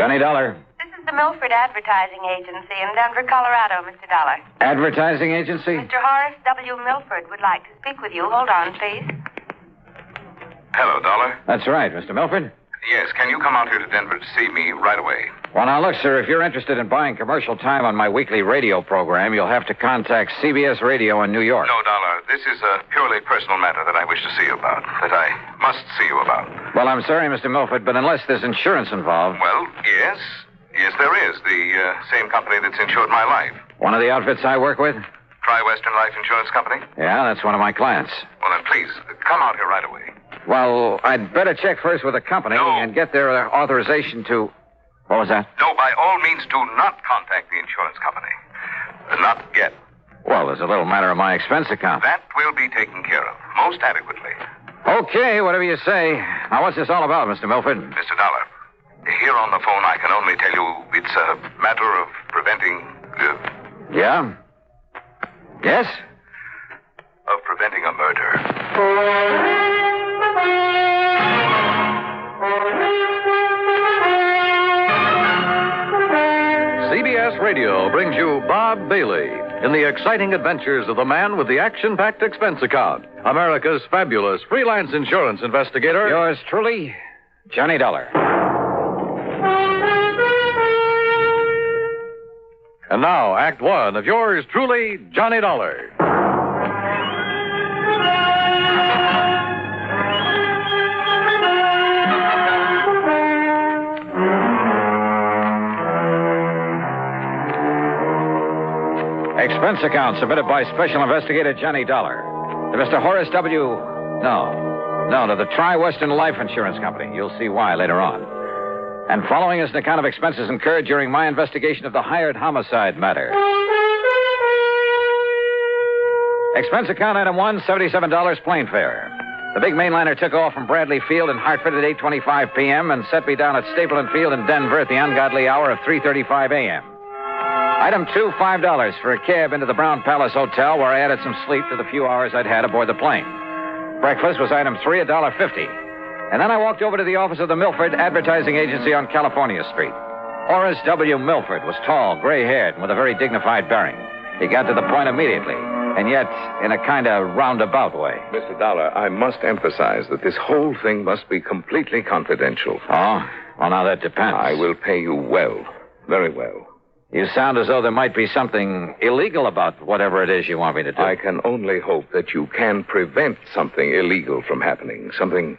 Johnny Dollar. This is the Milford Advertising Agency in Denver, Colorado, Mr. Dollar. Advertising agency? Mr. Horace W. Milford would like to speak with you. Hold on, please. Hello, Dollar. That's right, Mr. Milford. Yes, can you come out here to Denver to see me right away? Well, now, look, sir, if you're interested in buying commercial time on my weekly radio program, you'll have to contact CBS Radio in New York. No, Dollar. This is a purely personal matter that I wish to see you about, that I must see you about. Well, I'm sorry, Mr. Milford, but unless there's insurance involved... Well, yes. Yes, there is. The same company that's insured my life. One of the outfits I work with? Tri-Western Life Insurance Company? Yeah, that's one of my clients. Well, then, please, come out here right away. Well, I'd better check first with the company and get their authorization to... What was that? No, by all means, do not contact the insurance company. Not yet. Well, as a little matter of my expense account. That will be taken care of, most adequately. Okay, whatever you say. Now, what's this all about, Mr. Milford? Mr. Dollar, here on the phone, I can only tell you it's a matter of preventing... Yeah? Yes? Of preventing a murder. CBS Radio brings you Bob Bailey in the exciting adventures of the man with the action-packed expense account, America's fabulous freelance insurance investigator. Yours truly, Johnny Dollar. And now, Act One of yours truly, Johnny Dollar. Expense account submitted by Special Investigator Johnny Dollar to Mr. Horace W. No, to the Tri-Western Life Insurance Company. You'll see why later on. And following is an account of expenses incurred during my investigation of the Hired Homicide Matter. Expense account item 1, $77 plane fare. The big mainliner took off from Bradley Field in Hartford at 8:25 p.m. and set me down at Stapleton Field in Denver at the ungodly hour of 3:35 a.m. Item 2, $5 for a cab into the Brown Palace Hotel, where I added some sleep to the few hours I'd had aboard the plane. Breakfast was item 3, $1.50. And then I walked over to the office of the Milford Advertising Agency on California Street. Horace W. Milford was tall, gray-haired, and with a very dignified bearing. He got to the point immediately, and yet in a kind of roundabout way. Mr. Dollar, I must emphasize that this whole thing must be completely confidential. Oh? Well, now that depends. I will pay you well, very well. You sound as though there might be something illegal about whatever it is you want me to do. I can only hope that you can prevent something illegal from happening, something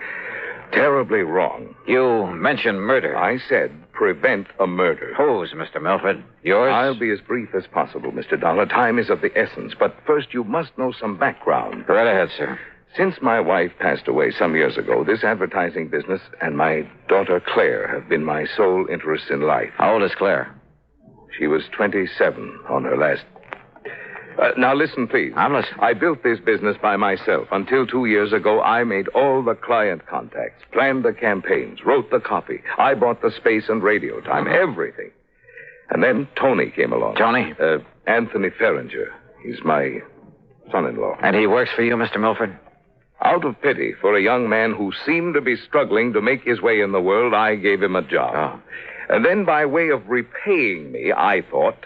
terribly wrong. You mentioned murder. I said prevent a murder. Whose, Mr. Milford? Yours? I'll be as brief as possible, Mr. Dollar. Time is of the essence. But first, you must know some background. Go right ahead, sir. Since my wife passed away some years ago, this advertising business and my daughter Claire have been my sole interests in life. How old is Claire? She was 27 on her last... now, listen, please. I'm listening. I built this business by myself. Until 2 years ago, I made all the client contacts, planned the campaigns, wrote the copy. I bought the space and radio time, everything. And then Tony came along. Tony? Anthony Ferringer. He's my son-in-law. And he works for you, Mr. Milford? Out of pity for a young man who seemed to be struggling to make his way in the world, I gave him a job. Oh. And then by way of repaying me, I thought,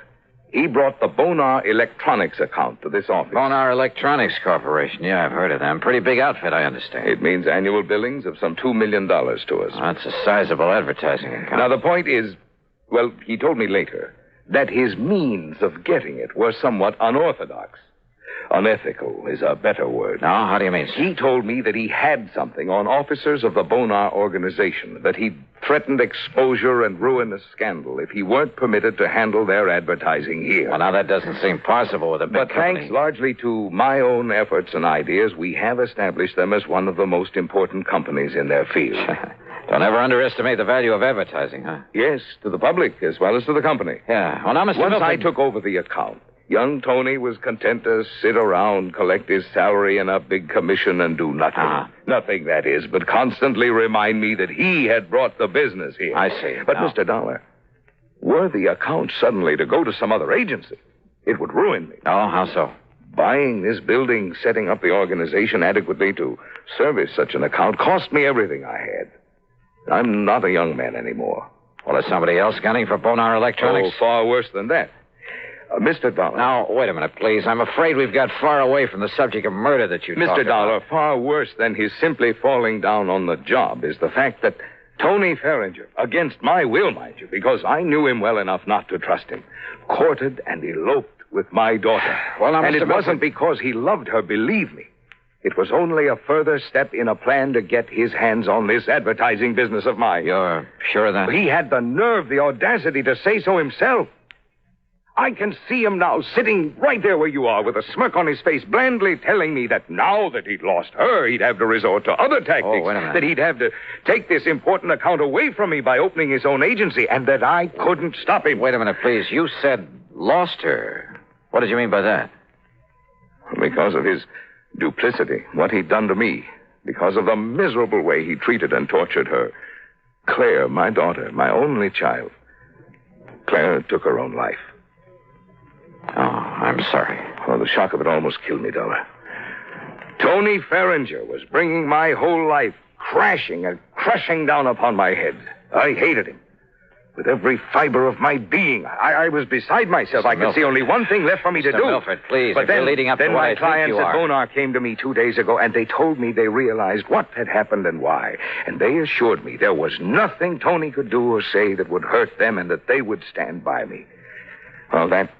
he brought the Bonar Electronics account to this office. Bonar Electronics Corporation. Yeah, I've heard of them. Pretty big outfit, I understand. It means annual billings of some $2 million to us. Well, that's a sizable advertising account. Now, the point is, well, he told me later, that his means of getting it were somewhat unorthodox. Unethical is a better word. No, how do you mean? He told me that he had something on officers of the Bonar organization, that he'd threatened exposure and ruinous scandal if he weren't permitted to handle their advertising here. Well, now that doesn't seem possible with a big company. But thanks largely to my own efforts and ideas, we have established them as one of the most important companies in their field. Don't ever underestimate the value of advertising, huh? Yes, to the public as well as to the company. Yeah. Well, now, Mr. Once Milford... I took over the account, young Tony was content to sit around, collect his salary and a big commission and do nothing. Nothing, that is, but constantly remind me that he had brought the business here. I see. But, now... Mr. Dollar, were the account suddenly to go to some other agency, it would ruin me. Oh, how so? Buying this building, setting up the organization adequately to service such an account cost me everything I had. I'm not a young man anymore. Well, is somebody else gunning for Bonar Electronics? Oh, far worse than that. Mr. Dollar. Now, wait a minute, please. I'm afraid we've got far away from the subject of murder that you talked Mr. about. Dollar, far worse than his simply falling down on the job is the fact that Tony Ferringer, against my will, mind you, because I knew him well enough not to trust him, courted and eloped with my daughter. Well, now, and Mr. it wasn't because he loved her, believe me. It was only a further step in a plan to get his hands on this advertising business of mine. You're sure of that? He had the nerve, the audacity to say so himself. I can see him now, sitting right there where you are, with a smirk on his face, blandly telling me that now that he'd lost her, he'd have to resort to other tactics. Oh, wait a minute. That he'd have to take this important account away from me by opening his own agency, and that I couldn't stop him. Wait a minute, please. You said lost her. What did you mean by that? Because of his duplicity, what he'd done to me. Because of the miserable way he treated and tortured her. Claire, my daughter, my only child. Claire took her own life. Oh, I'm sorry. Oh, the shock of it almost killed me, Dollar. Tony Ferringer was bringing my whole life crashing and crushing down upon my head. I hated him. With every fiber of my being, I was beside myself. I could see only one thing left for me to do. Milford, please, but if you're leading up to then what my I think clients you at are. Bonar came to me 2 days ago, and they told me they realized what had happened and why. And they assured me there was nothing Tony could do or say that would hurt them and that they would stand by me. Well, that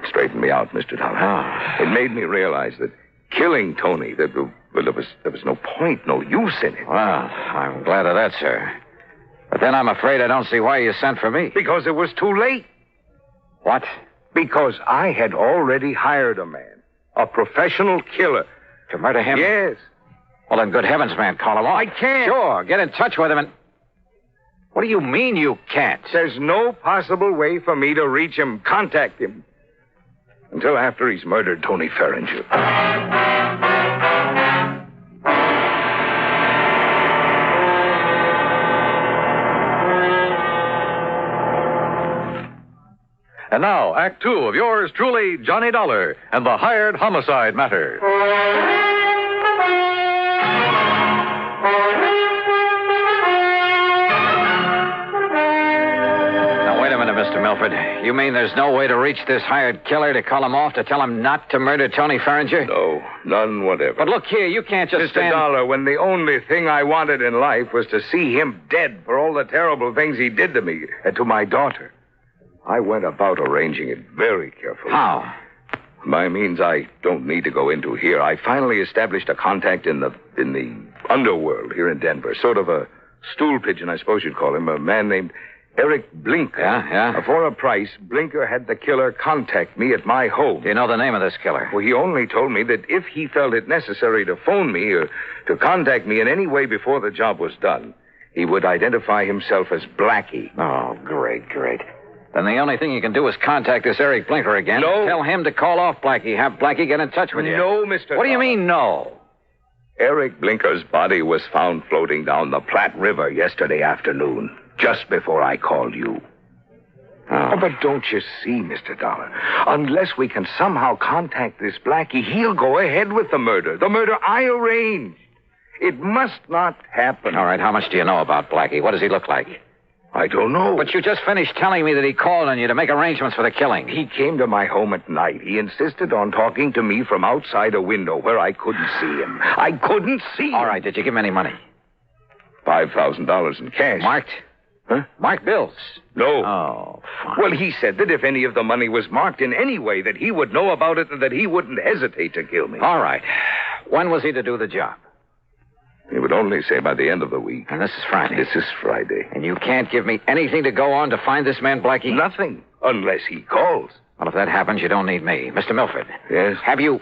straightened me out, Mr. Dollar. Oh. It made me realize that killing Tony, there was no point, no use in it. Well, I'm glad of that, sir. But then I'm afraid I don't see why you sent for me. Because it was too late. What? Because I had already hired a man, a professional killer. To murder him? Yes. Well, then, good heavens, man, call him off. I can't. Sure, get in touch with him and... What do you mean you can't? There's no possible way for me to reach him, contact him. Until after he's murdered Tony Ferringer. And now, Act Two of yours truly, Johnny Dollar, and the Hired Homicide Matter. Now, wait a minute, Mr. Milford. You mean there's no way to reach this hired killer to call him off, to tell him not to murder Tony Ferringer? No, none whatever. But look here, you can't just Mr. stand... Dollar, when the only thing I wanted in life was to see him dead for all the terrible things he did to me and to my daughter, I went about arranging it very carefully. How? By means I don't need to go into here, I finally established a contact in the underworld here in Denver. Sort of a stool pigeon, I suppose you'd call him. A man named Eric Blinker. Yeah? For a price, Blinker had the killer contact me at my home. Do you know the name of this killer? Well, he only told me that if he felt it necessary to phone me or to contact me in any way before the job was done, he would identify himself as Blackie. Oh, great. Then the only thing you can do is contact this Eric Blinker again. No. Tell him to call off Blackie. Have Blackie get in touch with you. No, Mr. What do you Dollar. mean, no? Eric Blinker's body was found floating down the Platte River yesterday afternoon, just before I called you. Oh. But don't you see, Mr. Dollar? Unless we can somehow contact this Blackie, he'll go ahead with the murder. The murder I arranged. It must not happen. All right, how much do you know about Blackie? What does he look like? I don't know. But you just finished telling me that he called on you to make arrangements for the killing. He came to my home at night. He insisted on talking to me from outside a window where I couldn't see him. I couldn't see him. All right, did you give him any money? $5,000 in cash. Marked? Huh? Marked bills? No. Oh, fine. Well, he said that if any of the money was marked in any way, that he would know about it and that he wouldn't hesitate to kill me. All right. When was he to do the job? He would only say by the end of the week. And this is Friday. This is Friday. And you can't give me anything to go on to find this man, Blackie? Nothing, unless he calls. Well, if that happens, you don't need me. Mr. Milford. Yes? Have you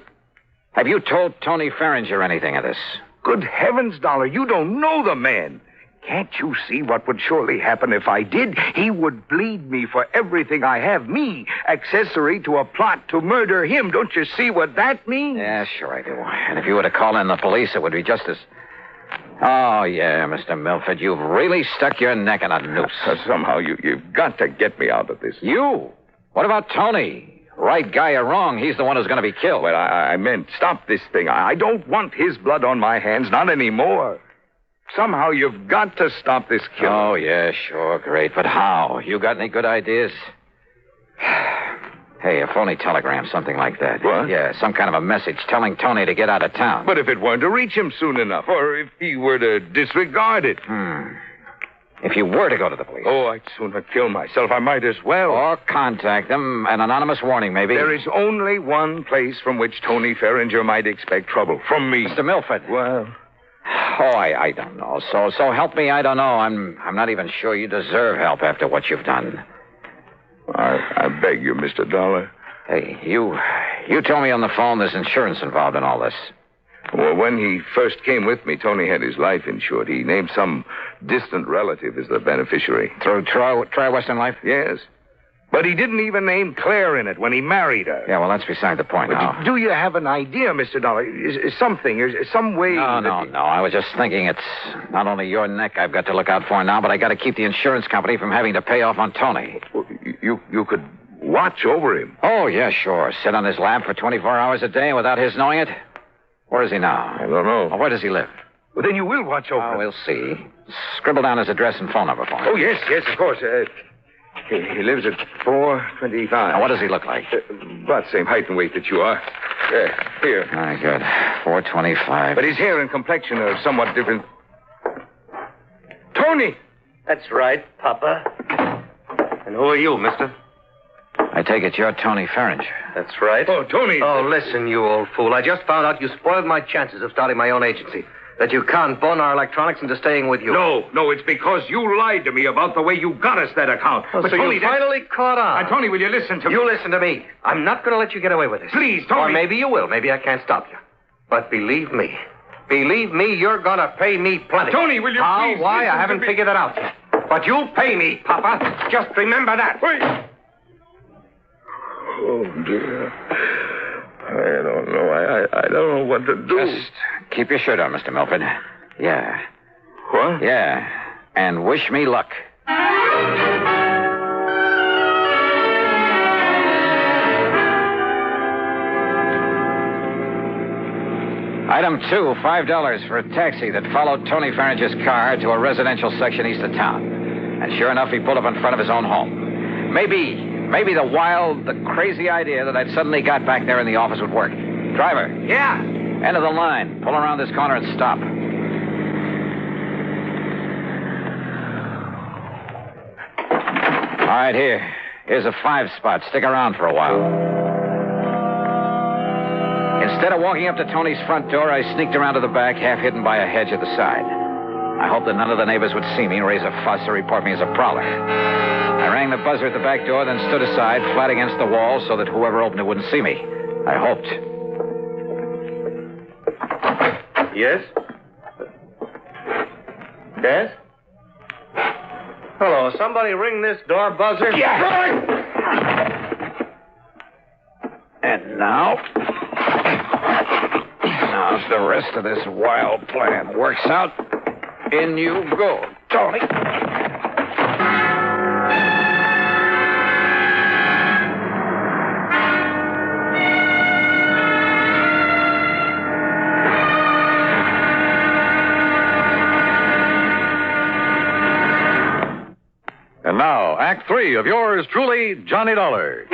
told Tony Ferringer anything of this? Good heavens, Dollar, you don't know the man. Can't you see what would surely happen if I did? He would bleed me for everything I have. Me, accessory to a plot to murder him. Don't you see what that means? Yeah, sure I do. And if you were to call in the police, it would be just as... Oh, yeah, Mr. Milford, you've really stuck your neck in a noose. Somehow you've got to get me out of this. You? What about Tony? Right guy or wrong, he's the one who's going to be killed. Well, I meant stop this thing. I don't want his blood on my hands, not anymore. Somehow you've got to stop this killing. Oh, yeah, sure, great. But how? You got any good ideas? Hey, a phony telegram, something like that. What? Yeah, some kind of a message telling Tony to get out of town. But if it weren't to reach him soon enough, or if he were to disregard it. If you were to go to the police. Oh, I'd sooner kill myself. I might as well. Or contact them. An anonymous warning, maybe. There is only one place from which Tony Ferringer might expect trouble. From me. Mr. Milford. Well... Oh, I don't know. So help me, I don't know. I'm not even sure you deserve help after what you've done. I beg you, Mr. Dollar. Hey, you told me on the phone there's insurance involved in all this. Well, when he first came with me, Tony had his life insured. He named some distant relative as the beneficiary. Through Tri-Western Life? Yes. But he didn't even name Claire in it when he married her. Yeah, well, that's beside the point now. Do you have an idea, Mr. Dollar? Is some way... No. I was just thinking it's not only your neck I've got to look out for now, but I got to keep the insurance company from having to pay off on Tony. You could watch over him. Oh, yeah, sure. Sit on his lap for 24 hours a day without his knowing it? Where is he now? I don't know. Well, where does he live? Well, then you will watch over him. We'll see. Scribble down his address and phone number for him. Oh, yes, of course. He lives at 425. Now, what does he look like? About the same height and weight that you are. Here. All right, good. 425. But his hair and complexion are somewhat different. Tony! That's right, Papa. And who are you, mister? I take it you're Tony Ferringer. That's right. Oh, Tony. Oh, listen, you old fool. I just found out you spoiled my chances of starting my own agency. That you can't phone our electronics into staying with you. No, it's because you lied to me about the way you got us that account. Oh, but so Tony, you finally caught on. Tony, will you listen to me? You listen to me. I'm not going to let you get away with this. Please, Tony. Or maybe you will. Maybe I can't stop you. But believe me, you're going to pay me plenty. Tony, will you How? please... Why? I haven't figured that out yet. But you'll pay me, Papa. Just remember that. Wait. Oh, dear. I don't know. I don't know what to do. Just keep your shirt on, Mr. Milford. Yeah. What? Yeah. And wish me luck. Item 2, $5 for a taxi that followed Tony Ferringer's car to a residential section east of town. And sure enough, he pulled up in front of his own home. Maybe the wild, the crazy idea that I'd suddenly got back there in the office would work. Driver. Yeah? End of the line. Pull around this corner and stop. All right, here's a 5-spot. Stick around for a while. Instead of walking up to Tony's front door, I sneaked around to the back, half hidden by a hedge at the side. I hoped that none of the neighbors would see me, raise a fuss, or report me as a prowler. I rang the buzzer at the back door, then stood aside, flat against the wall, so that whoever opened it wouldn't see me. I hoped. Yes? Yes? Hello, somebody ring this door buzzer? Yeah! And now if the rest of this wild plan works out, in you go, Tony. And now, Act 3 of yours truly, Johnny Dollar.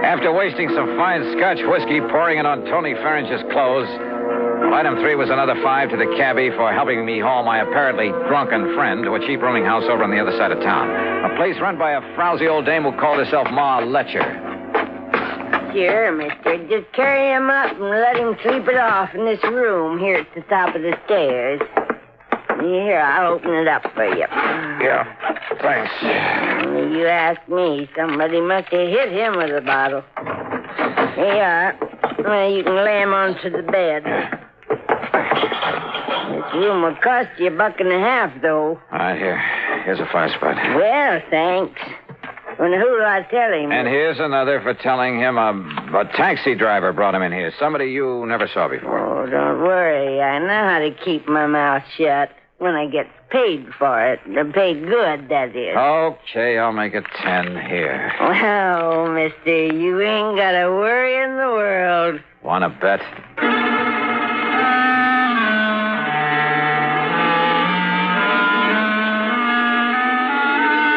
After wasting some fine Scotch whiskey, pouring it on Tony Ferringer's clothes, item 3 was another $5 to the cabbie for helping me haul my apparently drunken friend to a cheap rooming house over on the other side of town. A place run by a frowsy old dame who called herself Ma Letcher. Sure, mister. Just carry him up and let him sleep it off in this room here at the top of the stairs. Here, I'll open it up for you. Yeah, thanks. You ask me. Somebody must have hit him with a bottle. Here you are. Well, you can lay him onto the bed. This room will cost you $1.50, though. All right, here's a 5-spot. Well, thanks. And who'll I tell him? And here's another for telling him a taxi driver brought him in here. Somebody you never saw before. Oh, don't worry. I know how to keep my mouth shut when I get paid for it. Paid good, that is. Okay, I'll make it 10 here. Well, mister, you ain't got a worry in the world. Want to bet?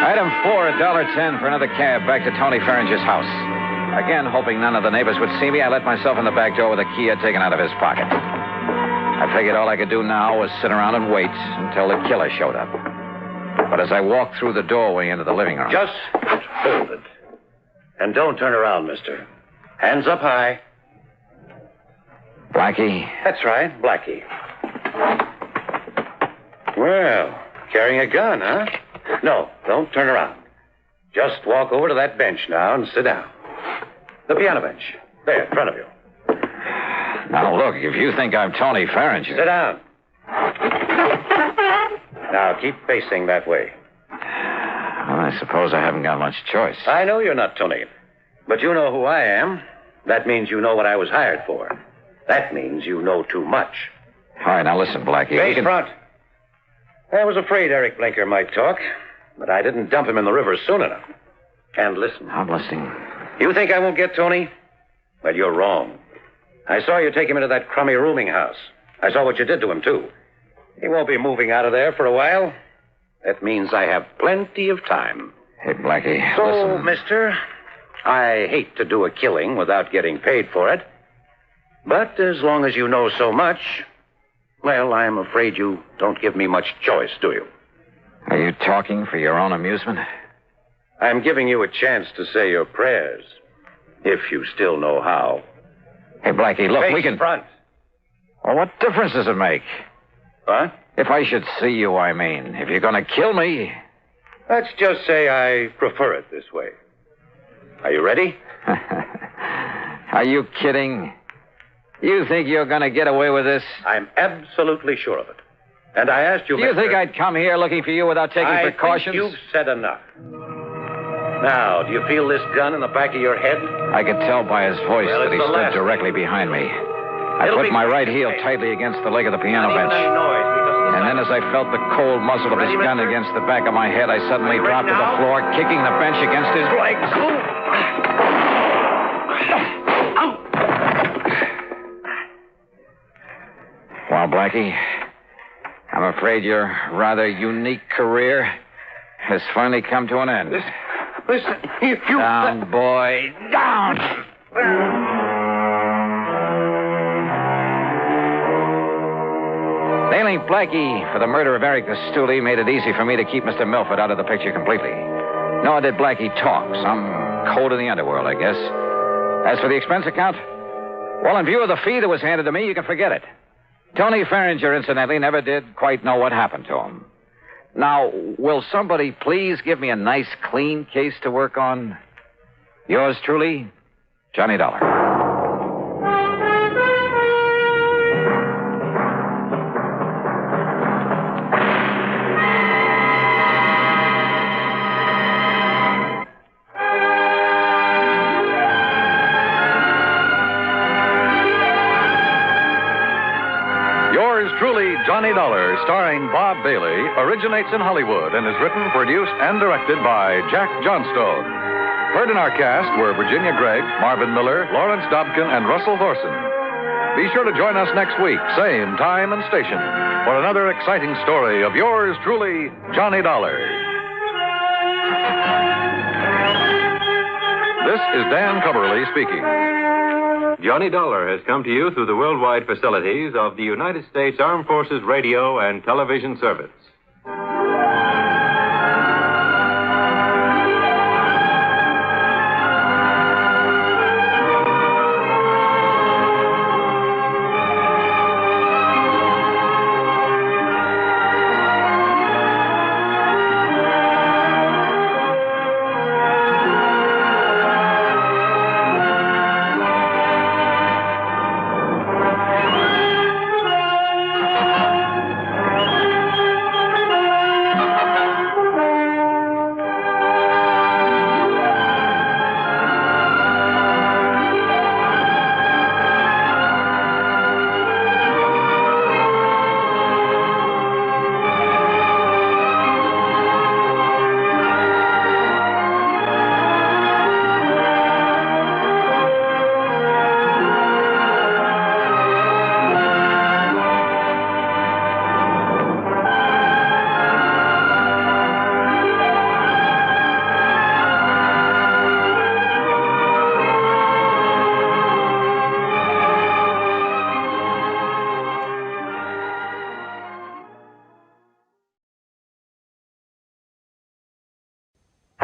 Item 4, $1.10 for another cab back to Tony Ferringer's house. Again, hoping none of the neighbors would see me, I let myself in the back door with a key I'd taken out of his pocket. I figured all I could do now was sit around and wait until the killer showed up. But as I walked through the doorway into the living room... Just hold it. And don't turn around, mister. Hands up high. Blackie? That's right, Blackie. Well, carrying a gun, huh? No, don't turn around. Just walk over to that bench now and sit down. The piano bench. There, in front of you. Now, look, if you think I'm Tony Ferringer... Sit down. Now, keep facing that way. Well, I suppose I haven't got much choice. I know you're not Tony, but you know who I am. That means you know what I was hired for. That means you know too much. All right, now listen, Blackie. Face front. I was afraid Eric Blinker might talk, but I didn't dump him in the river soon enough. And listen. I'm listening. You think I won't get Tony? Well, you're wrong. I saw you take him into that crummy rooming house. I saw what you did to him, too. He won't be moving out of there for a while. That means I have plenty of time. Hey, Blackie, so, listen. mister, I hate to do a killing without getting paid for it. But as long as you know so much, well, I'm afraid you don't give me much choice, do you? Are you talking for your own amusement? I'm giving you a chance to say your prayers, if you still know how. Hey, Blackie, look, Face we can... front. Well, what difference does it make? What? If I should see you, I mean. If you're going to kill me... Let's just say I prefer it this way. Are you ready? Are you kidding? You think you're going to get away with this? I'm absolutely sure of it. And I asked you, Do you think I'd come here looking for you without taking precautions? I think you've said enough. Now, do you feel this gun in the back of your head? I could tell by his voice Well, that he it's the stood last directly behind me. I put my right heel tightly against the leg of the piano bench. And then as I felt the cold muzzle of his gun against the back of my head, I suddenly dropped to the floor, kicking the bench against his legs. Well, Blackie, I'm afraid your rather unique career has finally come to an end. Listen, if you... Down, boy, down! Nailing Blackie for the murder of Eric Stuley made it easy for me to keep Mr. Milford out of the picture completely. Nor did Blackie talk. Some code in the underworld, I guess. As for the expense account, well, in view of the fee that was handed to me, you can forget it. Tony Ferringer, incidentally, never did quite know what happened to him. Now, will somebody please give me a nice, clean case to work on? Yours truly, Johnny Dollar. Truly, Johnny Dollar, starring Bob Bailey, originates in Hollywood and is written, produced, and directed by Jack Johnstone. Heard in our cast were Virginia Gregg, Marvin Miller, Lawrence Dobkin, and Russell Thorson. Be sure to join us next week, same time and station, for another exciting story of yours truly, Johnny Dollar. This is Dan Cubberly speaking. Johnny Dollar has come to you through the worldwide facilities of the United States Armed Forces Radio and Television Service.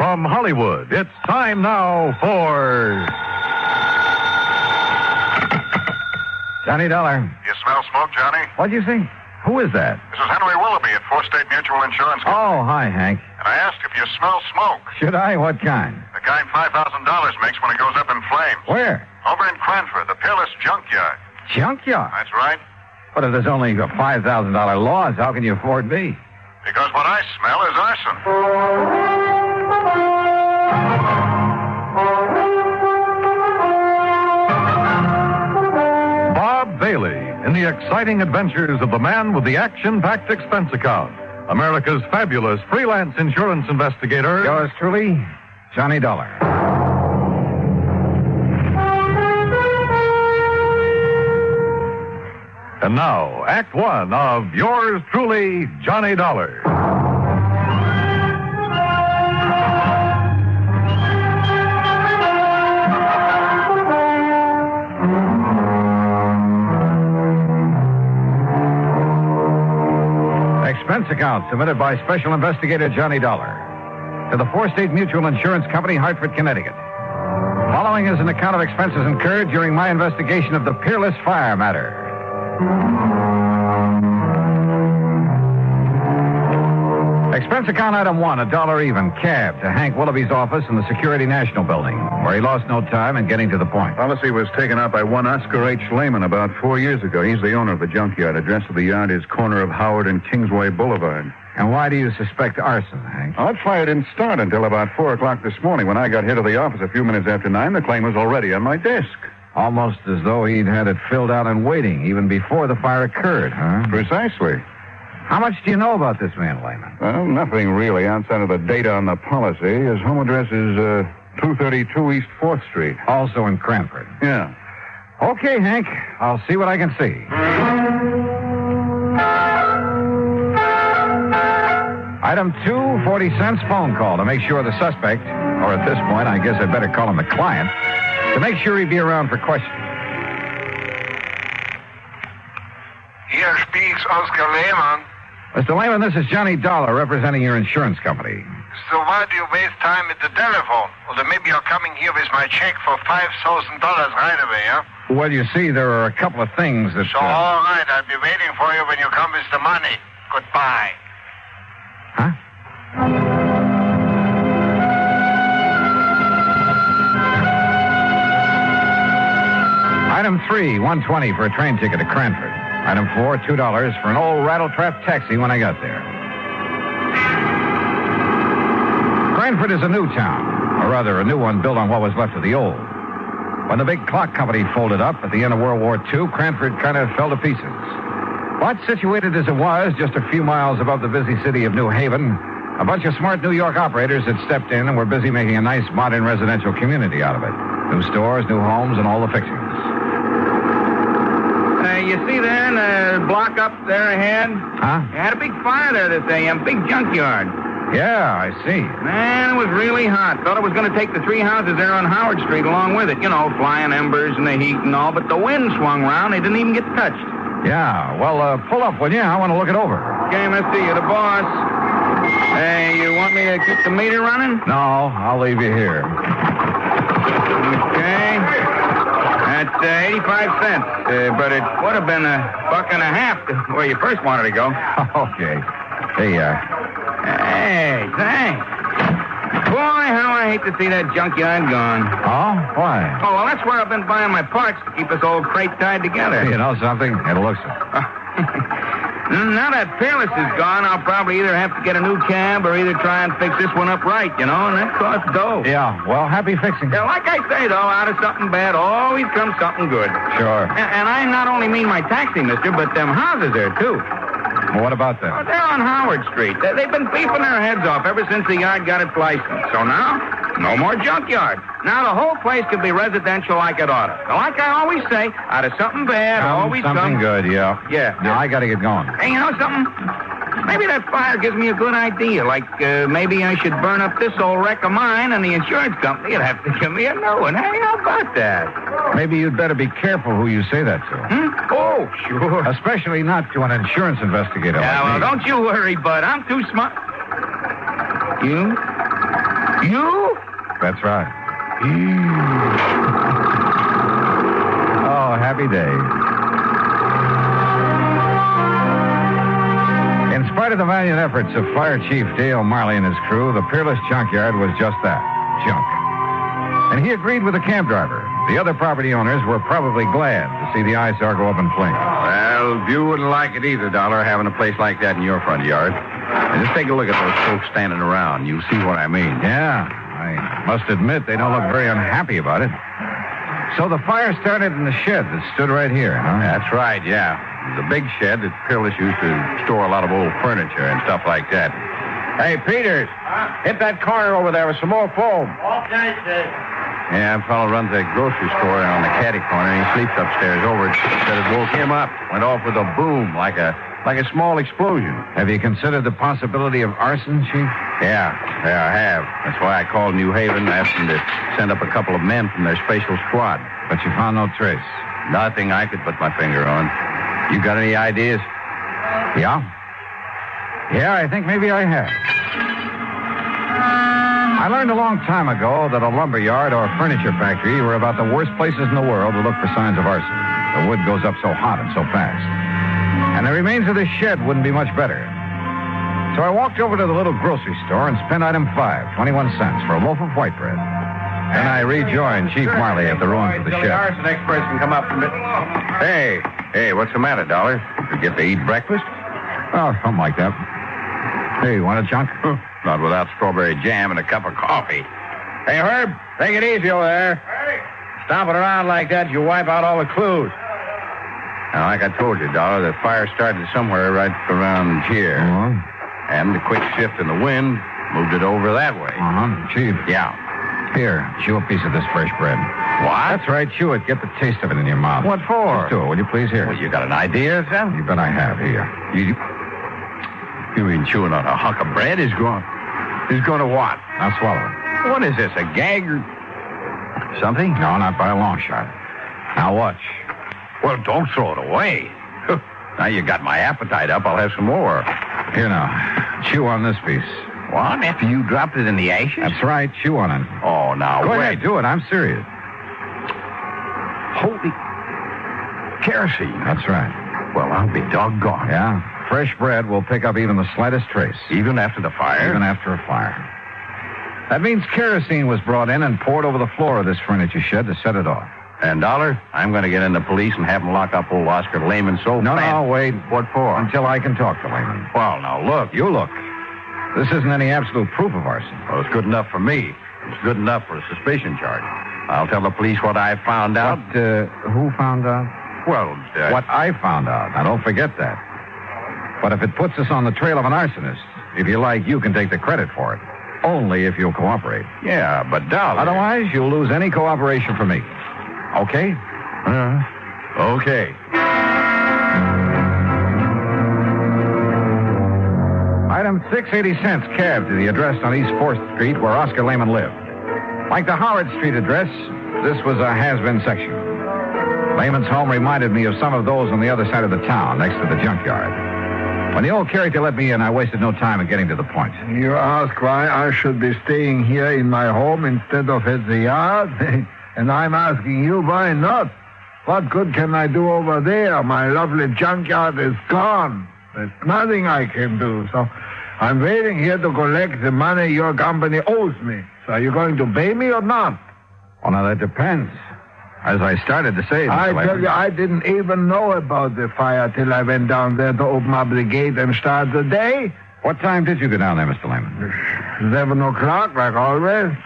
From Hollywood, it's time now for... Johnny Dollar. You smell smoke, Johnny? What'd you say? Who is that? This is Henry Willoughby at Four State Mutual Insurance Company. Oh, hi, Hank. And I asked if you smell smoke. Should I? What kind? The kind $5,000 makes when it goes up in flames. Where? Over in Cranford, the Peerless Junkyard. Junkyard? That's right. But if there's only a $5,000 loss, how can you afford me? Because what I smell is arson. Bob Bailey in the exciting adventures of the man with the action-packed expense account. America's fabulous freelance insurance investigator. Yours truly, Johnny Dollar. And now, Act One of yours truly, Johnny Dollar. Expense account submitted by Special Investigator Johnny Dollar to the Four State Mutual Insurance Company, Hartford, Connecticut. Following is an account of expenses incurred during my investigation of the Peerless Fire Matter. Expense account item one, $1 even, cab to Hank Willoughby's office in the Security National Building, where he lost no time in getting to the point. Policy was taken out by one Oscar H. Lehman about 4 years ago. He's the owner of the junkyard. Address of the yard is corner of Howard and Kingsway Boulevard. And why do you suspect arson, Hank? That fire didn't start until about 4 o'clock this morning. When I got here to the office a few minutes after 9, the claim was already on my desk. Almost as though he'd had it filled out and waiting, even before the fire occurred, huh? Precisely. How much do you know about this man, Lehman? Well, nothing really outside of the data on the policy. His home address is 232 East 4th Street. Also in Cranford. Yeah. Okay, Hank. I'll see what I can see. Item 2, 40 cents phone call to make sure the suspect, or at this point, I guess I'd better call him the client, to make sure he'd be around for questioning. Here speaks Oscar Lehman. Mr. Lehman, this is Johnny Dollar representing your insurance company. So why do you waste time at the telephone? Well, then maybe you're coming here with my check for $5,000 right away, huh? Well, you see, there are a couple of things that... So, all right, I'll be waiting for you when you come with the money. Goodbye. Huh? Item 3, $1.20 for a train ticket to Cranford. Item 4, $2 for an old rattletrap taxi when I got there. Cranford is a new town, or rather a new one built on what was left of the old. When the big clock company folded up at the end of World War II, Cranford kind of fell to pieces. But situated as it was, just a few miles above the busy city of New Haven, a bunch of smart New York operators had stepped in and were busy making a nice modern residential community out of it. New stores, new homes, and all the fixings. You see there in the block up there ahead? Huh? You had a big fire there this AM, big junkyard. Yeah, I see. Man, it was really hot. Thought it was going to take the 3 houses there on Howard Street along with it. You know, flying embers and the heat and all. But the wind swung around. They didn't even get touched. Yeah, well, pull up, will you? I want to look it over. Okay, mister, you're the boss. Hey, you want me to keep the meter running? No, I'll leave you here. Okay. That's 85 cents. But it would have been $1.50 to where you first wanted to go. Okay. Hey, Hey, thanks. Boy, how I hate to see that junkyard gone. Oh? Why? Oh, well, that's where I've been buying my parts to keep this old crate tied together. You know something? It looks it. Now that Peerless is gone, I'll probably either have to get a new cab or either try and fix this one up right, you know, and that costs dough. Yeah, well, happy fixing. Yeah, like I say, though, out of something bad always comes something good. Sure. And I not only mean my taxi, mister, but them houses there, too. Well, what about them? Oh, they're on Howard Street. They've been beefing their heads off ever since the yard got its license. So now, no more junkyard. Now the whole place could be residential like it ought to. Like I always say, out of something bad, always something good, yeah. Yeah. Now, I got to get going. Hey, you know something? Maybe that fire gives me a good idea. Like, maybe I should burn up this old wreck of mine, and the insurance company would have to give me a new one. Hey, how about that? Maybe you'd better be careful who you say that to. Oh, sure. Especially not to an insurance investigator Yeah, like well, me. don't you worry, bud. I'm too smart. You? You? That's right. Oh, happy day. In spite of the valiant efforts of Fire Chief Dale Marley and his crew, the Peerless Junkyard was just that, junk. And he agreed with the cab driver. The other property owners were probably glad to see the eyesore go up in flames. Well, you wouldn't like it either, Dollar, having a place like that in your front yard. And just take a look at those folks standing around. You'll see what I mean. Yeah, I must admit they don't look very unhappy about it. So the fire started in the shed that stood right here, huh? That's right, yeah. It was a big shed that Peerless used to store a lot of old furniture and stuff like that. Hey, Peters, hit that corner over there with some more foam. Okay, sir. Yeah, a fellow runs a grocery store on the caddy corner, and he sleeps upstairs over it. Said it woke him up. Went off with a boom, like a small explosion. Have you considered the possibility of arson, Chief? Yeah, I have. That's why I called New Haven, asked them to send up a couple of men from their special squad. But you found no trace? Nothing I could put my finger on. You got any ideas? Yeah? Yeah, I think maybe I have. I learned a long time ago that a lumber yard or a furniture factory were about the worst places in the world to look for signs of arson. The wood goes up so hot and so fast. And the remains of this shed wouldn't be much better. So I walked over to the little grocery store and spent item 5, 21 cents, for a loaf of white bread. Then I rejoined Chief Marley at the ruins of the shed. The arson experts can come up from it. Hey, what's the matter, Dollar? Did you get to eat breakfast? Oh, something like that. Hey, you want a chunk? Not without strawberry jam and a cup of coffee. Hey, Herb, take it easy over there. Hey. Stomping around like that, you wipe out all the clues. Now, like I told you, Dollar, the fire started somewhere right around here. Uh-huh. And the quick shift in the wind moved it over that way. Uh-huh. Chief. Yeah. Here, chew a piece of this fresh bread. What? That's right, chew it. Get the taste of it in your mouth. What for? Just do it, will you please? Here. Well, you got an idea, son? You bet I have. Here. You mean chewing on a hunk of bread is going to what? Now swallow it. What is this, a gag or something? No, not by a long shot. Now watch. Well, don't throw it away. Now you got my appetite up. I'll have some more. Here now. Chew on this piece. What? After you dropped it in the ashes? That's right. Chew on it. Oh, now Go wait. ahead, do it. I'm serious. Holy kerosene. That's right. Well, I'll be doggone. Yeah. Fresh bread will pick up even the slightest trace. Even after the fire? Even after a fire. That means kerosene was brought in and poured over the floor of this furniture shed to set it off. And, Dollar, I'm going to get in the police and have them lock up old Oscar Lehman so No, fast. no, wait. What for? Until I can talk to Lehman. Well, now, look. You look. This isn't any absolute proof of arson. Well, it's good enough for me. It's good enough for a suspicion charge. I'll tell the police what I found out. Who found out? Well, What I found out. Now, don't forget that. But if it puts us on the trail of an arsonist, if you like, you can take the credit for it. Only if you'll cooperate. Yeah, but Dollar... Otherwise, you'll lose any cooperation from me. Okay? Okay. Item 680 cents cab to the address on East 4th Street where Oscar Lehman lived. Like the Howard Street address, this was a has-been section. Lehman's home reminded me of some of those on the other side of the town, next to the junkyard. When the old character let me in, I wasted no time in getting to the point. You ask why I should be staying here in my home instead of at the yard? And I'm asking you why not? What good can I do over there? My lovely junkyard is gone. There's nothing I can do. So I'm waiting here to collect the money your company owes me. So are you going to pay me or not? Oh, now that depends. As I started to say... I tell you, I didn't even know about the fire till I went down there to open up the gate and start the day. What time did you go down there, Mr. Lehman? 11 o'clock, like always.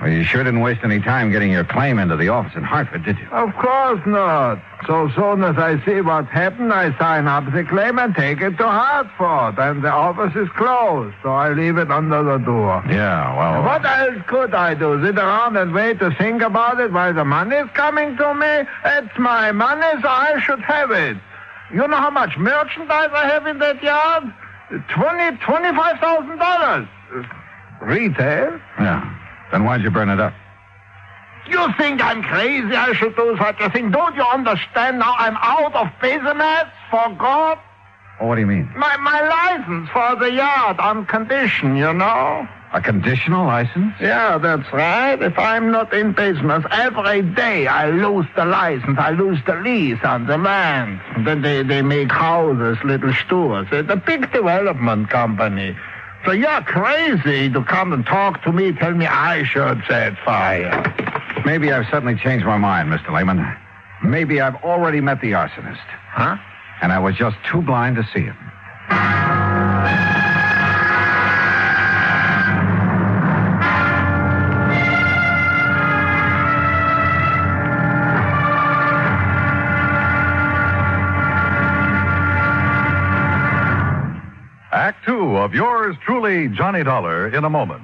Well, you sure didn't waste any time getting your claim into the office in Hartford, did you? Of course not. So soon as I see what's happened, I sign up the claim and take it to Hartford. And the office is closed, so I leave it under the door. Yeah, well... What else could I do? Sit around and wait to think about it while the money's coming to me? It's my money, so I should have it. You know how much merchandise I have in that yard? $25,000. Retail? Yeah. Then why'd you burn it up? You think I'm crazy I should do such a thing? Don't you understand now I'm out of business, for God? Oh, what do you mean? My license for the yard on condition, you know? A conditional license? Yeah, that's right. If I'm not in business, every day I lose the license. I lose the lease on the land. Then they make houses, little stores. It's a big development company. So you're crazy to come and talk to me, tell me I should set fire. Maybe I've suddenly changed my mind, Mr. Lehman. Maybe I've already met the arsonist. Huh? And I was just too blind to see him. Act two of yours truly, Johnny Dollar, in a moment.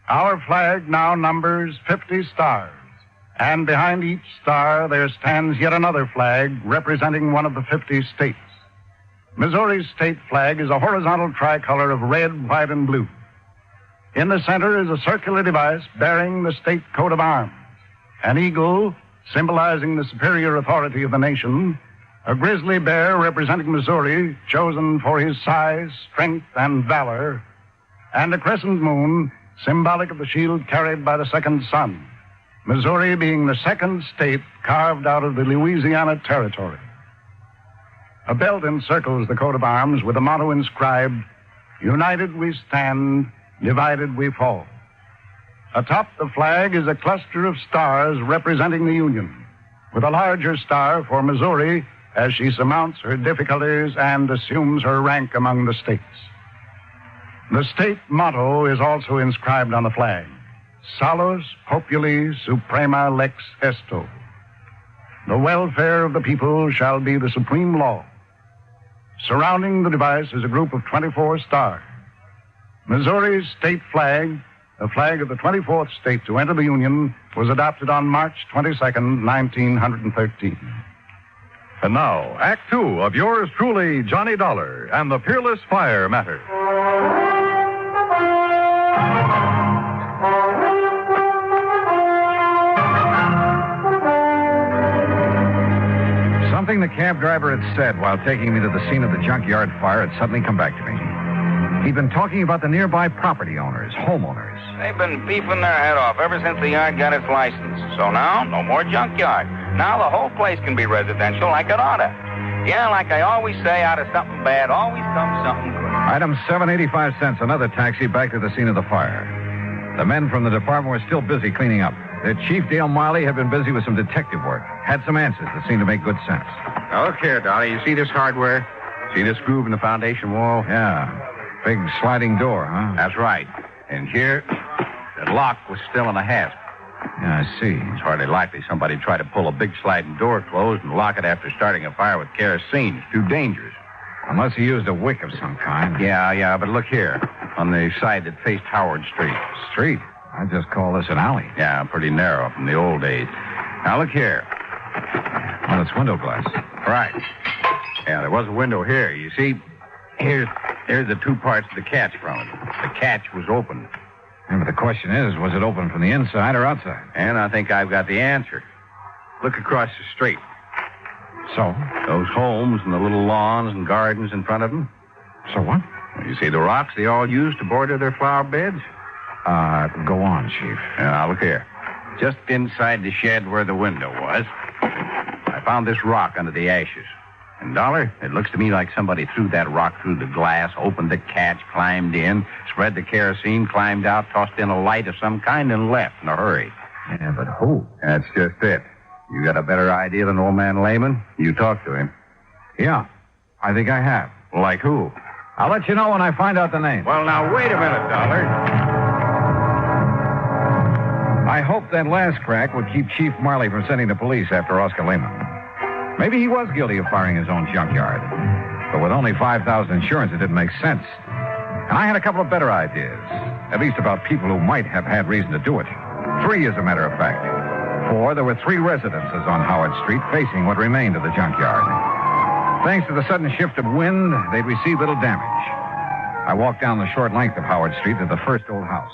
Our flag now numbers 50 stars. And behind each star there stands yet another flag representing one of the 50 states. Missouri's state flag is a horizontal tricolor of red, white, and blue. In the center is a circular device bearing the state coat of arms. An eagle, symbolizing the superior authority of the nation. A grizzly bear representing Missouri, chosen for his size, strength, and valor. And a crescent moon, symbolic of the shield carried by the second son. Missouri being the second state carved out of the Louisiana Territory. A belt encircles the coat of arms with a motto inscribed, "United we stand, divided we fall." Atop the flag is a cluster of stars representing the Union, with a larger star for Missouri as she surmounts her difficulties and assumes her rank among the states. The state motto is also inscribed on the flag, Salus Populi Suprema Lex Esto. The welfare of the people shall be the supreme law. Surrounding the device is a group of 24 stars. Missouri's state flag, the flag of the 24th state to enter the Union, was adopted on March 22nd, 1913. And now, Act two of yours truly, Johnny Dollar, and the Peerless Fire Matter. Something the cab driver had said while taking me to the scene of the junkyard fire had suddenly come back to me. He'd been talking about the nearby property owners, homeowners. They've been beefing their head off ever since the yard got its license. So now, no more junkyard. Now the whole place can be residential like it oughta. Yeah, like I always say, out of something bad always comes something good. Item 785 cents, another taxi back to the scene of the fire. The men from the department were still busy cleaning up. Their chief, Dale Miley, had been busy with some detective work. Had some answers that seemed to make good sense. Now, look here, Dolly. You see this hardware? See this groove in the foundation wall? Yeah. Big sliding door, huh? That's right. And here, the lock was still in the hasp. Yeah, I see. It's hardly likely somebody tried to pull a big sliding door closed and lock it after starting a fire with kerosene. It's too dangerous. Unless he used a wick of some kind. Yeah, but look here. On the side that faced Howard Street. Street? I just call this an alley. Yeah, pretty narrow from the old days. Now, look here. Well, it's window glass. Right. Yeah, there was a window here. You see, here's the two parts of the catch from it. The catch was open. Yeah, but the question is, was it open from the inside or outside? And I think I've got the answer. Look across the street. So? Those homes and the little lawns and gardens in front of them. So what? Well, you see the rocks they all use to border their flower beds? Go on, Chief. Now, look here. Just inside the shed where the window was, I found this rock under the ashes. And, Dollar, it looks to me like somebody threw that rock through the glass, opened the catch, climbed in, spread the kerosene, climbed out, tossed in a light of some kind, and left in a hurry. Yeah, but who? That's just it. You got a better idea than old man Lehman? You talk to him. Yeah, I think I have. Like who? I'll let you know when I find out the name. Well, now, wait a minute, Dollar. I hoped that last crack would keep Chief Marley from sending the police after Oscar Lehman. Maybe he was guilty of firing his own junkyard. But with only $5,000 insurance, it didn't make sense. And I had a couple of better ideas. At least about people who might have had reason to do it. 3, as a matter of fact. For there were 3 residences on Howard Street facing what remained of the junkyard. Thanks to the sudden shift of wind, they'd received little damage. I walked down the short length of Howard Street to the first old house.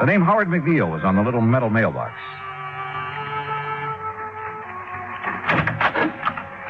The name Howard McNeil was on the little metal mailbox.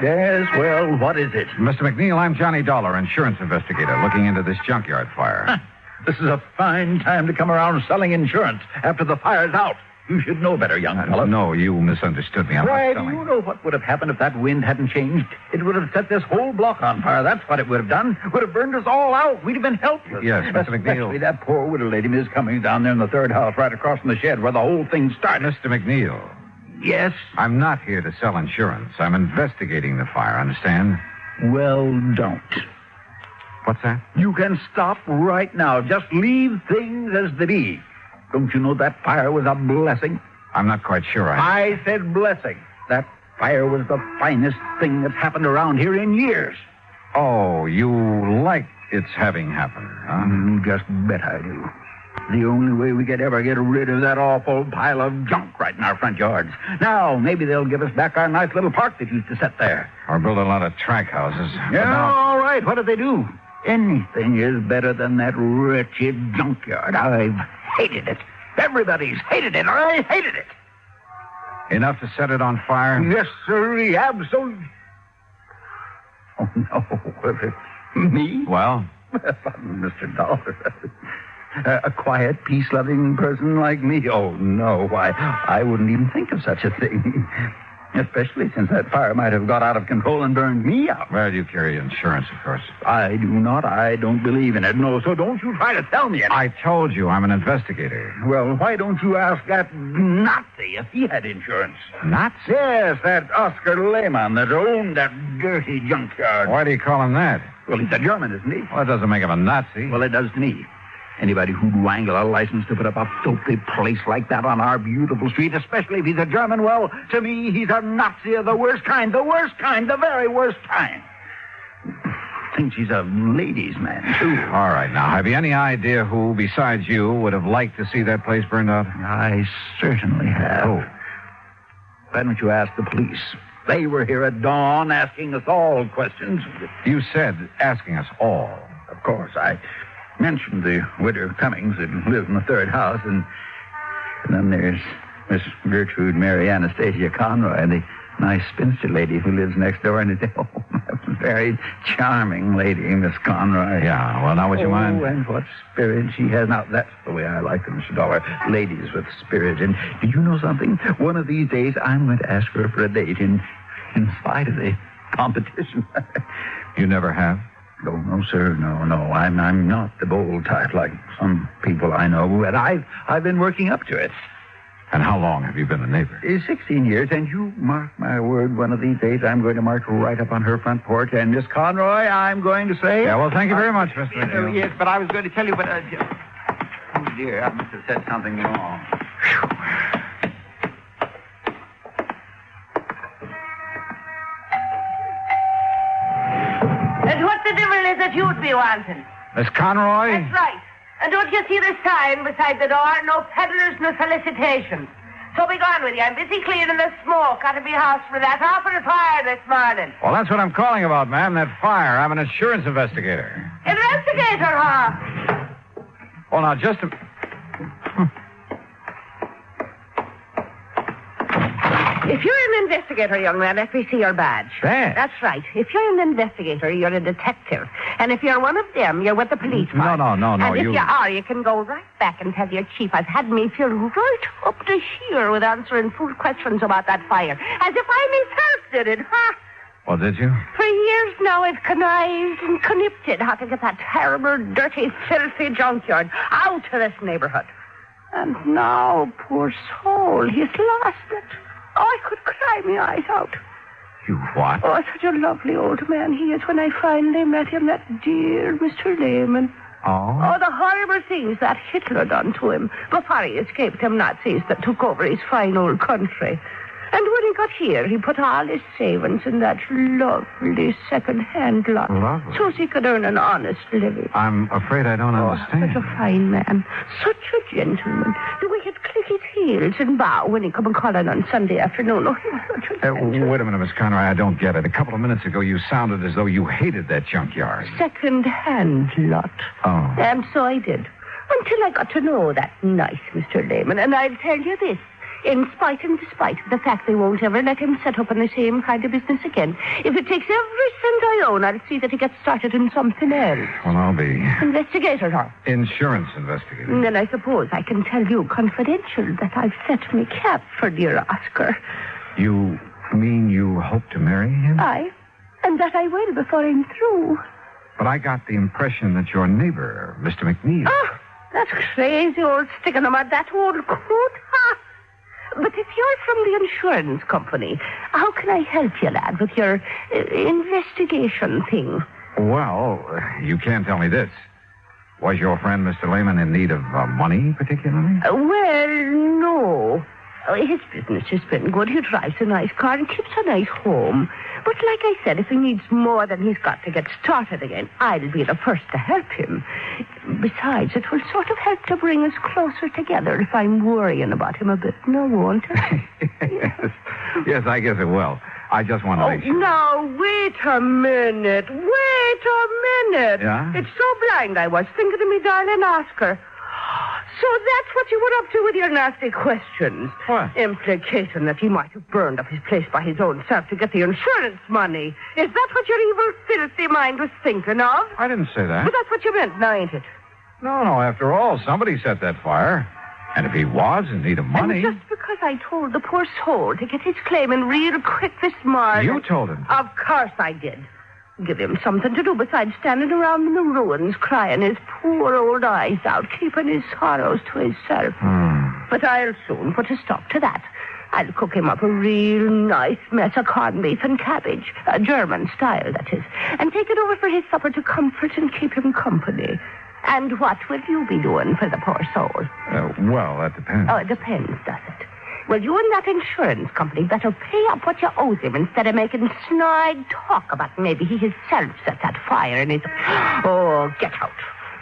Yes, well, what is it? Mr. McNeil, I'm Johnny Dollar, insurance investigator, looking into this junkyard fire. This is a fine time to come around selling insurance after the fire's out. You should know better, young fellow. No, you misunderstood me. I'm Why, not do selling. you know what would have happened if that wind hadn't changed? It would have set this whole block on fire. That's what it would have done. Would have burned us all out. We'd have been helpless. Yes, Mr. McNeil. Especially that poor widow lady, Miss Cummings, down there in the third house, right across from the shed where the whole thing started. Mr. McNeil. Yes? I'm not here to sell insurance. I'm investigating the fire, understand? Well, don't. What's that? You can stop right now. Just leave things as they be. Don't you know that fire was a blessing? I'm not quite sure I said blessing. That fire was the finest thing that's happened around here in years. Oh, you like its having happened, huh? You just bet I do. The only way we could ever get rid of that awful pile of junk right in our front yards. Now, maybe they'll give us back our nice little park that used to sit there. Or build a lot of track houses. Yeah, all right. What did they do? Anything is better than that wretched junkyard. I've hated it. Everybody's hated it. I hated it. Enough to set it on fire? Yes, sir. Absolutely. Oh, no. Me? Well? Mr. Dollar. A quiet, peace-loving person like me? Oh, no. Why, I wouldn't even think of such a thing. Especially since that fire might have got out of control and burned me out. Well, you carry insurance, of course. I do not. I don't believe in it. No, so don't you try to tell me anything. I told you I'm an investigator. Well, why don't you ask that Nazi if he had insurance? Nazi? Yes, that Oscar Lehmann that owned that dirty junkyard. Why do you call him that? Well, he's a German, isn't he? Well, that doesn't make him a Nazi. Well, it does to me. Anybody who'd wangle a license to put up a filthy place like that on our beautiful street, especially if he's a German, well, to me, he's a Nazi of the worst kind, the very worst kind. Thinks he's a ladies' man, too. All right, now, have you any idea who, besides you, would have liked to see that place burned out? I certainly have. Oh. Why don't you ask the police? They were here at dawn asking us all questions. You said asking us all. Of course, I mentioned the widow Cummings that lives in the third house, and then there's Miss Gertrude Mary Anastasia Conroy, the nice spinster lady who lives next door, and a very charming lady, Miss Conroy. Yeah, well, now would you mind? Oh, and what spirit she has. Now, that's the way I like them, Mr. Dollar. Ladies with spirit. And do you know something? One of these days, I'm going to ask her for a date in spite of the competition. You never have? Oh, no, sir. No. I'm not the bold type like some people I know, but I've been working up to it. And how long have you been a neighbor? 16 years, and you mark my word, one of these days I'm going to march right up on her front porch, and Miss Conroy, I'm going to say... Yeah, well, thank you very much, Mr. McNeil. Yes, but I was going to tell you, but... oh, dear, I must have said something wrong. And what the devil is it you'd be wanting? Miss Conroy? That's right. And don't you see the sign beside the door? No peddlers, no solicitations. So be gone with you. I'm busy clearing the smoke out of my house for that awful fire this morning. Well, that's what I'm calling about, ma'am, that fire. I'm an insurance investigator. Investigator, huh? Oh, now, just a... If you're an investigator, young man, let me see your badge. Badge? That's right. If you're an investigator, you're a detective. And if you're one of them, you're with the police force. No, And if you... you are, you can go right back and tell your chief I've had me feel right up to here with answering fool questions about that fire. As if I myself did it, huh? Well, did you? For years now, I've connived and connipted how to get that terrible, dirty, filthy junkyard out of this neighborhood. And now, poor soul, he's lost it. Oh, I could cry my eyes out. You what? Oh, such a lovely old man he is when I finally met him, that dear Mr. Lehman. Oh? Oh, the horrible things that Hitler done to him before he escaped them Nazis that took over his fine old country. And when he got here, he put all his savings in that lovely second-hand lot. Lovely. So he could earn an honest living. I'm afraid I don't understand. Such a fine man. Such a gentleman. The way he'd click his heels and bow when he come calling on Sunday afternoon. Oh, he was such a gentleman. Wait a minute, Miss Conroy. I don't get it. A couple of minutes ago, you sounded as though you hated that junkyard. Second-hand lot. Oh. And so I did. Until I got to know that nice Mr. Lehman. And I'll tell you this. in spite and despite of the fact they won't ever let him set up in the same kind of business again. If it takes every cent I own, I'll see that he gets started in something else. Well, I'll be... Investigator, now. Insurance investigator. And then I suppose I can tell you confidential that I've set me cap for dear Oscar. You mean you hope to marry him? Aye, and that I will before I'm through. But I got the impression that your neighbor, Mr. McNeil... Oh, that crazy old stick-in-the-mud, that old coot. Ha! But if you're from the insurance company, how can I help you, lad, with your investigation thing? Well, you can't tell me this. Was your friend, Mr. Lehman, in need of money, particularly? Well, no. His business has been good. He drives a nice car and keeps a nice home. But like I said, if he needs more than he's got to get started again, I'll be the first to help him. Besides, it will sort of help to bring us closer together if I'm worrying about him a bit. No, won't it? Yes, I guess it will. I just want to make sure. Now, wait a minute. Yeah? It's so blind I was thinking of me darling Oscar. So that's what you were up to with your nasty questions. What? Implicating that he might have burned up his place by his own self to get the insurance money. Is that what your evil, filthy mind was thinking of? I didn't say that. But that's what you meant, now ain't it? No, after all, somebody set that fire. And if he was in need of money... And just because I told the poor soul to get his claim in real quick this morning... You told him? Of course I did. Give him something to do besides standing around in the ruins crying his poor old eyes out, keeping his sorrows to himself. But I'll soon put a stop to that. I'll cook him up a real nice mess of corned beef and cabbage, German style, that is, and take it over for his supper to comfort and keep him company. And what will you be doing for the poor soul? Well, that depends. Oh, it depends, does it? Well, you and that insurance company better pay up what you owe him instead of making snide talk about maybe he himself set that fire in his... Oh, get out.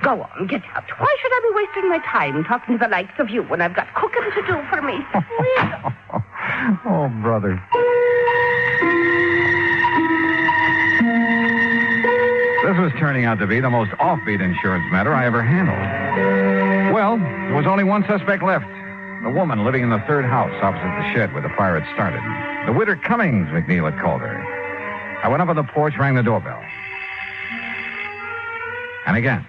Go on, get out. Why should I be wasting my time talking to the likes of you when I've got cooking to do for me? Oh, brother. This was turning out to be the most offbeat insurance matter I ever handled. Well, there was only one suspect left. The woman living in the third house opposite the shed where the fire had started. The widow Cummings, McNeil had called her. I went up on the porch, rang the doorbell. And again.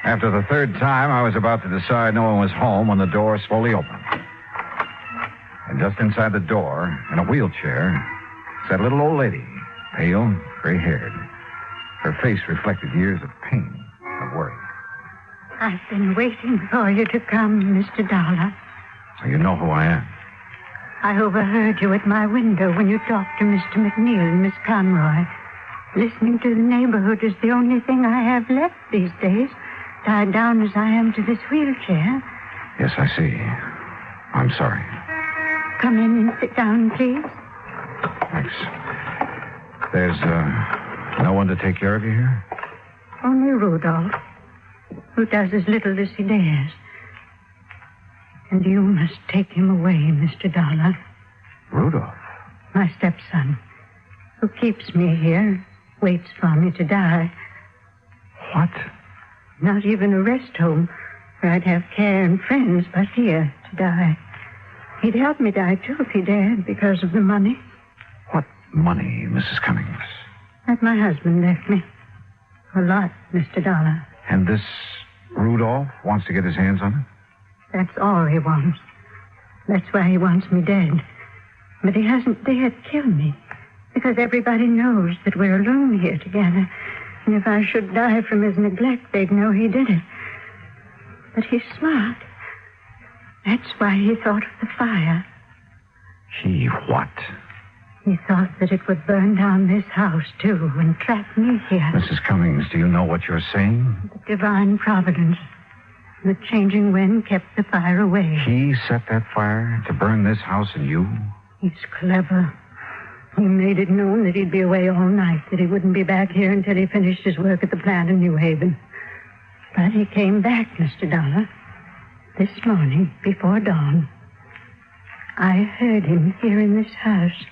After the third time, I was about to decide no one was home when the door slowly opened. And just inside the door, in a wheelchair, sat a little old lady, pale, gray-haired. Her face reflected years of pain. Worry. I've been waiting for you to come, Mr. Dollar. You know who I am. I overheard you at my window when you talked to Mr. McNeil and Miss Conroy. Listening to the neighborhood is the only thing I have left these days, tied down as I am to this wheelchair. Yes, I see. I'm sorry. Come in and sit down, please. Thanks. There's no one to take care of you here? Only Rudolph, who does as little as he dares. And you must take him away, Mr. Dollar. Rudolph? My stepson, who keeps me here, waits for me to die. What? Not even a rest home where I'd have care and friends, but here to die. He'd help me die, too, if he dared, because of the money. What money, Mrs. Cummings? That my husband left me. A lot, Mr. Dollar. And this Rudolph wants to get his hands on it? That's all he wants. That's why he wants me dead. But he hasn't dared kill me, because everybody knows that we're alone here together. And if I should die from his neglect, they'd know he did it. But he's smart. That's why he thought of the fire. He what? He thought that it would burn down this house, too, and trap me here. Mrs. Cummings, do you know what you're saying? The divine providence. The changing wind kept the fire away. He set that fire to burn this house and you? He's clever. He made it known that he'd be away all night, that he wouldn't be back here until he finished his work at the plant in New Haven. But he came back, Mr. Dollar, this morning before dawn. I heard him here in this house.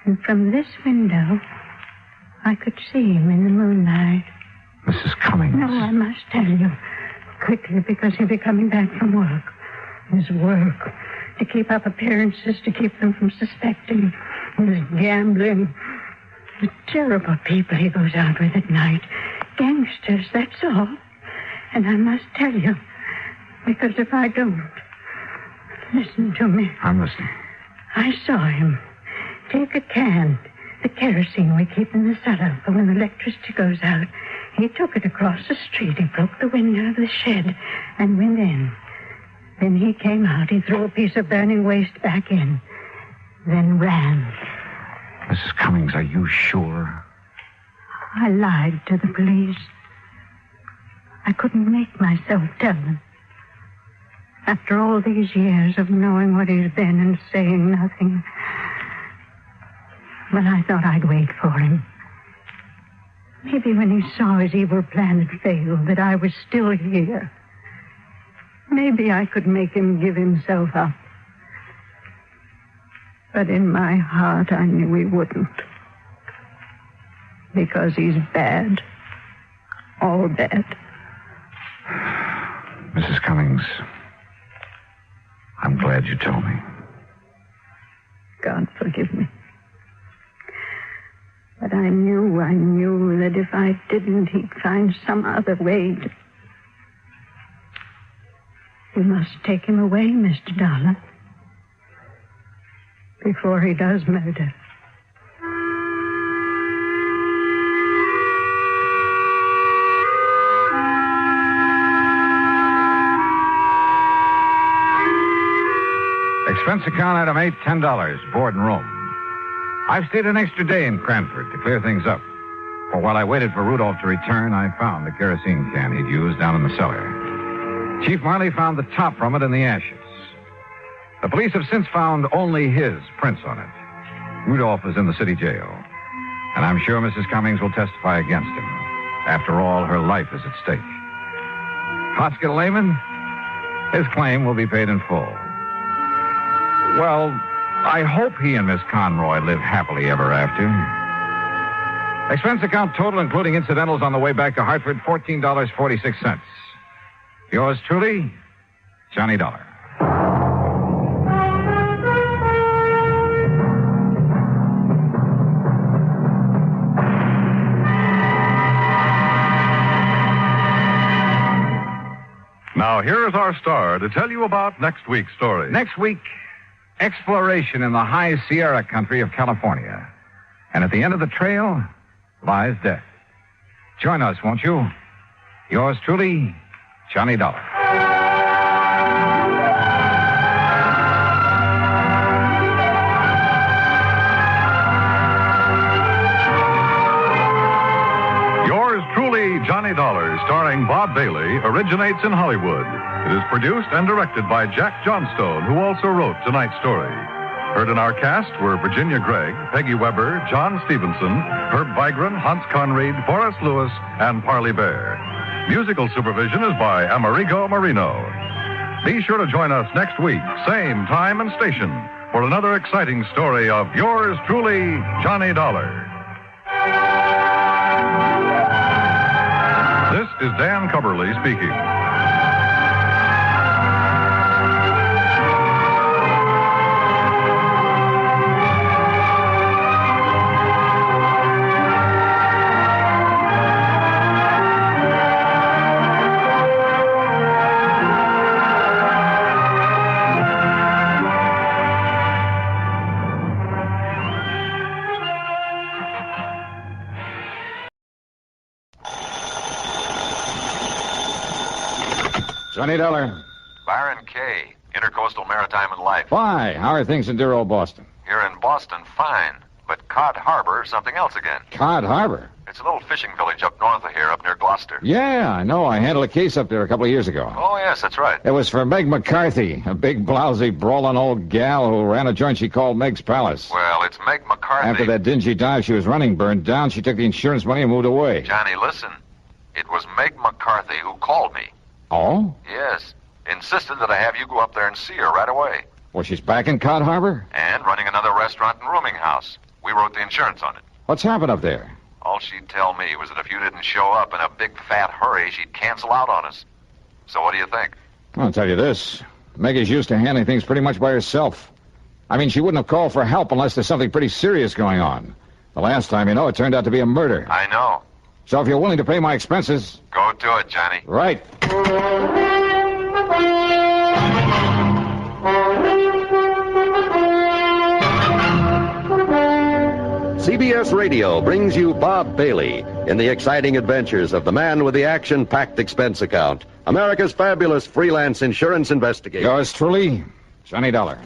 And from this window, I could see him in the moonlight. Mrs. Cummings. No, I must tell you. Quickly, because he'll be coming back from work. His work. To keep up appearances, to keep them from suspecting. His gambling. The terrible people he goes out with at night. Gangsters, that's all. And I must tell you, because if I don't... Listen to me. I'm listening. I saw him take a can, the kerosene we keep in the cellar for when the electricity goes out. He took it across the street. He broke the window of the shed and went in. Then he came out. He threw a piece of burning waste back in. Then ran. Mrs. Cummings, are you sure? I lied to the police. I couldn't make myself tell them. After all these years of knowing what he's been and saying nothing. But I thought I'd wait for him. Maybe when he saw his evil plan had failed, that I was still here. Maybe I could make him give himself up. But in my heart, I knew he wouldn't. Because he's bad. All bad. Mrs. Cummings, I'm glad you told me. God forgive me. But I knew that if I didn't, he'd find some other way to... You must take him away, Mr. Dollar. Before he does murder. Expense account item 8, $10, board and room. I've stayed an extra day in Cranford to clear things up. For while I waited for Rudolph to return, I found the kerosene can he'd used down in the cellar. Chief Marley found the top from it in the ashes. The police have since found only his prints on it. Rudolph is in the city jail. And I'm sure Mrs. Cummings will testify against him. After all, her life is at stake. Hospital layman, his claim will be paid in full. Well, I hope he and Miss Conroy live happily ever after. Expense account total, including incidentals on the way back to Hartford, $14.46. Yours truly, Johnny Dollar. Now, here's our star to tell you about next week's story. Next week, exploration in the high Sierra country of California. And at the end of the trail lies death. Join us, won't you? Yours truly, Johnny Dollar. Yours truly, Johnny Dollar, starring Bob Bailey, originates in Hollywood. It is produced and directed by Jack Johnstone, who also wrote tonight's story. Heard in our cast were Virginia Gregg, Peggy Weber, John Stevenson, Herb Vigran, Hans Conried, Forrest Lewis, and Parley Barron. Musical supervision is by Amerigo Marino. Be sure to join us next week, same time and station, for another exciting story of yours truly, Johnny Dollar. This is Dan Cubberly speaking. Johnny Dollar. Byron K., Intercoastal Maritime and Life. Why? How are things in dear old Boston? Here in Boston, fine. But Cod Harbor, something else again. Cod Harbor? It's a little fishing village up north of here, up near Gloucester. Yeah, I know. I handled a case up there a couple of years ago. Oh, yes, that's right. It was for Meg McCarthy, a big, blousy, brawling old gal who ran a joint she called Meg's Palace. Well, it's Meg McCarthy. After that dingy dive she was running burned down, she took the insurance money and moved away. Johnny, listen. It was Meg McCarthy who called me. Oh? Yes. Insisted that I have you go up there and see her right away. Well, she's back in Cod Harbor? And running another restaurant and rooming house. We wrote the insurance on it. What's happened up there? Oh, All she'd tell me was that if you didn't show up in a big fat hurry, she'd cancel out on us. So what do you think? I'll tell you this. Meg is used to handling things pretty much by herself. I mean, she wouldn't have called for help unless there's something pretty serious going on. The last time, you know, it turned out to be a murder. I know. So if you're willing to pay my expenses... Go do it, Johnny. Right. CBS Radio brings you Bob Bailey in the exciting adventures of the man with the action-packed expense account, America's fabulous freelance insurance investigator. Yours truly, Johnny Dollar.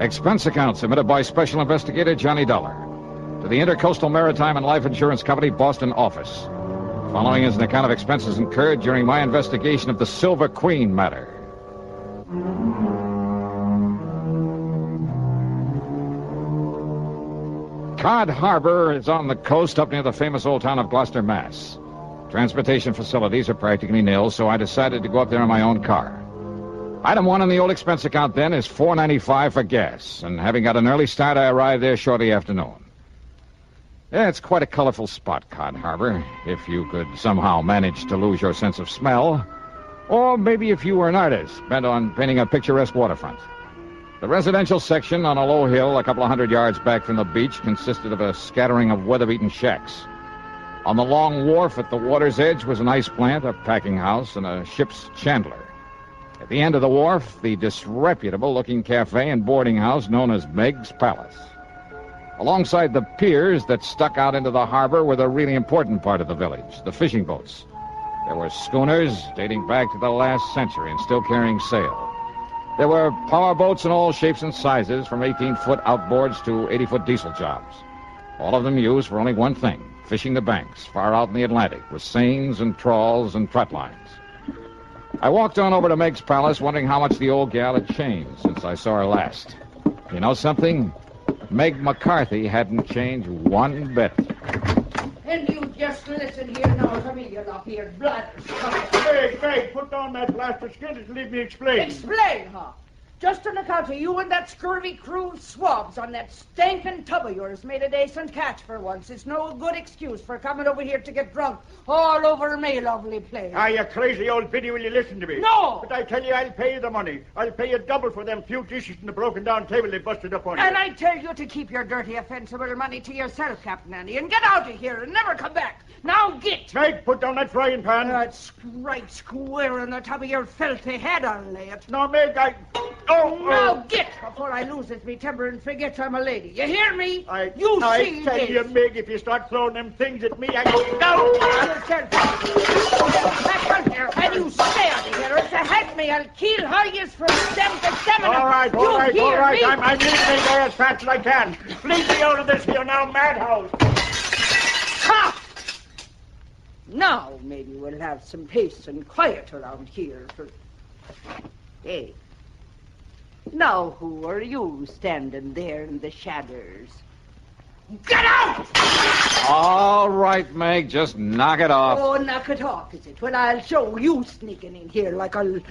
Expense account submitted by Special Investigator Johnny Dollar to the Intercoastal Maritime and Life Insurance Company, Boston office. Following is an account of expenses incurred during my investigation of the Silver Queen matter. Cod Harbor is on the coast up near the famous old town of Gloucester, Mass. Transportation facilities are practically nil, so I decided to go up there in my own car. Item 1 on the old expense account then is $4.95 for gas, and having got an early start, I arrived there shortly after noon. Yeah, it's quite a colorful spot, Cod Harbor, if you could somehow manage to lose your sense of smell, or maybe if you were an artist bent on painting a picturesque waterfront. The residential section on a low hill a couple of 100 yards back from the beach consisted of a scattering of weather-beaten shacks. On the long wharf at the water's edge was an ice plant, a packing house, and a ship's chandler. At the end of the wharf, the disreputable-looking cafe and boarding house known as Meg's Palace. Alongside the piers that stuck out into the harbor were the really important part of the village, the fishing boats. There were schooners dating back to the last century and still carrying sail. There were power boats in all shapes and sizes, from 18-foot outboards to 80-foot diesel jobs. All of them used for only one thing, fishing the banks far out in the Atlantic with seines and trawls and trot lines. I walked on over to Meg's Palace, wondering how much the old gal had changed since I saw her last. You know something? Meg McCarthy hadn't changed one bit. And you just listen here now to me, you lop-eared blood. Meg, put down that blasted skin and leave me explain. Explain, huh? Just on account of you and that scurvy crew of swabs on that stinking tub of yours made a decent catch for once. It's no good excuse for coming over here to get drunk all over me, lovely place. Ah, you crazy old biddy, will you listen to me? No! But I tell you, I'll pay you the money. I'll pay you double for them few dishes and the broken down table they busted up on you. And I tell you to keep your dirty, offensive money to yourself, Captain Andy, and get out of here and never come back. Now get! Meg, put down that frying pan. That's right square on the top of your filthy head, I'll lay it. No, Meg, Now get before I loses me temper and forget I'm a lady. You hear me? I tell you, Meg, if you start throwing them things at me, I go down. Back on here, and you stay out of here. If you hit me, I'll kill how yous from stem to stem. All right. I'm leaving me there as fast as I can. Leave me out of this here now, madhouse. Ha! Now maybe we'll have some peace and quiet around here for... Hey. Now who are you standing there in the shadows? Get out! All right, Meg, just knock it off. Oh, knock it off, is it? Well, I'll show you sneaking in here like a...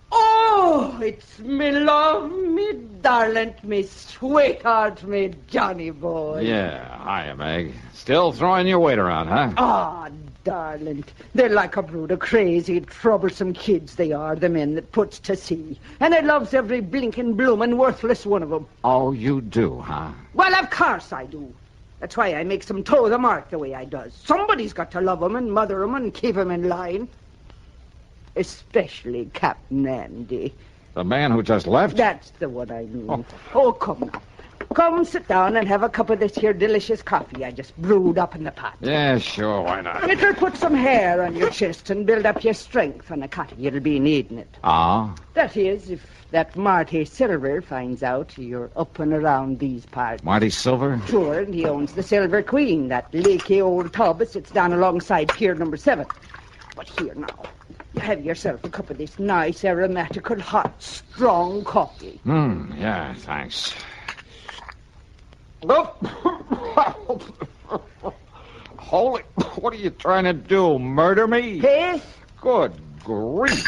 Oh, it's me love, me darling, me sweetheart, me Johnny boy. Yeah, hiya, Meg. Still throwing your weight around, huh? Ah, darling. They're like a brood of crazy, troublesome kids, they are, the men that puts to sea. And I loves every blinking, bloomin', worthless one of them. Oh, you do, huh? Well, of course I do. That's why I makes them toe the mark the way I does. Somebody's got to love 'em and mother 'em and keep 'em in line. Especially Captain Andy. The man who just left? That's the one I mean. Oh, come now. Come sit down and have a cup of this here delicious coffee I just brewed up in the pot. Yeah, sure, why not? It'll put some hair on your chest and build up your strength on the cotton. You'll be needing it. Ah? That is, if that Marty Silver finds out you're up and around these parts. Marty Silver? Sure, and he owns the Silver Queen, that leaky old tub that sits down alongside pier number 7. But here now, you have yourself a cup of this nice, aromatical, hot, strong coffee. Yeah, thanks. Holy... What are you trying to do? Murder me? Hey? Good grief.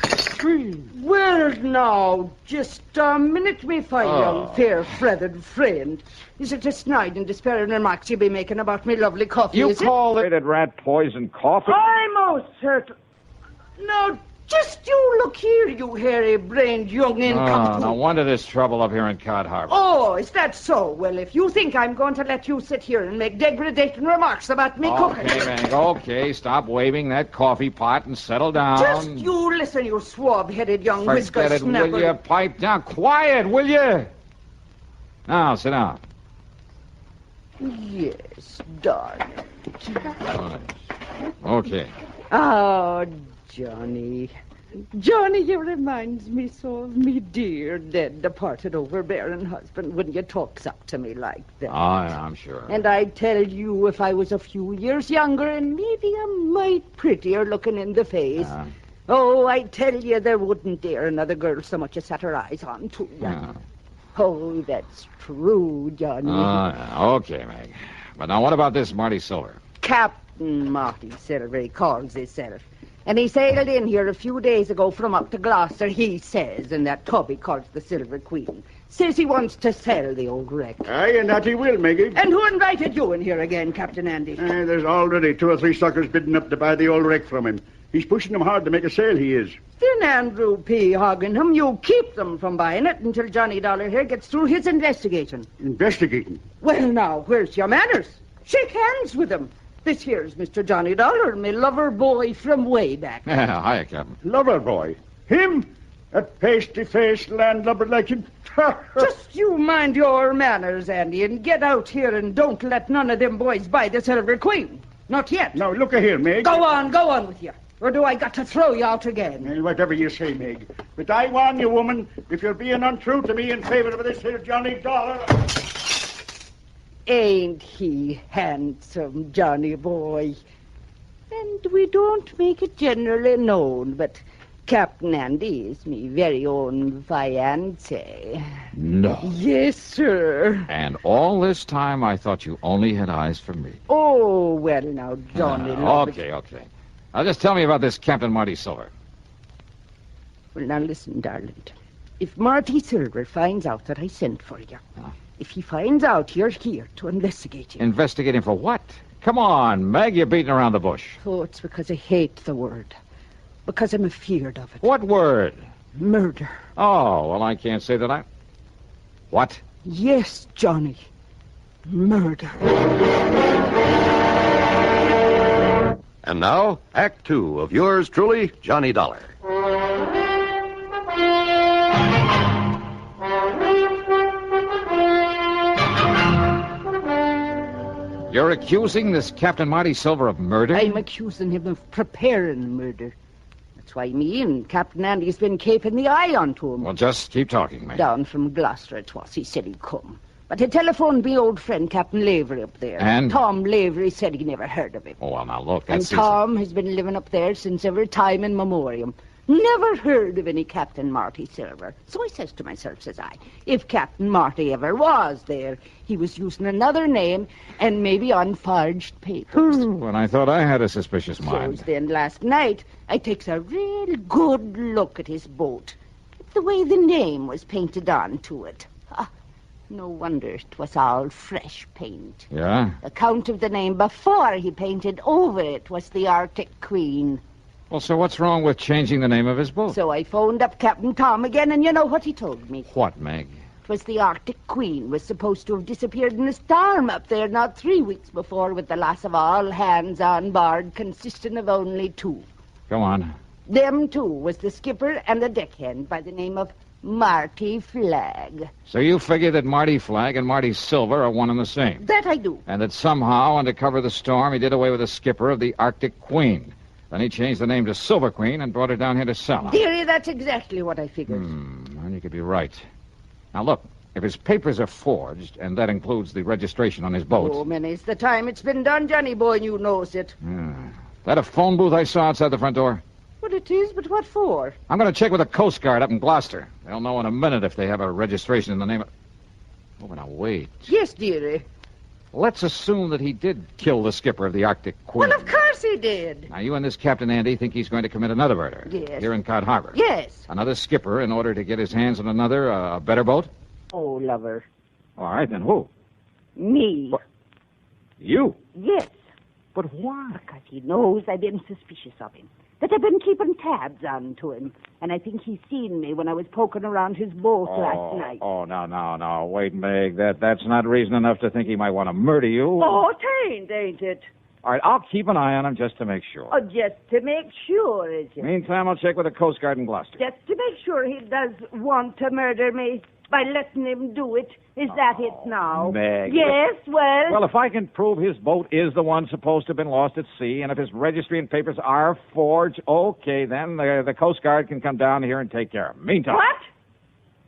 Well, now, just a minute, me fine young, fair-feathered friend. Is it just snide and despairing remarks you be making about me lovely coffee, You is call it rat poison coffee? I'm most certain. Now, just you look here, you hairy-brained young incompetent. No wonder there's trouble up here in Cod Harbor. Oh, is that so? Well, if you think I'm going to let you sit here and make degrading remarks about me cooking... Okay, Meg, okay. Stop waving that coffee pot and settle down. Just you listen, you swab-headed young whisker Forget it, snapper. will you? Pipe down. Quiet, will you? Now, sit down. Yes, darling. Okay. Oh, Johnny. Johnny, you reminds me so of me dear, dead, departed, overbearing husband when you talks up to me like that. Oh, yeah, I'm sure. And I tell you, if I was a few years younger and maybe a mite prettier looking in the face, oh, I tell you, there wouldn't dare another girl so much as set her eyes on to you. Yeah. Oh, that's true, Johnny. Okay, Meg. But now what about this Marty Silver? Captain Marty Silver, he calls himself. And he sailed in here a few days ago from up to Gloucester, he says, in that tub he calls the Silver Queen. Says he wants to sell the old wreck. Aye, and that he will, Maggie. And who invited you in here again, Captain Andy? There's already 2 or 3 suckers bidding up to buy the old wreck from him. He's pushing them hard to make a sale, he is. Then Andrew P. Hogginham, you keep them from buying it until Johnny Dollar here gets through his investigating. Investigating? Well, now, where's your manners? Shake hands with him. This here's Mr. Johnny Dollar, me lover boy from way back. Hiya, Captain. Lover boy? Him? That pasty-faced landlubber like him? Just you mind your manners, Andy, and get out here and don't let none of them boys buy the Silver Queen. Not yet. Now, look here, Meg. Go on with you. Or do I got to throw you out again? Well, whatever you say, Meg. But I warn you, woman, if you're being untrue to me in favor of this here Johnny Dollar... Ain't he handsome, Johnny boy? And we don't make it generally known, but Captain Andy is me very own fiancé. No. Yes, sir. And all this time I thought you only had eyes for me. Oh, well, now, Johnny... Okay. Now, just tell me about this Captain Marty Silver. Well, now, listen, darling. If Marty Silver finds out that I sent for you... If he finds out you're here to investigate him... Investigate him for what? Come on, Meg, you're beating around the bush. Oh, it's because I hate the word. Because I'm afeard of it. What word? Murder. Oh, well, I can't say that I... What? Yes, Johnny. Murder. And now, Act 2 of yours truly, Johnny Dollar. You're accusing this Captain Marty Silver of murder? I'm accusing him of preparing murder. That's why me and Captain Andy's been keeping the eye onto him. Well, just keep talking, mate. Down from Gloucester it was. He said he'd come. But he telephoned me old friend Captain Lavery up there. And? Tom Lavery said he never heard of him. Oh, well, now, look, And that's... Tom has been living up there since every time in memoriam. Never heard of any Captain Marty Silver. So I says to myself, says I, if Captain Marty ever was there, he was using another name and maybe on forged papers. When I thought I had a suspicious mind. So then last night, I takes a real good look at his boat. The way the name was painted onto it. No wonder it was all fresh paint. Yeah? The count of the name before he painted over it was the Arctic Queen. Well, so what's wrong with changing the name of his boat? So I phoned up Captain Tom again, and you know what he told me? What, Meg? It was the Arctic Queen was supposed to have disappeared in a storm up there not 3 weeks before with the loss of all hands on board, consisting of only 2. Go on. Them 2 was the skipper and the deckhand by the name of Marty Flagg. So you figure that Marty Flagg and Marty Silver are one and the same? That I do. And that somehow, under cover of the storm, he did away with the skipper of the Arctic Queen. Then he changed the name to Silver Queen and brought her down here to sell her. Dearie, that's exactly what I figured. Well, you could be right. Now, look, if his papers are forged, and that includes the registration on his boat... Oh, many's the time it's been done, Johnny boy, and you knows it. That a phone booth I saw outside the front door? What it is, but what for? I'm going to check with the Coast Guard up in Gloucester. They'll know in a minute if they have a registration in the name of... Oh, but now, wait. Yes, dearie. Let's assume that he did kill the skipper of the Arctic Queen. Well, of course he did. Now, you and this Captain Andy think he's going to commit another murder. Yes. Here in Cod Harbor. Yes. Another skipper in order to get his hands on another, a better boat? Oh, lover. All right, then who? Me. What? You? Yes. But why? Because he knows I've been suspicious of him. That I've been keeping tabs on to him. And I think he's seen me when I was poking around his boat last night. Oh, no. Wait, Meg. That's not reason enough to think he might want to murder you. Oh, ain't it? All right, I'll keep an eye on him just to make sure. Oh, just to make sure, is it? Meantime, I'll check with the Coast Guard in Gloucester. Just to make sure he does want to murder me by letting him do it. Is that it now? Meg. Yes, well... Well, if I can prove his boat is the one supposed to have been lost at sea, and if his registry and papers are forged, okay, then the Coast Guard can come down here and take care of him. Meantime... What?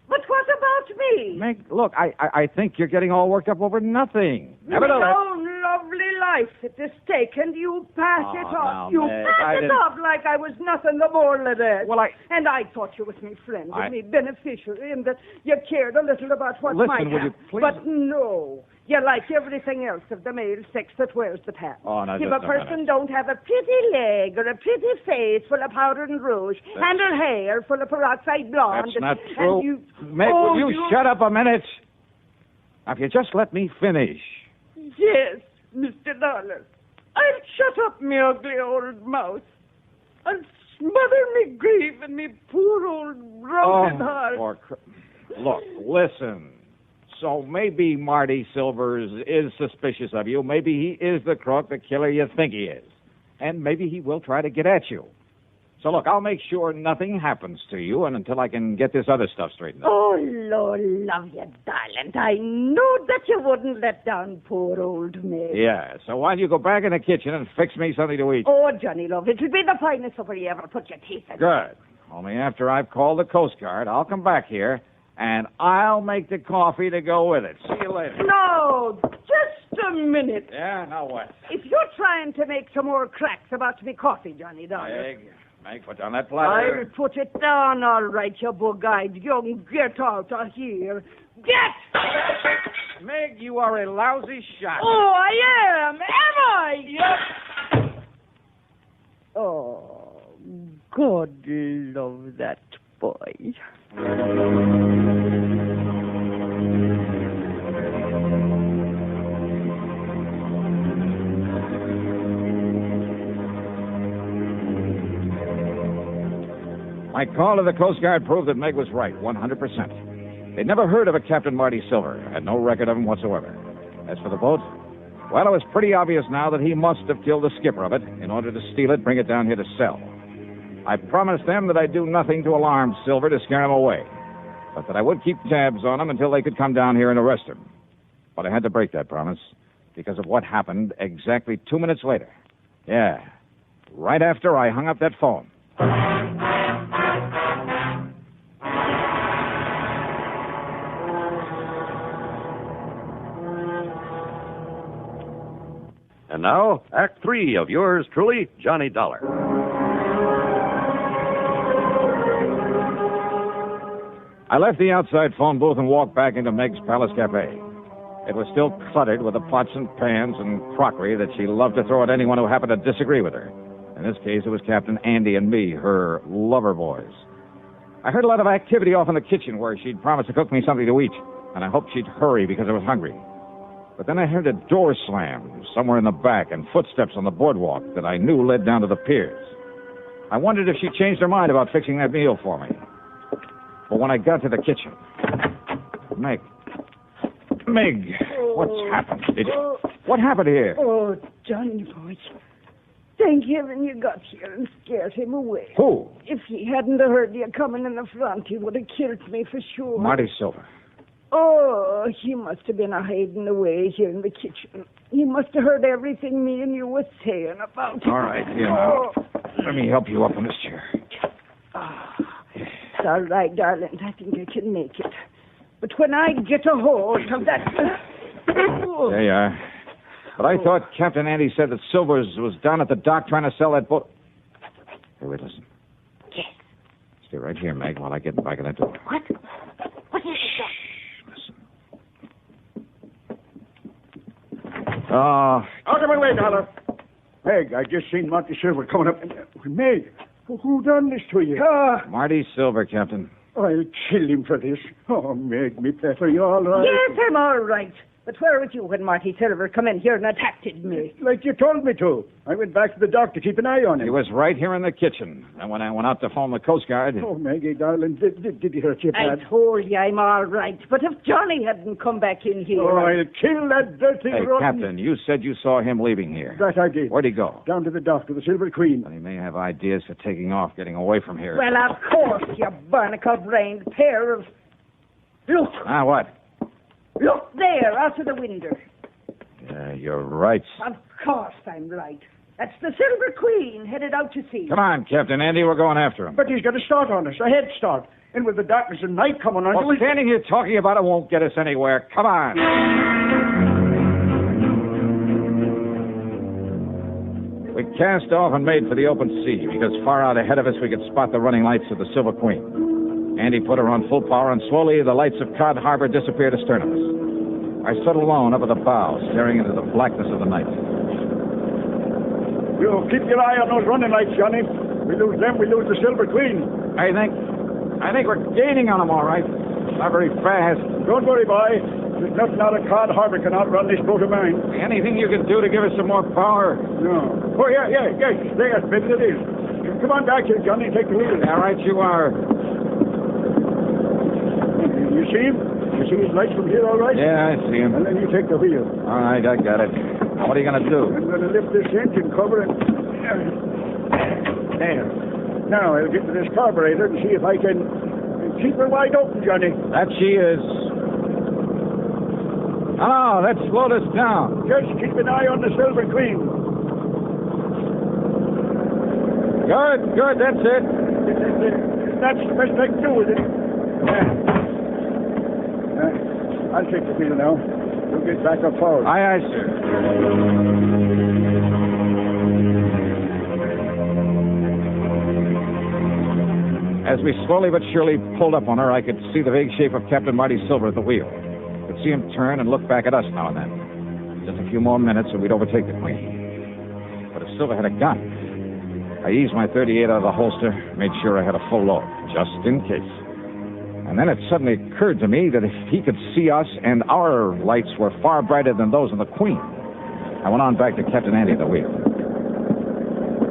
But what about me? Meg, look, I think you're getting all worked up over nothing. Nevertheless... My own lovely life at the stake, and you pass it off. now, You Meg, pass it off like I was nothing the more than that. Well, And I thought you was me friend, and me beneficiary, and that you cared a little about what might Listen, will you happen. please... But no. You like everything else of the male sex that wears the hat. Oh, now, if just a a person minute. don't have a pretty leg or a pretty face full of powder and rouge, and her hair full of peroxide blonde... That's not and true. you... Meg, oh, will you shut up a minute? Now, if you just let me finish. Yes, Mr. Dollar. I'll shut up me ugly old mouth. I'll smother me grief and me poor old broken heart. Look, listen. So maybe Marty Silvers is suspicious of you. Maybe he is the crook, the killer you think he is. And maybe he will try to get at you. So, look, I'll make sure nothing happens to you and until I can get this other stuff straightened out. Oh, Lord, love you, darling. I know that you wouldn't let down poor old Meg. Yeah, so why don't you go back in the kitchen and fix me something to eat? Oh, Johnny, love, it'll be the finest supper you ever put your teeth in. Good. Only after I've called the Coast Guard, I'll come back here, and I'll make the coffee to go with it. See you later. No, just a minute. Yeah, now what? If you're trying to make some more cracks about me coffee, Johnny, darling... Meg, put down that platter. I'll put it down, all right, you bug-eyed young. Get out of here. Get! Meg, you are a lousy shot. Oh, I am. Am I? Yep. Oh, God love that boy. My call to the Coast Guard proved that Meg was right, 100%. They'd never heard of a Captain Marty Silver, had no record of him whatsoever. As for the boat, well, it was pretty obvious now that he must have killed the skipper of it in order to steal it, bring it down here to sell. I promised them that I'd do nothing to alarm Silver to scare him away, but that I would keep tabs on him until they could come down here and arrest him. But I had to break that promise because of what happened exactly 2 minutes later. Yeah, right after I hung up that phone. And now, Act 3 of yours truly, Johnny Dollar. I left the outside phone booth and walked back into Meg's Palace Cafe. It was still cluttered with the pots and pans and crockery that she loved to throw at anyone who happened to disagree with her. In this case, it was Captain Andy and me, her lover boys. I heard a lot of activity off in the kitchen where she'd promised to cook me something to eat, and I hoped she'd hurry because I was hungry. But then I heard a door slam somewhere in the back and footsteps on the boardwalk that I knew led down to the piers. I wondered if she changed her mind about fixing that meal for me. But when I got to the kitchen... Meg, what's happened? What happened here? Oh, Johnny boy. Thank heaven you got here and scared him away. Who? If he hadn't heard you coming in the front, he would have killed me for sure. Marty Silver. Oh, he must have been hiding away here in the kitchen. He must have heard everything me and you were saying about him. All right, here now. Let me help you up in this chair. It's all right, darling. I think I can make it. But when I get a hold of that... There you are. But I thought Captain Andy said that Silvers was down at the dock trying to sell that boat. Hey, wait, listen. Yes. Stay right here, Meg, while I get back in that door. What? What is that? Oh. Out of my way, Dollar. Meg, I just seen Monty Silver coming up. Meg, who done this to you? Marty Silver, Captain. I'll kill him for this. Oh, Meg, me pet, are you all right? Yes, I'm all right. But where was you when Marty Silver come in here and attacked me? Like you told me to. I went back to the dock to keep an eye on him. He was right here in the kitchen. And when I went out to phone the Coast Guard... Oh, Maggie, darling, did he hurt you I bad? told you I'm all right. But if Johnny hadn't come back in here... Oh, I'll kill that dirty Hey, rotten... Captain, you said you saw him leaving here. That I did. Where'd he go? Down to the dock, to the Silver Queen. Well, he may have ideas for taking off, getting away from here. Well, of course, you barnacle-brained pair of... Look! Ah, what? Look there, out of the window. Yeah, you're right. Of course I'm right. That's the Silver Queen headed out to sea. Come on, Captain Andy, we're going after him. But he's got a start on us, a head start. And with the darkness and night coming on... Well, standing here talking about it won't get us anywhere. Come on. We cast off and made for the open sea, because far out ahead of us we could spot the running lights of the Silver Queen. Andy put her on full power, and slowly the lights of Cod Harbor disappeared astern of us. I stood alone up at the bow, staring into the blackness of the night. You keep your eye on those running lights, Johnny. We lose them, we lose the Silver Queen. I think we're gaining on them, all right. Not very fast. Don't worry, boy. There's nothing out of Cod Harbor can outrun this boat of mine. Anything you can do to give us some more power? No. Oh, yeah. There, maybe it is. Come on back here, Johnny. Take the wheel. All right, you are. You see him? You see his lights from here, all right? Yeah, I see him. And then you take the wheel. All right, I got it. Now, what are you going to do? I'm going to lift this engine cover and... There. Now, I'll get to this carburetor and see if I can keep her wide open, Johnny. That she is. Oh, let's slow this down. Just keep an eye on the Silver Queen. Good, that's it. That's the best I can do with it. I'll take the wheel now. You'll get back up forward. Aye, sir. As we slowly but surely pulled up on her, I could see the vague shape of Captain Marty Silver at the wheel. I could see him turn and look back at us now and then. Just a few more minutes and we'd overtake the Queen. But if Silver had a gun, I eased my .38 out of the holster, made sure I had a full load, just in case. And then it suddenly occurred to me that if he could see us and our lights were far brighter than those of the Queen. I went on back to Captain Andy at the wheel.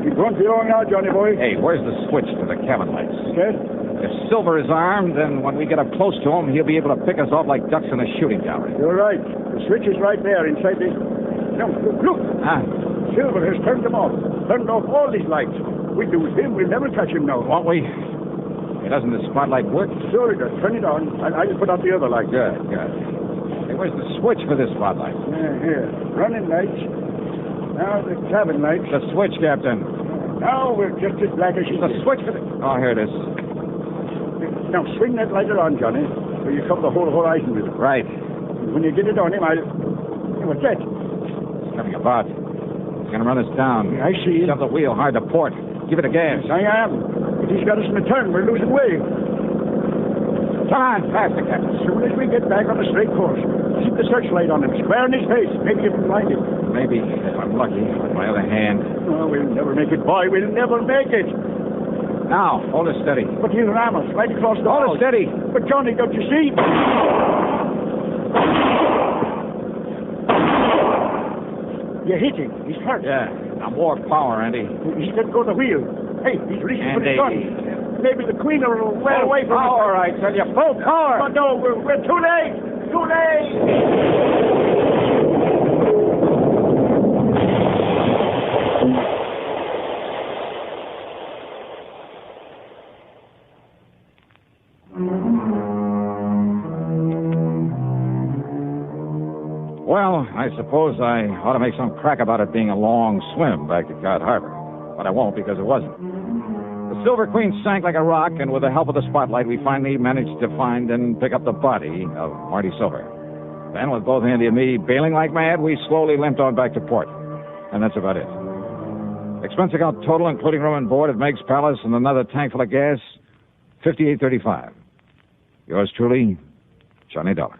Keep going for long now, Johnny boy. Hey, where's the switch to the cabin lights? Yes? If Silver is armed, then when we get up close to him, he'll be able to pick us off like ducks in a shooting gallery. You're right. The switch is right there inside the... No, look. Huh? Silver has turned them off. Turned off all these lights. We lose him, we'll never catch him now. Won't we? Hey, doesn't the spotlight work? Sure it does. Turn it on. I'll put out the other light. Good. Hey, where's the switch for this spotlight? Here. Running lights. Now the cabin lights. The switch, Captain. Now we're just as black as she The is. switch for the... Oh, here it is. Now swing that lighter on, Johnny, so you cover the whole horizon with it. Right. When you get it on him, I'll... Hey, what's that? It's coming about. He's going to run us down. I see. Shove the wheel hard to port. Give it a gas. I am. But he's got us in the turn. We're losing way. Come on, faster, Captain. As soon as we get back on the straight course, keep the searchlight on him, square in his face. Maybe you can find him. Maybe, if I'm lucky. On my other hand. Oh, we'll never make it, boy. We'll never make it. Now, hold it steady. But he'll ram us right across the Hold it steady. But, Johnny, don't you see? You hit him. He's hurt. Yeah. Now more power, Andy. He's let go of the wheel. Hey, he's reaching for the gun. Maybe the Queen will well away from power, I tell you. Full power. But no, we're too late. Too late. Well, I suppose I ought to make some crack about it being a long swim back to Cod Harbor. But I won't because it wasn't. The Silver Queen sank like a rock, and with the help of the spotlight, we finally managed to find and pick up the body of Marty Silver. Then, with both Andy and me bailing like mad, we slowly limped on back to port. And that's about it. Expense account total, including room and board at Meg's Palace and another tank full of gas, $58.35. Yours truly, Johnny Dollar.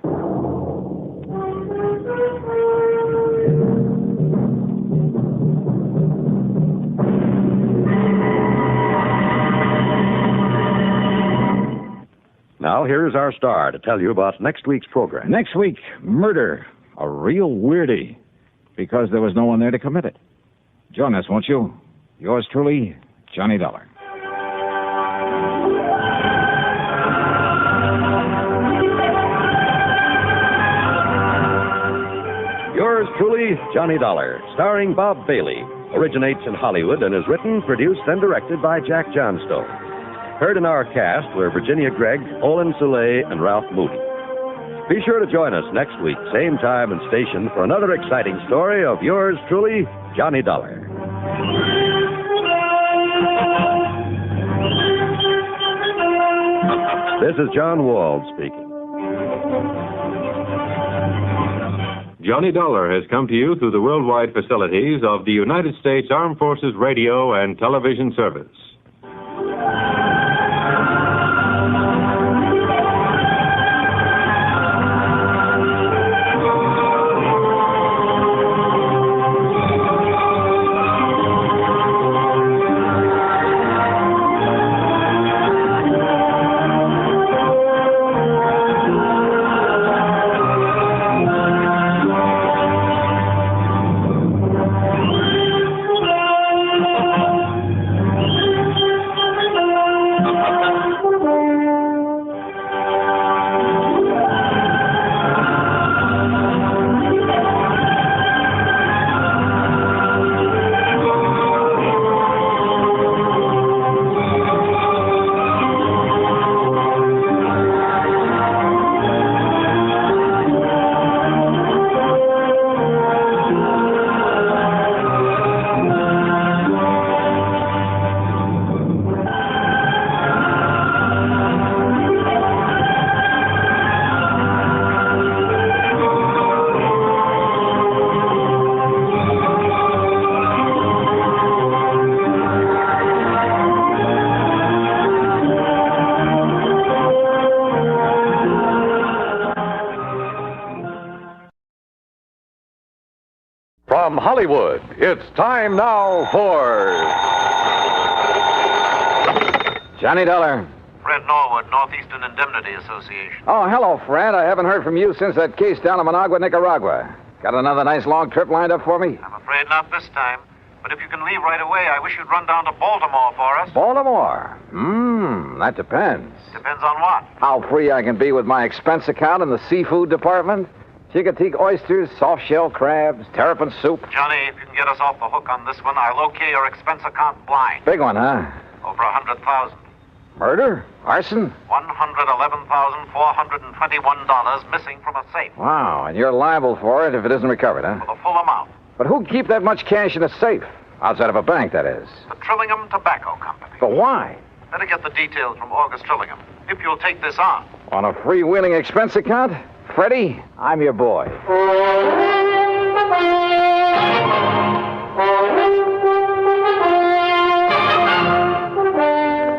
Now, here's our star to tell you about next week's program. Next week, murder. A real weirdie. Because there was no one there to commit it. Join us, won't you? Yours truly, Johnny Dollar. Yours truly, Johnny Dollar, starring Bob Bailey. Originates in Hollywood and is written, produced, and directed by Jack Johnstone. Heard in our cast were Virginia Gregg, Olin Soule, and Ralph Moody. Be sure to join us next week, same time and station, for another exciting story of yours truly, Johnny Dollar. This is John Wald speaking. Johnny Dollar has come to you through the worldwide facilities of the United States Armed Forces Radio and Television Service. From Hollywood, it's time now for Johnny Dollar. Fred Norwood, Northeastern Indemnity Association. Oh, hello, Fred. I haven't heard from you since that case down in Managua, Nicaragua. Got another nice long trip lined up for me? I'm afraid not this time. But if you can leave right away, I wish you'd run down to Baltimore for us. Baltimore? That depends. Depends on what? How free I can be with my expense account in the seafood department. Chicoteague oysters, soft-shell crabs, terrapin soup. Johnny, if you can get us off the hook on this one, I'll okay your expense account blind. Big one, huh? Over $100,000. Murder? Arson? $111,421 missing from a safe. Wow, and you're liable for it if it isn't recovered, huh? For the full amount. But who'd keep that much cash in a safe? Outside of a bank, that is. The Trillingham Tobacco Company. But why? Better get the details from August Trillingham, if you'll take this on. On a freewheeling expense account? Freddie, I'm your boy.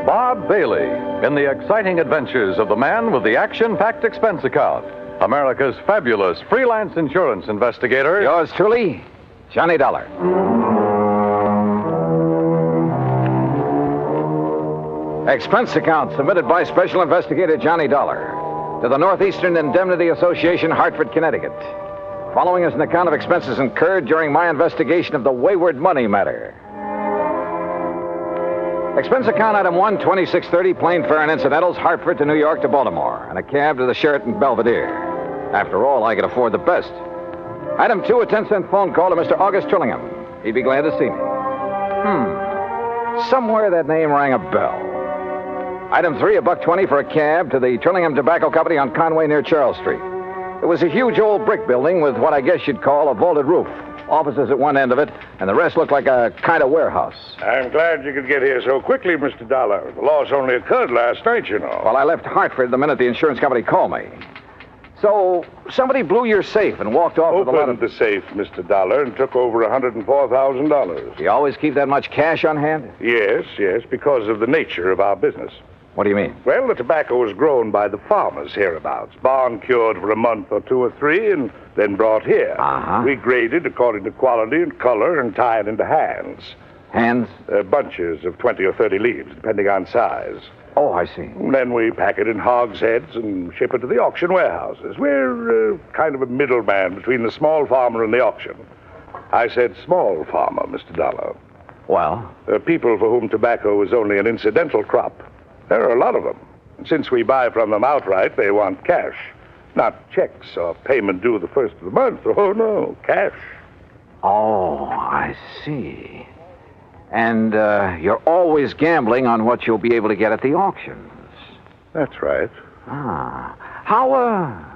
Bob Bailey in the exciting adventures of the man with the action-packed expense account. America's fabulous freelance insurance investigator. Yours truly, Johnny Dollar. Expense account submitted by Special Investigator Johnny Dollar to the Northeastern Indemnity Association, Hartford, Connecticut. Following is an account of expenses incurred during my investigation of the Wayward Money Matter. Expense account item 1, 2630, plane fare and incidentals, Hartford to New York to Baltimore, and a cab to the Sheraton Belvedere. After all, I could afford the best. Item 2, a 10-cent phone call to Mr. August Trillingham. He'd be glad to see me. Somewhere that name rang a bell. Item 3, $1.20 for a cab to the Trillingham Tobacco Company on Conway near Charles Street. It was a huge old brick building with what I guess you'd call a vaulted roof. Offices at one end of it, and the rest looked like a kind of warehouse. I'm glad you could get here so quickly, Mr. Dollar. The loss only occurred last night, you know. Well, I left Hartford the minute the insurance company called me. So, somebody blew your safe and walked off with a lot of... Opened the safe, Mr. Dollar, and took over $104,000. You always keep that much cash on hand? Yes, because of the nature of our business. What do you mean? Well, the tobacco was grown by the farmers hereabouts, barn-cured for a month or 2 or 3, and then brought here. We graded according to quality and color and tied into hands. Hands? Bunches of 20 or 30 leaves, depending on size. Oh, I see. Then we pack it in hogsheads and ship it to the auction warehouses. We're kind of a middleman between the small farmer and the auction. I said small farmer, Mr. Dollar. Well? People for whom tobacco is only an incidental crop. There are a lot of them. And since we buy from them outright, they want cash. Not checks or payment due the first of the month. Oh, no, cash. Oh, I see. And you're always gambling on what you'll be able to get at the auctions. That's right. Ah.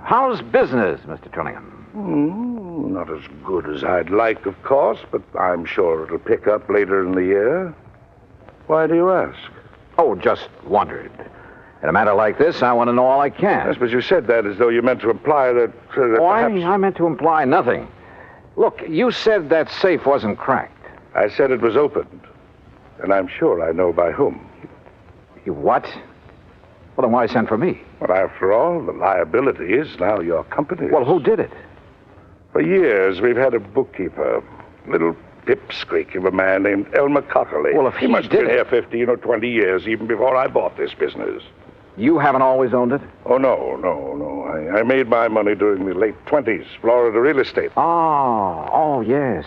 How's business, Mr. Trillingham? Not as good as I'd like, of course, but I'm sure it'll pick up later in the year. Why do you ask? Oh, just wondered. In a matter like this, I want to know all I can. Yes, but you said that as though you meant to imply that perhaps... I meant to imply nothing. Look, you said that safe wasn't cracked. I said it was opened, and I'm sure I know by whom. You what? Well, then why send for me? Well, after all, the liability is now your company's. Well, who did it? For years, we've had a bookkeeper, little pipsqueak of a man named Elmer Cockerly. Well, if he must have did been here 15 or 20 years, even before I bought this business. You haven't always owned it? Oh, no. I made my money during the late 20s, Florida real estate. Oh, yes.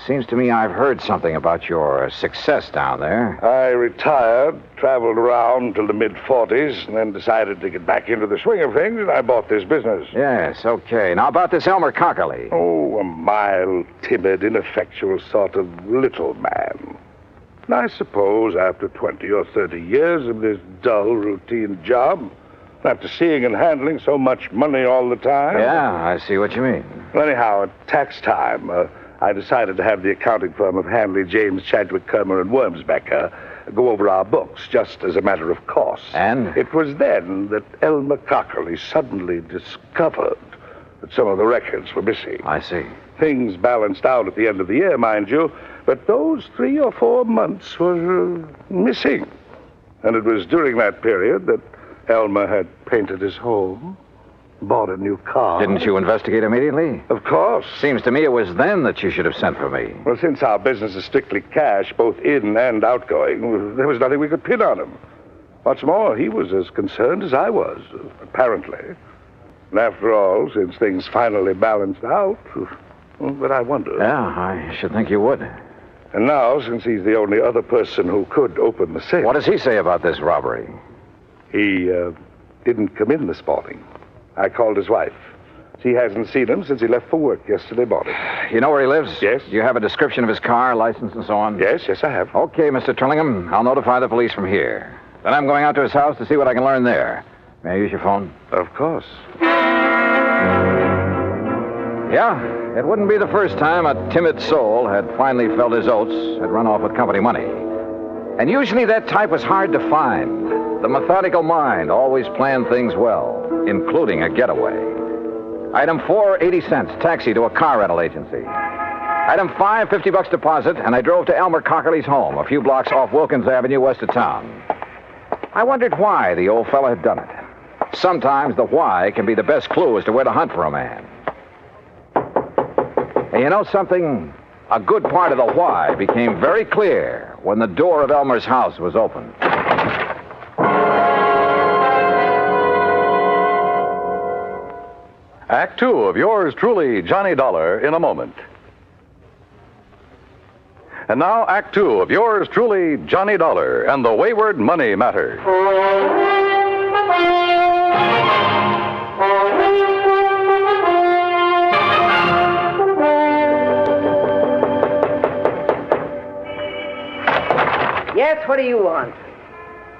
Seems to me I've heard something about your success down there. I retired, traveled around till the mid-40s, and then decided to get back into the swing of things, and I bought this business. Yes, okay. Now, about this Elmer Cockerly. Oh, a mild, timid, ineffectual sort of little man. And I suppose after 20 or 30 years of this dull, routine job, after seeing and handling so much money all the time... Yeah, I see what you mean. Well, anyhow, at tax time, I decided to have the accounting firm of Hanley, James, Chadwick, Kermer, and Wormsbecker go over our books, just as a matter of course. And? It was then that Elmer Cockerly suddenly discovered that some of the records were missing. I see. Things balanced out at the end of the year, mind you, but those 3 or 4 months were missing. And it was during that period that Elmer had painted his home, bought a new car. Didn't you investigate immediately? Of course. Seems to me it was then that you should have sent for me. Well, since our business is strictly cash, both in and outgoing, there was nothing we could pin on him. What's more, he was as concerned as I was, apparently. And after all, since things finally balanced out, but I wonder. Yeah, I should think you would. And now, since he's the only other person who could open the safe... What does he say about this robbery? He didn't come in this morning. I called his wife. She hasn't seen him since he left for work yesterday morning. You know where he lives? Yes. Do you have a description of his car, license, and so on? Yes, I have. Okay, Mr. Trillingham. I'll notify the police from here. Then I'm going out to his house to see what I can learn there. May I use your phone? Of course. Yeah, it wouldn't be the first time a timid soul had finally felt his oats, had run off with company money. And usually that type was hard to find. The methodical mind always planned things well, including a getaway. Item 4, 80 cents, taxi to a car rental agency. Item 5, $50 deposit, and I drove to Elmer Cockerly's home, a few blocks off Wilkins Avenue, west of town. I wondered why the old fella had done it. Sometimes the why can be the best clue as to where to hunt for a man. And you know something? A good part of the why became very clear when the door of Elmer's house was opened. Act 2 of yours truly, Johnny Dollar, in a moment. And now, Act 2 of yours truly, Johnny Dollar, and the Wayward Money Matter. Yes, what do you want?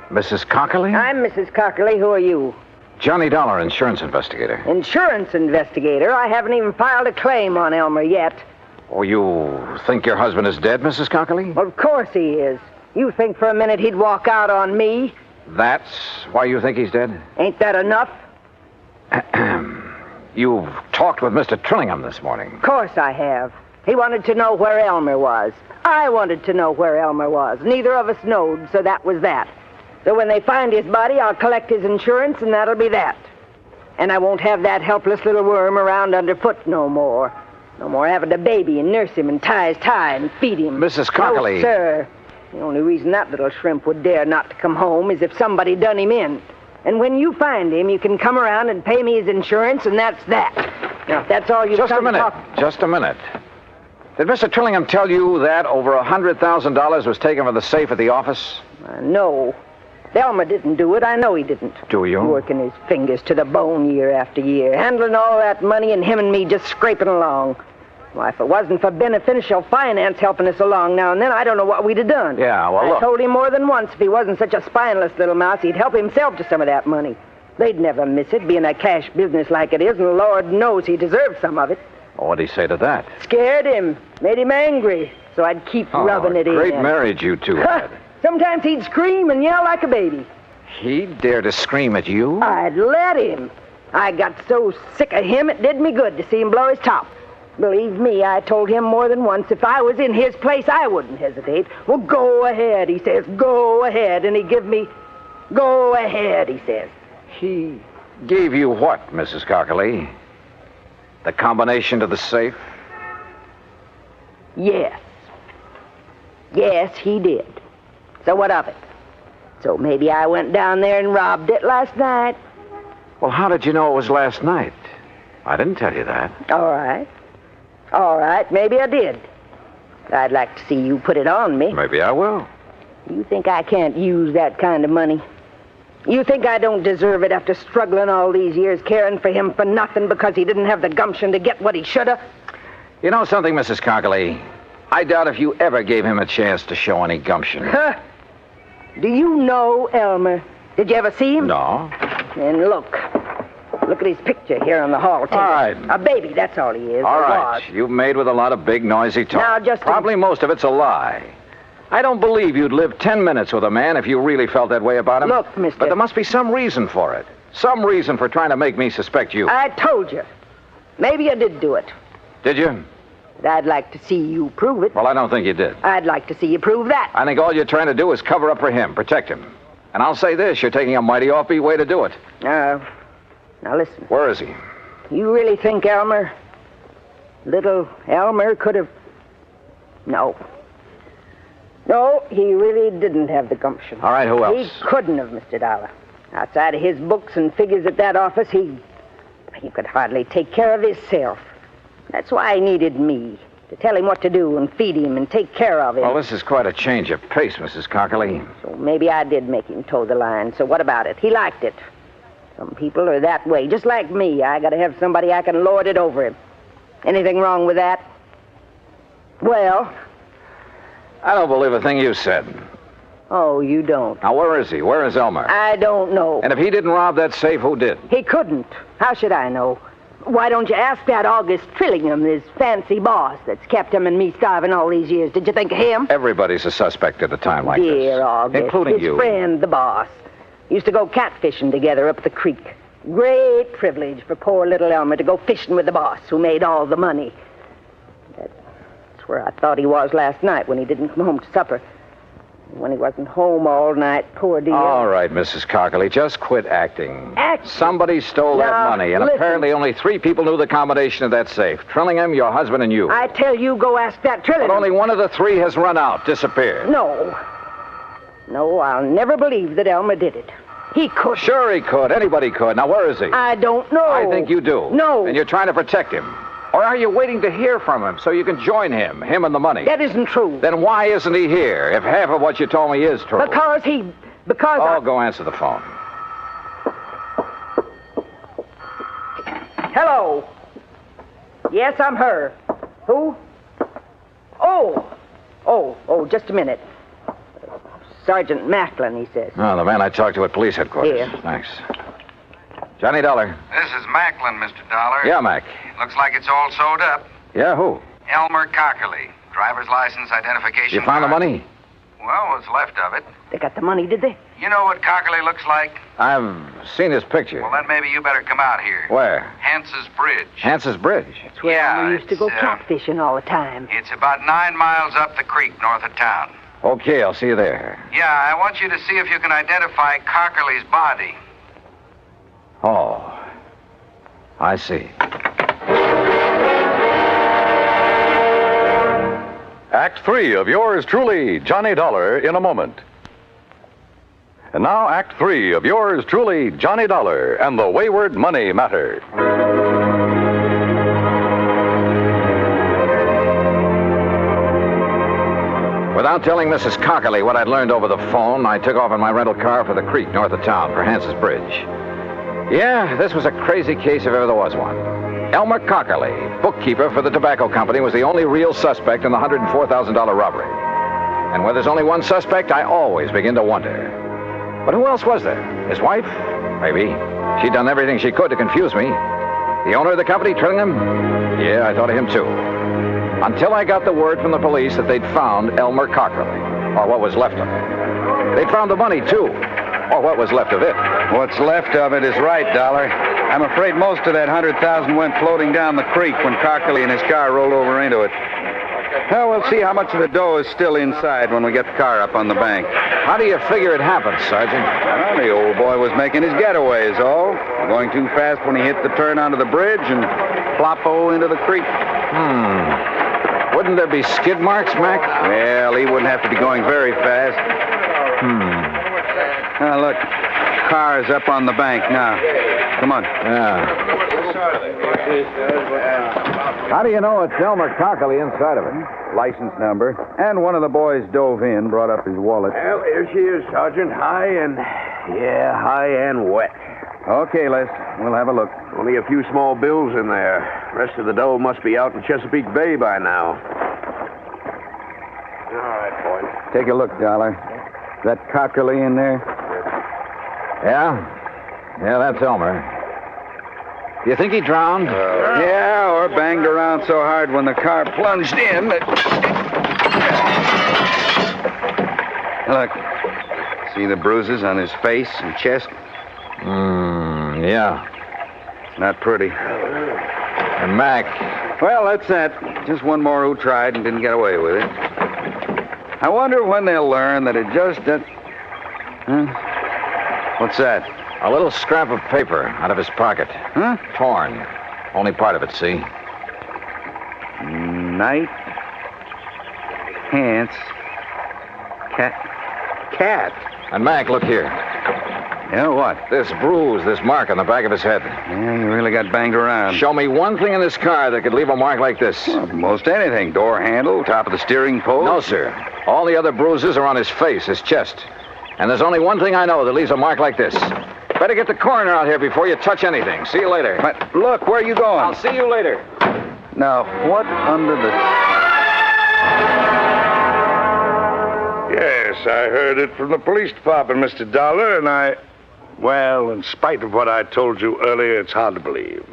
Mrs. Cockerly? I'm Mrs. Cockerly. Who are you? Johnny Dollar, insurance investigator. Insurance investigator? I haven't even filed a claim on Elmer yet. Oh, you think your husband is dead, Mrs. Cockerly? Well, of course he is. You think for a minute he'd walk out on me? That's why you think he's dead? Ain't that enough? You've talked with Mr. Trillingham this morning. Of course I have. He wanted to know where Elmer was. I wanted to know where Elmer was. Neither of us knowed, so that was that. So when they find his body, I'll collect his insurance, and that'll be that. And I won't have that helpless little worm around underfoot no more. No more having to baby and nurse him and tie his tie and feed him. Mrs. Cockerly. No, sir. The only reason that little shrimp would dare not to come home is if somebody done him in. And when you find him, you can come around and pay me his insurance, and that's that. Now, if that's all you Just a minute. Just a minute. Did Mr. Trillingham tell you that over $100,000 was taken from the safe at the office? No. Elmer didn't do it. I know he didn't. Do you? Working his fingers to the bone year after year, handling all that money, and him and me just scraping along. Why, if it wasn't for beneficial finance helping us along now and then, I don't know what we'd have done. Yeah, well, I look. told him more than once if he wasn't such a spineless little mouse, he'd help himself to some of that money. They'd never miss it, being a cash business like it is, and Lord knows he deserved some of it. What'd he say to that? Scared him, made him angry, so I'd keep rubbing it in. Great marriage you two had. Sometimes he'd scream and yell like a baby. He dared to scream at you? I'd let him. I got so sick of him, it did me good to see him blow his top. Believe me, I told him more than once, if I was in his place, I wouldn't hesitate. Well, go ahead, he says, go ahead. And he give me, go ahead, he says. He gave you what, Mrs. Cockley? The combination to the safe? Yes. Yes, he did. So what of it? So maybe I went down there and robbed it last night. Well, how did you know it was last night? I didn't tell you that. All right. All right, maybe I did. I'd like to see you put it on me. Maybe I will. You think I can't use that kind of money? You think I don't deserve it after struggling all these years, caring for him for nothing because he didn't have the gumption to get what he should have? You know something, Mrs. Cockley? I doubt if you ever gave him a chance to show any gumption. Huh? Do you know Elmer? Did you ever see him? No. Then look. Look at his picture here on the hall table. All right. A baby, that's all he is. All or right. was. You've made with a lot of big, noisy talk. Now, just Probably most of it's a lie. I don't believe you'd live 10 minutes with a man if you really felt that way about him. Look, mister. But there must be some reason for it. Some reason for trying to make me suspect you. I told you. Maybe I did do it. Did you? But I'd like to see you prove it. Well, I don't think you did. I'd like to see you prove that. I think all you're trying to do is cover up for him, protect him. And I'll say this, you're taking a mighty offbeat way to do it. Now listen. Where is he? You really think little Elmer could have... No. No, he really didn't have the gumption. All right, who else? He couldn't have, Mr. Dollar. Outside of his books and figures at that office, he could hardly take care of himself. That's why he needed me, to tell him what to do and feed him and take care of him. Well, this is quite a change of pace, Mrs. Cockley. So maybe I did make him toe the line. So what about it? He liked it. Some people are that way, just like me. I gotta have somebody I can lord it over him. Anything wrong with that? Well... I don't believe a thing you said. Oh, you don't? Now, where is he? Where is Elmer? I don't know. And if he didn't rob that safe, who did? He couldn't. How should I know? Why don't you ask that August Trillingham, his fancy boss that's kept him and me starving all these years? Did you think of him? Everybody's a suspect at a time like this. Dear August. Including his you. Friend, the boss. Used to go catfishing together up the creek. Great privilege for poor little Elmer to go fishing with the boss who made all the money. That's where I thought he was last night when he didn't come home to supper. When he wasn't home all night, poor dear. All right, Mrs. Cockley, just quit acting. Acting? Somebody stole that Now, money, and listen. apparently only 3 people knew the combination of that safe. Trillingham, your husband, and you. I tell you, go ask that Trillingham. But only one of the 3 has run out, disappeared. No. No, I'll never believe that Elmer did it. He could. Sure he could. Anybody could. Now, where is he? I don't know. I think you do. No. And you're trying to protect him. Or are you waiting to hear from him so you can join him and the money? That isn't true. Then why isn't he here, if half of what you told me is true? Because go answer the phone. Hello. Yes, I'm her. Who? Oh, just a minute. Sergeant Macklin, he says. Oh, the man I talked to at police headquarters. Here. Thanks. Johnny Dollar. This is Macklin, Mr. Dollar. Yeah, Mac. Looks like it's all sewed up. Yeah, who? Elmer Cockley. Driver's license, identification You found the card. money? Well, what's left of it. They got the money, did they? You know what Cockley looks like? I've seen his picture. Well, then maybe you better come out here. Where? Hance's Bridge. Hance's Bridge. That's where Yeah, Elmer used to go it's, catfishing all the time. It's about 9 miles up the creek north of town. Okay, I'll see you there. Yeah, I want you to see if you can identify Cockley's body. Oh, I see. Act 3 of yours truly, Johnny Dollar, in a moment. And now, Act 3 of yours truly, Johnny Dollar, and the Wayward Money Matter. Without telling Mrs. Cockerly what I'd learned over the phone, I took off in my rental car for the creek north of town for Hans's Bridge. Yeah, this was a crazy case if ever there was one. Elmer Cockerly, bookkeeper for the tobacco company, was the only real suspect in the $104,000 robbery. And where there's only one suspect, I always begin to wonder. But who else was there? His wife? Maybe. She'd done everything she could to confuse me. The owner of the company, Trillingham? Yeah, I thought of him too. Until I got the word from the police that they'd found Elmer Cockerly, or what was left of him. They'd found the money too, or what was left of it. What's left of it is right, Dollar. I'm afraid most of that $100,000 went floating down the creek when Cockerly and his car rolled over into it. Well, we'll see how much of the dough is still inside when we get the car up on the bank. How do you figure it happened, Sergeant? Well, the old boy was making his getaway is all. Going too fast when he hit the turn onto the bridge and plop-o into the creek. Wouldn't there be skid marks, Mac? Well, he wouldn't have to be going very fast. Now, look. Car's up on the bank now. Come on. Yeah. How do you know it's Elmer Cockerly inside of it? License number. And one of the boys dove in, brought up his wallet. Well, here she is, Sergeant. High and wet. Okay, Les. We'll have a look. Only a few small bills in there. Rest of the dough must be out in Chesapeake Bay by now. All right, boys. Take a look, Dollar. Is that Cockerly in there? Yeah, that's Elmer. Do you think he drowned? Yeah, or banged around so hard when the car plunged in that... Look. See the bruises on his face and chest? Yeah. Not pretty. And Mac. Well, that's that. Just one more who tried and didn't get away with it. I wonder when they'll learn that it just... What's that? A little scrap of paper out of his pocket. Huh? Torn. Only part of it, see? Night. Pants. Cat. And Mac, look here. Yeah, what? This bruise, this mark on the back of his head. Yeah, he really got banged around. Show me one thing in this car that could leave a mark like this. Well, most anything. Door handle, top of the steering pole. No, sir. All the other bruises are on his face, his chest. And there's only one thing I know that leaves a mark like this. Better get the coroner out here before you touch anything. See you later. But look, where are you going? I'll see you later. Now, what under the... Yes, I heard it from the police department, Mr. Dollar, and well, in spite of what I told you earlier, it's hard to believe.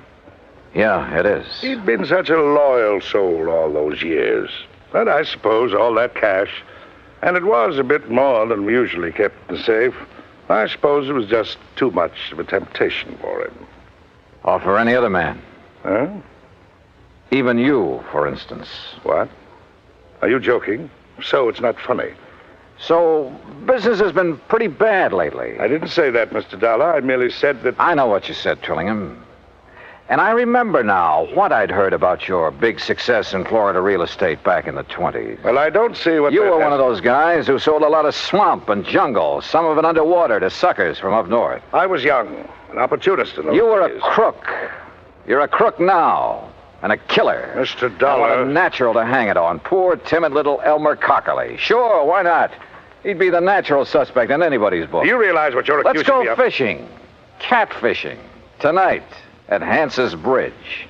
Yeah, it is. He'd been such a loyal soul all those years. But I suppose all that cash, and it was a bit more than we usually kept in the safe, I suppose it was just too much of a temptation for him. Or for any other man. Huh? Even you, for instance. What? Are you joking? So it's not funny. So, business has been pretty bad lately. I didn't say that, Mr. Dollar. I merely said that... I know what you said, Trillingham. And I remember now what I'd heard about your big success in Florida real estate back in the 20s. Well, I don't see what... You were one of those guys who sold a lot of swamp and jungle, some of it underwater, to suckers from up north. I was young, an opportunist in those You were days. a crook. You're a crook now. And a killer. Mr. Dollar... What a natural to hang it on. Poor, timid little Elmer Cockerly. Sure, why not? He'd be the natural suspect in anybody's book. Do you realize what you're accusing me of? Let's go fishing. Catfishing. Tonight at Hans's Bridge.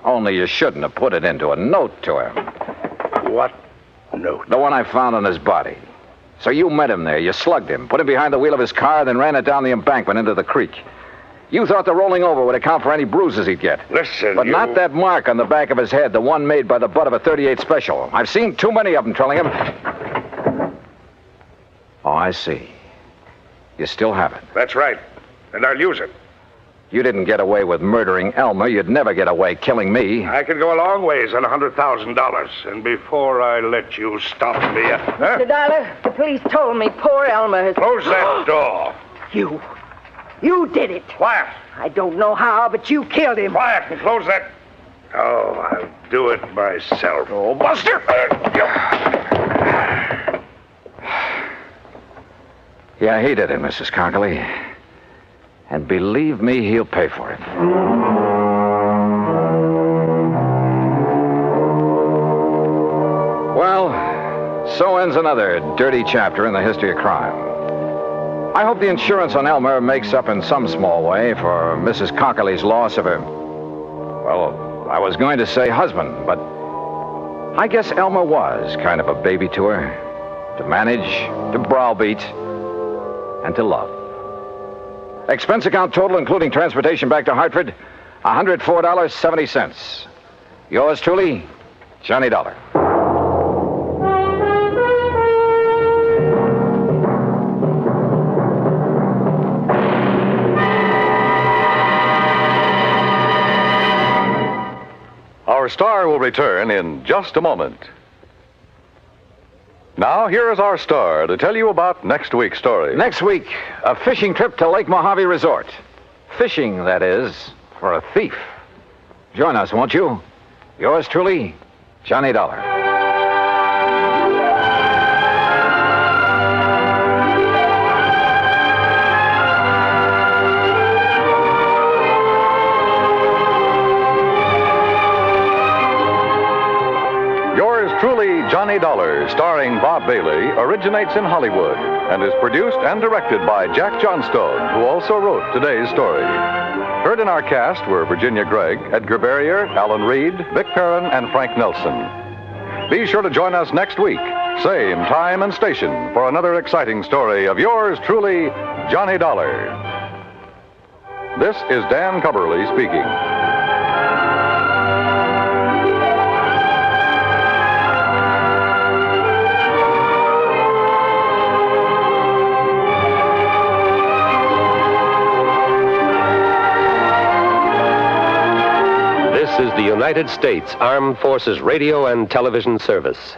Only you shouldn't have put it into a note to him. What note? The one I found on his body. So you met him there. You slugged him, put him behind the wheel of his car, then ran it down the embankment into the creek. You thought the rolling over would account for any bruises he'd get. Listen, But not that mark on the back of his head, the one made by the butt of a .38 special. I've seen too many of them, Trillingham. Oh, I see. You still have it. That's right. And I'll use it. You didn't get away with murdering Elmer. You'd never get away killing me. I could go a long ways on $100,000. And before I let you stop me... Mr. Dollar, the police told me poor Elmer has... Close that door. You did it. Quiet. I don't know how, but you killed him. Quiet and close that... Oh, I'll do it myself. Oh, Buster! Yeah, he did it, Mrs. Cockley. And believe me, he'll pay for it. Well, so ends another dirty chapter in the history of crime. I hope the insurance on Elmer makes up in some small way for Mrs. Cockley's loss of her, well, I was going to say husband, but I guess Elmer was kind of a baby to her, to manage, to browbeat, and to love. Expense account total, including transportation back to Hartford, $104.70. Yours truly, Johnny Dollar. Our star will return in just a moment. Now, here is our star to tell you about next week's story. Next week, a fishing trip to Lake Mojave Resort. Fishing, that is, for a thief. Join us, won't you? Yours truly, Johnny Dollar. Truly, Johnny Dollar, starring Bob Bailey, originates in Hollywood and is produced and directed by Jack Johnstone, who also wrote today's story. Heard in our cast were Virginia Gregg, Edgar Barrier, Alan Reed, Vic Perrin, and Frank Nelson. Be sure to join us next week, same time and station, for another exciting story of yours truly, Johnny Dollar. This is Dan Cubberly speaking. This is the United States Armed Forces Radio and Television Service.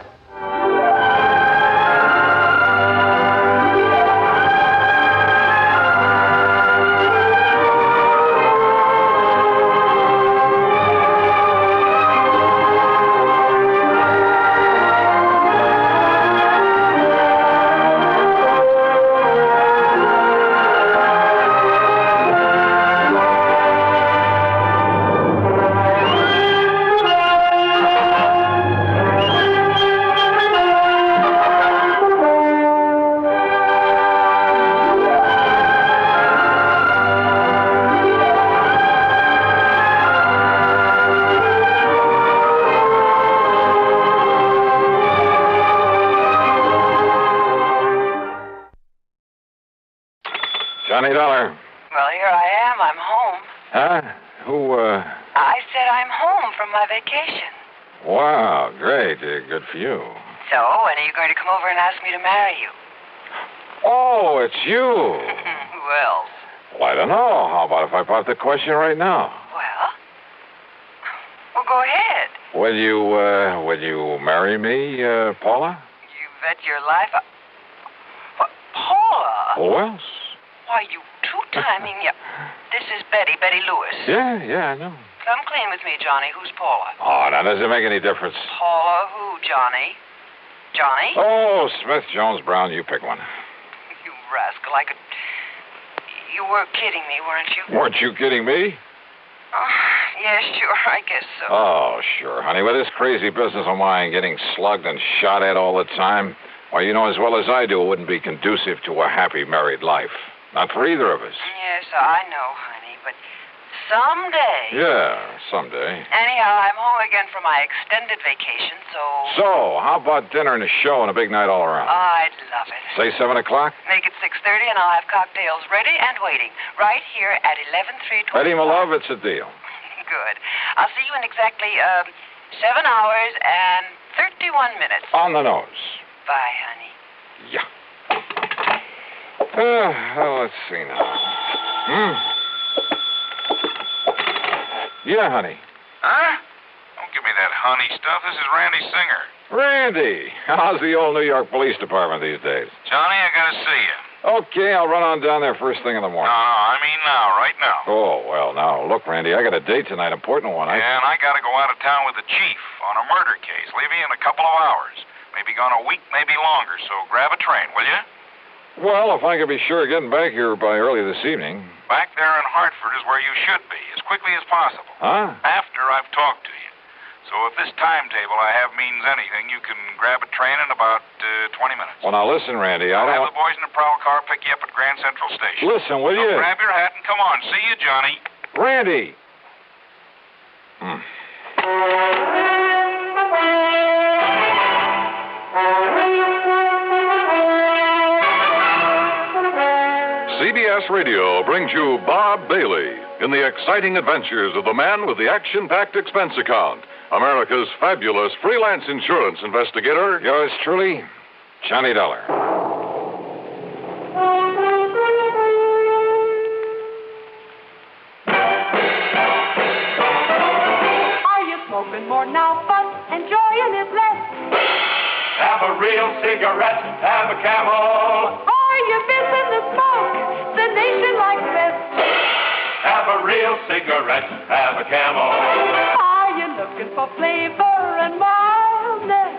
Johnny Dollar. Well, here I am. I'm home. Huh? Who, I said I'm home from my vacation. Wow, great. Good for you. So, when are you going to come over and ask me to marry you? Oh, it's you. Who else? Well, I don't know. How about if I pop the question right now? Well, go ahead. Will you marry me, Paula? You bet your life. What, Paula? Who else? Why, you two-timing. This is Betty Lewis. Yeah, I know. Come clean with me, Johnny. Who's Paula? Oh, now, does it make any difference? Paula who, Johnny? Johnny? Oh, Smith, Jones, Brown, you pick one. You rascal, I could... You were kidding me, weren't you? Weren't you kidding me? Yeah, sure, I guess so. Oh, sure, honey. With this crazy business of mine getting slugged and shot at all the time, well, you know as well as I do it wouldn't be conducive to a happy married life. Not for either of us. Yes, I know, honey, but someday... Yeah, someday. Anyhow, I'm home again for my extended vacation, so... So, how about dinner and a show and a big night all around? I'd love it. Say 7 o'clock? Make it 6:30 and I'll have cocktails ready and waiting, right here at 11-3-25. Eddie, my love, it's a deal. Good. I'll see you in exactly 7 hours and 31 minutes. On the nose. Bye, honey. Yeah. Well, let's see now. Yeah, honey. Huh? Don't give me that honey stuff. This is Randy Singer. Randy, how's the old New York Police Department these days? Johnny, I gotta see you. Okay, I'll run on down there first thing in the morning. No, I mean now, right now. Oh, well, now, look, Randy, I got a date tonight, important one. Yeah, and I gotta go out of town with the chief on a murder case. Leave me in a couple of hours. Maybe gone a week, maybe longer, so grab a train, will you? Well, if I could be sure of getting back here by early this evening. Back there in Hartford is where you should be, as quickly as possible. Huh? After I've talked to you. So if this timetable I have means anything, you can grab a train in about 20 minutes. Well, now listen, Randy, I'll have the boys in the prowl car pick you up at Grand Central Station. Listen, will you? Grab your hat and come on. See you, Johnny. Randy! CBS Radio brings you Bob Bailey in the exciting adventures of the man with the action-packed expense account, America's fabulous freelance insurance investigator. Yours truly, Johnny Dollar. Are you smoking more now, but enjoying it less? Have a real cigarette, have a Camel. Are you missing the smoke the nation likes best? Have a real cigarette, have a Camel. Are you looking for flavor and mildness?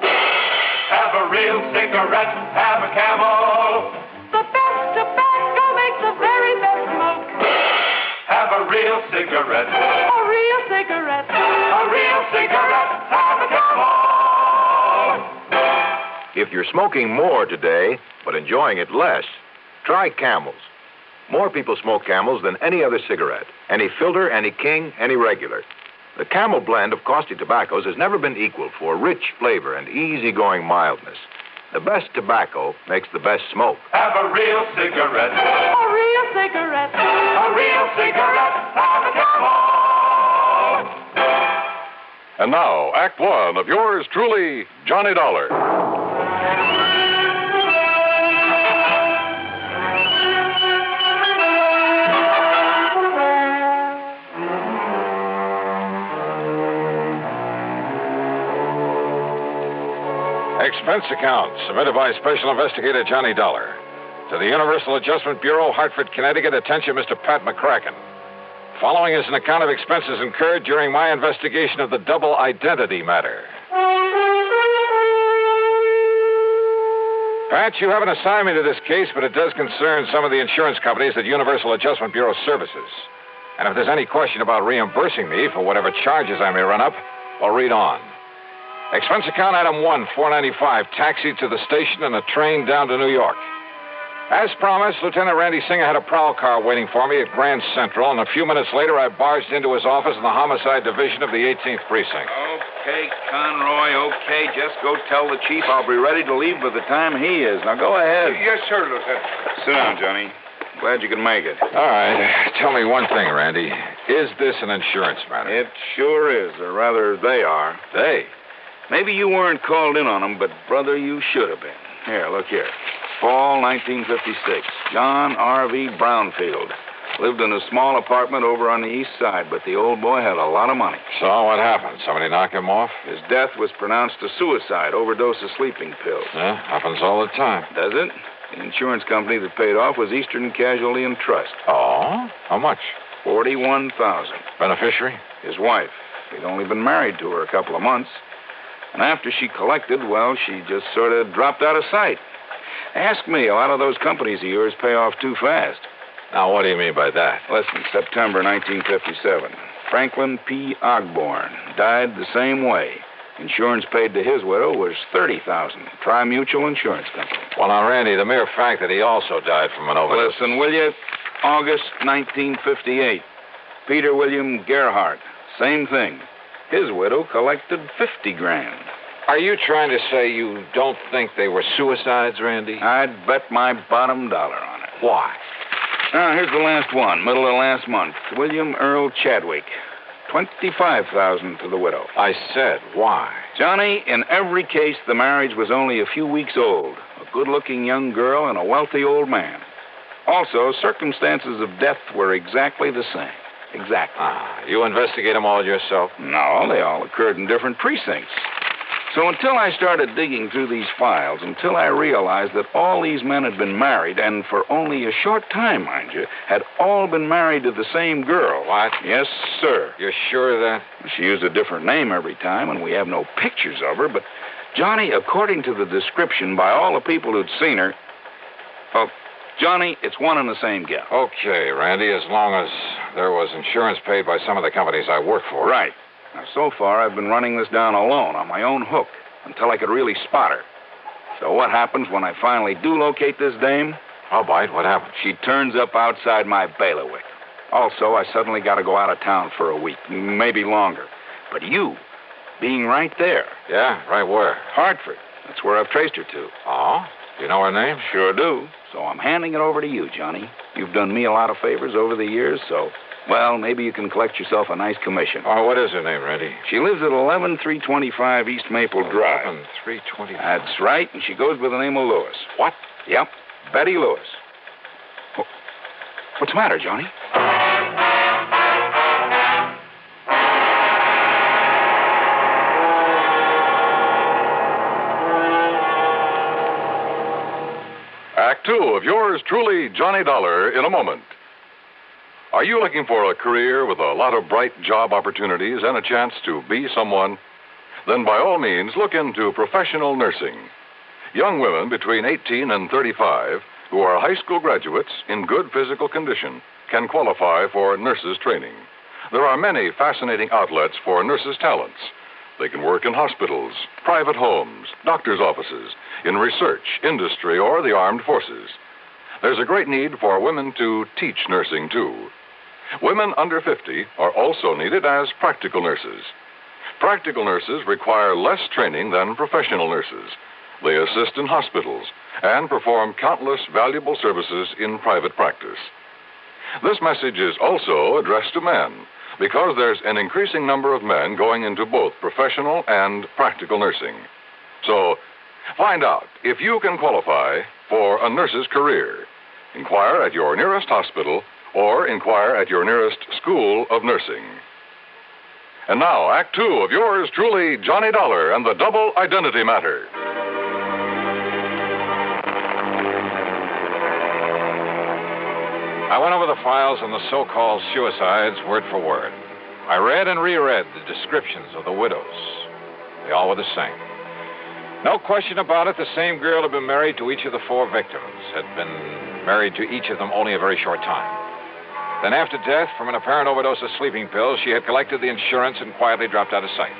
Have a real cigarette, have a Camel. The best tobacco makes the very best smoke. Have a real cigarette. A real cigarette. A real cigarette, have a Camel. If you're smoking more today, but enjoying it less, try Camels. More people smoke Camels than any other cigarette. Any filter, any king, any regular. The Camel blend of costly tobaccos has never been equaled for rich flavor and easygoing mildness. The best tobacco makes the best smoke. Have a real cigarette. A real cigarette. A real cigarette, have a Camel. And now, Act One of yours truly, Johnny Dollar. Expense account submitted by Special Investigator Johnny Dollar to the Universal Adjustment Bureau, Hartford, Connecticut. Attention, Mr. Pat McCracken. Following is an account of expenses incurred during my investigation of the double identity matter. Pat, you have an assignment to this case, but it does concern some of the insurance companies that Universal Adjustment Bureau services. And if there's any question about reimbursing me for whatever charges I may run up, well, read on. Expense account item 1, $495, taxi to the station and a train down to New York. As promised, Lieutenant Randy Singer had a prowl car waiting for me at Grand Central, and a few minutes later I barged into his office in the Homicide Division of the 18th Precinct. Okay, Conroy, okay. Just go tell the chief I'll be ready to leave by the time he is. Now, go ahead. Yes, sir, Lieutenant. Sit down, Johnny. Glad you could make it. All right. Tell me one thing, Randy. Is this an insurance matter? It sure is, or rather, they are. They? Maybe you weren't called in on them, but, brother, you should have been. Here, look here. Fall 1956. John R.V. Brownfield. Lived in a small apartment over on the east side, but the old boy had a lot of money. So what happened? Somebody knock him off? His death was pronounced a suicide, overdose of sleeping pills. Yeah, happens all the time. Does it? The insurance company that paid off was Eastern Casualty and Trust. Oh? How much? $41,000. Beneficiary? His wife. He'd only been married to her a couple of months. And after she collected, well, she just sort of dropped out of sight. Ask me, a lot of those companies of yours pay off too fast. Now, what do you mean by that? Listen, September 1957. Franklin P. Ogborn died the same way. Insurance paid to his widow was $30,000. Tri-Mutual Insurance Company. Well, now, Randy, the mere fact that he also died from an overdose... Listen, will you? August 1958. Peter William Gerhardt. Same thing. His widow collected $50,000. Are you trying to say you don't think they were suicides, Randy? I'd bet my bottom dollar on it. Why? Now, here's the last one, middle of last month. William Earl Chadwick. $25,000 to the widow. I said, why? Johnny, in every case, the marriage was only a few weeks old. A good-looking young girl and a wealthy old man. Also, circumstances of death were exactly the same. Exactly. Ah, you investigate them all yourself? No, they all occurred in different precincts. So until I started digging through these files, until I realized that all these men had been married, and for only a short time, mind you, had all been married to the same girl. What? Yes, sir. You're sure of that? She used a different name every time, and we have no pictures of her, but Johnny, according to the description by all the people who'd seen her, well, Johnny, it's one and the same gal. Okay, Randy, as long as there was insurance paid by some of the companies I work for. Right. Now, so far, I've been running this down alone on my own hook until I could really spot her. So what happens when I finally do locate this dame? I'll bite. What happens? She turns up outside my bailiwick. Also, I suddenly got to go out of town for a week, maybe longer. But you, being right there. Yeah, right where? Hartford. That's where I've traced her to. Oh? Do you know her name? Sure do. So I'm handing it over to you, Johnny. You've done me a lot of favors over the years, so, well, maybe you can collect yourself a nice commission. Oh, what is her name, Randy? She lives at 11325 East Maple Drive. 11325. That's right, and she goes by the name of Lewis. What? Yep, Betty Lewis. Oh, what's the matter, Johnny? Act 2 of yours truly, Johnny Dollar, in a moment. Are you looking for a career with a lot of bright job opportunities and a chance to be someone? Then by all means, look into professional nursing. Young women between 18 and 35 who are high school graduates in good physical condition can qualify for nurses training. There are many fascinating outlets for nurses' talents. They can work in hospitals, private homes, doctors' offices, in research, industry, or the armed forces. There's a great need for women to teach nursing, too. Women under 50 are also needed as practical nurses. Practical nurses require less training than professional nurses. They assist in hospitals and perform countless valuable services in private practice. This message is also addressed to men, because there's an increasing number of men going into both professional and practical nursing. So, find out if you can qualify for a nurse's career. Inquire at your nearest hospital or inquire at your nearest school of nursing. And now, Act 2 of yours truly, Johnny Dollar and the Double Identity Matter. I went over the files on the so-called suicides word for word. I read and reread the descriptions of the widows. They all were the same. No question about it, the same girl had been married to each of the 4 victims, had been married to each of them only a very short time. Then after death, from an apparent overdose of sleeping pills, she had collected the insurance and quietly dropped out of sight.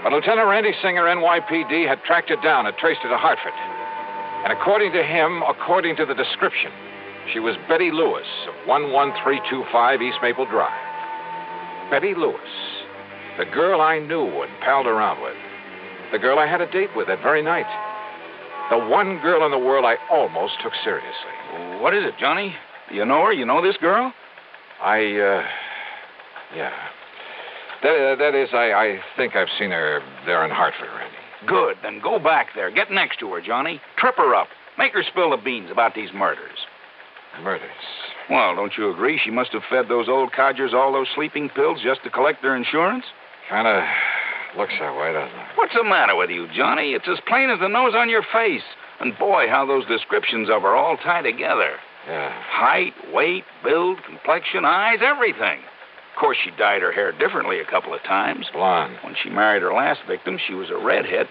But Lieutenant Randy Singer, NYPD, had tracked her down and traced her to Hartford. And according to him, according to the description, she was Betty Lewis of 11325 East Maple Drive. Betty Lewis, the girl I knew and palled around with. The girl I had a date with that very night. The one girl in the world I almost took seriously. What is it, Johnny? Do you know her? You know this girl? Yeah. That is, I think I've seen her there in Hartford, Randy. Good. Then go back there. Get next to her, Johnny. Trip her up. Make her spill the beans about these murders. Murders? Well, don't you agree she must have fed those old codgers all those sleeping pills just to collect their insurance? Kind of looks that way, doesn't it? What's the matter with you, Johnny? It's as plain as the nose on your face. And boy, how those descriptions of her all tie together. Yeah. Height, weight, build, complexion, eyes, everything. Of course, she dyed her hair differently a couple of times. Blonde. When she married her last victim, she was a redhead.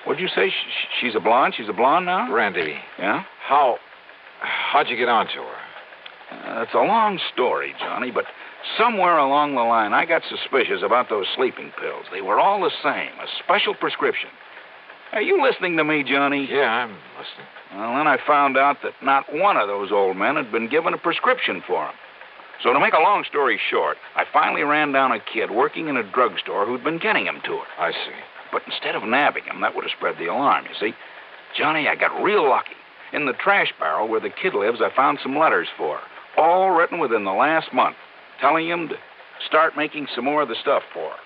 What'd you say? She's a blonde? She's a blonde now? Randy. Yeah? How'd you get onto her? It's a long story, Johnny, but somewhere along the line, I got suspicious about those sleeping pills. They were all the same, a special prescription. Are you listening to me, Johnny? Yeah, I'm listening. Well, then I found out that not one of those old men had been given a prescription for them. So to make a long story short, I finally ran down a kid working in a drugstore who'd been getting him to her. I see. But instead of nabbing him, that would have spread the alarm, you see. Johnny, I got real lucky. In the trash barrel where the kid lives, I found some letters for her, all written within the last month, telling him to start making some more of the stuff for her.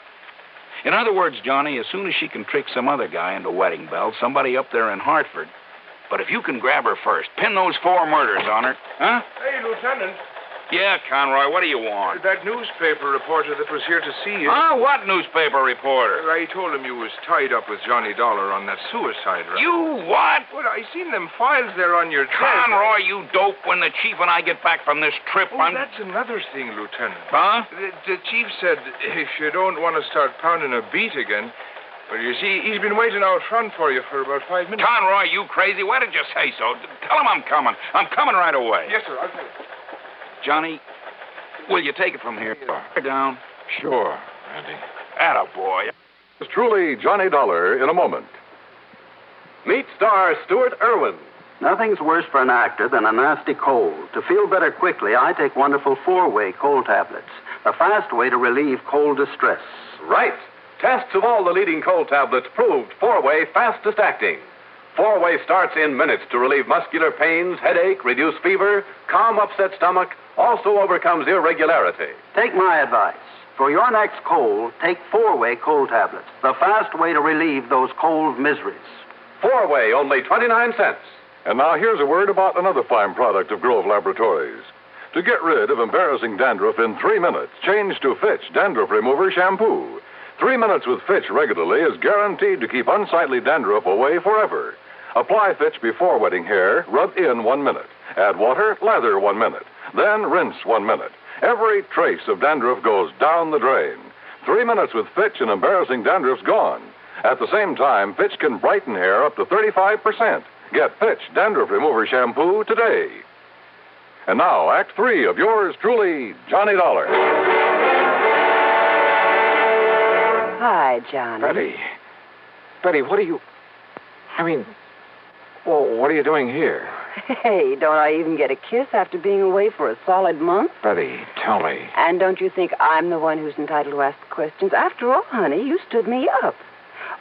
In other words, Johnny, as soon as she can trick some other guy into wedding bells, somebody up there in Hartford. But if you can grab her first, pin those 4 murders on her. Huh? Hey, Lieutenant. Yeah, Conroy, what do you want? That newspaper reporter that was here to see you. Huh? What newspaper reporter? I told him you was tied up with Johnny Dollar on that suicide run. You what? Well, I seen them files there on your desk. Conroy, you dope, when the chief and I get back from this trip, That's another thing, Lieutenant. Huh? The chief said if you don't want to start pounding a beat again, Well, you see, he's been waiting out front for you for about 5 minutes. Conroy, you crazy. Why did you say so? Tell him I'm coming. I'm coming right away. Yes, sir. I'll tell you. Johnny, will you take it from here? Down. Sure, Andy. Attaboy. It's truly Johnny Dollar in a moment. Meet star Stuart Irwin. Nothing's worse for an actor than a nasty cold. To feel better quickly, I take wonderful 4-way cold tablets. A fast way to relieve cold distress. Right. Tests of all the leading cold tablets proved 4-way fastest acting. 4-way starts in minutes to relieve muscular pains, headache, reduce fever, calm upset stomach, also overcomes irregularity. Take my advice. For your next cold, take 4-way cold tablets. The fast way to relieve those cold miseries. 4-way, only 29 cents. And now here's a word about another fine product of Grove Laboratories. To get rid of embarrassing dandruff in 3 minutes, change to Fitch Dandruff Remover Shampoo. 3 minutes with Fitch regularly is guaranteed to keep unsightly dandruff away forever. Apply Fitch before wetting hair, rub in 1 minute. Add water, lather 1 minute. Then rinse 1 minute. Every trace of dandruff goes down the drain. 3 minutes with Fitch and embarrassing dandruff's gone. At the same time, Fitch can brighten hair up to 35%. Get Fitch Dandruff Remover Shampoo today. And now, Act 3 of yours truly, Johnny Dollar. Hi, Johnny. Betty, what are you... what are you doing here? Hey, don't I even get a kiss after being away for a solid month? Betty, tell me. And don't you think I'm the one who's entitled to ask the questions? After all, honey, you stood me up.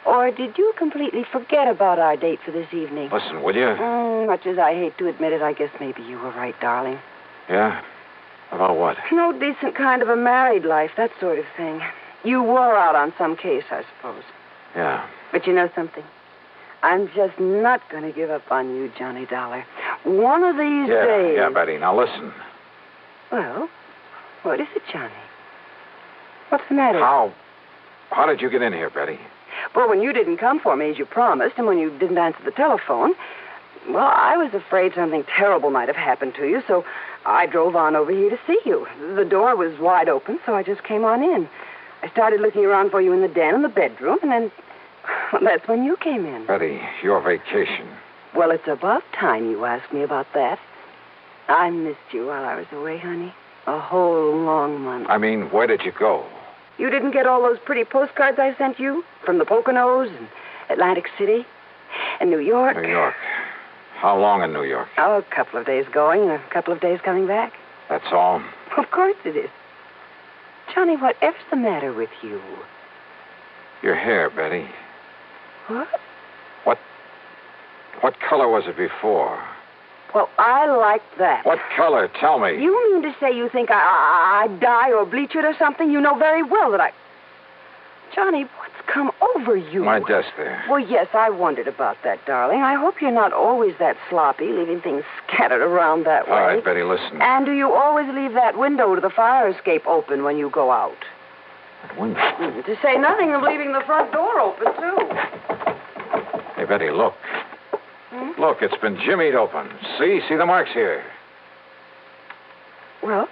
Or did you completely forget about our date for this evening? Listen, will you? Much as I hate to admit it, I guess maybe you were right, darling. Yeah? About what? No decent kind of a married life, that sort of thing. You wore out on some case, I suppose. Yeah. But you know something? I'm just not going to give up on you, Johnny Dollar. One of these days... Yeah, Betty. Now, listen. Well, what is it, Johnny? What's the matter? How did you get in here, Betty? Well, when you didn't come for me as you promised, and when you didn't answer the telephone, well, I was afraid something terrible might have happened to you, so I drove on over here to see you. The door was wide open, so I just came on in. I started looking around for you in the den and the bedroom, and then... Well, that's when you came in. Betty, your vacation. Well, it's about time you asked me about that. I missed you while I was away, honey. A whole long month. I mean, where did you go? You didn't get all those pretty postcards I sent you? From the Poconos and Atlantic City and New York? New York. How long in New York? Oh, a couple of days going and a couple of days coming back. That's all? Of course it is. Johnny, whatever's the matter with you? Your hair, Betty. What? What color was it before? Well, I like that. What color? Tell me. You mean to say you think I dye or bleach it or something? You know very well that I... Johnny, what's come over you? My desk there. Well, yes, I wondered about that, darling. I hope you're not always that sloppy, leaving things scattered around that way. All right, Betty, listen. And do you always leave that window to the fire escape open when you go out? That window? To say nothing of leaving the front door open, too. Hey, Betty, look. Look, it's been jimmied open. See the marks here. Well?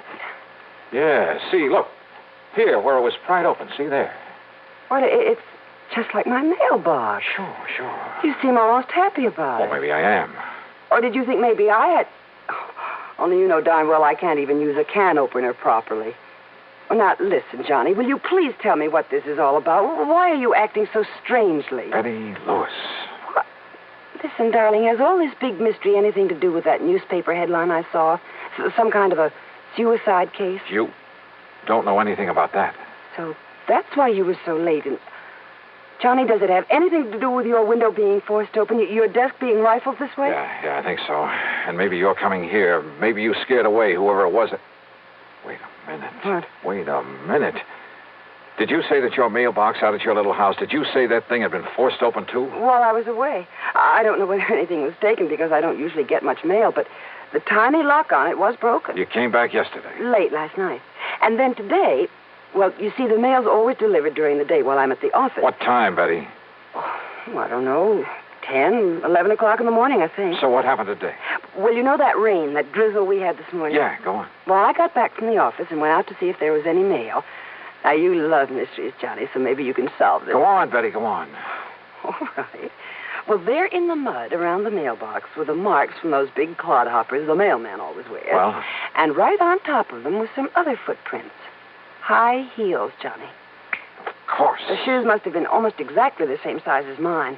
Yeah, see, look. Here, where it was pried open. See there. Well, it's just like my mailbox. Sure. You seem almost happy about it. Well, maybe I am. Or did you think maybe I had... Only you know darn well I can't even use a can opener properly. Well, now, listen, Johnny, will you please tell me what this is all about? Why are you acting so strangely? Betty Lewis. What? Listen, darling, has all this big mystery anything to do with that newspaper headline I saw? Some kind of a suicide case? You don't know anything about that. So that's why you were so late. And Johnny, does it have anything to do with your window being forced open, your desk being rifled this way? Yeah, I think so. And maybe you're coming here. Maybe you scared away whoever it was. Wait a minute. What? Wait a minute. Did you say that your mailbox out at your little house, did you say that thing had been forced open, too? While I was away. I don't know whether anything was taken because I don't usually get much mail, but the tiny lock on it was broken. You came back yesterday? Late last night. And then today, well, you see, the mail's always delivered during the day while I'm at the office. What time, Betty? Oh, I don't know. 10, 11 o'clock in the morning, I think. So what happened today? Well, you know that rain, that drizzle we had this morning? Yeah, go on. Well, I got back from the office and went out to see if there was any mail. Now, you love mysteries, Johnny, so maybe you can solve this. Go on, Betty, go on. All right. Well, there in the mud around the mailbox were the marks from those big clodhoppers the mailman always wears. Well? And right on top of them were some other footprints. High heels, Johnny. Of course. The shoes must have been almost exactly the same size as mine.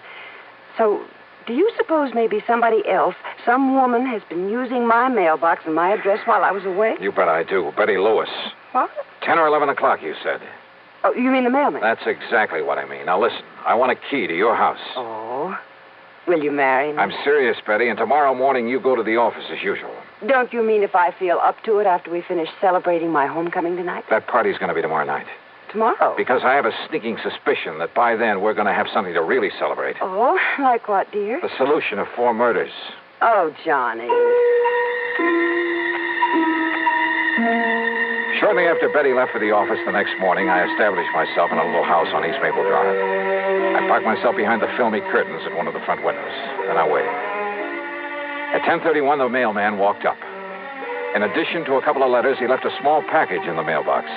So, do you suppose maybe somebody else, some woman, has been using my mailbox and my address while I was away? You bet I do. Betty Lewis. What? 10 or 11 o'clock, you said. Oh, you mean the mailman? That's exactly what I mean. Now, listen. I want a key to your house. Oh. Will you marry me? I'm serious, Betty, and tomorrow morning you go to the office as usual. Don't you mean if I feel up to it after we finish celebrating my homecoming tonight? That party's going to be tomorrow night. Tomorrow? Because I have a sneaking suspicion that by then we're going to have something to really celebrate. Oh, like what, dear? The solution of 4 murders. Oh, Johnny. Shortly after Betty left for the office the next morning, I established myself in a little house on East Maple Drive. I parked myself behind the filmy curtains at one of the front windows. Then I waited. At 10:31, the mailman walked up. In addition to a couple of letters, he left a small package in the mailbox.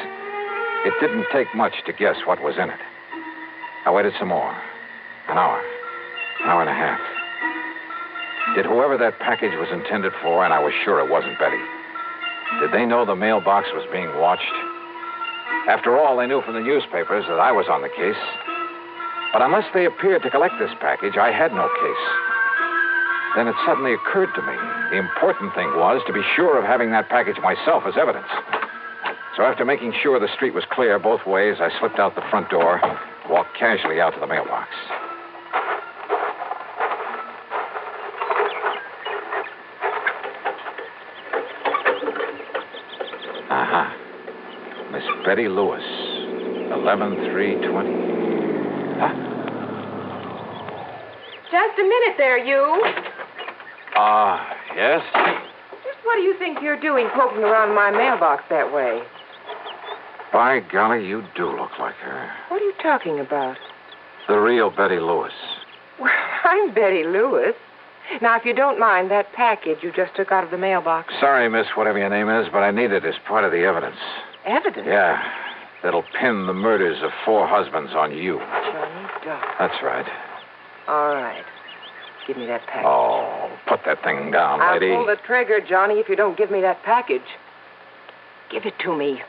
It didn't take much to guess what was in it. I waited some more. An hour and a half. Did whoever that package was intended for, and I was sure it wasn't Betty, did they know the mailbox was being watched? After all, they knew from the newspapers that I was on the case. But unless they appeared to collect this package, I had no case. Then it suddenly occurred to me the important thing was to be sure of having that package myself as evidence. So after making sure the street was clear both ways, I slipped out the front door, walked casually out to the mailbox. Aha. Miss Betty Lewis, 11/3/20. Huh? Just a minute there, you. Yes? Just what do you think you're doing poking around my mailbox that way? By golly, you do look like her. What are you talking about? The real Betty Lewis. Well, I'm Betty Lewis. Now, if you don't mind, that package you just took out of the mailbox. Sorry, miss, whatever your name is, but I need it as part of the evidence. Evidence? Yeah. That'll pin the murders of 4 husbands on you. Johnny Dollar. That's right. All right. Give me that package. Oh, put that thing down, lady. I'll pull the trigger, Johnny, if you don't give me that package. Give it to me.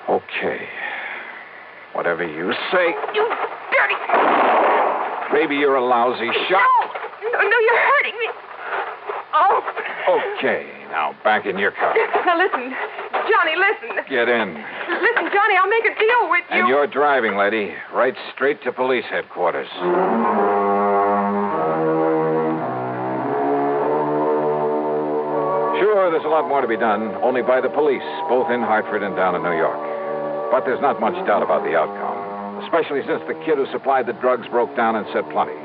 Okay. Whatever you say. You dirty... Maybe you're a lousy shot. No, you're hurting me. Oh. Okay, now back in your car. Now listen, Johnny, listen. Get in. Listen, Johnny, I'll make a deal with you. And you're driving, lady. Right straight to police headquarters. Sure, there's a lot more to be done, only by the police, both in Hartford and down in New York. But there's not much doubt about the outcome, especially since the kid who supplied the drugs broke down and said plenty.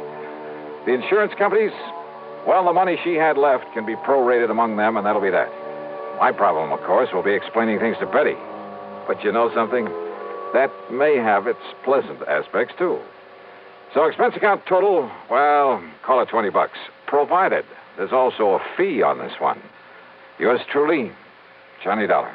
The insurance companies, well, the money she had left can be prorated among them, and that'll be that. My problem, of course, will be explaining things to Betty. But you know something? That may have its pleasant aspects, too. So expense account total, well, call it $20, provided there's also a fee on this one. Yours truly, Johnny Dollar.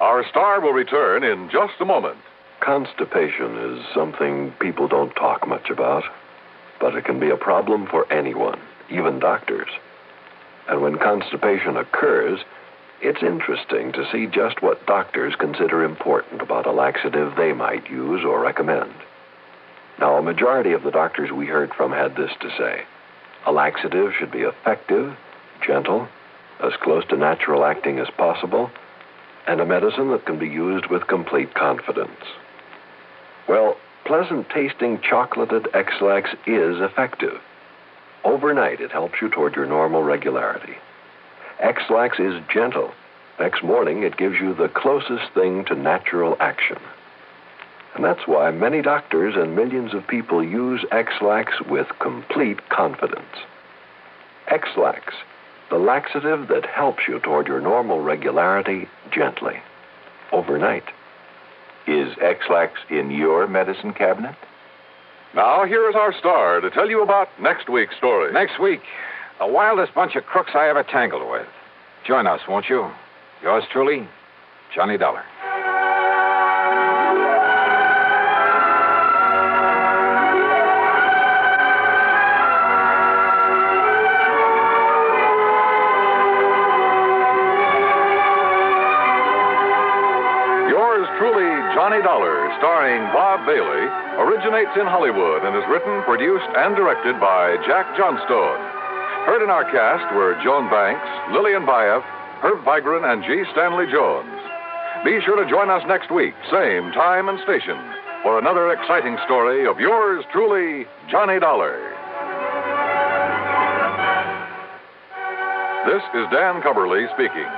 Our star will return in just a moment. Constipation is something people don't talk much about, but it can be a problem for anyone, even doctors. And when constipation occurs, it's interesting to see just what doctors consider important about a laxative they might use or recommend. Now, a majority of the doctors we heard from had this to say. A laxative should be effective, gentle, as close to natural acting as possible, and a medicine that can be used with complete confidence. Well, pleasant-tasting chocolated X-Lax is effective. Overnight, it helps you toward your normal regularity. X-Lax is gentle. Next morning, it gives you the closest thing to natural action. And that's why many doctors and millions of people use X-Lax with complete confidence. X-Lax, the laxative that helps you toward your normal regularity gently, overnight. Is X-Lax in your medicine cabinet? Now, here is our star to tell you about next week's story. Next week, the wildest bunch of crooks I ever tangled with. Join us, won't you? Yours truly, Johnny Dollar. Yours truly, Johnny Dollar, starring Bob Bailey, originates in Hollywood and is written, produced, and directed by Jack Johnstone. Heard in our cast were Joan Banks, Lillian Baeff, Herb Vigran, and G. Stanley Jones. Be sure to join us next week, same time and station, for another exciting story of yours truly, Johnny Dollar. This is Dan Cubberly speaking.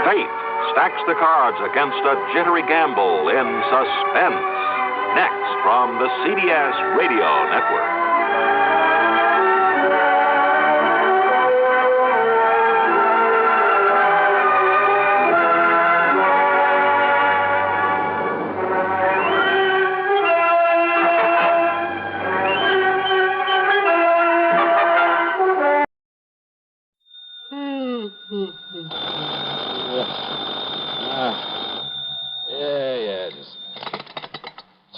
Fate stacks the cards against a jittery gamble in suspense. Next from the CBS Radio Network.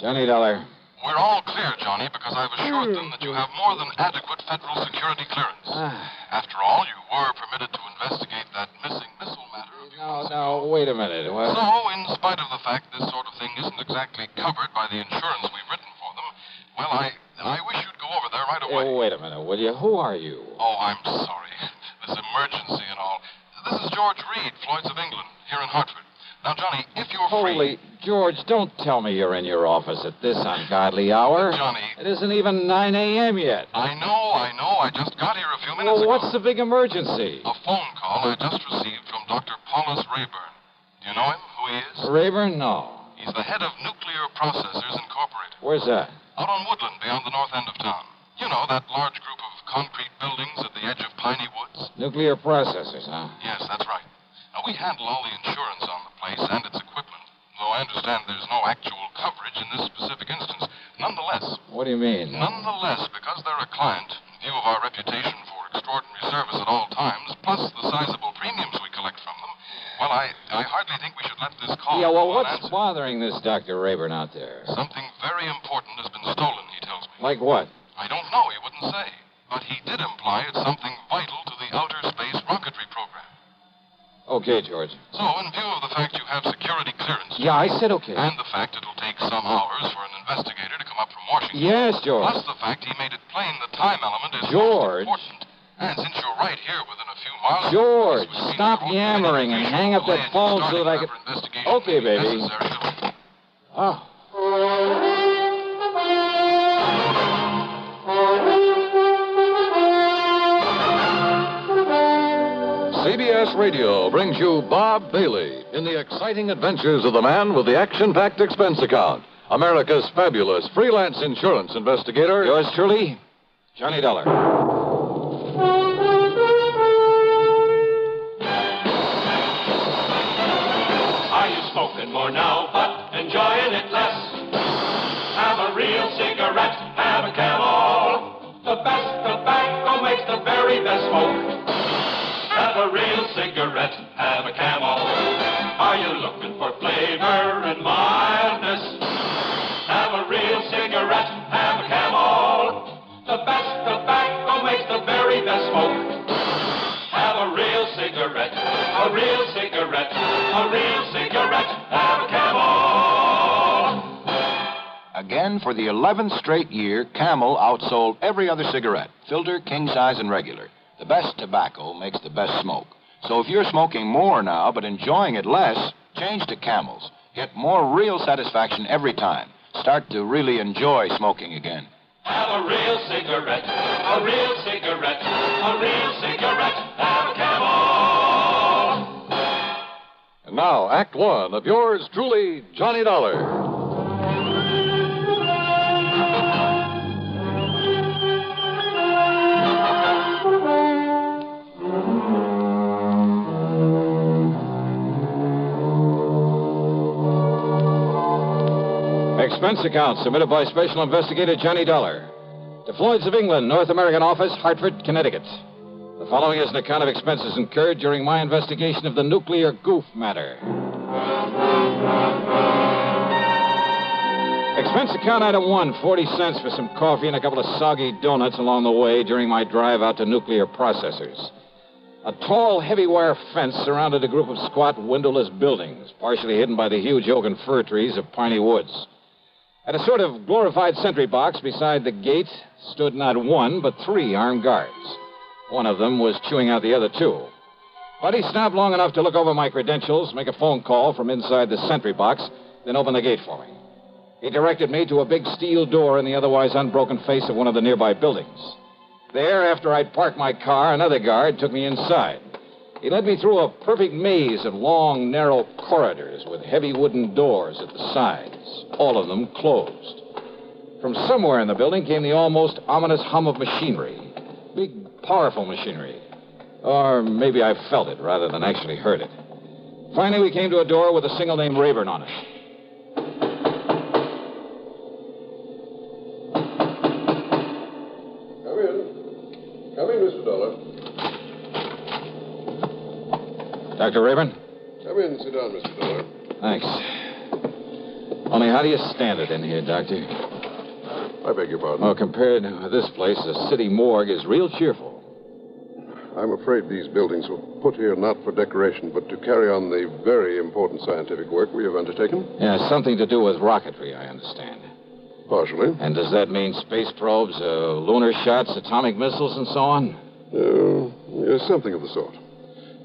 Johnny Dollar. We're all clear, Johnny, because I've assured them that you have more than adequate federal security clearance. After all, you were permitted to investigate that missing missile matter. No, wait a minute. What? So, in spite of the fact this sort of thing isn't exactly covered by the insurance we've written for them, well, I wish you'd go over there right away. Wait a minute, will you? Who are you? Oh, I'm sorry. This emergency and all. This is George Reed, Floyd's of England, here in Hartford. Now, Johnny, if you're free... George, don't tell me you're in your office at this ungodly hour. Johnny... It isn't even 9 a.m. yet. I know. I just got here a few minutes ago. Well, what's the big emergency? A phone call I just received from Dr. Paulus Rayburn. Do you know him, who he is? Rayburn? No. He's the head of Nuclear Processors Incorporated. Where's that? Out on Woodland, beyond the north end of town. You know, that large group of concrete buildings at the edge of Piney Woods? Nuclear Processors, huh? Yes, that's right. Now, we handle all the insurance on the place and its equipment, though I understand there's no actual coverage in this specific instance. Nonetheless... What do you mean? Nonetheless, because they're a client, in view of our reputation for extraordinary service at all times, plus the sizable premiums we collect from them, well, I hardly think we should let this call... Yeah, well, what's bothering this Dr. Rayburn out there? Something very important has been stolen, he tells me. Like what? I don't know, he wouldn't say. But he did imply it's something vital to the outer space rocketry program. Okay, George. So, in view of the fact you have security clearance... Yeah, I said okay. And the fact it'll take some hours for an investigator to come up from Washington... Yes, George. Plus the fact he made it plain the time element is George. most important. And since you're right here within a few miles... George, stop yammering and hang up that phone so that I can... Okay, baby. Oh. CBS Radio brings you Bob Bailey in the exciting adventures of the man with the action-packed expense account, America's fabulous freelance insurance investigator. Yours truly, Johnny Dollar. Are you smoking more now, but enjoying it less? Have a real cigarette, have a Camel. The best tobacco makes the very best smoke. Have a real cigarette, have a Camel. Are you looking for flavor and mildness? Have a real cigarette, have a Camel. The best tobacco makes the very best smoke. Have a real cigarette, a real cigarette, a real cigarette, have a Camel. Again, for the 11th straight year, Camel outsold every other cigarette, filter, king size, and regular. The best tobacco makes the best smoke. So if you're smoking more now but enjoying it less, change to Camels. Get more real satisfaction every time. Start to really enjoy smoking again. Have a real cigarette, a real cigarette, a real cigarette, have a Camel. And now, Act One of yours truly, Johnny Dollar. Expense account submitted by Special Investigator Johnny Dollar to Floyd's of England, North American Office, Hartford, Connecticut. The following is an account of expenses incurred during my investigation of the Nuclear Goof Matter. Expense account item 1, 40 cents for some coffee and a couple of soggy donuts along the way during my drive out to nuclear processors. A tall, heavy wire fence surrounded a group of squat, windowless buildings, partially hidden by the huge oak and fir trees of Piney Woods. At a sort of glorified sentry box beside the gate stood not one, but 3 armed guards. One of them was chewing out the other 2. But he stopped long enough to look over my credentials, make a phone call from inside the sentry box, then open the gate for me. He directed me to a big steel door in the otherwise unbroken face of one of the nearby buildings. There, after I'd parked my car, another guard took me inside. He led me through a perfect maze of long, narrow corridors with heavy wooden doors at the sides, all of them closed. From somewhere in the building came the almost ominous hum of machinery. Big, powerful machinery. Or maybe I felt it rather than actually heard it. Finally, we came to a door with a single name Rayburn on it. Come in, Mr. Dollar. Dr. Rayburn? Come in and sit down, Mr. Dollar. Thanks. Only how do you stand it in here, Doctor? I beg your pardon? Oh, compared with this place, the city morgue is real cheerful. I'm afraid these buildings were put here not for decoration, but to carry on the very important scientific work we have undertaken. Yeah, something to do with rocketry, I understand. Partially. And does that mean space probes, lunar shots, atomic missiles, and so on? Yes, something of the sort.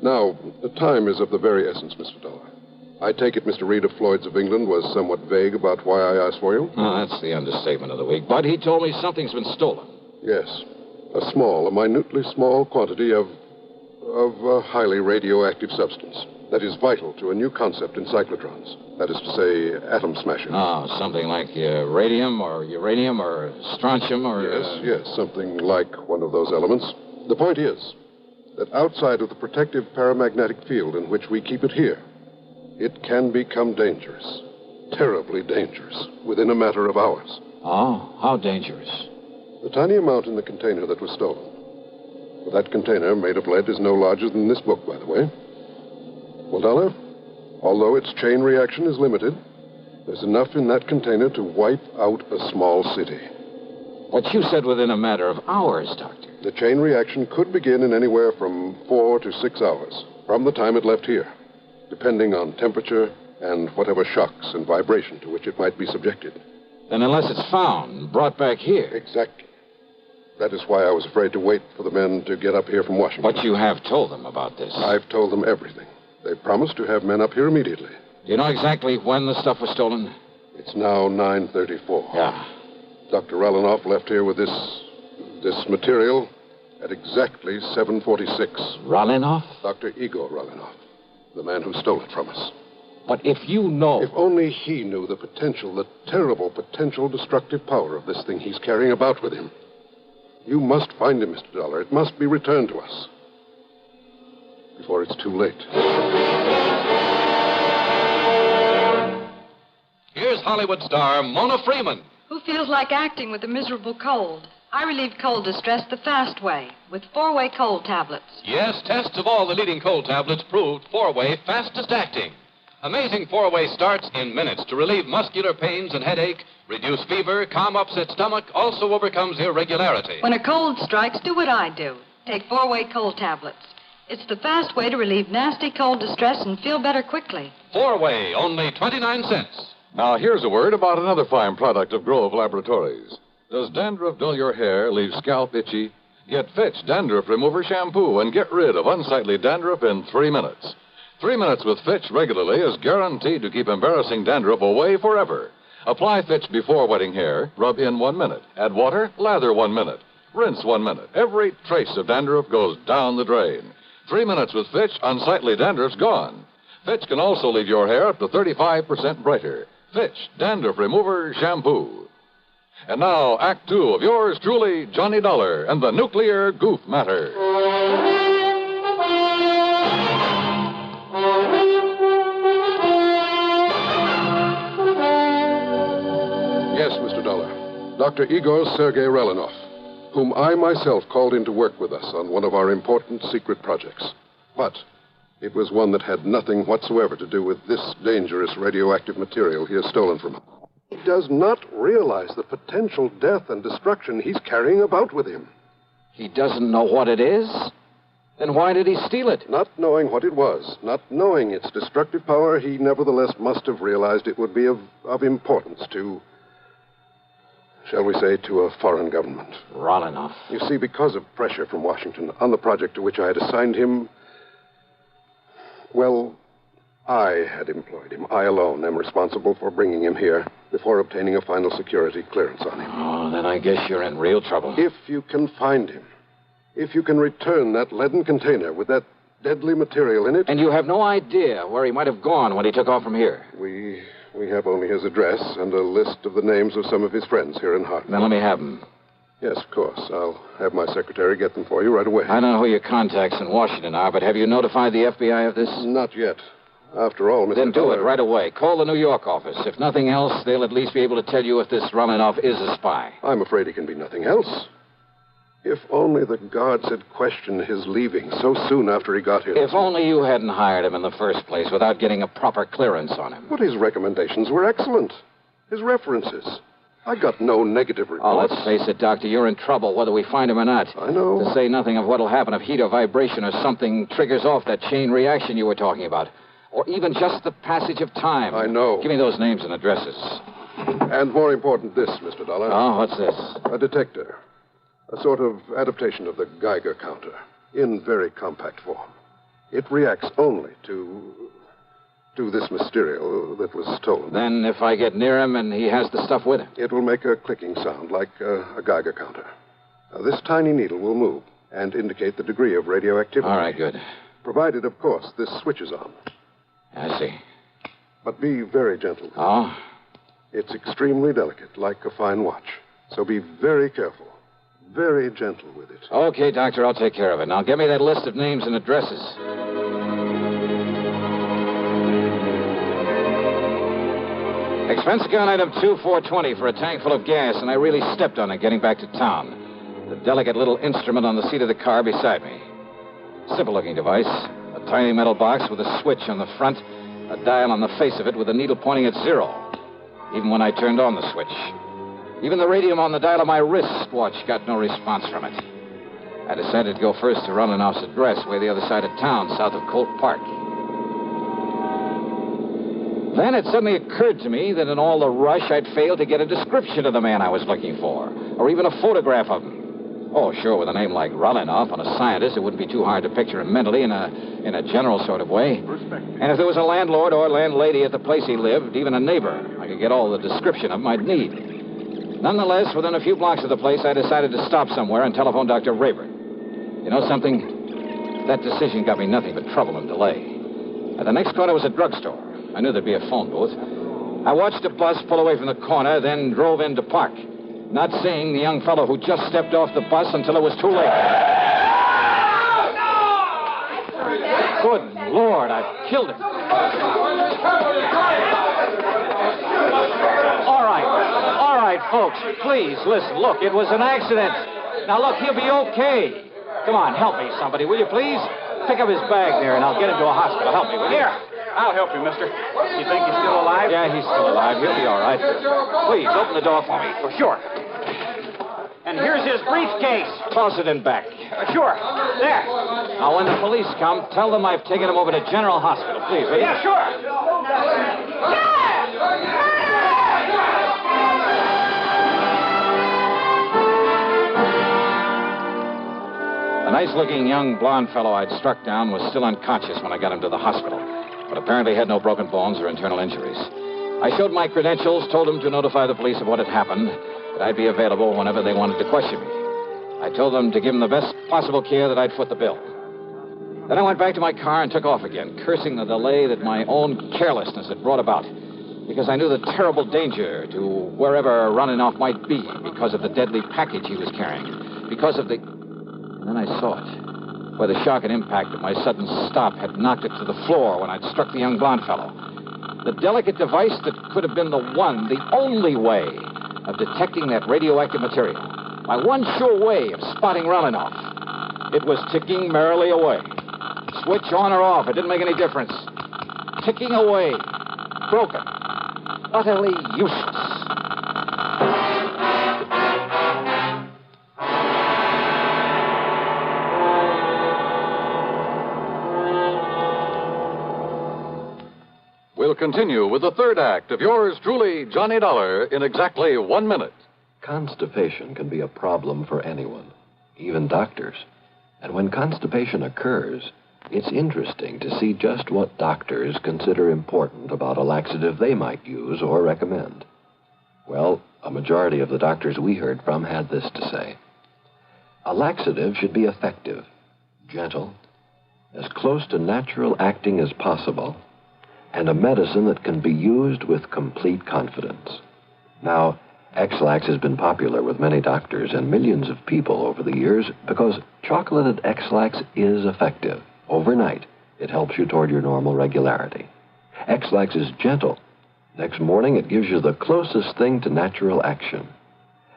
Now, the time is of the very essence, Mr. Dollar. I take it Mr. Reed of Floyd's of England was somewhat vague about why I asked for you? Oh, that's the understatement of the week. But he told me something's been stolen. Yes. A minutely small quantity of a highly radioactive substance that is vital to a new concept in cyclotrons. That is to say, atom smashing. Oh, something like radium or uranium or strontium or... Yes, something like one of those elements. The point is that outside of the protective paramagnetic field in which we keep it here, it can become dangerous. Terribly dangerous. Within a matter of hours. Oh, how dangerous? The tiny amount in the container that was stolen. Well, that container, made of lead, is no larger than this book, by the way. Well, Dollar, although its chain reaction is limited, there's enough in that container to wipe out a small city. What you said within a matter of hours, Doctor. The chain reaction could begin in anywhere from 4 to 6 hours from the time it left here, depending on temperature and whatever shocks and vibration to which it might be subjected. Then unless it's found, brought back here. Exactly. That is why I was afraid to wait for the men to get up here from Washington. But you have told them about this. I've told them everything. They promised to have men up here immediately. Do you know exactly when the stuff was stolen? It's now 9:34. Yeah. Dr. Rallinoff left here with this material at exactly 7:46. Rallinoff? Dr. Igor Rallinoff, the man who stole it from us. But if you know... If only he knew the potential, the terrible potential destructive power of this thing he's carrying about with him. You must find him, Mr. Dollar. It must be returned to us before it's too late. Here's Hollywood star Mona Freeman. Who feels like acting with a miserable cold? I relieve cold distress the fast way with 4-way cold tablets. Yes, tests of all the leading cold tablets proved 4-way fastest acting. Amazing 4-way starts in minutes to relieve muscular pains and headache, reduce fever, calm upset stomach, also overcomes irregularity. When a cold strikes, do what I do. Take 4-way cold tablets. It's the fast way to relieve nasty cold distress and feel better quickly. 4-way, only 29 cents. Now, here's a word about another fine product of Grove Laboratories. Does dandruff dull your hair, leave scalp itchy? Get Fitch Dandruff Remover Shampoo and get rid of unsightly dandruff in 3 minutes. 3 minutes with Fitch regularly is guaranteed to keep embarrassing dandruff away forever. Apply Fitch before wetting hair, rub in 1 minute. Add water, lather 1 minute. Rinse 1 minute. Every trace of dandruff goes down the drain. 3 minutes with Fitch, unsightly dandruff's gone. Fitch can also leave your hair up to 35% brighter. Fitch Dandruff Remover Shampoo. And now, Act 2 of yours truly, Johnny Dollar and the Nuclear Goof Matter. Yes, Mr. Dollar. Dr. Igor Sergei Relinov, whom I myself called in to work with us on one of our important secret projects. But it was one that had nothing whatsoever to do with this dangerous radioactive material he has stolen from him. He does not realize the potential death and destruction he's carrying about with him. He doesn't know what it is? Then why did he steal it? Not knowing what it was, not knowing its destructive power, he nevertheless must have realized it would be of importance to, shall we say, to a foreign government. Relinov. You see, because of pressure from Washington on the project to which I had assigned him, well, I had employed him. I alone am responsible for bringing him here before obtaining a final security clearance on him. Oh, then I guess you're in real trouble. If you can find him, if you can return that leaden container with that deadly material in it... And you have no idea where he might have gone when he took off from here? We have only his address and a list of the names of some of his friends here in Hartford. Then let me have them. Yes, of course. I'll have my secretary get them for you right away. I don't know who your contacts in Washington are, but have you notified the FBI of this? Not yet. After all, Mr. Then do Dollar... it right away. Call the New York office. If nothing else, they'll at least be able to tell you if this Relinov is a spy. I'm afraid he can be nothing else. If only the guards had questioned his leaving so soon after he got here. If only you hadn't hired him in the first place without getting a proper clearance on him. But his recommendations were excellent. His references. I got no negative reports. Oh, let's face it, Doctor. You're in trouble, whether we find him or not. I know. To say nothing of what'll happen if heat or vibration or something triggers off that chain reaction you were talking about. Or even just the passage of time. I know. Give me those names and addresses. And more important, this, Mr. Dollar. Oh, what's this? A detector. A sort of adaptation of the Geiger counter, in very compact form. It reacts only to this material that was stolen. Then if I get near him and he has the stuff with him? It will make a clicking sound like a Geiger counter. This tiny needle will move and indicate the degree of radioactivity. All right, good. Provided, of course, this switch is on. I see. But be very gentle. Oh? It's extremely delicate, like a fine watch. So be very careful. Very gentle with it. Okay, Doctor, I'll take care of it. Now, give me that list of names and addresses. Expense account item 2420 for a tank full of gas, and I really stepped on it getting back to town. The delicate little instrument on the seat of the car beside me. Simple-looking device. A tiny metal box with a switch on the front, a dial on the face of it with a needle pointing at 0, even when I turned on the switch. Even the radium on the dial of my wristwatch got no response from it. I decided to go first to Relinov's address, way the other side of town, south of Colt Park. Then it suddenly occurred to me that in all the rush, I'd failed to get a description of the man I was looking for, or even a photograph of him. Oh, sure, with a name like Relinov and a scientist, it wouldn't be too hard to picture him mentally in a general sort of way. And if there was a landlord or landlady at the place he lived, even a neighbor, I could get all the description of him I'd need. Nonetheless, within a few blocks of the place, I decided to stop somewhere and telephone Dr. Rayburn. You know something? That decision got me nothing but trouble and delay. At the next corner was a drugstore. I knew there'd be a phone booth. I watched a bus pull away from the corner, then drove in to park, not seeing the young fellow who just stepped off the bus until it was too late. Good Lord, I've killed him. All right, folks, please, listen. Look, it was an accident. Now, look, he'll be okay. Come on, help me, somebody, will you, please? Pick up his bag there, and I'll get him to a hospital. Help me, will you? Here, I'll help you, mister. You think he's still alive? Yeah, he's still alive. He'll be all right. Please, open the door for me. For sure. And here's his briefcase. Toss it in back. Sure. There. Now, when the police come, tell them I've taken him over to General Hospital, please, will you? Yeah, sure. The nice-looking young blonde fellow I'd struck down was still unconscious when I got him to the hospital, but apparently had no broken bones or internal injuries. I showed my credentials, told them to notify the police of what had happened, that I'd be available whenever they wanted to question me. I told them to give them the best possible care, that I'd foot the bill. Then I went back to my car and took off again, cursing the delay that my own carelessness had brought about, because I knew the terrible danger to wherever Relinov might be because of the deadly package he was carrying, because of the... And then I saw it, where the shock and impact of my sudden stop had knocked it to the floor when I'd struck the young blonde fellow. The delicate device that could have been the one, the only way of detecting that radioactive material. My one sure way of spotting Rolinoff. It was ticking merrily away. Switch on or off, it didn't make any difference. Ticking away. Broken. Utterly useless. We'll continue with the third act of yours truly, Johnny Dollar, in exactly 1 minute. Constipation can be a problem for anyone, even doctors. And when constipation occurs, it's interesting to see just what doctors consider important about a laxative they might use or recommend. Well, a majority of the doctors we heard from had this to say. A laxative should be effective, gentle, as close to natural acting as possible, and a medicine that can be used with complete confidence. Now, X-Lax has been popular with many doctors and millions of people over the years because chocolated X-Lax is effective. Overnight, it helps you toward your normal regularity. X-Lax is gentle. Next morning, it gives you the closest thing to natural action.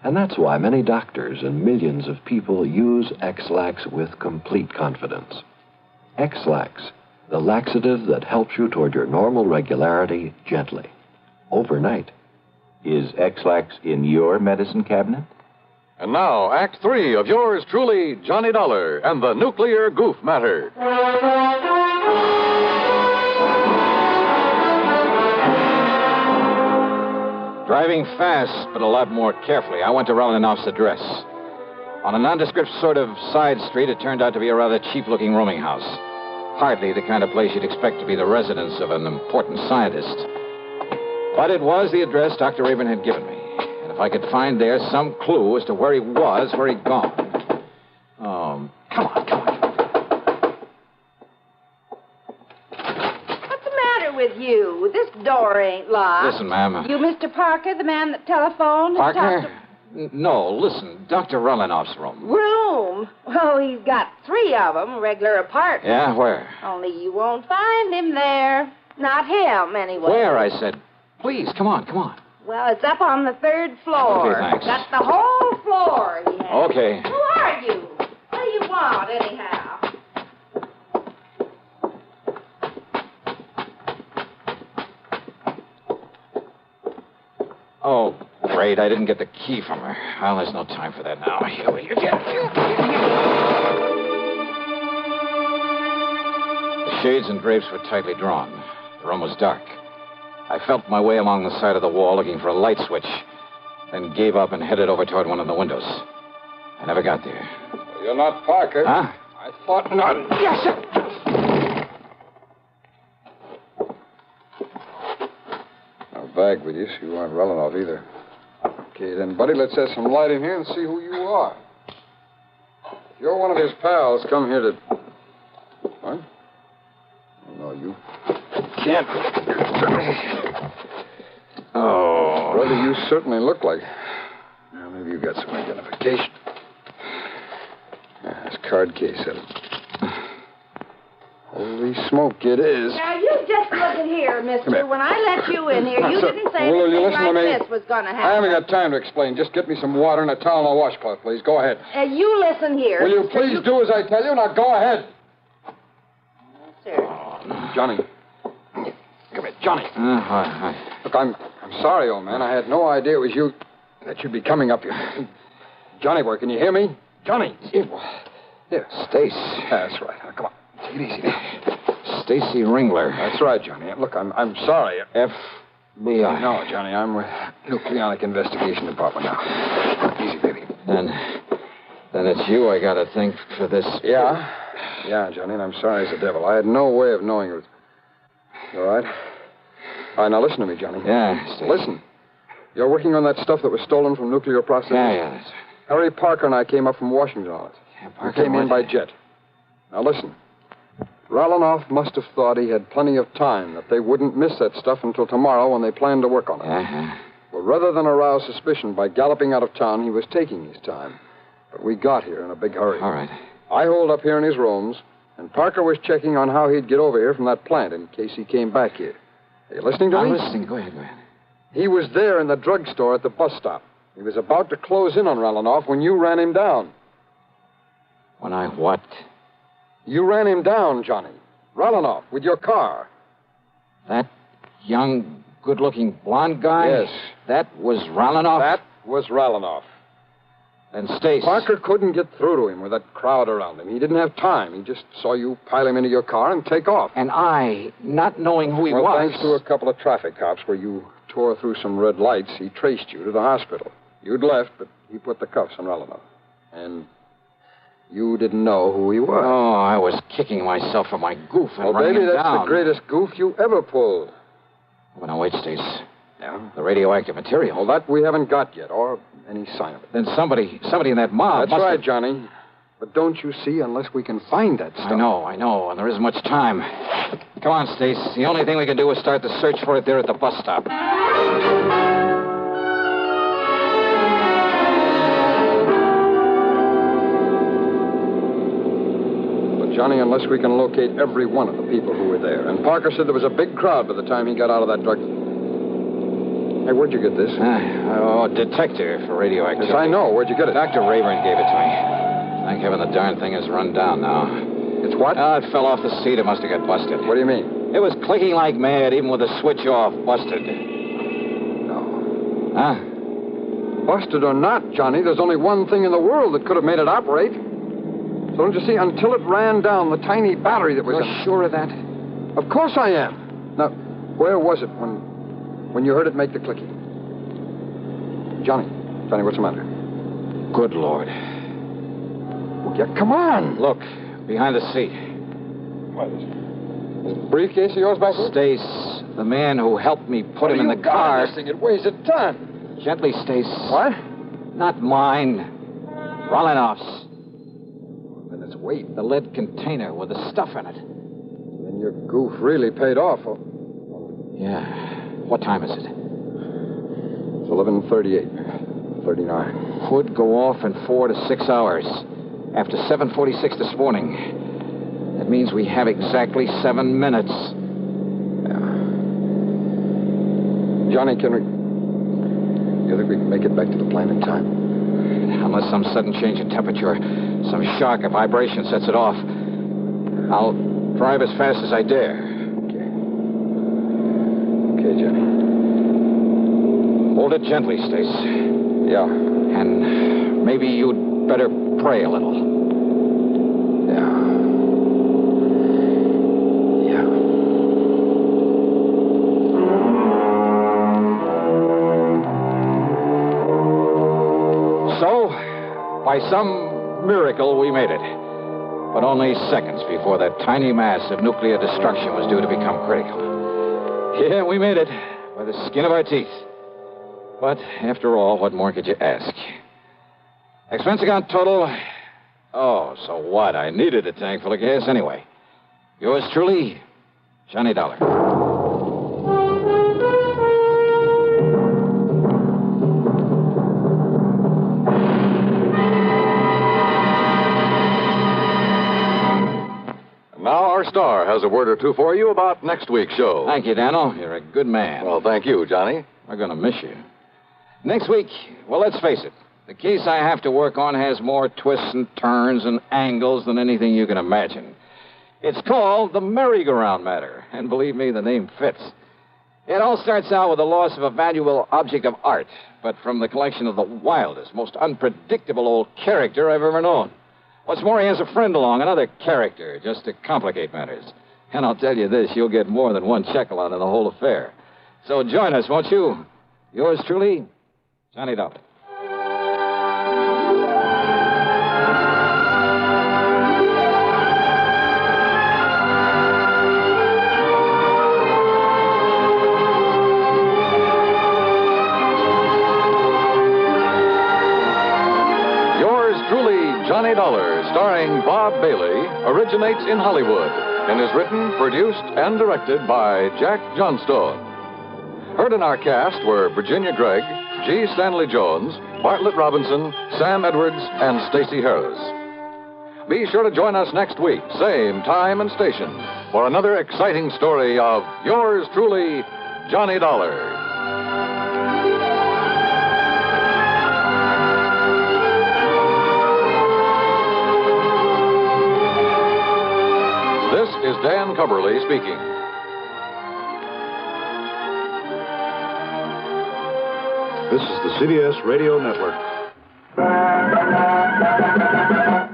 And that's why many doctors and millions of people use X-Lax with complete confidence. X-Lax, the laxative that helps you toward your normal regularity gently. Overnight. Is X-Lax in your medicine cabinet? And now, Act 3 of yours truly, Johnny Dollar and the Nuclear Goof Matter. Driving fast, but a lot more carefully, I went to Rolinoff's address. On a nondescript sort of side street, it turned out to be a rather cheap-looking rooming house. Hardly the kind of place you'd expect to be the residence of an important scientist. But it was the address Dr. Raven had given me. And if I could find there some clue as to where he was, where he'd gone. Come on. What's the matter with you? This door ain't locked. Listen, ma'am. You Mr. Parker, the man that telephoned? Parker? No, listen. Dr. Rolinoff's room. Room? Well, he's got 3 of them, regular apartments. Yeah, where? Only you won't find him there. Not him, anyway. Where, I said. Please, come on. Well, it's up on the 3rd floor. Okay, thanks. Got the whole floor, he has. Okay. Who are you? What do you want, anyhow? Oh, great. I didn't get the key from her. Well, there's no time for that now. Here we go. The shades and drapes were tightly drawn. The room was dark. I felt my way along the side of the wall looking for a light switch, then gave up and headed over toward one of the windows. I never got there. You're not Parker. Huh? I thought not. Yes, sir. No bag with you, so you aren't Rolinoff either. Okay, then, buddy, let's have some light in here and see who you are. If you're one of his pals, come here to... What? No, you can't. Oh. Brother, you certainly look like... Well, maybe you got some identification. This card case at it. Holy smoke, it is. Now, you just look at here, mister. When I let you in here, you didn't say Will you anything listen to like me? this was going to happen. I haven't got time to explain. Just get me some water and a towel and a washcloth, please. Go ahead. You listen here. Will you please do as I tell you? Now, go ahead. Sir. Johnny. Come here, Johnny. Hi. Look, I'm sorry, old man. I had no idea it was you that you'd be coming up here. Johnny boy, can you hear me? Johnny. Here. Stace. That's right. Now, come on. Take it easy. Stacy Ringler. That's right, Johnny. Look, I'm sorry. FBI. No, Johnny, I'm with Nucleonic Investigation Department now. Easy, baby. Then it's you I got to thank for this. Yeah, Johnny, and I'm sorry as the devil. I had no way of knowing it. You all right? All right, now listen to me, Johnny. Yeah, Stacy. Listen. You're working on that stuff that was stolen from nuclear processing? Yeah, that's... Harry Parker and I came up from Washington on it. Yeah, We Parker came in by jet. Now listen. Rolinoff must have thought he had plenty of time, that they wouldn't miss that stuff until tomorrow when they planned to work on it. Uh-huh. Well, rather than arouse suspicion by galloping out of town, he was taking his time. But we got here in a big hurry. All right. I holed up here in his rooms, and Parker was checking on how he'd get over here from that plant in case he came back here. Are you listening to me? I'm listening. Go ahead. He was there in the drugstore at the bus stop. He was about to close in on Ralanoff when you ran him down. When I what? You ran him down, Johnny. Ralanoff, with your car. That young, good-looking blonde guy? Yes. That was Ralanoff? That was Ralanoff. And Stace. Parker couldn't get through to him with that crowd around him. He didn't have time. He just saw you pile him into your car and take off. And I, not knowing who he was. Thanks to a couple of traffic cops where you tore through some red lights, he traced you to the hospital. You'd left, but he put the cuffs on Ralanoff. And you didn't know who he was. Oh, I was kicking myself for my goof and running baby, him that's down. the greatest goof you ever pulled. Well, now, wait, Stace. Yeah? The radioactive material. Well, that we haven't got yet, or any sign of it. Then somebody in that mob That's right, Johnny. But don't you see, unless we can find that stuff. I know, and there isn't much time. Come on, Stace. The only thing we can do is start the search for it there at the bus stop. Johnny, unless we can locate every one of the people who were there. And Parker said there was a big crowd by the time he got out of that drug. Hey, where'd you get this? Detector for radioactivity. Yes, I know. Where'd you get it? Dr. Rayburn gave it to me. Thank heaven the darn thing is run down now. It's what? It fell off the seat. It must have got busted. What do you mean? It was clicking like mad, even with the switch off. Busted. No. Huh? Busted or not, Johnny, there's only one thing in the world that could have made it operate. So don't you see, until it ran down the tiny battery that was... You're sure of that? Of course I am. Now, where was it when you heard it make the clicking? Johnny, what's the matter? Good Lord. Well, yeah, come on. Look, behind the seat. What is it? This briefcase of yours back there? Stace, the man who helped me put him in the car. This thing? It weighs a ton. Gently, Stace. What? Not mine. Ralanoff's. Then it's weight. The lead container with the stuff in it. Then your goof really paid off. Yeah. What time is it? It's 11:38. 39. Could go off in 4 to 6 hours. After 7:46 this morning. That means we have exactly 7 minutes. Yeah. Johnny, you think we can make it back to the plant in time? Unless some sudden change in temperature, some shock or vibration sets it off. I'll drive as fast as I dare. Okay, Johnny. Hold it gently, Stace. Yeah. And maybe you'd better pray a little. Yeah. So, by some miracle, we made it. But only seconds before that tiny mass of nuclear destruction was due to become critical. Yeah, we made it by the skin of our teeth. But after all, what more could you ask? Expense account total. Oh, so what? I needed a tank full of gas anyway. Yours truly, Johnny Dollar. Now our star has a word or two for you about next week's show. Thank you, Daniel. You're a good man. Well, thank you, Johnny. We're going to miss you. Next week, well, let's face it. The case I have to work on has more twists and turns and angles than anything you can imagine. It's called the Merry-Go-Round Matter, and believe me, the name fits. It all starts out with the loss of a valuable object of art, but from the collection of the wildest, most unpredictable old character I've ever known. What's more, he has a friend along, another character, just to complicate matters. And I'll tell you this, you'll get more than one chuckle out of the whole affair. So join us, won't you? Yours truly, Johnny Dollar. Yours truly, Johnny Dollar, starring Bob Bailey, originates in Hollywood and is written, produced, and directed by Jack Johnstone. Heard in our cast were Virginia Gregg, G. Stanley Jones, Bartlett Robinson, Sam Edwards, and Stacey Harris. Be sure to join us next week, same time and station, for another exciting story of yours truly, Johnny Dollar. Cubberly speaking. This is the CBS Radio Network.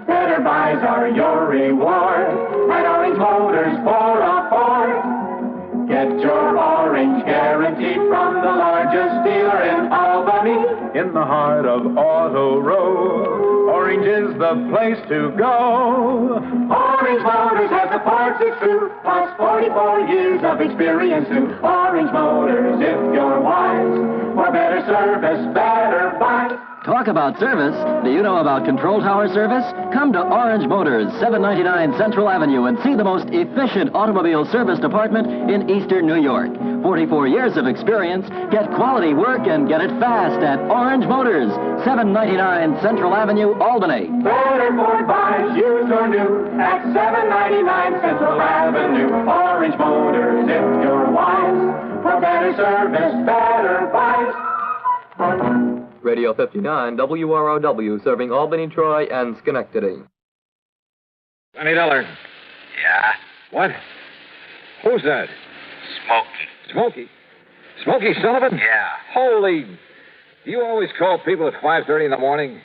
Better buys are your reward. At Orange Motors for a Ford. Get your orange guaranteed from the largest dealer in Albany. In the heart of Auto Row, Orange is the place to go. Orange Motors has the parts it's true, plus 44 years of experience too. Orange Motors, if you're wise, for better service, better buy. Talk about service. Do you know about Control Tower service? Come to Orange Motors, 799 Central Avenue, and see the most efficient automobile service department in eastern New York. 44 years of experience. Get quality work and get it fast at Orange Motors, 799 Central Avenue, Albany. Better Ford buys, used or new, at 799 Central Avenue. Orange Motors, if you're wise, for better service, better buys. Radio 59, WROW, serving Albany, Troy, and Schenectady. $20. Yeah? What? Who's that? Smokey. Smokey Sullivan? Yeah. Holy... Do you always call people at 5:30 in the morning?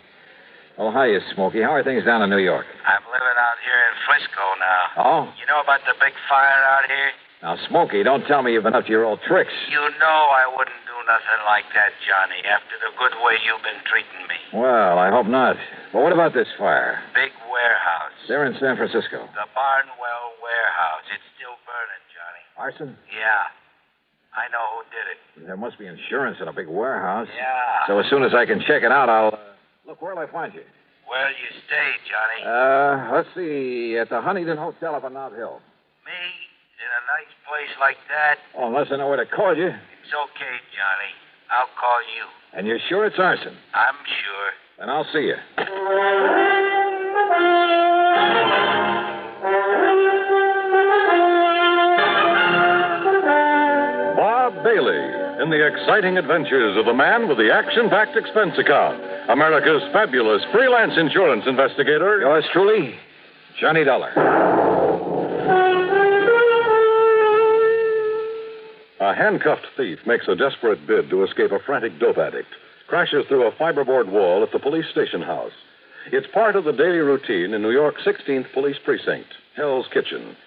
Well, hiya, Smokey. How are things down in New York? I'm living out here in Frisco now. Oh? You know about the big fire out here? Now, Smokey, don't tell me you've been up to your old tricks. You know I wouldn't do nothing like that, Johnny, after the good way you've been treating me. Well, I hope not. But what about this fire? Big warehouse. They're in San Francisco. The Barnwell warehouse. It's still burning, Johnny. Arson? Yeah. I know who did it. There must be insurance in a big warehouse. Yeah. So as soon as I can check it out, I'll... Look, where'll I find you? Where'll you stay, Johnny? Let's see. At the Huntington Hotel up on Nob Hill. Me? In a nice place like that? Oh, unless I know where to call you. It's okay, Johnny. I'll call you. And you're sure it's arson? I'm sure. Then I'll see you. Bob Bailey in the exciting adventures of the man with the action-packed expense account. America's fabulous freelance insurance investigator. Yours truly, Johnny Dollar. A handcuffed thief makes a desperate bid to escape a frantic dope addict, crashes through a fiberboard wall at the police station house. It's part of the daily routine in New York's 16th Police Precinct, Hell's Kitchen.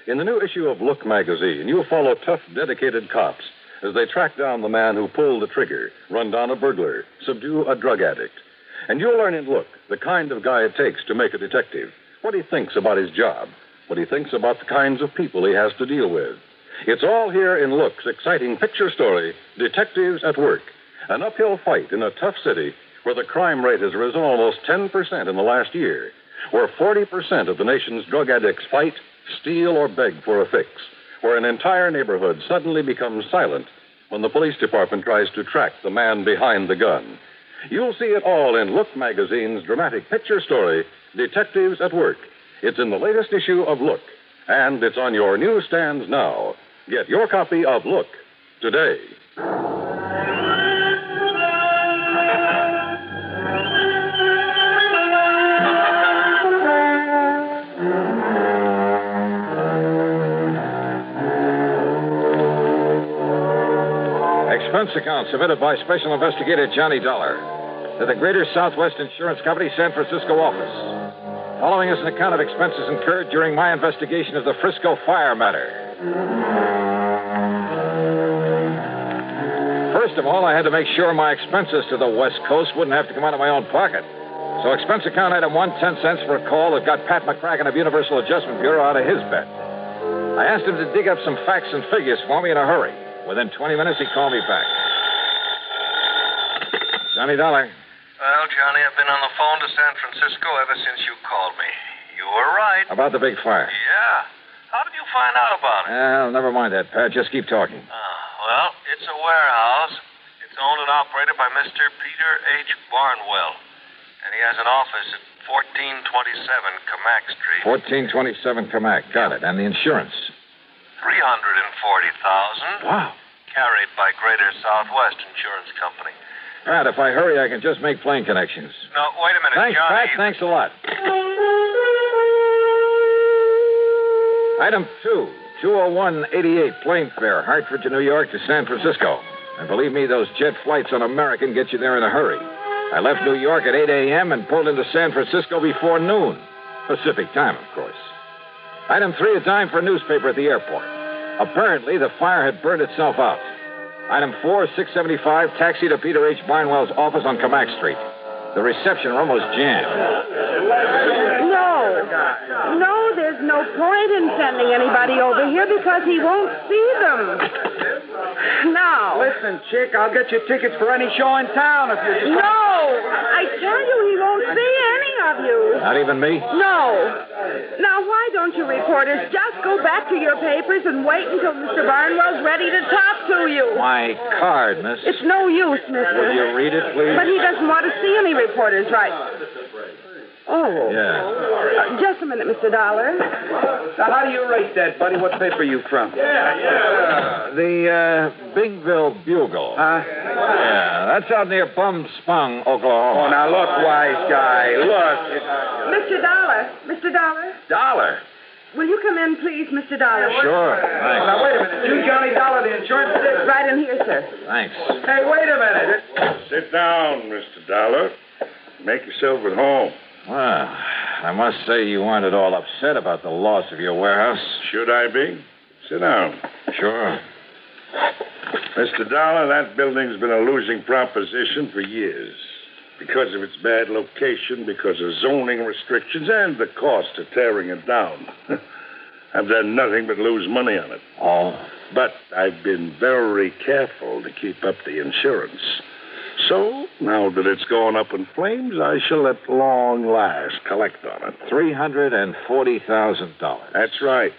In the new issue of Look magazine, you'll follow tough, dedicated cops as they track down the man who pulled the trigger, run down a burglar, subdue a drug addict. And you'll learn in Look the kind of guy it takes to make a detective, what he thinks about his job, what he thinks about the kinds of people he has to deal with. It's all here in Look's exciting picture story, Detectives at Work, an uphill fight in a tough city where the crime rate has risen almost 10% in the last year, where 40% of the nation's drug addicts fight, steal, or beg for a fix, where an entire neighborhood suddenly becomes silent when the police department tries to track the man behind the gun. You'll see it all in Look magazine's dramatic picture story, Detectives at Work. It's in the latest issue of Look, and it's on your newsstands now. Get your copy of Look today. Expense account submitted by Special Investigator Johnny Dollar to the Greater Southwest Insurance Company, San Francisco office. Following is an account of expenses incurred during my investigation of the Frisco Fire Matter. First of all, I had to make sure my expenses to the West Coast wouldn't have to come out of my own pocket. So expense account item 1, 10 cents for a call that got Pat McCracken of Universal Adjustment Bureau out of his bet. I asked him to dig up some facts and figures for me in a hurry. Within 20 minutes, he called me back. Johnny Dollar. Well, Johnny, I've been on the phone to San Francisco ever since you called me. You were right. About the big fire. Yeah. How did you find out about it? Well, never mind that, Pat. Just keep talking. Well, it's a warehouse. It's owned and operated by Mr. Peter H. Barnwell. And he has an office at 1427 Camac Street. 1427 Camac. Got it. And the insurance? $340,000. Wow. Carried by Greater Southwest Insurance Company. Pat, if I hurry, I can just make plane connections. No, wait a minute, Thanks, Johnny. Pat. Thanks a lot. Item 2. 20188 plane fare, Hartford to New York to San Francisco. And believe me, those jet flights on American get you there in a hurry. I left New York at 8 a.m. and pulled into San Francisco before noon. Pacific time, of course. Item 3, a dime for a newspaper at the airport. Apparently, the fire had burned itself out. Item 4, $6.75, taxi to Peter H. Barnwell's office on Camac Street. The reception room was jammed. No, there's no point in sending anybody over here because he won't see them. Now. Listen, chick, I'll get you tickets for any show in town if you just... No! I tell you, he won't see any of you. Not even me? No. Now, why don't you reporters just go back to your papers and wait until Mr. Barnwell's ready to talk to you? My card, miss. It's no use, mister. Will you read it, please? But he doesn't want to see any reporters, right? Oh. Yeah. Just a minute, Mr. Dollar. Now, how do you rate that, buddy? What paper you from? The Bingville Bugle. Huh? Yeah, that's out near Bum Spung, Oklahoma. Oh, now, look, wise guy, look. Mr. Dollar. Mr. Dollar. Dollar? Will you come in, please, Mr. Dollar? Sure. Thanks. Now, wait a minute. You Johnny Dollar, the insurance dick? Right in here, sir. Thanks. Hey, wait a minute. Sit down, Mr. Dollar. Make yourself at home. Well, I must say you aren't at all upset about the loss of your warehouse. Should I be? Sit down. Sure. Mr. Dollar, that building's been a losing proposition for years. Because of its bad location, because of zoning restrictions, and the cost of tearing it down. I've done nothing but lose money on it. Oh. But I've been very careful to keep up the insurance. So, now that it's gone up in flames, I shall at long last collect on it. $340,000. That's right.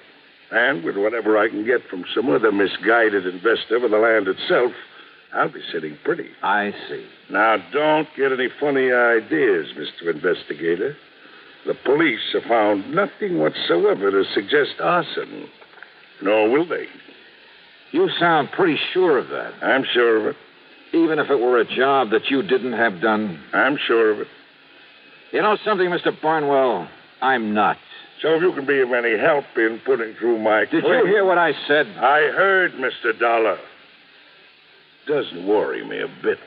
And with whatever I can get from some other misguided investor for the land itself, I'll be sitting pretty. I see. Now, don't get any funny ideas, Mr. Investigator. The police have found nothing whatsoever to suggest arson. Nor will they. You sound pretty sure of that. I'm sure of it. Even if it were a job that you didn't have done? I'm sure of it. You know something, Mr. Barnwell? I'm not. So if you can be of any help in putting through my Did you hear what I said? I heard, Mr. Dollar. Doesn't worry me a bit.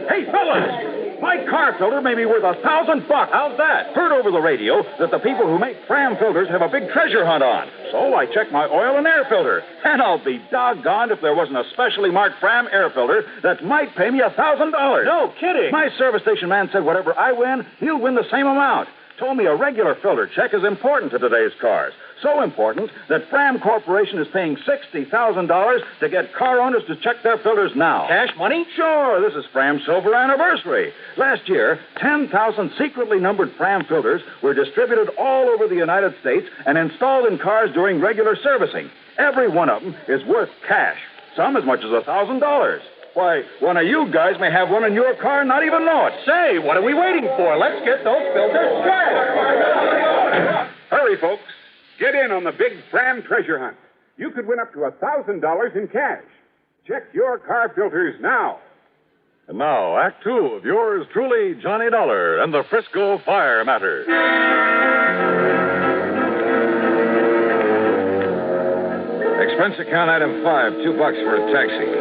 Hey, fellas! My car filter may be worth $1,000. How's that? Heard over the radio that the people who make Fram filters have a big treasure hunt on. So I checked my oil and air filter. And I'll be doggoned if there wasn't a specially marked Fram air filter that might pay me $1,000. No kidding. My service station man said whatever I win, he'll win the same amount. Told me a regular filter check is important to today's cars. So important that Fram Corporation is paying $60,000 to get car owners to check their filters now. Cash money? Sure. This is Fram's silver anniversary. Last year, 10,000 secretly numbered Fram filters were distributed all over the United States and installed in cars during regular servicing. Every one of them is worth cash, some as much as $1,000. Why, one of you guys may have one in your car and not even know it. Say, what are we waiting for? Let's get those filters checked. Hurry, folks. Get in on the big Fram treasure hunt. You could win up to $1,000 in cash. Check your car filters now. And now, Act Two of yours truly, Johnny Dollar and the Frisco Fire Matter. Expense account item 5, $2 for a taxi.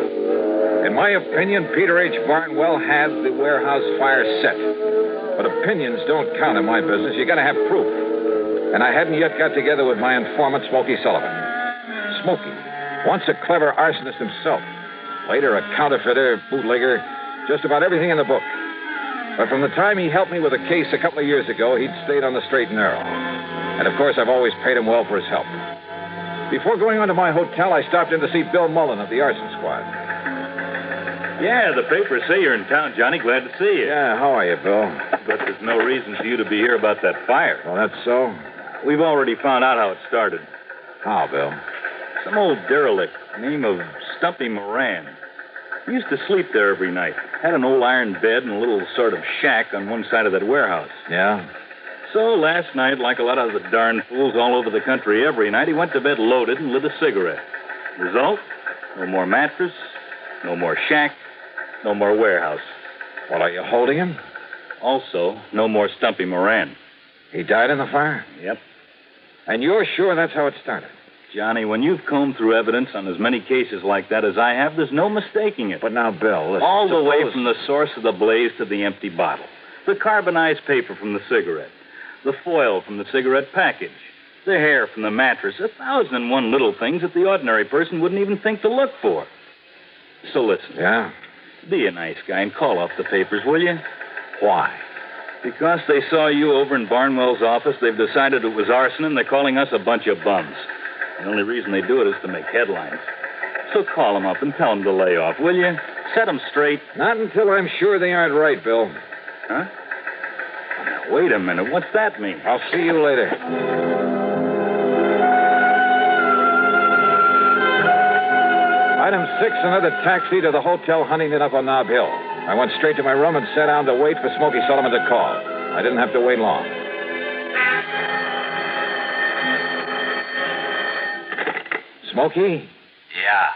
In my opinion, Peter H. Barnwell had the warehouse fire set. But opinions don't count in my business. You gotta have proof. And I hadn't yet got together with my informant, Smokey Sullivan. Smokey, once a clever arsonist himself. Later a counterfeiter, bootlegger, just about everything in the book. But from the time he helped me with a case a couple of years ago, he'd stayed on the straight and narrow. And of course, I've always paid him well for his help. Before going on to my hotel, I stopped in to see Bill Mullen of the arson squad. Yeah, the papers say you're in town, Johnny. Glad to see you. Yeah, how are you, Bill? But there's no reason for you to be here about that fire. Well, that's so? We've already found out how it started. How, Bill? Some old derelict, name of Stumpy Moran. He used to sleep there every night. Had an old iron bed and a little sort of shack on one side of that warehouse. Yeah? So last night, like a lot of the darn fools all over the country every night, he went to bed loaded and lit a cigarette. Result? No more mattress, No more shack. No more warehouse. Well, are you holding him? Also, no more Stumpy Moran. He died in the fire? Yep. And you're sure that's how it started? Johnny, when you've combed through evidence on as many cases like that as I have, there's no mistaking it. But now, Bill, listen, all the way from the source of the blaze to the empty bottle. The carbonized paper from the cigarette. The foil from the cigarette package. The hair from the mattress. 1,001 little things that the ordinary person wouldn't even think to look for. So listen. Yeah? Be a nice guy and call off the papers, will you? Why? Because they saw you over in Barnwell's office, they've decided it was arson, and they're calling us a bunch of bums. The only reason they do it is to make headlines. So call them up and tell them to lay off, will you? Set them straight. Not until I'm sure they aren't right, Bill. Huh? Now, wait a minute. What's that mean? I'll see you later. Item 6, another taxi to the Hotel Huntington up on Nob Hill. I went straight to my room and sat down to wait for Smokey Sullivan to call. I didn't have to wait long. Smokey? Yeah.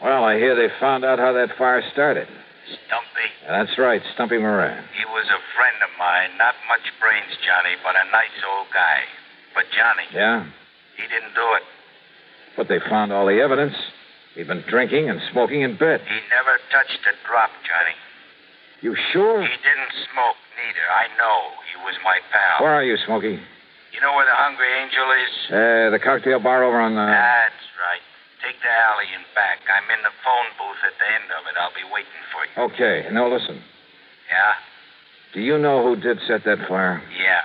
Well, I hear they found out how that fire started. Stumpy? That's right, Stumpy Moran. He was a friend of mine. Not much brains, Johnny, but a nice old guy. But Johnny... Yeah? He didn't do it. But they found all the evidence. He'd been drinking and smoking in bed. He never touched a drop, Johnny. You sure? He didn't smoke, neither. I know. He was my pal. Where are you, Smokey? You know where the Hungry Angel is? The cocktail bar over on... That's right. Take the alley and back. I'm in the phone booth at the end of it. I'll be waiting for you. Okay. Now, listen. Yeah? Do you know who did set that fire? Yeah.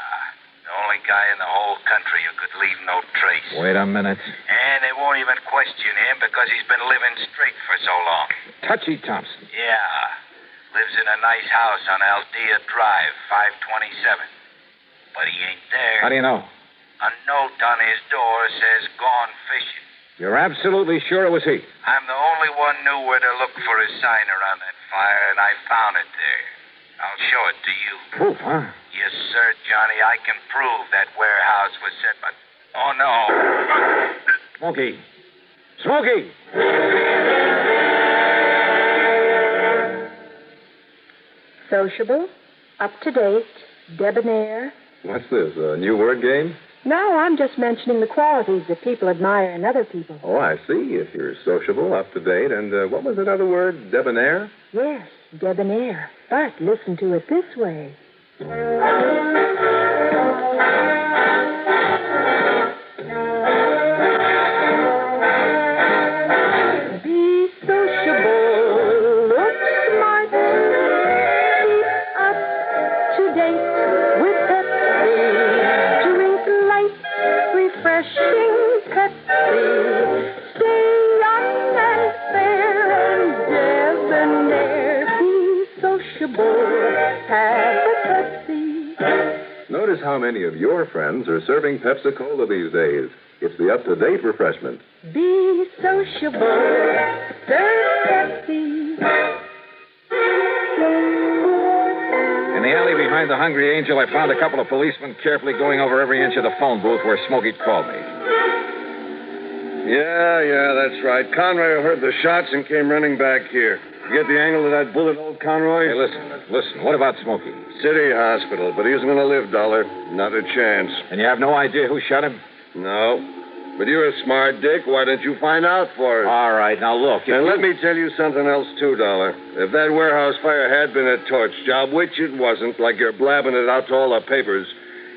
The only guy in the whole country who could leave no trace. Wait a minute. And they won't even question him because he's been living straight for so long. Touchy Thompson. Yeah. Lives in a nice house on Aldea Drive, 527. But he ain't there. How do you know? A note on his door says gone fishing. You're absolutely sure it was he? I'm the only one knew where to look for his sign around that fire, and I found it there. I'll show it to you. Proof, huh? Yes, sir, Johnny. I can prove that warehouse was set by... Oh, no. Smokey. Smokey! Sociable, up-to-date, debonair. What's this, a new word game? No, I'm just mentioning the qualities that people admire in other people. Oh, I see. If you're sociable, up-to-date, and what was that other word, debonair? Yes, debonair. But listen to it this way. Be sociable, look smart, keep up to date with Pepsi, drink light, refreshing Pepsi, stay young and fair and debonair, be sociable, have a Pepsi. Notice how many of your friends are serving Pepsi-Cola these days. It's the up-to-date refreshment. Be sociable, serve Pepsi. In the alley behind the Hungry Angel, I found a couple of policemen carefully going over every inch of the phone booth where Smokey called me. Yeah, that's right. Conroy heard the shots and came running back here. You get the angle of that bullet, old Conroy? Hey, listen. What about Smokey? City hospital, but he isn't going to live, Dollar. Not a chance. And you have no idea who shot him? No. But you're a smart dick. Why don't you find out for us? All right, now look. And let me tell you something else, too, Dollar. If that warehouse fire had been a torch job, which it wasn't, like you're blabbing it out to all the papers,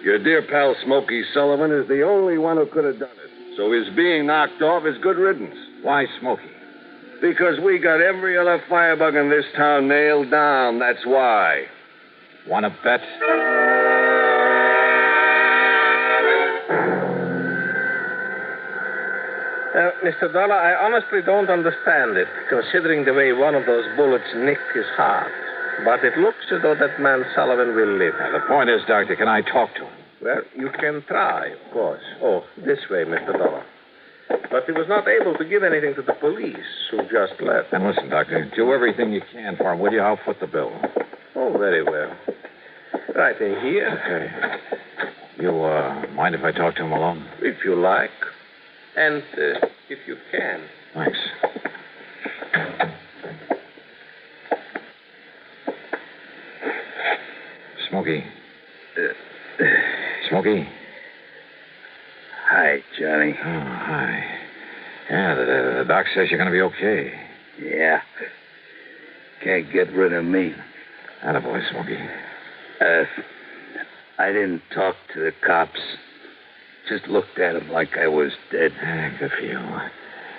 your dear pal Smokey Sullivan is the only one who could have done it. So his being knocked off is good riddance. Why Smokey? Because we got every other firebug in this town nailed down. That's why. Want to bet? Mr. Dollar, I honestly don't understand it, considering the way one of those bullets nicked his heart. But it looks as though that man Sullivan will live. Now, the point is, Doctor, can I talk to him? Well, you can try, of course. Oh, this way, Mr. Dollar. But he was not able to give anything to the police, who just left. And listen, Doctor, do everything you can for him, will you? I'll foot the bill. Oh, very well. Right in here. Okay. You, mind if I talk to him alone? If you like. And if you can. Thanks. Smokey. Smokey? Hi, Johnny. Oh, hi. Yeah, the doc says you're going to be okay. Yeah. Can't get rid of me. Attaboy, Smokey. I didn't talk to the cops. Just looked at them like I was dead. Good for you.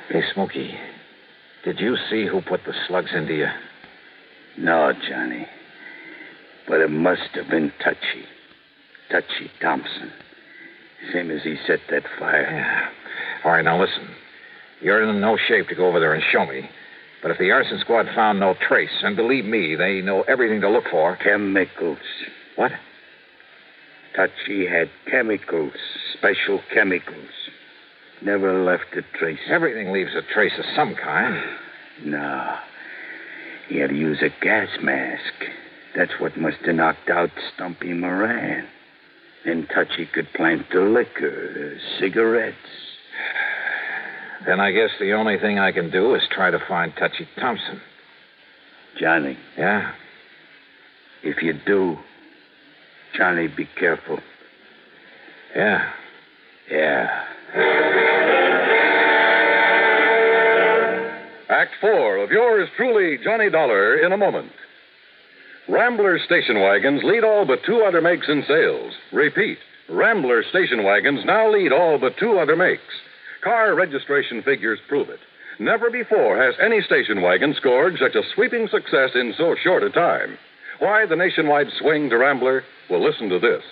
Hey, Smokey, did you see who put the slugs into you? No, Johnny. But it must have been Touchy. Touchy Thompson. Same as he set that fire. Yeah. All right, now listen. You're in no shape to go over there and show me. But if the arson squad found no trace, and believe me, they know everything to look for. Chemicals. What? Touchy had chemicals. Special chemicals. Never left a trace. Everything leaves a trace of some kind. No. He had to use a gas mask. That's what must have knocked out Stumpy Moran. Then Touchy could plant the liquor, the cigarettes. Then I guess the only thing I can do is try to find Touchy Thompson. Johnny. Yeah? If you do, Johnny, be careful. Yeah. Yeah. Act 4 of yours truly, Johnny Dollar, in a moment. Rambler station wagons lead all but 2 other makes in sales. Repeat, Rambler station wagons now lead all but 2 other makes. Car registration figures prove it. Never before has any station wagon scored such a sweeping success in so short a time. Why the nationwide swing to Rambler? Well, listen to this.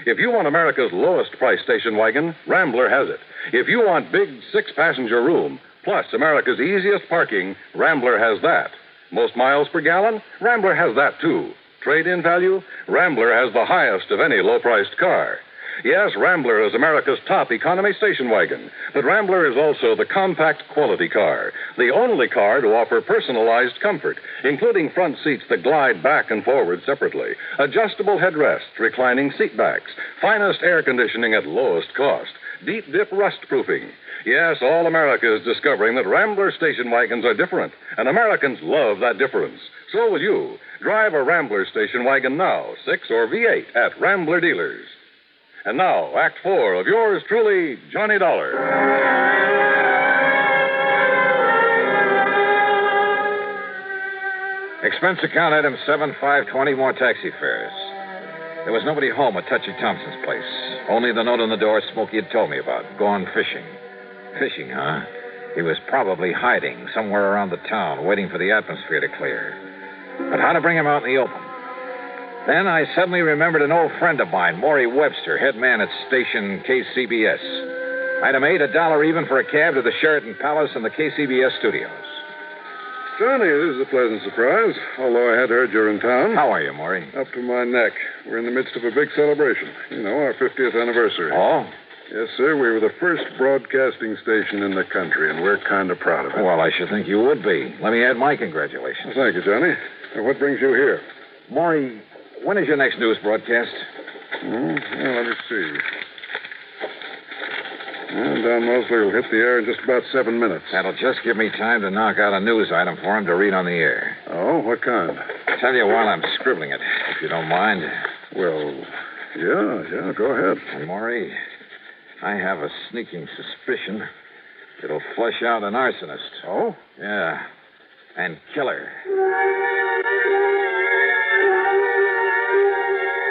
If you want America's lowest price station wagon, Rambler has it. If you want big 6-passenger room, plus America's easiest parking, Rambler has that. Most miles per gallon? Rambler has that, too. Trade-in value? Rambler has the highest of any low-priced car. Yes, Rambler is America's top economy station wagon, but Rambler is also the compact quality car, the only car to offer personalized comfort, including front seats that glide back and forward separately, adjustable headrests, reclining seat backs, finest air conditioning at lowest cost, deep dip rust proofing. Yes, all America is discovering that Rambler station wagons are different, and Americans love that difference. So will you. Drive a Rambler station wagon now, 6 or V8 at Rambler dealers. And now, Act 4 of yours truly, Johnny Dollar. Expense account item 7520, more taxi fares. There was nobody home at Touchy Thompson's place. Only the note on the door Smokey had told me about. Gone fishing. Fishing, huh? He was probably hiding somewhere around the town, waiting for the atmosphere to clear. But how to bring him out in the open? Then I suddenly remembered an old friend of mine, Maury Webster, head man at station KCBS. Item 8, $1 even for a cab to the Sheraton Palace and the KCBS studios. Johnny, this is a pleasant surprise, although I had heard you're in town. How are you, Maury? Up to my neck. We're in the midst of a big celebration. You know, our 50th anniversary. Oh? Yes, sir. We were the first broadcasting station in the country, and we're kind of proud of it. Well, I should think you would be. Let me add my congratulations. Well, thank you, Johnny. Now, what brings you here? Maury, when is your next news broadcast? Well, let me see. Well, Don Mosley will hit the air in just about 7 minutes. That'll just give me time to knock out a news item for him to read on the air. Oh, what kind? I'll tell you while I'm scribbling it, if you don't mind. Well, yeah, go ahead. And Maury, I have a sneaking suspicion it'll flush out an arsonist. Oh? Yeah, and killer.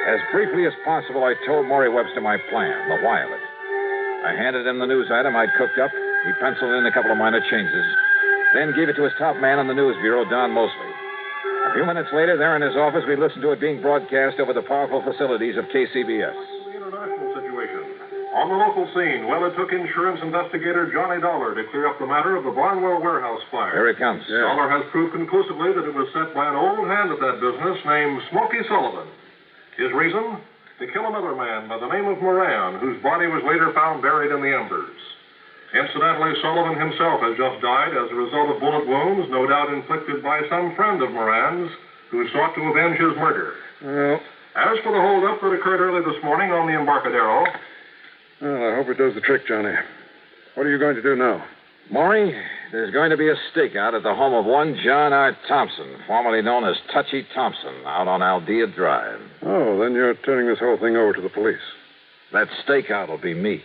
As briefly as possible, I told Maury Webster my plan, the why of it. I handed him the news item I'd cooked up. He penciled in a couple of minor changes, then gave it to his top man on the news bureau, Don Mosley. A few minutes later, there in his office, we listened to it being broadcast over the powerful facilities of KCBS. The international situation. On the local scene, Weller took insurance investigator Johnny Dollar to clear up the matter of the Barnwell warehouse fire. Here it comes. Yeah. Dollar has proved conclusively that it was set by an old hand at that business named Smoky Sullivan. His reason? To kill another man by the name of Moran, whose body was later found buried in the embers. Incidentally, Sullivan himself has just died as a result of bullet wounds, no doubt inflicted by some friend of Moran's, who sought to avenge his murder. Well, as for the holdup that occurred early this morning on the Embarcadero... Well, I hope it does the trick, Johnny. What are you going to do now? Maury, there's going to be a stakeout at the home of one John R. Thompson, formerly known as Touchy Thompson, out on Aldea Drive. Oh, then you're turning this whole thing over to the police. That stakeout will be me.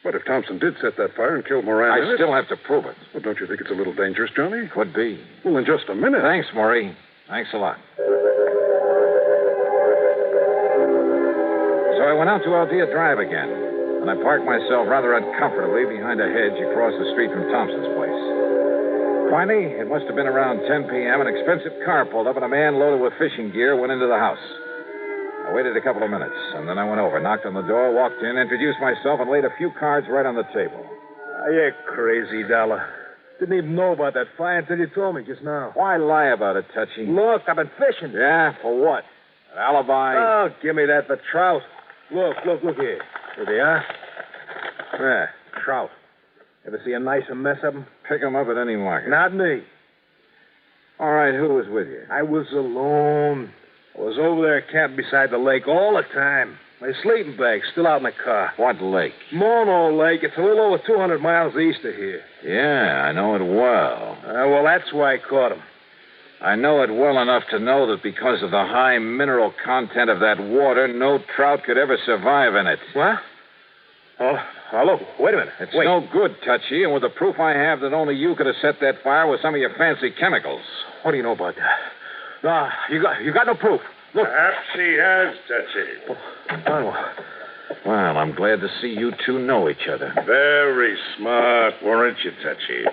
But if Thompson did set that fire and killed Moran... I still have to prove it. Well, don't you think it's a little dangerous, Johnny? Could be. Well, in just a minute. Thanks, Maury. Thanks a lot. So I went out to Aldea Drive again, and I parked myself rather uncomfortably behind a hedge across the street from Thompson's place. Finally, it must have been around 10 p.m., an expensive car pulled up, and a man loaded with fishing gear went into the house. I waited a couple of minutes, and then I went over, knocked on the door, walked in, introduced myself, and laid a few cards right on the table. You're crazy, Dollar. Didn't even know about that fire until you told me just now. Why lie about it, Touchy? Look, I've been fishing. Yeah, for what? An alibi? Oh, give me that for trout. Look here. Here they are. Yeah, trout. Ever see a nicer mess of them? Pick them up at any market. Not me. All right, who was with you? I was alone. I was over there camping beside the lake all the time. My sleeping bag's still out in the car. What lake? Mono Lake. It's a little over 200 miles east of here. Yeah, I know it well. Well, that's why I caught him. I know it well enough to know that because of the high mineral content of that water, no trout could ever survive in it. What? Oh, look, wait a minute. It's no good, Touchy, and with the proof I have that only you could have set that fire with some of your fancy chemicals. What do you know about that? No, you got no proof. Look. Perhaps he has, Touchy. Well, I'm glad to see you two know each other. Very smart, weren't you, Touchy?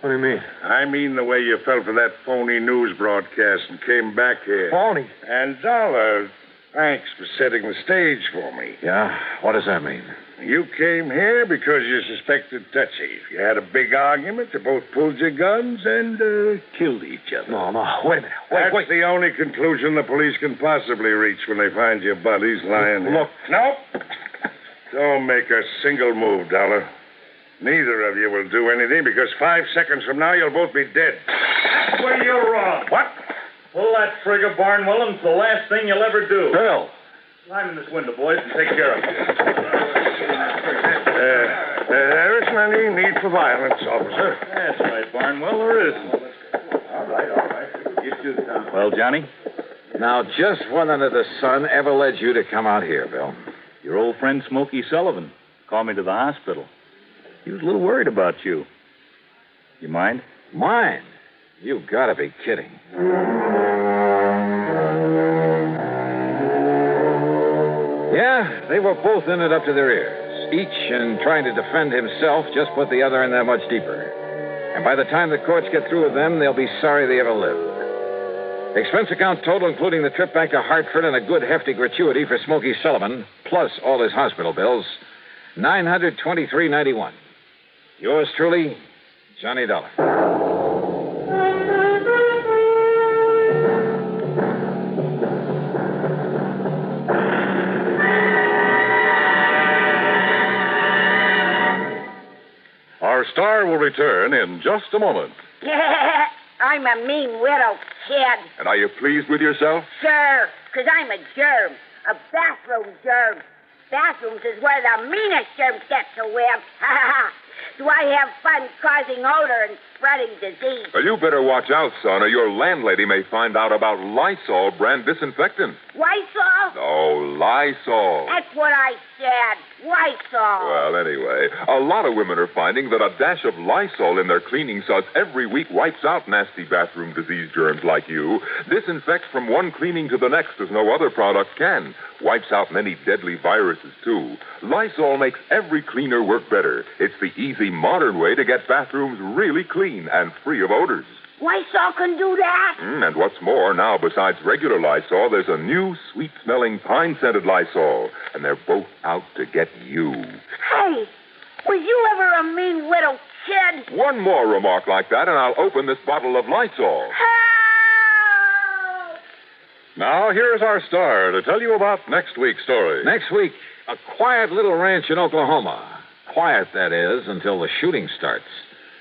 What do you mean? I mean the way you fell for that phony news broadcast and came back here. Phony? And Dollar, thanks for setting the stage for me. Yeah? What does that mean? You came here because you suspected Touchy. You had a big argument. You both pulled your guns and killed each other. No, wait a minute. That's the only conclusion the police can possibly reach when they find your bodies lying there. Look. Nope. Don't make a single move, Dollar. Neither of you will do anything because 5 seconds from now you'll both be dead. Well, you're wrong. What? Pull that trigger, Barnwell, and it's the last thing you'll ever do. Bill. Climb in this window, boys, and take care of it. There isn't any need for violence, officer. That's right, Barnwell, there isn't. All right. You too, Tom. Well, Johnny? Now, just what under the sun ever led you to come out here, Bill? Your old friend Smokey Sullivan called me to the hospital. He was a little worried about you. You mind? Mind? You've got to be kidding. Yeah, they were both in it up to their ears. Each, in trying to defend himself, just put the other in there much deeper. And by the time the courts get through with them, they'll be sorry they ever lived. Expense account total, including the trip back to Hartford and a good hefty gratuity for Smokey Sullivan, plus all his hospital bills, $923.91. Yours truly, Johnny Dollar. Our star will return in just a moment. I'm a mean widow, kid. And are you pleased with yourself? Sure, because I'm a germ. A bathroom germ. Bathrooms is where the meanest germs get to live. Do I have fun causing odor and spreading disease? Well, you better watch out, son, or your landlady may find out about Lysol brand disinfectant. Lysol? No, Lysol. That's what I said. Lysol. Well, anyway, a lot of women are finding that a dash of Lysol in their cleaning suds every week wipes out nasty bathroom disease germs like you. Disinfects from one cleaning to the next as no other product can. Wipes out many deadly viruses, too. Lysol makes every cleaner work better. It's the easy, modern way to get bathrooms really clean and free of odors. Lysol can do that? And what's more, now, besides regular Lysol, there's a new sweet-smelling, pine-scented Lysol. And they're both out to get you. Hey, was you ever a mean little kid? One more remark like that, and I'll open this bottle of Lysol. Now, here's our star to tell you about next week's story. Next week, a quiet little ranch in Oklahoma. Quiet, that is, until the shooting starts.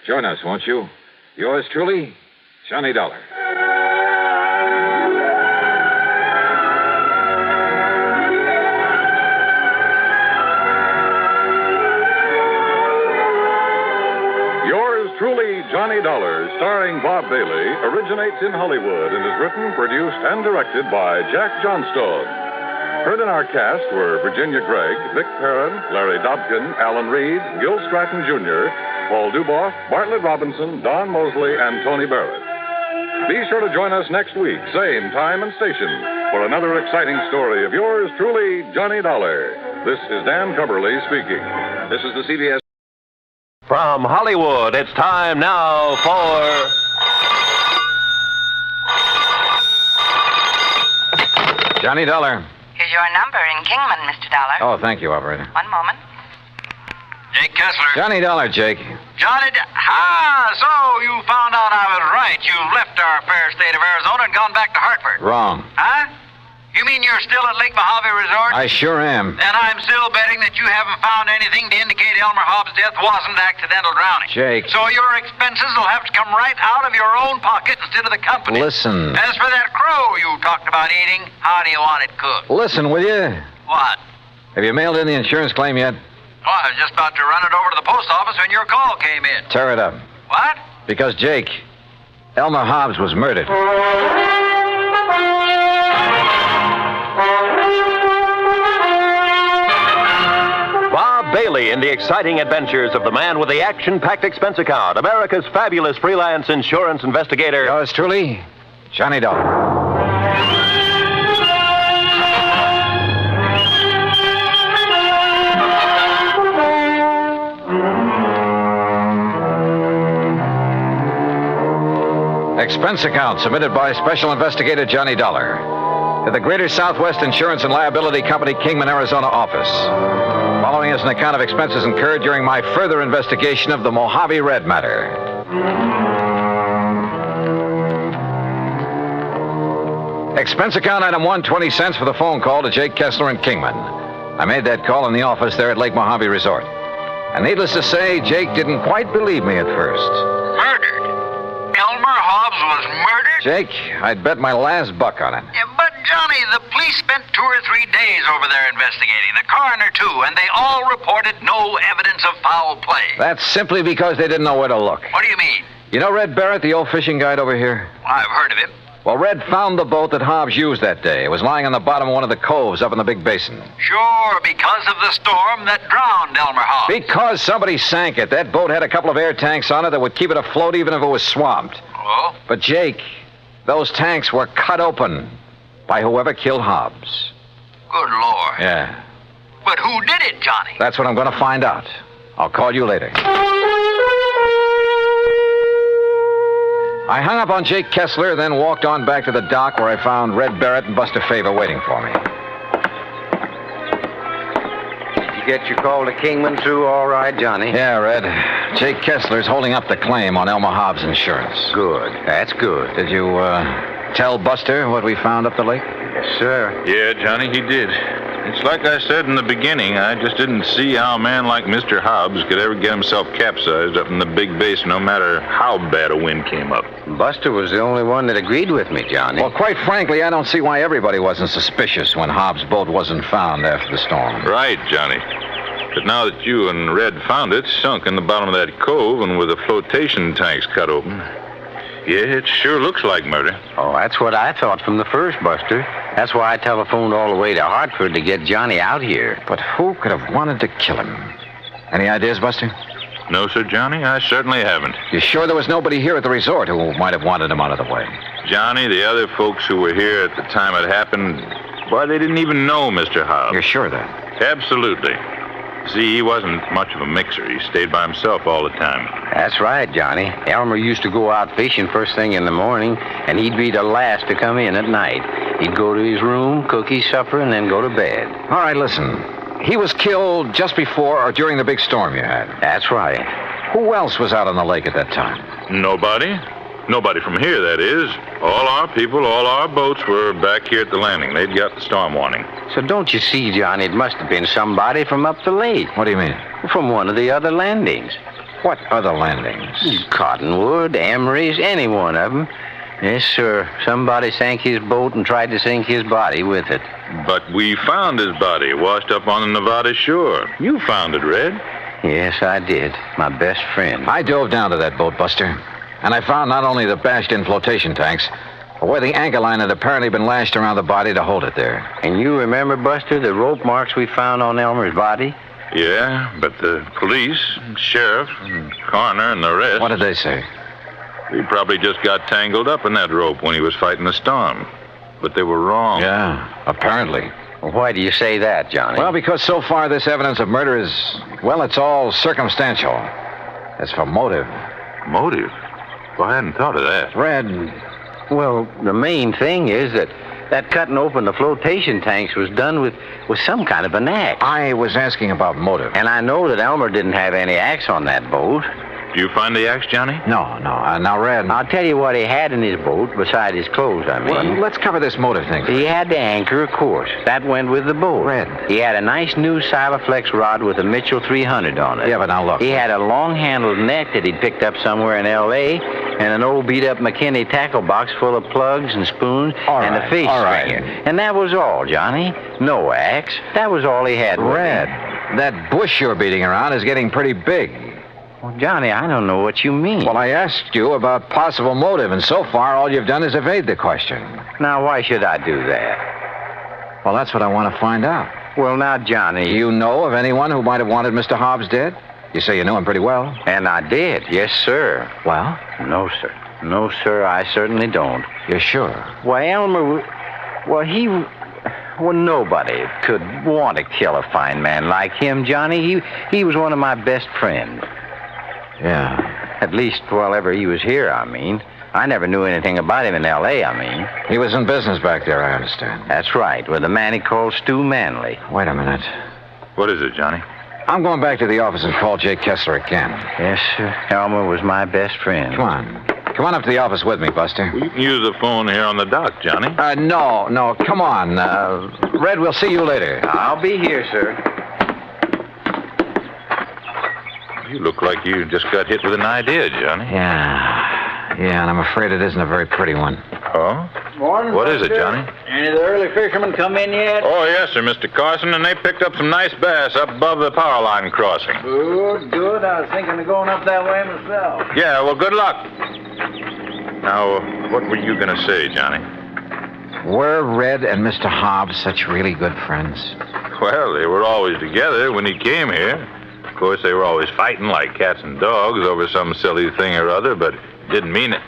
Join us, won't you? Yours truly, Johnny Dollar. Yours truly, Johnny Johnny Dollar, starring Bob Bailey, originates in Hollywood and is written, produced, and directed by Jack Johnstone. Heard in our cast were Virginia Gregg, Vic Perrin, Larry Dobkin, Alan Reed, Gil Stratton Jr., Paul Duboff, Bartlett Robinson, Don Mosley, and Tony Barrett. Be sure to join us next week, same time and station, for another exciting story of yours truly, Johnny Dollar. This is Dan Cumberly speaking. This is the CBS. From Hollywood, it's time now for... Johnny Dollar. Here's your number in Kingman, Mr. Dollar. Oh, thank you, operator. One moment. Jake Kessler. Johnny Dollar, Jake. Johnny... so you found out I was right. You left our fair state of Arizona and gone back to Hartford. Wrong. Huh? You mean you're still at Lake Mojave Resort? I sure am. Then I'm still betting that you haven't found anything to indicate Elmer Hobbs' death wasn't accidental drowning. Jake. So your expenses will have to come right out of your own pocket instead of the company. Listen. As for that crow you talked about eating, how do you want it cooked? Listen, will you? What? Have you mailed in the insurance claim yet? Oh, I was just about to run it over to the post office when your call came in. Tear it up. What? Because, Jake, Elmer Hobbs was murdered. Bob Bailey in the exciting adventures of the man with the action-packed expense account, America's fabulous freelance insurance investigator. Yours truly, Johnny Dollar. Expense account submitted by Special Investigator Johnny Dollar to the Greater Southwest Insurance and Liability Company, Kingman, Arizona office. Following is an account of expenses incurred during my further investigation of the Mojave Red Matter. Expense account item 1, 20 cents for the phone call to Jake Kessler in Kingman. I made that call in the office there at Lake Mojave Resort. And needless to say, Jake didn't quite believe me at first. Murdered? Elmer Hobbs was murdered? Jake, I'd bet my last buck on it. Yeah, but Johnny, the police spent 2 or 3 days over there investigating. The coroner, too, and they all reported no evidence of foul play. That's simply because they didn't know where to look. What do you mean? You know Red Barrett, the old fishing guide over here? Well, I've heard of him. Well, Red found the boat that Hobbs used that day. It was lying on the bottom of one of the coves up in the big basin. Sure, because of the storm that drowned Elmer Hobbs. Because somebody sank it. That boat had a couple of air tanks on it that would keep it afloat even if it was swamped. Oh? But, Jake, those tanks were cut open by whoever killed Hobbs. Good Lord. Yeah. But who did it, Johnny? That's what I'm going to find out. I'll call you later. I hung up on Jake Kessler, then walked on back to the dock where I found Red Barrett and Buster Favor waiting for me. Did you get your call to Kingman through all right, Johnny? Yeah, Red. Jake Kessler's holding up the claim on Elmer Hobbs' insurance. Good. That's good. Did you, tell Buster what we found up the lake? Yes, sir. Yeah, Johnny, he did. It's like I said in the beginning, I just didn't see how a man like Mr. Hobbs could ever get himself capsized up in the big basin, no matter how bad a wind came up. Buster was the only one that agreed with me, Johnny. Well, quite frankly, I don't see why everybody wasn't suspicious when Hobbs' boat wasn't found after the storm. Right, Johnny. But now that you and Red found it, sunk in the bottom of that cove and with the flotation tanks cut open, yeah, it sure looks like murder. Oh, that's what I thought from the first, Buster. That's why I telephoned all the way to Hartford to get Johnny out here. But who could have wanted to kill him? Any ideas, Buster? No, sir, Johnny, I certainly haven't. You sure there was nobody here at the resort who might have wanted him out of the way? Johnny, the other folks who were here at the time it happened, why, they didn't even know Mr. Hobbs. You're sure of that? Absolutely. See, he wasn't much of a mixer. He stayed by himself all the time. That's right, Johnny. Elmer used to go out fishing first thing in the morning, and he'd be the last to come in at night. He'd go to his room, cook his supper, and then go to bed. All right, listen. He was killed just before or during the big storm you had. That's right. Who else was out on the lake at that time? Nobody. Nobody from here, that is. All our people, all our boats were back here at the landing. They'd got the storm warning. So don't you see, Johnny, it must have been somebody from up the lake. What do you mean? From one of the other landings. What other landings? Cottonwood, Emery's, any one of them. Yes, sir. Somebody sank his boat and tried to sink his body with it. But we found his body washed up on the Nevada shore. You found it, Red. Yes, I did. My best friend. I dove down to that boat, Buster. And I found not only the bashed-in flotation tanks, but where the anchor line had apparently been lashed around the body to hold it there. And you remember, Buster, the rope marks we found on Elmer's body? Yeah, but the police, sheriff, and coroner, and the rest... What did they say? He probably just got tangled up in that rope when he was fighting the storm. But they were wrong. Yeah, apparently. Well, why do you say that, Johnny? Well, because so far this evidence of murder is, well, it's all circumstantial. As for motive... Motive? Well, I hadn't thought of that. Red... Well, the main thing is that cutting open the flotation tanks was done with some kind of an axe. I was asking about motive. And I know that Elmer didn't have any axe on that boat. Did you find the axe, Johnny? No. Now, Red... I'll tell you what he had in his boat, beside his clothes, I mean. Well, let's cover this motive thing. He had the anchor, of course. That went with the boat. Red. He had a nice new Silaflex rod with a Mitchell 300 on it. Yeah, but now look. He had a long-handled net that he'd picked up somewhere in L.A., and an old beat-up McKinney tackle box full of plugs and spoons and a face stringer. And that was all, Johnny. No axe. That was all he had. Red, that bush you're beating around is getting pretty big. Well, Johnny, I don't know what you mean. Well, I asked you about possible motive, and so far all you've done is evade the question. Now, why should I do that? Well, that's what I want to find out. Well, now, Johnny... You know of anyone who might have wanted Mr. Hobbs dead? You say you knew him pretty well. And I did, yes, sir. Well? No, sir. No, sir, I certainly don't. You're sure? Why, Elmer... Well, nobody could want to kill a fine man like him, Johnny. He was one of my best friends. Yeah. At least while ever he was here, I mean. I never knew anything about him in L.A., I mean. He was in business back there, I understand. That's right, with a man he called Stu Manley. Wait a minute. What is it, Johnny? I'm going back to the office and call Jake Kessler again. Yes, sir. Elmer was my best friend. Come on up to the office with me, Buster. Well, you can use the phone here on the dock, Johnny. No. Come on. Red, we'll see you later. I'll be here, sir. You look like you just got hit with an idea, Johnny. Yeah, and I'm afraid it isn't a very pretty one. Oh? Morning, What is it, Johnny? Any of the early fishermen come in yet? Oh, yes, sir, Mr. Carson, and they picked up some nice bass up above the power line crossing. Good. I was thinking of going up that way myself. Yeah, well, good luck. Now, what were you going to say, Johnny? Were Red and Mr. Hobbs such really good friends? Well, they were always together when he came here. Of course, they were always fighting like cats and dogs over some silly thing or other, but didn't mean it.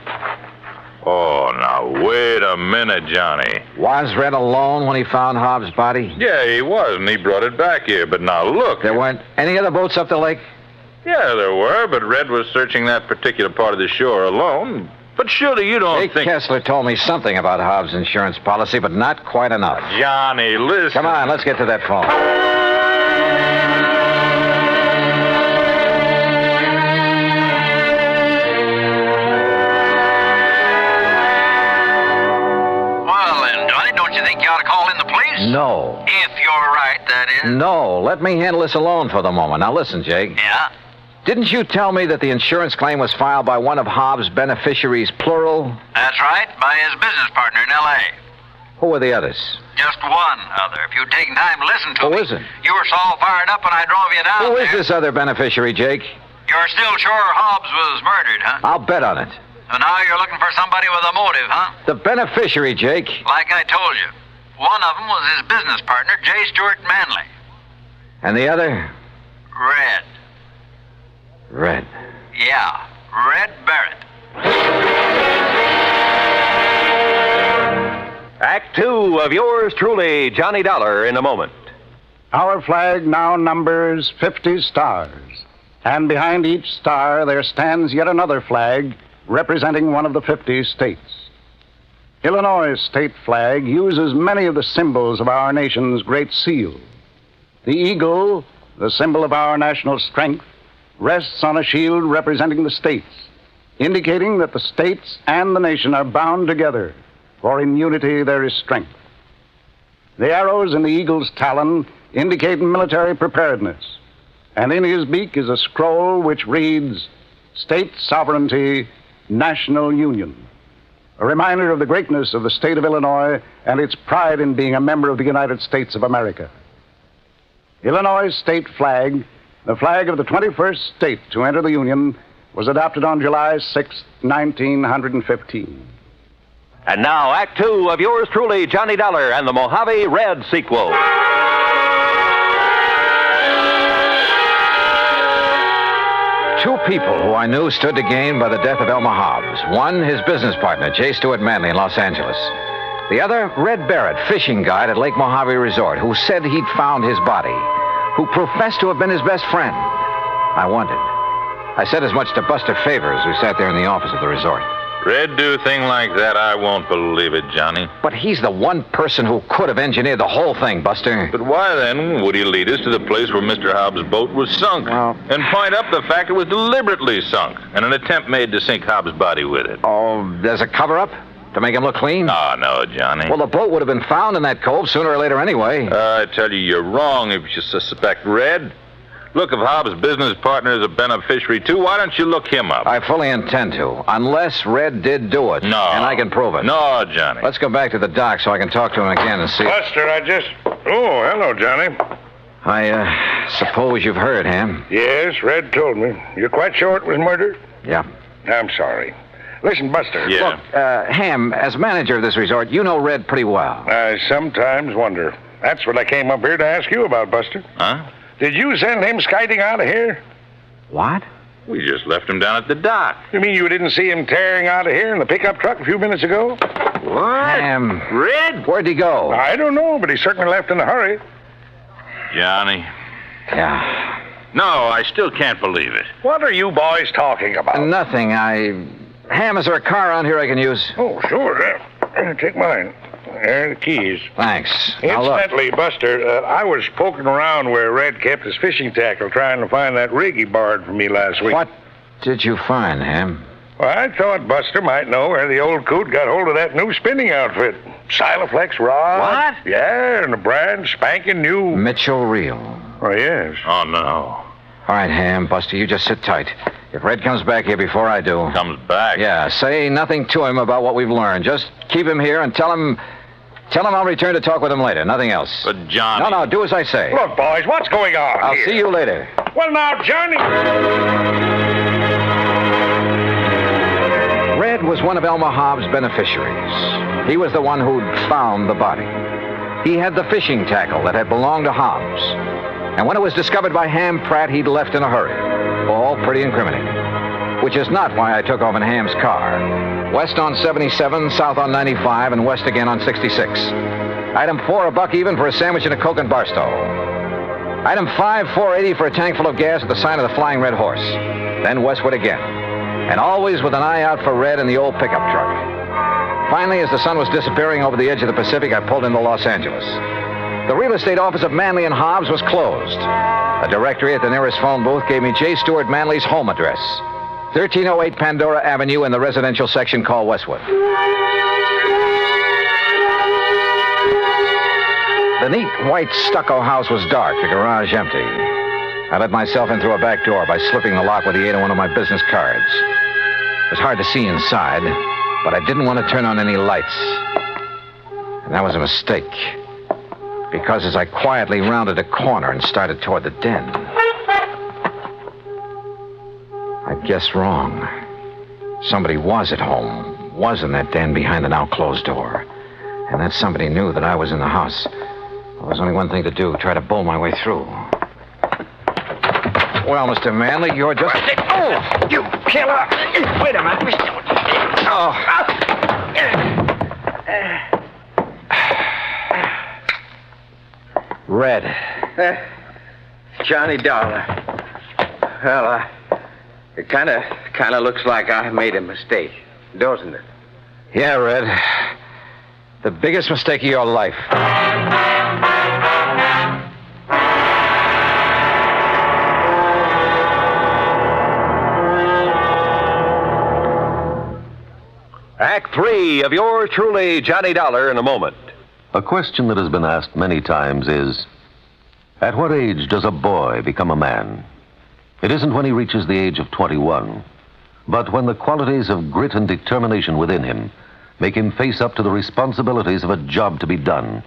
Oh, now, wait a minute, Johnny. Was Red alone when he found Hobbs' body? Yeah, he was, and he brought it back here. But now, look. There weren't any other boats up the lake? Yeah, there were, but Red was searching that particular part of the shore alone. But surely you don't Jake think... Kessler told me something about Hobbs' insurance policy, but not quite enough. Johnny, listen. Come on, let's get to that phone. No. If you're right, that is. No, let me handle this alone for the moment. Now listen, Jake. Yeah? Didn't you tell me that the insurance claim was filed by one of Hobbs' beneficiaries, plural? That's right, by his business partner in L.A. Who were the others? Just one other. If you'd taken time to listen to me. Who is it? You were so fired up when I drove you down Who there. is this other beneficiary, Jake? You're still sure Hobbs was murdered, huh? I'll bet on it. So now you're looking for somebody with a motive, huh? The beneficiary, Jake. Like I told you. One of them was his business partner, J. Stuart Manley. And the other? Red. Red. Yeah, Red Barrett. Act 2 of yours truly, Johnny Dollar, in a moment. Our flag now numbers 50 stars. And behind each star there stands yet another flag representing one of the 50 states. Illinois' state flag uses many of the symbols of our nation's great seal. The eagle, the symbol of our national strength, rests on a shield representing the states, indicating that the states and the nation are bound together, for in unity there is strength. The arrows in the eagle's talon indicate military preparedness, and in his beak is a scroll which reads, State Sovereignty, National Union. A reminder of the greatness of the state of Illinois and its pride in being a member of the United States of America. Illinois' state flag, the flag of the 21st state to enter the Union, was adopted on July 6, 1915. And now, Act Two of yours truly, Johnny Dollar and the Mojave Red Sequel. Two people who I knew stood to gain by the death of Elmer Hobbs. One, his business partner, J. Stuart Manley in Los Angeles. The other, Red Barrett, fishing guide at Lake Mojave Resort, who said he'd found his body, who professed to have been his best friend. I wondered. I said as much to Buster Favor as we sat there in the office of the resort. Red do a thing like that, I won't believe it, Johnny. But he's the one person who could have engineered the whole thing, Buster. But why, then, would he lead us to the place where Mr. Hobbs' boat was sunk? And point up the fact it was deliberately sunk, and an attempt made to sink Hobbs' body with it? Oh, there's a cover-up? To make him look clean? Oh, no, Johnny. Well, the boat would have been found in that cove sooner or later anyway. I tell you, you're wrong if you suspect Red. Look, if Hobbs' business partner is a beneficiary, too, why don't you look him up? I fully intend to, unless Red did do it. No. And I can prove it. No, Johnny. Let's go back to the dock so I can talk to him again and see... Buster, Oh, hello, Johnny. I suppose you've heard, Ham? Yes, Red told me. You're quite sure it was murder? Yeah. I'm sorry. Listen, Buster. Yeah. Look, Ham, as manager of this resort, you know Red pretty well. I sometimes wonder. That's what I came up here to ask you about, Buster. Huh? Did you send him skiting out of here? What? We just left him down at the dock. You mean you didn't see him tearing out of here in the pickup truck a few minutes ago? What? Ham. Red? Where'd he go? I don't know, but he certainly left in a hurry. Johnny. Yeah. No, I still can't believe it. What are you boys talking about? Nothing. Ham, is there a car around here I can use? Oh, sure. Take mine. There are the keys. Thanks. Now, look. Incidentally, Buster, I was poking around where Red kept his fishing tackle trying to find that rig he borrowed from me last week. What did you find, Ham? Well, I thought Buster might know where the old coot got hold of that new spinning outfit. Silaflex rod. What? Yeah, and a brand spanking new... Mitchell Reel. Oh, yes. Oh, no. All right, Ham, Buster, you just sit tight. If Red comes back here before I do... Comes back? Yeah, say nothing to him about what we've learned. Just keep him here and tell him I'll return to talk with him later. Nothing else. But, Johnny... No, do as I say. Look, boys, what's going on I'll here? see you later. Well, now, Johnny... Red was one of Elmer Hobbs' beneficiaries. He was the one who'd found the body. He had the fishing tackle that had belonged to Hobbs. And when it was discovered by Ham Pratt, he'd left in a hurry. All pretty incriminating. Which is not why I took off in Ham's car. West on 77, south on 95, and west again on 66. Item 4, $1 even for a sandwich and a Coke and Barstow. Item 5, $4.80 for a tank full of gas at the sign of the Flying Red Horse. Then westward again. And always with an eye out for Red in the old pickup truck. Finally, as the sun was disappearing over the edge of the Pacific, I pulled into Los Angeles. The real estate office of Manley and Hobbs was closed. A directory at the nearest phone booth gave me J. Stuart Manley's home address. 1308 Pandora Avenue in the residential section called Westwood. The neat white stucco house was dark, the garage empty. I let myself in through a back door by slipping the lock with the aid of one of my business cards. It was hard to see inside, but I didn't want to turn on any lights. And that was a mistake. Because as I quietly rounded a corner and started toward the den, I guessed wrong. Somebody was at home, was in that den behind the now closed door. And that somebody knew that I was in the house. There was only one thing to do, try to bull my way through. Well, Mr. Manley, you're just... Oh, you killer! Wait a minute. Red. Johnny Dollar. Well, it kind of looks like I made a mistake, doesn't it? Yeah, Red. The biggest mistake of your life. Act 3 of yours truly, Johnny Dollar, in a moment. A question that has been asked many times is, at what age does a boy become a man? It isn't when he reaches the age of 21, but when the qualities of grit and determination within him make him face up to the responsibilities of a job to be done,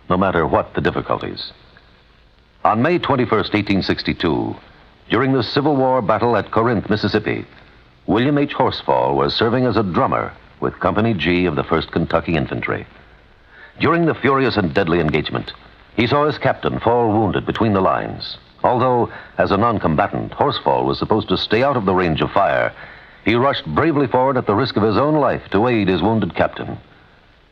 no matter what the difficulties. On May 21st, 1862, during the Civil War battle at Corinth, Mississippi, William H. Horsfall was serving as a drummer with Company G of the 1st Kentucky Infantry. During the furious and deadly engagement, he saw his captain fall wounded between the lines. Although, as a non-combatant, Horsfall was supposed to stay out of the range of fire, he rushed bravely forward at the risk of his own life to aid his wounded captain.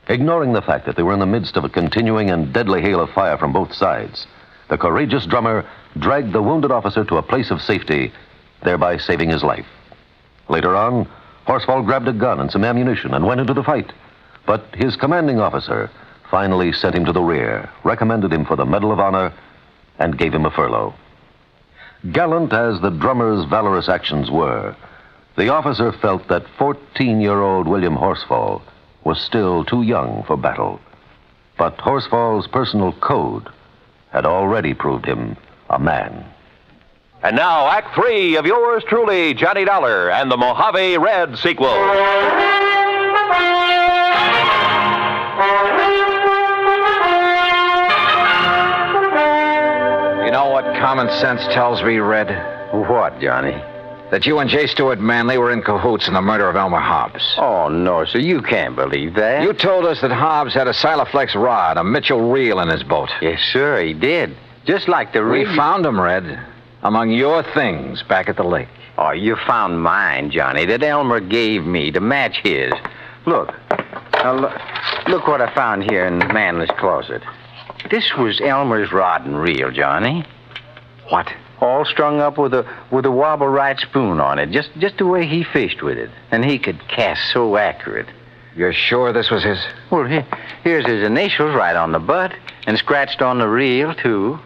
Ignoring the fact that they were in the midst of a continuing and deadly hail of fire from both sides, the courageous drummer dragged the wounded officer to a place of safety, thereby saving his life. Later on, Horsfall grabbed a gun and some ammunition and went into the fight. But his commanding officer finally sent him to the rear, recommended him for the Medal of Honor, and gave him a furlough. Gallant as the drummer's valorous actions were, the officer felt that 14-year-old William Horsfall was still too young for battle. But Horsfall's personal code had already proved him a man. And now, Act 3 of yours truly, Johnny Dollar and the Mojave Red Sequel. You know what common sense tells me, Red? What, Johnny? That you and J. Stewart Manley were in cahoots in the murder of Elmer Hobbs. Oh, no, sir. You can't believe that. You told us that Hobbs had a Silaflex rod, a Mitchell reel in his boat. Yes, sir, he did. Just like the We found him, Red, among your things back at the lake. Oh, you found mine, Johnny, that Elmer gave me to match his. Look. Now, look what I found here in Manley's closet. This was Elmer's rod and reel, Johnny. What? All strung up with a wobble right spoon on it, just the way he fished with it. And he could cast so accurate. You're sure this was his? Well, here's his initials right on the butt, and scratched on the reel, too.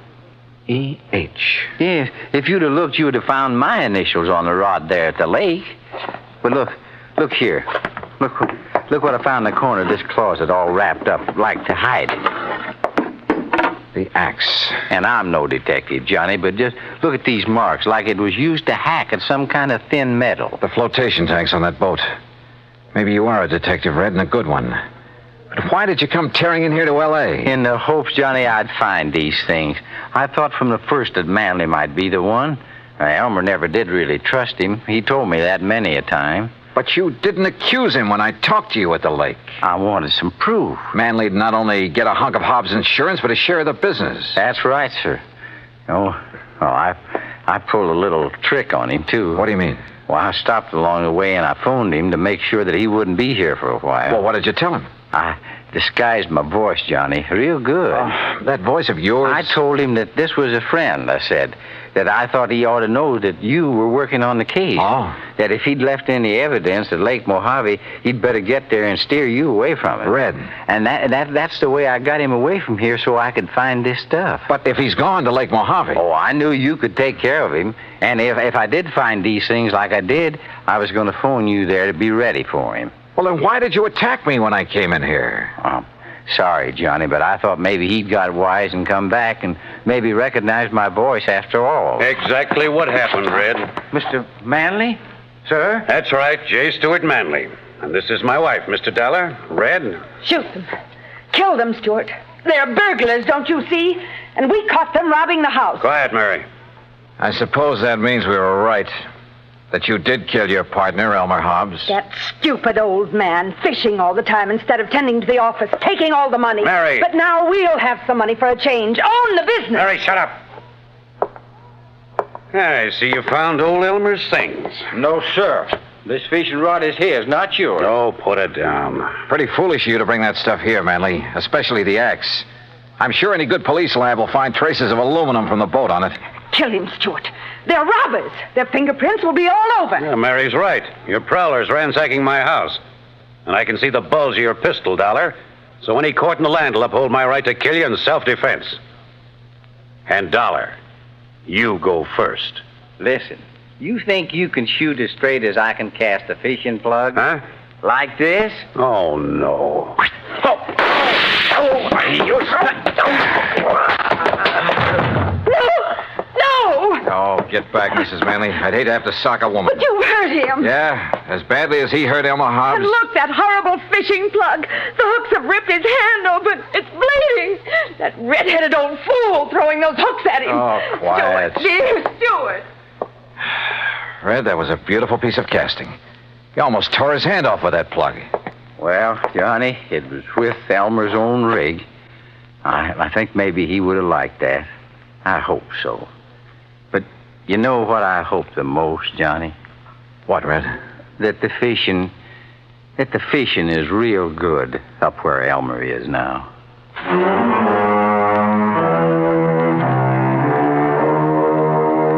E.H. Yeah, if you'd have looked, you would have found my initials on the rod there at the lake. But look here. Look what I found in the corner of this closet, all wrapped up, like to hide it. The axe. And I'm no detective, Johnny, but just look at these marks, like it was used to hack at some kind of thin metal. The flotation tanks on that boat. Maybe you are a detective, Red, and a good one. But why did you come tearing in here to L.A.? In the hopes, Johnny, I'd find these things. I thought from the first that Manley might be the one. Elmer never did really trust him. He told me that many a time. But you didn't accuse him when I talked to you at the lake. I wanted some proof. Manley'd not only get a hunk of Hobbs' insurance, but a share of the business. That's right, sir. I pulled a little trick on him, too. What do you mean? Well, I stopped along the way and I phoned him to make sure that he wouldn't be here for a while. Well, what did you tell him? I disguised my voice, Johnny, real good. Oh, that voice of yours? I told him that this was a friend, I said. That I thought he ought to know that you were working on the case. Oh. That if he'd left any evidence at Lake Mojave, he'd better get there and steer you away from it. Red. And that's the way I got him away from here so I could find this stuff. But if he's gone to Lake Mojave... Oh, I knew you could take care of him. And if I did find these things like I did, I was going to phone you there to be ready for him. Well, then why did you attack me when I came in here? Sorry, Johnny, but I thought maybe he'd got wise and come back and maybe recognized my voice after all. Exactly what happened, Red. Mr. Manley? Sir? That's right, J. Stewart Manley. And this is my wife, Mr. Dollar. Red. Shoot them. Kill them, Stewart. They're burglars, don't you see? And we caught them robbing the house. Quiet, Mary. I suppose that means we were right. That you did kill your partner, Elmer Hobbs. That stupid old man, fishing all the time instead of tending to the office, taking all the money. Mary! But now we'll have some money for a change. Own the business. Mary, shut up. I see you found old Elmer's things. No, sir. This fishing rod is his, not yours. Oh, put it down. Pretty foolish of you to bring that stuff here, Manley, especially the axe. I'm sure any good police lab will find traces of aluminum from the boat on it. Kill him, Stewart. They're robbers. Their fingerprints will be all over. Yeah, Mary's right. Your prowler's ransacking my house. And I can see the bulge of your pistol, Dollar. So any court in the land will uphold my right to kill you in self-defense. And Dollar, you go first. Listen, you think you can shoot as straight as I can cast a fishing plug? Huh? Like this? Oh, no. Oh, get back, Mrs. Manley. I'd hate to have to sock a woman. But you hurt him. Yeah, as badly as he hurt Elmer Hobbs. And look, that horrible fishing plug. The hooks have ripped his hand open. It's bleeding. That red-headed old fool throwing those hooks at him. Oh, quiet. Stewart, dear Stewart. Fred, that was a beautiful piece of casting. He almost tore his hand off with that plug. Well, Johnny, it was with Elmer's own rig. I think maybe he would have liked that. I hope so. But you know what I hope the most, Johnny? What, Red? That the fishing is real good up where Elmer is now.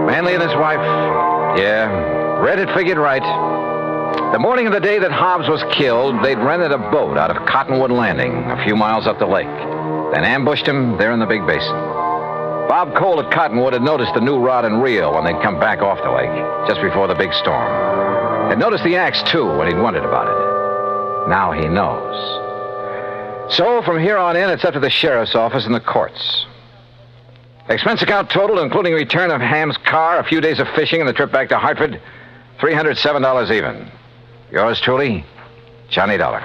Manley and his wife. Yeah, Red had figured right. The morning of the day that Hobbs was killed, they'd rented a boat out of Cottonwood Landing, a few miles up the lake. Then ambushed him there in the Big Basin. Bob Cole at Cottonwood had noticed the new rod and reel when they'd come back off the lake, just before the big storm. Had noticed the axe, too, when he'd wondered about it. Now he knows. So, from here on in, it's up to the sheriff's office and the courts. Expense account total, including return of Ham's car, a few days of fishing, and the trip back to Hartford, $307 even. Yours truly, Johnny Dollar.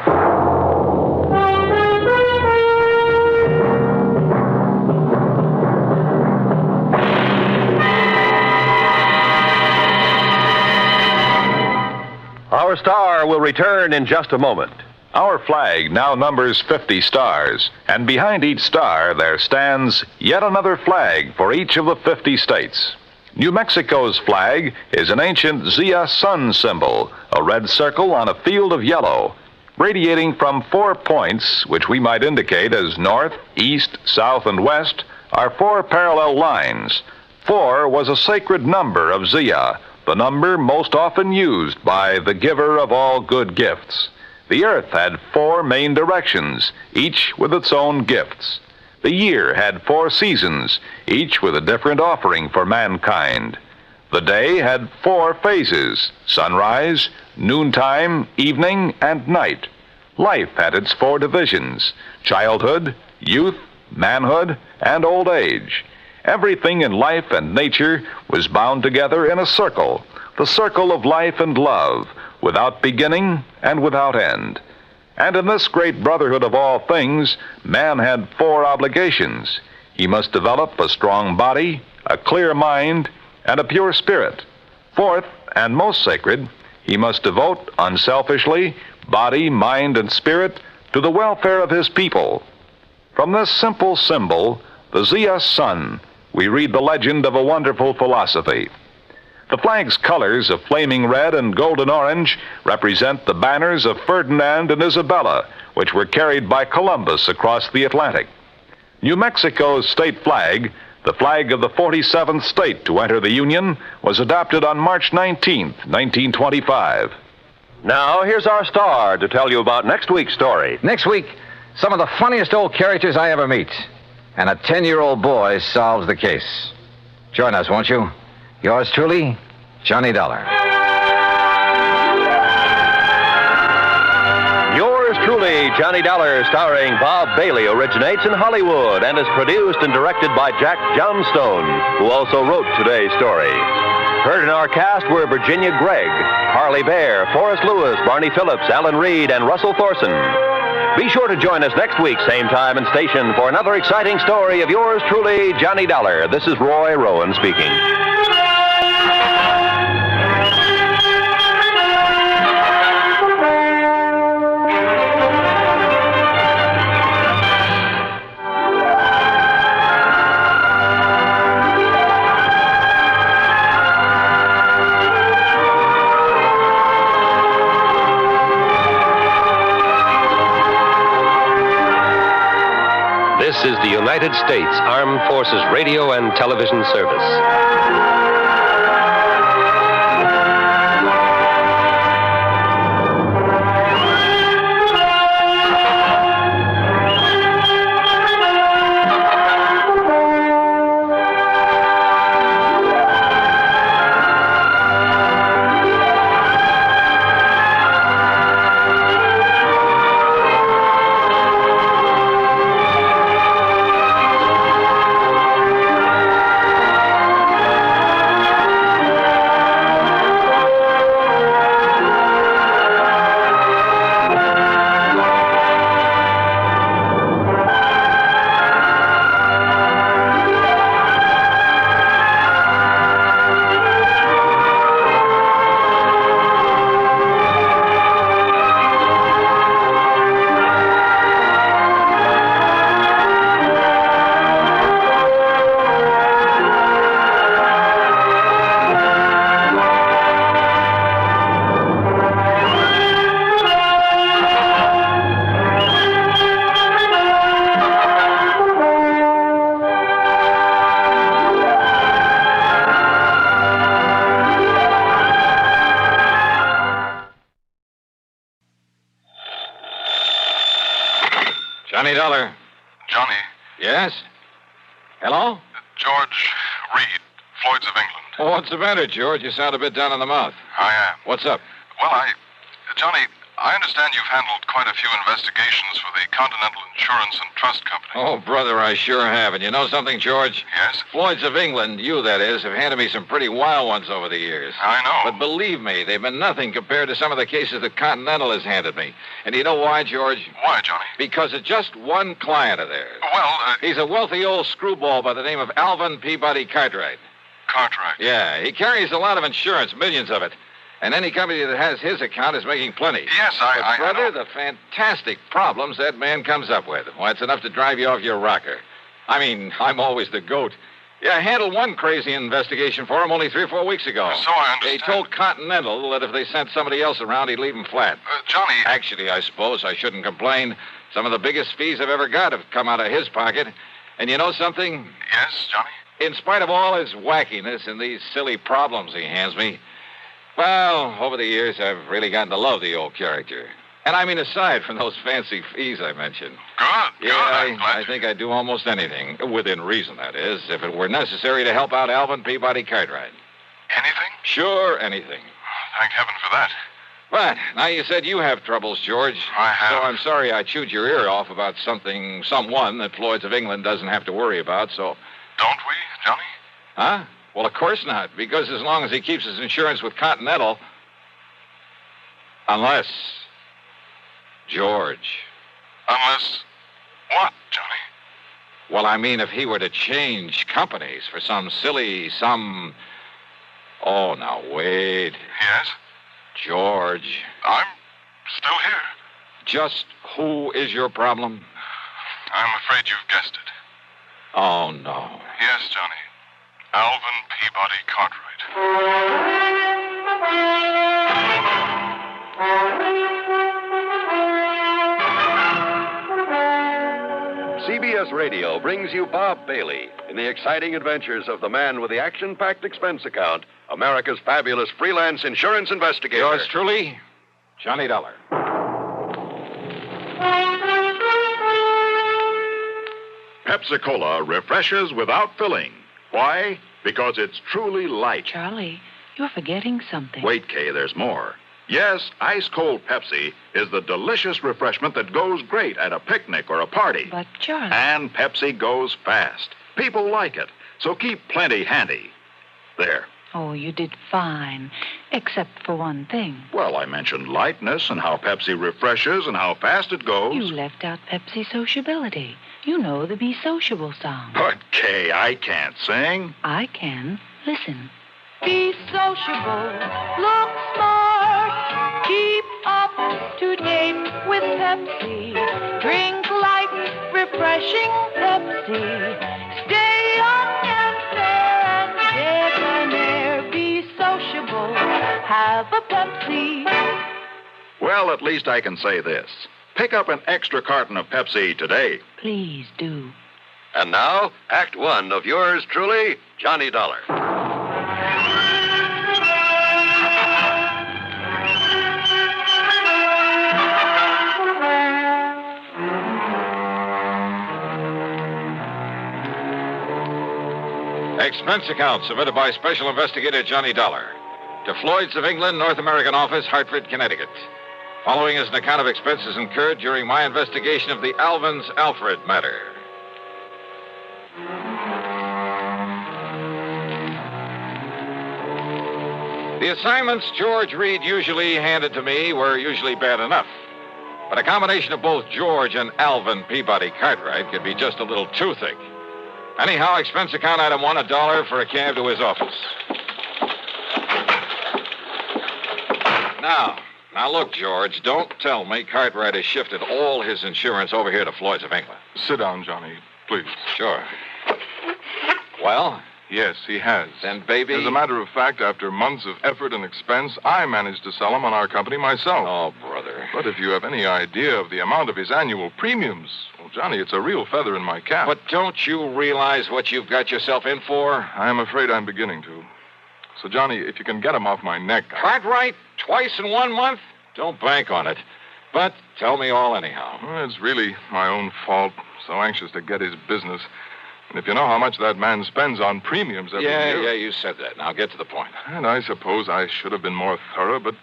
Our star will return in just a moment. Our flag now numbers 50 stars, and behind each star there stands yet another flag for each of the 50 states. New Mexico's flag is an ancient Zia sun symbol, a red circle on a field of yellow. Radiating from 4 points, which we might indicate as north, east, south, and west, are 4 parallel lines. 4 was a sacred number of Zia, the number most often used by the giver of all good gifts. The earth had 4 main directions, each with its own gifts. The year had 4 seasons, each with a different offering for mankind. The day had 4 phases: sunrise, noontime, evening, and night. Life had its 4 divisions: childhood, youth, manhood, and old age. Everything in life and nature was bound together in a circle, the circle of life and love, without beginning and without end. And in this great brotherhood of all things, man had 4 obligations. He must develop a strong body, a clear mind, and a pure spirit. 4th, and most sacred, he must devote unselfishly body, mind, and spirit to the welfare of his people. From this simple symbol, the Zia sun, we read the legend of a wonderful philosophy. The flag's colors of flaming red and golden orange represent the banners of Ferdinand and Isabella, which were carried by Columbus across the Atlantic. New Mexico's state flag, the flag of the 47th state to enter the Union, was adopted on March 19, 1925. Now, here's our star to tell you about next week's story. Next week, some of the funniest old characters I ever meet. And a 10-year-old boy solves the case. Join us, won't you? Yours truly, Johnny Dollar. Yours truly, Johnny Dollar, starring Bob Bailey, originates in Hollywood and is produced and directed by Jack Johnstone, who also wrote today's story. Heard in our cast were Virginia Gregg, Parley Barron, Forrest Lewis, Barney Phillips, Alan Reed, and Russell Thorson. Be sure to join us next week, same time and station, for another exciting story of yours truly, Johnny Dollar. This is Roy Rowan speaking. This is the United States Armed Forces Radio and Television Service. Johnny Dollar. Johnny. Yes? Hello? George Reed, Floyd's of England. Oh, what's the matter, George? You sound a bit down in the mouth. I am. What's up? Well, Johnny, I understand you've handled quite a few investigations for the Continental Insurance and Trust Company. Oh, brother, I sure have. And you know something, George? Yes? Floyd's of England, you that is, have handed me some pretty wild ones over the years. I know. But believe me, they've been nothing compared to some of the cases that Continental has handed me. And you know why, George? Why, Johnny? Because of just one client of theirs. Well, He's a wealthy old screwball by the name of Alvin Peabody Cartwright. Cartwright? Yeah, he carries a lot of insurance, millions of it. And any company that has his account is making plenty. Yes, But, brother, the fantastic problems that man comes up with. Why, it's enough to drive you off your rocker. I mean, I'm always the goat. Yeah, I handled one crazy investigation for him only 3 or 4 weeks ago. So I understand. He told Continental that if they sent somebody else around, he'd leave him flat. Johnny... Actually, I suppose I shouldn't complain. Some of the biggest fees I've ever got have come out of his pocket. And you know something? Yes, Johnny? In spite of all his wackiness and these silly problems he hands me, well, over the years, I've really gotten to love the old character. And I mean, aside from those fancy fees I mentioned. Good, yeah, I think I'd do almost anything, within reason, that is, if it were necessary to help out Alvin Peabody Cartwright. Anything? Sure, anything. Thank heaven for that. But now you said you have troubles, George. I have. So I'm sorry I chewed your ear off about someone that Floyd's of England doesn't have to worry about, so... Don't we, Johnny? Huh? Well, of course not, because as long as he keeps his insurance with Continental... Unless... George. Unless what, Johnny? Well, I mean, if he were to change companies for some... Oh, now, wait. Yes? George. I'm still here. Just who is your problem? I'm afraid you've guessed it. Oh, no. Yes, Johnny. Alvin Peabody Cartwright. CBS Radio brings you Bob Bailey in the exciting adventures of the man with the action-packed expense account, America's fabulous freelance insurance investigator. Yours truly, Johnny Dollar. Pepsi-Cola refreshes without filling. Why? Because it's truly light. Charlie, you're forgetting something. Wait, Kay, there's more. Yes, ice-cold Pepsi is the delicious refreshment that goes great at a picnic or a party. But, Charlie... And Pepsi goes fast. People like it, so keep plenty handy. There. Oh, you did fine, except for one thing. Well, I mentioned lightness and how Pepsi refreshes and how fast it goes. You left out Pepsi sociability. You know the Be Sociable song. But, Kay, I can't sing. I can. Listen. Be sociable, look smart, keep up to date with Pepsi. Drink light, refreshing Pepsi. Stay young and fair and debonair. Be sociable, have a Pepsi. Well, at least I can say this. Pick up an extra carton of Pepsi today. Please do. And now, Act One of yours truly, Johnny Dollar. Expense account submitted by Special Investigator Johnny Dollar to Floyd's of England, North American Office, Hartford, Connecticut. Following is an account of expenses incurred during my investigation of the Alvin's Alfred matter. The assignments George Reed usually handed to me were usually bad enough. But a combination of both George and Alvin Peabody Cartwright could be just a little too thick. Anyhow, expense account item $1, $1 for a cab to his office. Now look, George, don't tell me Cartwright has shifted all his insurance over here to Floyd's of England. Sit down, Johnny, please. Sure. Well? Yes, he has. Then, baby... As a matter of fact, after months of effort and expense, I managed to sell him on our company myself. Oh, brother. But if you have any idea of the amount of his annual premiums, well, Johnny, it's a real feather in my cap. But don't you realize what you've got yourself in for? I'm afraid I'm beginning to. So, Johnny, if you can get him off my neck... Cartwright? Twice in 1 month? Don't bank on it. But tell me all anyhow. Well, it's really my own fault. So anxious to get his business. And if you know how much that man spends on premiums every year... Yeah, you said that. Now get to the point. And I suppose I should have been more thorough, but...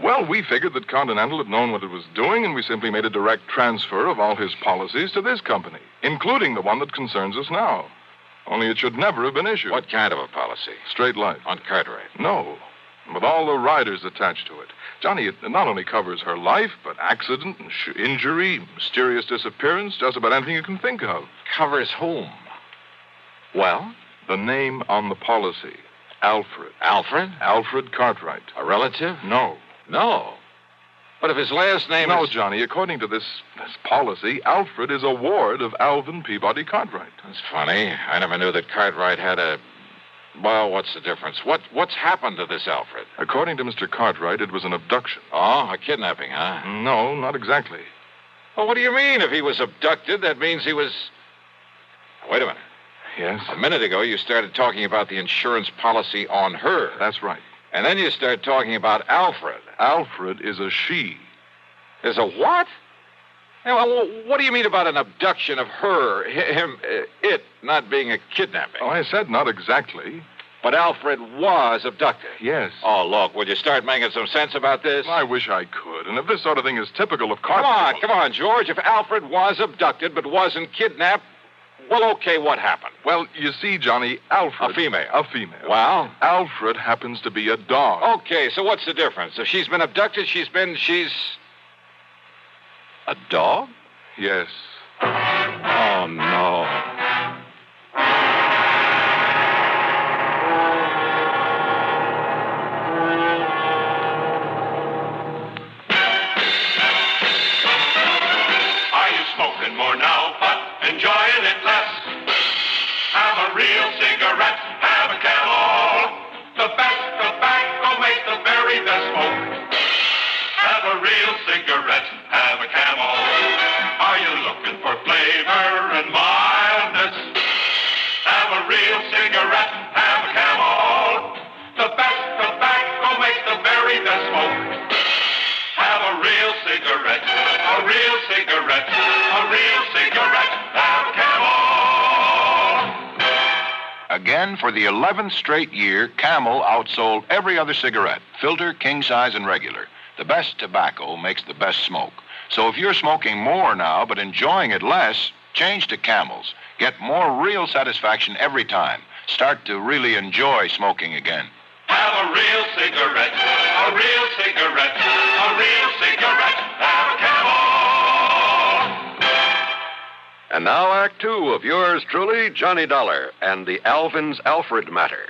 Well, we figured that Continental had known what it was doing, and we simply made a direct transfer of all his policies to this company, including the one that concerns us now. Only it should never have been issued. What kind of a policy? Straight life. On Cartwright? No. With all the riders attached to it. Johnny, it not only covers her life, but accident, injury, mysterious disappearance, just about anything you can think of. Covers whom? Well? The name on the policy. Alfred. Alfred? Alfred Cartwright. A relative? No. No. But if his last name is... No, Johnny, according to this policy, Alfred is a ward of Alvin Peabody Cartwright. That's funny. I never knew that Cartwright had a... Well, what's the difference? What's happened to this Alfred? According to Mr. Cartwright, it was an abduction. Oh, a kidnapping, huh? No, not exactly. Well, what do you mean? If he was abducted, that means he was... Wait a minute. Yes? A minute ago, you started talking about the insurance policy on her. That's right. And then you started talking about Alfred. Alfred is a she. Is a what? Well, what do you mean about an abduction of her, him, it not being a kidnapping? Oh, I said not exactly. But Alfred was abducted. Yes. Oh, look, would you start making some sense about this? I wish I could. And if this sort of thing is typical of Cartwright... Come on, George. If Alfred was abducted but wasn't kidnapped, well, okay, what happened? Well, you see, Johnny, Alfred... A female. A female. Well? Alfred happens to be a dog. Okay, so what's the difference? If she's been abducted, she's... A dog? Yes. Oh, no. Are you smoking more now, but enjoying it less? Have a real cigarette, have a Camel. The best tobacco makes the very best smoke. Have a real cigarette, have a Camel. Are you looking for flavor and mildness? Have a real cigarette, have a Camel. The best tobacco makes the very best smoke. Have a real cigarette, a real cigarette, a real cigarette, have a Camel. Again, for the 11th straight year, Camel outsold every other cigarette, filter, king size, and regular. The best tobacco makes the best smoke. So if you're smoking more now, but enjoying it less, change to Camels. Get more real satisfaction every time. Start to really enjoy smoking again. Have a real cigarette, a real cigarette, a real cigarette, have a Camel. And now Act Two of yours truly, Johnny Dollar, and the Alvin's Alfred Matter.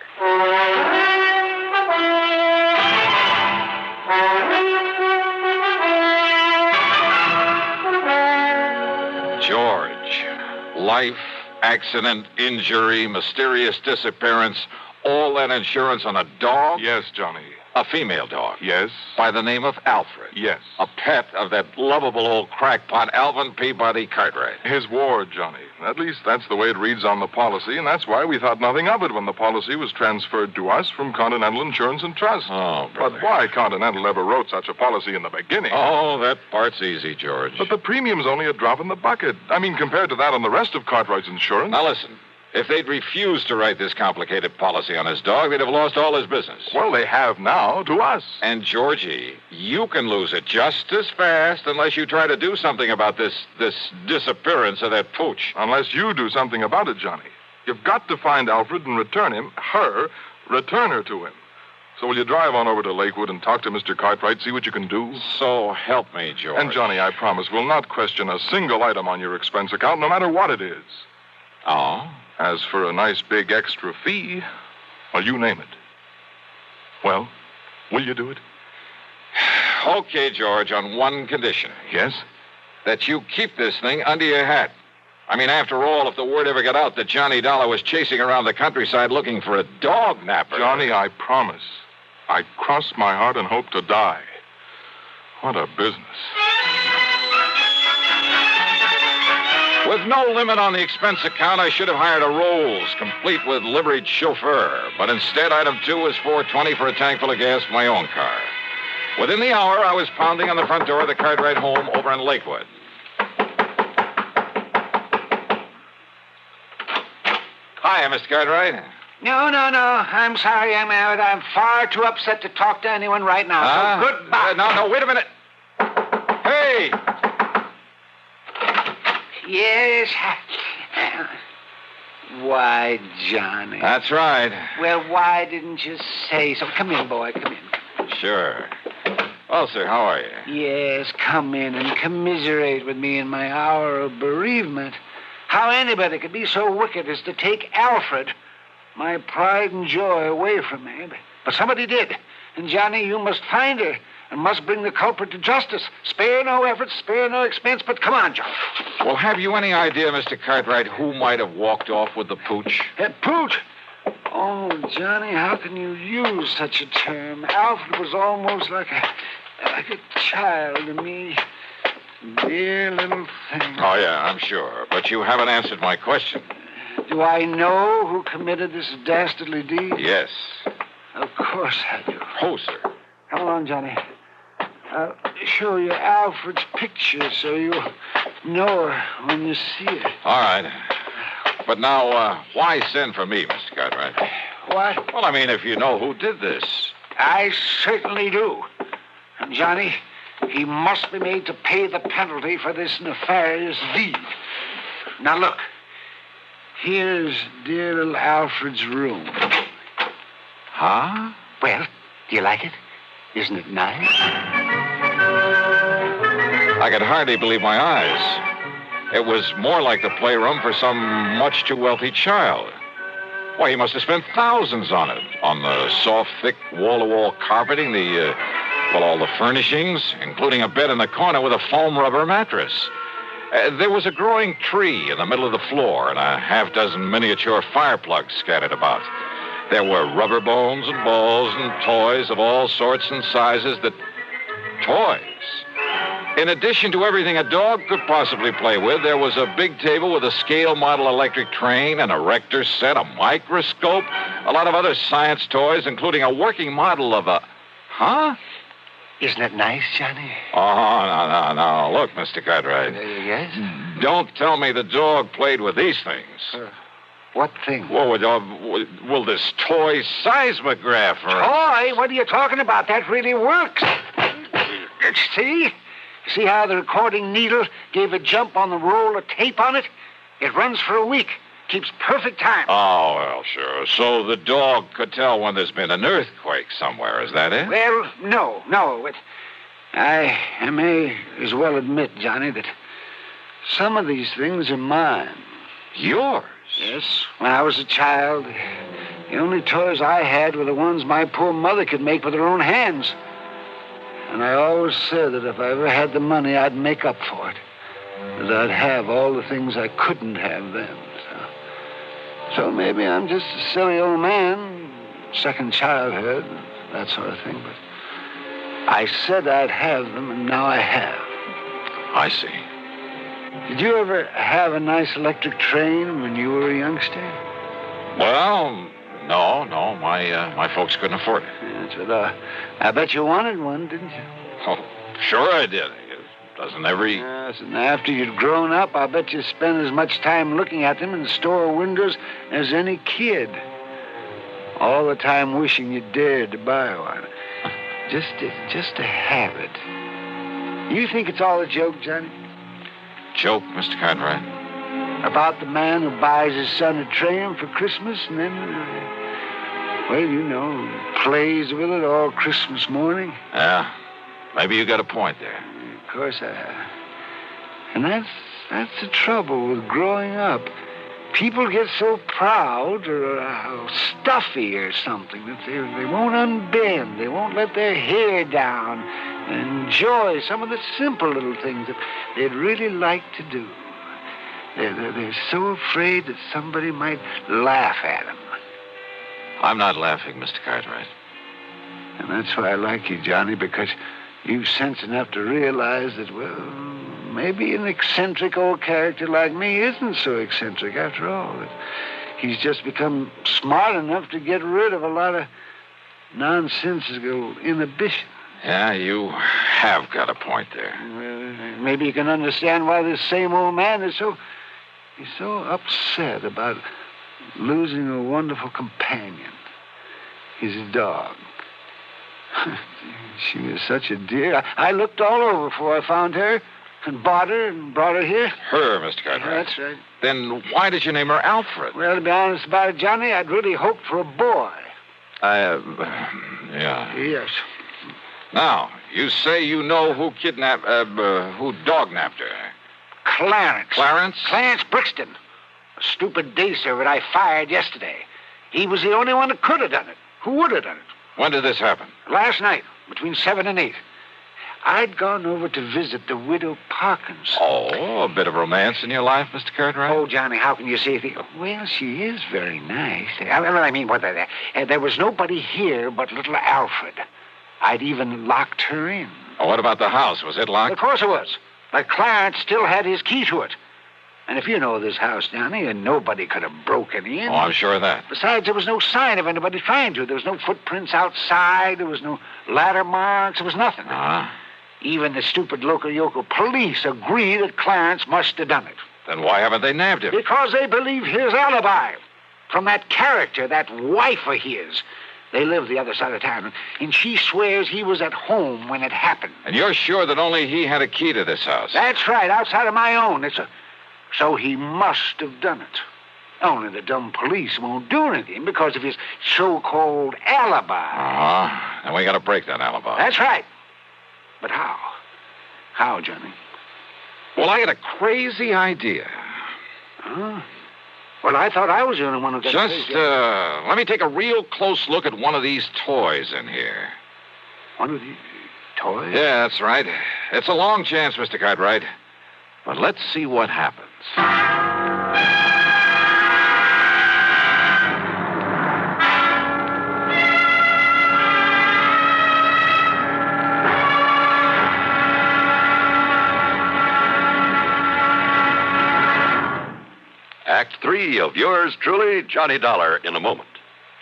George, life, accident, injury, mysterious disappearance, all that insurance on a dog? Yes, Johnny. A female dog? Yes. By the name of Alfred? Yes. A pet of that lovable old crackpot Alvin Peabody Cartwright? His ward, Johnny. At least that's the way it reads on the policy, and that's why we thought nothing of it when the policy was transferred to us from Continental Insurance and Trust. Oh, brother. But why Continental ever wrote such a policy in the beginning? Oh, that part's easy, George. But the premium's only a drop in the bucket. I mean, compared to that on the rest of Cartwright's insurance. Now listen. If they'd refused to write this complicated policy on his dog, they'd have lost all his business. Well, they have now, to us. And, Georgie, you can lose it just as fast unless you try to do something about this disappearance of that pooch. Unless you do something about it, Johnny. You've got to find Alfred and return her to him. So will you drive on over to Lakewood and talk to Mr. Cartwright, see what you can do? So help me, George. And, Johnny, I promise we'll not question a single item on your expense account, no matter what it is. Oh? As for a nice big extra fee, well, you name it. Well, will you do it? Okay, George, on one condition. Yes? That you keep this thing under your hat. I mean, after all, if the word ever got out that Johnny Dollar was chasing around the countryside looking for a dog napper... Johnny, I promise. I cross my heart and hope to die. What a business. With no limit on the expense account, I should have hired a Rolls, complete with liveried chauffeur. But instead, item 2 was $420 for a tank full of gas for my own car. Within the hour, I was pounding on the front door of the Cartwright home over in Lakewood. Hi, Mr. Cartwright. No. I'm sorry, I'm out. I'm far too upset to talk to anyone right now. So goodbye. No, wait a minute. Hey! Yes. Why, Johnny? That's right. Well, why didn't you say so? Come in, boy, come in. Sure. Well, sir, how are you? Yes, come in and commiserate with me in my hour of bereavement. How anybody could be so wicked as to take Alfred, my pride and joy, away from me. But somebody did. And, Johnny, you must find her and must bring the culprit to justice. Spare no effort, spare no expense, but come on, Johnny. Well, have you any idea, Mr. Cartwright, who might have walked off with the pooch? Pooch? Oh, Johnny, how can you use such a term? Alfred was almost like a child to me. Dear little thing. Oh, yeah, I'm sure. But you haven't answered my question. Do I know who committed this dastardly deed? Yes. Of course I do. Oh, sir. Come along, Johnny. I'll show you Alfred's picture so you'll know her when you see her. All right. But now, why send for me, Mr. Cartwright? What? Well, I mean, if you know who did this. I certainly do. And, Johnny, he must be made to pay the penalty for this nefarious deed. Now, look. Here's dear little Alfred's room. Huh? Well, do you like it? Isn't it nice? I could hardly believe my eyes. It was more like the playroom for some much too wealthy child. Why, he must have spent thousands on it. On the soft, thick, wall-to-wall carpeting, all the furnishings, including a bed in the corner with a foam rubber mattress. There was a growing tree in the middle of the floor and a half-dozen miniature fire plugs scattered about. There were rubber bones and balls and toys of all sorts and sizes Toys. In addition to everything a dog could possibly play with, there was a big table with a scale model electric train, an erector set, a microscope, a lot of other science toys, including a working model of a... Huh? Isn't it nice, Johnny? Oh, no. Look, Mr. Cartwright. Yes? Don't tell me the dog played with these things. What thing? Well, this toy seismograph. Toy? What are you talking about? That really works. See? See how the recording needle gave a jump on the roll of tape on it? It runs for a week. Keeps perfect time. Oh, well, sure. So the dog could tell when there's been an earthquake somewhere, is that it? Well, no. I may as well admit, Johnny, that some of these things are mine. Yours? Yes. When I was a child, the only toys I had were the ones my poor mother could make with her own hands. And I always said that if I ever had the money, I'd make up for it. That I'd have all the things I couldn't have then. So maybe I'm just a silly old man, second childhood, that sort of thing. But I said I'd have them, and now I have. I see. Did you ever have a nice electric train when you were a youngster? Well, no. My folks couldn't afford it. Yes, but I bet you wanted one, didn't you? Oh, sure I did. Doesn't every... Yes, and after you'd grown up, I bet you spent as much time looking at them in the store windows as any kid. All the time wishing you dared to buy one. Just to have it. You think it's all a joke, Johnny? Joke, Mr. Cartwright? About the man who buys his son a train for Christmas and then, plays with it all Christmas morning? Yeah, maybe you got a point there. Of course I have. And that's the trouble with growing up. People get so proud or stuffy or something that they won't unbend. They won't let their hair down and enjoy some of the simple little things that they'd really like to do. They're so afraid that somebody might laugh at them. I'm not laughing, Mr. Cartwright. And that's why I like you, Johnny, because you've sense enough to realize that, well, maybe an eccentric old character like me isn't so eccentric after all. He's just become smart enough to get rid of a lot of nonsensical inhibitions. Yeah, you have got a point there. Maybe you can understand why this same old man is so upset about losing a wonderful companion. His dog. She was such a dear. I looked all over before I found her and bought her and brought her here. Her, Mr. Cartwright. That's right. Then why did you name her Alfred? Well, to be honest about it, Johnny, I'd really hoped for a boy. Yeah. Yes. Now, you say you know who who dog-napped her. Clarence. Clarence? Clarence Brixton. A stupid day servant I fired yesterday. He was the only one that could have done it. Who would have done it? When did this happen? Last night, between 7 and 8. I'd gone over to visit the widow Parkins. Oh, a bit of romance in your life, Mr. Cartwright? Oh, Johnny, how can you say that? Well, she is very nice. There was nobody here but little Alfred. I'd even locked her in. Oh, what about the house? Was it locked? Of course it was. But Clarence still had his key to it. And if you know this house, Johnny, and nobody could have broken in. Oh, I'm sure of that. Besides, there was no sign of anybody trying to. There was no footprints outside. There was no ladder marks. There was nothing. Even the stupid local police agree that Clarence must have done it. Then why haven't they nabbed him? Because they believe his alibi. From that character, that wife of his. They live the other side of town, and she swears he was at home when it happened. And you're sure that only he had a key to this house? That's right, outside of my own. So he must have done it. Only the dumb police won't do anything because of his so-called alibi. And we got to break that alibi. That's right. But how? How, Johnny? Well, I got a crazy idea. Huh? Well, I thought I was the only one who got crazy. Let me take a real close look at one of these toys in here. One of these toys? Yeah, that's right. It's a long chance, Mr. Cartwright. But let's see what happens. Act 3 of yours truly, Johnny Dollar, in a moment.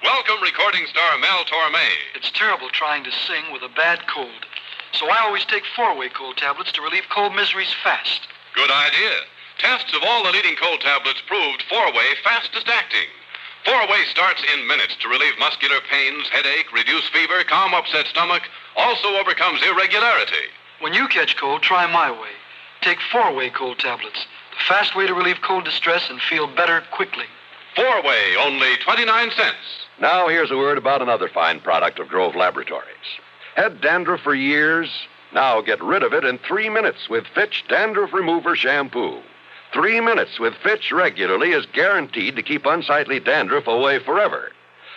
Welcome, recording star Mel Torme. It's terrible trying to sing with a bad cold. So I always take 4-way cold tablets to relieve cold miseries fast. Good idea. Tests of all the leading cold tablets proved 4-way fastest acting. 4-way starts in minutes to relieve muscular pains, headache, reduce fever, calm upset stomach, also overcomes irregularity. When you catch cold, try my way. Take 4-way cold tablets. The fast way to relieve cold distress and feel better quickly. 4-way, only 29 cents. Now here's a word about another fine product of Grove Laboratories. Had dandruff for years? Now get rid of it in 3 minutes with Fitch Dandruff Remover Shampoo. 3 minutes with Fitch regularly is guaranteed to keep unsightly dandruff away forever.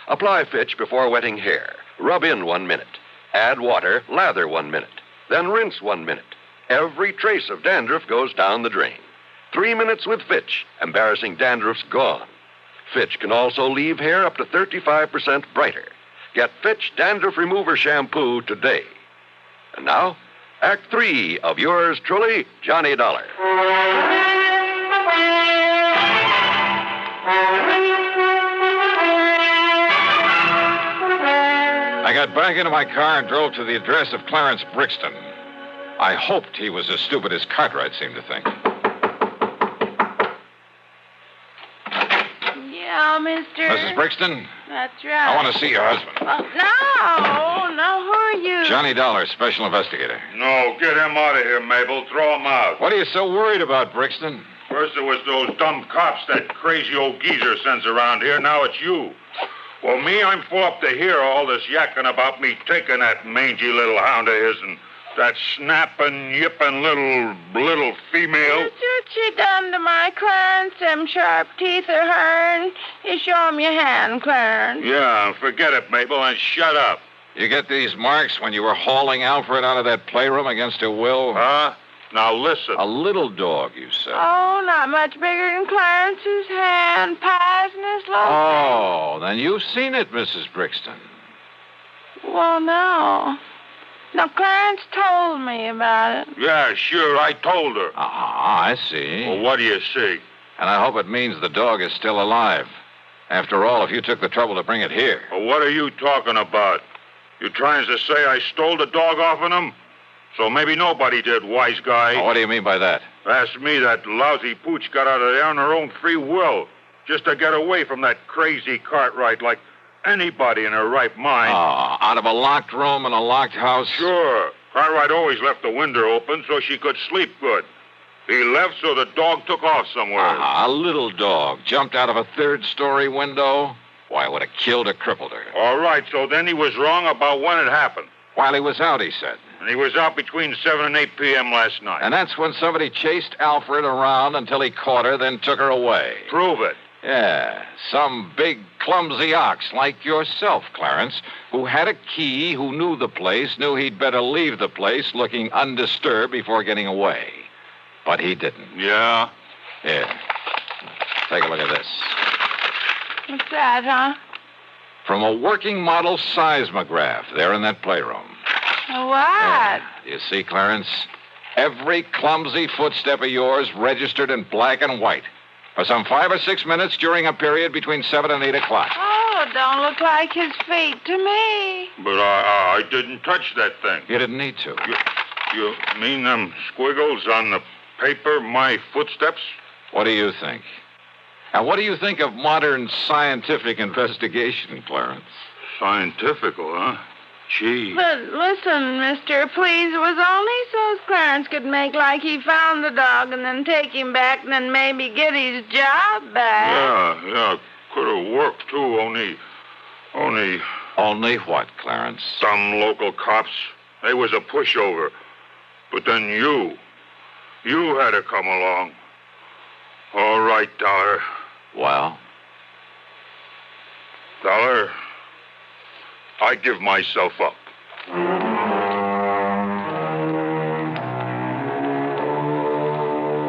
Apply Fitch before wetting hair. Rub in 1 minute. Add water, lather 1 minute. Then rinse 1 minute. Every trace of dandruff goes down the drain. 3 minutes with Fitch. Embarrassing dandruff's gone. Fitch can also leave hair up to 35% brighter. Get Fitch Dandruff Remover Shampoo today. And now, Act 3 of yours truly, Johnny Dollar. I got back into my car and drove to the address of Clarence Brixton. I hoped he was as stupid as Cartwright seemed to think. Yeah, mister. Mrs. Brixton? That's right. I want to see your husband. No, who are you? Johnny Dollar, special investigator. No, get him out of here, Mabel. Throw him out. What are you so worried about, Brixton? First it was those dumb cops that crazy old geezer sends around here. Now it's you. Well, me, I'm full up to hear all this yakking about me taking that mangy little hound of his and that snapping, yipping little female. That's what you done to my Clarence. Them sharp teeth are hern. You show him your hand, Clarence. Yeah, forget it, Mabel, and shut up. You get these marks when you were hauling Alfred out of that playroom against her will? Huh? Now listen. A little dog, you said. Oh, not much bigger than Clarence's hand. Pies in his little Oh, then you've seen it, Mrs. Brixton. Well, no. Now, Clarence told me about it. Yeah, sure, I told her. I see. Well, what do you see? And I hope it means the dog is still alive. After all, if you took the trouble to bring it here. Well, what are you talking about? You trying to say I stole the dog off of him? So maybe nobody did, wise guy. Oh, what do you mean by that? Ask me, that lousy pooch got out of there on her own free will, just to get away from that crazy Cartwright like anybody in her right mind. Oh, out of a locked room in a locked house? Sure. Cartwright always left the window open so she could sleep good. He left so the dog took off somewhere. A little dog jumped out of a third-story window? Why, it would have killed or crippled her. All right, so then he was wrong about when it happened. While he was out, he said. And he was out between 7 and 8 p.m. last night. And that's when somebody chased Alfred around until he caught her, then took her away. Prove it. Yeah, some big, clumsy ox like yourself, Clarence, who had a key, who knew the place, knew he'd better leave the place looking undisturbed before getting away. But he didn't. Yeah? Here, take a look at this. What's that, huh? From a working model seismograph there in that playroom. What? You see, Clarence? Every clumsy footstep of yours registered in black and white for some 5 or 6 minutes during a period between 7 and 8 o'clock. Oh, it don't look like his feet to me. But I didn't touch that thing. You didn't need to. You mean them squiggles on the paper, my footsteps? What do you think? And what do you think of modern scientific investigation, Clarence? Scientifical, huh? Gee. But listen, mister, please, it was only so's Clarence could make like he found the dog and then take him back and then maybe get his job back. Yeah, could have worked, too, only... Only what, Clarence? Some local cops. They was a pushover. But then you had to come along. All right, Dollar. Well? Dollar, I give myself up.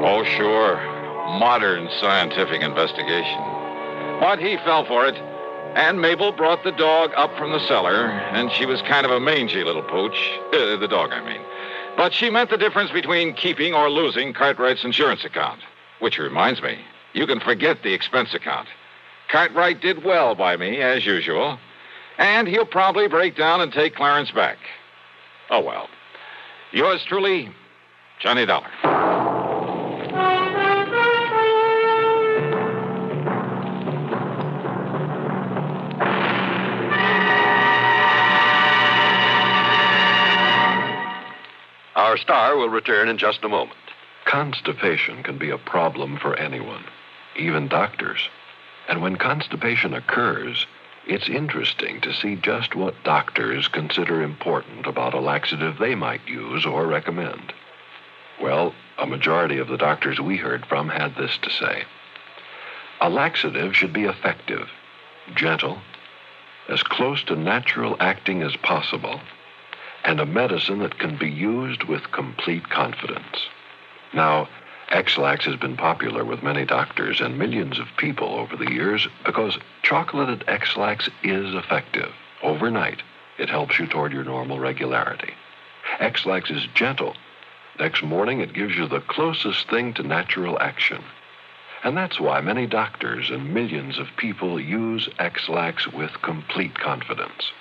Oh, sure. Modern scientific investigation. But he fell for it. And Mabel brought the dog up from the cellar, and she was kind of a mangy little pooch. The dog, I mean. But she meant the difference between keeping or losing Cartwright's insurance account. Which reminds me, you can forget the expense account. Cartwright did well by me, as usual. And he'll probably break down and take Clarence back. Oh, well. Yours truly, Johnny Dollar. Our star will return in just a moment. Constipation can be a problem for anyone, even doctors. And when constipation occurs, it's interesting to see just what doctors consider important about a laxative they might use or recommend. Well, a majority of the doctors we heard from had this to say. A laxative should be effective, gentle, as close to natural acting as possible, and a medicine that can be used with complete confidence. Now, X-Lax has been popular with many doctors and millions of people over the years because chocolated X-Lax is effective. Overnight, it helps you toward your normal regularity. X-Lax is gentle. Next morning, it gives you the closest thing to natural action. And that's why many doctors and millions of people use X-Lax with complete confidence.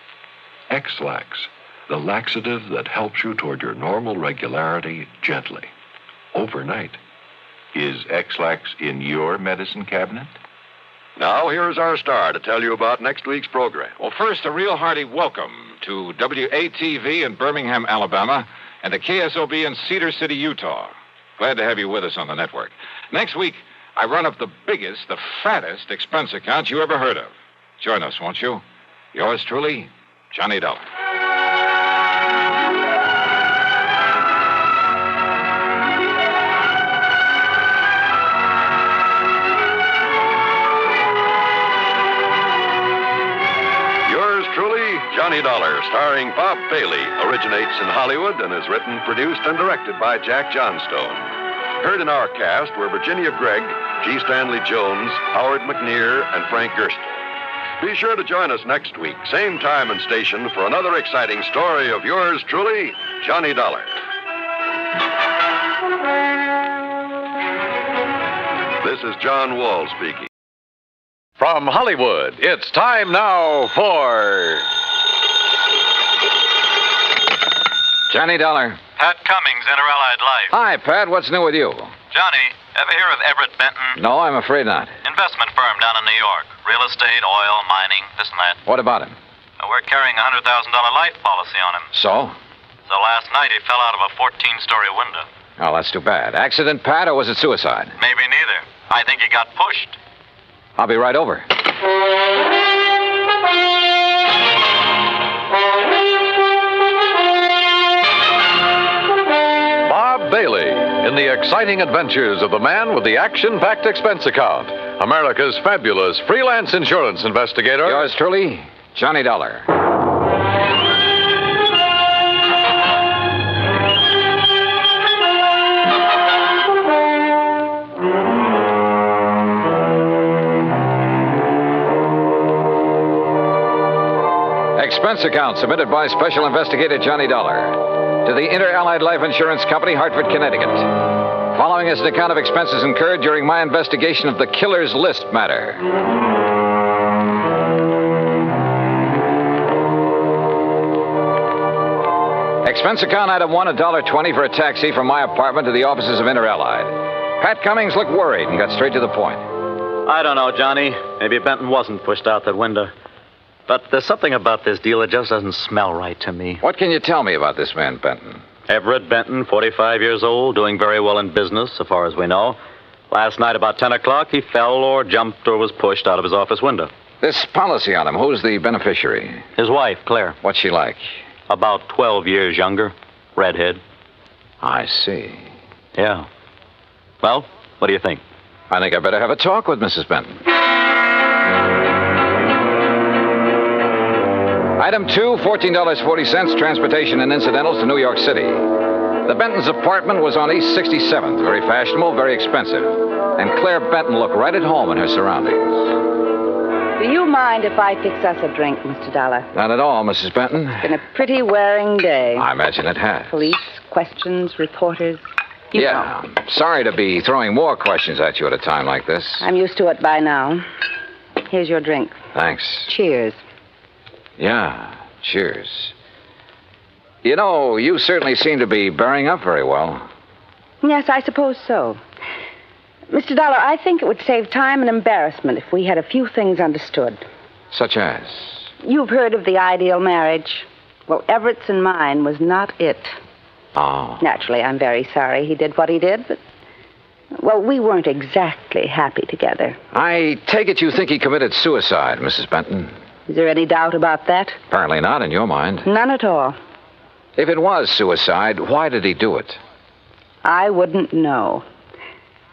X-Lax, the laxative that helps you toward your normal regularity gently, overnight. Is X-Lax in your medicine cabinet? Now, here's our star to tell you about next week's program. Well, first, a real hearty welcome to WATV in Birmingham, Alabama, and to KSOB in Cedar City, Utah. Glad to have you with us on the network. Next week, I run up the biggest, the fattest expense account you ever heard of. Join us, won't you? Yours truly, Johnny Dollar. Johnny Dollar, starring Bob Bailey, originates in Hollywood and is written, produced, and directed by Jack Johnstone. Heard in our cast were Virginia Gregg, G. Stanley Jones, Howard McNear, and Frank Gerstle. Be sure to join us next week, same time and station, for another exciting story of yours truly, Johnny Dollar. This is John Wall speaking. From Hollywood, it's time now for Johnny Dollar. Pat Cummings, Inter-Allied Life. Hi, Pat. What's new with you? Johnny, ever hear of Everett Benton? No, I'm afraid not. Investment firm down in New York. Real estate, oil, mining, this and that. What about him? We're carrying a $100,000 life policy on him. So? So last night he fell out of a 14-story window. Oh, that's too bad. Accident, Pat, or was it suicide? Maybe neither. I think he got pushed. I'll be right over. Bob Bailey in the exciting adventures of the man with the action-packed expense account. America's fabulous freelance insurance investigator. Yours truly, Johnny Dollar. Expense account submitted by Special Investigator Johnny Dollar to the Inter-Allied Life Insurance Company, Hartford, Connecticut. Following is an account of expenses incurred during my investigation of the Killer's List matter. Expense account item 1, $1.20 for a taxi from my apartment to the offices of Inter-Allied. Pat Cummings looked worried and got straight to the point. I don't know, Johnny. Maybe Benton wasn't pushed out that window. But there's something about this deal that just doesn't smell right to me. What can you tell me about this man, Benton? Everett Benton, 45 years old, doing very well in business, so far as we know. Last night about 10 o'clock, he fell or jumped or was pushed out of his office window. This policy on him, who's the beneficiary? His wife, Claire. What's she like? About 12 years younger. Redhead. I see. Yeah. Well, what do you think? I think I better have a talk with Mrs. Benton. Item 2, $14.40, transportation and incidentals to New York City. The Benton's apartment was on East 67th, very fashionable, very expensive. And Claire Benton looked right at home in her surroundings. Do you mind if I fix us a drink, Mr. Dollar? Not at all, Mrs. Benton. It's been a pretty wearing day. I imagine it has. Police, questions, reporters. You know. I'm sorry to be throwing more questions at you at a time like this. I'm used to it by now. Here's your drink. Thanks. Cheers. Yeah, cheers. You know, you certainly seem to be bearing up very well. Yes, I suppose so. Mr. Dollar, I think it would save time and embarrassment if we had a few things understood. Such as? You've heard of the ideal marriage. Well, Everett's and mine was not it. Oh. Naturally, I'm very sorry he did what he did, but... Well, we weren't exactly happy together. I take it you think he committed suicide, Mrs. Benton. Is there any doubt about that? Apparently not in your mind. None at all. If it was suicide, why did he do it? I wouldn't know.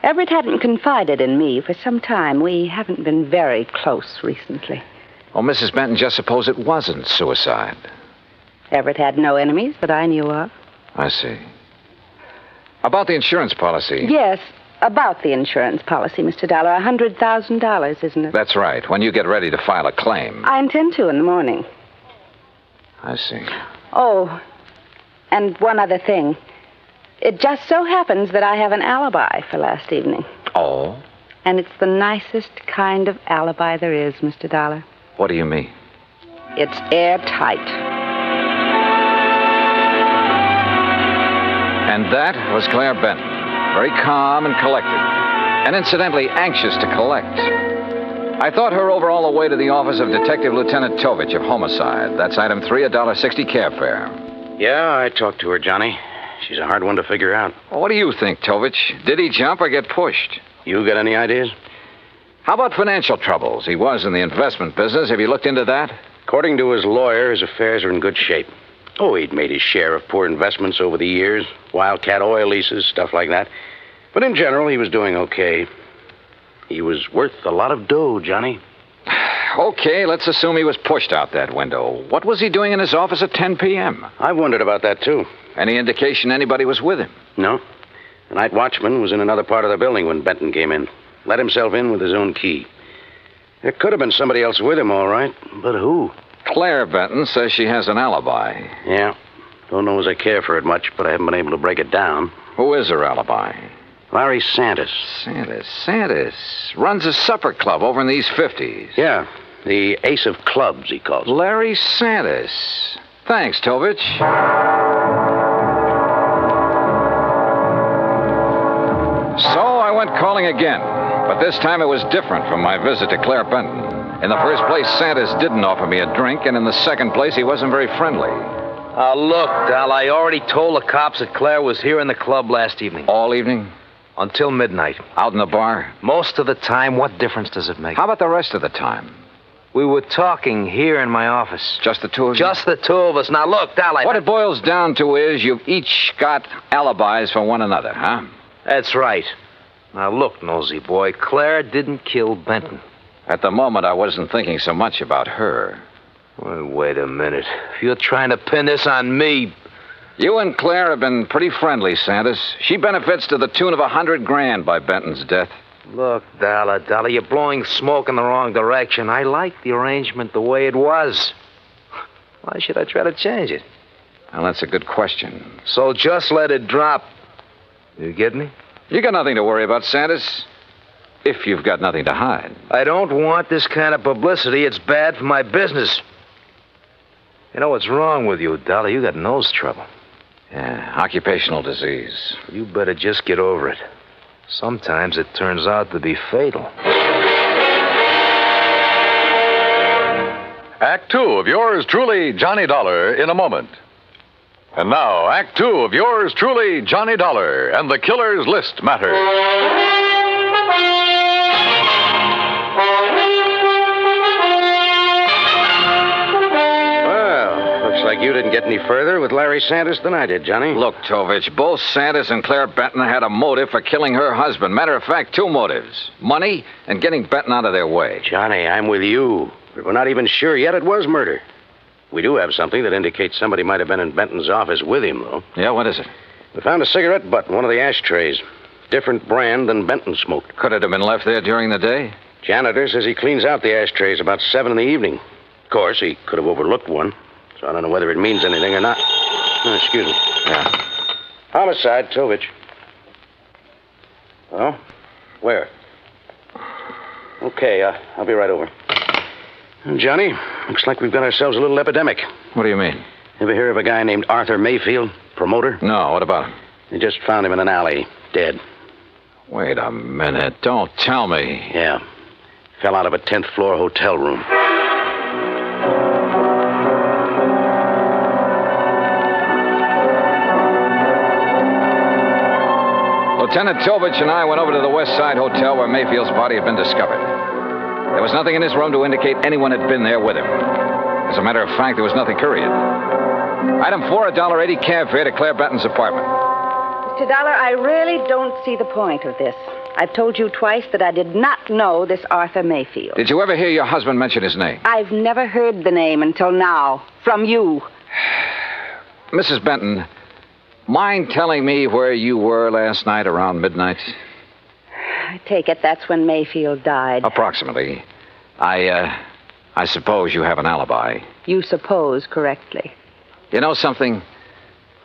Everett hadn't confided in me for some time. We haven't been very close recently. Oh, Mrs. Benton, just suppose it wasn't suicide. Everett had no enemies that I knew of. I see. About the insurance policy. Yes, about the insurance policy, Mr. Dollar. $100,000, isn't it? That's right, when you get ready to file a claim. I intend to in the morning. I see. Oh, and one other thing. It just so happens that I have an alibi for last evening. Oh? And it's the nicest kind of alibi there is, Mr. Dollar. What do you mean? It's airtight. And that was Claire Benton. Very calm and collected. And incidentally, anxious to collect. I thought her over all the way to the office of Detective Lieutenant Tovich of Homicide. That's item 3, $1.60 cab fare. Yeah, I talked to her, Johnny. She's a hard one to figure out. Well, what do you think, Tovich? Did he jump or get pushed? You got any ideas? How about financial troubles? He was in the investment business. Have you looked into that? According to his lawyer, his affairs are in good shape. Oh, he'd made his share of poor investments over the years. Wildcat oil leases, stuff like that. But in general, he was doing okay. He was worth a lot of dough, Johnny. Okay, let's assume he was pushed out that window. What was he doing in his office at 10 p.m.? I've wondered about that, too. Any indication anybody was with him? No. The night watchman was in another part of the building when Benton came in. Let himself in with his own key. There could have been somebody else with him, all right. But who? Claire Benton says she has an alibi. Yeah. Don't know as I care for it much, but I haven't been able to break it down. Who is her alibi? Larry Santis. Santis. Runs a supper club over in the East 50s. Yeah. The Ace of Clubs, he calls it. Larry Santis. Thanks, Tovich. went calling again, but this time it was different from my visit to Claire Benton. In the first place, Sanders didn't offer me a drink, and in the second place, he wasn't very friendly. Look, Dal, I already told the cops that Claire was here in the club last evening. All evening? Until midnight. Out in the bar? Most of the time. What difference does it make? How about the rest of the time? We were talking here in my office. Just the two of you? Just the two of us. Now, look, Dal, What it boils down to is you've each got alibis for one another, huh? That's right. Now, look, nosy boy, Claire didn't kill Benton. At the moment, I wasn't thinking so much about her. Well, wait a minute. If you're trying to pin this on me... You and Claire have been pretty friendly, Sanders. She benefits to the tune of $100,000 by Benton's death. Look, Dollar, you're blowing smoke in the wrong direction. I like the arrangement the way it was. Why should I try to change it? Well, that's a good question. So just let it drop. You get me? You got nothing to worry about, Sanders. If you've got nothing to hide. I don't want this kind of publicity. It's bad for my business. You know what's wrong with you, Dollar? You got nose trouble. Yeah, occupational disease. You better just get over it. Sometimes it turns out to be fatal. Act 2 of yours truly, Johnny Dollar, in a moment. And now, Act 2 of yours truly, Johnny Dollar, and the Killer's List Matter. Looks like you didn't get any further with Larry Sanders than I did, Johnny. Look, Tovich, both Sanders and Claire Benton had a motive for killing her husband. Matter of fact, two motives. Money and getting Benton out of their way. Johnny, I'm with you. But we're not even sure yet it was murder. We do have something that indicates somebody might have been in Benton's office with him, though. Yeah, what is it? We found a cigarette butt in one of the ashtrays. Different brand than Benton smoked. Could it have been left there during the day? Janitor says he cleans out the ashtrays about 7 in the evening. Of course, he could have overlooked one. So I don't know whether it means anything or not. Oh, excuse me. Yeah. Homicide, Tovich. Oh? Where? Okay, I'll be right over. Johnny, looks like we've got ourselves a little epidemic. What do you mean? Ever hear of a guy named Arthur Mayfield, promoter? No, what about him? They just found him in an alley, dead. Wait a minute. Don't tell me. Yeah. Fell out of a 10th floor hotel room. Lieutenant Tovich and I went over to the West Side Hotel where Mayfield's body had been discovered. There was nothing in his room to indicate anyone had been there with him. As a matter of fact, there was nothing period. Item 4, $1.80 cab fare to Claire Benton's apartment. Mr. Dollar, I really don't see the point of this. I've told you twice that I did not know this Arthur Mayfield. Did you ever hear your husband mention his name? I've never heard the name until now. From you. Mrs. Benton, mind telling me where you were last night around midnight? I take it that's when Mayfield died. Approximately. I suppose you have an alibi. You suppose correctly. You know something?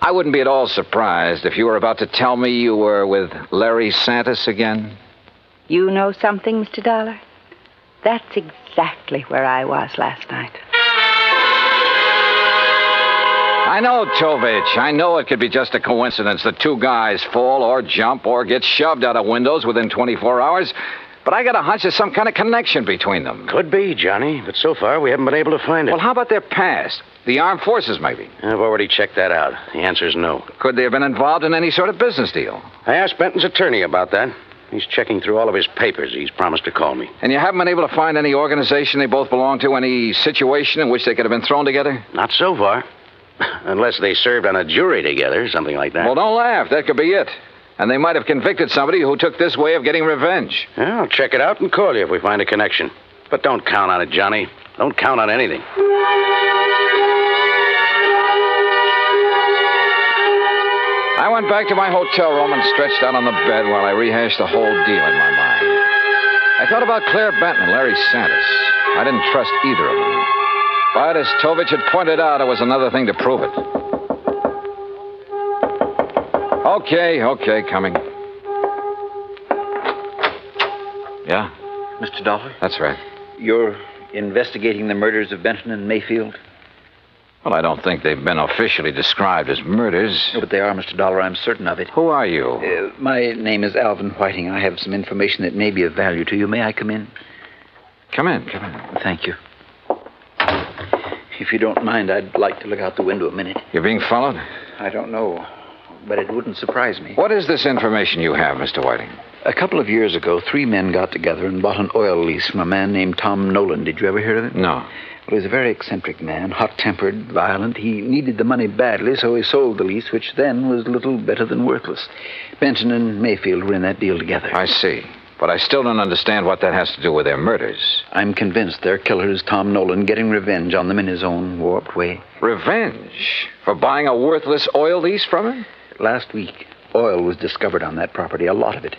I wouldn't be at all surprised if you were about to tell me you were with Larry Sanders again. You know something, Mr. Dollar? That's exactly where I was last night. I know, Tovich. I know it could be just a coincidence that two guys fall or jump or get shoved out of windows within 24 hours. But I got a hunch there's some kind of connection between them. Could be, Johnny. But so far, we haven't been able to find it. Well, how about their past? The armed forces, maybe? I've already checked that out. The answer's no. Could they have been involved in any sort of business deal? I asked Benton's attorney about that. He's checking through all of his papers. He's promised to call me. And you haven't been able to find any organization they both belong to, any situation in which they could have been thrown together? Not so far. Unless they served on a jury together, something like that. Well, don't laugh. That could be it. And they might have convicted somebody who took this way of getting revenge. Yeah, I'll check it out and call you if we find a connection. But don't count on it, Johnny. Don't count on anything. I went back to my hotel room and stretched out on the bed while I rehashed the whole deal in my mind. I thought about Claire Benton and Larry Sanders. I didn't trust either of them. But as Tovich had pointed out, it was another thing to prove it. Okay, coming. Yeah? Mr. Dollar? That's right. You're investigating the murders of Benton and Mayfield? Well, I don't think they've been officially described as murders. No, but they are, Mr. Dollar. I'm certain of it. Who are you? My name is Alvin Whiting. I have some information that may be of value to you. May I come in? Come in. Thank you. If you don't mind, I'd like to look out the window a minute. You're being followed? I don't know, but it wouldn't surprise me. What is this information you have, Mr. Whiting? A couple of years ago, 3 men got together and bought an oil lease from a man named Tom Nolan. Did you ever hear of it? No. Well, he's a very eccentric man, hot-tempered, violent. He needed the money badly, so he sold the lease, which then was little better than worthless. Benton and Mayfield were in that deal together. I see. But I still don't understand what that has to do with their murders. I'm convinced their killer is Tom Nolan, getting revenge on them in his own warped way. Revenge? For buying a worthless oil lease from him? Last week, oil was discovered on that property, a lot of it.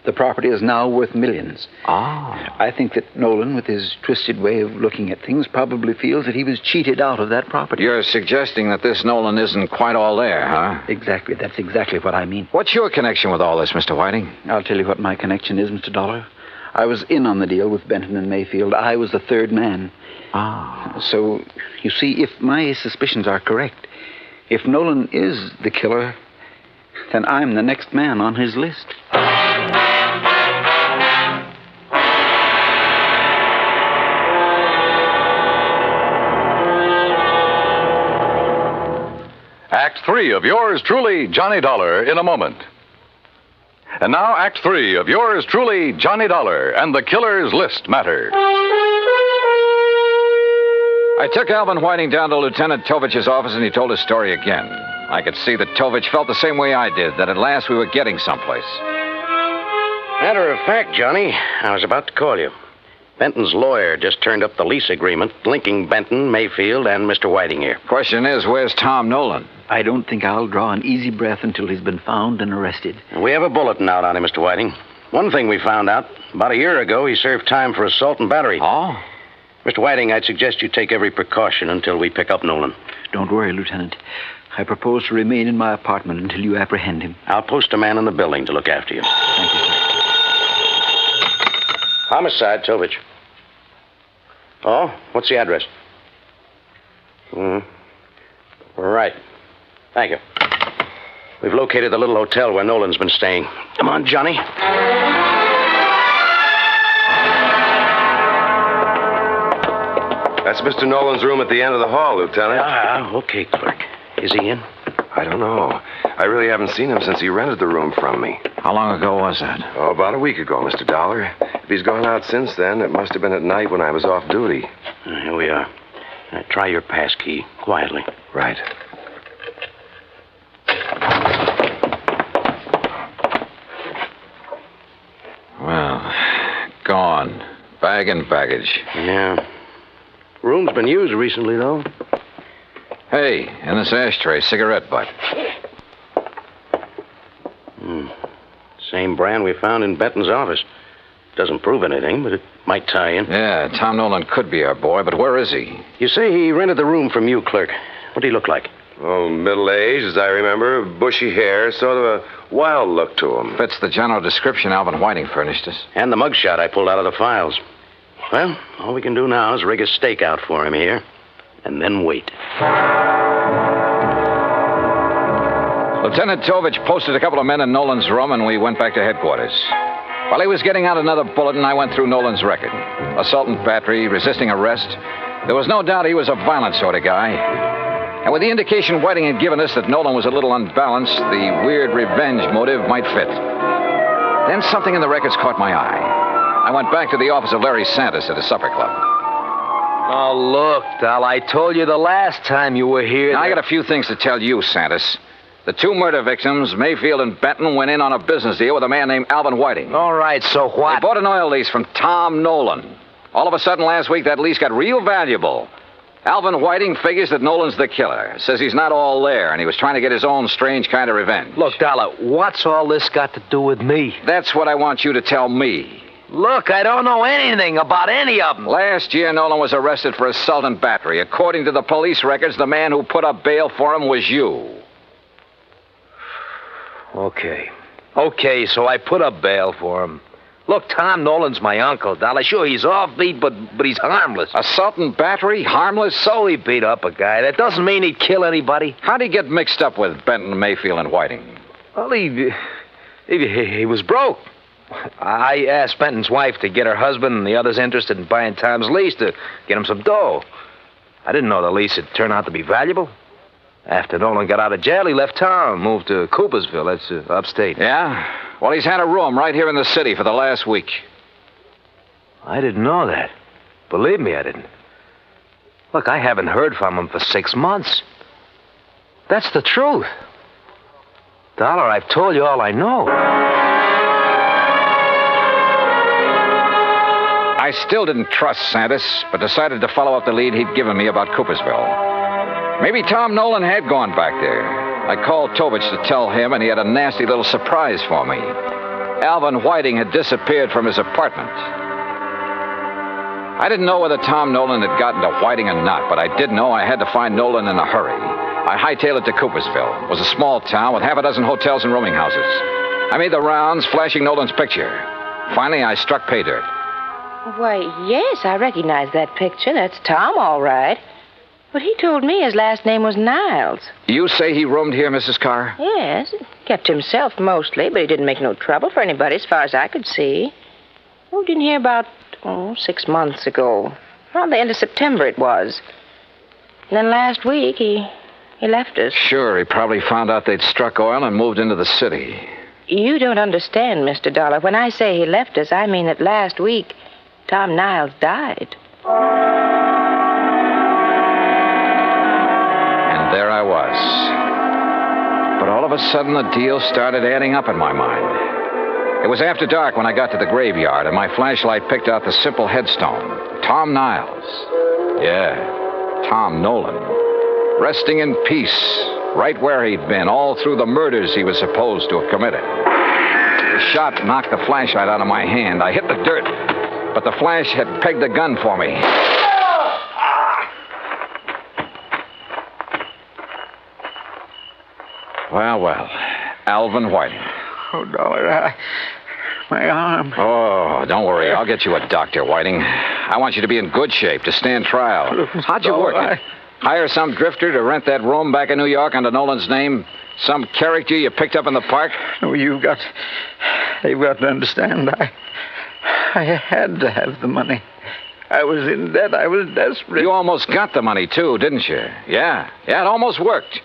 The property is now worth millions. Ah. I think that Nolan, with his twisted way of looking at things, probably feels that he was cheated out of that property. You're suggesting that this Nolan isn't quite all there, huh? Exactly. That's exactly what I mean. What's your connection with all this, Mr. Whiting? I'll tell you what my connection is, Mr. Dollar. I was in on the deal with Benton and Mayfield. I was the third man. Ah. So, you see, if my suspicions are correct, if Nolan is the killer, then I'm the next man on his list. Act 3 of yours truly, Johnny Dollar, in a moment. And now, Act 3 of yours truly, Johnny Dollar, and the Killer's List Matter. I took Alvin Whiting down to Lieutenant Tovich's office, and he told his story again. I could see that Tovich felt the same way I did, that at last we were getting someplace. Matter of fact, Johnny, I was about to call you. Benton's lawyer just turned up the lease agreement linking Benton, Mayfield, and Mr. Whiting here. Question is, where's Tom Nolan? I don't think I'll draw an easy breath until he's been found and arrested. We have a bulletin out on him, Mr. Whiting. One thing we found out, about a year ago, he served time for assault and battery. Oh? Mr. Whiting, I'd suggest you take every precaution until we pick up Nolan. Don't worry, Lieutenant. I propose to remain in my apartment until you apprehend him. I'll post a man in the building to look after you. Thank you, sir. Homicide, Tovich. Oh, what's the address? Right. Thank you. We've located the little hotel where Nolan's been staying. Come on, Johnny. That's Mr. Nolan's room at the end of the hall, Lieutenant. Okay, clerk. Is he in? I don't know. I really haven't seen him since he rented the room from me. How long ago was that? Oh, about a week ago, Mr. Dollar. If he's gone out since then, it must have been at night when I was off duty. Here we are. Try your pass key, quietly. Right. Well, gone. Bag and baggage. Yeah. Room's been used recently, though. Hey, in this ashtray, cigarette butt. Same brand we found in Benton's office. Doesn't prove anything, but it might tie in. Yeah, Tom Nolan could be our boy, but where is he? You say he rented the room from you, clerk. What did he look like? Oh, middle-aged, as I remember. Bushy hair, sort of a wild look to him. Fits the general description Alvin Whiting furnished us. And the mugshot I pulled out of the files. Well, all we can do now is rig a stake out for him here, and then wait. Lieutenant Tovich posted a couple of men in Nolan's room, and we went back to headquarters. While he was getting out another bulletin, I went through Nolan's record. Assault and battery, resisting arrest. There was no doubt he was a violent sort of guy. And with the indication Whiting had given us that Nolan was a little unbalanced, the weird revenge motive might fit. Then something in the records caught my eye. I went back to the office of Larry Santis at a supper club. Oh, look, Dal, I told you the last time you were here. Now, I got a few things to tell you, Santis. The 2 murder victims, Mayfield and Benton, went in on a business deal with a man named Alvin Whiting. All right, so what? They bought an oil lease from Tom Nolan. All of a sudden last week, that lease got real valuable. Alvin Whiting figures that Nolan's the killer. Says he's not all there, and he was trying to get his own strange kind of revenge. Look, Dollar, what's all this got to do with me? That's what I want you to tell me. Look, I don't know anything about any of them. Last year, Nolan was arrested for assault and battery. According to the police records, the man who put up bail for him was you. Okay, so I put up bail for him. Look, Tom Nolan's my uncle, Dollar. Sure, he's offbeat, but he's harmless. Assault and battery? Harmless? So he beat up a guy. That doesn't mean he'd kill anybody. How'd he get mixed up with Benton, Mayfield, and Whiting? Well, he was broke. I asked Benton's wife to get her husband and the others interested in buying Tom's lease to get him some dough. I didn't know the lease would turn out to be valuable. After Nolan got out of jail, he left town, moved to Coopersville. That's upstate. Yeah? Well, he's had a room right here in the city for the last week. I didn't know that. Believe me, I didn't. Look, I haven't heard from him for 6 months. That's the truth. Dollar, I've told you all I know. I still didn't trust Santis, but decided to follow up the lead he'd given me about Coopersville. Maybe Tom Nolan had gone back there. I called Tovich to tell him, and he had a nasty little surprise for me. Alvin Whiting had disappeared from his apartment. I didn't know whether Tom Nolan had gotten to Whiting or not, but I did know I had to find Nolan in a hurry. I hightailed it to Coopersville. It was a small town with half a dozen hotels and rooming houses. I made the rounds, flashing Nolan's picture. Finally, I struck pay dirt. Why, yes, I recognize that picture. That's Tom, all right. But he told me his last name was Niles. You say he roomed here, Mrs. Carr? Yes, kept himself mostly, but he didn't make no trouble for anybody as far as I could see. Moved in here about, 6 months ago. Around the end of September it was. And then last week he left us. Sure, he probably found out they'd struck oil and moved into the city. You don't understand, Mr. Dollar. When I say he left us, I mean that last week Tom Niles died. There I was. But all of a sudden, the deal started adding up in my mind. It was after dark when I got to the graveyard, and my flashlight picked out the simple headstone. Tom Niles. Yeah, Tom Nolan. Resting in peace, right where he'd been, all through the murders he was supposed to have committed. The shot knocked the flashlight out of my hand. I hit the dirt, but the flash had pegged the gun for me. Well, Alvin Whiting. Oh, Dollar, my arm. Oh, don't worry. I'll get you a doctor, Whiting. I want you to be in good shape to stand trial. How'd you work it? Hire some drifter to rent that room back in New York under Nolan's name? Some character you picked up in the park? No, you've got to understand. I had to have the money. I was in debt. I was desperate. You almost got the money, too, didn't you? Yeah, it almost worked.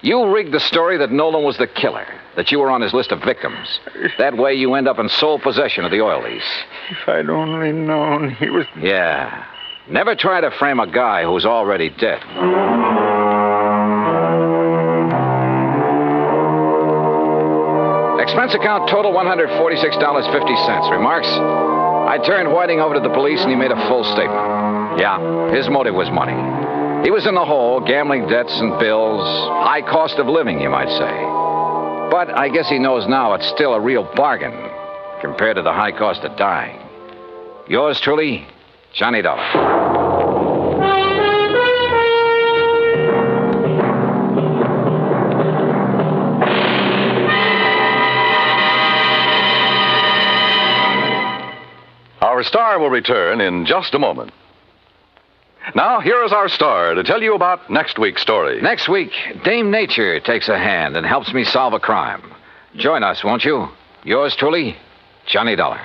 You rigged the story that Nolan was the killer, that you were on his list of victims. That way you end up in sole possession of the oil lease. If I'd only known he was... Yeah. Never try to frame a guy who's already dead. Expense account total $146.50. Remarks? I turned Whiting over to the police and he made a full statement. Yeah, his motive was money. He was in the hole, gambling debts and bills, high cost of living, you might say. But I guess he knows now it's still a real bargain compared to the high cost of dying. Yours truly, Johnny Dollar. Our star will return in just a moment. Now, here is our star to tell you about next week's story. Next week, Dame Nature takes a hand and helps me solve a crime. Join us, won't you? Yours truly, Johnny Dollar.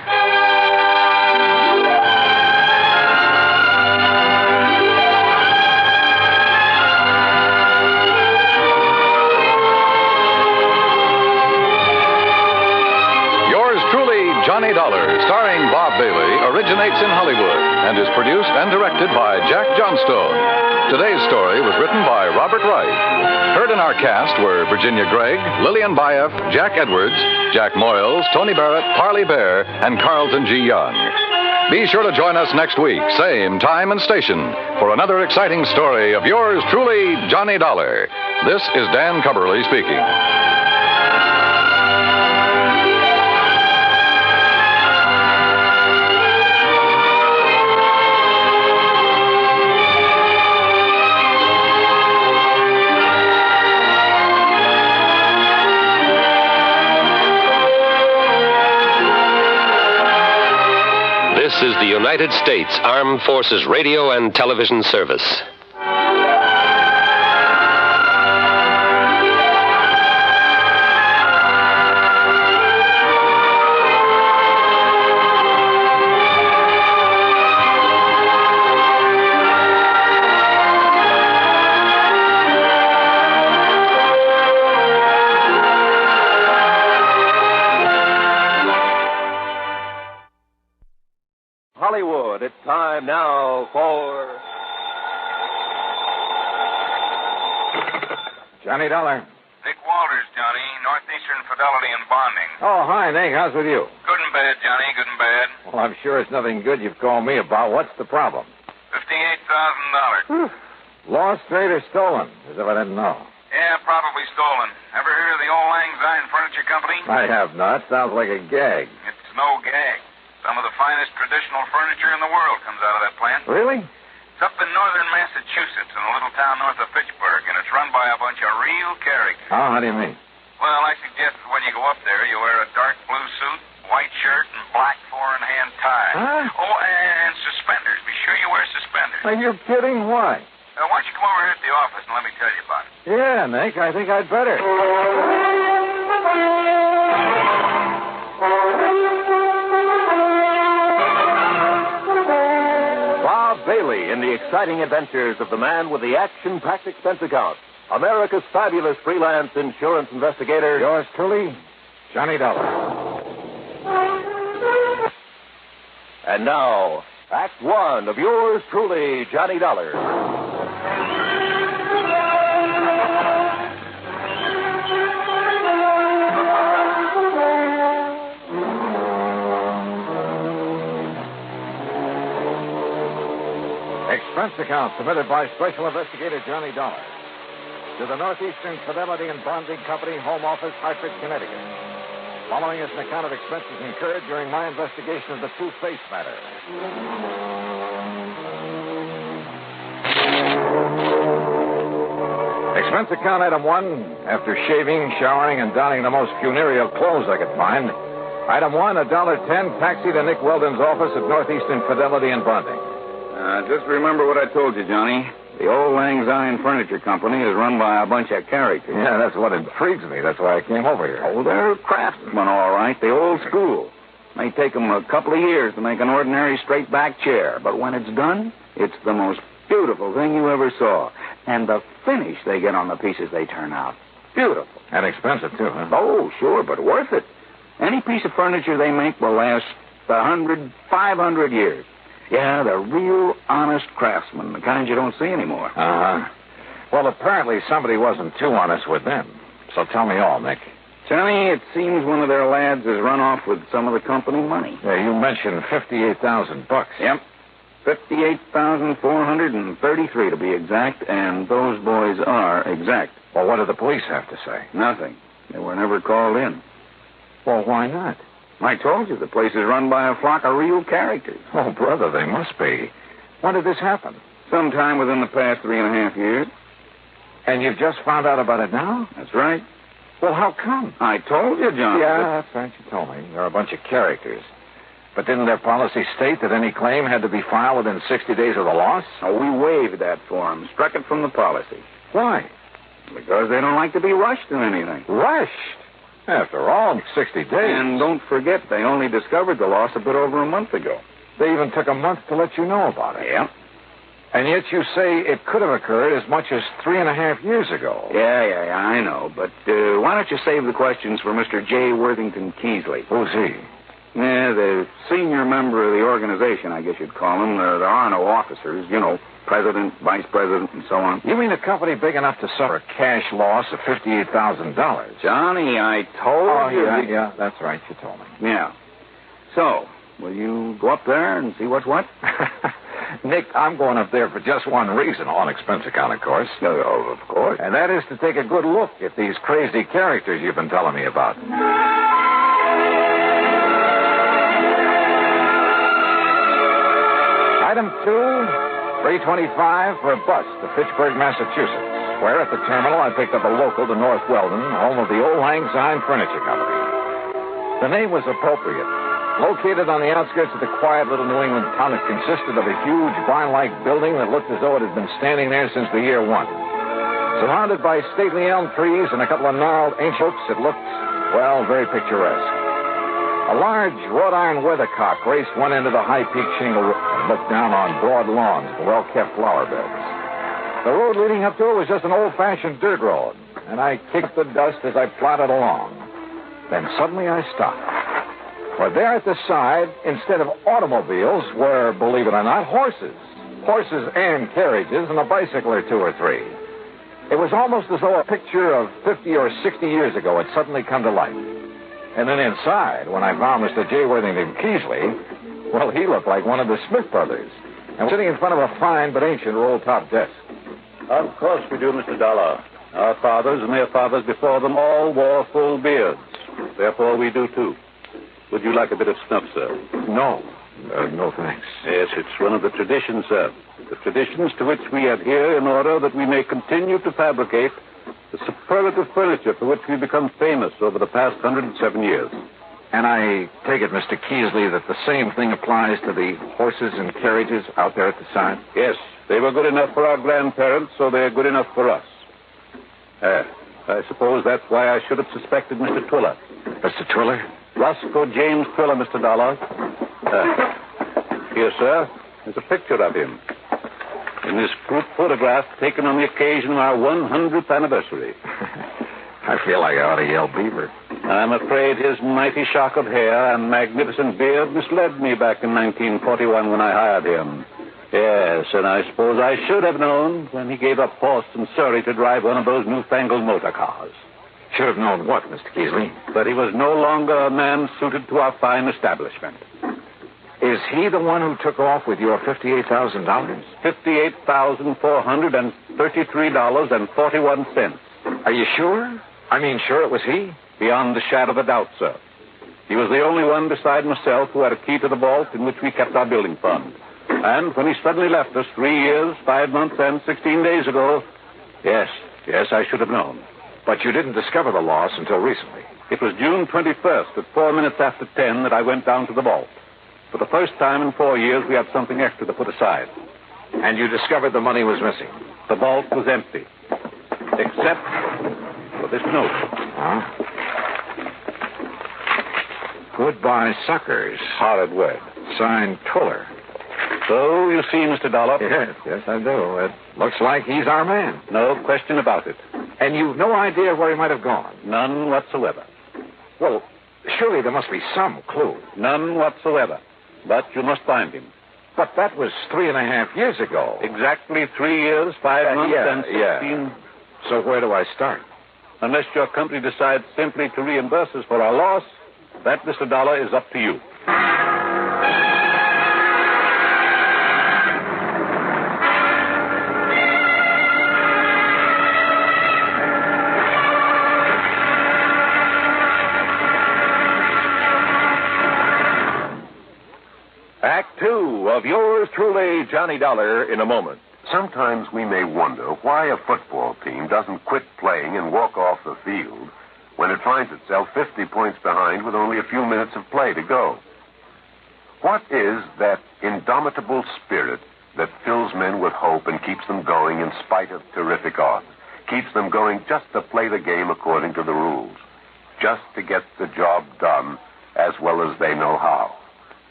Yours truly, Johnny Dollar, starring Bob Bailey, originates in Hollywood and is produced and directed by Jack Johnstone. Today's story was written by Robert Wright. Heard in our cast were Virginia Gregg, Lillian Bayef, Jack Edwards, Jack Moyles, Tony Barrett, Parley Barron, and Carlton G. Young. Be sure to join us next week, same time and station, for another exciting story of yours truly, Johnny Dollar. This is Dan Cubberly speaking. the United States Armed Forces Radio and Television Service. Hollywood, it's time now for... Johnny Dollar. Nick Walters, Johnny. Northeastern Fidelity and Bonding. Oh, hi, Nick. How's with you? Good and bad, Johnny. Good and bad. Well, I'm sure it's nothing good you've called me about. What's the problem? $58,000. Lost, straight, or stolen? As if I didn't know. Yeah, probably stolen. Ever hear of the Old Lang Syne Furniture Company? I have not. Sounds like a gag. It's no gag. Some of the finest traditional furniture in the world comes out of that plant. Really? It's up in northern Massachusetts in a little town north of Fitchburg, and it's run by a bunch of real characters. Oh, how do you mean? Well, I suggest that when you go up there, you wear a dark blue suit, white shirt, and black four-in-hand tie. Huh? Oh, and suspenders. Be sure you wear suspenders. Are you kidding? Why? Why don't you come over here at the office and let me tell you about it? Yeah, Nick, I think I'd better. Bob Bailey in the exciting adventures of the man with the action-packed expense account. America's fabulous freelance insurance investigator. Yours truly, Johnny Dollar. And now, Act One of yours truly, Johnny Dollar. Expense account submitted by Special Investigator Johnny Dollar to the Northeastern Fidelity and Bonding Company, Home Office, Hartford, Connecticut. Following is an account of expenses incurred during my investigation of the Two-Face matter. Expense account item 1, after shaving, showering, and donning the most funereal clothes I could find. Item 1, $1.10, taxi to Nick Weldon's office at Northeastern Fidelity and Bonding. Just remember what I told you, Johnny. The Old Lang Syne Furniture Company is run by a bunch of characters. Yeah, that's what intrigues me. That's why I came over here. Oh, they're craftsmen, all right. The old school. May take them a couple of years to make an ordinary straight-back chair, but when it's done, it's the most beautiful thing you ever saw. And the finish they get on the pieces they turn out. Beautiful. And expensive, too, huh? Oh, sure, but worth it. Any piece of furniture they make will last 100, 500 years. Yeah, they're real honest craftsmen, the kind you don't see anymore. Uh-huh. Well, apparently somebody wasn't too honest with them. So tell me all, Nick. Johnny, it seems one of their lads has run off with some of the company money. Yeah, you mentioned $58,000. Yep. 58,433 to be exact, and those boys are exact. Well, what did the police have to say? Nothing. They were never called in. Well, why not? I told you, the place is run by a flock of real characters. Oh, brother, they must be. When did this happen? Sometime within the past 3.5 years. And you've just found out about it now? That's right. Well, how come? I told you, John. Yeah, that's right, you told me. They're a bunch of characters. But didn't their policy state that any claim had to be filed within 60 days of the loss? Oh, we waived that for them, struck it from the policy. Why? Because they don't like to be rushed in anything. Rushed? After all, 60 days. And don't forget, they only discovered the loss a bit over a month ago. They even took a month to let you know about it. Yeah. And yet you say it could have occurred as much as 3.5 years ago. Yeah, I know. But why don't you save the questions for Mr. J. Worthington Keesley? Who's he? Yeah, the senior member of the organization, I guess you'd call him. There are no officers, you know, president, vice president, and so on. You mean a company big enough to suffer a cash loss of $58,000? Johnny, I told you. Yeah, that's right. You told me. Yeah. So, will you go up there and see what's what? Nick, I'm going up there for just one reason, on expense account, of course. Oh, of course. And that is to take a good look at these crazy characters you've been telling me about. Item 2, $3.25 for a bus to Fitchburg, Massachusetts, where at the terminal I picked up a local to North Weldon, home of the Old Lang Syne Furniture Company. The name was appropriate. Located on the outskirts of the quiet little New England town, it consisted of a huge barn-like building that looked as though it had been standing there since the year one. Surrounded by stately elm trees and a couple of gnarled ancient oaks, it looked, well, very picturesque. A large wrought iron weathercock raced one end of the high-peaked shingle roof and looked down on broad lawns and well-kept flower beds. The road leading up to it was just an old-fashioned dirt road, and I kicked the dust as I plodded along. Then suddenly I stopped. For there at the side, instead of automobiles, were, believe it or not, horses. Horses and carriages and a bicycle or two or three. It was almost as though a picture of 50 or 60 years ago had suddenly come to life. And then inside, when I found Mr. J. Worthington Keesley, well, he looked like one of the Smith brothers, and was sitting in front of a fine but ancient roll-top desk. Of course we do, Mr. Dollar. Our fathers and their fathers before them all wore full beards. Therefore, we do, too. Would you like a bit of snuff, sir? No. No, thanks. Yes, it's one of the traditions, sir. The traditions to which we adhere in order that we may continue to fabricate the superlative furniture for which we've become famous over the past 107 years. And I take it, Mr. Keesley, that the same thing applies to the horses and carriages out there at the side? Yes, they were good enough for our grandparents, so they're good enough for us. I suppose that's why I should have suspected Mr. Twiller. Mr. Twiller? Roscoe James Twiller, Mr. Dollar. Here, sir, there's a picture of him. In this group photograph taken on the occasion of our 100th anniversary. I feel like I ought to yell beaver. I'm afraid his mighty shock of hair and magnificent beard misled me back in 1941 when I hired him. Yes, and I suppose I should have known when he gave up horse and Surrey to drive one of those newfangled motor cars. Should have known what, Mr. Keesley? That he was no longer a man suited to our fine establishment. Is he the one who took off with your $58,000? $58,433.41. Are you sure? I mean, sure it was he? Beyond a shadow of a doubt, sir. He was the only one beside myself who had a key to the vault in which we kept our building fund. And when he suddenly left us 3 years, 5 months, and 16 days ago, yes, I should have known. But you didn't discover the loss until recently. It was June 21st at 4 minutes after 10 that I went down to the vault. For the first time in 4 years, we had something extra to put aside. And you discovered the money was missing? The vault was empty. Except for this note. Huh? Goodbye, suckers. Horrid word. Signed, Twiller. So, you see, Mr. Dollar? Yes, I do. It looks like he's our man. No question about it. And you've no idea where he might have gone? None whatsoever. Well, surely there must be some clue. None whatsoever. But you must find him. But that was 3.5 years ago. Exactly 3 years, 5 months, and 16... Yeah. So where do I start? Unless your company decides simply to reimburse us for our loss, that, Mr. Dollar, is up to you. Act 2 of yours truly, Johnny Dollar, in a moment. Sometimes we may wonder why a football team doesn't quit playing and walk off the field when it finds itself 50 points behind with only a few minutes of play to go. What is that indomitable spirit that fills men with hope and keeps them going in spite of terrific odds? Keeps them going just to play the game according to the rules, just to get the job done as well as they know how.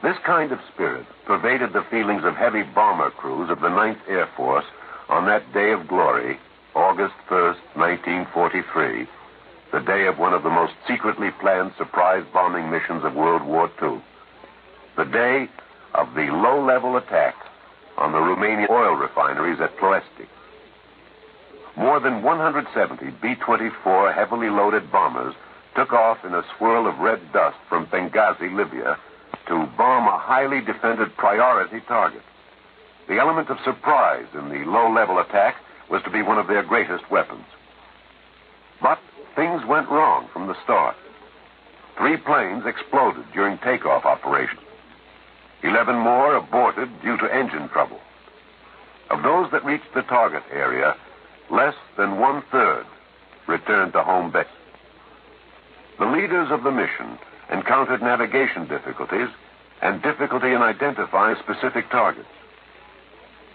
This kind of spirit pervaded the feelings of heavy bomber crews of the 9th Air Force on that day of glory, August 1st, 1943, the day of one of the most secretly planned surprise bombing missions of World War II. The day of the low-level attack on the Romanian oil refineries at Ploiești. More than 170 B-24 heavily loaded bombers took off in a swirl of red dust from Benghazi, Libya, to bomb a highly defended priority target. The element of surprise in the low-level attack was to be one of their greatest weapons. But things went wrong from the start. 3 planes exploded during takeoff operations. 11 more aborted due to engine trouble. Of those that reached the target area, less than 1/3 returned to home base. The leaders of the mission encountered navigation difficulties and difficulty in identifying specific targets.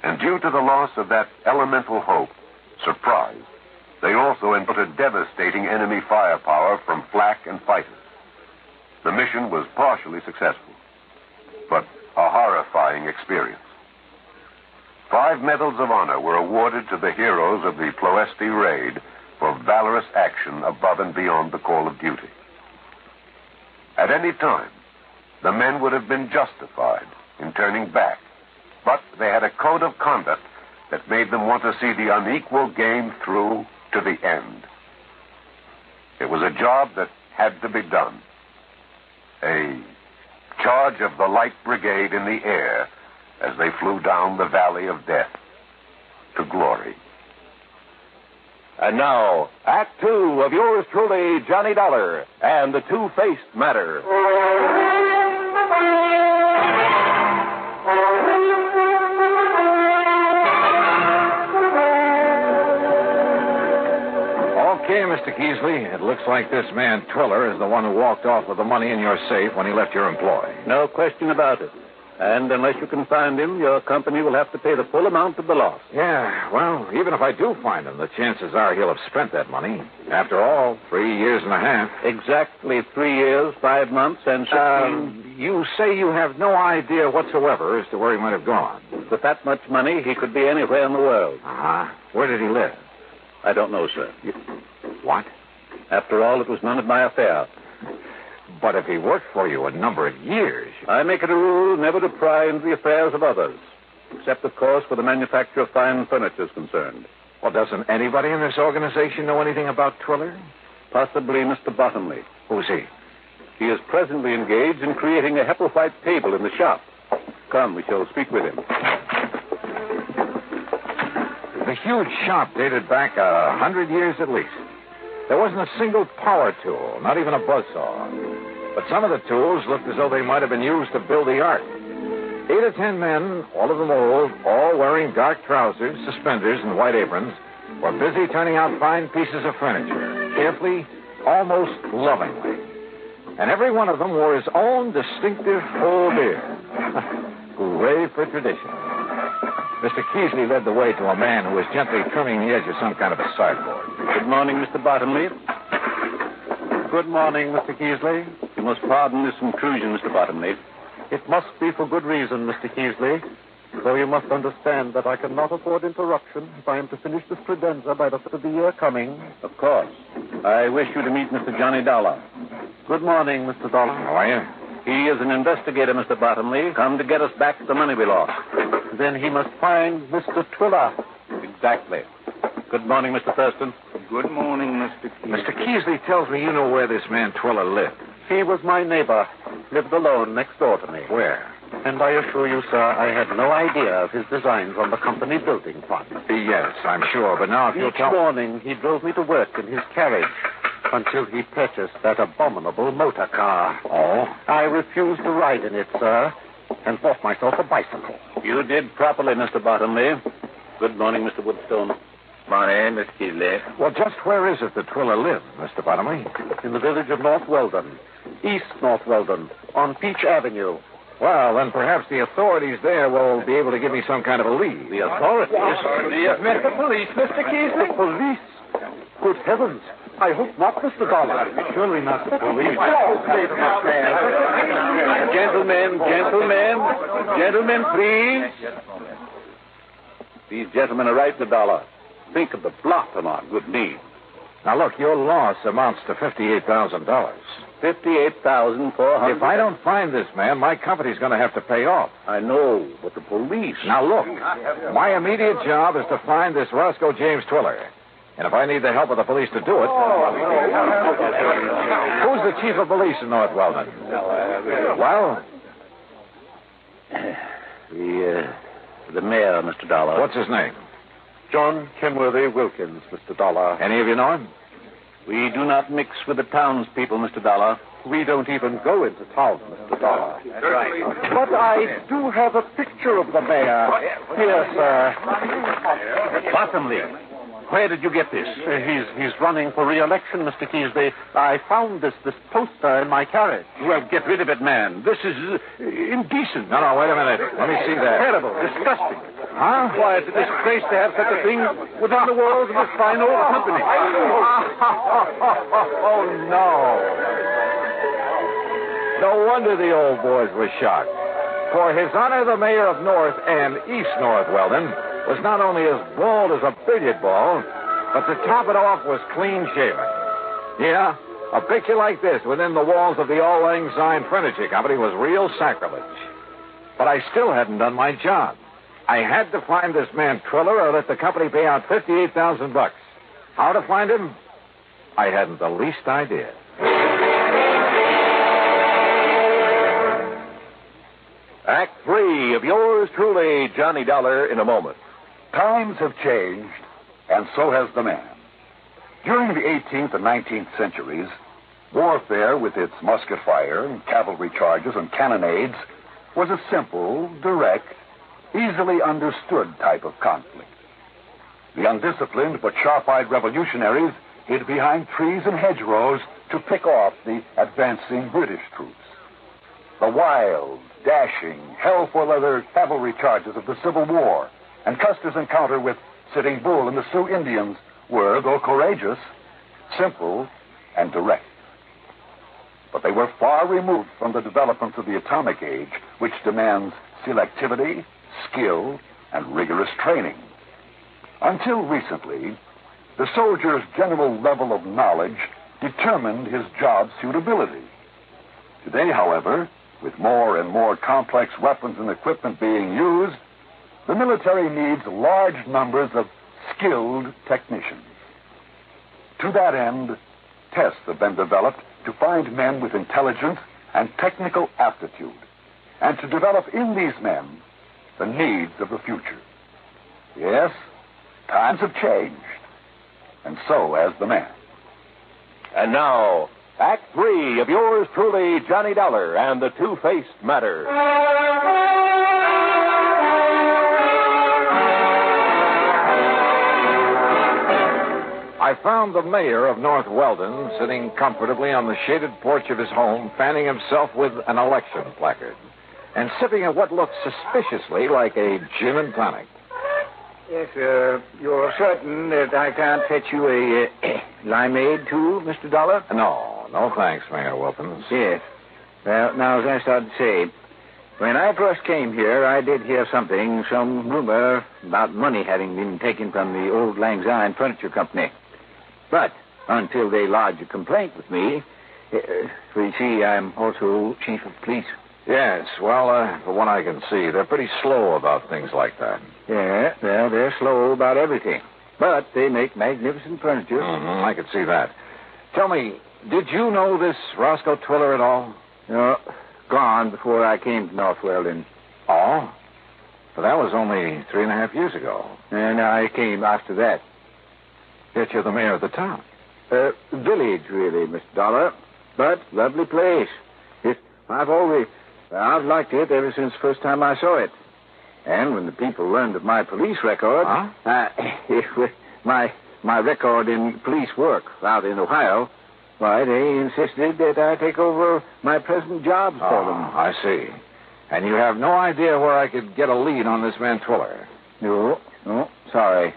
And due to the loss of that elemental hope, surprise, they also encountered devastating enemy firepower from flak and fighters. The mission was partially successful, but a horrifying experience. 5 medals of honor were awarded to the heroes of the Ploesti raid for valorous action above and beyond the call of duty. At any time, the men would have been justified in turning back, but they had a code of conduct that made them want to see the unequal game through to the end. It was a job that had to be done. A charge of the Light Brigade in the air as they flew down the valley of death to glory. And now, Act 2 of yours truly, Johnny Dollar, and the Two-Faced Matter. Okay, Mr. Keesley, it looks like this man Twiller is the one who walked off with the money in your safe when he left your employ. No question about it. And unless you can find him, your company will have to pay the full amount of the loss. Yeah, well, even if I do find him, the chances are he'll have spent that money. After all, 3 years and a half. Exactly 3 years, 5 months, and 16... You say you have no idea whatsoever as to where he might have gone. With that much money, he could be anywhere in the world. Uh-huh. Where did he live? I don't know, sir. What? After all, it was none of my affair. But if he worked for you a number of years... I make it a rule never to pry into the affairs of others. Except, of course, where the manufacture of fine furniture is concerned. Well, doesn't anybody in this organization know anything about Twiller? Possibly Mr. Bottomley. Who's he? He is presently engaged in creating a Hepplewhite table in the shop. Come, we shall speak with him. The huge shop dated back 100 years at least. There wasn't a single power tool, not even a buzzsaw. But some of the tools looked as though they might have been used to build the ark. 8 or 10 men, all of them old, all wearing dark trousers, suspenders, and white aprons, were busy turning out fine pieces of furniture, carefully, almost lovingly. And every one of them wore his own distinctive full beard. Hooray for tradition. Mr. Keesley led the way to a man who was gently trimming the edge of some kind of a sideboard. Good morning, Mr. Bottomley. Good morning, Mr. Keesley. You must pardon this intrusion, Mr. Bottomley. It must be for good reason, Mr. Keesley. So you must understand that I cannot afford interruption if I am to finish this credenza by the 1st of the year coming. Of course. I wish you to meet Mr. Johnny Dollar. Good morning, Mr. Dollar. How are you? He is an investigator, Mr. Bottomley, come to get us back the money we lost. Then he must find Mr. Twiller. Exactly. Good morning, Mr. Thurston. Good morning, Mr. Keesley. Mr. Keesley tells me you know where this man Twiller lived. He was my neighbor. Lived alone next door to me. Where? And I assure you, sir, I had no idea of his designs on the company building fund. Yes, I'm sure. But now if you'll tell... Each morning he drove me to work in his carriage until he purchased that abominable motor car. Oh? I refused to ride in it, sir, and bought myself a bicycle. You did properly, Mr. Bottomley. Good morning, Mr. Woodstone. Morning, Miss Keesley. Well, just where is it that Twiller lived, Mr. Bottomley? In the village of North Weldon. East North Weldon, on Peach Avenue. Well, then perhaps the authorities there will be able to give me some kind of a lead. The authorities? The police, Mr. Keesley. The police? Good heavens. I hope not, Mr. Dollar. Surely not the police. Gentlemen, please. These gentlemen are right, Mr. Dollar. Think of the blot on our good name. Now, look, your loss amounts to $58,000. $58,400. If I don't find this man, my company's going to have to pay off. I know, but the police... Now, look, my immediate job is to find this Roscoe James Twiller. And if I need the help of the police to do it... Who's the chief of police in North Weldon? Well? The mayor, Mr. Dollar. What's his name? John Kenworthy Wilkins, Mr. Dollar. Any of you know him? We do not mix with the townspeople, Mr. Dollar. We don't even go into town, Mr. Dollar. That's right. But I do have a picture of the mayor. Here, sir. Bottomley. Where did you get this? He's running for re-election, Mr. Keesley. I found this poster in my carriage. Well, get rid of it, man. This is indecent. No, wait a minute. Let me see that. Terrible. Disgusting. Huh? Why, it's a disgrace to have such a thing within the walls of this fine old company. Oh, no. No wonder the old boys were shocked. For His Honor the Mayor of North and East North Weldon was not only as bald as a billiard ball, but to top it off was clean shaven. Yeah, a picture like this within the walls of the Auld Lang Syne Furniture Company was real sacrilege. But I still hadn't done my job. I had to find this man Triller or let the company pay out $58,000. How to find him? I hadn't the least idea. Act 3 of yours truly, Johnny Dollar, in a moment. Times have changed, and so has the man. During the 18th and 19th centuries, warfare with its musket fire and cavalry charges and cannonades was a simple, direct, easily understood type of conflict. The undisciplined but sharp-eyed revolutionaries hid behind trees and hedgerows to pick off the advancing British troops. The wild, dashing, hell-for-leather cavalry charges of the Civil War and Custer's encounter with Sitting Bull and the Sioux Indians were, though courageous, simple and direct. But they were far removed from the developments of the atomic age, which demands selectivity, skill, and rigorous training. Until recently, the soldier's general level of knowledge determined his job suitability. Today, however, with more and more complex weapons and equipment being used, the military needs large numbers of skilled technicians. To that end, tests have been developed to find men with intelligence and technical aptitude, and to develop in these men the needs of the future. Yes, times have changed, and so has the man. And now, Act 3 of yours truly, Johnny Dollar and the Two-Faced Matter. I found the mayor of North Weldon sitting comfortably on the shaded porch of his home, fanning himself with an election placard and sipping at what looked suspiciously like a gin and tonic. Yes, you're certain that I can't fetch you a limeade, too, Mr. Dollar? No thanks, Mayor Wilkins. Yes. Well, now, as I started to say, when I first came here, I did hear some rumor about money having been taken from the Auld Lang Syne Furniture Company. But until they lodged a complaint with me, for you see, I'm also chief of police. Yes, well, from what I can see, they're pretty slow about things like that. Yeah, well, they're slow about everything. But they make magnificent furniture. Mm-hmm, I could see that. Tell me, did you know this Roscoe Twiller at all? No, gone before I came to North Weldon. Oh? But that was only 3.5 years ago. And I came after that. Yet you're the mayor of the town. Village, really, Mr. Dollar. But lovely place. I've liked it ever since the first time I saw it. And when the people learned of my police record, my record in police work out in Ohio, why, they insisted that I take over my present jobs for them. I see. And you have no idea where I could get a lead on this man Twiller? No, sorry.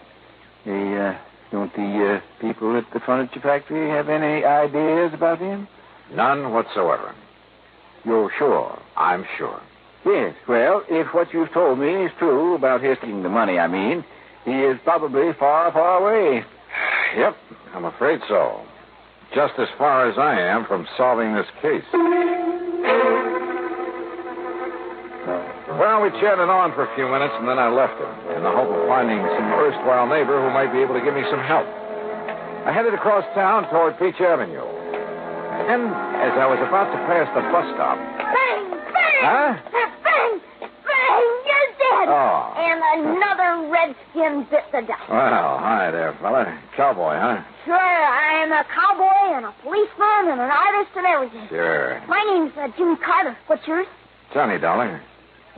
Don't the people at the furniture factory have any ideas about him? None whatsoever. You're sure? I'm sure. Yes, well, if what you've told me is true about his taking the money, he is probably far, far away. Yep, I'm afraid so. Just as far as I am from solving this case. Well, we chatted on for a few minutes, and then I left him in the hope of finding some erstwhile neighbor who might be able to give me some help. I headed across town toward Peach Avenue. And as I was about to pass the bus stop... Bang! Bang! Huh? Bang! Bang! You're dead! Oh. And another redskin bit the dust. Well, hi there, fella. Cowboy, huh? Sure, I'm a cowboy and a policeman and an artist and everything. Sure. My name's Jimmy Carter. What's yours? Johnny Dollar.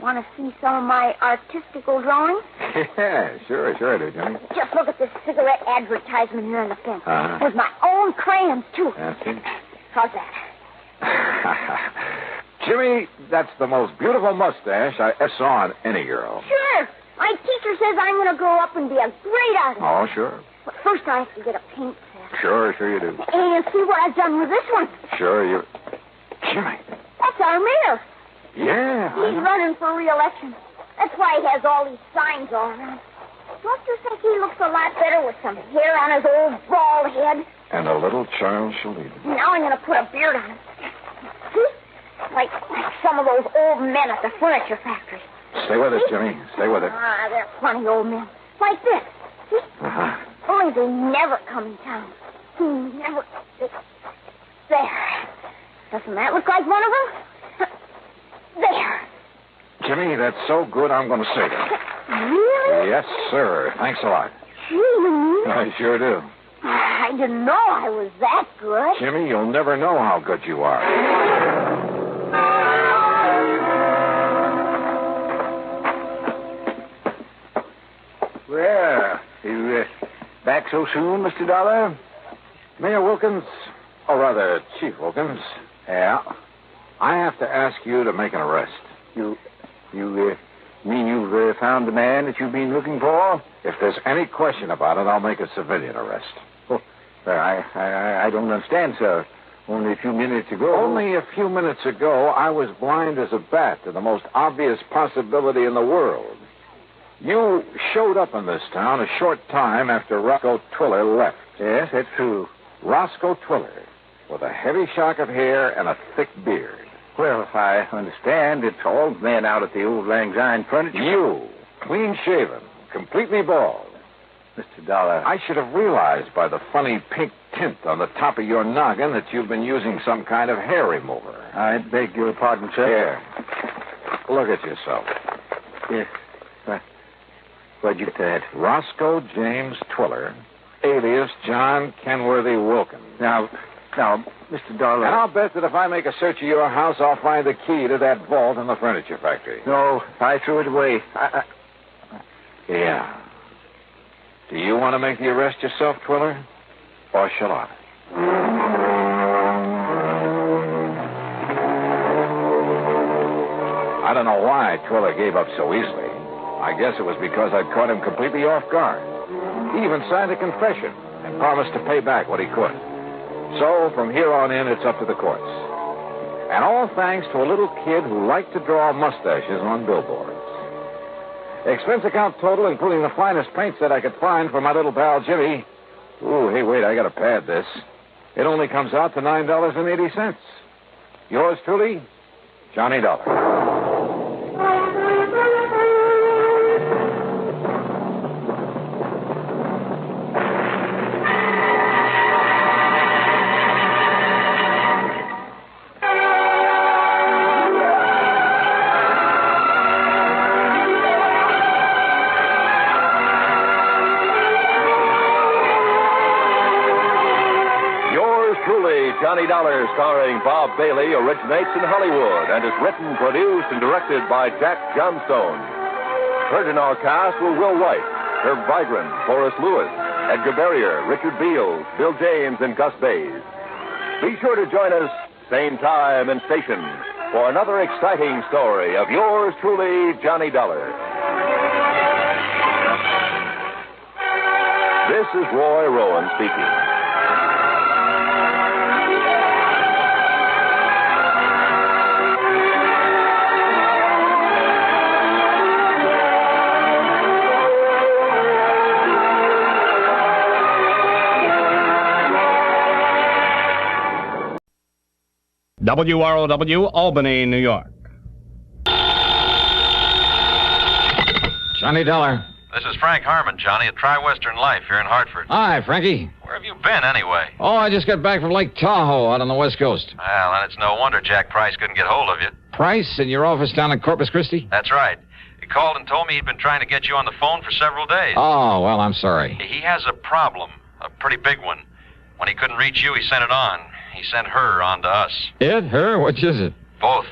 Want to see some of my artistical drawings? Yeah, sure I do, Jimmy. Just look at this cigarette advertisement here on the fence. Uh-huh. With my own crayons, too. That's it. How's that? Jimmy, that's the most beautiful mustache I ever saw on any girl. Sure. My teacher says I'm going to grow up and be a great artist. Oh, sure. But first I have to get a paint set. Sure you do. And see what I've done with this one. Sure you... Jimmy. That's our mayor. Yeah. He's running for re-election. That's why he has all these signs all around. Don't you think he looks a lot better with some hair on his old bald head? And a little child shall lead him. Now I'm going to put a beard on him. See? Like some of those old men at the furniture factory. Stay with us, Jimmy. Stay with it. Ah, they're funny old men. Like this. See? Uh-huh. Only they never come in town. Never. There. Doesn't that look like one of them? There. Jimmy, that's so good I'm going to save it. Really? Yes, sir. Thanks a lot. Gee. I sure do. I didn't know I was that good. Jimmy, you'll never know how good you are. Well, you back so soon, Mr. Dollar? Mayor Wilkins, or rather, Chief Wilkins. Yeah? I have to ask you to make an arrest. You mean you've found the man that you've been looking for? If there's any question about it, I'll make a civilian arrest. Oh, well, I don't understand, sir. Only a few minutes ago... Only a few minutes ago, I was blind as a bat to the most obvious possibility in the world. You showed up in this town a short time after Roscoe Twiller left. Yes, that's true. Roscoe Twiller, with a heavy shock of hair and a thick beard. Well, I understand it's all men out at the old Lang Syne furniture. You, clean-shaven, completely bald. Mr. Dollar. I should have realized by the funny pink tint on the top of your noggin that you've been using some kind of hair remover. I beg your pardon, sir. Here. Look at yourself. Yes. Where'd you get that? Roscoe James Twiller, alias John Kenworthy Wilkins. Now, Mr. Dollar... And I'll bet that if I make a search of your house, I'll find the key to that vault in the furniture factory. No, I threw it away. Yeah. Do you want to make the arrest yourself, Twiller? Or shall I? I don't know why Twiller gave up so easily. I guess it was because I'd caught him completely off guard. He even signed a confession and promised to pay back what he could. So, from here on in, it's up to the courts. And all thanks to a little kid who liked to draw mustaches on billboards. Expense account total, including the finest paint set I could find for my little pal Jimmy. Ooh, hey, wait, I gotta pad this. It only comes out to $9.80. Yours truly, Johnny Dollar. Johnny Dollar, starring Bob Bailey, originates in Hollywood and is written, produced, and directed by Jack Johnstone. Heard in our cast were Will White, Herb Vigran, Forrest Lewis, Edgar Barrier, Richard Beals, Bill James, and Gus Bays. Be sure to join us, same time and station, for another exciting story of yours truly, Johnny Dollar. This is Roy Rowan speaking. WROW, Albany, New York. Johnny Dollar. This is Frank Harmon, Johnny, at Tri-Western Life here in Hartford. Hi, Frankie. Where have you been, anyway? Oh, I just got back from Lake Tahoe out on the West Coast. Well, then it's no wonder Jack Price couldn't get hold of you. Price, in your office down in Corpus Christi? That's right. He called and told me he'd been trying to get you on the phone for several days. Oh, well, I'm sorry. He has a problem, a pretty big one. When he couldn't reach you, he sent it on. He sent her on to us. It? Her? Which is it? Both.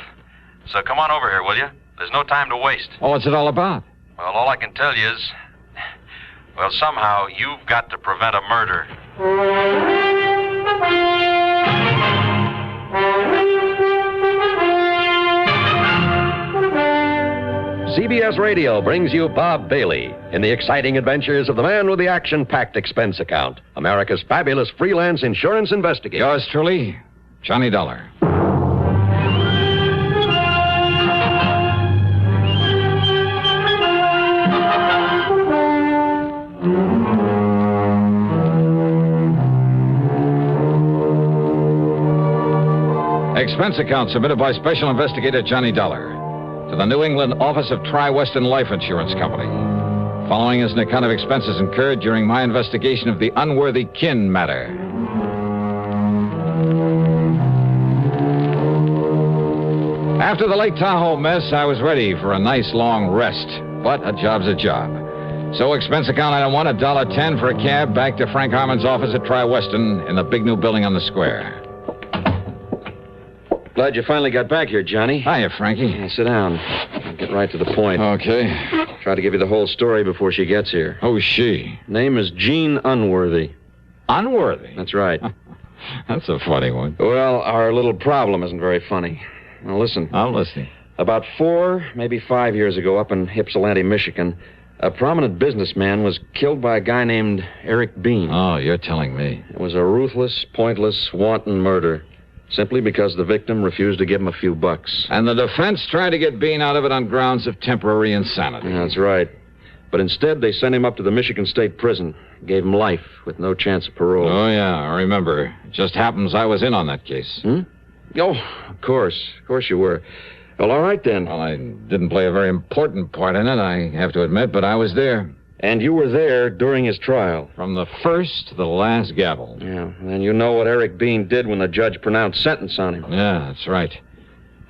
So come on over here, will you? There's no time to waste. Oh, what's it all about? Well, all I can tell you is, well, somehow you've got to prevent a murder. CBS Radio brings you Bob Bailey in the exciting adventures of the man with the action-packed expense account, America's fabulous freelance insurance investigator. Yours truly, Johnny Dollar. Expense account submitted by Special Investigator Johnny Dollar to the New England Office of Tri-Western Life Insurance Company. Following is an account of expenses incurred during my investigation of the Unworthy Kin Matter. After the Lake Tahoe mess, I was ready for a nice long rest, but a job's a job. So expense account item 1, $1.10 for a cab back to Frank Harmon's office at Tri-Western in the big new building on the square. Glad you finally got back here, Johnny. Hiya, Frankie. Yeah, sit down. I'll get right to the point. Okay. Try to give you the whole story before she gets here. Who's she? Name is Jean Unworthy. Unworthy? That's right. That's a funny one. Well, our little problem isn't very funny. Now, listen. I'm listening. About 4, maybe 5 years ago, up in Ypsilanti, Michigan, a prominent businessman was killed by a guy named Eric Bean. Oh, you're telling me. It was a ruthless, pointless, wanton murder. Simply because the victim refused to give him a few bucks. And the defense tried to get Bean out of it on grounds of temporary insanity. That's right. But instead, they sent him up to the Michigan State Prison. Gave him life with no chance of parole. Oh, yeah, I remember. It just happens I was in on that case. Hmm? Oh, of course. Of course you were. Well, all right, then. Well, I didn't play a very important part in it, I have to admit, but I was there. And you were there during his trial. From the first to the last gavel. Yeah, and you know what Eric Bean did when the judge pronounced sentence on him. Yeah, that's right.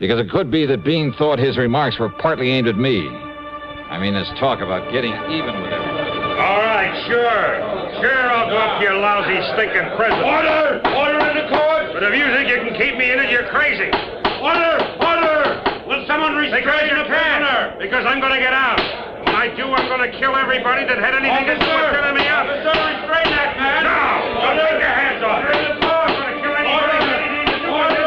Because it could be that Bean thought his remarks were partly aimed at me. I mean, this talk about getting even with everybody. All right, sure. Sure, I'll go up to your lousy, stinking prison. Order! Order in the court! But if you think you can keep me in it, you're crazy. Order! Order! Will someone restrain the prisoner? Because I'm going to get out. When I do, I'm going to kill everybody that had anything to do with filling me up. Officer, restrain that man. No! Don't take your hands off him. I'm going to kill anybody that had anything to do with it.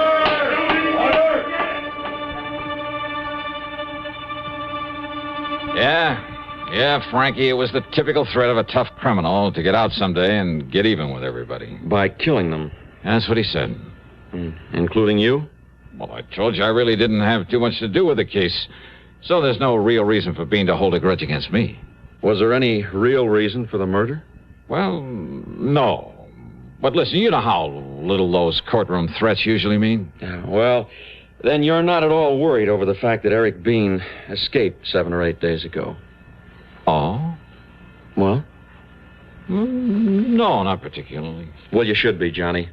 Yeah, Frankie, it was the typical threat of a tough criminal to get out someday and get even with everybody. By killing them. That's what he said. Including you? Well, I told you I really didn't have too much to do with the case. So there's no real reason for Bean to hold a grudge against me. Was there any real reason for the murder? Well, no. But listen, you know how little those courtroom threats usually mean. Yeah, well, then you're not at all worried over the fact that Eric Bean escaped 7 or 8 days ago. Oh? Well? No, not particularly. Well, you should be, Johnny.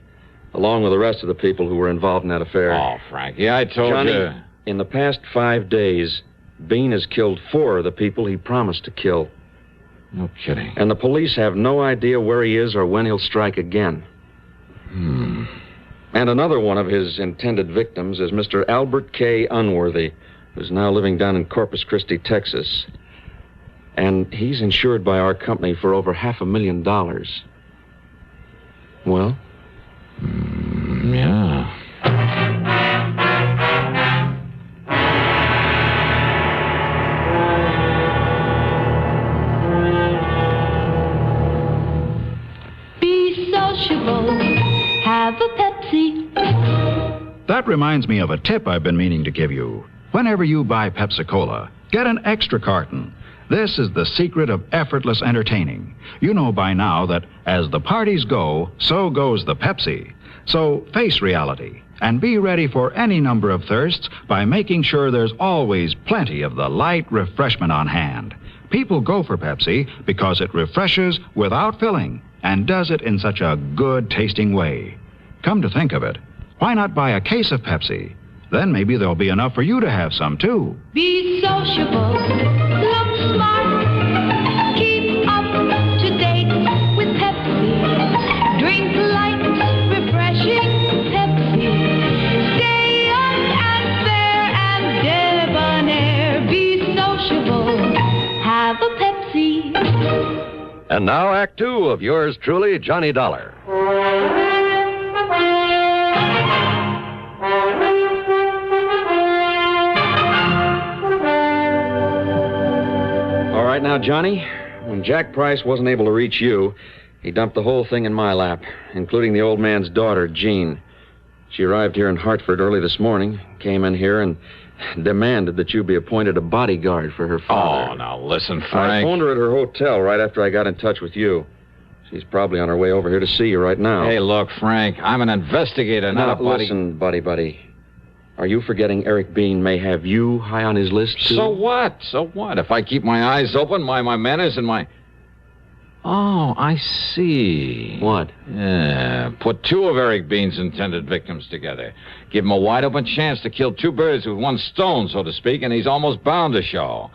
Along with the rest of the people who were involved in that affair. Oh, Frankie, I told Johnny, you. In the past 5 days, Bean has killed 4 of the people he promised to kill. No kidding. And the police have no idea where he is or when he'll strike again. And another one of his intended victims is Mr. Albert K. Unworthy, who's now living down in Corpus Christi, Texas. And he's insured by our company for over $500,000. Well? Yeah. Have a Pepsi. That reminds me of a tip I've been meaning to give you. Whenever you buy Pepsi-Cola, get an extra carton. This is the secret of effortless entertaining. You know by now that as the parties go, so goes the Pepsi. So face reality and be ready for any number of thirsts by making sure there's always plenty of the light refreshment on hand. People go for Pepsi because it refreshes without filling and does it in such a good-tasting way. Come to think of it, why not buy a case of Pepsi? Then maybe there'll be enough for you to have some, too. Be sociable, look smart, keep up to date with Pepsi. Drink light, refreshing Pepsi. Stay young and fair and debonair. And now, Act Two of yours truly, Johnny Dollar. All right now, Johnny, when Jack Price wasn't able to reach you, he dumped the whole thing in my lap, including the old man's daughter, Jean. She arrived here in Hartford early this morning, came in here and demanded that you be appointed a bodyguard for her father. Oh, now listen, Frank. I phoned her at her hotel right after I got in touch with you. She's probably on her way over here to see you right now. Hey, look, Frank, I'm an investigator, not a body... Listen, buddy. Are you forgetting Eric Bean may have you high on his list, too? So what? So what? If I keep my eyes open, my manners and my... Oh, I see. What? Yeah, put two of Eric Bean's intended victims together. Give him a wide-open chance to kill two birds with one stone, so to speak, and he's almost bound to show.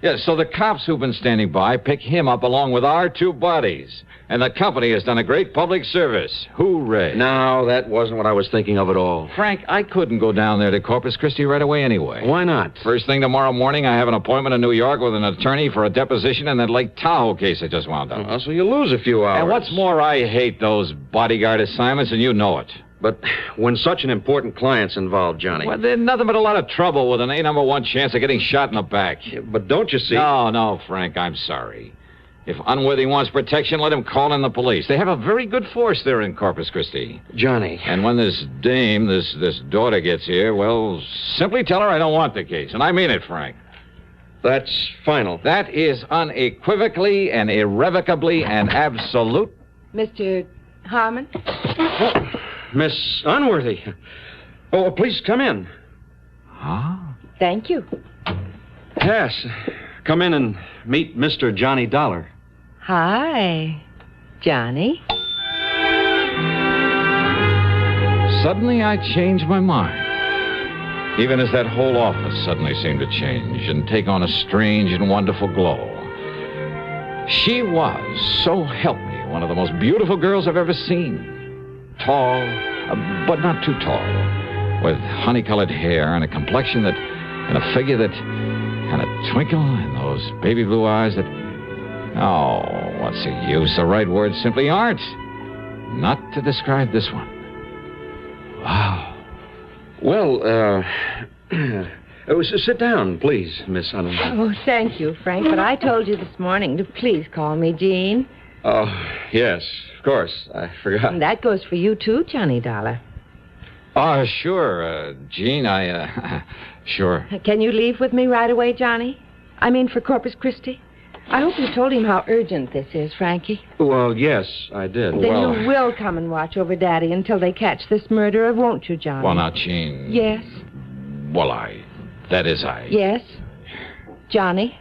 Yeah, so the cops who've been standing by pick him up along with our two bodies. And the company has done a great public service. Hooray. No, that wasn't what I was thinking of at all. Frank, I couldn't go down there to Corpus Christi right away anyway. Why not? First thing tomorrow morning, I have an appointment in New York with an attorney for a deposition in that Lake Tahoe case I just wound up. Oh, so you lose a few hours. And what's more, I hate those bodyguard assignments, and you know it. But when such an important client's involved, Johnny... Well, there's nothing but a lot of trouble with an A-1 chance of getting shot in the back. Yeah, but don't you see... No, Frank, I'm sorry. If Unworthy wants protection, let him call in the police. They have a very good force there in Corpus Christi. Johnny... And when this dame, this daughter gets here, well, simply tell her I don't want the case. And I mean it, Frank. That's final. That is unequivocally and irrevocably and absolute... Mr. Harmon? Oh, Miss Unworthy. Oh, please come in. Huh? Thank you. Yes. Come in and meet Mr. Johnny Dollar. Hi, Johnny. Suddenly I changed my mind. Even as that whole office suddenly seemed to change and take on a strange and wonderful glow. She was, so help me, one of the most beautiful girls I've ever seen. Tall, but not too tall, with honey-colored hair and a complexion that, and a figure that, and a twinkle in those baby blue eyes that, oh, what's the use? The right words simply aren't. Not to describe this one. Wow. Well, sit down, please, Miss Unworthy. Oh, thank you, Frank, but I told you this morning to please call me Jean. Oh, yes, of course. I forgot. And that goes for you, too, Johnny Dollar. Oh, sure, Jean, sure. Can you leave with me right away, Johnny? I mean, for Corpus Christi? I hope you told him how urgent this is, Frankie. Well, yes, I did. Then you will come and watch over Daddy until they catch this murderer, won't you, Johnny? Well, now, Jean... Yes? Well, that is Yes? Johnny?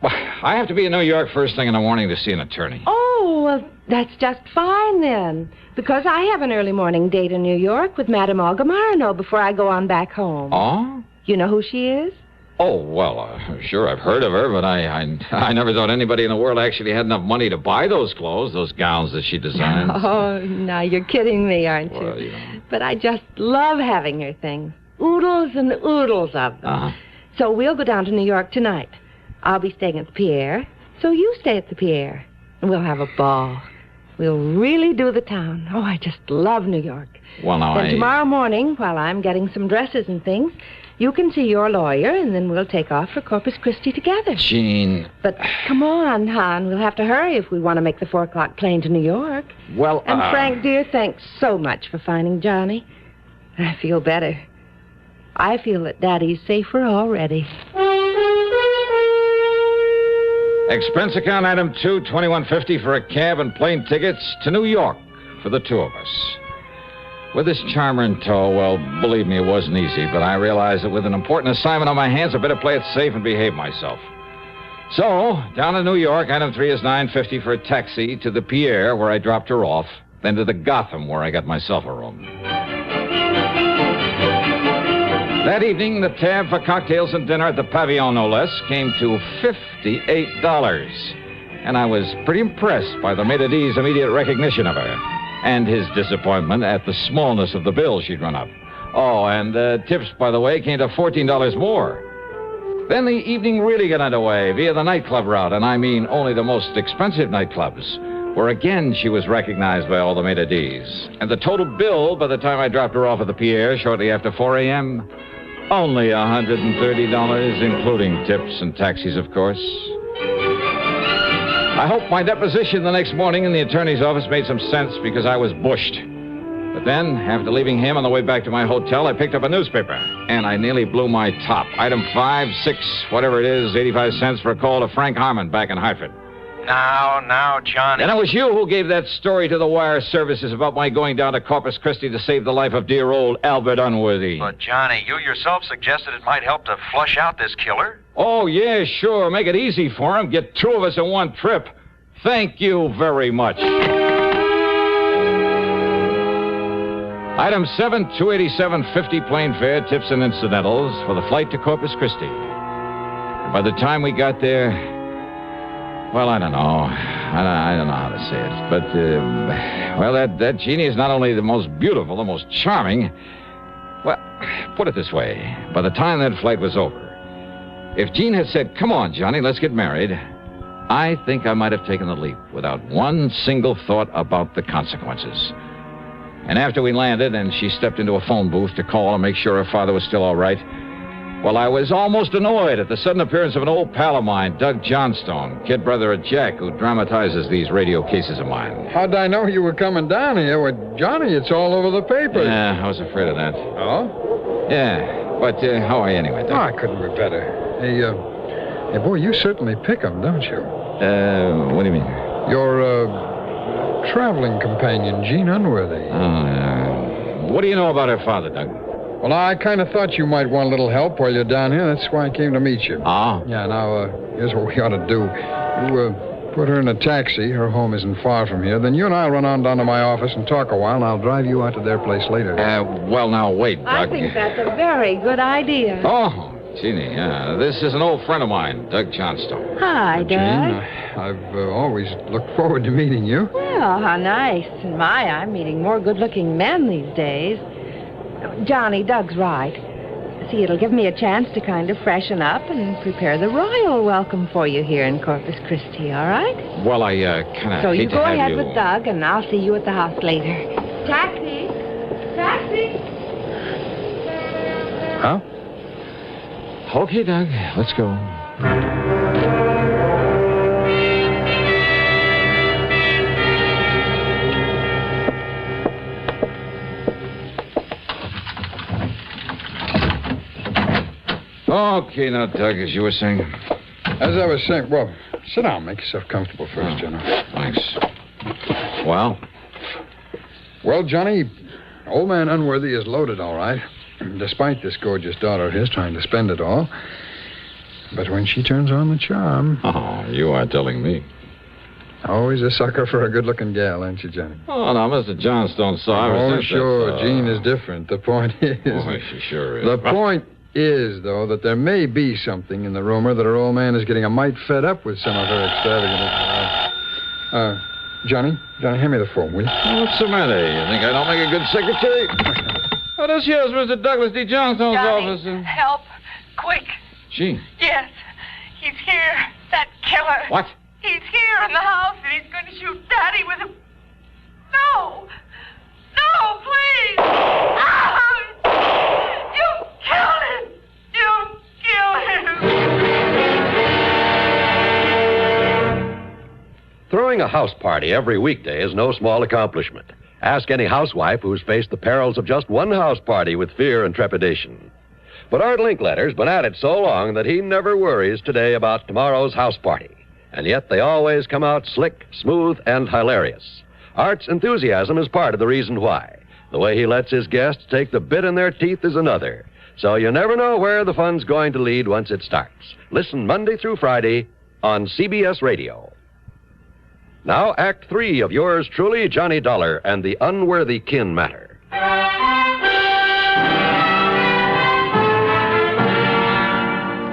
Well, I have to be in New York first thing in the morning to see an attorney. Oh, well, that's just fine, then. Because I have an early morning date in New York with Madame Olga Marino before I go on back home. Oh? You know who she is? Oh, well, sure, I've heard of her, but I never thought anybody in the world actually had enough money to buy those clothes, those gowns that she designed. Oh, now you're kidding me, aren't you? Well, you know. But I just love having her things. Oodles and oodles of them. Uh-huh. So we'll go down to New York tonight. I'll be staying at the Pierre, so you stay at the Pierre. And we'll have a ball. We'll really do the town. Oh, I just love New York. Well, now Then tomorrow morning, while I'm getting some dresses and things, you can see your lawyer, and then we'll take off for Corpus Christi together. Jean... But come on, hon. We'll have to hurry if we want to make the 4 o'clock plane to New York. Well, And Frank, dear, thanks so much for finding Johnny. I feel better. I feel that Daddy's safer already. Expense account item 2, $21.50 for a cab and plane tickets to New York for the two of us. With this charmer in tow, well, believe me, it wasn't easy, but I realized that with an important assignment on my hands, I better play it safe and behave myself. So, down in New York, item 3 is $9.50 for a taxi to the Pierre, where I dropped her off, then to the Gotham, where I got myself a room. That evening, the tab for cocktails and dinner at the Pavillon, no less, came to $58. And I was pretty impressed by the maitre d's immediate recognition of her, and his disappointment at the smallness of the bill she'd run up. Oh, and tips, by the way, came to $14 more. Then the evening really got underway via the nightclub route, and I mean only the most expensive nightclubs, where again she was recognized by all the maitre d's. And the total bill by the time I dropped her off at the Pierre shortly after 4 a.m., only $130, including tips and taxis, of course. I hope my deposition the next morning in the attorney's office made some sense because I was bushed. But then, after leaving him on the way back to my hotel, I picked up a newspaper, and I nearly blew my top. Item 5, 6, whatever it is, 85 cents for a call to Frank Harmon back in Hartford. Now, Johnny. And it was you who gave that story to the wire services about my going down to Corpus Christi to save the life of dear old Albert Unworthy. But, Johnny, you yourself suggested it might help to flush out this killer. Oh, yeah, sure. Make it easy for him. Get 2 of us in one trip. Thank you very much. Item 7, $287.50 plane fare, tips and incidentals for the flight to Corpus Christi. And by the time we got there, well, I don't know. I don't know how to say it. But, well, that genie is not only the most beautiful, the most charming. Well, put it this way. By the time that flight was over, if Jean had said, "Come on, Johnny, let's get married," I think I might have taken the leap without one single thought about the consequences. And after we landed and she stepped into a phone booth to call and make sure her father was still all right, well, I was almost annoyed at the sudden appearance of an old pal of mine, Doug Johnstone, kid brother of Jack, who dramatizes these radio cases of mine. How'd I know you were coming down here? Well, Johnny, it's all over the papers. Yeah, I was afraid of that. Oh? Yeah, but how are you anyway, Doug? Oh, I couldn't be better. Hey, boy, you certainly pick 'em, don't you? What do you mean? Your, traveling companion, Jean Unworthy. What do you know about her father, Doug? Well, I kind of thought you might want a little help while you're down here. That's why I came to meet you. Oh? Yeah, now, here's what we ought to do. You, put her in a taxi. Her home isn't far from here. Then you and I'll run on down to my office and talk a while, and I'll drive you out to their place later. Well, now, wait, Doug. I think that's a very good idea. Oh, Jeannie, this is an old friend of mine, Doug Johnstone. Hi, Doug. Jean, I've always looked forward to meeting you. Well, how nice. I'm meeting more good-looking men these days. Johnny, Doug's right. See, it'll give me a chance to kind of freshen up and prepare the royal welcome for you here in Corpus Christi, all right? Well, I kind of So hate you to go have ahead you... with Doug, and I'll see you at the house later. Taxi! Taxi! Huh? Okay, Doug, let's go. Okay, now, Doug, as you were saying. As I was saying, well, sit down. Make yourself comfortable first, Johnny. Thanks. Well? Well, Johnny, old man Unworthy is loaded, all right. Despite this gorgeous daughter of his trying to spend it all. But when she turns on the charm... Oh, you are telling me. Always a sucker for a good-looking gal, ain't you, Johnny? Oh, now, Mr. Johnstone, sorry. Oh, sure. Jean is different. The point is... Oh, she sure is. The point is, though, that there may be something in the rumor that her old man is getting a mite fed up with some of her extravagant... Johnny, hand me the phone, will you? What's the matter? You think I don't make a good secretary? Oh, this here's Mr. Douglas D. Johnstone's office. Help. Quick. Jean. Yes. He's here. That killer. What? He's here in the house, and he's going to shoot Daddy with a... No. No, please. You killed him. You killed him. Throwing a house party every weekday is no small accomplishment. Ask any housewife who's faced the perils of just one house party with fear and trepidation. But Art Linkletter's been at it so long that he never worries today about tomorrow's house party. And yet they always come out slick, smooth, and hilarious. Art's enthusiasm is part of the reason why. The way he lets his guests take the bit in their teeth is another. So you never know where the fun's going to lead once it starts. Listen Monday through Friday on CBS Radio. Now, Act 3 of yours truly, Johnny Dollar and the Unworthy Kin Matter.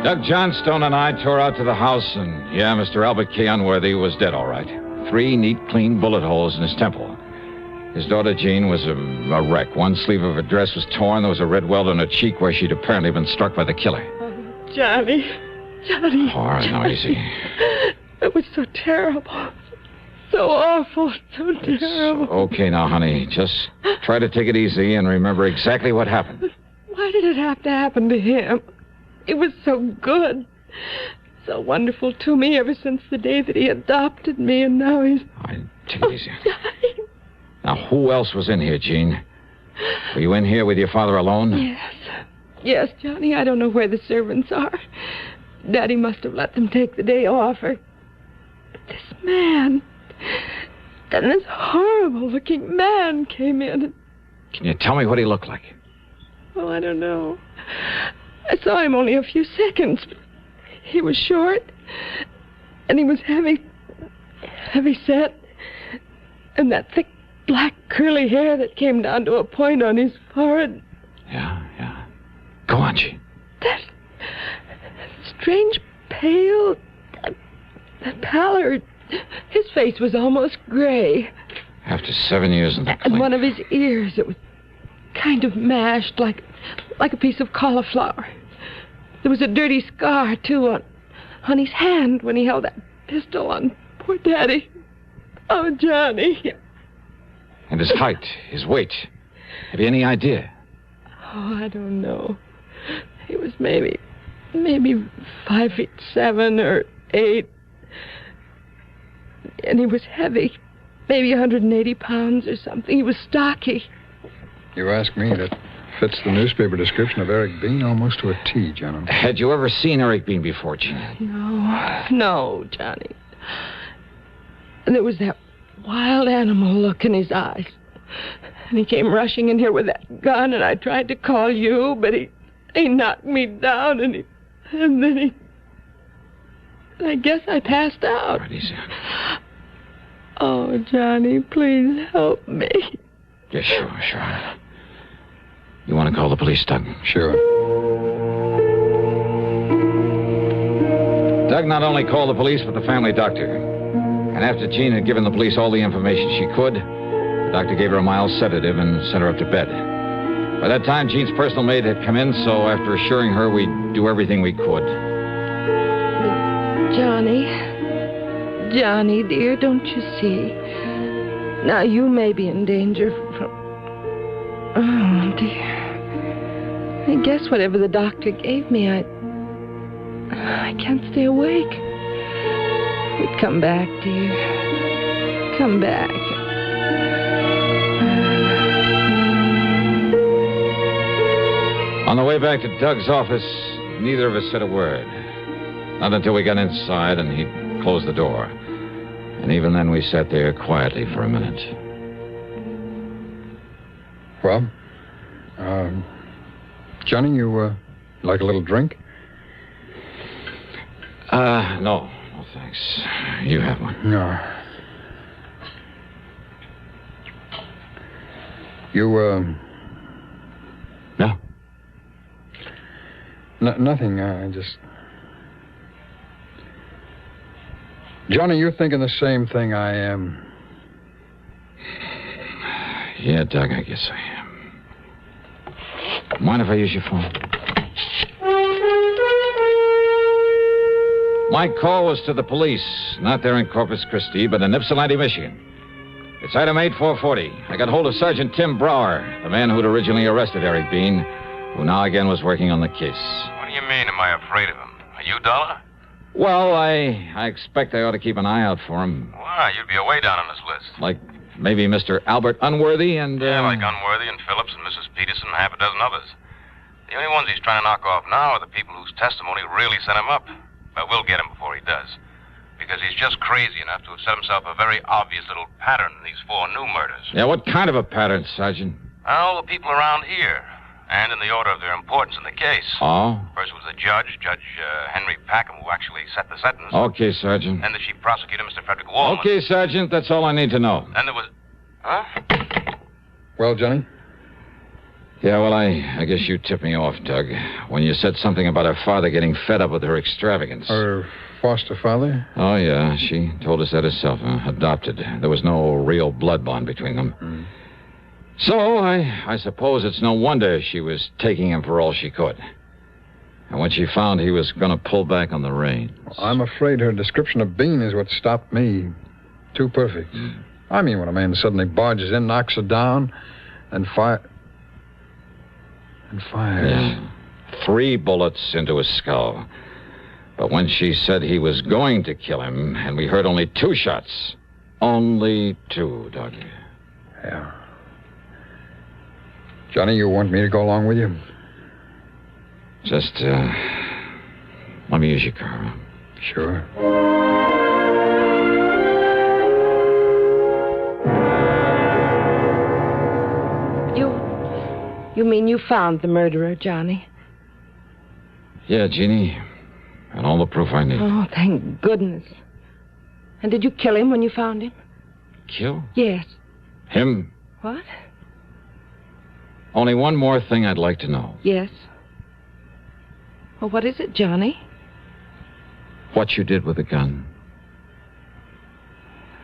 Doug Johnstone and I tore out to the house, and, Mr. Albert K. Unworthy was dead, all right. 3 neat, clean bullet holes in his temple. His daughter, Jean, was a wreck. One sleeve of her dress was torn. There was a red welt on her cheek where she'd apparently been struck by the killer. Johnny. Johnny. All right, now easy. It was so terrible. So awful. So terrible. Okay now, honey. Just try to take it easy and remember exactly what happened. Why did it have to happen to him? He was so good. So wonderful to me ever since the day that he adopted me, and now he's... Take it easy. Now, who else was in here, Jean? Were you in here with your father alone? Yes. Yes, Johnny. I don't know where the servants are. Daddy must have let them take the day off. But this man... Then this horrible-looking man came in. Can you tell me what he looked like? Oh, I don't know. I saw him only a few seconds. He was short, and he was heavy set, and that thick black curly hair that came down to a point on his forehead. Yeah. Go on, Jean. That strange pale, that pallor. His face was almost gray. After 7 years in the And one of his ears, it was kind of mashed, like a piece of cauliflower. There was a dirty scar, too, on his hand when he held that pistol on poor Daddy. Oh, Johnny. And his height, his weight. Have you any idea? Oh, I don't know. He was maybe 5'7" or 8. And he was heavy. Maybe 180 pounds or something. He was stocky. You ask me, that fits the newspaper description of Eric Bean almost to a T, gentlemen. Had you ever seen Eric Bean before, Jean? No, Johnny. And there was that wild animal look in his eyes. And he came rushing in here with that gun, and I tried to call you, but he knocked me down, and then he... I guess I passed out. Right, easy. Oh, Johnny, please help me. Yeah, sure. You want to call the police, Doug? Sure. Doug not only called the police, but the family doctor. And after Jean had given the police all the information she could, the doctor gave her a mild sedative and sent her up to bed. By that time, Jean's personal maid had come in, so after assuring her we'd do everything we could. Johnny, dear, don't you see? Now, you may be in danger from... Oh, dear. I guess whatever the doctor gave me, I can't stay awake. But come back, dear. Come back. On the way back to Doug's office, neither of us said a word. Not until we got inside and he closed the door. And even then we sat there quietly for a minute. Well, Johnny, you like a little drink? No, thanks. You have one. No. You, No. Nothing. I just... Johnny, you're thinking the same thing I am. Yeah, Doug, I guess I am. Mind if I use your phone? My call was to the police, not there in Corpus Christi, but in Ypsilanti, Michigan. It's item 8440. I got hold of Sergeant Tim Brower, the man who'd originally arrested Eric Bean, who now again was working on the case. What do you mean, am I afraid of him? Are you, Dollar? Well, I expect I ought to keep an eye out for him. Why, you'd be away down on this list. Like maybe Mr. Albert Unworthy and... Yeah, like Unworthy and Phillips and Mrs. Peterson and half a dozen others. The only ones he's trying to knock off now are the people whose testimony really set him up. But we'll get him before he does. Because he's just crazy enough to have set himself a very obvious little pattern in these 4 new murders. Yeah, what kind of a pattern, Sergeant? All the people around here. And in the order of their importance in the case. Oh? First was the judge, Judge Henry Packham, who actually set the sentence. Okay, Sergeant. Then the chief prosecutor, Mr. Frederick Wallman. Okay, Sergeant, that's all I need to know. Then there was... Huh? Well, Johnny? Yeah, well, I guess you tipped me off, Doug, when you said something about her father getting fed up with her extravagance. Her foster father? Oh, yeah, she told us that herself, adopted. There was no real blood bond between them. Mm. So, I suppose it's no wonder she was taking him for all she could. And when she found he was going to pull back on the reins. I'm afraid her description of Bean is what stopped me. Too perfect. I mean, when a man suddenly barges in, knocks her down, and fires. Yeah. 3 bullets into his skull. But when she said he was going to kill him, and we heard only 2 shots. Only 2, Doug. Yeah. Johnny, you want me to go along with you? Just, let me use your car. Sure. You mean you found the murderer, Johnny? Yeah, Jeannie. And all the proof I need. Oh, thank goodness. And did you kill him when you found him? Kill? Yes. Him? What? Only one more thing I'd like to know. Yes. Well, what is it, Johnny? What you did with the gun.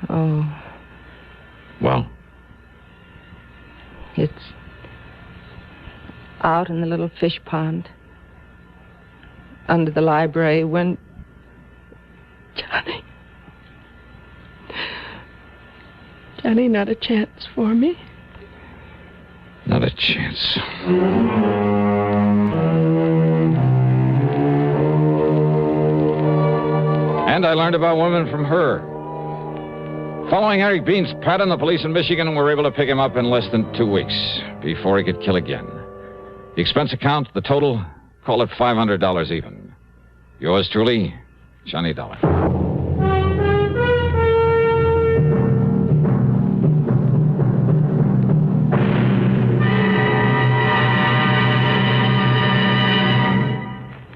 Oh. Well? It's out in the little fish pond. Under the library when... Johnny, not a chance for me? Not a chance. And I learned about women from her. Following Harry Bean's pattern, the police in Michigan were able to pick him up in less than 2 weeks before he could kill again. The expense account, the total, call it $500 even. Yours truly, Johnny Dollar.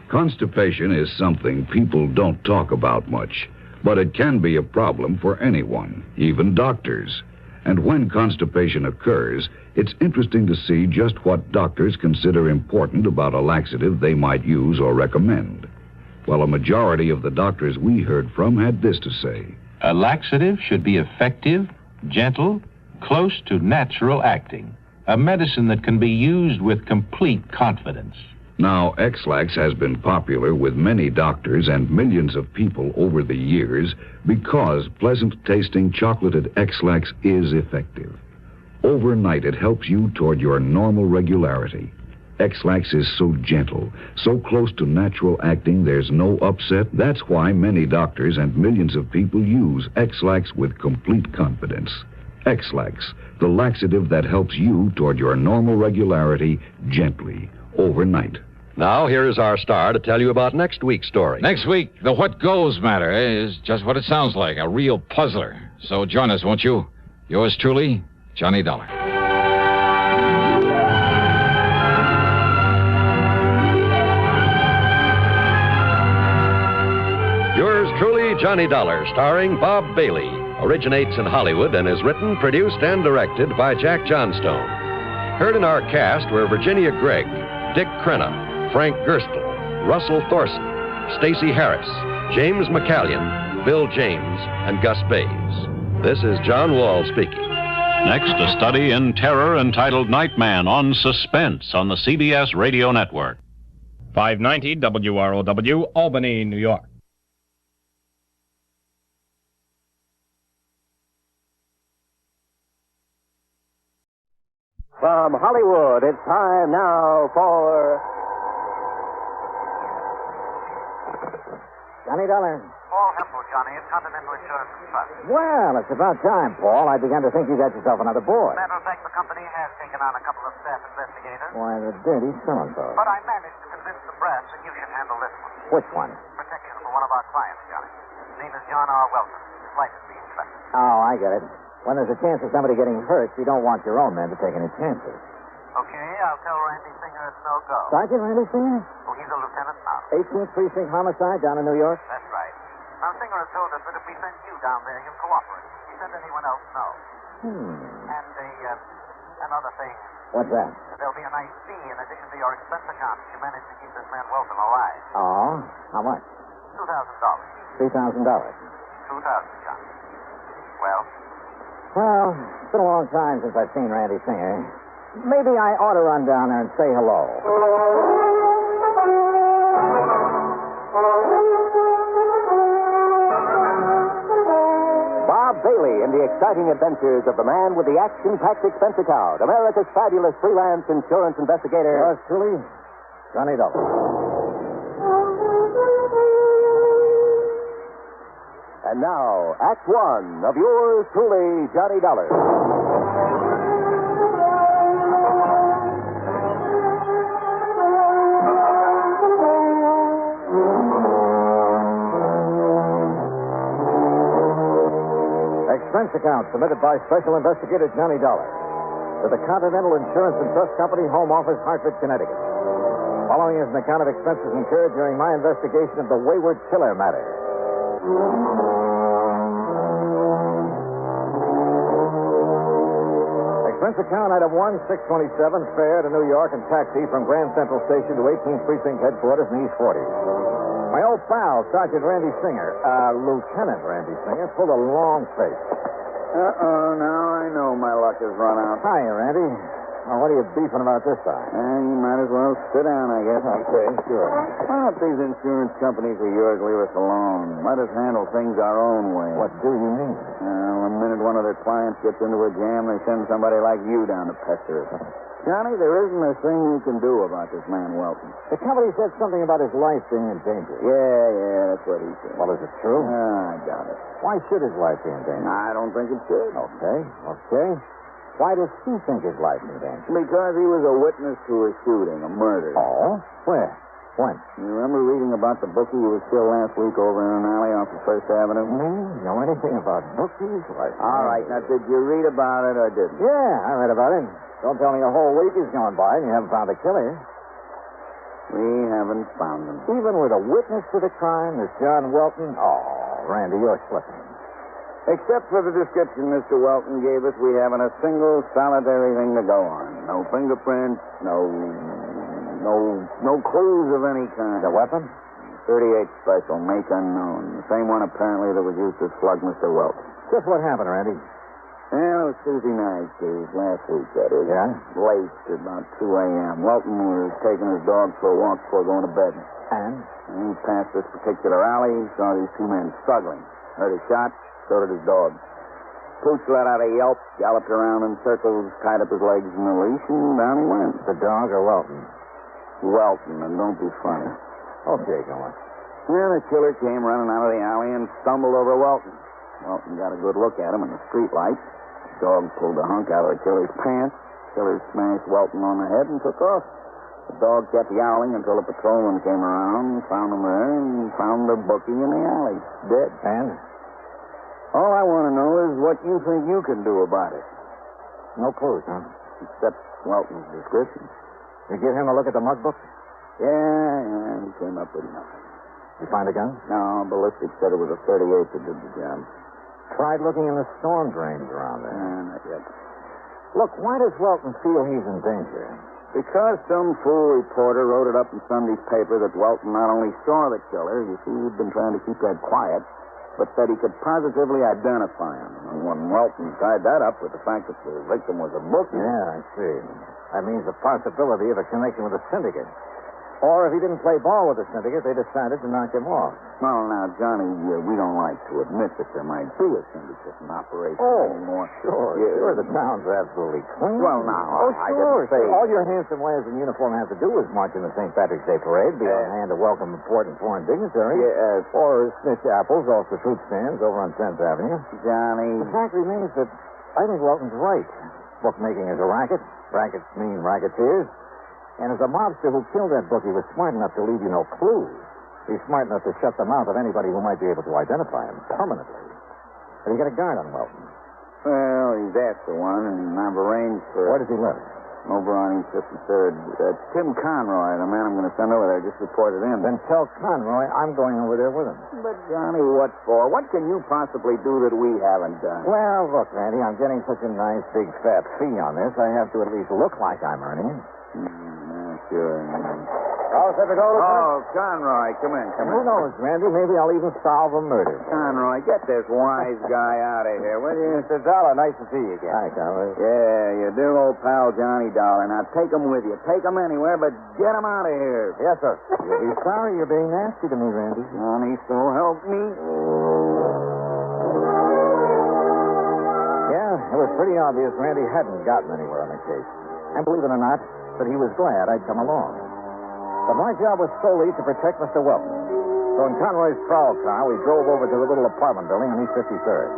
Constipation is something people don't talk about much, but it can be a problem for anyone, even doctors. And when constipation occurs, it's interesting to see just what doctors consider important about a laxative they might use or recommend. Well, a majority of the doctors we heard from had this to say. A laxative should be effective, gentle, close to natural acting. A medicine that can be used with complete confidence. Now, X-Lax has been popular with many doctors and millions of people over the years because pleasant-tasting chocolated X-Lax is effective. Overnight, it helps you toward your normal regularity. X-Lax is so gentle, so close to natural acting, there's no upset. That's why many doctors and millions of people use X-Lax with complete confidence. X-Lax, the laxative that helps you toward your normal regularity gently, overnight. Now, here is our star to tell you about next week's story. Next week, the What Goes Matter is just what it sounds like, a real puzzler. So join us, won't you? Yours truly, Johnny Dollar. Yours truly, Johnny Dollar, starring Bob Bailey, originates in Hollywood and is written, produced, and directed by Jack Johnstone. Heard in our cast were Virginia Gregg, Dick Crenna, Frank Gerstle, Russell Thorson, Stacey Harris, James McCallion, Bill James, and Gus Bays. This is John Wall speaking. Next, a study in terror entitled Nightman on Suspense on the CBS Radio Network. 590 WROW, Albany, New York. From Hollywood, it's time now for... Johnny Dollar. Paul Hempel, Johnny, at Continental Insurance and Trust. Well, it's about time, Paul. I began to think you got yourself another boy. Matter of fact, the company has taken on a couple of staff investigators. Why, the dirty so-and-so. But I managed to convince the brass that you should handle this one. Which one? Protection for one of our clients, Johnny. His name is John R. Welton. His life is being threatened. Oh, I get it. When there's a chance of somebody getting hurt, you don't want your own men to take any chances. Okay, I'll tell Randy Singer it's no go. Sergeant Randy Singer? Oh, he's a lieutenant now. 18th Precinct homicide down in New York? That's right. Now, Singer has told us that if we send you down there, he'll cooperate. If we send anyone else, no. And another thing. What's that? There'll be a nice fee in addition to your expense account if you manage to keep this man Welton alive. Oh? How much? $2,000. $3,000. $2,000, Johnny. Well? Well, it's been a long time since I've seen Randy Singer. Maybe I ought to run down there and say hello. Bailey in the exciting adventures of the man with the action-packed expense account, America's fabulous freelance insurance investigator. Yours truly, Johnny Dollar. And now, Act One of yours truly, Johnny Dollar. Expense account submitted by Special Investigator Johnny Dollar to the Continental Insurance and Trust Company, Home Office, Hartford, Connecticut. Following is an account of expenses incurred during my investigation of the Wayward Killer Matter. Expense account item 1627, fare to New York and taxi from Grand Central Station to 18th Precinct headquarters in East 40. My old pal, Sergeant Randy Singer, Lieutenant Randy Singer, pulled a long face. Now I know my luck has run out. Hiya, Randy. Well, what are you beefing about this time? You might as well sit down, I guess. Okay, sure. Why don't these insurance companies of yours leave us alone? Let us handle things our own way. What do you mean? The minute one of their clients gets into a jam, they send somebody like you down to pester us. Johnny, there isn't a thing you can do about this man Welton. The company said something about his life being in danger. Yeah, that's what he said. Well, is it true? I doubt it. Why should his life be in danger? I don't think it should. Okay. Why does he think his life's in danger? Because he was a witness to a shooting, a murder. Oh? Where? When? You remember reading about the bookie who was killed last week over in an alley off of First Avenue? Know anything about bookies? All right, now, did you read about it or didn't? Yeah, I read about it. Don't tell me a whole week has gone by and you haven't found a killer. We haven't found him. Even with a witness to the crime, this John Welton? Oh, Randy, you're slipping. Except for the description Mr. Welton gave us, we haven't a single solitary thing to go on. No fingerprints, no clues of any kind. The weapon? 38 special, make unknown. The same one apparently that was used to slug Mr. Welton. Just what happened, Randy? Well, it was Tuesday night, Steve, last week, that is. Yeah? Late, at about 2 a.m. Welton was taking his dog for a walk before going to bed. And he passed this particular alley, saw these two men struggling. Heard a shot. So did his dog. Pooch let out a yelp, galloped around in circles, tied up his legs in a leash, and down he went. The dog or Welton? Welton, and don't be funny. Okay, go on. Then the killer came running out of the alley and stumbled over Welton. Welton got a good look at him in the street light. The dog pulled a hunk out of the killer's pants. The killer smashed Welton on the head and took off. The dog kept yowling until a patrolman came around, found him there, and found the bookie in the alley, dead. And? All I want to know is what you think you can do about it. No clues, huh? Except Welton's description. You give him a look at the mug book? Yeah, he came up with nothing. You find a gun? No, ballistics said it was a 38 that did the job. Tried looking in the storm drains around there? Not yet. Look, why does Welton feel he's in danger? Because some fool reporter wrote it up in Sunday's paper that Welton not only saw the killer, you see, he'd been trying to keep that quiet, but that he could positively identify him. And when Welton tied that up with the fact that the victim was a bookie... Yeah, I see. That means the possibility of a connection with a syndicate. Or if he didn't play ball with the syndicate, they decided to knock him off. Well, now, Johnny, we don't like to admit that there might be a syndicate in operation anymore. Sure. The town's absolutely clean. Well, now, I sure. didn't say... All your handsome lads in uniform have to do is march in the St. Patrick's Day parade, be on hand to welcome important foreign dignitaries. Or snitch apples off the fruit stands over on 10th Avenue. Johnny... The fact remains that I think Welton's right. Bookmaking is a racket. Rackets mean racketeers. And as a mobster who killed that bookie was smart enough to leave you no clues, he's smart enough to shut the mouth of anybody who might be able to identify him permanently. Have you got a guard on Welton? Well, he's after one, and I've arranged for... Where does he live? Over on East 53rd. Tim Conroy, the man I'm going to send over there, just reported in. Then tell Conroy I'm going over there with him. But, Johnny, what for? What can you possibly do that we haven't done? Well, look, Randy, I'm getting such a nice, big, fat fee on this, I have to at least look like I'm earning it. Sure. All set to go, Oh, Conroy, come in. Who knows, Randy? Maybe I'll even solve a murder. Conroy, get this wise guy out of here, will you? Mr. Dollar, nice to see you again. Hi, Conroy. Yeah, your dear old pal Johnny Dollar. Now, take him with you. Take him anywhere, but get him out of here. Yes, sir. You'll be sorry you're being nasty to me, Randy. Johnny, so help me. It was pretty obvious Randy hadn't gotten anywhere on the case. And believe it or not, that he was glad I'd come along. But my job was solely to protect Mr. Welton. So in Conroy's prowl car, we drove over to the little apartment building on East 53rd.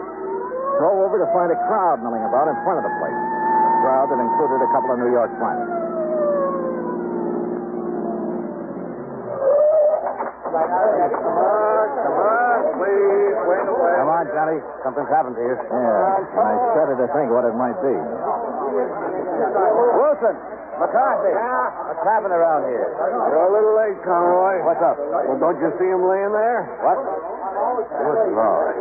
Drove over to find a crowd milling about in front of the place. A crowd that included a couple of New York climbers. Come on, Johnny. Something's happened to you. Yeah, I started to think what it might be. Wilson! McCarthy! What's happening around here? You're a little late, Conroy. What's up? Well, don't you see him laying there? What? Lord.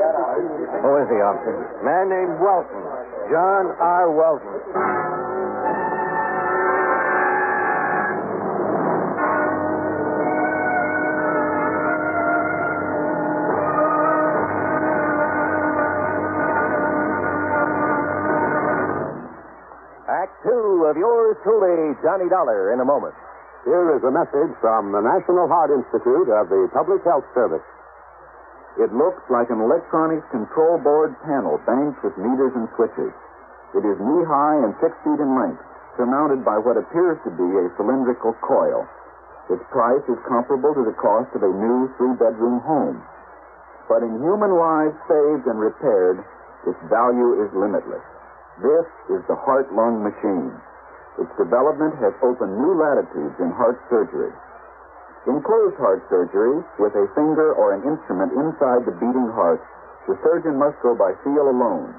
Who is he, officer? Man named Welton. John R. Welton. Act 2 of yours truly, Johnny Dollar, in a moment. Here is a message from the National Heart Institute of the Public Health Service. It looks like an electronics control board panel banked with meters and switches. It is knee-high and 6 feet in length, surmounted by what appears to be a cylindrical coil. Its price is comparable to the cost of a new 3-bedroom home. But in human lives saved and repaired, its value is limitless. This is the heart-lung machine. Its development has opened new latitudes in heart surgery. In closed heart surgery, with a finger or an instrument inside the beating heart, the surgeon must go by feel alone.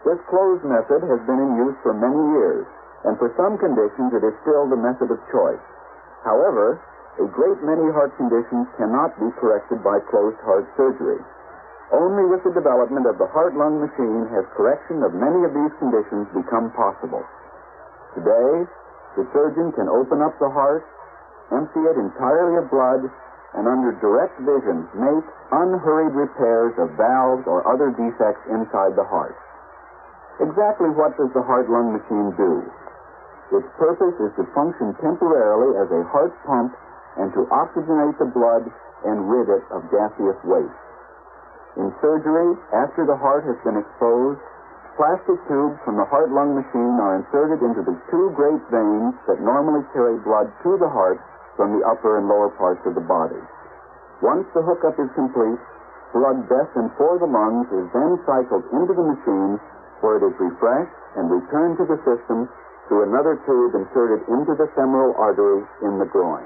This closed method has been in use for many years, and for some conditions it is still the method of choice. However, a great many heart conditions cannot be corrected by closed heart surgery. Only with the development of the heart-lung machine has correction of many of these conditions become possible. Today, the surgeon can open up the heart, empty it entirely of blood, and under direct vision make unhurried repairs of valves or other defects inside the heart. Exactly what does the heart-lung machine do? Its purpose is to function temporarily as a heart pump and to oxygenate the blood and rid it of gaseous waste. In surgery, after the heart has been exposed, plastic tubes from the heart-lung machine are inserted into the 2 great veins that normally carry blood to the heart from the upper and lower parts of the body. Once the hookup is complete, blood destined for the lungs is then cycled into the machine where it is refreshed and returned to the system through another tube inserted into the femoral artery in the groin.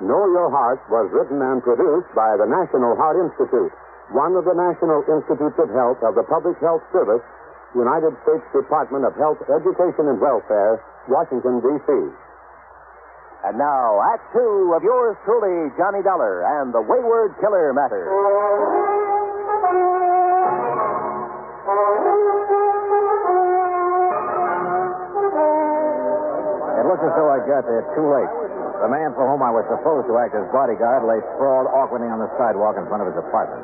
Know Your Heart was written and produced by the National Heart Institute, one of the National Institutes of Health of the Public Health Service, United States Department of Health, Education, and Welfare, Washington, D.C. And now, Act 2 of yours truly, Johnny Dollar, and the Wayward Killer Matter. It looks as though I got there too late. The man for whom I was supposed to act as bodyguard lay sprawled awkwardly on the sidewalk in front of his apartment.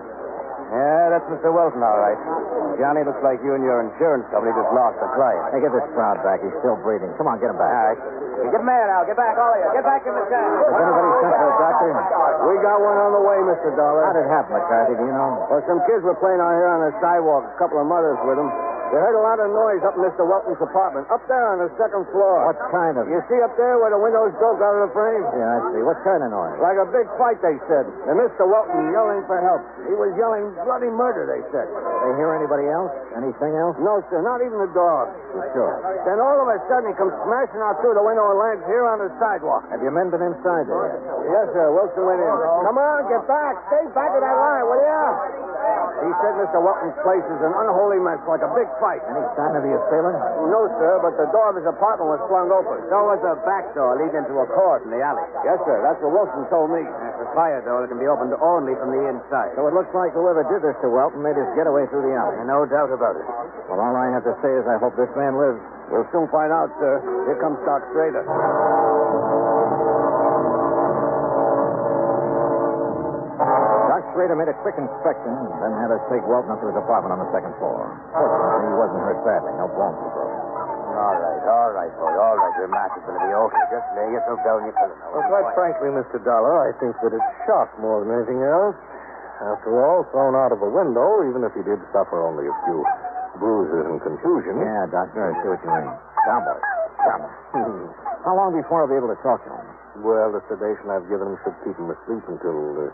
Yeah, that's Mr. Wilson, all right. Johnny, looks like you and your insurance company just lost a client. Hey, get this crowd back. He's still breathing. Come on, get him back. All right. Hey, get him there now. Get back, all of you. Get back in the car. Has anybody sent for a doctor? We got one on the way, Mr. Dollar. How did it happen, McCarthy? Do you know? Well, some kids were playing out here on the sidewalk. A couple of mothers with them. They heard a lot of noise up in Mr. Welton's apartment. Up there on the 2nd floor. What kind of... You see up there where the windows broke out of the frame? Yeah, I see. What kind of noise? Like a big fight, they said. And Mr. Welton yelling for help. He was yelling bloody murder, they said. They hear anybody else? Anything else? No, sir. Not even the dog. You sure? Then all of a sudden, he comes smashing out through the window and lands here on the sidewalk. Have your men been inside there? Yes, sir. Wilson went in. Come on, get back. Stay back of that line, will you? He said Mr. Welton's place is an unholy mess, like a big fight. Any sign of the assailant? No, sir, but the door of his apartment was flung open. So was the back door leading into a court in the alley. Yes, sir. That's what Wilson told me. That's a fire door that can be opened only from the inside. So it looks like whoever did this to Welton made his getaway through the alley. No doubt about it. Well, all I have to say is I hope this man lives. We'll soon find out, sir. Here comes Doc Strader. Schrader made a quick inspection, then had us take Welton up to his apartment on the 2nd floor. Fortunately, he wasn't hurt badly. No bones were broken. All right, boy. All right. Your match is going to be okay. Just lay yourself down in your pillow now. Well, quite frankly, Mr. Dollar, I think that it's shock more than anything else. After all, thrown out of a window, even if he did suffer only a few bruises and contusion. Yeah, Doctor, I see what you mean. Down, boy. Down. How long before I'll be able to talk to him? Well, the sedation I've given him should keep him asleep until,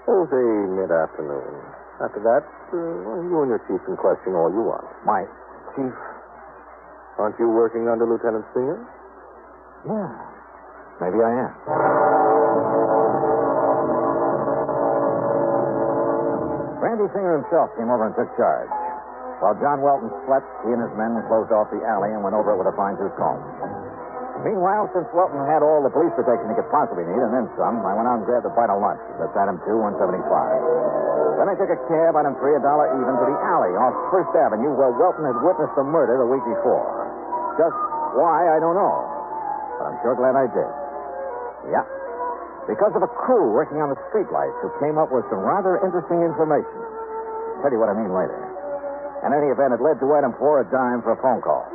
say, mid-afternoon. After that, you and your chief can question all you want. My chief? Aren't you working under Lieutenant Singer? Yeah. Maybe I am. Randy Singer himself came over and took charge. While John Welton slept, he and his men closed off the alley and went over it with a fine-tooth comb. Meanwhile, since Welton had all the police protection he could possibly need, and then some, I went out and grabbed the bite of lunch. That's item 2, 175. Then I took a cab, item 3, $1 even, to the alley off First Avenue where Welton had witnessed the murder the week before. Just why, I don't know. But I'm sure glad I did. Yeah. Because of a crew working on the streetlights who came up with some rather interesting information. I'll tell you what I mean later. In any event, it led to item 4, a dime for a phone call.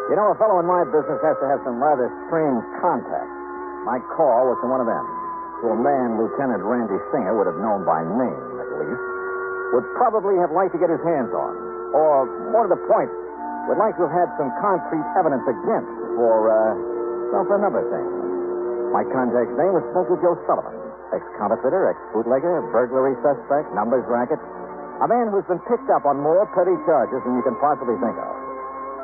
You know, a fellow in my business has to have some rather strange contacts. My call was to one of them. To a man Lieutenant Randy Singer would have known by name, at least. Would probably have liked to get his hands on. Or, more to the point, would like to have had some concrete evidence against for a number of things. My contact's name was Smokey Joe Sullivan. Ex-counterfeiter, ex-bootlegger, burglary suspect, numbers racket. A man who's been picked up on more petty charges than you can possibly think of.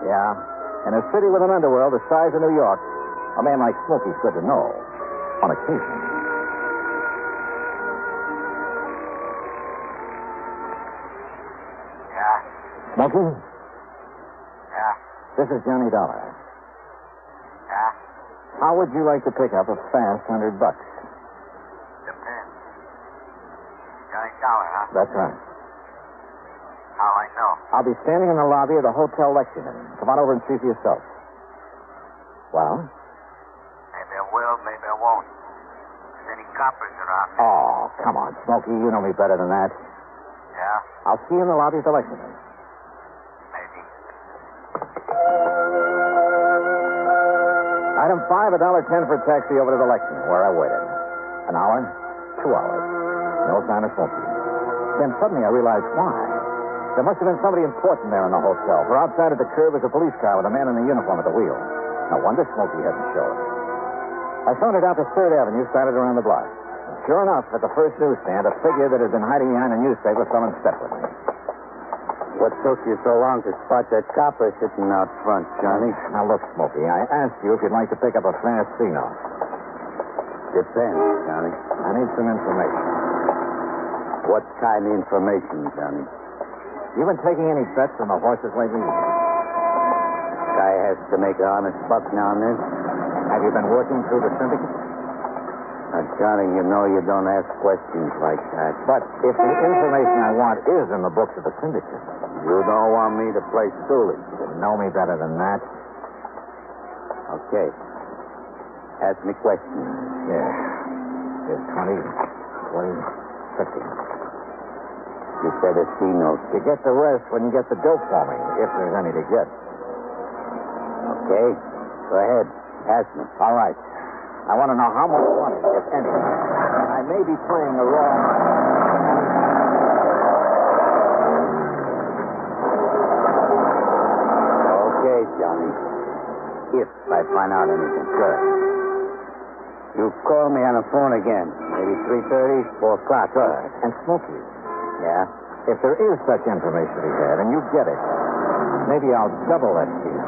Yeah. In a city with an underworld the size of New York, a man like Smokey's good to know. On occasion. Yeah. Smokey? Yeah. This is Johnny Dollar. Yeah. How would you like to pick up a fast $100? Depends. Johnny Dollar, huh? That's right. How I know? I'll be standing in the lobby of the Hotel Lexington. Come on over and see for yourself. Well? Maybe I will, maybe I won't. There's any coppers around here. Oh, come on, Smokey. You know me better than that. Yeah? I'll see you in the lobby of the Lexington. Maybe. Item 5, $1.10 for a taxi over to the Lexington, where I waited. An hour, 2 hours. No sign of Smokey. Then suddenly I realized why. There must have been somebody important there in the hotel, for outside at the curb was a police car with a man in a uniform at the wheel. No wonder Smokey hadn't showed. I sauntered out to 3rd Avenue, started around the block. And sure enough, at the first newsstand, a figure that had been hiding behind a newspaper fell in step with me. What took you so long to spot that copper sitting out front, Johnny? Now, look, Smokey, I asked you if you'd like to pick up a fast C-note. Depends, Johnny. I need some information. What kind of information, Johnny? You been taking any bets on the horses lately? Guy has to make an honest buck now and then. Have you been working through the syndicate? Now, Johnny, you know you don't ask questions like that. But if the information I want is in the books of the syndicate... You don't want me to play stoolie. You know me better than that. Okay. Ask me questions. Yeah. Here's 20, 20, 50. You said a C-note. You get the rest when you get the dope for me, if there's any to get. Okay. Go ahead. Ask me. All right. I want to know how much money, if any. I may be playing a wrong... Okay, Johnny. If I find out anything. Good. You call me on the phone again. Maybe 3:30, 4 o'clock. Good. And Smokey. Yeah? If there is such information to be had, and you get it, maybe I'll double that fee.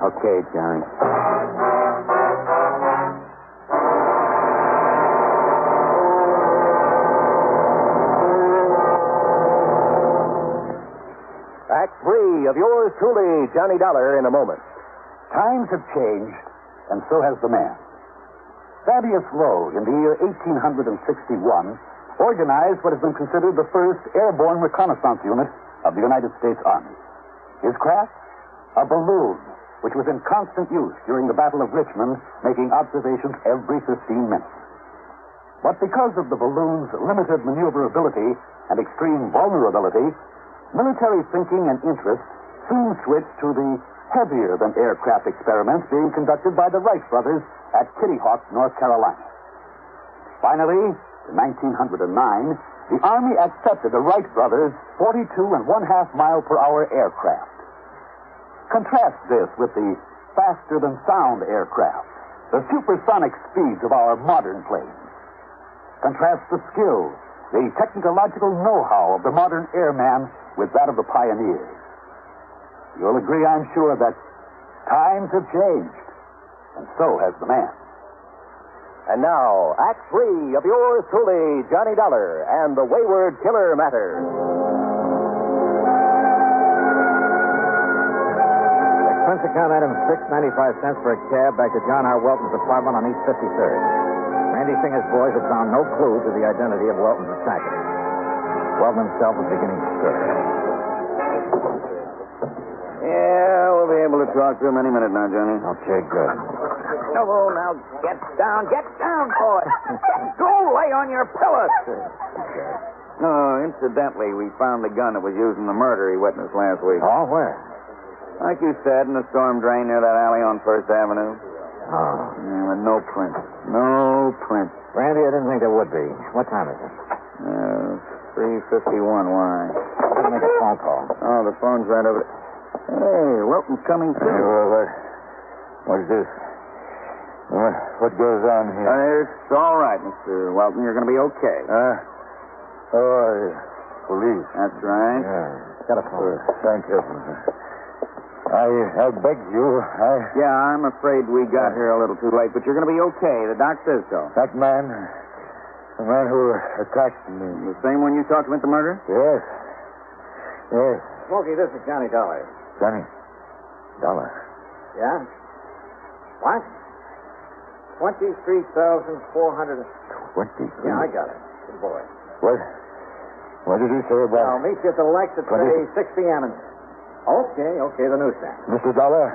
Okay, Johnny. Act 3 of yours truly, Johnny Dollar, in a moment. Times have changed, and so has the man. Thaddeus Lowe, in the year 1861, organized what has been considered the first airborne reconnaissance unit of the United States Army. His craft? A balloon, which was in constant use during the Battle of Richmond, making observations every 15 minutes. But because of the balloon's limited maneuverability and extreme vulnerability, military thinking and interest soon switched to the heavier-than-aircraft experiments being conducted by the Wright brothers at Kitty Hawk, North Carolina. Finally, in 1909, the Army accepted the Wright brothers' 42.5-mile-per-hour aircraft. Contrast this with the faster-than-sound aircraft, the supersonic speeds of our modern planes. Contrast the skill, the technological know-how of the modern airman with that of the pioneers. You'll agree, I'm sure, that times have changed, and so has the man. And now, Act 3 of yours truly, Johnny Dollar and the Wayward Killer Matter. Expense account item 6.95 for a cab back to John R. Welton's apartment on East 53rd. Randy Singer's boys had found no clue to the identity of Welton's attacker. Welton himself was beginning to stir. Yeah, we'll be able to talk to him any minute now, Johnny. Okay, good. Oh, now get down, boy. Go lay on your pillows. No, incidentally, we found the gun that was used in the murder he witnessed last week. Oh, where? Like you said, in the storm drain near that alley on First Avenue. Oh. Yeah, but no print. No print. Randy, I didn't think there would be. What time is it? 3:51. Why? I'm going to make a phone call. Oh, the phone's right over there. Hey, Wilton's coming through. Hey, what's this? What goes on here? It's all right, Mr. Welton. You're going to be okay. Police. That's right. Yeah. Got a phone. Thank heaven. I beg you. Yeah, I'm afraid we got here a little too late, but you're going to be okay. The doc says so. That man, the man who attacked me. The same one you talked to at the murder? Yes. Yes. Smokey, this is Johnny Dollar. Johnny Dollar. Yeah? What? 23,400. 23? Yeah, I got it. Good boy. What did he say about... I'll meet you at the Lex at, say, 6 p.m. Okay, the newsstand. Mr. Dollar,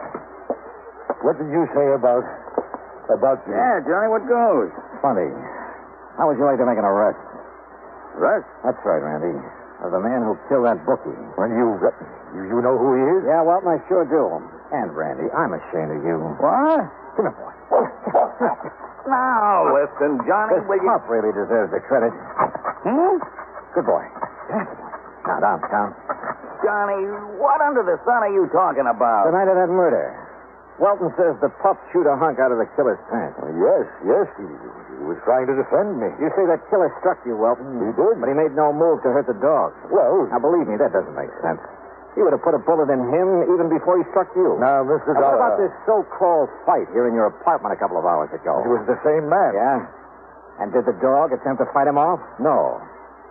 what did you say about me? Yeah, Johnny, what goes? Funny. How would you like to make an arrest? Arrest? That's right, Randy. Of the man who killed that bookie. Well, you know who he is? Yeah, well, I sure do. And, Randy, I'm ashamed of you. What? Come here, boy. Now, listen, Johnny, This pup really deserves the credit. Good boy. Yeah. Now, down. Johnny, what under the sun are you talking about? The night of that murder. Welton says the pup chewed a hunk out of the killer's pants. Yes. He was trying to defend me. You say that killer struck you, Welton. He did. But he made no move to hurt the dog. Well... Now, believe me, that doesn't make sense. He would have put a bullet in him even before he struck you. Now, Mr. Now, Dollar... what about this so-called fight here in your apartment a couple of hours ago? It was the same man. Yeah? And did the dog attempt to fight him off? No.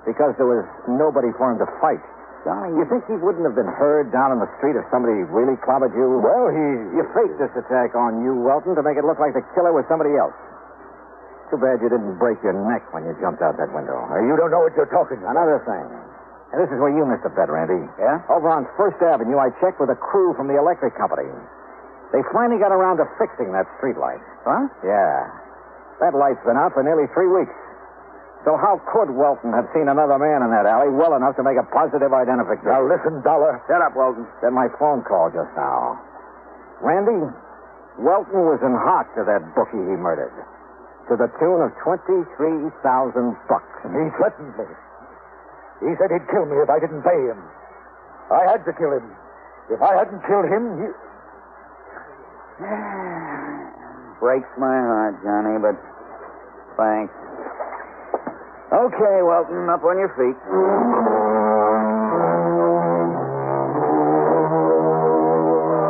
Because there was nobody for him to fight. Johnny, You think he wouldn't have been heard down in the street if somebody really clobbered you? Well, You faked this attack on you, Welton, to make it look like the killer was somebody else. Too bad you didn't break your neck when you jumped out that window. You don't know what you're talking about. Another thing. And this is where you missed a bet, Randy. Yeah? Over on First Avenue, I checked with a crew from the electric company. They finally got around to fixing that street light. Huh? Yeah. That light's been out for nearly 3 weeks. So how could Welton have seen another man in that alley well enough to make a positive identification? Now, listen, Dollar. Shut up, Welton. Said my phone call just now. Randy, Welton was in hock to that bookie he murdered. To the tune of $23,000. He threatened me. He said he'd kill me if I didn't pay him. I had to kill him. If I hadn't killed him, he... Breaks my heart, Johnny, but thanks. Okay, Welton, up on your feet.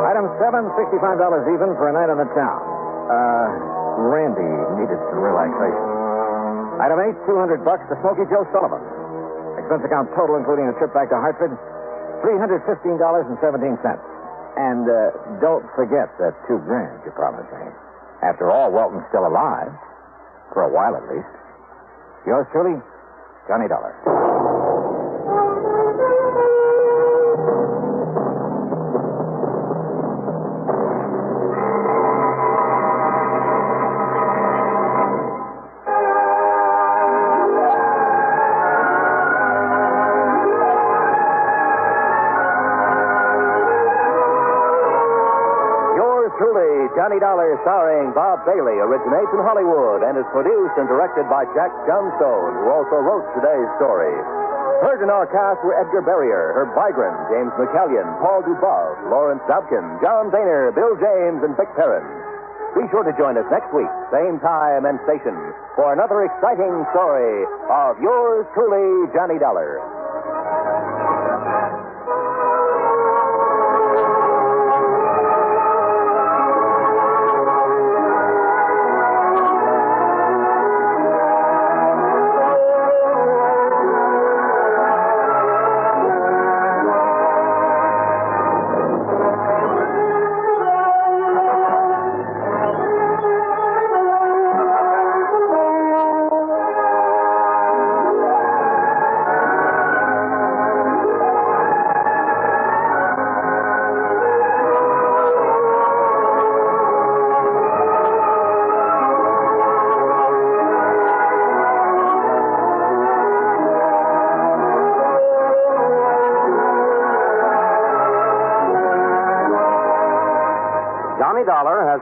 Item 7, $65 even for a night on the town. Randy needed some relaxation. Item 8, $200 to Smokey Joe Sullivan. Expense account total, including a trip back to Hartford, $315.17. And don't forget that $2,000 you promised me. After all, Welton's still alive. For a while, at least. Yours truly, Johnny Dollar. truly, Johnny Dollar, starring Bob Bailey, originates in Hollywood and is produced and directed by Jack Johnstone, who also wrote today's story. Heard in our cast were Edgar Barrier, Herb Vigran, James McCallion, Paul Dubov, Lawrence Dobkin, John Daner, Bill James, and Vic Perrin. Be sure to join us next week, same time and station, for another exciting story of yours truly, Johnny Dollar.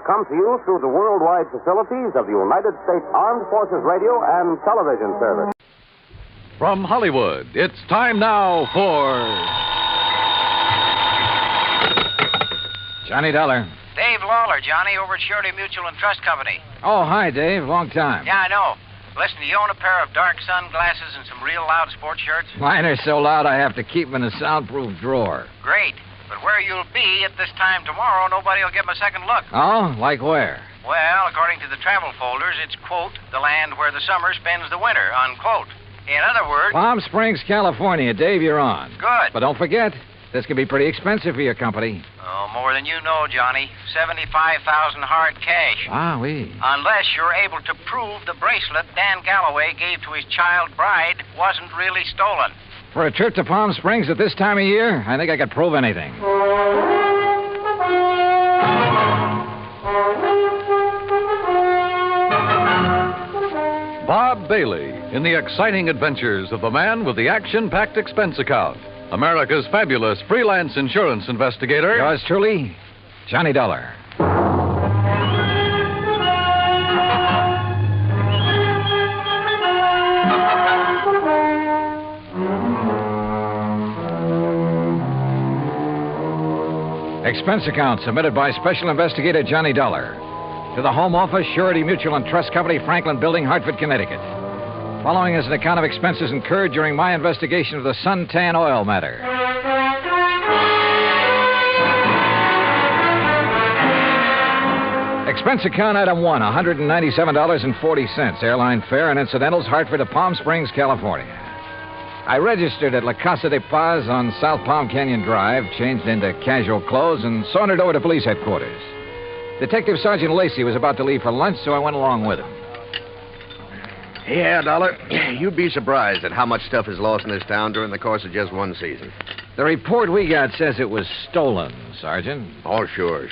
Come to you through the worldwide facilities of the United States Armed Forces Radio and Television Service. From Hollywood, it's time now for... Johnny Dollar. Dave Lawler, Johnny, over at Surety Mutual and Trust Company. Oh, hi, Dave. Long time. Yeah, I know. Listen, do you own a pair of dark sunglasses and some real loud sports shirts? Mine are so loud I have to keep them in a soundproof drawer. Great. But where you'll be at this time tomorrow, nobody will give them a second look. Oh? Like where? Well, according to the travel folders, it's, quote, the land where the summer spends the winter, unquote. In other words... Palm Springs, California. Dave, you're on. Good. But don't forget, this can be pretty expensive for your company. Oh, more than you know, Johnny. $75,000 hard cash. Ah, oui. Unless you're able to prove the bracelet Dan Galloway gave to his child bride wasn't really stolen. For a trip to Palm Springs at this time of year, I think I could prove anything. Bob Bailey in the exciting adventures of the man with the action-packed expense account. America's fabulous freelance insurance investigator. Yours truly, Johnny Dollar. Expense account submitted by Special Investigator Johnny Dollar to the Home Office, Surety Mutual and Trust Company, Franklin Building, Hartford, Connecticut. Following is an account of expenses incurred during my investigation of the Suntan Oil Matter. Expense account item 1, $197.40. Airline fare and incidentals, Hartford to Palm Springs, California. I registered at La Casa de Paz on South Palm Canyon Drive, changed into casual clothes, and sauntered over to police headquarters. Detective Sergeant Lacey was about to leave for lunch, so I went along with him. Yeah, Dollar. You'd be surprised at how much stuff is lost in this town during the course of just one season. The report we got says it was stolen, Sergeant. Oh, sure.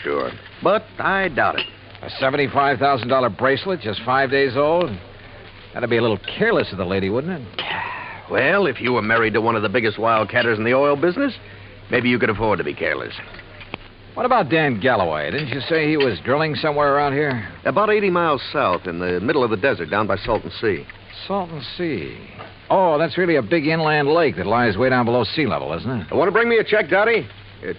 But I doubt it. A $75,000 bracelet, just 5 days old? That'd be a little careless of the lady, wouldn't it? Well, if you were married to one of the biggest wildcatters in the oil business, maybe you could afford to be careless. What about Dan Galloway? Didn't you say he was drilling somewhere around here? About 80 miles south, in the middle of the desert, down by Salton Sea. Salton Sea. Oh, that's really a big inland lake that lies way down below sea level, isn't it? Want to bring me a check, Dottie?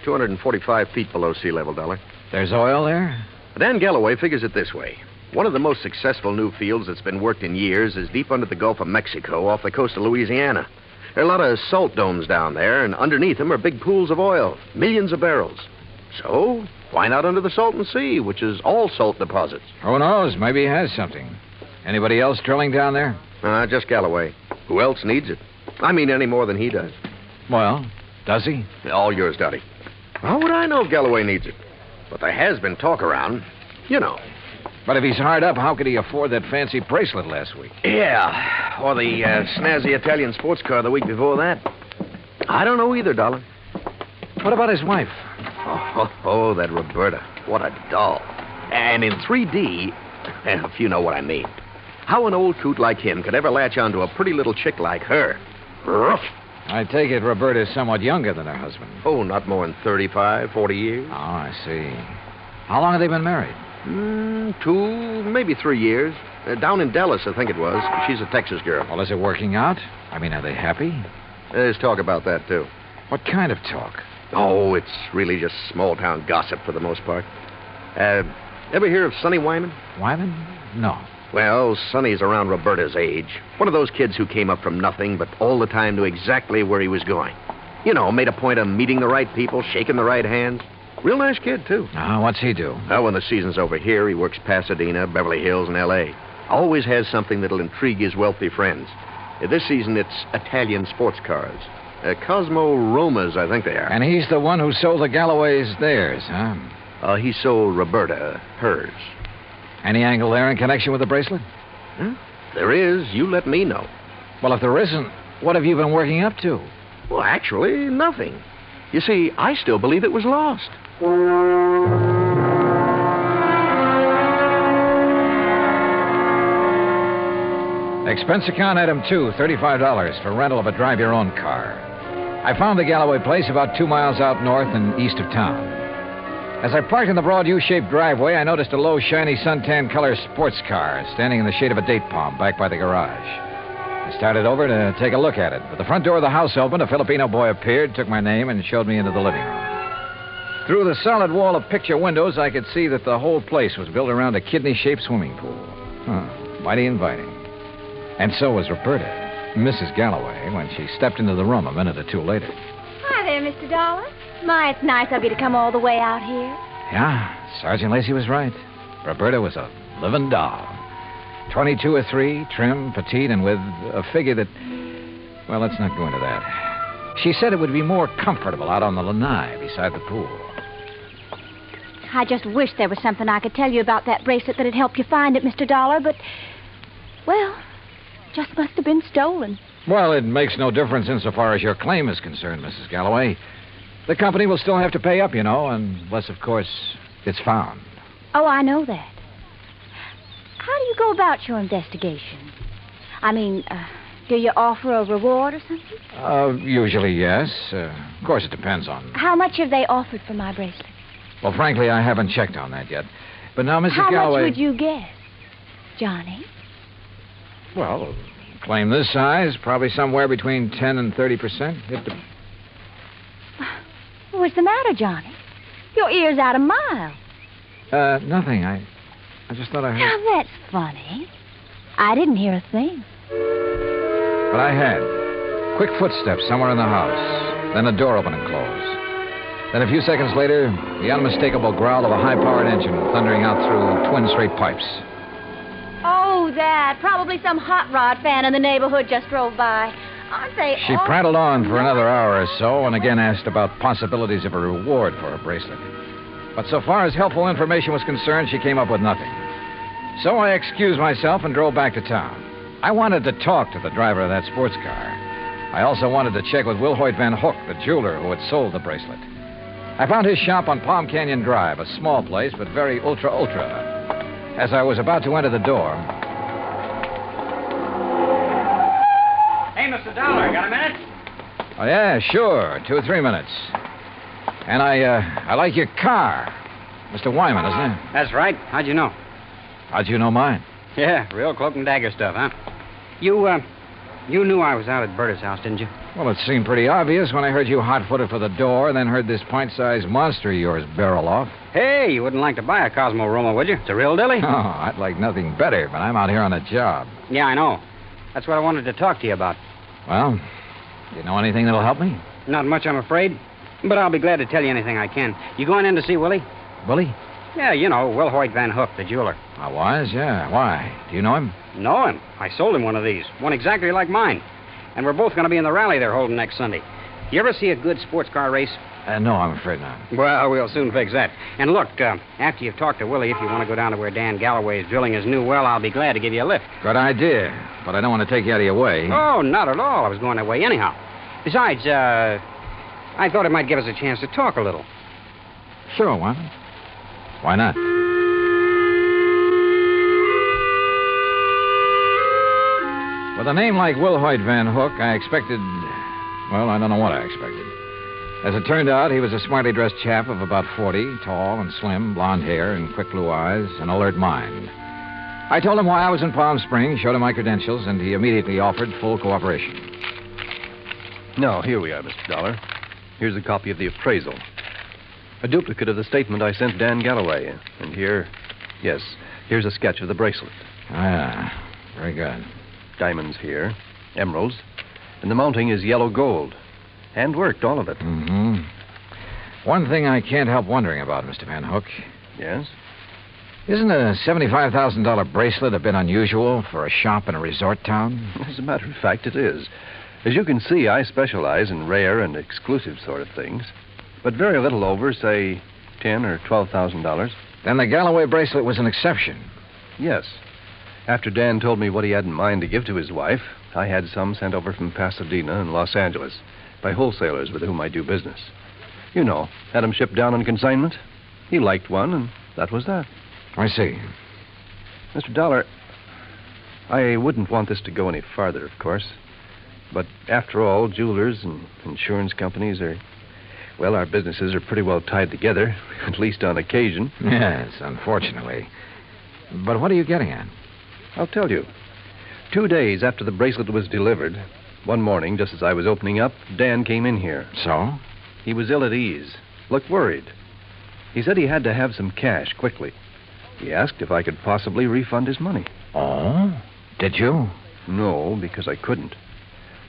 245 feet below sea level, Dollar. There's oil there? Dan Galloway figures it this way. One of the most successful new fields that's been worked in years is deep under the Gulf of Mexico off the coast of Louisiana. There are a lot of salt domes down there, and underneath them are big pools of oil, millions of barrels. So, why not under the Salton Sea, which is all salt deposits? Who knows? Maybe he has something. Anybody else drilling down there? Just Galloway. Who else needs it? I mean, any more than he does. Well, does he? All yours, Dottie. How would I know if Galloway needs it? But there has been talk around. You know. But if he's hard up, how could he afford that fancy bracelet last week? Yeah, or the snazzy Italian sports car the week before that. I don't know either, Dollar. What about his wife? Oh, that Roberta. What a doll. And in 3D, if you know what I mean. How an old coot like him could ever latch onto a pretty little chick like her. Ruff. I take it Roberta's somewhat younger than her husband. Oh, not more than 35, 40 years. Oh, I see. How long have they been married? 2, maybe 3 years. Down in Dallas, I think it was. She's a Texas girl. Well, is it working out? I mean, are they happy? There's talk about that, too. What kind of talk? Oh, it's really just small-town gossip for the most part. Ever hear of Sonny Wyman? Wyman? No. Well, Sonny's around Roberta's age. One of those kids who came up from nothing, but all the time knew exactly where he was going. You know, made a point of meeting the right people, shaking the right hands. Real nice kid, too. What's he do? Well, when the season's over here, he works Pasadena, Beverly Hills, and L.A. Always has something that'll intrigue his wealthy friends. This season, it's Italian sports cars. Cosmo Romas, I think they are. And he's the one who sold the Galloways theirs, huh? He sold Roberta hers. Any angle there in connection with the bracelet? There is. You let me know. Well, if there isn't, what have you been working up to? Well, actually, nothing. You see, I still believe it was lost. Expense account item 2, $35 for rental of a drive-your-own car. I found the Galloway place about 2 miles out north and east of town. As I parked in the broad U-shaped driveway, I noticed a low, shiny suntan color sports car standing in the shade of a date palm back by the garage. I started over to take a look at it. But the front door of the house opened, a Filipino boy appeared, took my name, and showed me into the living room. Through the solid wall of picture windows, I could see that the whole place was built around a kidney-shaped swimming pool. Mighty inviting. And so was Roberta, Mrs. Galloway, when she stepped into the room a minute or two later. Hi there, Mr. Dollar. My, it's nice of you to come all the way out here. Yeah, Sergeant Lacey was right. Roberta was a living doll. 22 or 3, trim, petite, and with a figure that... Well, let's not go into that. She said it would be more comfortable out on the lanai beside the pool. I just wish there was something I could tell you about that bracelet that'd help you find it, Mr. Dollar, but... Well, just must have been stolen. Well, it makes no difference insofar as your claim is concerned, Mrs. Galloway. The company will still have to pay up, you know, unless, of course, it's found. Oh, I know that. How do you go about your investigation? I mean, do you offer a reward or something? Usually, yes. Of course, it depends on... How much have they offered for my bracelet? Well, frankly, I haven't checked on that yet. But now, Mrs. Galloway... How much would you guess, Johnny? Well, claim this size, probably somewhere between 10 and 30%. What's the matter, Johnny? Your ear's out a mile. Nothing. I just thought I heard... Now, that's funny. I didn't hear a thing. But I had. Quick footsteps somewhere in the house. Then a door open and close. Then a few seconds later, the unmistakable growl of a high-powered engine thundering out through twin straight pipes. Oh, that. Probably some hot rod fan in the neighborhood just drove by. Aren't they She prattled on for another hour or so and again asked about possibilities of a reward for a bracelet. But so far as helpful information was concerned, she came up with nothing. So I excused myself and drove back to town. I wanted to talk to the driver of that sports car. I also wanted to check with Wilhoit Van Hook, the jeweler who had sold the bracelet. I found his shop on Palm Canyon Drive, a small place, but very ultra. As I was about to enter the door... Hey, Mr. Dollar, got a minute? Oh, yeah, sure. 2 or 3 minutes. And I like your car. Mr. Wyman, isn't it? That's right. How'd you know? How'd you know mine? Yeah, real cloak and dagger stuff, huh? You knew I was out at Berta's house, didn't you? Well, it seemed pretty obvious when I heard you hot-footed for the door, then heard this pint-sized monster of yours barrel off. Hey, you wouldn't like to buy a Cosmo Roma, would you? It's a real dilly. Oh, I'd like nothing better, but I'm out here on a job. Yeah, I know. That's what I wanted to talk to you about. Well, you know anything that'll help me? Not much, I'm afraid. But I'll be glad to tell you anything I can. You going in to see Willie? Willie? Yeah, you know, Wilhoit Van Hook, the jeweler. I was, yeah. Why? Do you know him? Know him. I sold him one of these. One exactly like mine. And we're both going to be in the rally they're holding next Sunday. You ever see a good sports car race? No, I'm afraid not. Well, we'll soon fix that. And look, after you've talked to Willie, if you want to go down to where Dan Galloway is drilling his new well, I'll be glad to give you a lift. Good idea. But I don't want to take you out of your way. Oh, not at all. I was going that way anyhow. Besides, I thought it might give us a chance to talk a little. Sure, Wyman. Why not? With a name like Wilhoit Van Hook, I expected... Well, I don't know what I expected. As it turned out, he was a smartly dressed chap of about 40, tall and slim, blonde hair and quick blue eyes, an alert mind. I told him why I was in Palm Springs, showed him my credentials, and he immediately offered full cooperation. Now, here we are, Mr. Dollar. Here's a copy of the appraisal. A duplicate of the statement I sent Dan Galloway. And here, yes, here's a sketch of the bracelet. Ah, very good. Diamonds here, emeralds, and the mounting is yellow gold. Hand-worked, all of it. Mm-hmm. One thing I can't help wondering about, Mr. Van Hook. Yes? Isn't a $75,000 bracelet a bit unusual for a shop in a resort town? As a matter of fact, it is. As you can see, I specialize in rare and exclusive sort of things. But very little over, say, $10,000 or $12,000. Then the Galloway bracelet was an exception. Yes. After Dan told me what he had in mind to give to his wife, I had some sent over from Pasadena and Los Angeles by wholesalers with whom I do business. You know, had them shipped down on consignment. He liked one, and that was that. I see. Mr. Dollar, I wouldn't want this to go any farther, of course. But after all, jewelers and insurance companies are... Well, our businesses are pretty well tied together, at least on occasion. Yes, unfortunately. But what are you getting at? I'll tell you. 2 days after the bracelet was delivered, one morning, just as I was opening up, Dan came in here. So? He was ill at ease, looked worried. He said he had to have some cash quickly. He asked if I could possibly refund his money. Oh? Did you? No, because I couldn't.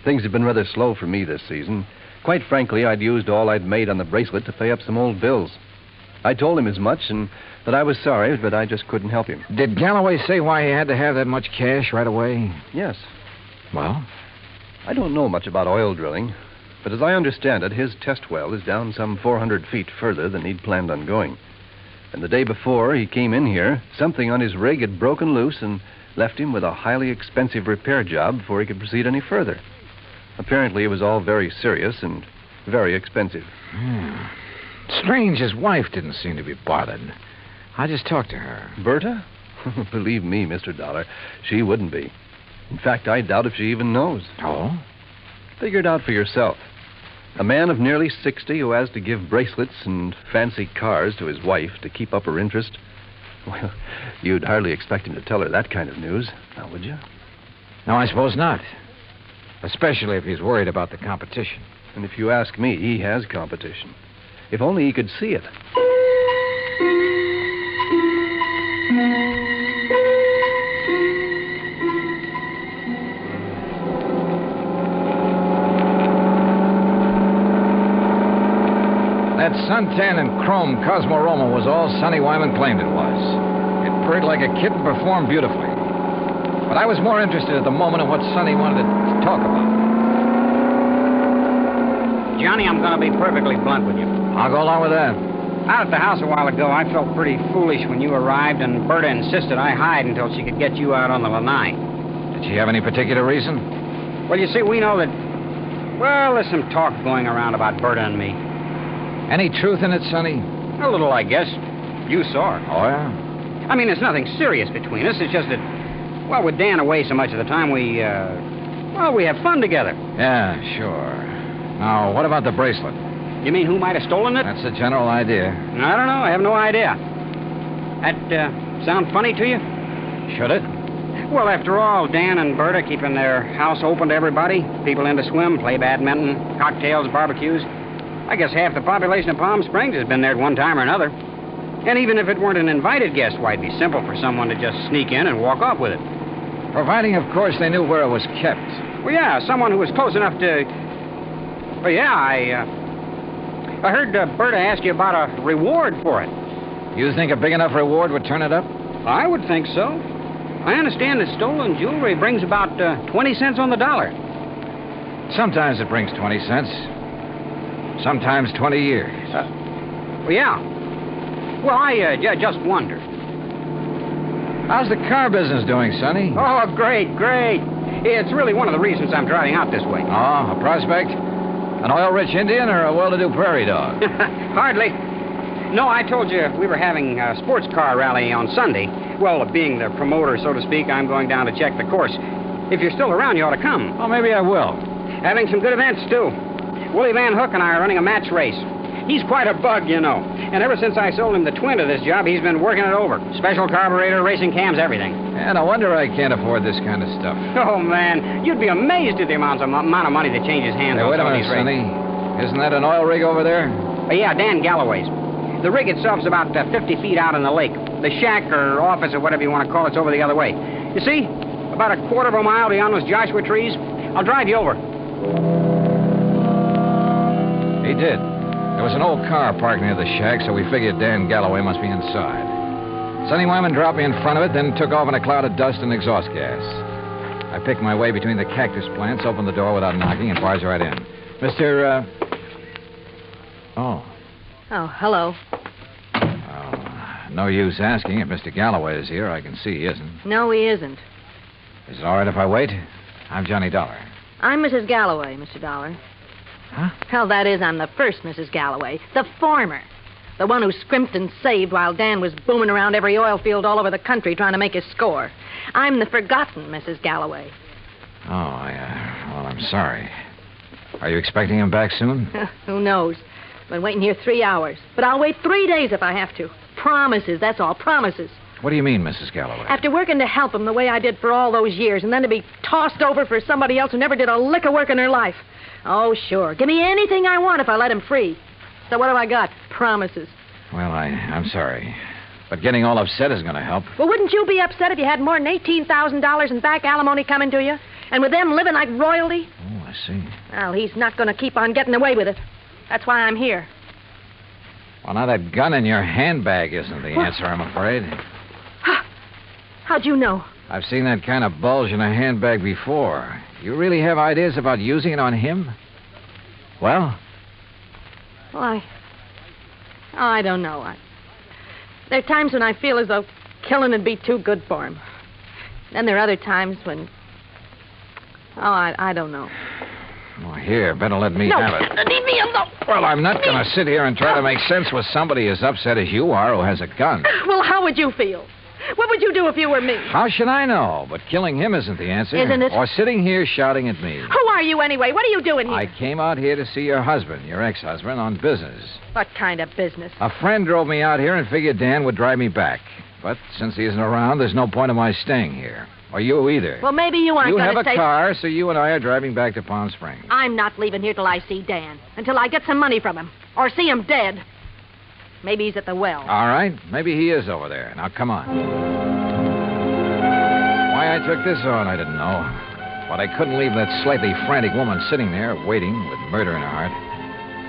Things have been rather slow for me this season. Quite frankly, I'd used all I'd made on the bracelet to pay up some old bills. I told him as much and that I was sorry, but I just couldn't help him. Did Galloway say why he had to have that much cash right away? Yes. Well? I don't know much about oil drilling, but as I understand it, his test well is down some 400 feet further than he'd planned on going. And the day before he came in here, something on his rig had broken loose and left him with a highly expensive repair job before he could proceed any further. Apparently, it was all very serious and very expensive. Strange, his wife didn't seem to be bothered. I just talked to her. Berta? Believe me, Mr. Dollar, she wouldn't be. In fact, I doubt if she even knows. Oh? Figure it out for yourself. A man of nearly 60 who has to give bracelets and fancy cars to his wife to keep up her interest. Well, you'd hardly expect him to tell her that kind of news, now would you? No, I suppose not. Especially if he's worried about the competition. And if you ask me, he has competition. If only he could see it. That suntan and chrome Cosmorama was all Sonny Wyman claimed it was. It purred like a kitten, performed beautifully. But I was more interested at the moment in what Sonny wanted to talk about. Johnny, I'm going to be perfectly blunt with you. I'll go along with that. Out at the house a while ago, I felt pretty foolish when you arrived, and Berta insisted I hide until she could get you out on the lanai. Did she have any particular reason? Well, you see, we know that... Well, there's some talk going around about Berta and me. Any truth in it, Sonny? A little, I guess. You saw her. Oh, yeah? I mean, there's nothing serious between us. It's just that, well, with Dan away so much of the time, we have fun together. Yeah, sure. Now, what about the bracelet? You mean who might have stolen it? That's the general idea. I don't know. I have no idea. That sound funny to you? Should it? Well, after all, Dan and Berta keeping their house open to everybody. People in to swim, play badminton, cocktails, barbecues. I guess half the population of Palm Springs has been there at one time or another. And even if it weren't an invited guest, why, it'd be simple for someone to just sneak in and walk off with it. Providing, of course, they knew where it was kept. Well, yeah, someone who was close enough to... Well, yeah, I heard Berta ask you about a reward for it. You think a big enough reward would turn it up? I would think so. I understand that stolen jewelry brings about 20 cents on the dollar. Sometimes it brings 20 cents. Sometimes 20 years. Well, yeah. Well, I just wondered. How's the car business doing, Sonny? Oh, great. It's really one of the reasons I'm driving out this way. Oh, a prospect? An oil-rich Indian or a well-to-do prairie dog? Hardly. No, I told you we were having a sports car rally on Sunday. Well, being the promoter, so to speak, I'm going down to check the course. If you're still around, you ought to come. Oh, maybe I will. Having some good events, too. Willie Van Hook and I are running a match race. He's quite a bug, you know. And ever since I sold him the twin to this job, he's been working it over. Special carburetor, racing cams, everything. Yeah, no wonder I can't afford this kind of stuff. Oh, man, you'd be amazed at the amount of money that changes hands on Wait a some of minute, these races. Sonny. Isn't that an oil rig over there? Yeah, Dan Galloway's. The rig itself's about 50 feet out in the lake. The shack or office or whatever you want to call it's over the other way. You see? About a quarter of a mile beyond those Joshua trees. I'll drive you over. He did. There was an old car parked near the shack, so we figured Dan Galloway must be inside. Sonny Wyman dropped me in front of it, then took off in a cloud of dust and exhaust gas. I picked my way between the cactus plants, opened the door without knocking, and barged right in. Mr. Oh, hello. No use asking if Mr. Galloway is here. I can see he isn't. No, he isn't. Is it all right if I wait? I'm Johnny Dollar. I'm Mrs. Galloway, Mr. Dollar. Huh? Hell, that is, I'm the first Mrs. Galloway. The former. The one who scrimped and saved while Dan was booming around every oil field all over the country trying to make his score. I'm the forgotten Mrs. Galloway. Oh, well, I'm sorry. Are you expecting him back soon? Who knows? Been waiting here 3 hours. But I'll wait 3 days if I have to. Promises, that's all, promises. What do you mean, Mrs. Galloway? After working to help him the way I did for all those years, and then to be tossed over for somebody else who never did a lick of work in her life. Oh, sure. Give me anything I want if I let him free. So what do I got? Promises. Well, I'm sorry. But getting all upset is going to help. Well, wouldn't you be upset if you had more than $18,000 in back alimony coming to you? And with them living like royalty? Oh, I see. Well, he's not going to keep on getting away with it. That's why I'm here. Well, now that gun in your handbag isn't the answer, I'm afraid. How'd you know? I've seen that kind of bulge in a handbag before. You really have ideas about using it on him? Well? Well, I don't know. There are times when I feel as though killing would be too good for him. Then there are other times when... I don't know. Well, here, better let me have it. Leave me alone. Well, I'm not going to sit here and try to make sense with somebody as upset as you are who has a gun. Well, how would you feel? What would you do if you were me? How should I know? But killing him isn't the answer. Isn't it? Or sitting here shouting at me. Who are you anyway? What are you doing here? I came out here to see your husband, your ex-husband, on business. What kind of business? A friend drove me out here and figured Dan would drive me back. But since he isn't around, there's no point in my staying here. Or you either. Well, maybe you aren't going to You have stay... a car, so you and I are driving back to Palm Springs. I'm not leaving here till I see Dan. Until I get some money from him. Or see him dead. Maybe he's at the well. All right. Maybe he is over there. Now, come on. Why I took this on, I didn't know. But I couldn't leave that slightly frantic woman sitting there, waiting, with murder in her heart.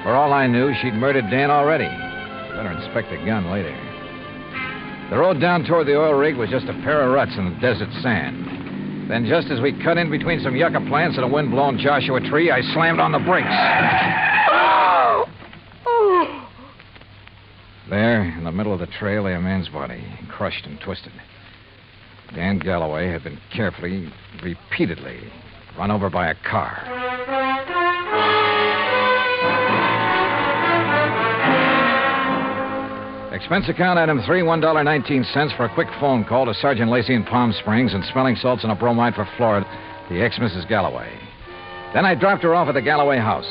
For all I knew, she'd murdered Dan already. Better inspect the gun later. The road down toward the oil rig was just a pair of ruts in the desert sand. Then just as we cut in between some yucca plants and a wind-blown Joshua tree, I slammed on the brakes. There, in the middle of the trail, lay a man's body, crushed and twisted. Dan Galloway had been carefully, repeatedly, run over by a car. Expense account item 3, $1.19 for a quick phone call to Sergeant Lacey in Palm Springs and smelling salts and a bromide for Florida, the ex-Mrs. Galloway. Then I dropped her off at the Galloway house.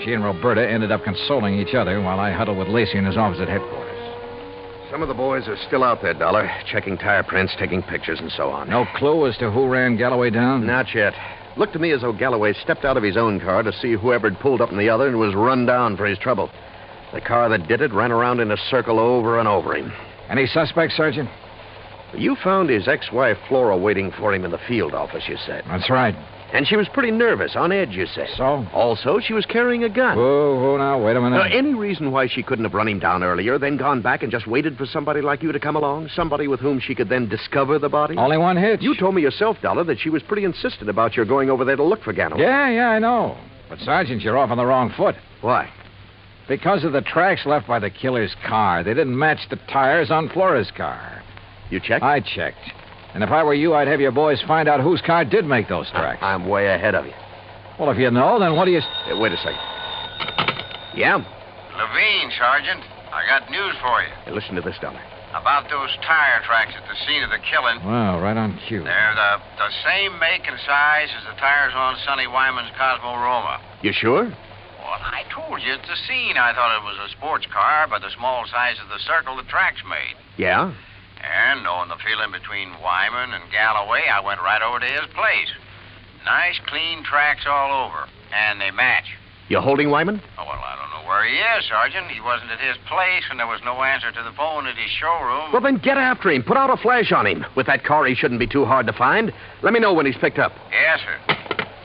She and Roberta ended up consoling each other while I huddled with Lacey in his office at headquarters. Some of the boys are still out there, Dollar, checking tire prints, taking pictures, and so on. No clue as to who ran Galloway down? Not yet. Looked to me as though Galloway stepped out of his own car to see whoever had pulled up in the other and was run down for his trouble. The car that did it ran around in a circle over and over him. Any suspects, Sergeant? You found his ex-wife, Flora, waiting for him in the field office, you said. That's right. And she was pretty nervous, on edge, you said. So? Also, she was carrying a gun. Whoa, now, wait a minute. Any reason why she couldn't have run him down earlier, then gone back and just waited for somebody like you to come along? Somebody with whom she could then discover the body? Only one hitch. You told me yourself, Dollar, that she was pretty insistent about your going over there to look for Galloway. Yeah, I know. But, Sergeant, you're off on the wrong foot. Why? Because of the tracks left by the killer's car. They didn't match the tires on Flora's car. You checked? I checked. And if I were you, I'd have your boys find out whose car did make those tracks. I'm way ahead of you. Well, if you know, then what do you... Wait a second. Yeah? Levine, Sergeant. I got news for you. Hey, listen to this, Dollar. About those tire tracks at the scene of the killing. Well, right on cue. They're the same make and size as the tires on Sonny Wyman's Cosmo Roma. You sure? Well, I told you at the scene I thought it was a sports car by the small size of the circle the tracks made. Yeah? And knowing the feeling between Wyman and Galloway, I went right over to his place. Nice, clean tracks all over. And they match. You holding Wyman? Oh, well, I don't know where he is, Sergeant. He wasn't at his place, and there was no answer to the phone at his showroom. Well, then get after him. Put out a flash on him. With that car, he shouldn't be too hard to find. Let me know when he's picked up. Yes, sir.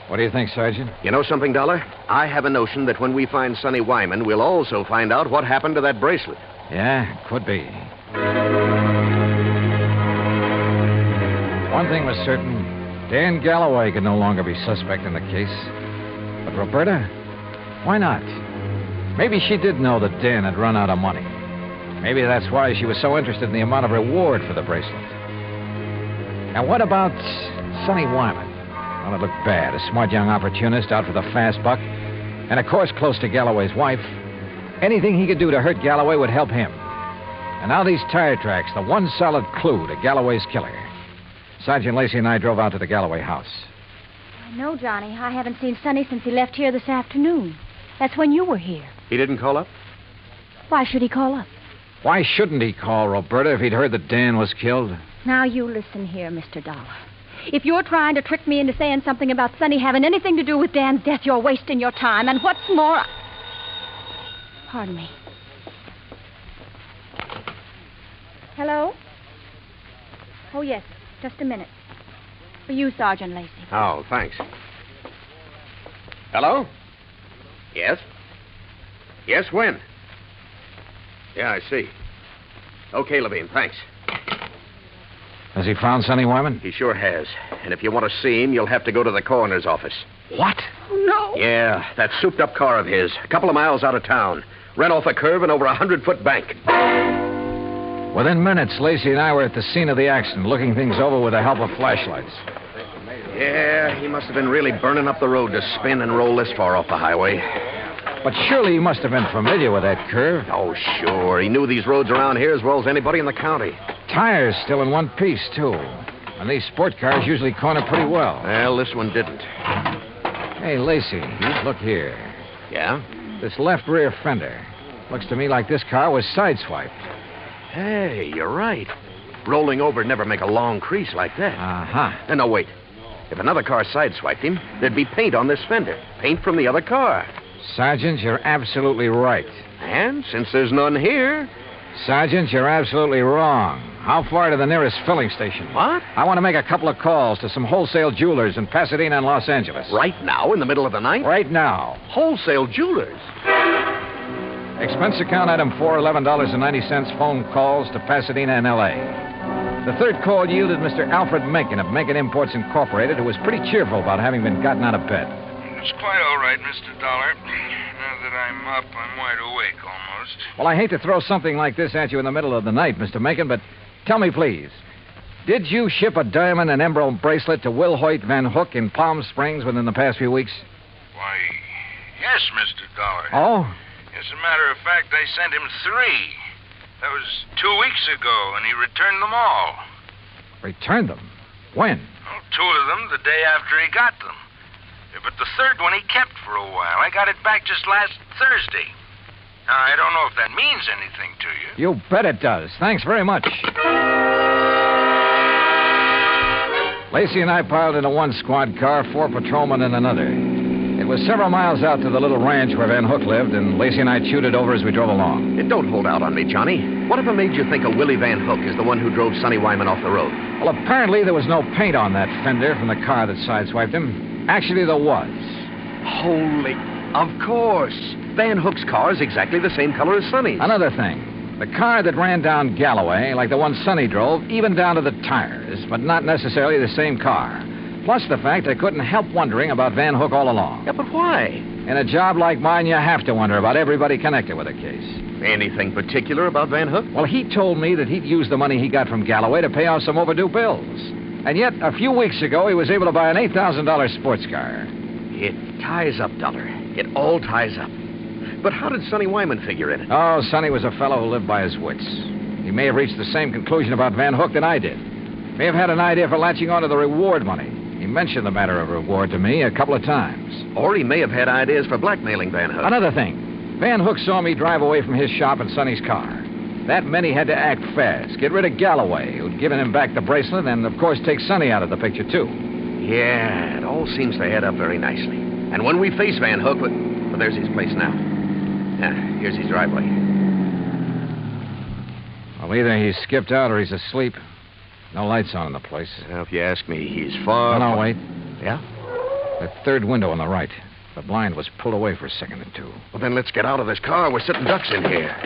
What do you think, Sergeant? You know something, Dollar? I have a notion that when we find Sonny Wyman, we'll also find out what happened to that bracelet. Yeah, could be. One thing was certain. Dan Galloway could no longer be suspect in the case. But Roberta? Why not? Maybe she did know that Dan had run out of money. Maybe that's why she was so interested in the amount of reward for the bracelet. Now, what about Sonny Wyman? Well, it looked bad. A smart young opportunist out for the fast buck. And, of course, close to Galloway's wife. Anything he could do to hurt Galloway would help him. And now these tire tracks, the one solid clue to Galloway's killer. Sergeant Lacey and I drove out to the Galloway house. I know, Johnny. I haven't seen Sonny since he left here this afternoon. That's when you were here. He didn't call up? Why should he call up? Why shouldn't he call, Roberta, if he'd heard that Dan was killed? Now, you listen here, Mr. Dollar. If you're trying to trick me into saying something about Sonny having anything to do with Dan's death, you're wasting your time. And what's more... Pardon me. Hello? Oh, yes. Just a minute. For you, Sergeant Lacey. Oh, thanks. Hello? Yes? Yes, when? Yeah, I see. Okay, Levine, thanks. Has he found Sonny Wyman? He sure has. And if you want to see him, you'll have to go to the coroner's office. What? Oh, no. Yeah, that souped-up car of his, a couple of miles out of town. Ran off a curve and over a 100-foot bank. Within minutes, Lacey and I were at the scene of the accident, looking things over with the help of flashlights. Yeah, he must have been really burning up the road to spin and roll this far off the highway. But surely he must have been familiar with that curve. Oh, sure. He knew these roads around here as well as anybody in the county. Tires still in one piece, too. And these sport cars usually corner pretty well. Well, this one didn't. Hey, Lacey, look here. Yeah? This left rear fender. Looks to me like this car was sideswiped. Hey, you're right. Rolling over'd never make a long crease like that. Uh-huh. No, wait. If another car sideswiped him, there'd be paint on this fender. Paint from the other car. Sergeant, you're absolutely right. And since there's none here... Sergeant, you're absolutely wrong. How far to the nearest filling station? What? I want to make a couple of calls to some wholesale jewelers in Pasadena and Los Angeles. Right now, in the middle of the night? Right now. Wholesale jewelers? Expense account item 4, $11.90, phone calls to Pasadena and L.A. The third call yielded Mr. Alfred Mencken of Mencken Imports Incorporated, who was pretty cheerful about having been gotten out of bed. It's quite all right, Mr. Dollar. Now that I'm up, I'm wide awake almost. Well, I hate to throw something like this at you in the middle of the night, Mr. Mencken, but tell me, please, did you ship a diamond and emerald bracelet to Will Hoyt Van Hook in Palm Springs within the past few weeks? Why, yes, Mr. Dollar. Oh? As a matter of fact, I sent him 3. That was 2 weeks ago, and he returned them all. Returned them? When? Well, 2 of them the day after he got them. But the third one he kept for a while. I got it back just last Thursday. Now, I don't know if that means anything to you. You bet it does. Thanks very much. Lacey and I piled into one squad car, 4 patrolmen in another. It was several miles out to the little ranch where Van Hook lived, and Lacey and I chewed it over as we drove along. Don't hold out on me, Johnny. Whatever made you think a Willie Van Hook is the one who drove Sonny Wyman off the road? Well, apparently there was no paint on that fender from the car that sideswiped him. Actually, there was. Holy... Of course. Van Hook's car is exactly the same color as Sonny's. Another thing. The car that ran down Galloway, like the one Sonny drove, even down to the tires, but not necessarily the same car. Plus the fact I couldn't help wondering about Van Hook all along. Yeah, but why? In a job like mine, you have to wonder about everybody connected with a case. Anything particular about Van Hook? Well, he told me that he'd used the money he got from Galloway to pay off some overdue bills. And yet, a few weeks ago, he was able to buy an $8,000 sports car. It ties up, Dollar. It all ties up. But how did Sonny Wyman figure in it? Oh, Sonny was a fellow who lived by his wits. He may have reached the same conclusion about Van Hook that I did. May have had an idea for latching onto the reward money. He mentioned the matter of reward to me a couple of times. Or he may have had ideas for blackmailing Van Hook. Another thing. Van Hook saw me drive away from his shop in Sonny's car. That meant he had to act fast, get rid of Galloway, who'd given him back the bracelet, and, of course, take Sonny out of the picture, too. Yeah, it all seems to add up very nicely. And when we face Van Hook, well, there's his place now. Yeah, here's his driveway. Well, either he's skipped out or he's asleep. No lights on in the place. Well, if you ask me, he's far... No, wait. Yeah? That third window on the right. The blind was pulled away for a second or two. Well, then let's get out of this car. We're sitting ducks in here.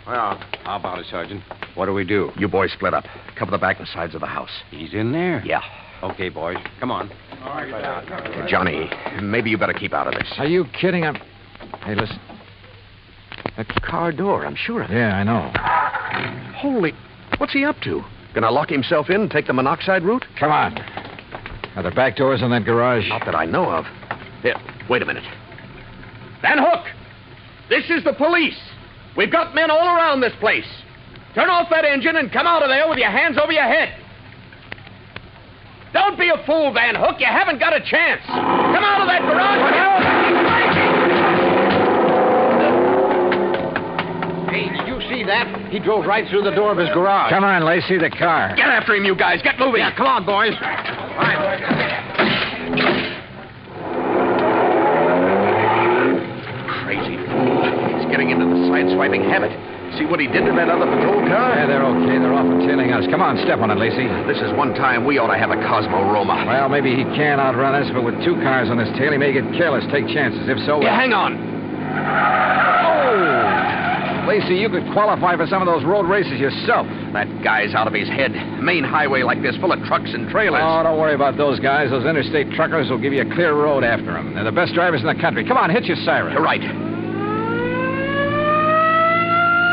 Well, how about it, Sergeant? What do we do? You boys split up. Cover the back and sides of the house. He's in there? Yeah. Okay, boys. Come on. Johnny, maybe you better keep out of this. Are you kidding? Hey, listen. That car door, I'm sure of it. Yeah, I know. Holy... What's he up to? Gonna lock himself in and take the monoxide route? Come on. Are there back doors in that garage? Not that I know of. Here, wait a minute. Van Hook! This is the police. We've got men all around this place. Turn off that engine and come out of there with your hands over your head. Don't be a fool, Van Hook. You haven't got a chance. Come out of that garage. Hey, did you see that? He drove right through the door of his garage. Come on, Lacey, the car. Get after him, you guys. Get moving. Yeah, come on, boys. Crazy fool. He's getting into the side-swiping habit. See what he did to that other patrol car? Yeah, they're okay. They're off and tailing us. Come on, step on it, Lacey. This is one time we ought to have a Cosmo-Roma. Well, maybe he can outrun us, but with two cars on his tail, he may get careless, take chances. If so... Yeah, hang on. Oh! Lacey, you could qualify for some of those road races yourself. That guy's out of his head. Main highway like this, full of trucks and trailers. Oh, don't worry about those guys. Those interstate truckers will give you a clear road after them. They're the best drivers in the country. Come on, hit your siren. You're right.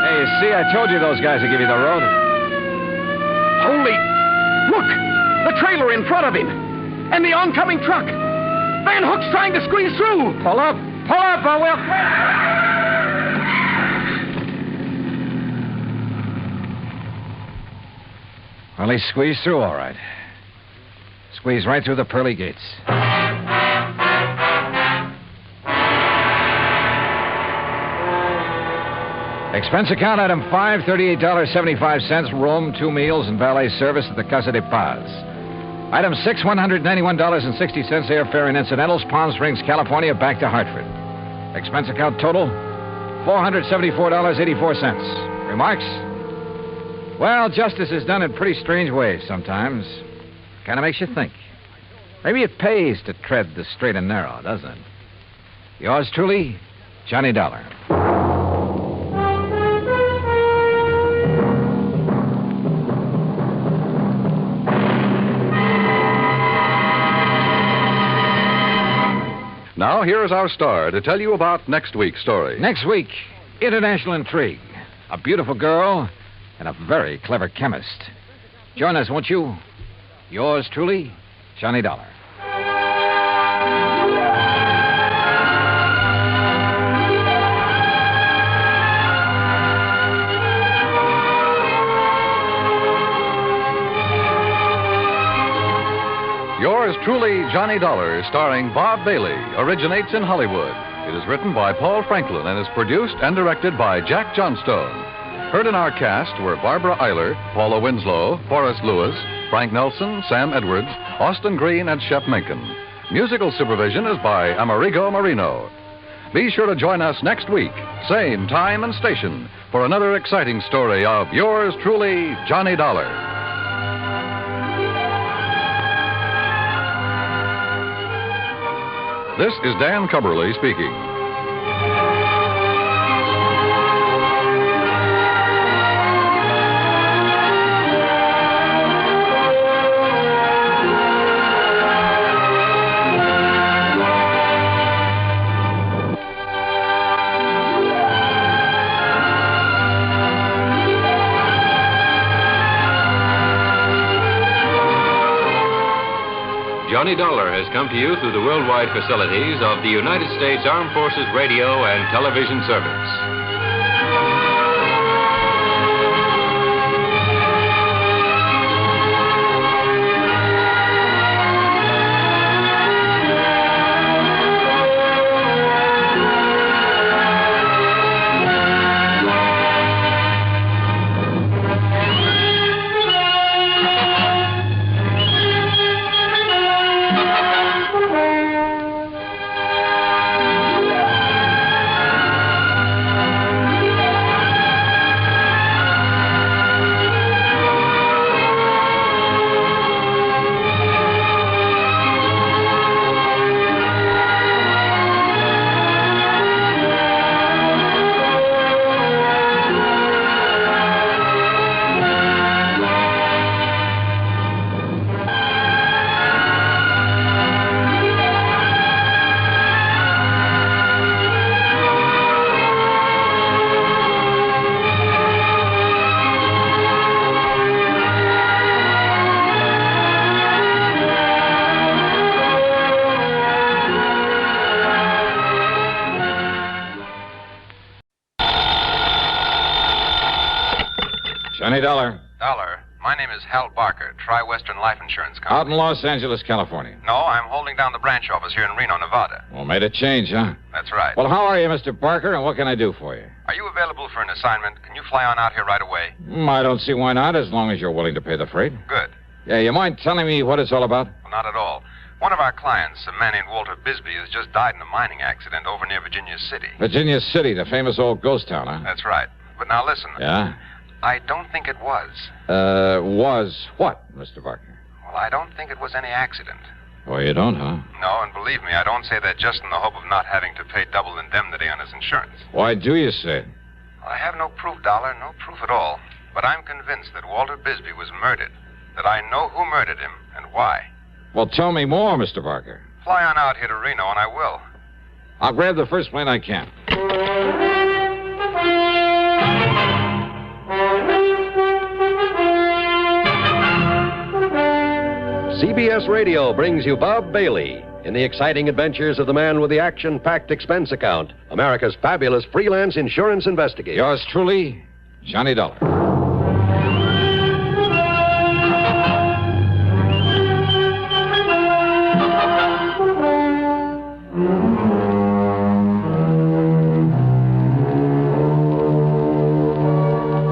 Hey, you see, I told you those guys would give you the road. Holy... Look! The trailer in front of him. And the oncoming truck. Van Hook's trying to squeeze through. Pull up. Pull up, or we'll... Well, he squeezed through all right. Squeezed right through the pearly gates. Expense account item 5, $38.75, room, 2 meals, and valet service at the Casa de Paz. Item 6, $191.60, airfare and incidentals, Palm Springs, California, back to Hartford. Expense account total, $474.84. Remarks? Well, justice is done in pretty strange ways sometimes. Kind of makes you think. Maybe it pays to tread the straight and narrow, doesn't it? Yours truly, Johnny Dollar. Now, here's our star to tell you about next week's story. Next week, international intrigue. A beautiful girl and a very clever chemist. Join us, won't you? Yours truly, Johnny Dollar. Yours truly, Johnny Dollar, starring Bob Bailey, originates in Hollywood. It is written by Paul Franklin and is produced and directed by Jack Johnstone. Heard in our cast were Barbara Eiler, Paula Winslow, Forrest Lewis, Frank Nelson, Sam Edwards, Austin Green, and Shep Menken. Musical supervision is by Amerigo Marino. Be sure to join us next week, same time and station, for another exciting story of yours truly, Johnny Dollar. This is Dan Cubberly speaking. Johnny Dollar has come to you through the worldwide facilities of the United States Armed Forces Radio and Television Service. Johnny Dollar. Dollar, my name is Hal Barker, Tri-Western Life Insurance Company. Out in Los Angeles, California. No, I'm holding down the branch office here in Reno, Nevada. Well, made a change, huh? That's right. Well, how are you, Mr. Barker, and what can I do for you? Are you available for an assignment? Can you fly on out here right away? I don't see why not, as long as you're willing to pay the freight. Good. Yeah, you mind telling me what it's all about? Well, not at all. One of our clients, a man named Walter Bisbee, has just died in a mining accident over near Virginia City. Virginia City, the famous old ghost town, huh? That's right. But now listen. Yeah? I don't think it was. Was what, Mr. Barker? Well, I don't think it was any accident. Oh, you don't, huh? No, and believe me, I don't say that just in the hope of not having to pay double indemnity on his insurance. Why do you say it? Well, I have no proof, Dollar, no proof at all. But I'm convinced that Walter Bisbee was murdered. That I know who murdered him and why. Well, tell me more, Mr. Barker. Fly on out here to Reno, and I will. I'll grab the first plane I can. CBS Radio brings you Bob Bailey in the exciting adventures of the man with the action-packed expense account, America's fabulous freelance insurance investigator. Yours truly, Johnny Dollar.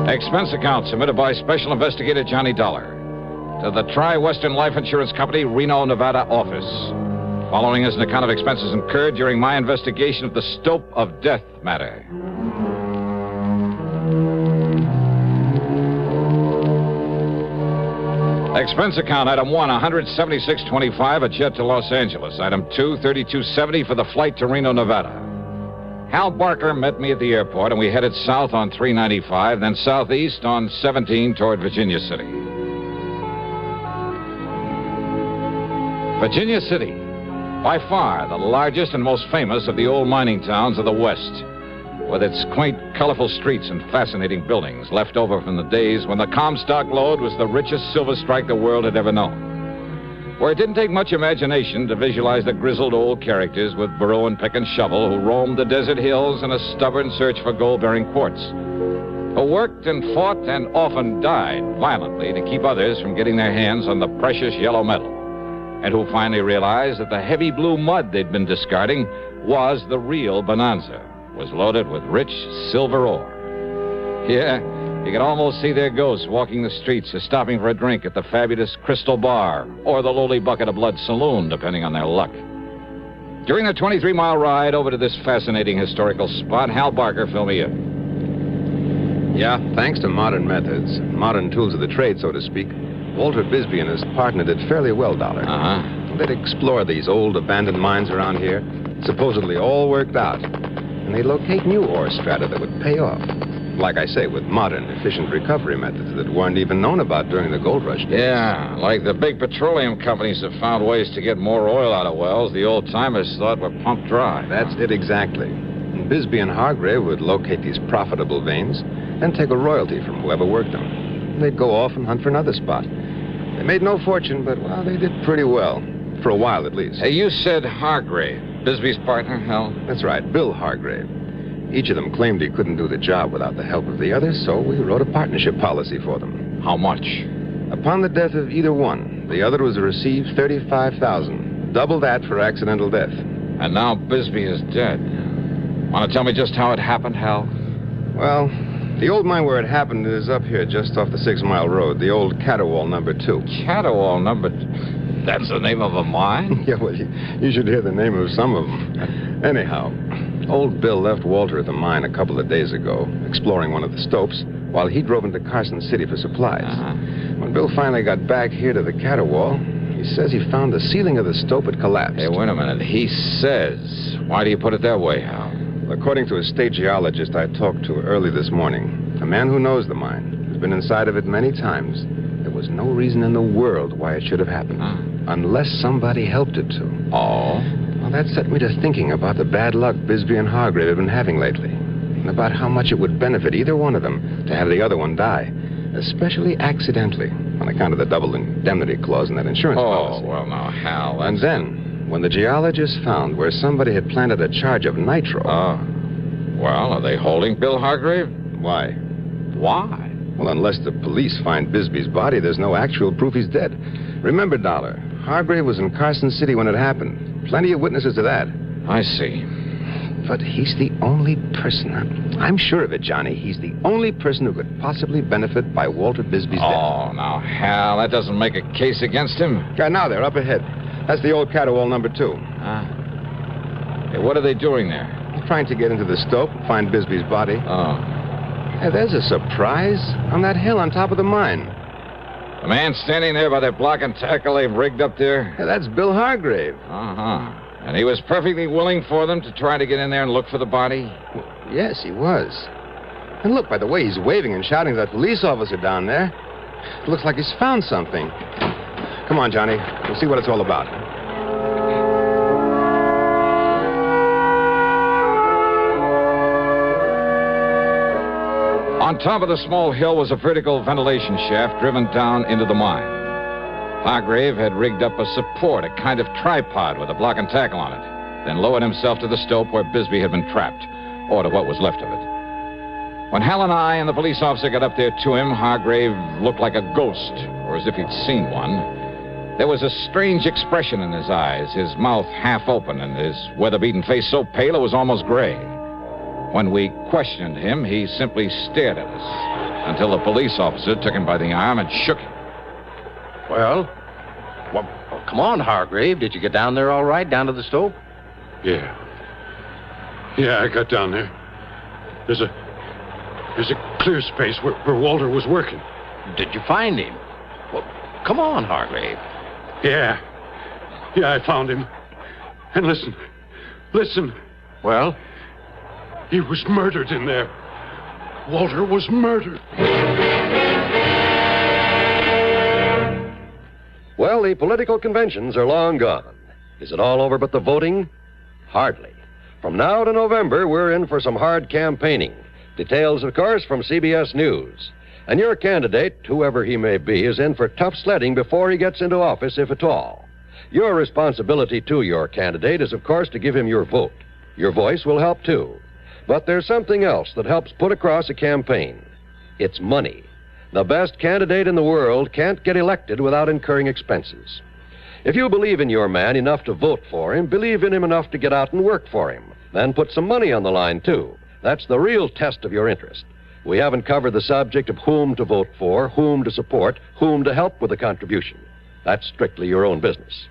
Expense account submitted by Special Investigator Johnny Dollar to the Tri-Western Life Insurance Company, Reno, Nevada office. Following is an account of expenses incurred during my investigation of the Stope of Death Matter. Expense account, item 1, $176.25, a jet to Los Angeles. Item 2, $32.70 for the flight to Reno, Nevada. Hal Barker met me at the airport, and we headed south on 395, then southeast on 17 toward Virginia City. Virginia City, by far the largest and most famous of the old mining towns of the West, with its quaint, colorful streets and fascinating buildings left over from the days when the Comstock Lode was the richest silver strike the world had ever known. Where it didn't take much imagination to visualize the grizzled old characters with burrow and pick and shovel who roamed the desert hills in a stubborn search for gold-bearing quartz, who worked and fought and often died violently to keep others from getting their hands on the precious yellow metal, and who finally realized that the heavy blue mud they'd been discarding was the real bonanza, was loaded with rich silver ore. Yeah, you can almost see their ghosts walking the streets or stopping for a drink at the fabulous Crystal Bar or the lowly Bucket of Blood Saloon, depending on their luck. During the 23-mile ride over to this fascinating historical spot, Hal Barker filled me in. Yeah, thanks to modern methods, modern tools of the trade, so to speak, Walter Bisbee and his partner did fairly well, Dollar. Uh-huh. They'd explore these old abandoned mines around here, supposedly all worked out, and they'd locate new ore strata that would pay off. Like I say, with modern, efficient recovery methods that weren't even known about during the gold rush days. Yeah, like the big petroleum companies have found ways to get more oil out of wells the old-timers thought were pumped dry. That's it exactly. And Bisbee and Hargrave would locate these profitable veins and take a royalty from whoever worked them. And they'd go off and hunt for another spot. They made no fortune, but, well, they did pretty well. For a while, at least. Hey, you said Hargrave. Bisbee's partner, Hal? That's right, Bill Hargrave. Each of them claimed he couldn't do the job without the help of the other, so we wrote a partnership policy for them. How much? Upon the death of either one, the other was to receive $35,000. Double that for accidental death. And now Bisbee is dead. Want to tell me just how it happened, Hal? Well, the old mine where it happened is up here just off the 6-mile road, the old Caterwall number 2. Caterwall number 2? That's the name of a mine? Yeah, well, you should hear the name of some of them. Anyhow, old Bill left Walter at the mine a couple of days ago, exploring one of the stopes, while he drove into Carson City for supplies. Uh-huh. When Bill finally got back here to the Caterwall, he says he found the ceiling of the stope had collapsed. Hey, wait a minute. He says. Why do you put it that way, Hal? According to a state geologist I talked to early this morning, a man who knows the mine, has been inside of it many times, there was no reason in the world why it should have happened. Unless somebody helped it to. Oh? Well, that set me to thinking about the bad luck Bisbee and Hargrave have been having lately. And about how much it would benefit either one of them to have the other one die. Especially accidentally, on account of the double indemnity clause in that insurance policy. Oh, well, now, Hal, that's... And then, when the geologists found where somebody had planted a charge of nitro... Well, are they holding Bill Hargrave? Why? Why? Well, unless the police find Bisbee's body, there's no actual proof he's dead. Remember, Dollar, Hargrave was in Carson City when it happened. Plenty of witnesses to that. I see. But he's the only person. I'm sure of it, Johnny. He's the only person who could possibly benefit by Walter Bisbee's death. Oh, now, Hal, that doesn't make a case against him. Yeah, now they're up ahead. That's the old Catawal number 2. Hey, what are they doing there? They're trying to get into the Stope and find Bisbee's body. Oh. Hey, there's a surprise on that hill on top of the mine. The man standing there by that block and tackle they've rigged up there? Hey, that's Bill Hargrave. Uh-huh. And he was perfectly willing for them to try to get in there and look for the body? Well, yes, he was. And look, by the way he's waving and shouting at that police officer down there, it looks like he's found something. Come on, Johnny. We'll see what it's all about. On top of the small hill was a vertical ventilation shaft driven down into the mine. Hargrave had rigged up a support, a kind of tripod with a block and tackle on it, then lowered himself to the stope where Bisbee had been trapped, or to what was left of it. When Hal and I and the police officer got up there to him, Hargrave looked like a ghost, or as if he'd seen one. There was a strange expression in his eyes, his mouth half open, and his weather-beaten face so pale it was almost gray. When we questioned him, he simply stared at us until the police officer took him by the arm and shook him. Well, come on, Hargrave. Did you get down there all right, down to the Stope? Yeah, I got down there. There's a clear space where Walter was working. Did you find him? Well, come on, Hargrave. Yeah, I found him. And listen. Well? He was murdered in there. Walter was murdered. Well, the political conventions are long gone. Is it all over but the voting? Hardly. From now to November, we're in for some hard campaigning. Details, of course, from CBS News. And your candidate, whoever he may be, is in for tough sledding before he gets into office, if at all. Your responsibility to your candidate is, of course, to give him your vote. Your voice will help, too. But there's something else that helps put across a campaign. It's money. The best candidate in the world can't get elected without incurring expenses. If you believe in your man enough to vote for him, believe in him enough to get out and work for him, then put some money on the line, too. That's the real test of your interest. We haven't covered the subject of whom to vote for, whom to support, whom to help with a contribution. That's strictly your own business.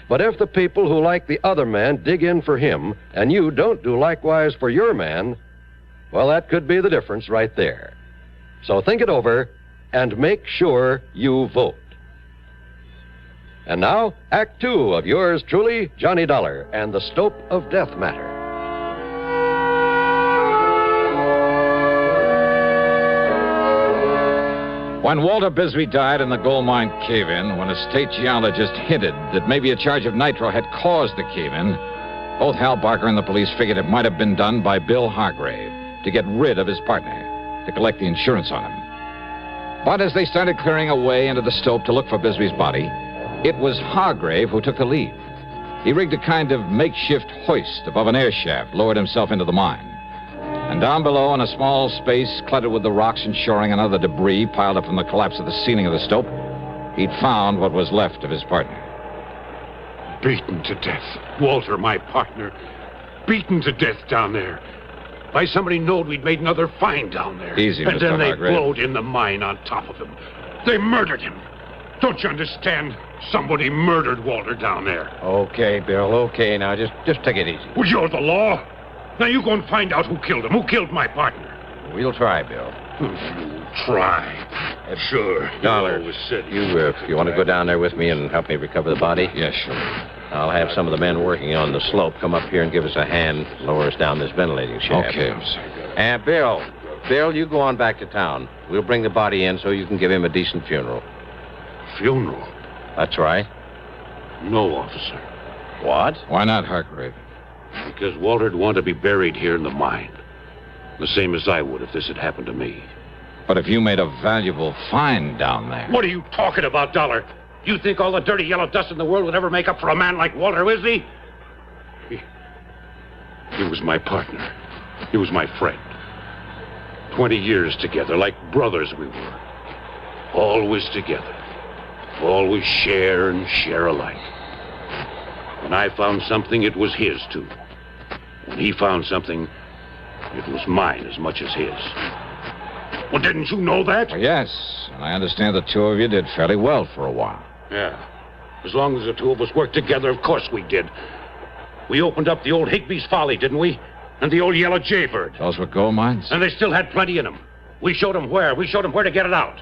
But if the people who like the other man dig in for him, and you don't do likewise for your man, well, that could be the difference right there. So think it over and make sure you vote. And now, Act 2 of yours truly, Johnny Dollar and the Stope of Death Matter. When Walter Bisbee died in the gold mine cave-in, when a state geologist hinted that maybe a charge of nitro had caused the cave-in, both Hal Barker and the police figured it might have been done by Bill Hargrave to get rid of his partner, to collect the insurance on him. But as they started clearing away into the stope to look for Bisbee's body, it was Hargrave who took the lead. He rigged a kind of makeshift hoist above an air shaft, lowered himself into the mine. And down below, in a small space cluttered with the rocks and shoring and other debris piled up from the collapse of the ceiling of the stope, he'd found what was left of his partner. Beaten to death. Walter, my partner, beaten to death down there. By somebody knowed we'd made another find down there. Easy, Mr. And then they Hargrave. blowed in the mine on top of him. They murdered him. Don't you understand? Somebody murdered Walter down there. Okay, Bill, okay. Now, just take it easy. Well, you're the law. Now you go and find out who killed him. Who killed my partner? We'll try, Bill. You'll try. Sure. Dollar, You always said you want to go down there with me and help me recover the body? Yes, sure. I'll have some of the men working on the slope come up here and give us a hand, lower us down this ventilating shaft. Okay. And Bill, you go on back to town. We'll bring the body in so you can give him a decent funeral. Funeral? That's right. No, officer. What? Why not, Hargrave? Because Walter'd want to be buried here in the mine. The same as I would if this had happened to me. But if you made a valuable find down there... What are you talking about, Dollar? You think all the dirty yellow dust in the world would ever make up for a man like Walter Wisby? He was my partner. He was my friend. 20 years together, like brothers we were. Always together. Always share and share alike. When I found something, it was his, too. When he found something, it was mine as much as his. Well, didn't you know that? Well, yes, and I understand the two of you did fairly well for a while. Yeah. As long as the two of us worked together, of course we did. We opened up the old Higby's Folly, didn't we? And the old Yellow Jaybird. Those were gold mines? And they still had plenty in them. We showed them where. We showed them where to get it out.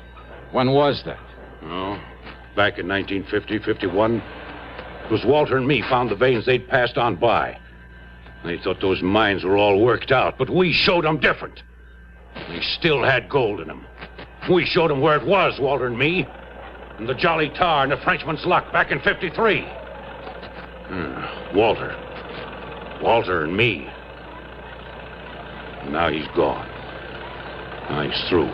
When was that? Oh, back in 1950, 51. It was Walter and me found the veins they'd passed on by. They thought those mines were all worked out, but we showed them different. They still had gold in them. We showed them where it was, Walter and me. And the Jolly Tar and the Frenchman's Luck back in 53. Walter and me. And now he's gone. Now he's through.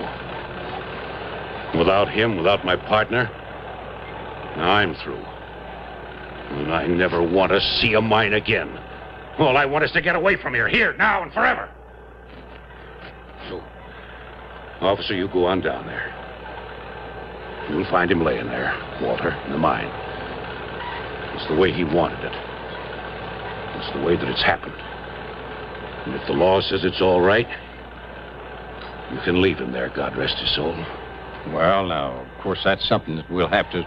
Without him, without my partner, now I'm through. And I never want to see a mine again. All I want is to get away from here, now, and forever. So, officer, you go on down there. You'll find him laying there, Walter, in the mine. It's the way he wanted it. It's the way that it's happened. And if the law says it's all right, you can leave him there, God rest his soul. Well, now, of course, that's something that we'll have to...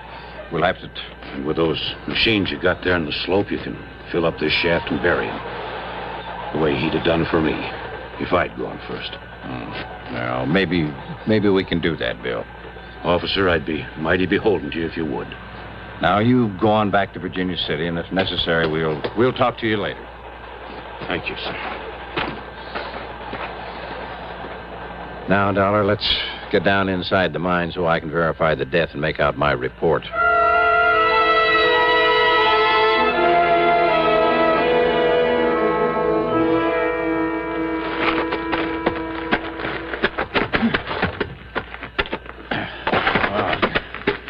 And with those machines you got there on the slope, you can fill up this shaft and bury him. The way he'd have done for me, if I'd gone first. Well, maybe we can do that, Bill. Officer, I'd be mighty beholden to you if you would. Now, you go on back to Virginia City, and if necessary, we'll talk to you later. Thank you, sir. Now, Dollar, let's get down inside the mine so I can verify the death and make out my report.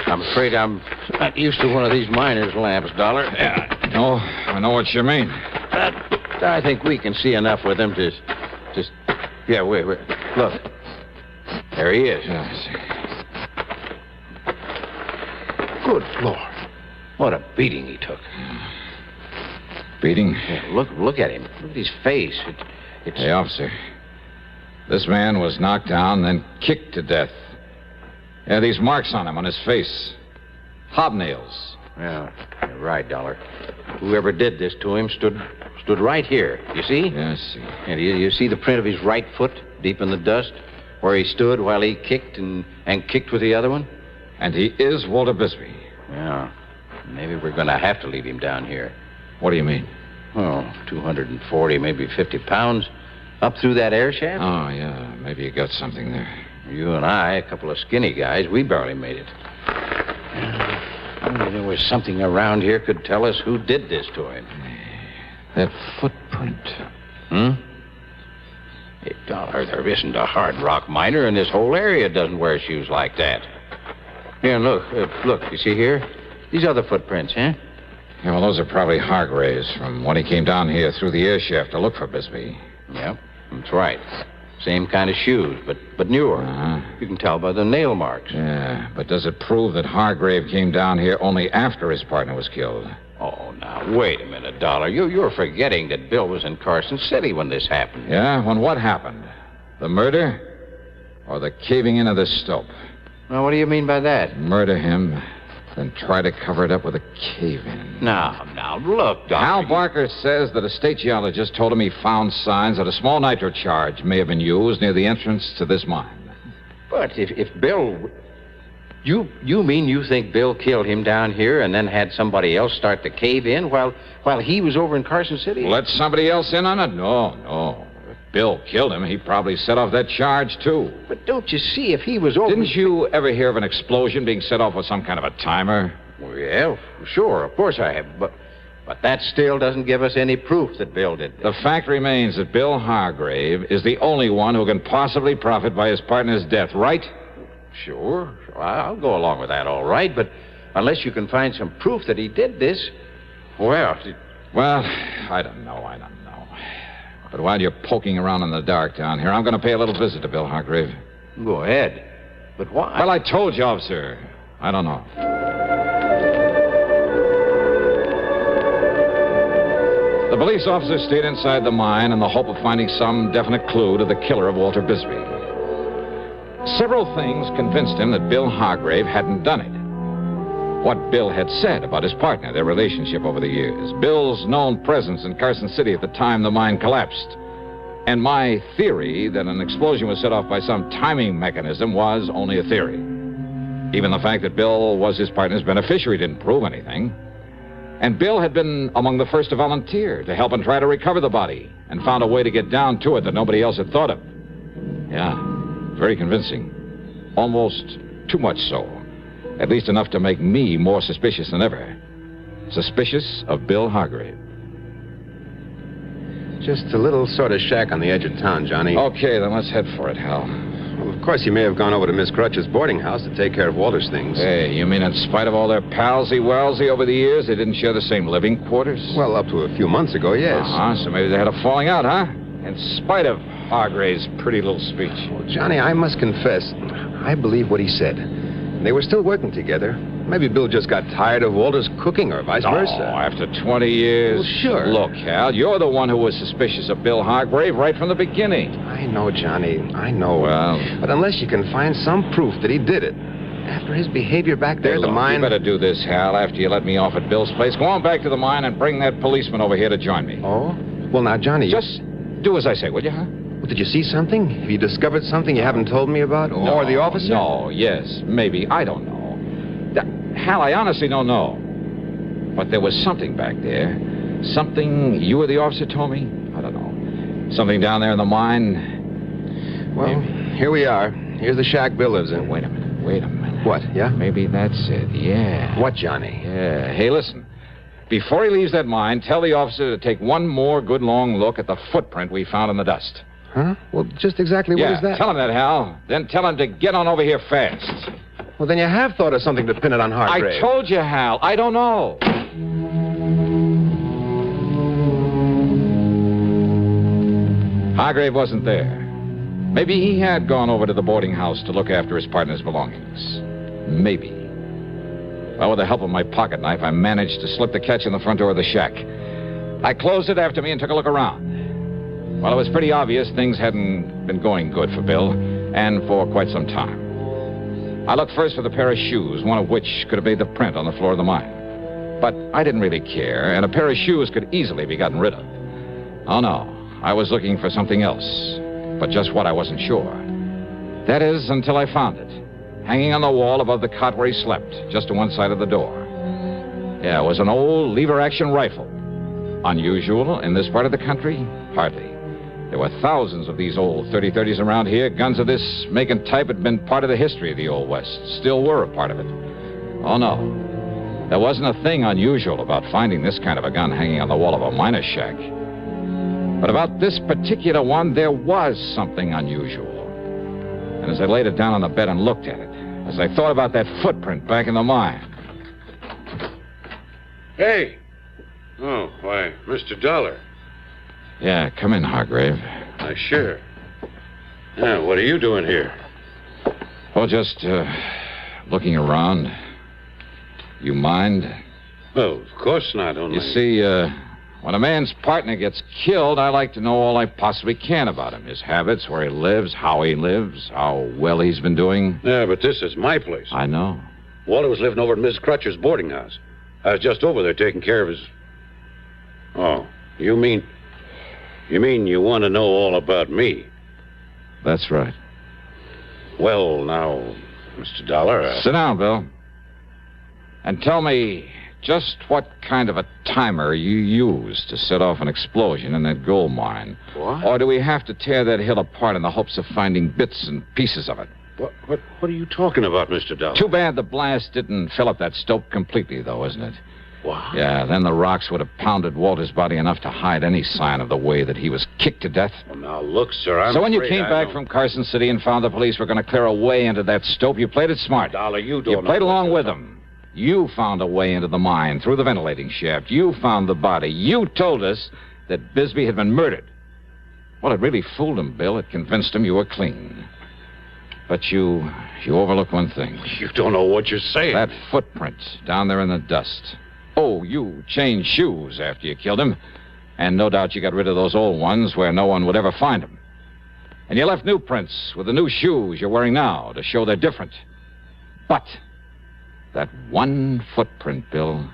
I'm afraid I'm not used to one of these miner's lamps, Dollar. Yeah, I know what you mean. But I think we can see enough with him to just... Yeah, wait. Look. There he is. Yeah, I see. Good Lord. What a beating he took. Beating? Yeah, look at him. Look at his face. It's... Hey, officer. This man was knocked down, then kicked to death. Yeah, these marks on him, on his face. Hobnails. Yeah, you're right, Dollar. Whoever did this to him stood right here. You see? Yeah, I see. And you see the print of his right foot deep in the dust? Where he stood while he kicked and kicked with the other one? And he is Walter Bisbee. Yeah. Maybe we're going to have to leave him down here. What do you mean? Oh, 240, maybe 50 pounds. Up through that air shaft? Oh, yeah. Maybe you got something there. You and I, a couple of skinny guys, we barely made it. Only there was something around here could tell us who did this to him. That footprint. Hey, Dollar, there isn't a hard rock miner in this whole area doesn't wear shoes like that. Here, look, you see here? These other footprints, huh? Yeah, well, those are probably Hargrave's from when he came down here through the air shaft to look for Bisbee. Yep, that's right. Same kind of shoes, but newer. Uh-huh. You can tell by the nail marks. Yeah, but does it prove that Hargrave came down here only after his partner was killed? Oh, now, wait a minute, Dollar. You're forgetting that Bill was in Carson City when this happened. Yeah? When what happened? The murder? Or the caving in of the stope? Now, what do you mean by that? Murder him, then try to cover it up with a cave-in. Now, look, Dollar. Hal Barker says that a state geologist told him he found signs that a small nitro charge may have been used near the entrance to this mine. But if Bill... You mean you think Bill killed him down here and then had somebody else start the cave-in while he was over in Carson City? Let somebody else in on it? No. If Bill killed him, he probably set off that charge, too. But don't you see, if he was over... Didn't you ever hear of an explosion being set off with some kind of a timer? Well, yeah, sure, of course I have. But that still doesn't give us any proof that Bill did this. The fact remains that Bill Hargrave is the only one who can possibly profit by his partner's death, right? Sure. I'll go along with that, all right. But unless you can find some proof that he did this, well... Well, I don't know. But while you're poking around in the dark down here, I'm going to pay a little visit to Bill Hargrave. Go ahead. But why? Well, I told you, officer. I don't know. The police officer stayed inside the mine in the hope of finding some definite clue to the killer of Walter Bisbee. Several things convinced him that Bill Hargrave hadn't done it. What Bill had said about his partner, their relationship over the years, Bill's known presence in Carson City at the time the mine collapsed, and my theory that an explosion was set off by some timing mechanism was only a theory. Even the fact that Bill was his partner's beneficiary didn't prove anything. And Bill had been among the first to volunteer to help and try to recover the body and found a way to get down to it that nobody else had thought of. Yeah, very convincing. Almost too much so. At least enough to make me more suspicious than ever. Suspicious of Bill Hargrave. Just a little sort of shack on the edge of town, Johnny. Okay, then let's head for it, Hal. Well, of course, he may have gone over to Miss Crutch's boarding house to take care of Walter's things. Hey, you mean in spite of all their palsy-walsy over the years, they didn't share the same living quarters? Well, up to a few months ago, yes. So maybe they had a falling out, huh? In spite of Hargrave's pretty little speech. Well, Johnny, I must confess, I believe what he said. They were still working together. Maybe Bill just got tired of Walter's cooking or vice versa. Oh, after 20 years. Well, sure. Look, Hal, you're the one who was suspicious of Bill Hargrave right from the beginning. I know, Johnny. I know. Well. But unless you can find some proof that he did it, after his behavior back there at the mine. You better do this, Hal, after you let me off at Bill's place. Go on back to the mine and bring that policeman over here to join me. Oh? Well, now, Johnny. Just do as I say, will you, huh? Well, did you see something? Have you discovered something you haven't told me about? No, or the officer? No, yes, maybe. I don't know. Hal, I honestly don't know. But there was something back there. Something you or the officer told me? I don't know. Something down there in the mine. Well, here we are. Here's the shack Bill lives in. Wait a minute. What, yeah? Maybe that's it, yeah. What, Johnny? Yeah. Hey, listen. Before he leaves that mine, tell the officer to take one more good long look at the footprint we found in the dust. Huh? Well, just exactly what is that? Tell him that, Hal. Then tell him to get on over here fast. Well, then you have thought of something to pin it on Hargrave. I told you, Hal. I don't know. Hargrave wasn't there. Maybe he had gone over to the boarding house to look after his partner's belongings. Maybe. Well, with the help of my pocket knife, I managed to slip the catch in the front door of the shack. I closed it after me and took a look around. Well, it was pretty obvious things hadn't been going good for Bill, and for quite some time. I looked first for the pair of shoes, one of which could have made the print on the floor of the mine. But I didn't really care, and a pair of shoes could easily be gotten rid of. Oh, no. I was looking for something else, but just what I wasn't sure. That is, until I found it, hanging on the wall above the cot where he slept, just to one side of the door. Yeah, it was an old lever-action rifle. Unusual in this part of the country? Hardly. There were thousands of these old 30-30s around here. Guns of this make and type had been part of the history of the Old West. Still were a part of it. Oh, no. There wasn't a thing unusual about finding this kind of a gun hanging on the wall of a miner's shack. But about this particular one, there was something unusual. And as I laid it down on the bed and looked at it, as I thought about that footprint back in the mine. Hey! Oh, why, Mr. Dollar. Yeah, come in, Hargrave. Sure. Yeah, what are you doing here? Oh, just, looking around. You mind? Well, of course not, only... You see, when a man's partner gets killed, I like to know all I possibly can about him. His habits, where he lives, how well he's been doing. Yeah, but this is my place. I know. Walter was living over at Miss Crutcher's boarding house. I was just over there taking care of his... Oh, you mean you want to know all about me? That's right. Well, now, Mr. Dollar... Sit down, Bill. And tell me just what kind of a timer you used to set off an explosion in that gold mine. What? Or do we have to tear that hill apart in the hopes of finding bits and pieces of it? What are you talking about, Mr. Dollar? Too bad the blast didn't fill up that stope completely, though, isn't it? What? Yeah, then the rocks would have pounded Walter's body enough to hide any sign of the way that he was kicked to death. Well, now, look, sir, So when you came back from Carson City and found the police were going to clear a way into that stope, you played it smart. Dollar, you don't You played along with them. You found a way into the mine through the ventilating shaft. You found the body. You told us that Bisbee had been murdered. Well, it really fooled him, Bill. It convinced him you were clean. But you overlook one thing. You don't know what you're saying. That footprint down there in the dust. Oh, you changed shoes after you killed him. And no doubt you got rid of those old ones where no one would ever find them. And you left new prints with the new shoes you're wearing now to show they're different. But that one footprint, Bill.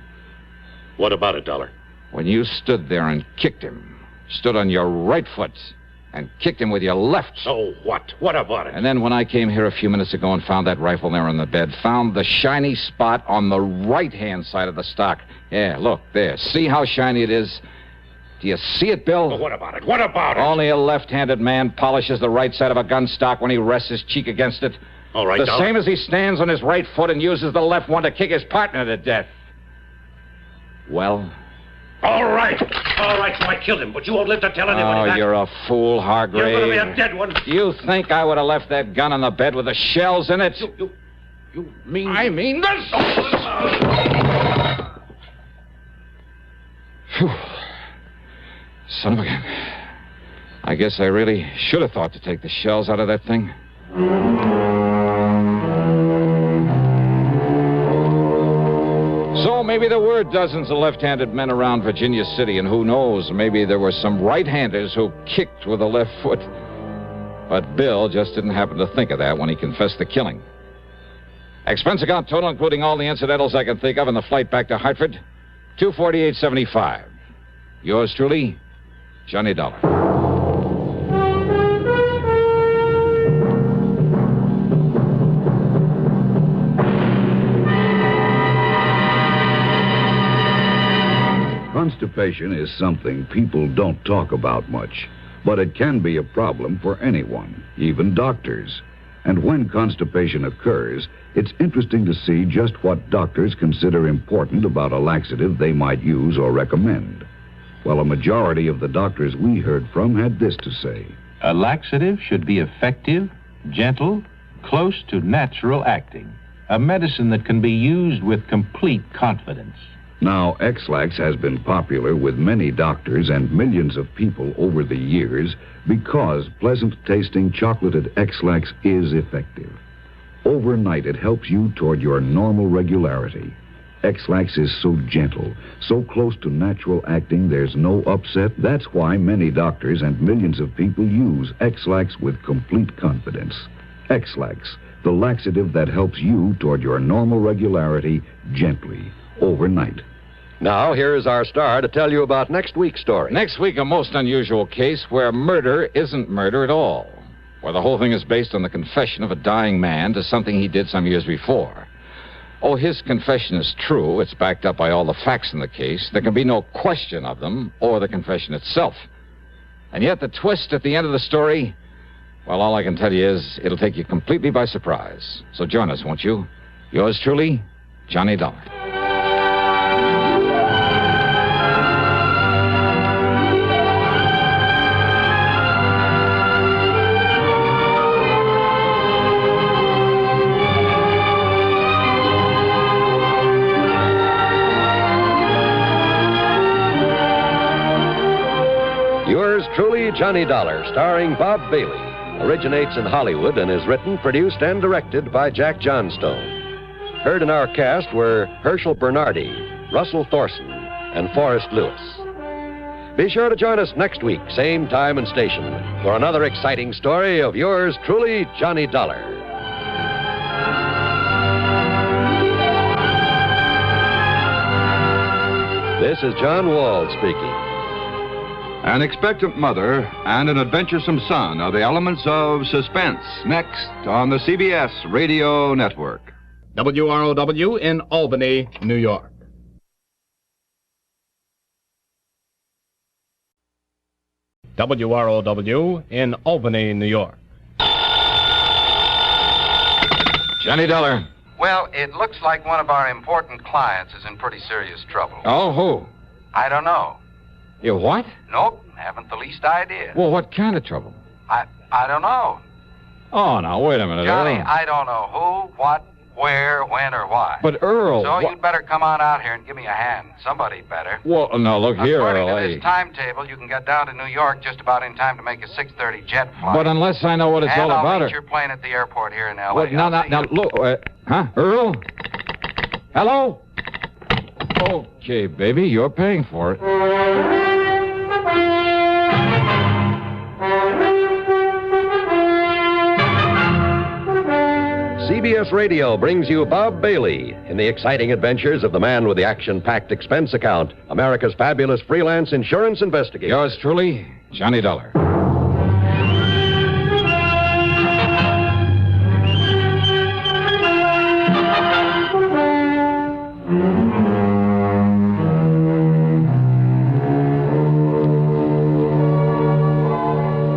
What about it, Dollar? When you stood there and kicked him, stood on your right foot and kicked him with your left. So what? What about it? And then when I came here a few minutes ago and found that rifle there on the bed, found the shiny spot on the right-hand side of the stock. Yeah, look, there. See how shiny it is? Do you see it, Bill? Well, what about it? What about it? Only a left-handed man polishes the right side of a gun stock when he rests his cheek against it. All right, The Dollar. same as he stands on his right foot and uses the left one to kick his partner to death. Well? All right, so I killed him, but you won't live to tell anybody that. Oh, you're a fool, Hargrave. You're going to be a dead one. You think I would have left that gun on the bed with the shells in it? You mean... I mean this! Phew. Son of a gun. I guess I really should have thought to take the shells out of that thing. So maybe there were dozens of left-handed men around Virginia City, and who knows, maybe there were some right-handers who kicked with the left foot. But Bill just didn't happen to think of that when he confessed the killing. Expense account total, including all the incidentals I can think of, and the flight back to Hartford, $248.75. Yours truly, Johnny Dollar. Constipation is something people don't talk about much, but it can be a problem for anyone, even doctors. And when constipation occurs, it's interesting to see just what doctors consider important about a laxative they might use or recommend. Well, a majority of the doctors we heard from had this to say. A laxative should be effective, gentle, close to natural acting. A medicine that can be used with complete confidence. Now, X-Lax has been popular with many doctors and millions of people over the years because pleasant-tasting chocolated X-Lax is effective. Overnight, it helps you toward your normal regularity. X-Lax is so gentle, so close to natural acting, there's no upset. That's why many doctors and millions of people use X-Lax with complete confidence. X-Lax, the laxative that helps you toward your normal regularity gently, overnight. Now, here is our star to tell you about next week's story. Next week, a most unusual case where murder isn't murder at all. Where the whole thing is based on the confession of a dying man to something he did some years before. Oh, his confession is true. It's backed up by all the facts in the case. There can be no question of them or the confession itself. And yet the twist at the end of the story, well, all I can tell you is it'll take you completely by surprise. So join us, won't you? Yours truly, Johnny Dollar. Yours truly, Johnny Dollar, starring Bob Bailey, originates in Hollywood and is written, produced, and directed by Jack Johnstone. Heard in our cast were Herschel Bernardi, Russell Thorson, and Forrest Lewis. Be sure to join us next week, same time and station, for another exciting story of yours truly, Johnny Dollar. This is John Wall speaking. An expectant mother and an adventuresome son are the elements of suspense. Next on the CBS Radio Network. WROW in Albany, New York. WROW in Albany, New York. Johnny Dollar. Well, it looks like one of our important clients is in pretty serious trouble. Oh, who? I don't know. You what? Nope, haven't the least idea. Well, what kind of trouble? I don't know. Oh, now, wait a minute. Johnny, I don't know who, what, where, when, or why. But, Earl... So you'd better come on out here and give me a hand. Somebody better. Well, now, look here, According Earl. to this timetable, you can get down to New York just about in time to make a 6:30 jet flight. But unless I know what it's all I'll about... meet your plane at the airport here in L.A. What? Now, look... huh? Earl? Hello? Okay, baby, you're paying for it. CBS Radio brings you Bob Bailey in the exciting adventures of the man with the action-packed expense account, America's fabulous freelance insurance investigator. Yours truly, Johnny Dollar.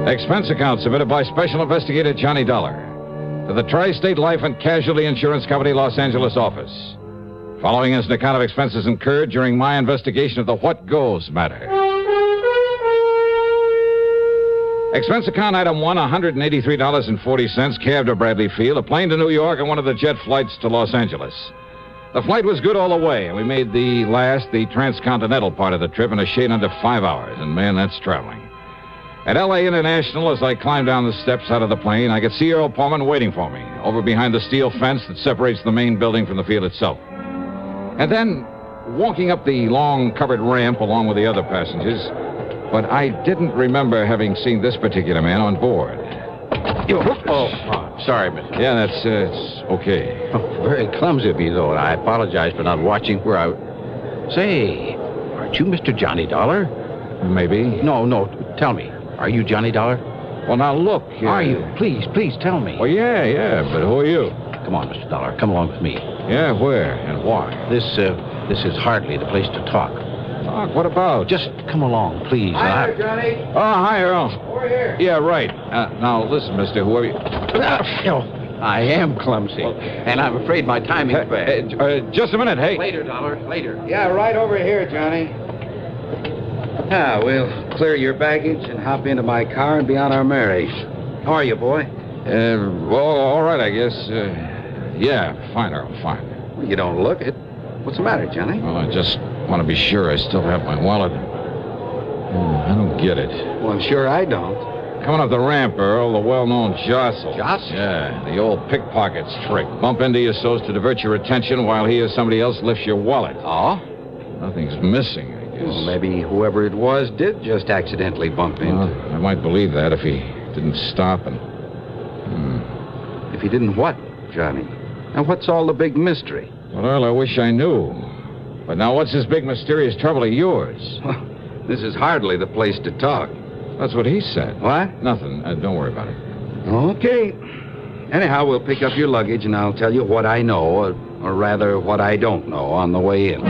Expense account submitted by Special Investigator Johnny Dollar to the Tri-State Life and Casualty Insurance Company, Los Angeles office. Following is an account of expenses incurred during my investigation of the What Goes matter. Expense account item 1, $183.40, cab to Bradley Field, a plane to New York, and one of the jet flights to Los Angeles. The flight was good all the way, and we made the transcontinental part of the trip in a shade under 5 hours, and man, that's traveling. At L.A. International, as I climbed down the steps out of the plane, I could see Earl Pullman waiting for me, over behind the steel fence that separates the main building from the field itself. And then, walking up the long covered ramp along with the other passengers, but I didn't remember having seen this particular man on board. Sorry, mister. Yeah, that's it's okay. Oh, very clumsy of me, though, and I apologize for not watching where I... Say, aren't you Mr. Johnny Dollar? Maybe. No, tell me. Are you Johnny Dollar? Well, now, look. Are you? Please tell me. Well, yeah, but who are you? Come on, Mr. Dollar. Come along with me. Yeah, where and why? This is hardly the place to talk. Talk? What about? Just come along, please. Hi there, Johnny. Oh, hi, Earl. Over here. Yeah, right. Now, listen, mister, whoever you... I am clumsy, and I'm afraid my timing's bad. Just a minute, hey. Later, Dollar, later. Yeah, right over here, Johnny. We'll clear your baggage and hop into my car and be on our merry. How are you, boy? Well, all right, I guess. Yeah, fine, Earl, fine. Well, you don't look it. What's the matter, Johnny? Well, I just want to be sure I still have my wallet. I don't get it. Well, I'm sure I don't. Coming up the ramp, Earl, the well-known jostle. Jostle? Yeah, the old pickpocket's trick. Bump into you so as to divert your attention while he or somebody else lifts your wallet. Oh? Nothing's missing, I guess. Well, maybe whoever it was did just accidentally bump into. I might believe that if he didn't stop and... If he didn't what, Johnny? Now, what's all the big mystery? Well, Earl, I wish I knew. But now what's this big mysterious trouble of yours? Well, this is hardly the place to talk. That's what he said. What? Nothing. Don't worry about it. Okay. Anyhow, we'll pick up your luggage and I'll tell you what I know, or rather what I don't know, on the way in.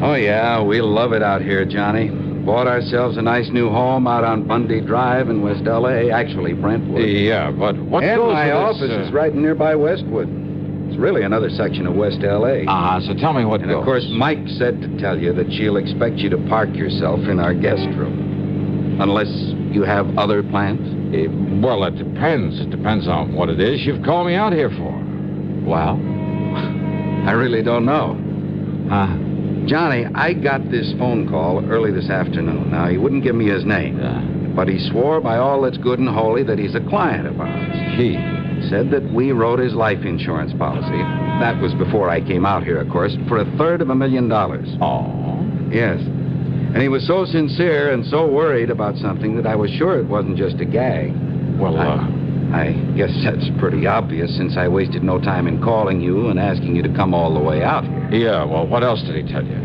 Oh, yeah, we'll love it out here, Johnny. Bought ourselves a nice new home out on Bundy Drive in West L.A., actually Brentwood. Yeah, but what and goes my with office this, is right nearby Westwood. It's really another section of West L.A. So tell me what and goes. of course, Mike said to tell you that she'll expect you to park yourself in our guest room. Unless you have other plans? Well, it depends. It depends on what it is you've called me out here for. Well, I really don't know. Johnny, I got this phone call early this afternoon. Now, he wouldn't give me his name. But he swore by all that's good and holy that he's a client of ours. He said that we wrote his life insurance policy. That was before I came out here, of course, for $350,000. Oh. Yes. And he was so sincere and so worried about something that I was sure it wasn't just a gag. Well, I guess that's pretty obvious since I wasted no time in calling you and asking you to come all the way out here. Yeah, well, what else did he tell you?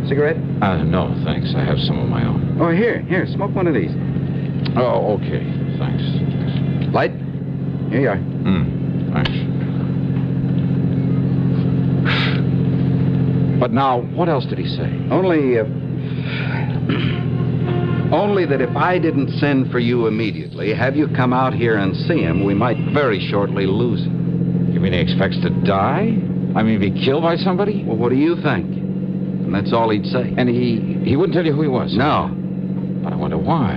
Cigarette? No, thanks. I have some of my own. Oh, here, smoke one of these. Oh, okay. Thanks. Light? Here you are. Thanks. But now, what else did he say? Only that if I didn't send for you immediately, have you come out here and see him, we might very shortly lose him. You mean he expects to die? I mean, be killed by somebody? Well, what do you think? and that's all he'd say. And he wouldn't tell you who he was? No. But I wonder why.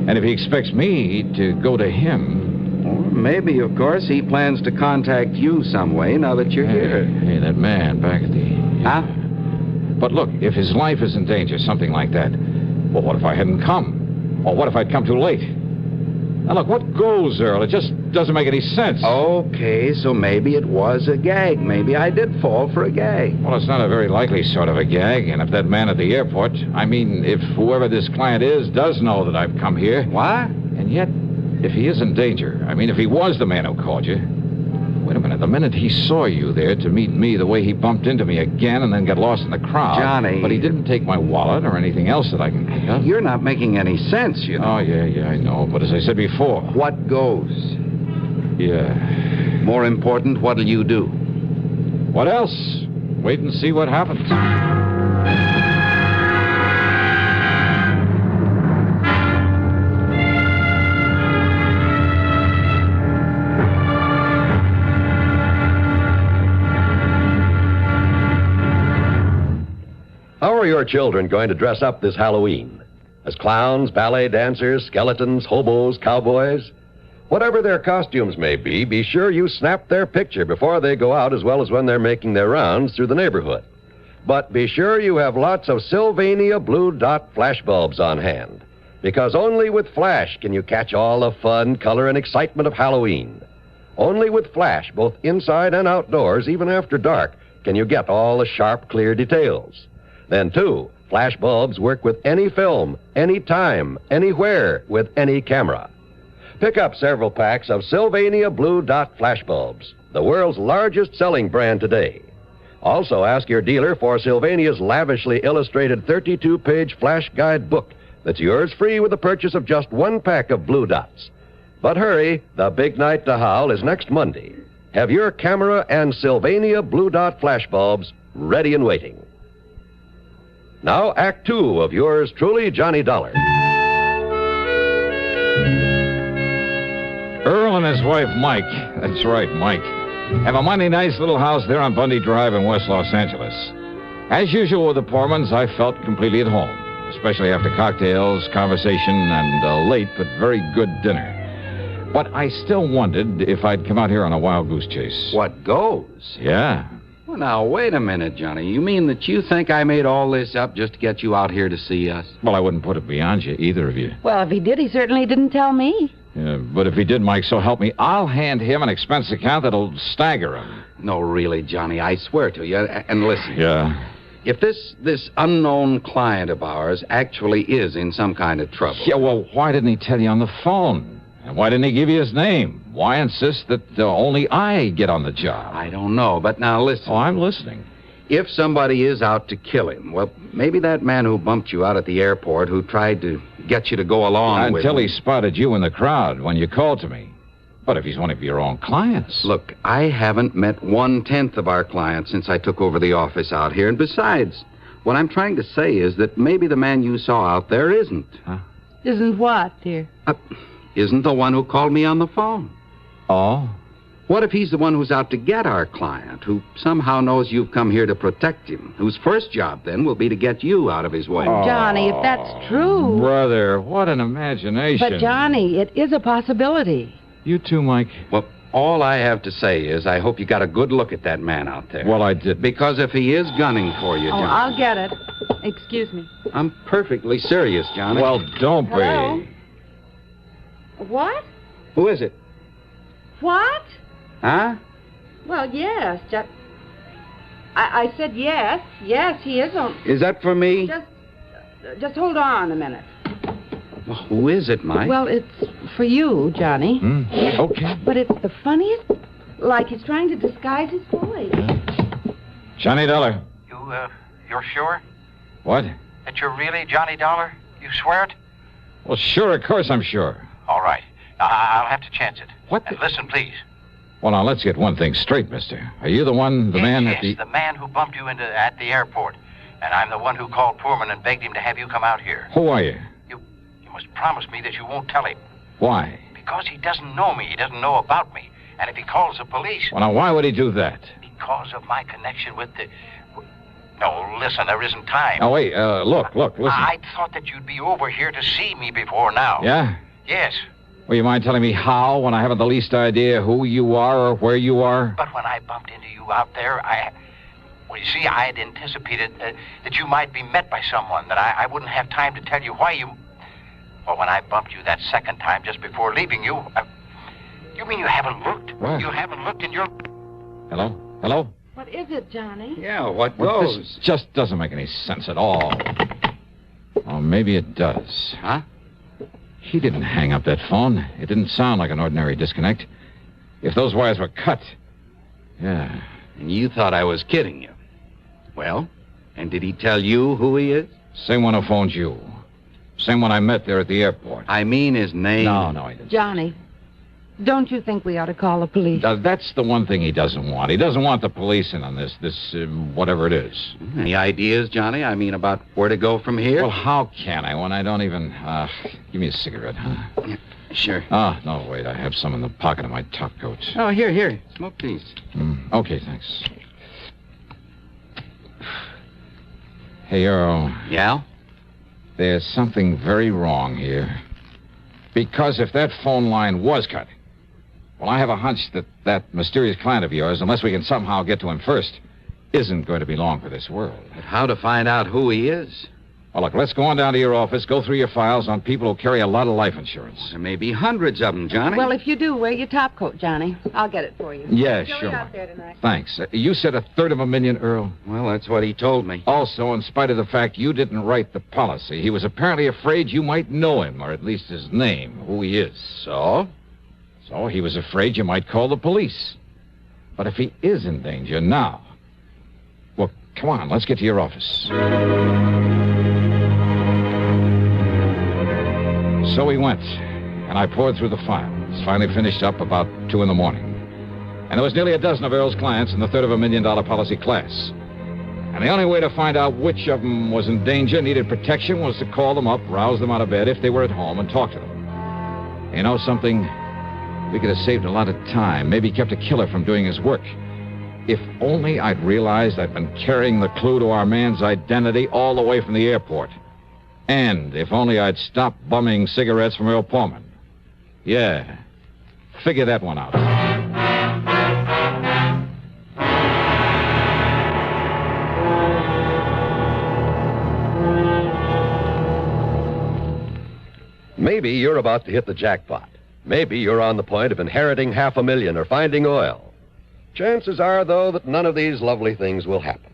And if he expects me to go to him... Or maybe, of course, he plans to contact you some way now that you're here. Hey, that man back at the... Huh? But look, if his life is in danger, something like that, well, what if I hadn't come? Or what if I'd come too late? Now, look, what goes, Earl? It just doesn't make any sense. Okay, so maybe it was a gag. Maybe I did fall for a gag. Well, it's not a very likely sort of a gag. And if that man at the airport, I mean, if whoever this client is does know that I've come here... What? And yet, if he is in danger, I mean, if he was the man who called you... Wait a minute, the minute he saw you there to meet me, the way he bumped into me again and then got lost in the crowd... Johnny... But he didn't take my wallet or anything else that I can pick up. You're not making any sense, you know. Oh, yeah, I know. But as I said before... What goes? Yeah. More important, what'll you do? What else? Wait and see what happens. How are your children going to dress up this Halloween? As clowns, ballet dancers, skeletons, hobos, cowboys? Whatever their costumes may be sure you snap their picture before they go out as well as when they're making their rounds through the neighborhood. But be sure you have lots of Sylvania Blue Dot flash bulbs on hand, because only with Flash can you catch all the fun, color, and excitement of Halloween. Only with Flash, both inside and outdoors, even after dark, can you get all the sharp, clear details. Then, too, flash bulbs work with any film, any time, anywhere, with any camera. Pick up several packs of Sylvania Blue Dot flash bulbs, the world's largest selling brand today. Also, ask your dealer for Sylvania's lavishly illustrated 32-page flash guide book that's yours free with the purchase of just one pack of Blue Dots. But hurry, the big night to howl is next Monday. Have your camera and Sylvania Blue Dot flash bulbs ready and waiting. Now, Act 2 of yours truly, Johnny Dollar. Earl and his wife, Mike, that's right, Mike, have a mighty nice little house there on Bundy Drive in West Los Angeles. As usual with the Pormans, I felt completely at home, especially after cocktails, conversation, and a late but very good dinner. But I still wondered if I'd come out here on a wild goose chase. What goes? Yeah. Well, now, wait a minute, Johnny. You mean that you think I made all this up just to get you out here to see us? Well, I wouldn't put it beyond you, either of you. Well, if he did, he certainly didn't tell me. Yeah, but if he did, Mike, so help me, I'll hand him an expense account that'll stagger him. No, really, Johnny, I swear to you. And listen. Yeah? If this unknown client of ours actually is in some kind of trouble... Yeah, well, why didn't he tell you on the phone? And why didn't he give you his name? Why insist that only I get on the job? I don't know, but now listen. Oh, I'm listening. If somebody is out to kill him, well, maybe that man who bumped you out at the airport, who tried to get you to go along with him... Until he spotted you in the crowd when you called to me. But if he's one of your own clients... Look, I haven't met 1/10 of our clients since I took over the office out here. And besides, what I'm trying to say is that maybe the man you saw out there isn't. Huh? Isn't what, dear? Isn't the one who called me on the phone. Oh? What if he's the one who's out to get our client, who somehow knows you've come here to protect him, whose first job, then, will be to get you out of his way? Oh, Johnny, if that's true... Brother, what an imagination. But, Johnny, it is a possibility. You too, Mike? Well, all I have to say is I hope you got a good look at that man out there. Well, I did. Because if he is gunning for you, Johnny... I'll get it. Excuse me. I'm perfectly serious, Johnny. Well, don't be. Hello? What? Who is it? What? Huh? Well, yes. I said yes. Yes, he is on... Is that for me? Just hold on a minute. Well, who is it, Mike? Well, it's for you, Johnny. Okay. But it's the funniest... Like he's trying to disguise his voice. Johnny Dollar. You're sure? What? That you're really Johnny Dollar? You swear it? Well, sure, of course I'm sure. All right. I'll have to chance it. What? And listen, please. Well, now, let's get one thing straight, mister. Are you the man at the... Yes, the man who bumped you at the airport. And I'm the one who called Poorman and begged him to have you come out here. Who are you? You must promise me that you won't tell him. Why? Because he doesn't know me. He doesn't know about me. And if he calls the police... Well, now, why would he do that? Because of my connection with No, listen, there isn't time. Oh, wait, look, listen. I thought that you'd be over here to see me before now. Yeah? Yes. Well, you mind telling me how when I haven't the least idea who you are or where you are? But when I bumped into you out there, well, you see, I had anticipated that you might be met by someone, that I wouldn't have time to tell you why you... Well, when I bumped you that second time just before leaving you, you mean you haven't looked? What? You haven't looked in your... Hello? Hello? What is it, Johnny? Yeah, what Well, goes? this just doesn't make any sense at all. Or maybe it does. Huh? He didn't hang up that phone. It didn't sound like an ordinary disconnect. If those wires were cut... Yeah. And you thought I was kidding you. Well, and did he tell you who he is? Same one who phoned you. Same one I met there at the airport. I mean his name. No, he didn't. Johnny, don't you think we ought to call the police? That's the one thing he doesn't want. He doesn't want the police in on this whatever it is. Any ideas, Johnny? I mean, about where to go from here? Well, how can I when I don't even... give me a cigarette, huh? Yeah, sure. Oh, no, wait. I have some in the pocket of my top coat. Oh, here. Smoke these. Okay, thanks. Hey, Earl. Yeah? There's something very wrong here. Because if that phone line was cut, well, I have a hunch that mysterious client of yours, unless we can somehow get to him first, isn't going to be long for this world. But how to find out who he is? Well, look, let's go on down to your office, go through your files on people who carry a lot of life insurance. There may be hundreds of them, Johnny. Well, if you do, wear your top coat, Johnny. I'll get it for you. Yeah, Enjoy sure. out there tonight. Thanks. You said $1/3 Earl? Well, that's what he told me. Also, in spite of the fact you didn't write the policy, he was apparently afraid you might know him, or at least his name, who he is. So? So he was afraid you might call the police. But if he is in danger now... Well, come on, let's get to your office. So we went, and I poured through the files. Finally finished up about 2 in the morning. And there was nearly a dozen of Earl's clients in the $1/3 policy class. And the only way to find out which of them was in danger, needed protection, was to call them up, rouse them out of bed if they were at home, and talk to them. You know something? We could have saved a lot of time, maybe kept a killer from doing his work. If only I'd realized I'd been carrying the clue to our man's identity all the way from the airport. And if only I'd stopped bumming cigarettes from Earl Pullman. Yeah. Figure that one out. Maybe you're about to hit the jackpot. Maybe you're on the point of inheriting $500,000 or finding oil. Chances are, though, that none of these lovely things will happen.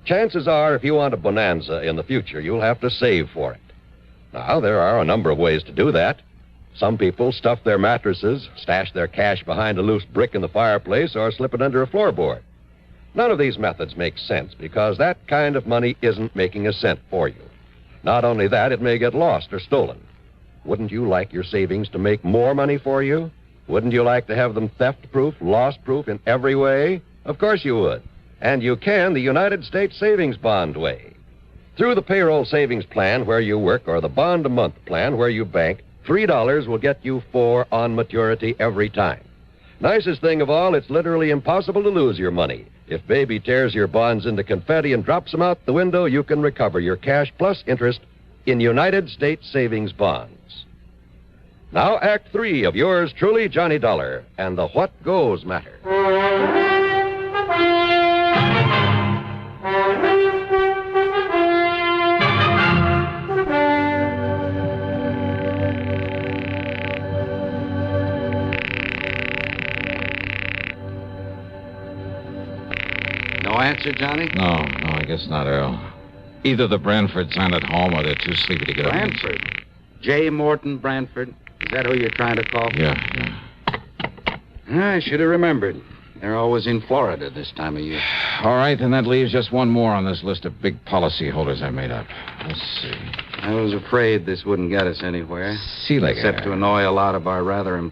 Chances are, if you want a bonanza in the future, you'll have to save for it. Now, there are a number of ways to do that. Some people stuff their mattresses, stash their cash behind a loose brick in the fireplace, or slip it under a floorboard. None of these methods make sense because that kind of money isn't making a cent for you. Not only that, it may get lost or stolen. Wouldn't you like your savings to make more money for you? Wouldn't you like to have them theft-proof, loss-proof in every way? Of course you would. And you can the United States Savings Bond way. Through the payroll savings plan where you work or the bond-a-month plan where you bank, $3 will get you 4 on maturity every time. Nicest thing of all, it's literally impossible to lose your money. If Baby tears your bonds into confetti and drops them out the window, you can recover your cash plus interest in United States Savings Bonds. Now, Act 3 of yours truly, Johnny Dollar, and the What Goes Matter. No answer, Johnny? No, I guess not, Earl. Either the Branfords aren't at home or they're too sleepy to get up. Branford? J. Morton Branford? Is that who you're trying to call? Yeah. I should have remembered. They're always in Florida this time of year. All right, then that leaves just one more on this list of big policy holders I made up. Let's see. I was afraid this wouldn't get us anywhere. Seelegger. Except to annoy a lot of our rather...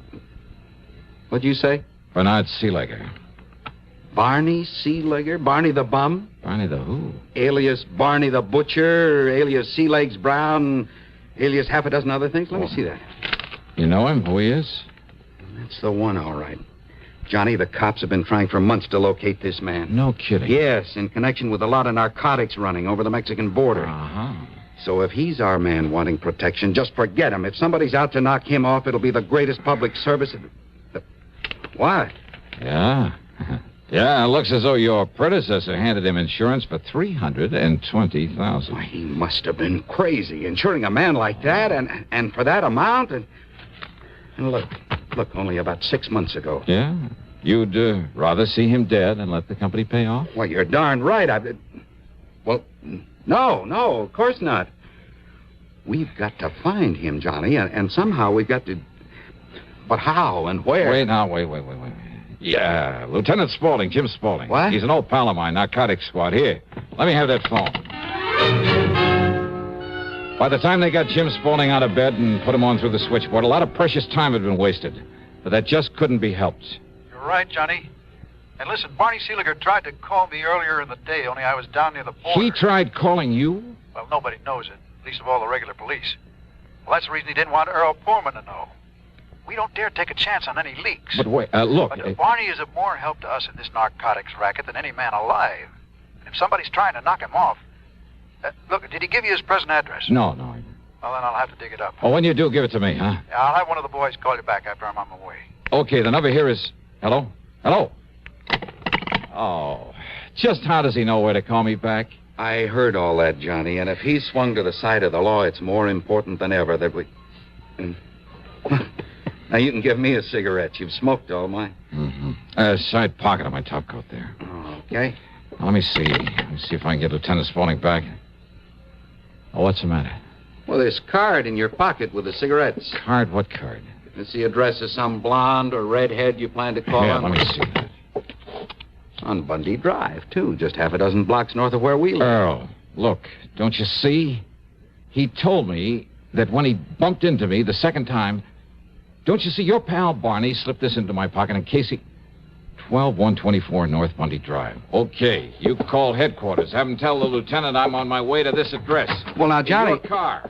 What'd you say? Bernard Seelegger. Barney Seelegger? Barney the Bum? Barney the who? Alias Barney the Butcher, alias Sea Legs Brown, alias half a dozen other things. Let me see that. You know him? Who he is? That's the one, all right. Johnny, the cops have been trying for months to locate this man. No kidding. Yes, in connection with a lot of narcotics running over the Mexican border. Uh-huh. So if he's our man wanting protection, just forget him. If somebody's out to knock him off, it'll be the greatest public service. What? Yeah. Yeah, it looks as though your predecessor handed him insurance for $320,000. Why, he must have been crazy, insuring a man like that, and for that amount. And look, only about 6 months ago. Yeah? You'd rather see him dead and let the company pay off? Well, you're darn right. Well, no, of course not. We've got to find him, Johnny, and somehow we've got to... But how and where? Wait. Yeah, Lieutenant Spaulding, Jim Spaulding. What? He's an old pal of mine, narcotics squad. Here, let me have that phone. By the time they got Jim Spaulding out of bed and put him on through the switchboard, a lot of precious time had been wasted. But that just couldn't be helped. You're right, Johnny. And listen, Barney Seeliger tried to call me earlier in the day, only I was down near the border. He tried calling you? Well, nobody knows it, least of all the regular police. Well, that's the reason he didn't want Earl Foreman to know. We don't dare take a chance on any leaks. But wait, look... But Barney is of more help to us in this narcotics racket than any man alive. And if somebody's trying to knock him off... look, did he give you his present address? No. Well, then I'll have to dig it up. Oh, when you do, give it to me, huh? Yeah, I'll have one of the boys call you back after I'm on my way. Okay, the number here is... Hello? Oh, just how does he know where to call me back? I heard all that, Johnny, and if he's swung to the side of the law, it's more important than ever that we... Now, you can give me a cigarette. You've smoked all mine. Mm-hmm. Side pocket of my top coat there. Okay. Now, let me see. Let me see if I can get Lieutenant Spaulding back. Oh, what's the matter? Well, this card in your pocket with the cigarettes. Card? What card? It's the address of some blonde or redhead you plan to call on. Let me see that. On Bundy Drive, too. Just half a dozen blocks north of where we live. Earl, look, don't you see? He told me that when he bumped into me the second time... Don't you see, your pal Barney slipped this into my pocket in case he... 12124 North Bundy Drive. Okay, you call headquarters. Have him tell the lieutenant I'm on my way to this address. Well, now, Johnny... In your car.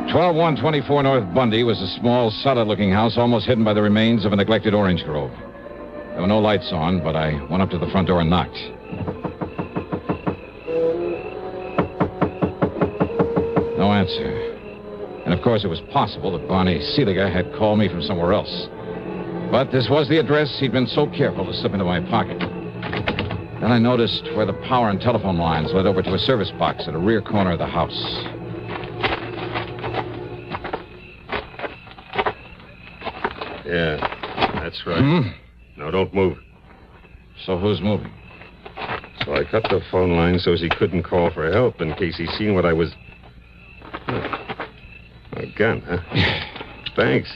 12124 North Bundy was a small, solid-looking house almost hidden by the remains of a neglected orange grove. There were no lights on, but I went up to the front door and knocked. No answer. And, of course, it was possible that Barney Seeliger had called me from somewhere else. But this was the address he'd been so careful to slip into my pocket. Then I noticed where the power and telephone lines led over to a service box at a rear corner of the house. Yeah, that's right. No, don't move. So who's moving? So I cut the phone line so he couldn't call for help in case he seen what I was... A gun, huh? Thanks.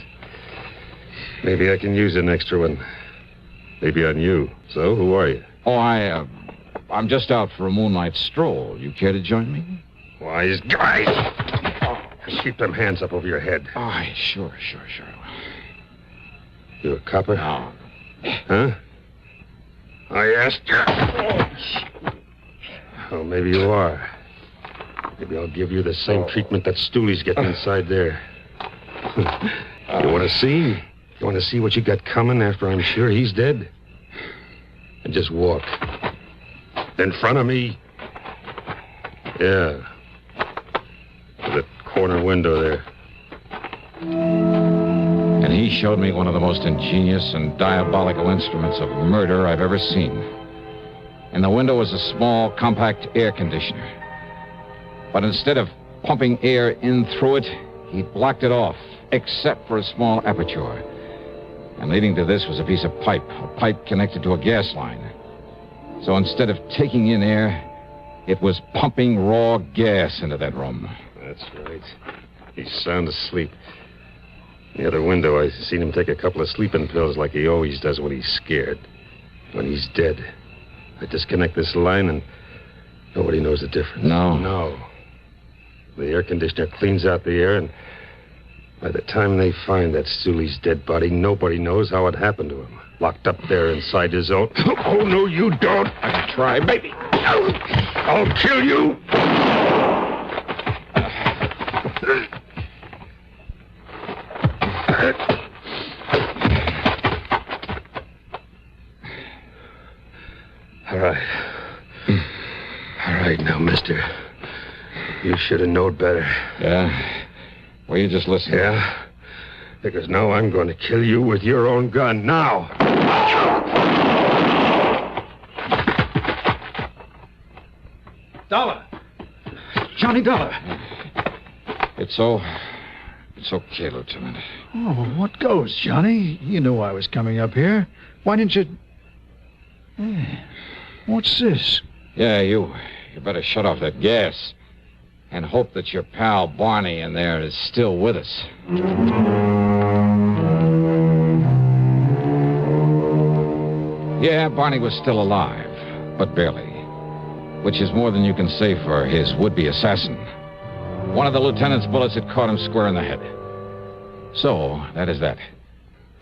Maybe I can use an extra one. Maybe on you. So, who are you? Oh, I'm just out for a moonlight stroll. You care to join me? Wise guys! Just keep them hands up over your head. Oh, sure. You a copper? No. Huh? I asked you. Oh, maybe you are. Maybe I'll give you the same treatment that Stooley's getting inside there. You want to see? You want to see what you got coming after I'm sure he's dead? And just walk. In front of me. Yeah. To the corner window there. And he showed me one of the most ingenious and diabolical instruments of murder I've ever seen. In the window was a small, compact air conditioner. But instead of pumping air in through it, he blocked it off, except for a small aperture. And leading to this was a piece of pipe, a pipe connected to a gas line. So instead of taking in air, it was pumping raw gas into that room. That's right. He's sound asleep. In the other window, I seen him take a couple of sleeping pills like he always does when he's scared. When he's dead. I disconnect this line and nobody knows the difference. No. The air conditioner cleans out the air, and by the time they find that Stooley's dead body, nobody knows how it happened to him. Locked up there inside his own... Oh, no, you don't. I can try, baby. I'll kill you. All right. All right now, mister. You should have known better. Yeah? Well, you just listen. Yeah? Because now I'm going to kill you with your own gun. Now! Dollar! Johnny Dollar! It's okay, Lieutenant. Oh, what goes, Johnny? You knew I was coming up here. Why didn't you... Hey, what's this? Yeah, you better shut off that gas. And hope that your pal Barney in there is still with us. Yeah, Barney was still alive, but barely. Which is more than you can say for his would-be assassin. One of the lieutenant's bullets had caught him square in the head. So, that is that.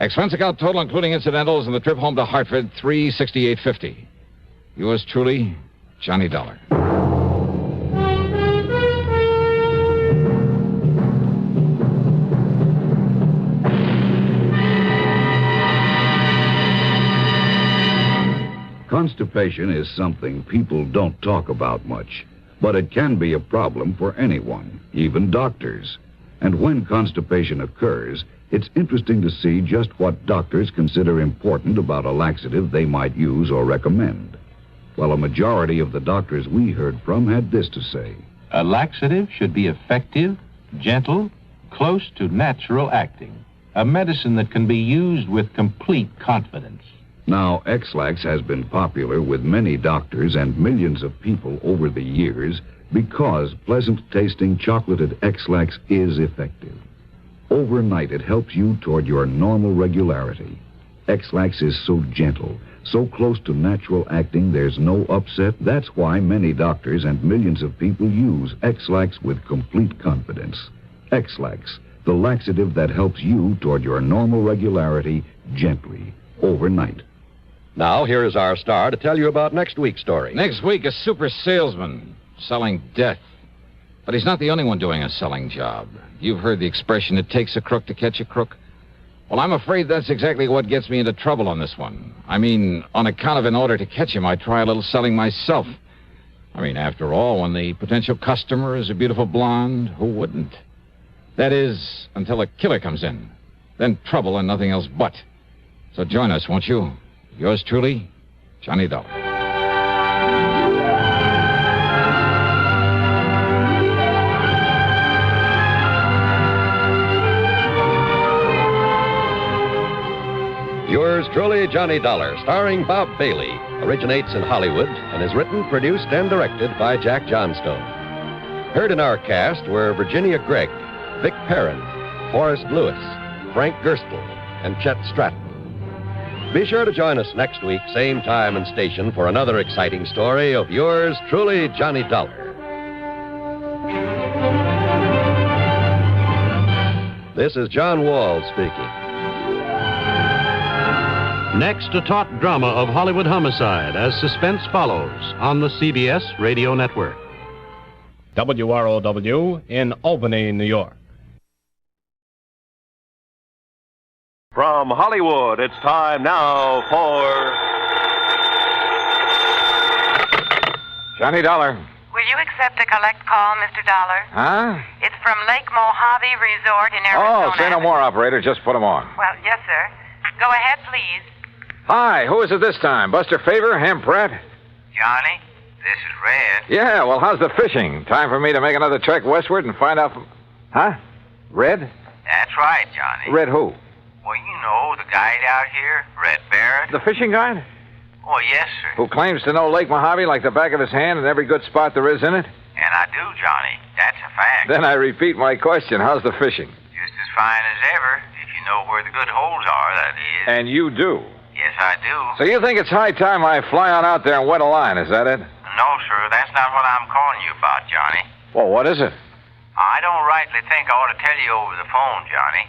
Expense account total, including incidentals, and the trip home to Hartford, $368.50. Yours truly, Johnny Dollar. Constipation is something people don't talk about much, but it can be a problem for anyone, even doctors. And when constipation occurs, it's interesting to see just what doctors consider important about a laxative they might use or recommend. Well, a majority of the doctors we heard from had this to say. A laxative should be effective, gentle, close to natural acting. A medicine that can be used with complete confidence. Now, X-Lax has been popular with many doctors and millions of people over the years because pleasant-tasting chocolated X-Lax is effective. Overnight, it helps you toward your normal regularity. X-Lax is so gentle, so close to natural acting, there's no upset. That's why many doctors and millions of people use X-Lax with complete confidence. X-Lax, the laxative that helps you toward your normal regularity gently, overnight. Now, here is our star to tell you about next week's story. Next week, a super salesman selling death. But he's not the only one doing a selling job. You've heard the expression, it takes a crook to catch a crook. Well, I'm afraid that's exactly what gets me into trouble on this one. I mean, on account of in order to catch him, I try a little selling myself. I mean, after all, when the potential customer is a beautiful blonde, who wouldn't? That is, until a killer comes in. Then trouble and nothing else but. So join us, won't you? Yours truly, Johnny Dollar. Yours truly, Johnny Dollar, starring Bob Bailey, originates in Hollywood and is written, produced, and directed by Jack Johnstone. Heard in our cast were Virginia Gregg, Vic Perrin, Forrest Lewis, Frank Gerstle, and Chet Stratton. Be sure to join us next week, same time and station, for another exciting story of yours truly, Johnny Dollar. This is John Wall speaking. Next, a taut drama of Hollywood homicide as suspense follows on the CBS Radio Network. WROW in Albany, New York. From Hollywood, it's time now for... Johnny Dollar. Will you accept a collect call, Mr. Dollar? Huh? It's from Lake Mojave Resort in Arizona. Oh, say no more, operator. Just put him on. Well, yes, sir. Go ahead, please. Hi, who is it this time? Buster Favor, Ham Pratt? Johnny, this is Red. Yeah, well, how's the fishing? Time for me to make another trek westward and find out from... Huh? Red? That's right, Johnny. Red who? Well, you know, the guide out here, Red Barrett. The fishing guide? Oh, yes, sir. Who claims to know Lake Mojave like the back of his hand and every good spot there is in it? And I do, Johnny. That's a fact. Then I repeat my question. How's the fishing? Just as fine as ever, if you know where the good holes are, that is. And you do? Yes, I do. So you think it's high time I fly on out there and wet a line, is that it? No, sir, that's not what I'm calling you about, Johnny. Well, what is it? I don't rightly think I ought to tell you over the phone, Johnny.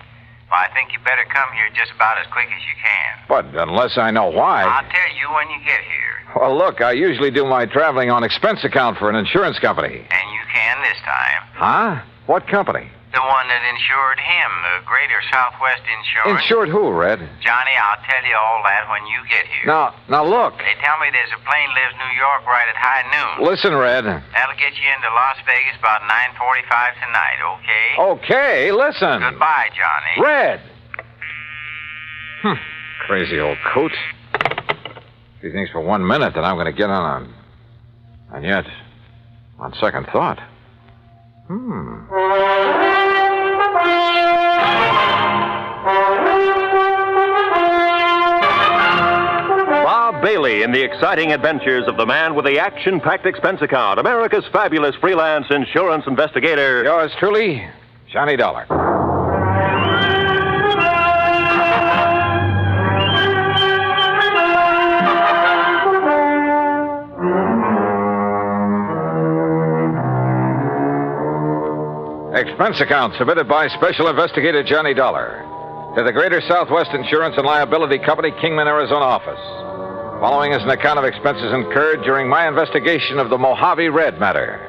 I think you better come here just about as quick as you can. But unless I know why... I'll tell you when you get here. Well, look, I usually do my traveling on expense account for an insurance company. And you can this time. Huh? What company? The one that insured him, the Greater Southwest Insurance. Insured who, Red? Johnny, I'll tell you all that when you get here. Now look. They tell me there's a plane leaves New York right at high noon. Listen, Red. That'll get you into Las Vegas about 9:45 tonight, okay? Okay, listen. Goodbye, Johnny. Red! Crazy old coot. He thinks for 1 minute that I'm going to get on. And yet, on second thought. Bob Bailey in the exciting adventures of the man with the action-packed expense account, America's fabulous freelance insurance investigator. Yours truly, Johnny Dollar. Expense account submitted by Special Investigator Johnny Dollar to the Greater Southwest Insurance and Liability Company, Kingman, Arizona office. Following is an account of expenses incurred during my investigation of the Mojave Red Matter.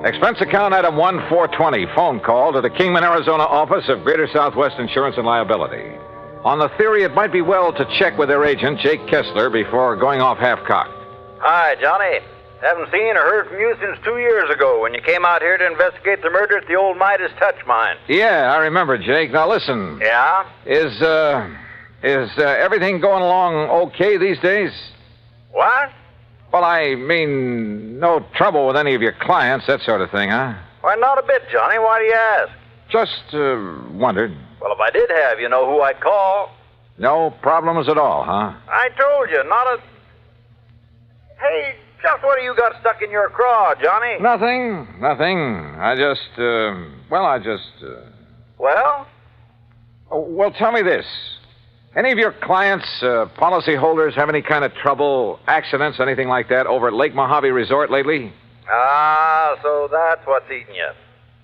Expense account item 1420, phone call to the Kingman, Arizona office of Greater Southwest Insurance and Liability. On the theory it might be well to check with their agent, Jake Kessler, before going off half-cocked. Hi, Johnny. Haven't seen or heard from you since 2 years ago when you came out here to investigate the murder at the old Midas Touch mine. Yeah, I remember, Jake. Now listen. Yeah? Is everything going along okay these days? What? Well, I mean, no trouble with any of your clients, that sort of thing, huh? Why, not a bit, Johnny. Why do you ask? Just wondered. Well, if I did have, you know who I'd call. No problems at all, huh? I told you, not a... Hey, just what do you got stuck in your craw, Johnny? Nothing. I just... Well? Well, tell me this. Any of your clients, policyholders, have any kind of trouble, accidents, anything like that, over at Lake Mojave Resort lately? Ah, so that's what's eating you.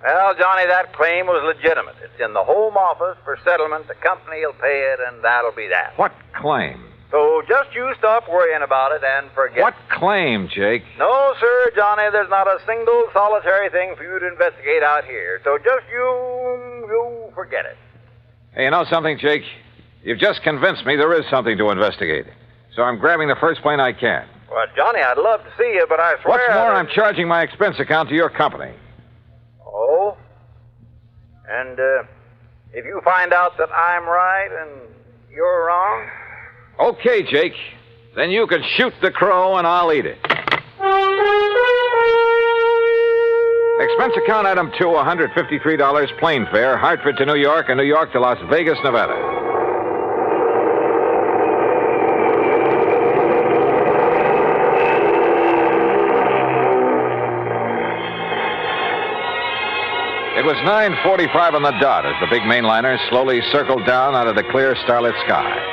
Well, Johnny, that claim was legitimate. It's in the home office for settlement. The company will pay it, and that'll be that. What claim? So just you stop worrying about it and forget. What claim, Jake? No, sir, Johnny, there's not a single solitary thing for you to investigate out here. So just you forget it. Hey, you know something, Jake? You've just convinced me there is something to investigate. So I'm grabbing the first plane I can. Well, Johnny, I'd love to see you, but I swear... What's more, I'm charging my expense account to your company. Oh? And, if you find out that I'm right and you're wrong... Okay, Jake. Then you can shoot the crow and I'll eat it. Expense account item 2, $153 plane fare, Hartford to New York and New York to Las Vegas, Nevada. It was 9:45 on the dot as the big mainliner slowly circled down out of the clear starlit sky.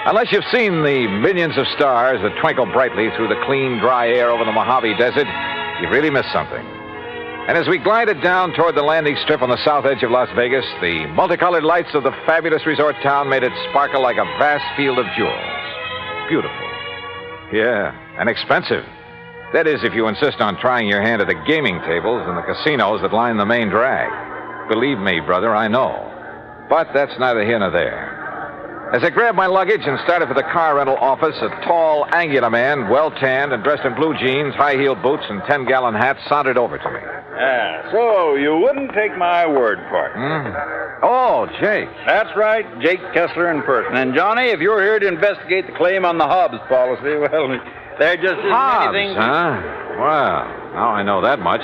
Unless you've seen the millions of stars that twinkle brightly through the clean, dry air over the Mojave Desert, you've really missed something. And as we glided down toward the landing strip on the south edge of Las Vegas, the multicolored lights of the fabulous resort town made it sparkle like a vast field of jewels. Beautiful. Yeah, and expensive. That is, if you insist on trying your hand at the gaming tables and the casinos that line the main drag. Believe me, brother, I know. But that's neither here nor there. As I grabbed my luggage and started for the car rental office, a tall, angular man, well-tanned and dressed in blue jeans, high-heeled boots, and 10-gallon hat sauntered over to me. So you wouldn't take my word for it. Oh, Jake. That's right, Jake Kessler in person. And, Johnny, if you're here to investigate the claim on the Hobbs policy, well, there just isn't Hobbs, anything... huh? Well, now I know that much.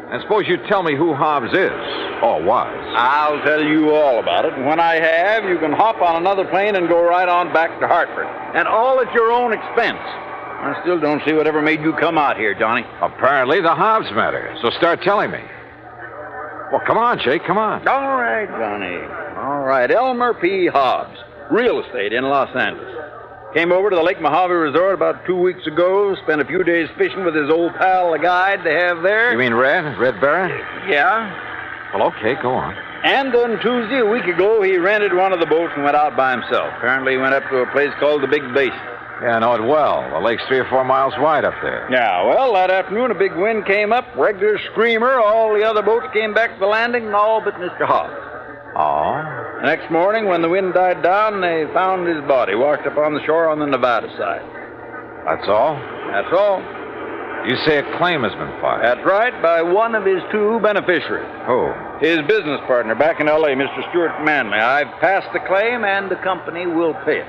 And suppose you tell me who Hobbs is, or was. I'll tell you all about it, and when I have, you can hop on another plane and go right on back to Hartford. And all at your own expense. I still don't see whatever made you come out here, Johnny. Apparently the Hobbs matter, so start telling me. Well, come on, Jake, come on. All right, Johnny. All right, Elmer P. Hobbs, real estate in Los Angeles. Came over to the Lake Mojave Resort about 2 weeks ago, spent a few days fishing with his old pal, the guide they have there. You mean Red Baron? Yeah. Well, okay, go on. And on Tuesday, a week ago, he rented one of the boats and went out by himself. Apparently he went up to a place called the Big Basin. Yeah, I know it well. The lake's 3 or 4 miles wide up there. Yeah, well, that afternoon a big wind came up, regular screamer. All the other boats came back to the landing, and all but Mr. Hobbs. Oh? The next morning, when the wind died down, they found his body washed up on the shore on the Nevada side. That's all? That's all. You say a claim has been filed? That's right, by one of his 2 beneficiaries. Who? His business partner back in L.A., Mr. Stuart Manley. I've passed the claim, and the company will pay it.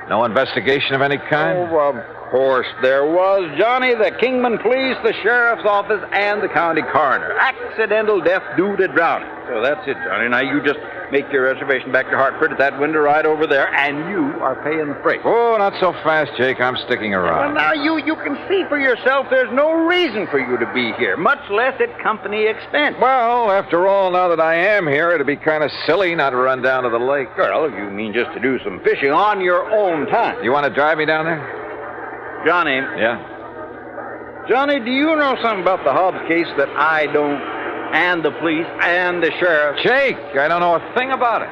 No investigation of any kind? Oh, of course there was, Johnny. The Kingman Police, the Sheriff's Office, and the County Coroner. Accidental death due to drowning. So that's it, Johnny. Now you just make your reservation back to Hartford at that window right over there, and you are paying the freight. Oh, not so fast, Jake. I'm sticking around. Well, now you can see for yourself there's no reason for you to be here, much less at company expense. Well, after all, now that I am here, it'd be kind of silly not to run down to the lake. Well, you mean just to do some fishing on your own time. You want to drive me down there? Johnny. Yeah? Johnny, do you know something about the Hobbs case that I don't? And the police and the sheriff. Jake, I don't know a thing about it.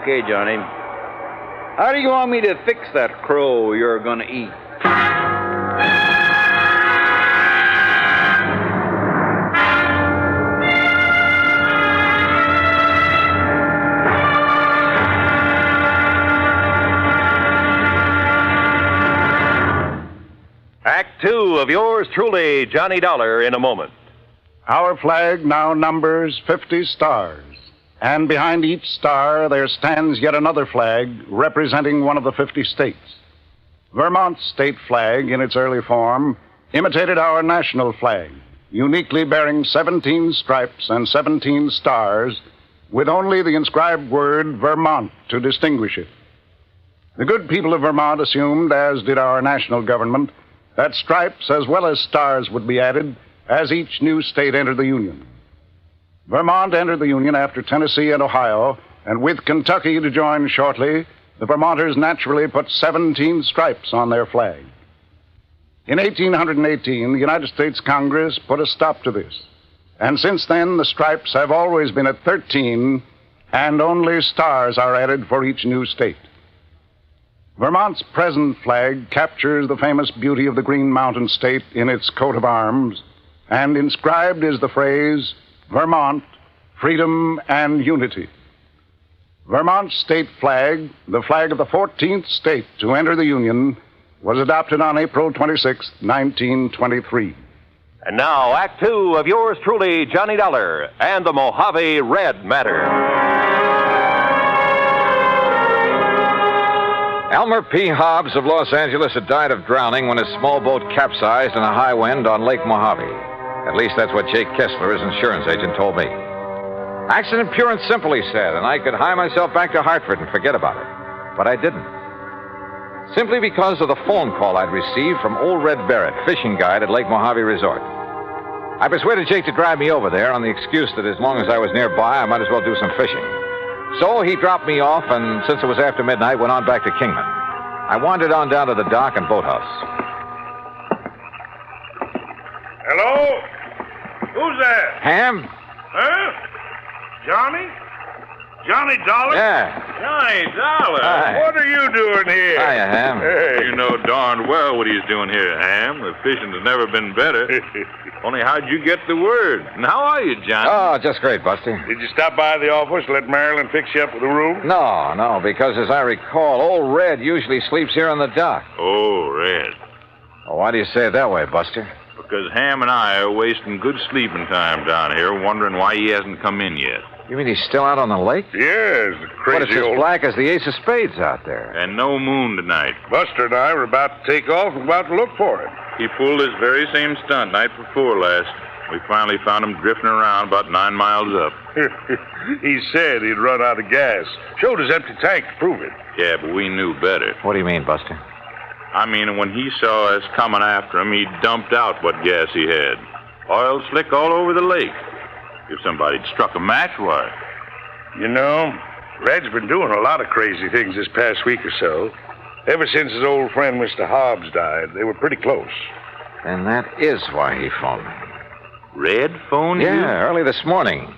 Okay, Johnny. How do you want me to fix that crow you're going to eat? Act 2 of yours truly, Johnny Dollar, in a moment. Our flag now numbers 50 stars, and behind each star there stands yet another flag representing one of the 50 states. Vermont's state flag, in its early form, imitated our national flag, uniquely bearing 17 stripes and 17 stars, with only the inscribed word Vermont to distinguish it. The good people of Vermont assumed, as did our national government, that stripes as well as stars would be added as each new state entered the Union. Vermont entered the Union after Tennessee and Ohio, and with Kentucky to join shortly, the Vermonters naturally put 17 stripes on their flag. In 1818, the United States Congress put a stop to this, and since then the stripes have always been at 13, and only stars are added for each new state. Vermont's present flag captures the famous beauty of the Green Mountain State in its coat of arms, and inscribed is the phrase, Vermont, freedom and unity. Vermont's state flag, the flag of the 14th state to enter the Union, was adopted on April 26, 1923. And now, Act 2 of yours truly, Johnny Dollar, and the Mojave Red Matter. Elmer P. Hobbs of Los Angeles had died of drowning when his small boat capsized in a high wind on Lake Mojave. At least that's what Jake Kessler, his insurance agent, told me. Accident pure and simple, he said, and I could hie myself back to Hartford and forget about it. But I didn't. Simply because of the phone call I'd received from old Red Barrett, fishing guide at Lake Mojave Resort. I persuaded Jake to drive me over there on the excuse that as long as I was nearby, I might as well do some fishing. So he dropped me off, and since it was after midnight, went on back to Kingman. I wandered on down to the dock and boathouse. Hello? Who's that? Ham? Huh? Johnny? Johnny Dollar? Yeah. Johnny Dollar? Hi. What are you doing here? Hiya, Ham. Hey. You know darn well what he's doing here, Ham. The fishing has never been better. Only how'd you get the word? And how are you, Johnny? Oh, just great, Buster. Did you stop by the office, let Marilyn fix you up with a room? No, because as I recall, old Red usually sleeps here on the dock. Oh, Red. Well, why do you say it that way, Buster? Because Ham and I are wasting good sleeping time down here, wondering why he hasn't come in yet. You mean he's still out on the lake? Yes, the crazy But it's as black as the ace of spades out there. And no moon tonight. Buster and I were about to take off and about to look for him. He pulled this very same stunt night before last. We finally found him drifting around about 9 miles up. He said he'd run out of gas. Showed his empty tank to prove it. Yeah, but we knew better. What do you mean, Buster? I mean, when he saw us coming after him, he dumped out what gas he had. Oil slick all over the lake. If somebody'd struck a match, why? You know, Red's been doing a lot of crazy things this past week or so. Ever since his old friend Mr. Hobbs died, they were pretty close. And that is why he phoned me. Red phoned you? Yeah, early this morning.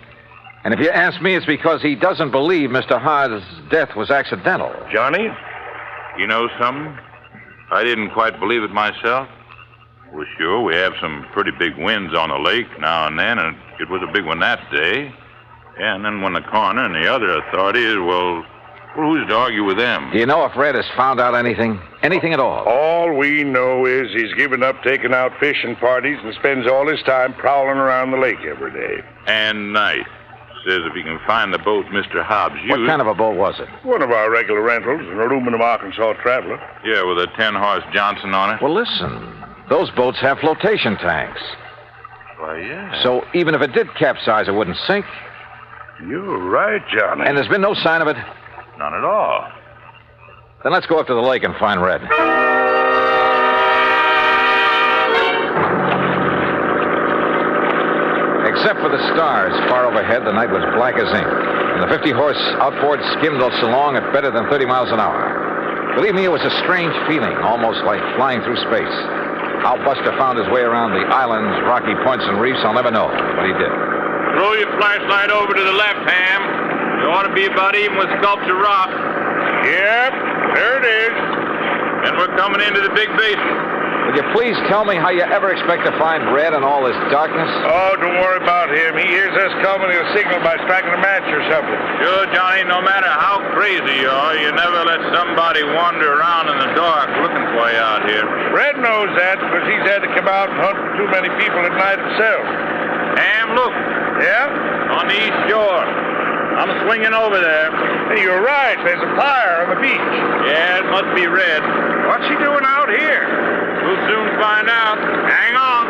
And if you ask me, it's because he doesn't believe Mr. Hobbs' death was accidental. Johnny, you know something? I didn't quite believe it myself. Well, sure, we have some pretty big winds on the lake now and then, and it was a big one that day. Yeah, and then when the coroner and the other authorities, well, who's to argue with them? Do you know if Red has found out anything? Anything at all? All we know is he's given up taking out fishing parties and spends all his time prowling around the lake every day. And night. Says if he can find the boat Mr. Hobbs used. What kind of a boat was it? One of our regular rentals, an aluminum Arkansas Traveler. Yeah, with a 10-horse Johnson on it. Well, listen. Those boats have flotation tanks. Why, yeah. So even if it did capsize, it wouldn't sink. You're right, Johnny. And there's been no sign of it? None at all. Then let's go up to the lake and find Red. Except for the stars far overhead, the night was black as ink. And the 50-horse outboard skimmed us along at better than 30 miles an hour. Believe me, it was a strange feeling, almost like flying through space. How Buster found his way around the islands, rocky points, and reefs, I'll never know, but he did. Throw your flashlight over to the left, Ham. You ought to be about even with Sculpture Rock. Yep, there it is. And we're coming into the big basin. Will you please tell me how you ever expect to find Red in all this darkness? Oh, don't worry about him. He hears us coming. He'll signal by striking a match or something. Sure, Johnny, no matter how crazy you are, you never let somebody wander around in the dark looking for you out here. Red knows that because he's had to come out and hunt for too many people at night himself. Ham, look. Yeah? On the east shore. I'm swinging over there. Hey, you're right. There's a fire on the beach. Yeah, it must be Red. What's he doing out here? We'll soon find out. Hang on.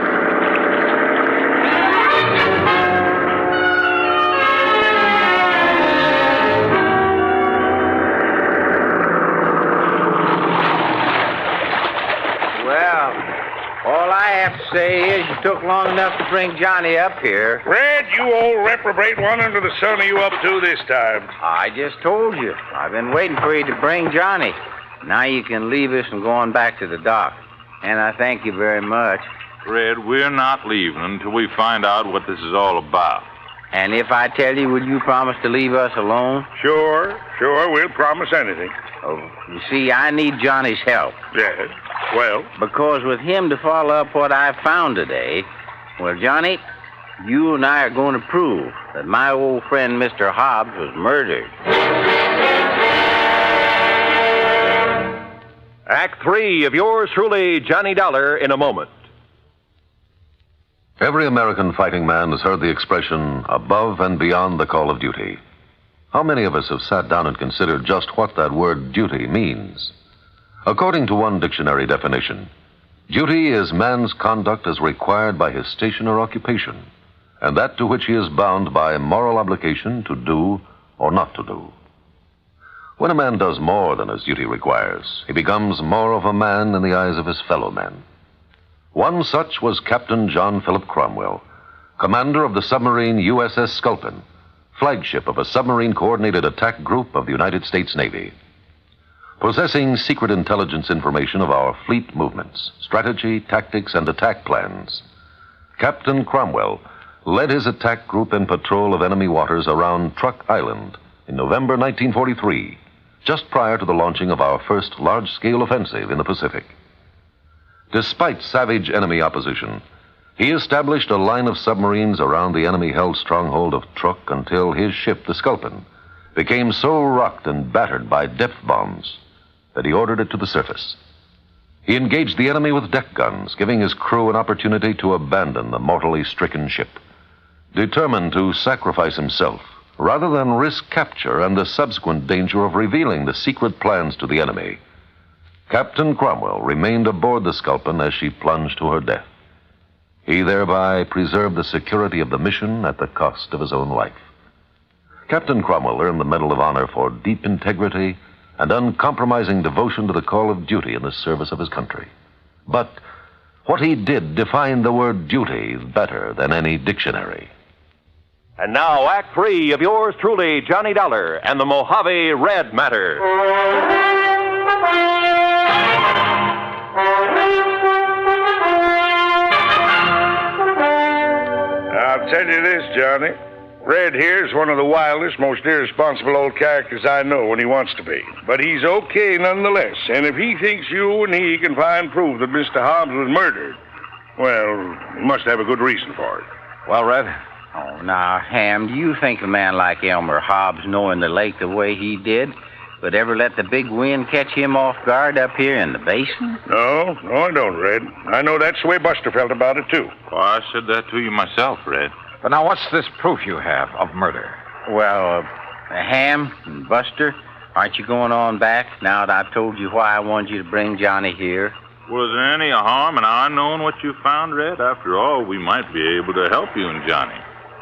Well, all I have to say is you took long enough to bring Johnny up here. Red, you old reprobate, what under the sun are you up to this time? I just told you. I've been waiting for you to bring Johnny. Now you can leave us and go on back to the dock. And I thank you very much. Red, we're not leaving until we find out what this is all about. And if I tell you, will you promise to leave us alone? Sure, we'll promise anything. Oh, you see, I need Johnny's help. Yes, well? Because with him to follow up what I found today, well, Johnny, you and I are going to prove that my old friend Mr. Hobbs was murdered. Act 3 of yours truly, Johnny Dollar, in a moment. Every American fighting man has heard the expression, above and beyond the call of duty. How many of us have sat down and considered just what that word duty means? According to one dictionary definition, duty is man's conduct as required by his station or occupation, and that to which he is bound by moral obligation to do or not to do. When a man does more than his duty requires, he becomes more of a man in the eyes of his fellow men. One such was Captain John Philip Cromwell, commander of the submarine USS Sculpin, flagship of a submarine-coordinated attack group of the United States Navy. Possessing secret intelligence information of our fleet movements, strategy, tactics, and attack plans, Captain Cromwell led his attack group in patrol of enemy waters around Truck Island in November 1943, just prior to the launching of our first large-scale offensive in the Pacific. Despite savage enemy opposition, he established a line of submarines around the enemy-held stronghold of Truk until his ship, the Sculpin, became so rocked and battered by depth bombs that he ordered it to the surface. He engaged the enemy with deck guns, giving his crew an opportunity to abandon the mortally stricken ship. Determined to sacrifice himself, rather than risk capture and the subsequent danger of revealing the secret plans to the enemy, Captain Cromwell remained aboard the Sculpin as she plunged to her death. He thereby preserved the security of the mission at the cost of his own life. Captain Cromwell earned the Medal of Honor for deep integrity and uncompromising devotion to the call of duty in the service of his country. But what he did defined the word duty better than any dictionary. And now, Act 3 of yours truly, Johnny Dollar and the Mojave Red Matter. I'll tell you this, Johnny. Red here's one of the wildest, most irresponsible old characters I know when he wants to be. But he's okay nonetheless. And if he thinks you and he can find proof that Mr. Hobbs was murdered, well, he must have a good reason for it. Well, Red? Oh, now, Ham, do you think a man like Elmer Hobbs, knowing the lake the way he did, would ever let the big wind catch him off guard up here in the basin? No, I don't, Red. I know that's the way Buster felt about it, too. Well, I said that to you myself, Red. But now, what's this proof you have of murder? Well, Ham and Buster, aren't you going on back now that I've told you why I wanted you to bring Johnny here? Was there any harm in our knowing what you found, Red? After all, we might be able to help you and Johnny.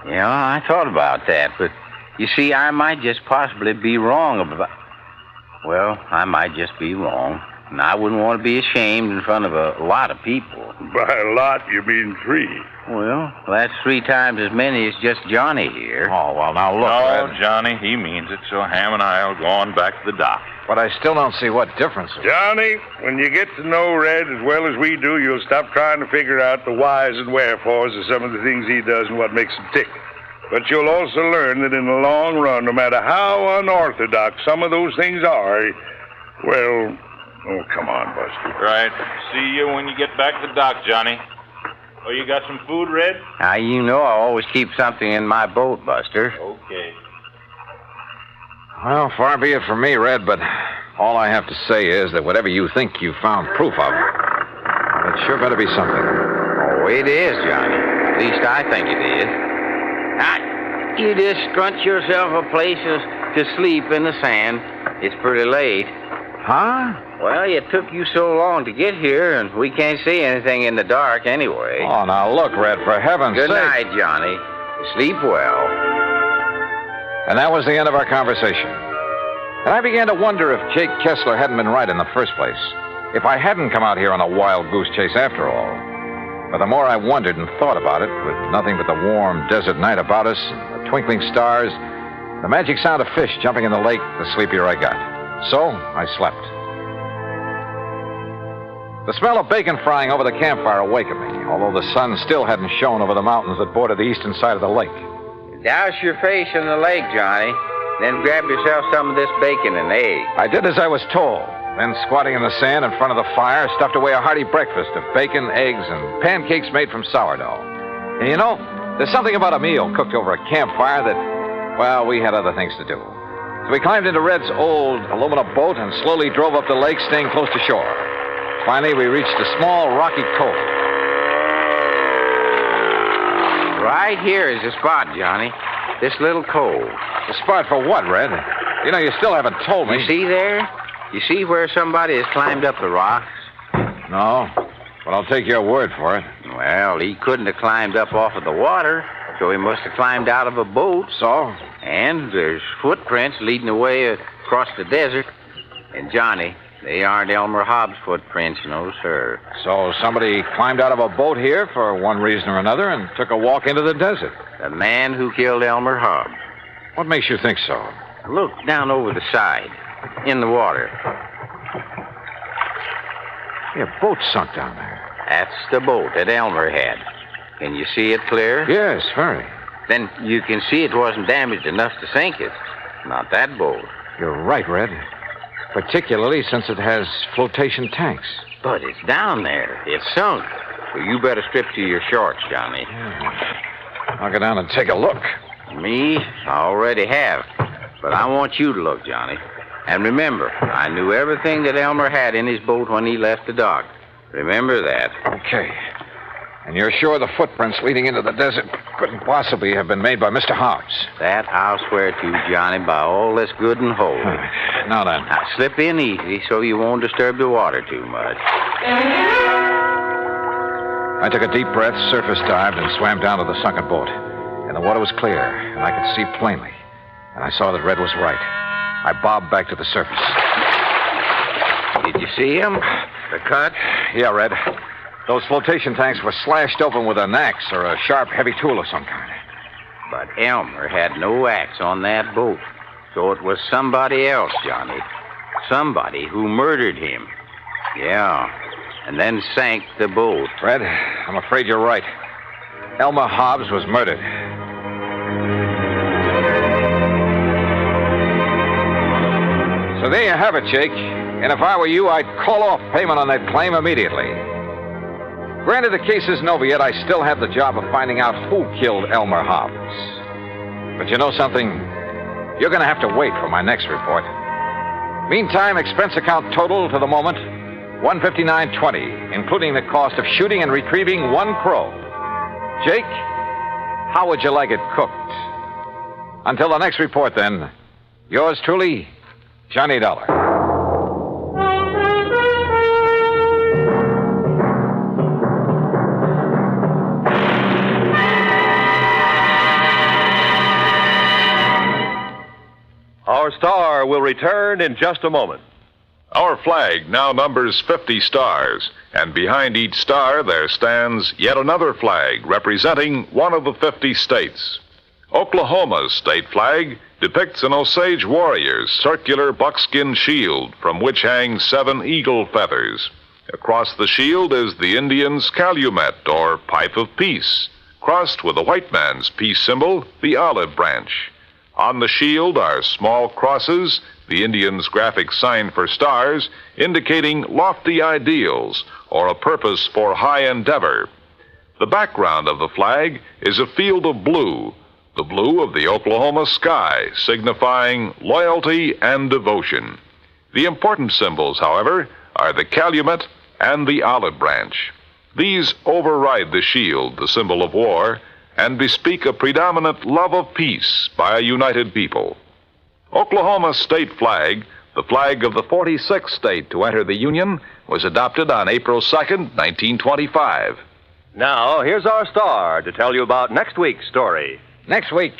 Yeah, I thought about that, but you see, I might just possibly be wrong about... Well, I might just be wrong. And I wouldn't want to be ashamed in front of a lot of people. By a lot, you mean 3. Well, that's 3 times as many as just Johnny here. Oh, well, now look, No, Red. Johnny, he means it, so Ham and I'll go on back to the dock. But I still don't see what difference it Johnny, when you get to know Red as well as we do, you'll stop trying to figure out the whys and wherefores of some of the things he does and what makes him tick. But you'll also learn that in the long run, no matter how unorthodox some of those things are, well, oh, come on, Buster. Right. See you when you get back to the dock, Johnny. Oh, you got some food, Red? Now, you know I always keep something in my boat, Buster. Okay. Well, far be it from me, Red, but all I have to say is that whatever you think you found proof of, well, it sure better be something. Oh, it is, Johnny. At least I think it is. Now, you just scrunch yourself a place to sleep in the sand. It's pretty late. Huh? Well, it took you so long to get here, and we can't see anything in the dark anyway. Oh, now look, Red, for heaven's sake. Good night, Johnny. Sleep well. And that was the end of our conversation. And I began to wonder if Jake Kessler hadn't been right in the first place. If I hadn't come out here on a wild goose chase after all. But the more I wondered and thought about it, with nothing but the warm desert night about us, and the twinkling stars, the magic sound of fish jumping in the lake, the sleepier I got. So I slept. The smell of bacon frying over the campfire awakened me, although the sun still hadn't shone over the mountains that border the eastern side of the lake. Douse your face in the lake, Johnny. Then grab yourself some of this bacon and eggs. I did as I was told. Then, squatting in the sand in front of the fire, stuffed away a hearty breakfast of bacon, eggs, and pancakes made from sourdough. And you know, there's something about a meal cooked over a campfire that, well, we had other things to do. So we climbed into Red's old aluminum boat and slowly drove up the lake, staying close to shore. Finally, we reached a small, rocky cove. Right here is the spot, Johnny. This little cove. The spot for what, Red? You know, you still haven't told me. You see there? You see where somebody has climbed up the rocks? No, but I'll take your word for it. Well, he couldn't have climbed up off of the water, so he must have climbed out of a boat. So? And there's footprints leading away across the desert. And, Johnny, they aren't Elmer Hobbs' footprints, no, sir. So somebody climbed out of a boat here for one reason or another and took a walk into the desert. The man who killed Elmer Hobbs. What makes you think so? Look down over the side, in the water. Your boat sunk down there. That's the boat that Elmer had. Can you see it clear? Yes, very. Then you can see it wasn't damaged enough to sink it. Not that boat. You're right, Red. Particularly since it has flotation tanks. But it's down there. It's sunk. So you better strip to your shorts, Johnny. Yeah. I'll go down and take a look. Me? I already have. But I want you to look, Johnny. And remember, I knew everything that Elmer had in his boat when he left the dock. Remember that. Okay. And you're sure the footprints leading into the desert couldn't possibly have been made by Mr. Hobbs? That I'll swear to, Johnny, by all that's good and holy. Now then. Now, slip in easy so you won't disturb the water too much. I took a deep breath, surface dived, and swam down to the sunken boat. And the water was clear, and I could see plainly. And I saw that Red was right. I bobbed back to the surface. Did you see him? The cut? Yeah, Red. Those flotation tanks were slashed open with an axe or a sharp, heavy tool of some kind. But Elmer had no axe on that boat. So it was somebody else, Johnny. Somebody who murdered him. Yeah. And then sank the boat. Red, I'm afraid you're right. Elmer Hobbs was murdered. So there you have it, Jake. And if I were you, I'd call off payment on that claim immediately. Granted, the case isn't over yet. I still have the job of finding out who killed Elmer Hobbs. But you know something? You're going to have to wait for my next report. Meantime, expense account total to the moment, $159.20, including the cost of shooting and retrieving one crow. Jake, how would you like it cooked? Until the next report, then, yours truly, Johnny Dollar. Our star will return in just a moment. Our flag now numbers 50 stars, and behind each star there stands yet another flag representing one of the 50 states. Oklahoma's state flag depicts an Osage warrior's circular buckskin shield from which hang 7 eagle feathers. Across the shield is the Indian's calumet, or pipe of peace, crossed with the white man's peace symbol, the olive branch. On the shield are small crosses, the Indian's graphic sign for stars, indicating lofty ideals or a purpose for high endeavor. The background of the flag is a field of blue, the blue of the Oklahoma sky, signifying loyalty and devotion. The important symbols, however, are the calumet and the olive branch. These override the shield, the symbol of war, and bespeak a predominant love of peace by a united people. Oklahoma's state flag, the flag of the 46th state to enter the Union, was adopted on April 2nd, 1925. Now, here's our star to tell you about next week's story. Next week?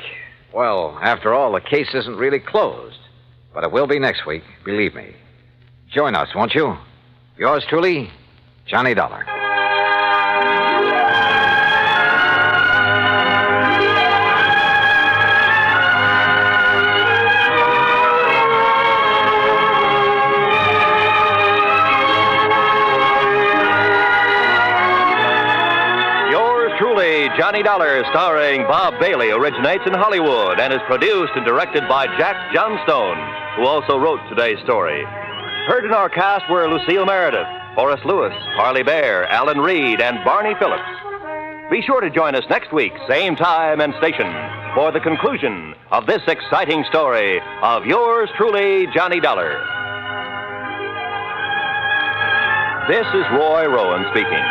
Well, after all, the case isn't really closed. But it will be next week, believe me. Join us, won't you? Yours truly, Johnny Dollar. Johnny Dollar, starring Bob Bailey, originates in Hollywood and is produced and directed by Jack Johnstone, who also wrote today's story. Heard in our cast were Lucille Meredith, Horace Lewis, Parley Barron, Alan Reed, and Barney Phillips. Be sure to join us next week, same time and station, for the conclusion of this exciting story of yours truly, Johnny Dollar. This is Roy Rowan speaking.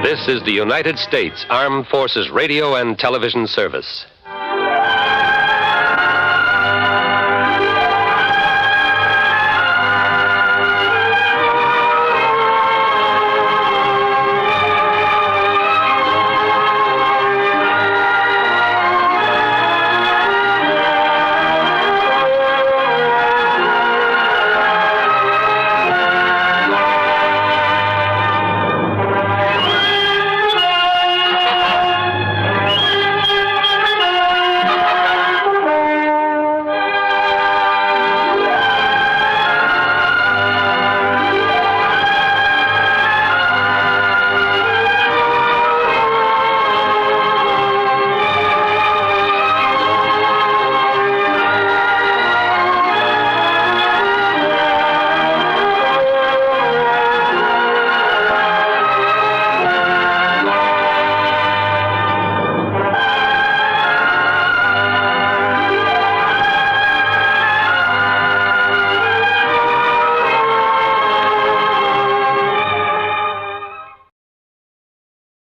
This is the United States Armed Forces Radio and Television Service.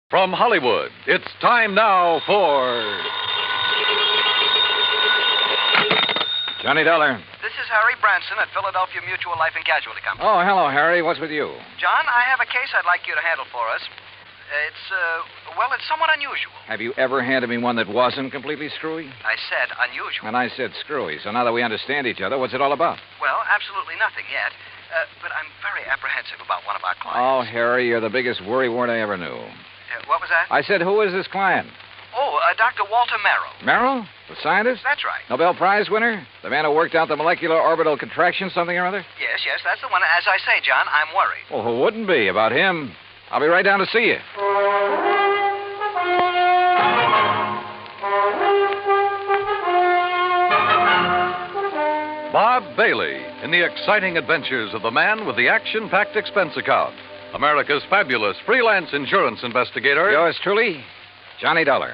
From Hollywood, it's time now for... Johnny Dollar. This is Harry Branson at Philadelphia Mutual Life and Casualty Company. Oh, hello, Harry. What's with you? John, I have a case I'd like you to handle for us. It's somewhat unusual. Have you ever handed me one that wasn't completely screwy? I said unusual. And I said screwy. So now that we understand each other, what's it all about? Well, absolutely nothing yet. But I'm very apprehensive about one of our clients. Oh, Harry, you're the biggest worrywart I ever knew. What was that? I said, who is this client? Dr. Walter Merrill. Merrill? The scientist? That's right. Nobel Prize winner? The man who worked out the molecular orbital contraction something or other? Yes, that's the one. As I say, John, I'm worried. Well, who wouldn't be about him? I'll be right down to see you. Bob Bailey in the exciting adventures of the man with the action-packed expense account. America's fabulous freelance insurance investigator. Yours truly, Johnny Dollar.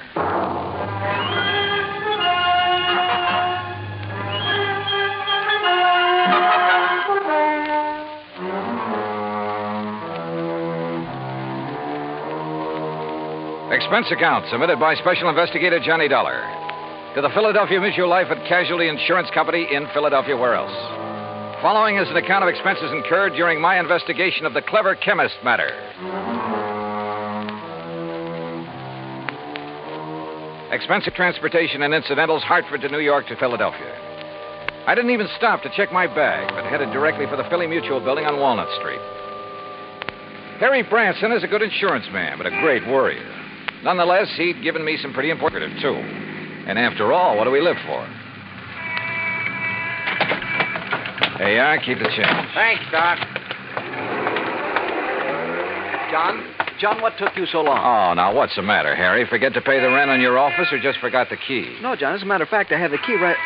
Expense account submitted by Special Investigator Johnny Dollar to the Philadelphia Mutual Life and Casualty Insurance Company in Philadelphia. Where else? Following is an account of expenses incurred during my investigation of the Clever Chemist Matter. Expense of transportation and incidentals, Hartford to New York to Philadelphia. I didn't even stop to check my bag, but headed directly for the Philly Mutual building on Walnut Street. Harry Branson is a good insurance man, but a great worrier. Nonetheless, he'd given me some pretty important, too. And after all, what do we live for? There you are. Keep the change. Thanks, Doc. John, what took you so long? Oh, now, what's the matter, Harry? Forget to pay the rent on your office or just forgot the key? No, John, as a matter of fact, I have the key right...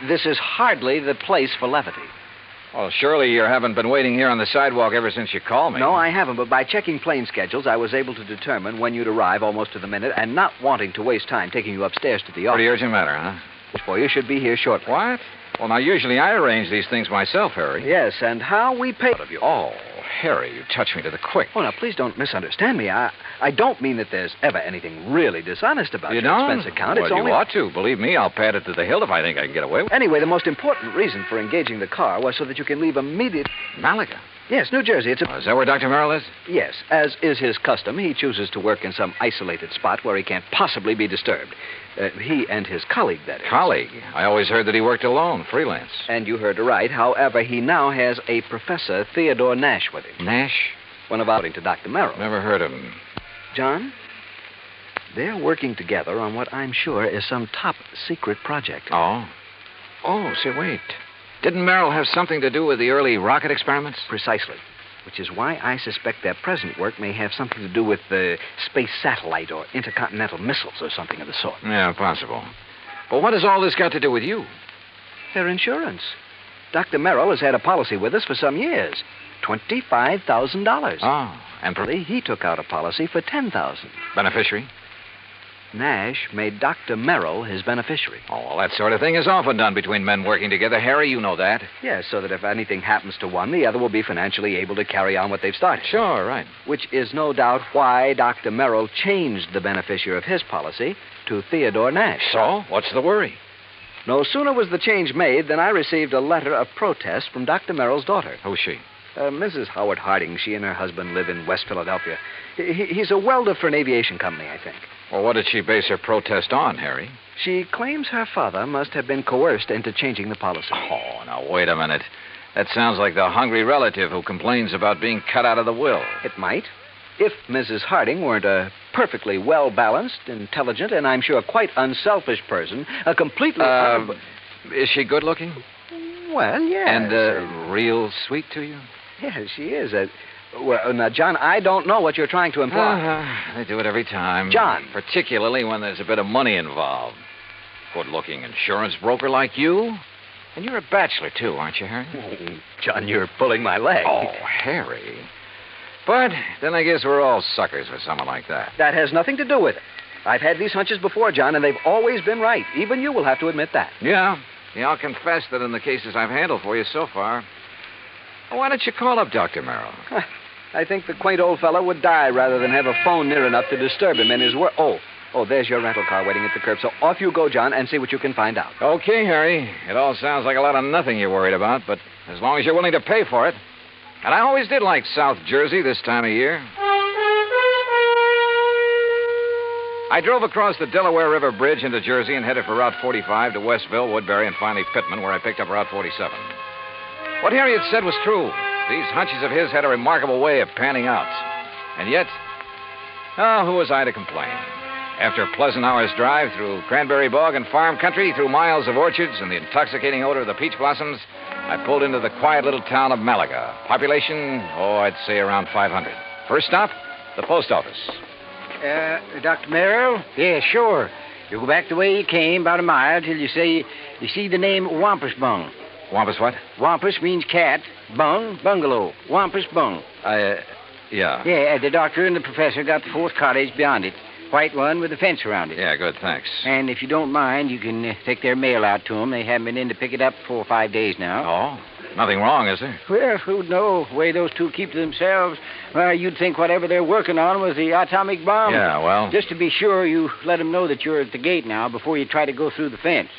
This is hardly the place for levity. Well, surely you haven't been waiting here on the sidewalk ever since you called me. No, I haven't, but by checking plane schedules, I was able to determine when you'd arrive almost to the minute, and not wanting to waste time taking you upstairs to the office. Pretty urgent matter, huh? For you should be here shortly. What? Well, now, usually I arrange these things myself, Harry. Yes, and how we pay out of you. Oh, Harry, you touch me to the quick. Oh, now, please don't misunderstand me. I don't mean that there's ever anything really dishonest about your expense account. Well, It's only... you ought to. Believe me, I'll pad it to the hilt if I think I can get away with it. Anyway, the most important reason for engaging the car was so that you can leave immediate... Malaga? Yes, New Jersey. It's a... Is that where Dr. Merrill is? Yes. As is his custom, he chooses to work in some isolated spot where he can't possibly be disturbed. He and his colleague, that is. Colleague? I always heard that he worked alone, freelance. And you heard right. However, he now has a Professor Theodore Nash with him. Nash? One of according to Dr. Merrill. Never heard of him. John, they're working together on what I'm sure is some top secret project. Oh? Oh, say, wait. Didn't Merrill have something to do with the early rocket experiments? Precisely. Which is why I suspect their present work may have something to do with the space satellite or intercontinental missiles or something of the sort. Yeah, possible. But what has all this got to do with you? Their insurance. Dr. Merrill has had a policy with us for some years. $25,000. Oh, and he took out a policy for $10,000. Beneficiary? Nash made Dr. Merrill his beneficiary. Oh, well, that sort of thing is often done between men working together. Harry, you know that. Yes, so that if anything happens to one, the other will be financially able to carry on what they've started. Sure, right. Which is no doubt why Dr. Merrill changed the beneficiary of his policy to Theodore Nash. So, what's the worry? No sooner was the change made than I received a letter of protest from Dr. Merrill's daughter. Who's she? Mrs. Howard Harding. She and her husband live in West Philadelphia. He's a welder for an aviation company, I think. Well, what did she base her protest on, Harry? She claims her father must have been coerced into changing the policy. Oh, now, wait a minute. That sounds like the hungry relative who complains about being cut out of the will. It might. If Mrs. Harding weren't a perfectly well-balanced, intelligent, and I'm sure quite unselfish person, a completely... Is she good-looking? Well, yes. And real sweet to you? Yes, she is. Well, now, John, I don't know what you're trying to imply. They do it every time. John. Particularly when there's a bit of money involved. Good-looking insurance broker like you. And you're a bachelor, too, aren't you, Harry? Oh, John, you're pulling my leg. Oh, Harry. But then I guess we're all suckers for someone like that. That has nothing to do with it. I've had these hunches before, John, and they've always been right. Even you will have to admit that. Yeah, I'll confess that in the cases I've handled for you so far. Why don't you call up Dr. Merrill? I think the quaint old fellow would die rather than have a phone near enough to disturb him in his work. Oh, there's your rental car waiting at the curb. So off you go, John, and see what you can find out. Okay, Harry. It all sounds like a lot of nothing you're worried about, but as long as you're willing to pay for it. And I always did like South Jersey this time of year. I drove across the Delaware River Bridge into Jersey and headed for Route 45 to Westville, Woodbury, and finally Pittman, where I picked up Route 47. What Harry had said was true. These hunches of his had a remarkable way of panning out. And yet, who was I to complain? After a pleasant hour's drive through cranberry bog and farm country, through miles of orchards and the intoxicating odor of the peach blossoms, I pulled into the quiet little town of Malaga. Population, I'd say around 500. First stop, the post office. Dr. Merrill? Yeah, sure. You go back the way you came, about a mile, till you see the name Wampus Bung. Wampus what? Wampus means cat. Bung, bungalow. Wampus Bung. Yeah. Yeah, the doctor and the professor got the fourth cottage beyond it. White one with a fence around it. Yeah, good, thanks. And if you don't mind, you can take their mail out to them. They haven't been in to pick it up 4 or 5 days now. Oh? Nothing wrong, is there? Well, who'd know? The way those two keep to themselves. Well, you'd think whatever they're working on was the atomic bomb. Yeah, well... Just to be sure, you let them know that you're at the gate now before you try to go through the fence.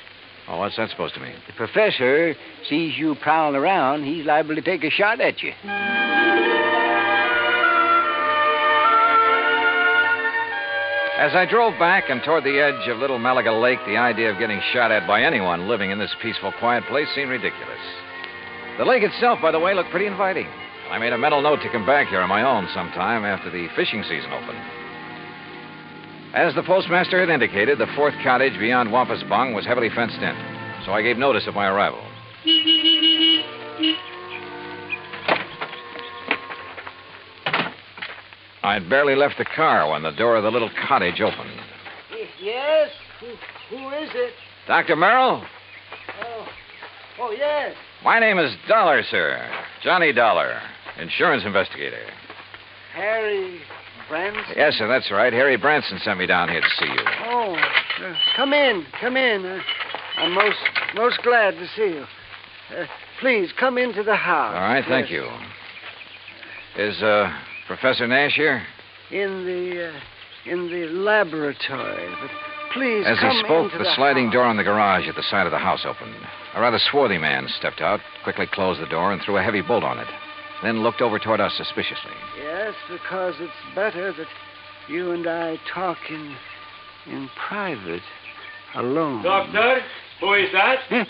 Oh, what's that supposed to mean? The professor sees you prowling around, he's liable to take a shot at you. As I drove back and toward the edge of Little Malaga Lake, the idea of getting shot at by anyone living in this peaceful, quiet place seemed ridiculous. The lake itself, by the way, looked pretty inviting. I made a mental note to come back here on my own sometime after the fishing season opened. As the postmaster had indicated, the fourth cottage beyond Wampus Bung was heavily fenced in, so I gave notice of my arrival. I'd barely left the car when the door of the little cottage opened. Yes? Who is it? Dr. Merrill? Oh, yes. My name is Dollar, sir. Johnny Dollar, insurance investigator. Harry Branson? Yes, sir, that's right. Harry Branson sent me down here to see you. Oh, come in. I'm most glad to see you. Please, come into the house. All right, thank you. Is, Professor Nash here? In the laboratory. But please, As come he spoke, into the sliding door on the garage at the side of the house opened. A rather swarthy man stepped out, quickly closed the door, and threw a heavy bolt on it. Then looked over toward us suspiciously. Yes, because it's better that you and I talk in private, alone. Doctor, who is that?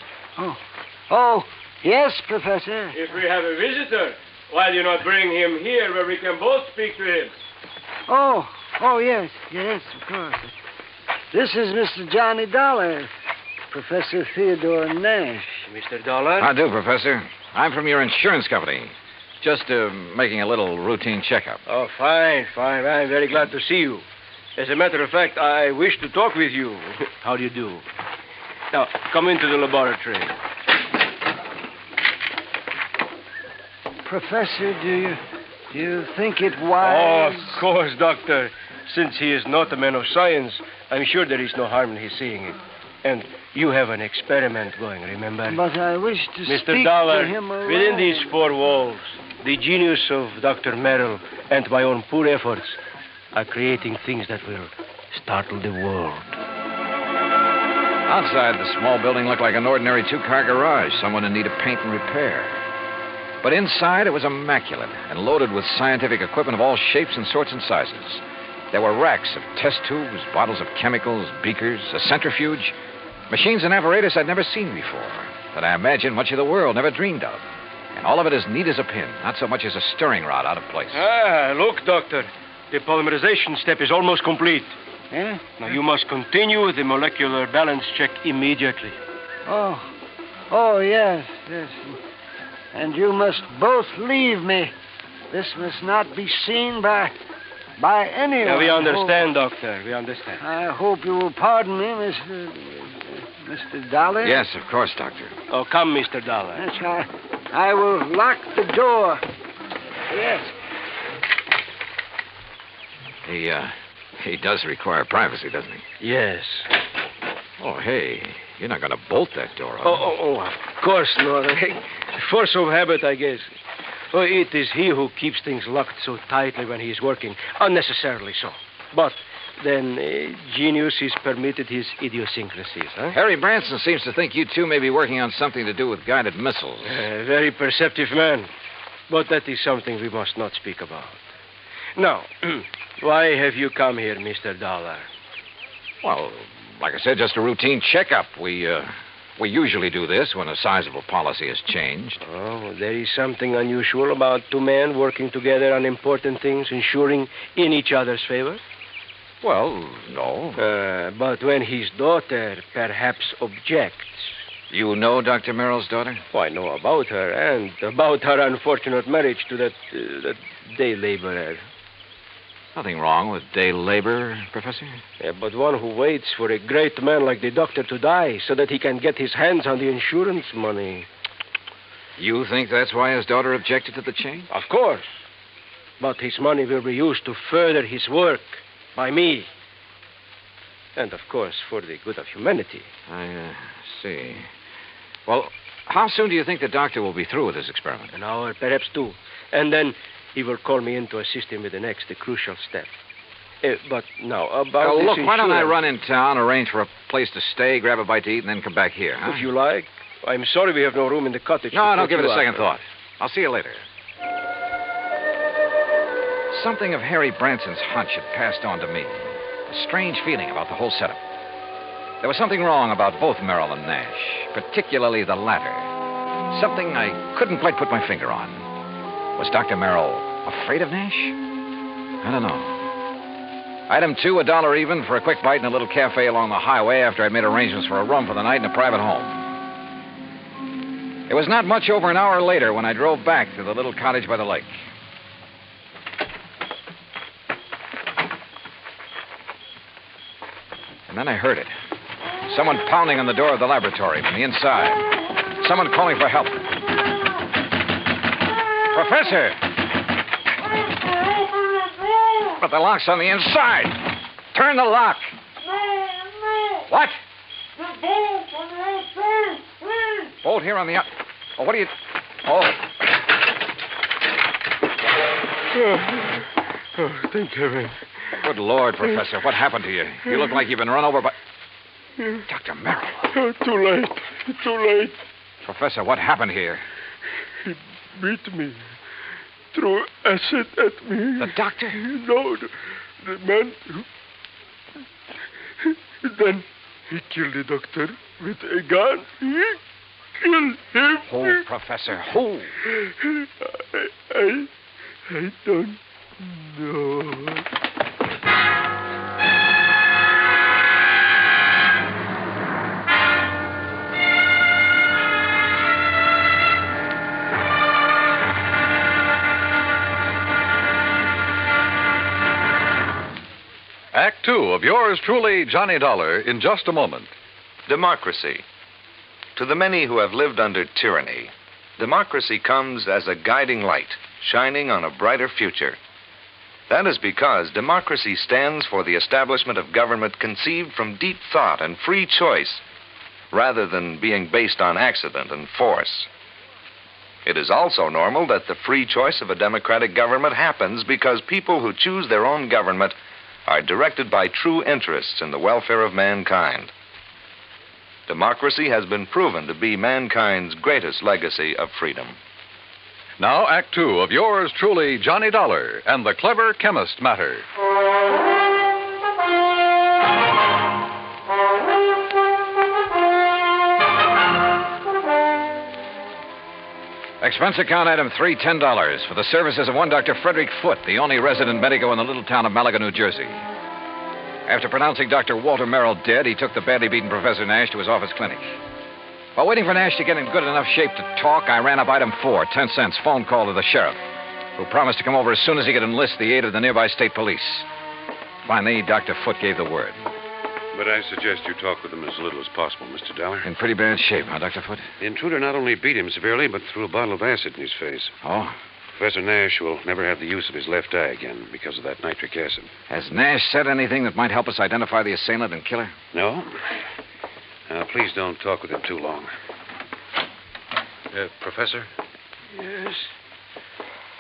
Oh, yes, Professor. If we have a visitor, why do you not bring him here where we can both speak to him? Oh, yes, of course. This is Mr. Johnny Dollar, Professor Theodore Nash. Mr. Dollar? How do, Professor? I'm from your insurance company. Just making a little routine checkup. Oh, fine. I'm very glad to see you. As a matter of fact, I wish to talk with you. How do you do? Now, come into the laboratory. Professor, do you think it wise? Oh, of course, Doctor. Since he is not a man of science, I'm sure there is no harm in his seeing it. And you have an experiment going, remember? But I wish to Mr. speak Dollar, to him alone. within these four walls, the genius of Dr. Merrill and my own poor efforts are creating things that will startle the world. Outside, the small building looked like an ordinary two-car garage, someone in need of paint and repair. But inside, it was immaculate and loaded with scientific equipment of all shapes and sorts and sizes. There were racks of test tubes, bottles of chemicals, beakers, a centrifuge, machines and apparatus I'd never seen before, that I imagine much of the world never dreamed of. And all of it as neat as a pin, not so much as a stirring rod out of place. Look, Doctor. The polymerization step is almost complete. Yeah? Now, you must continue the molecular balance check immediately. Oh, yes. And you must both leave me. This must not be seen by anyone. Yeah, we understand, Doctor. We understand. I hope you will pardon me, Mr. Dollar. Yes, of course, Doctor. Oh, come, Mr. Dollar. Yes, I will lock the door. Yes. He does require privacy, doesn't he? Yes. Oh, hey, you're not going to bolt that door, are you? Oh, of course not. Force of habit, I guess. Oh, it is he who keeps things locked so tightly when he is working, unnecessarily so. But then genius is permitted his idiosyncrasies, huh? Harry Branson seems to think you two may be working on something to do with guided missiles. Very perceptive man. But that is something we must not speak about. Now, why have you come here, Mr. Dollar? Well, like I said, just a routine checkup. We usually do this when a sizable policy has changed. Oh, there is something unusual about two men working together on important things, ensuring in each other's favor? Well, no. But when his daughter perhaps objects. You know Dr. Merrill's daughter? Oh, I know about her and about her unfortunate marriage to that day laborer. Nothing wrong with day labor, Professor. Yeah, but one who waits for a great man like the doctor to die so that he can get his hands on the insurance money. You think that's why his daughter objected to the change? Of course. But his money will be used to further his work by me. And, of course, for the good of humanity. I see. Well, how soon do you think the doctor will be through with his experiment? An hour, perhaps two. And then he will call me in to assist him with the next, the crucial step. But now, about this look, why don't I insurance- run in town, arrange for a place to stay, grab a bite to eat, and then come back here, huh? If you like. I'm sorry we have no room in the cottage. No, to don't put give it you a second up. thought. I'll see you later. Something of Harry Branson's hunch had passed on to me. A strange feeling about the whole setup. There was something wrong about both Merrill and Nash, particularly the latter. Something I couldn't quite put my finger on. Was Dr. Merrill afraid of Nash? I don't know. Item 2, $1 even for a quick bite in a little cafe along the highway after I'd made arrangements for a room for the night in a private home. It was not much over an hour later when I drove back to the little cottage by the lake. And then I heard it. Someone pounding on the door of the laboratory from the inside. Someone calling for help. Professor! But the lock's on the inside. Turn the lock. What? Bolt here on the... Oh, what are you... Oh. Oh, thank heaven. Good Lord, Professor. What happened to you? You look like you've been run over by... Dr. Merrill. Oh, too late. Too late. Professor, what happened here? He beat me. Threw acid at me. The doctor? No, the man who... Then he killed the doctor with a gun. He killed him. Who, Professor? Who? I don't know. Act 2 of yours truly, Johnny Dollar, in just a moment. Democracy. To the many who have lived under tyranny, democracy comes as a guiding light, shining on a brighter future. That is because democracy stands for the establishment of government conceived from deep thought and free choice, rather than being based on accident and force. It is also normal that the free choice of a democratic government happens because people who choose their own government are directed by true interests in the welfare of mankind. Democracy has been proven to be mankind's greatest legacy of freedom. Now, Act 2 of yours truly, Johnny Dollar and the Clever Chemist Matter. Expense account item 3, $10 for the services of one Dr. Frederick Foote, the only resident medico in the little town of Malaga, New Jersey. After pronouncing Dr. Walter Merrill dead, he took the badly beaten Professor Nash to his office clinic. While waiting for Nash to get in good enough shape to talk, I ran up item 4, 10 cents, phone call to the sheriff, who promised to come over as soon as he could enlist the aid of the nearby state police. Finally, Dr. Foote gave the word. But I suggest you talk with him as little as possible, Mr. Dollar. In pretty bad shape, huh, Dr. Foote? The intruder not only beat him severely, but threw a bottle of acid in his face. Oh? Professor Nash will never have the use of his left eye again because of that nitric acid. Has Nash said anything that might help us identify the assailant and killer? No? Now, please don't talk with him too long. Professor? Yes.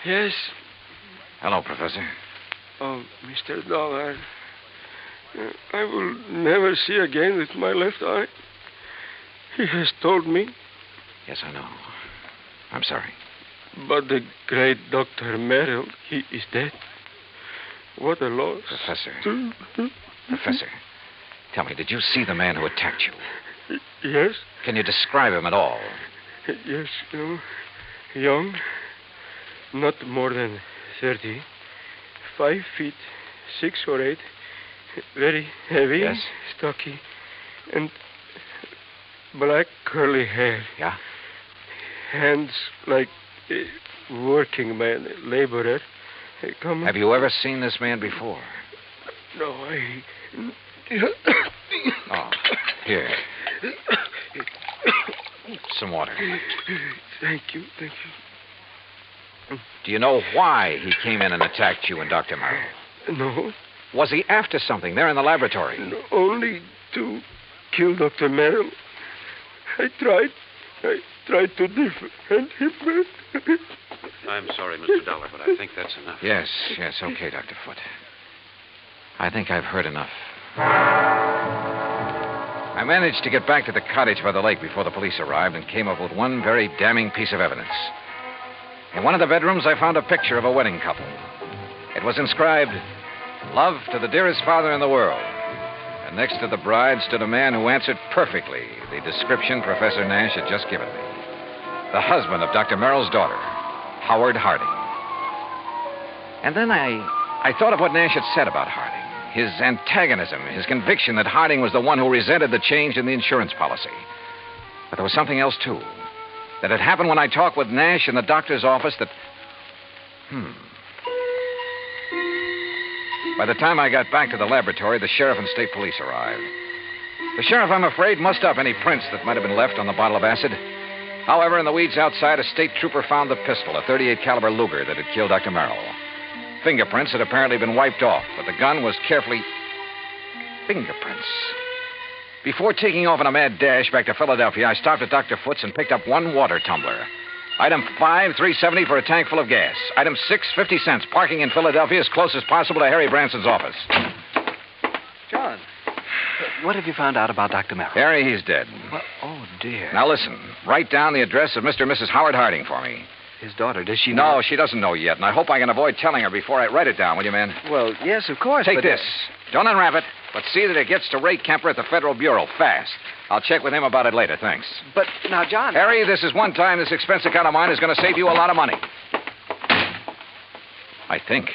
Yes. Hello, Professor. Oh, Mr. Dollar. I will never see again with my left eye. He has told me. Yes, I know. I'm sorry. But the great Dr. Merrill, he is dead. What a loss. Professor. Professor, tell me, did you see the man who attacked you? Yes. Can you describe him at all? Yes, young, not more than 30, 5 feet, 6 or 8, Very heavy. Yes. Stocky. And black curly hair. Yeah? Hands like a working man, laborer. Have you ever seen this man before? No, I... Oh, here. Some water. Thank you. Do you know why he came in and attacked you and Dr. Merrill? No. Was he after something there in the laboratory? No, only to kill Dr. Merrill. I tried to defend him. I'm sorry, Mr. Dollar, but I think that's enough. Yes, okay, Dr. Foote. I think I've heard enough. I managed to get back to the cottage by the lake before the police arrived and came up with one very damning piece of evidence. In one of the bedrooms, I found a picture of a wedding couple. It was inscribed, "Love to the dearest father in the world." And next to the bride stood a man who answered perfectly the description Professor Nash had just given me. The husband of Dr. Merrill's daughter, Howard Harding. And then I thought of what Nash had said about Harding. His antagonism, his conviction that Harding was the one who resented the change in the insurance policy. But there was something else, too. That had happened when I talked with Nash in the doctor's office that... By the time I got back to the laboratory, the sheriff and state police arrived. The sheriff, I'm afraid, mussed up any prints that might have been left on the bottle of acid. However, in the weeds outside, a state trooper found the pistol, a .38 caliber Luger that had killed Dr. Merrill. Fingerprints had apparently been wiped off, but the gun was carefully... Fingerprints. Before taking off in a mad dash back to Philadelphia, I stopped at Dr. Foote's and picked up one water tumbler. Item 5, $3.70 for a tank full of gas. Item 6, 50 cents. Parking in Philadelphia as close as possible to Harry Branson's office. John, what have you found out about Dr. Merrill? Harry, he's dead. Well, oh, dear. Now listen, write down the address of Mr. and Mrs. Howard Harding for me. His daughter, does she know? No, she doesn't know yet, and I hope I can avoid telling her before I write it down, will you, man? Well, yes, of course. Take this. Don't unwrap it, but see that it gets to Ray Kemper at the Federal Bureau fast. I'll check with him about it later, thanks. But now, John... Harry, this is one time this expense account of mine is going to save you a lot of money. I think.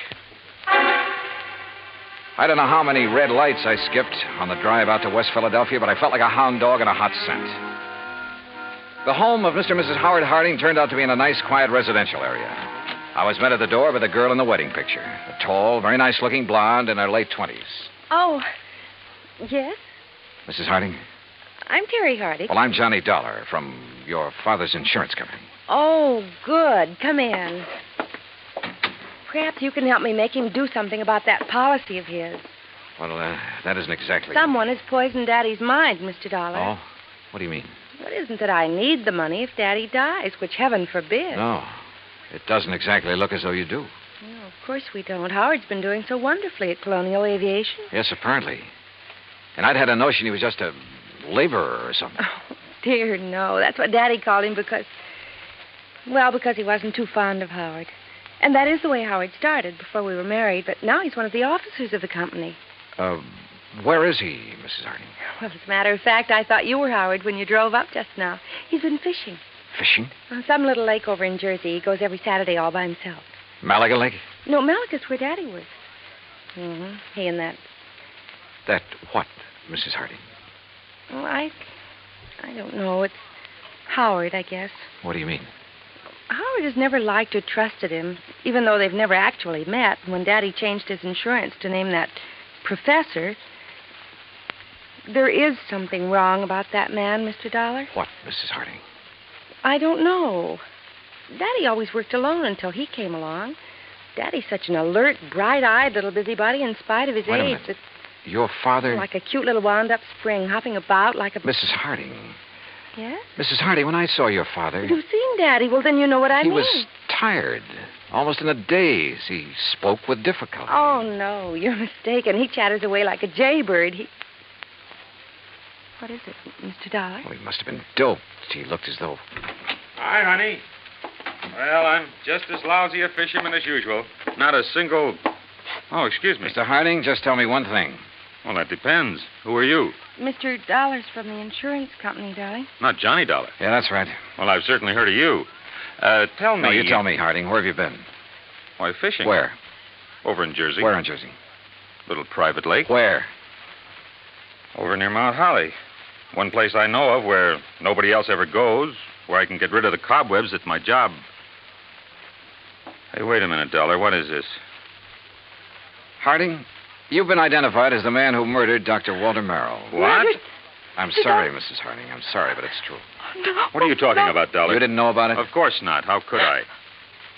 I don't know how many red lights I skipped on the drive out to West Philadelphia, but I felt like a hound dog in a hot scent. The home of Mr. and Mrs. Howard Harding turned out to be in a nice, quiet residential area. I was met at the door by the girl in the wedding picture, a tall, very nice-looking blonde in her late 20s. Oh, yes? Mrs. Harding? I'm Terry Harding. Well, I'm Johnny Dollar from your father's insurance company. Oh, good. Come in. Perhaps you can help me make him do something about that policy of his. Well, that isn't exactly... Someone has poisoned Daddy's mind, Mr. Dollar. Oh? What do you mean? Well, it isn't that I need the money if Daddy dies, which heaven forbid. No. It doesn't exactly look as though you do. No, of course we don't. Howard's been doing so wonderfully at Colonial Aviation. Yes, apparently. And I'd had a notion he was just a laborer or something. Oh, dear, no. That's what Daddy called him because he wasn't too fond of Howard. And that is the way Howard started before we were married, but now he's one of the officers of the company. Where is he, Mrs. Harding? Well, as a matter of fact, I thought you were Howard when you drove up just now. He's been fishing. Fishing? On some little lake over in Jersey. He goes every Saturday all by himself. Malaga Lake? No, Malaga's where Daddy was. Mm-hmm. He and that... That what, Mrs. Harding? Well, I don't know. It's Howard, I guess. What do you mean? Howard has never liked or trusted him, even though they've never actually met. When Daddy changed his insurance to name that professor, there is something wrong about that man, Mr. Dollar. What, Mrs. Harding? I don't know. Daddy always worked alone until he came along. Daddy's such an alert, bright-eyed little busybody in spite of his Wait a age. minute. Your father... Like a cute little wound-up spring, hopping about like a... Mrs. Harding. Yes? Mrs. Harding, when I saw your father... You've seen Daddy. Well, then you know what I mean. He was tired, almost in a daze. He spoke with difficulty. Oh, no, you're mistaken. He chatters away like a jaybird. What is it, Mr. Dollar? Well, he must have been doped. He looked as though... Hi, honey. Well, I'm just as lousy a fisherman as usual. Not a single... Oh, excuse me. Mr. Harding, just tell me one thing. Well, that depends. Who are you? Mr. Dollar's from the insurance company, darling. Not Johnny Dollar. Yeah, that's right. Well, I've certainly heard of you. Tell me... No, you tell me, Harding. Where have you been? Why, fishing. Where? Over in Jersey. Where in Jersey? Little private lake. Where? Over near Mount Holly. One place I know of where nobody else ever goes, where I can get rid of the cobwebs at my job. Hey, wait a minute, Dollar. What is this? Harding, you've been identified as the man who murdered Dr. Walter Merrill. What? I'm sorry, Mrs. Harding. I'm sorry, but it's true. No. What are you talking about, Dollar? You didn't know about it? Of course not. How could I?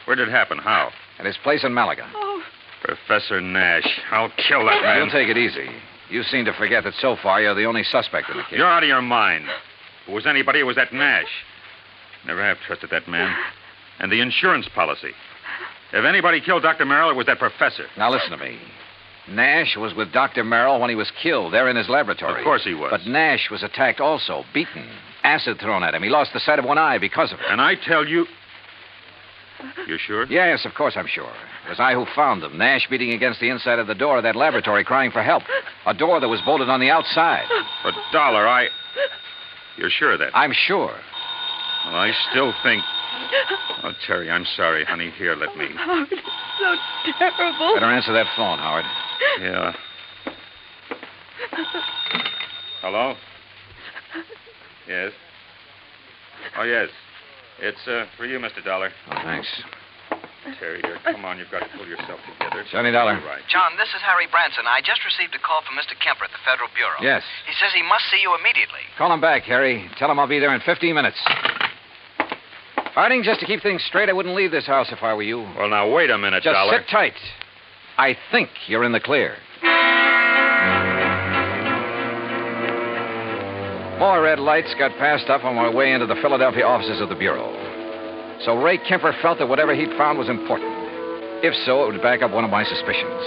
Where did it happen? How? At his place in Malaga. Oh. Professor Nash. I'll kill that man. You'll take it easy. You seem to forget that so far you're the only suspect in the case. You're out of your mind. If it was anybody, it was that Nash. Never have trusted that man. And the insurance policy. If anybody killed Dr. Merrill, it was that professor. Now listen to me. Nash was with Dr. Merrill when he was killed there in his laboratory. Of course he was. But Nash was attacked also, beaten, acid thrown at him. He lost the sight of one eye because of it. And I tell you... You sure? Yes, of course I'm sure. It was I who found them. Nash beating against the inside of the door of that laboratory crying for help. A door that was bolted on the outside. But, Dollar, You're sure of that? I'm sure. Well, I still think... Oh, Terry, I'm sorry, honey. Here, let me. Howard, it's so terrible. Better answer that phone, Howard. Yeah. Hello? Yes? Oh, yes. It's for you, Mr. Dollar. Oh, thanks. Terry, dear, come on. You've got to pull yourself together. Johnny Dollar. Right. John, this is Harry Branson. I just received a call from Mr. Kemper at the Federal Bureau. Yes. He says he must see you immediately. Call him back, Harry. Tell him I'll be there in 15 minutes. Harding, just to keep things straight, I wouldn't leave this house if I were you. Well, now, wait a minute, Just Dollar. sit tight. I think you're in the clear. More red lights got passed up on my way into the Philadelphia offices of the Bureau. So Ray Kemper felt that whatever he'd found was important. If so, it would back up one of my suspicions.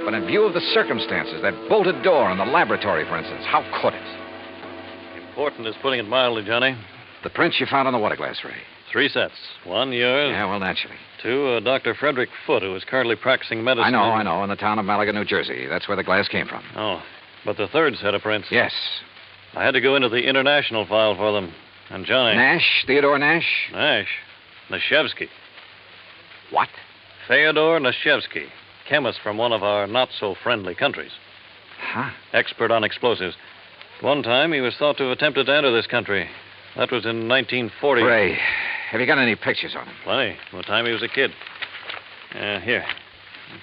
But in view of the circumstances, that bolted door in the laboratory, for instance, how could it? Important is putting it mildly, Johnny. The prints you found on the water glass, Ray. 3 sets. 1, yours. Yeah, well, naturally. 2, Dr. Frederick Foote, who is currently practicing medicine. I know, in the town of Malaga, New Jersey. That's where the glass came from. Oh, but the 3rd set of prints. Yes. I had to go into the international file for them. And Johnny... Nash? Theodore Nash? Nash. Nashevsky. What? Theodore Nashevsky. Chemist from one of our not-so-friendly countries. Huh? Expert on explosives. One time, he was thought to have attempted to enter this country. That was in 1940. Ray, have you got any pictures on him? Plenty. From the time he was a kid. Here.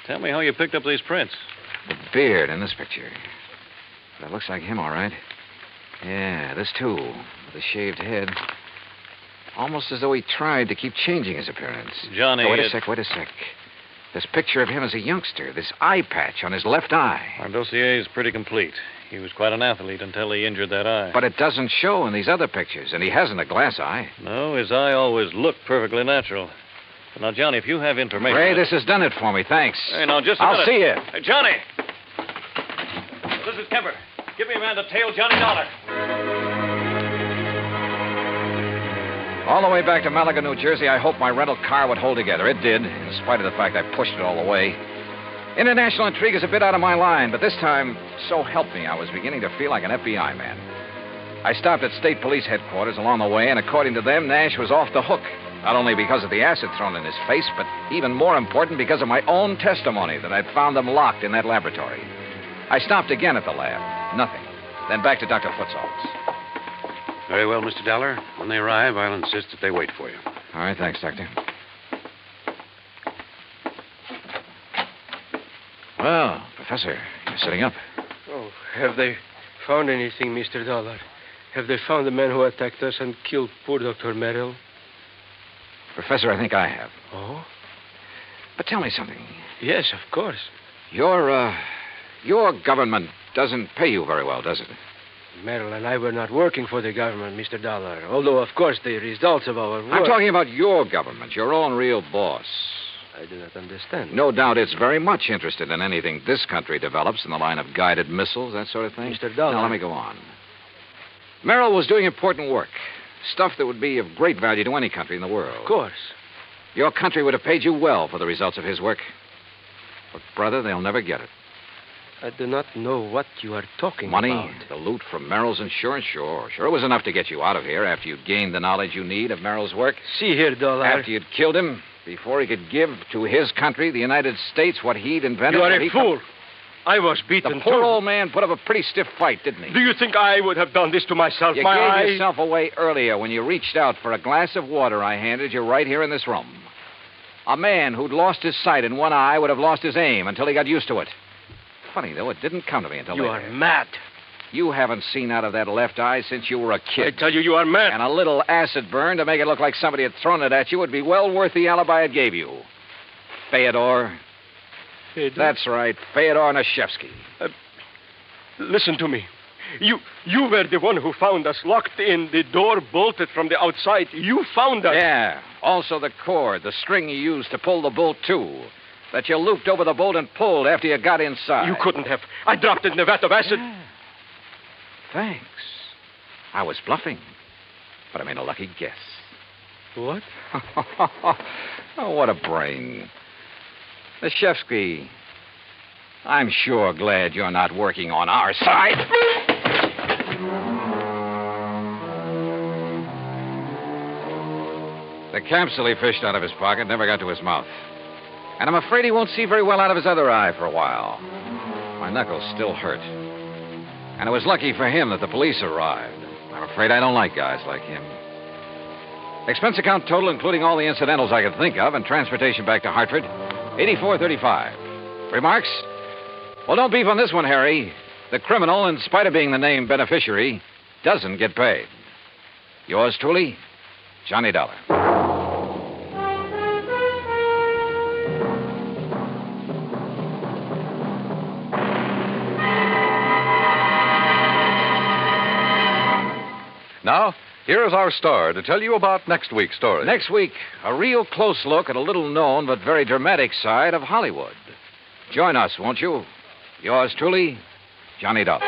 Tell me how you picked up these prints. The beard in this picture. That looks like him, all right. Yeah, this too, with a shaved head. Almost as though he tried to keep changing his appearance. Johnny... Oh, wait a sec. This picture of him as a youngster, this eye patch on his left eye. Our dossier is pretty complete. He was quite an athlete until he injured that eye. But it doesn't show in these other pictures, and he hasn't a glass eye. No, his eye always looked perfectly natural. But now, Johnny, if you have information... Ray, this has done it for me, thanks. Hey, now, just a I'll minute. see you. Hey, Johnny! This is Kemper. Give me a man to tail Johnny Dollar. All the way back to Malaga, New Jersey, I hoped my rental car would hold together. It did, in spite of the fact I pushed it all the way. International intrigue is a bit out of my line, but this time, so help me, I was beginning to feel like an FBI man. I stopped at state police headquarters along the way, and according to them, Nash was off the hook. Not only because of the acid thrown in his face, but even more important, because of my own testimony that I'd found them locked in that laboratory. I stopped again at the lab. Nothing. Then back to Dr. Foote's office. Very well, Mr. Dollar. When they arrive, I'll insist that they wait for you. All right, thanks, Doctor. Well, Professor, you're sitting up. Oh, have they found anything, Mr. Dollar? Have they found the man who attacked us and killed poor Dr. Merrill? Professor, I think I have. Oh? But tell me something. Yes, of course. Your government doesn't pay you very well, does it? Merrill and I were not working for the government, Mr. Dollar. Although, of course, the results of our work... I'm talking about your government, your own real boss. I do not understand. No doubt it's very much interested in anything this country develops in the line of guided missiles, that sort of thing. Mr. Dollar... Now, let me go on. Merrill was doing important work. Stuff that would be of great value to any country in the world. Of course. Your country would have paid you well for the results of his work. But, brother, they'll never get it. I do not know what you are talking Money, about. the loot from Merrill's insurance, sure. Sure, it was enough to get you out of here after you'd gained the knowledge you need of Merrill's work. See here, Dollar. After you'd killed him, before he could give to his country, the United States, what he'd invented. You are a fool. I was beaten, The poor too. old man put up a pretty stiff fight, didn't he? Do you think I would have done this to myself? You gave yourself away earlier when you reached out for a glass of water I handed you right here in this room. A man who'd lost his sight in one eye would have lost his aim until he got used to it. Funny, though, it didn't come to me until You later. are mad. You haven't seen out of that left eye since you were a kid. I tell you are mad. And a little acid burn to make it look like somebody had thrown it at you would be well worth the alibi it gave you. Fyodor. That's right, Fyodor Nashevsky. Listen to me. You were the one who found us locked in, the door bolted from the outside. You found us. Yeah. Also the cord, the string you used to pull the bolt to. That you looped over the bolt and pulled after you got inside. You couldn't have. I dropped it in the vat of acid. Yeah. Thanks. I was bluffing. But I made a lucky guess. What? Oh, what a brain. Nashevsky, I'm sure glad you're not working on our side. The capsule he fished out of his pocket never got to his mouth. And I'm afraid he won't see very well out of his other eye for a while. My knuckles still hurt. And it was lucky for him that the police arrived. I'm afraid I don't like guys like him. Expense account total, including all the incidentals I could think of, and transportation back to Hartford, $84.35. Remarks? Well, don't beef on this one, Harry. The criminal, in spite of being the named beneficiary, doesn't get paid. Yours truly, Johnny Dollar. Now, here is our star to tell you about next week's story. Next week, a real close look at a little-known but very dramatic side of Hollywood. Join us, won't you? Yours truly, Johnny Dollar.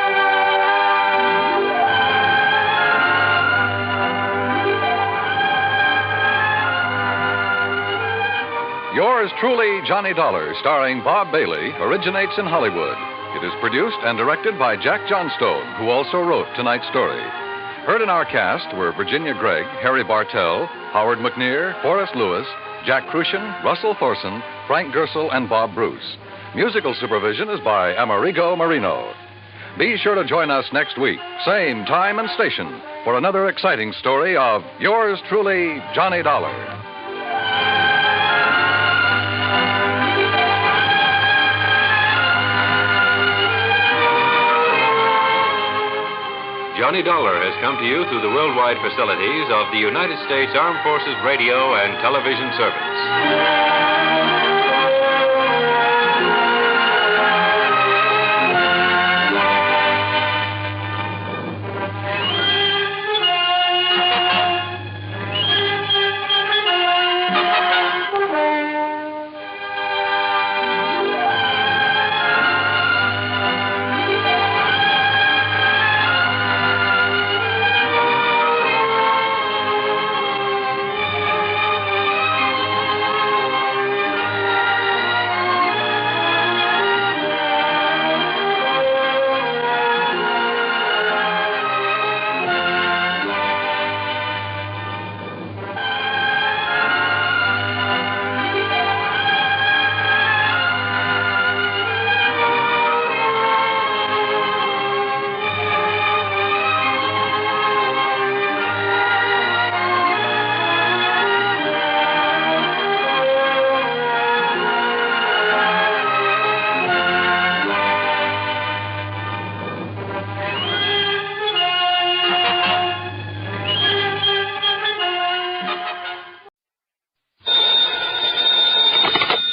Yours truly, Johnny Dollar, starring Bob Bailey, originates in Hollywood. It is produced and directed by Jack Johnstone, who also wrote tonight's story. Heard in our cast were Virginia Gregg, Harry Bartell, Howard McNear, Forrest Lewis, Jack Crucian, Russell Thorson, Frank Gersel, and Bob Bruce. Musical supervision is by Amerigo Marino. Be sure to join us next week, same time and station, for another exciting story of yours truly, Johnny Dollar. Johnny Dollar has come to you through the worldwide facilities of the United States Armed Forces Radio and Television Service.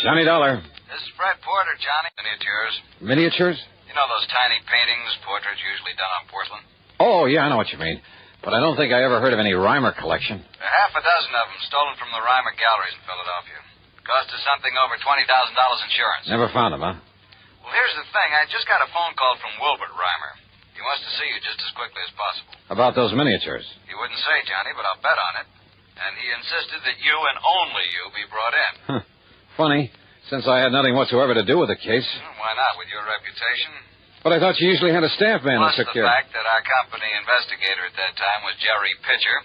Johnny Dollar. This is Fred Porter, Johnny. Miniatures. Miniatures? You know those tiny paintings, portraits usually done on porcelain? Oh, yeah, I know what you mean. But I don't think I ever heard of any Reimer collection. There are half a dozen of them stolen from the Reimer galleries in Philadelphia. Cost us something over $20,000 insurance. Never found them, huh? Well, here's the thing. I just got a phone call from Wilbert Reimer. He wants to see you just as quickly as possible. About those miniatures. He wouldn't say, Johnny, but I'll bet on it. And he insisted that you and only you be brought in. Huh. Funny, since I had nothing whatsoever to do with the case. Why not, with your reputation? But I thought you usually had a staff man Plus that took the care of... fact that our company investigator at that time was Jerry Pitcher.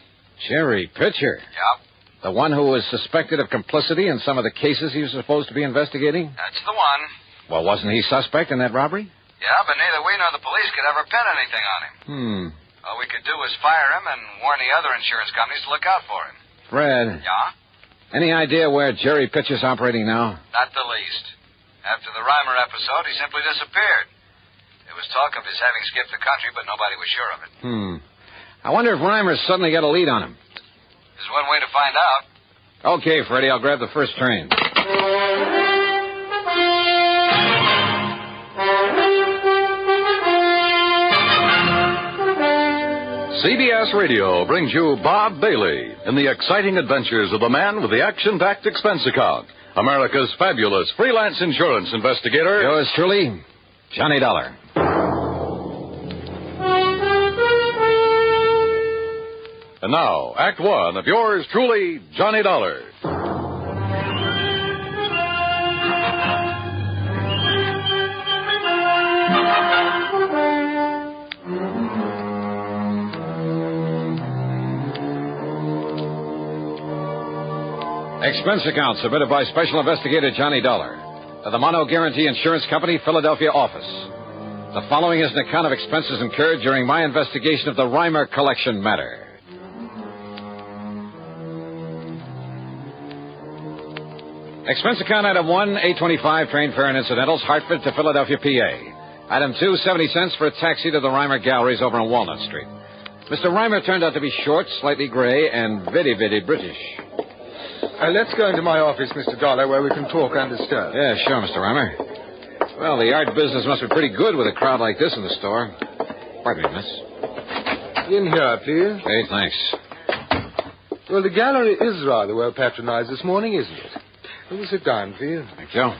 Jerry Pitcher? Yep. The one who was suspected of complicity in some of the cases he was supposed to be investigating? That's the one. Well, wasn't he suspect in that robbery? Yeah, but neither we nor the police could ever pin anything on him. All we could do was fire him and warn the other insurance companies to look out for him. Fred. Yeah? Any idea where Jerry Pitch is operating now? Not the least. After the Reimer episode, he simply disappeared. There was talk of his having skipped the country, but nobody was sure of it. I wonder if Reimer's suddenly got a lead on him. There's one way to find out. Okay, Freddie, I'll grab the first train. CBS Radio brings you Bob Bailey in the exciting adventures of the man with the action-packed expense account, America's fabulous freelance insurance investigator. Yours truly, Johnny Dollar. And now, Act One of yours truly, Johnny Dollar. Expense account submitted by Special Investigator Johnny Dollar to the Mono Guarantee Insurance Company, Philadelphia office. The following is an account of expenses incurred during my investigation of the Reimer collection matter. Expense account item 1, 825, train fare and incidentals, Hartford to Philadelphia, PA. Item 2, 70 cents for a taxi to the Reimer Galleries over on Walnut Street. Mr. Reimer turned out to be short, slightly gray, and very British. Let's go into my office, Mr. Dollar, where we can talk undisturbed. Yeah, sure, Mr. Reimer. Well, the art business must be pretty good with a crowd like this in the store. Pardon me, miss. In here, please. Hey, thanks. Well, the gallery is rather well patronized this morning, isn't it? We'll sit down, please. Thank you.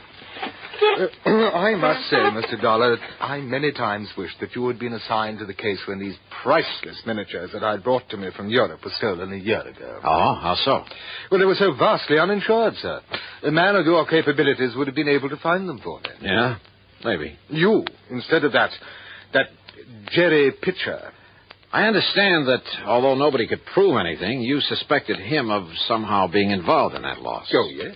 I must say, Mr. Dollar, that I many times wished that you had been assigned to the case when these priceless miniatures that I brought to me from Europe were stolen a year ago. Oh, how so? Well, they were so vastly uninsured, sir. A man of your capabilities would have been able to find them for me. Yeah, maybe. You, instead of that Jerry Pitcher. I understand that, although nobody could prove anything, you suspected him of somehow being involved in that loss. Oh, yes.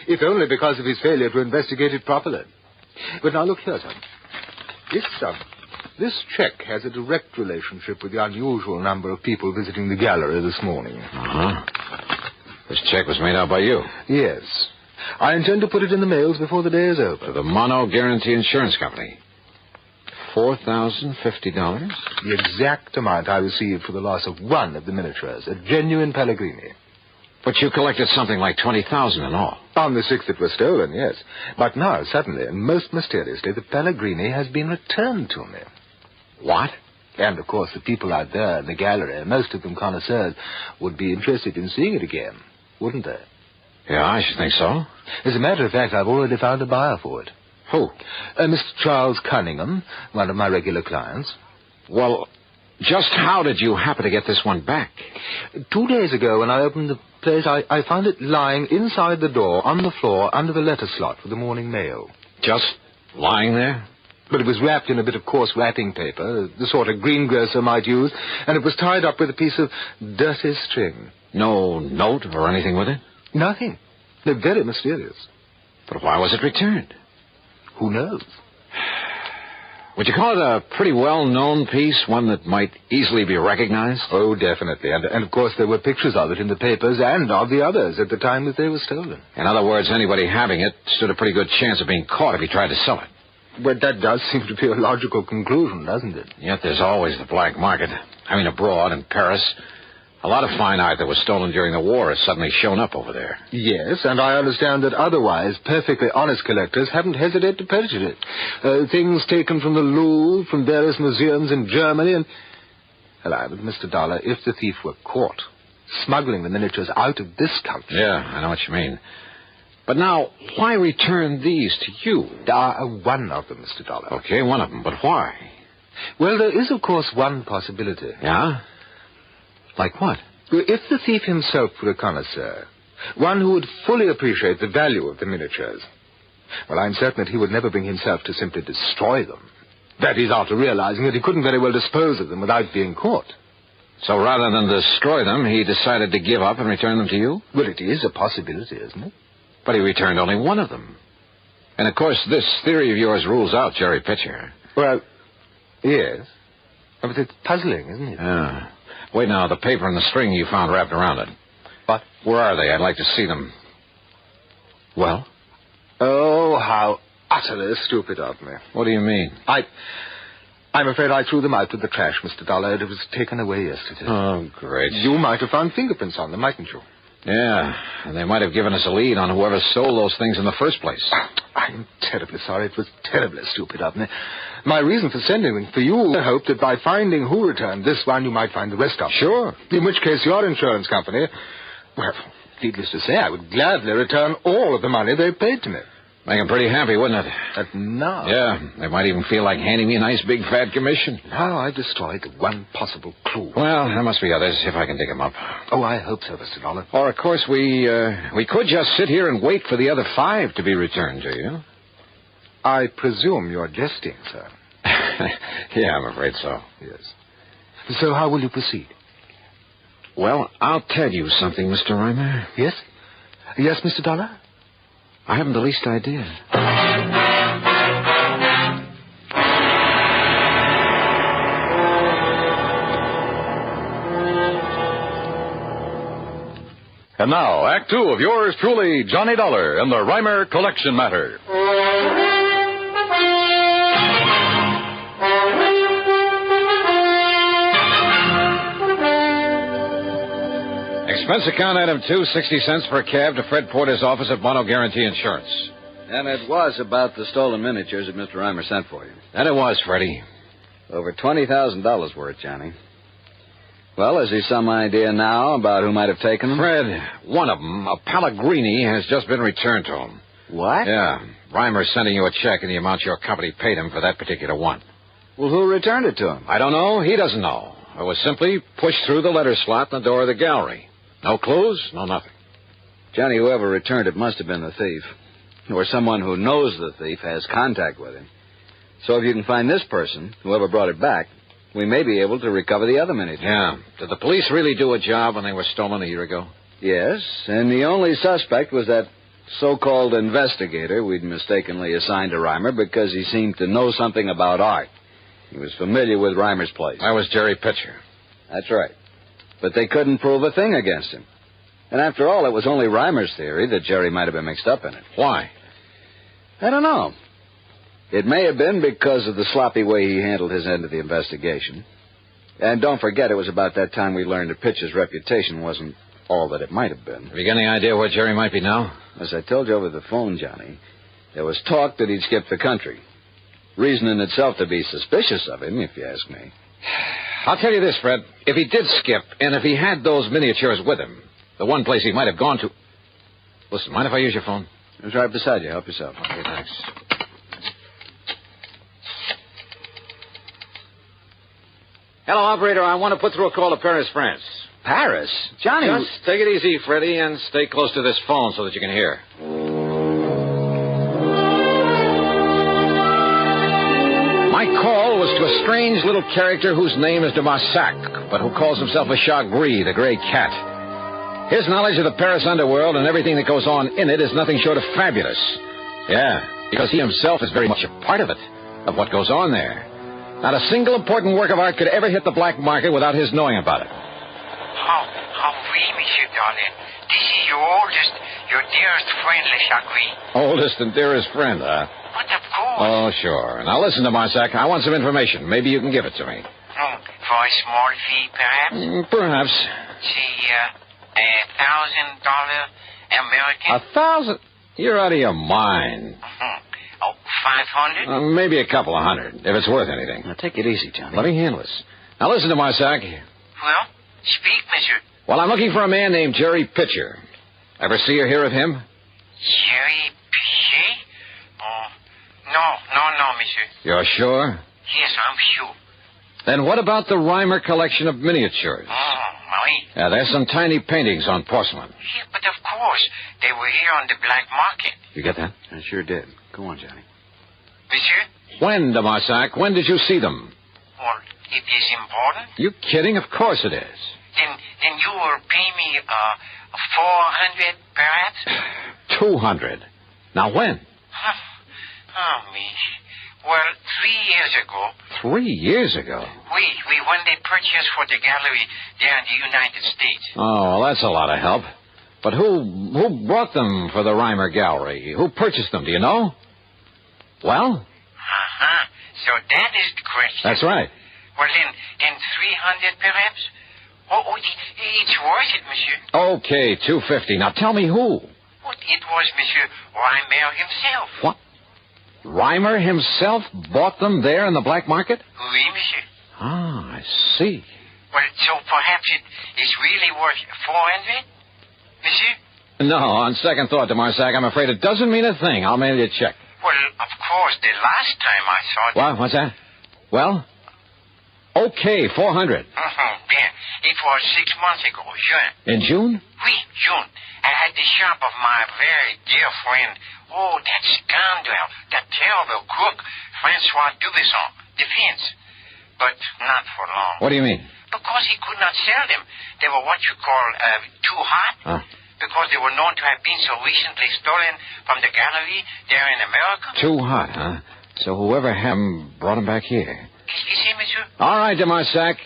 If only because of his failure to investigate it properly. But now look here, son. This check has a direct relationship with the unusual number of people visiting the gallery this morning. Uh-huh. This check was made out by you? Yes. I intend to put it in the mails before the day is over. To the Mono Guarantee Insurance Company. $4,050? The exact amount I received for the loss of one of the miniatures, a genuine Pellegrini. But you collected something like $20,000 in all. On the 6th it was stolen, yes. But now, suddenly, and most mysteriously, the Pellegrini has been returned to me. What? And, of course, the people out there in the gallery, most of them connoisseurs, would be interested in seeing it again, wouldn't they? Yeah, I should think so. As a matter of fact, I've already found a buyer for it. Who? Mr. Charles Cunningham, one of my regular clients. Well, just how did you happen to get this one back? 2 days ago, when I opened the place, I found it lying inside the door, on the floor, under the letter slot for the morning mail. Just lying there? But it was wrapped in a bit of coarse wrapping paper, the sort a greengrocer might use, and it was tied up with a piece of dirty string. No note or anything with it? Nothing. They're very mysterious. But why was it returned? Who knows? Would you call it a pretty well-known piece, one that might easily be recognized? Oh, definitely. And of course, there were pictures of it in the papers and of the others at the time that they were stolen. In other words, anybody having it stood a pretty good chance of being caught if he tried to sell it. But that does seem to be a logical conclusion, doesn't it? Yet there's always the black market. I mean, abroad, in Paris. A lot of fine art that was stolen during the war has suddenly shown up over there. Yes, and I understand that otherwise perfectly honest collectors haven't hesitated to purchase it. Things taken from the Louvre, from various museums in Germany, and... Hello, but Mr. Dollar, if the thief were caught smuggling the miniatures out of this country... Yeah, I know what you mean. But now, why return these to you? One of them, Mr. Dollar. Okay, one of them, but why? Well, there is, of course, one possibility. Yeah? Like what? If the thief himself were a connoisseur, one who would fully appreciate the value of the miniatures, well, I'm certain that he would never bring himself to simply destroy them. That is, after realizing that he couldn't very well dispose of them without being caught. So rather than destroy them, he decided to give up and return them to you? Well, it is a possibility, isn't it? But he returned only one of them. And, of course, this theory of yours rules out Jerry Pitcher. Well, yes. But it's puzzling, isn't it? Yeah. Wait now, the paper and the string you found wrapped around it. What? Where are they? I'd like to see them. Well? Oh, how utterly stupid of me. What do you mean? I'm afraid I threw them out with the trash, Mr. Dollar. It was taken away yesterday. Oh, great. You might have found fingerprints on them, mightn't you? Yeah, and they might have given us a lead on whoever sold those things in the first place. I'm terribly sorry. It was terribly stupid of me. My reason for sending them for you, I hoped that by finding who returned this one, you might find the rest of them. Sure. In which case, your insurance company, well, needless to say, I would gladly return all of the money they paid to me. Make them pretty happy, wouldn't it? But now... Yeah, they might even feel like handing me a nice big fat commission. Now I've destroyed one possible clue. Well, there must be others, if I can dig them up. Oh, I hope so, Mr. Dollar. Or, of course, we could just sit here and wait for the other 5 to be returned to you. I presume you're jesting, sir. Yeah, I'm afraid so. Yes. So how will you proceed? Well, I'll tell you something, Mr. Reimer. Yes? Yes, Mr. Dollar? I haven't the least idea. And now, Act 2 of yours truly, Johnny Dollar and the Reimer Collection Matter. Expense account item 2, 60 cents per cab to Fred Porter's office at Mono Guarantee Insurance. And it was about the stolen miniatures that Mr. Reimer sent for you. And it was, Freddie. Over $20,000 worth, Johnny. Well, has he some idea now about who might have taken them? Fred, one of them, a Pellegrini, has just been returned to him. What? Yeah. Reimer's sending you a check in the amount your company paid him for that particular one. Well, who returned it to him? I don't know. He doesn't know. It was simply pushed through the letter slot in the door of the gallery. No clues, no nothing. Johnny, whoever returned it must have been the thief. Or someone who knows the thief has contact with him. So if you can find this person, whoever brought it back, we may be able to recover the other miniatures. Yeah. Did the police really do a job when they were stolen a year ago? Yes, and the only suspect was that so-called investigator we'd mistakenly assigned to Reimer because he seemed to know something about art. He was familiar with Reimer's place. That was Jerry Pitcher. That's right. But they couldn't prove a thing against him. And after all, it was only Reimer's theory that Jerry might have been mixed up in it. Why? I don't know. It may have been because of the sloppy way he handled his end of the investigation. And don't forget, it was about that time we learned that Pitcher's reputation wasn't all that it might have been. Have you got any idea where Jerry might be now? As I told you over the phone, Johnny, there was talk that he'd skipped the country. Reason in itself to be suspicious of him, if you ask me. I'll tell you this, Fred. If he did skip, and if he had those miniatures with him, the one place he might have gone to... Listen, mind if I use your phone? It's right beside you. Help yourself. Okay, thanks. Hello, operator. I want to put through a call to Paris, France. Paris? Johnny... Just take it easy, Freddie, and stay close to this phone so that you can hear. My call was to a strange little character whose name is de Marsac, but who calls himself a Chagris, the gray cat. His knowledge of the Paris underworld and everything that goes on in it is nothing short of fabulous. Yeah, because he himself is very much a part of it, of what goes on there. Not a single important work of art could ever hit the black market without his knowing about it. How oui, Monsieur Darlin. This is your oldest, your dearest friend, Le Chagris. Oldest and dearest friend, huh? But of course. Oh, sure. Now listen to Marsac. I want some information. Maybe you can give it to me. For a small fee, perhaps? Perhaps. See, $1,000 American? $1,000? You're out of your mind. Oh, 500? Maybe a couple of hundred, if it's worth anything. Now, take it easy, Johnny. Let me handle this. Now, listen to Marsac. Well, speak, monsieur. Well, I'm looking for a man named Jerry Pitcher. Ever see or hear of him? Jerry Pitcher? Oh, no, monsieur. You're sure? Yes, I'm sure. Then what about the Reimer collection of miniatures? Oui. Yeah, there's some tiny paintings on porcelain. Yeah, but of course, they were here on the black market. You get that? I sure did. Go on, Johnny. Monsieur? When, de Marsac? When did you see them? Well, it is important. You kidding? Of course it is. Then you will pay me, 400, perhaps? 200. Now, when? Oh, me. Well, 3 years ago, 3 years ago? we when they purchased for the gallery there in the United States. Oh, well, that's a lot of help. But who brought them for the Reimer Gallery? Who purchased them, do you know? Well? Uh-huh. So that is the question. That's right. Well, then 300 perhaps? Oh, it's worth it, monsieur. Okay, $250. Now tell me who. Well, it was Monsieur Reimer himself. What? Reimer himself bought them there in the black market? Oui, monsieur. Ah, I see. Well, so perhaps it is really worth 400, monsieur? No, on second thought, DeMarsac, I'm afraid it doesn't mean a thing. I'll mail you a check. Well, of course, the last time I saw it... What? What's that? Well? Okay, 400. Bien. It was 6 months ago, June. In June? Oui, June. At the shop of my very dear friend. Oh, that scoundrel, that terrible crook, Francois Dubesson, defense. But not for long. What do you mean? Because he could not sell them. They were what you call too hot. Huh? Because they were known to have been so recently stolen from the gallery there in America. Too hot, huh? So whoever had them brought them back here. You see, monsieur? All right, DeMarsac.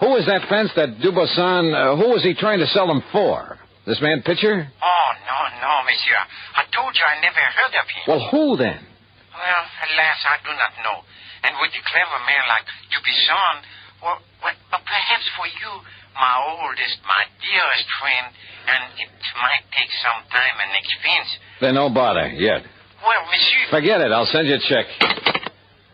Who was that fence, that Dubesson? Who was he trying to sell them for? This man Pitcher? Oh, no, monsieur. I told you I never heard of him. Well, who then? Well, alas, I do not know. And with a clever man like Dubesson, well, perhaps for you, my oldest, my dearest friend, and it might take some time and expense. Then no bother, yet. Well, monsieur... Forget it. I'll send you a check.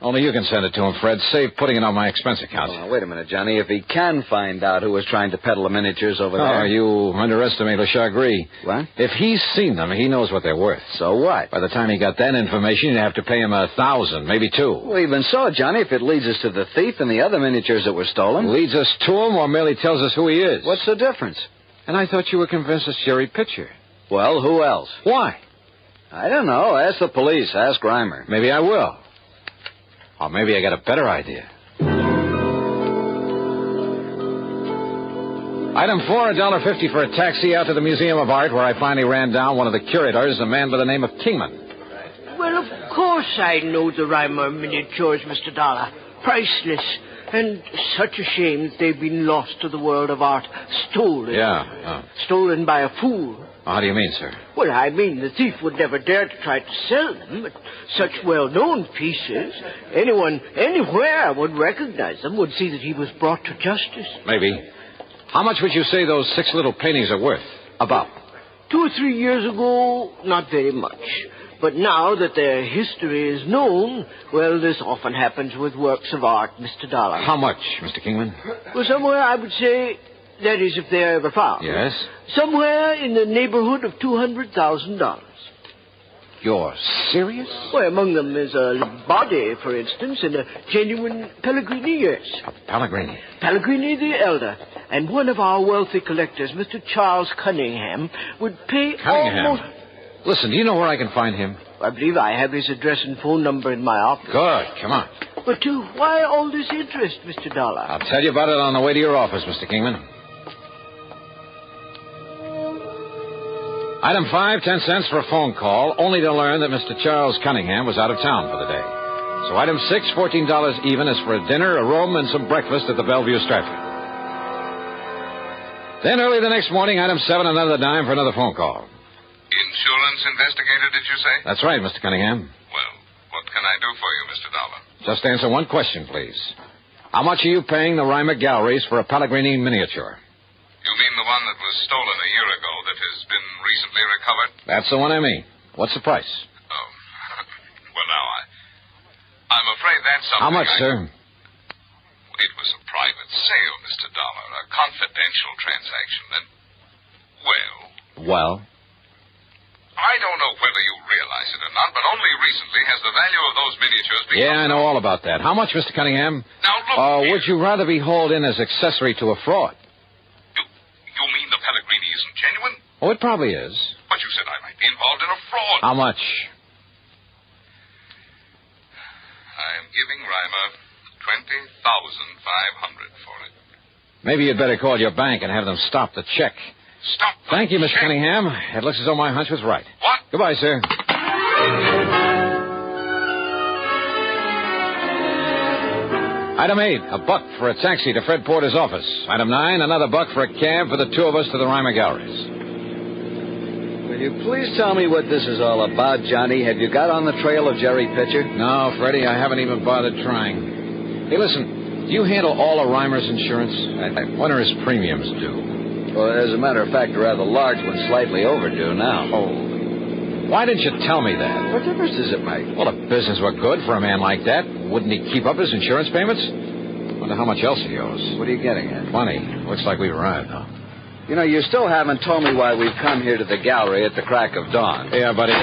Only you can send it to him, Fred. Save putting it on my expense account. Oh, wait a minute, Johnny. If he can find out who was trying to peddle the miniatures over there... Oh, you underestimate Le Chagris. What? If he's seen them, he knows what they're worth. So what? By the time he got that information, you'd have to pay him $1,000, maybe $2,000. Well, even so, Johnny, if it leads us to the thief and the other miniatures that were stolen... Leads us to him or merely tells us who he is? What's the difference? And I thought you were convinced it's Jerry Pitcher. Well, who else? Why? I don't know. Ask the police. Ask Reimer. Maybe I will. Or maybe I got a better idea. Item 4, $1.50 for a taxi out to the Museum of Art, where I finally ran down one of the curators, a man by the name of Kingman. Well, of course I know the Reimer miniatures, Mr. Dollar. Priceless. And such a shame that they've been lost to the world of art. Stolen. Yeah. Stolen by a fool. How do you mean, sir? Well, I mean the thief would never dare to try to sell them, but such well-known pieces, anyone, anywhere would recognize them, would see that he was brought to justice. Maybe. How much would you say those 6 little paintings are worth? About? 2 or 3 years ago, not very much. But now that their history is known, well, this often happens with works of art, Mr. Dollar. How much, Mr. Kingman? Well, somewhere, I would say, that is, if they're ever found. Yes? Somewhere in the neighborhood of $200,000. You're serious? Well, among them is a body, for instance, and a genuine Pellegrini, yes. A Pellegrini? Pellegrini the Elder. And one of our wealthy collectors, Mr. Charles Cunningham, would pay almost... Listen, do you know where I can find him? I believe I have his address and phone number in my office. Good. Come on. But why all this interest, Mr. Dollar? I'll tell you about it on the way to your office, Mr. Kingman. Item 5, 10 cents for a phone call, only to learn that Mr. Charles Cunningham was out of town for the day. So item 6, $14 even, is for a dinner, a room, and some breakfast at the Bellevue Stratford. Then early the next morning, item 7, another dime for another phone call. Insurance investigator, did you say? That's right, Mr. Cunningham. Well, what can I do for you, Mr. Dollar? Just answer one question, please. How much are you paying the Reimer galleries for a Pellegrini miniature? You mean the one that was stolen a year ago that has been recently recovered? That's the one I mean. What's the price? Oh, well, now, I'm afraid that's something... How much, sir? It was a private sale, Mr. Dollar, a confidential transaction, and, Well? I don't know whether you realize it or not, but only recently has the value of those miniatures become... Yeah, I know all about that. How much, Mr. Cunningham? Now, look here. Would you rather be hauled in as accessory to a fraud? You mean the Pellegrini isn't genuine? Oh, it probably is. But you said I might be involved in a fraud. How much? I'm giving Reimer $20,500 for it. Maybe you'd better call your bank and have them stop the check. Stop the Thank you, Mr. check? Cunningham. It looks as though my hunch was right. What? Goodbye, sir. Item 8, a buck for a taxi to Fred Porter's office. Item 9, another buck for a cab for the two of us to the Reimer Galleries. Will you please tell me what this is all about, Johnny? Have you got on the trail of Jerry Pitcher? No, Freddie, I haven't even bothered trying. Hey, listen, do you handle all of Reimer's insurance? When are his premiums due? Well, as a matter of fact, a rather large one, slightly overdue now. Oh. Why didn't you tell me that? What difference does it make? Well, if business were good for a man like that, wouldn't he keep up his insurance payments? Wonder how much else he owes. What are you getting at? Plenty. Looks like we've arrived, though. You know, you still haven't told me why we've come here to the gallery at the crack of dawn. Yeah, buddy.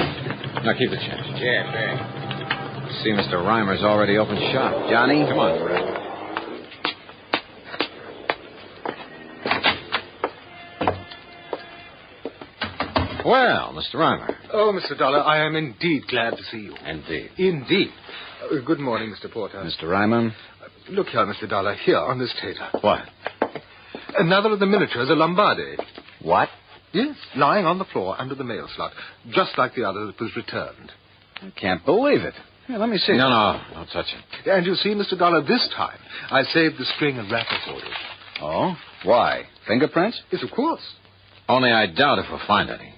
Now, keep the change. Yeah, See, Mr. Reimer's already opened shop. Johnny? Come on, Fred. Well, Mr. Reimer. Oh, Mr. Dollar, I am indeed glad to see you. Indeed. Indeed. Good morning, Mr. Porter. Mr. Reimer? Look here, Mr. Dollar, here on this table. What? Another of the miniatures, a Lombardi. What? Yes, lying on the floor under the mail slot, just like the other that was returned. I can't believe it. Here, let me see. No, don't touch it. And you see, Mr. Dollar, this time I saved the string and wrapper for you. Oh? Why? Fingerprints? Yes, of course. Only I doubt if we'll find any.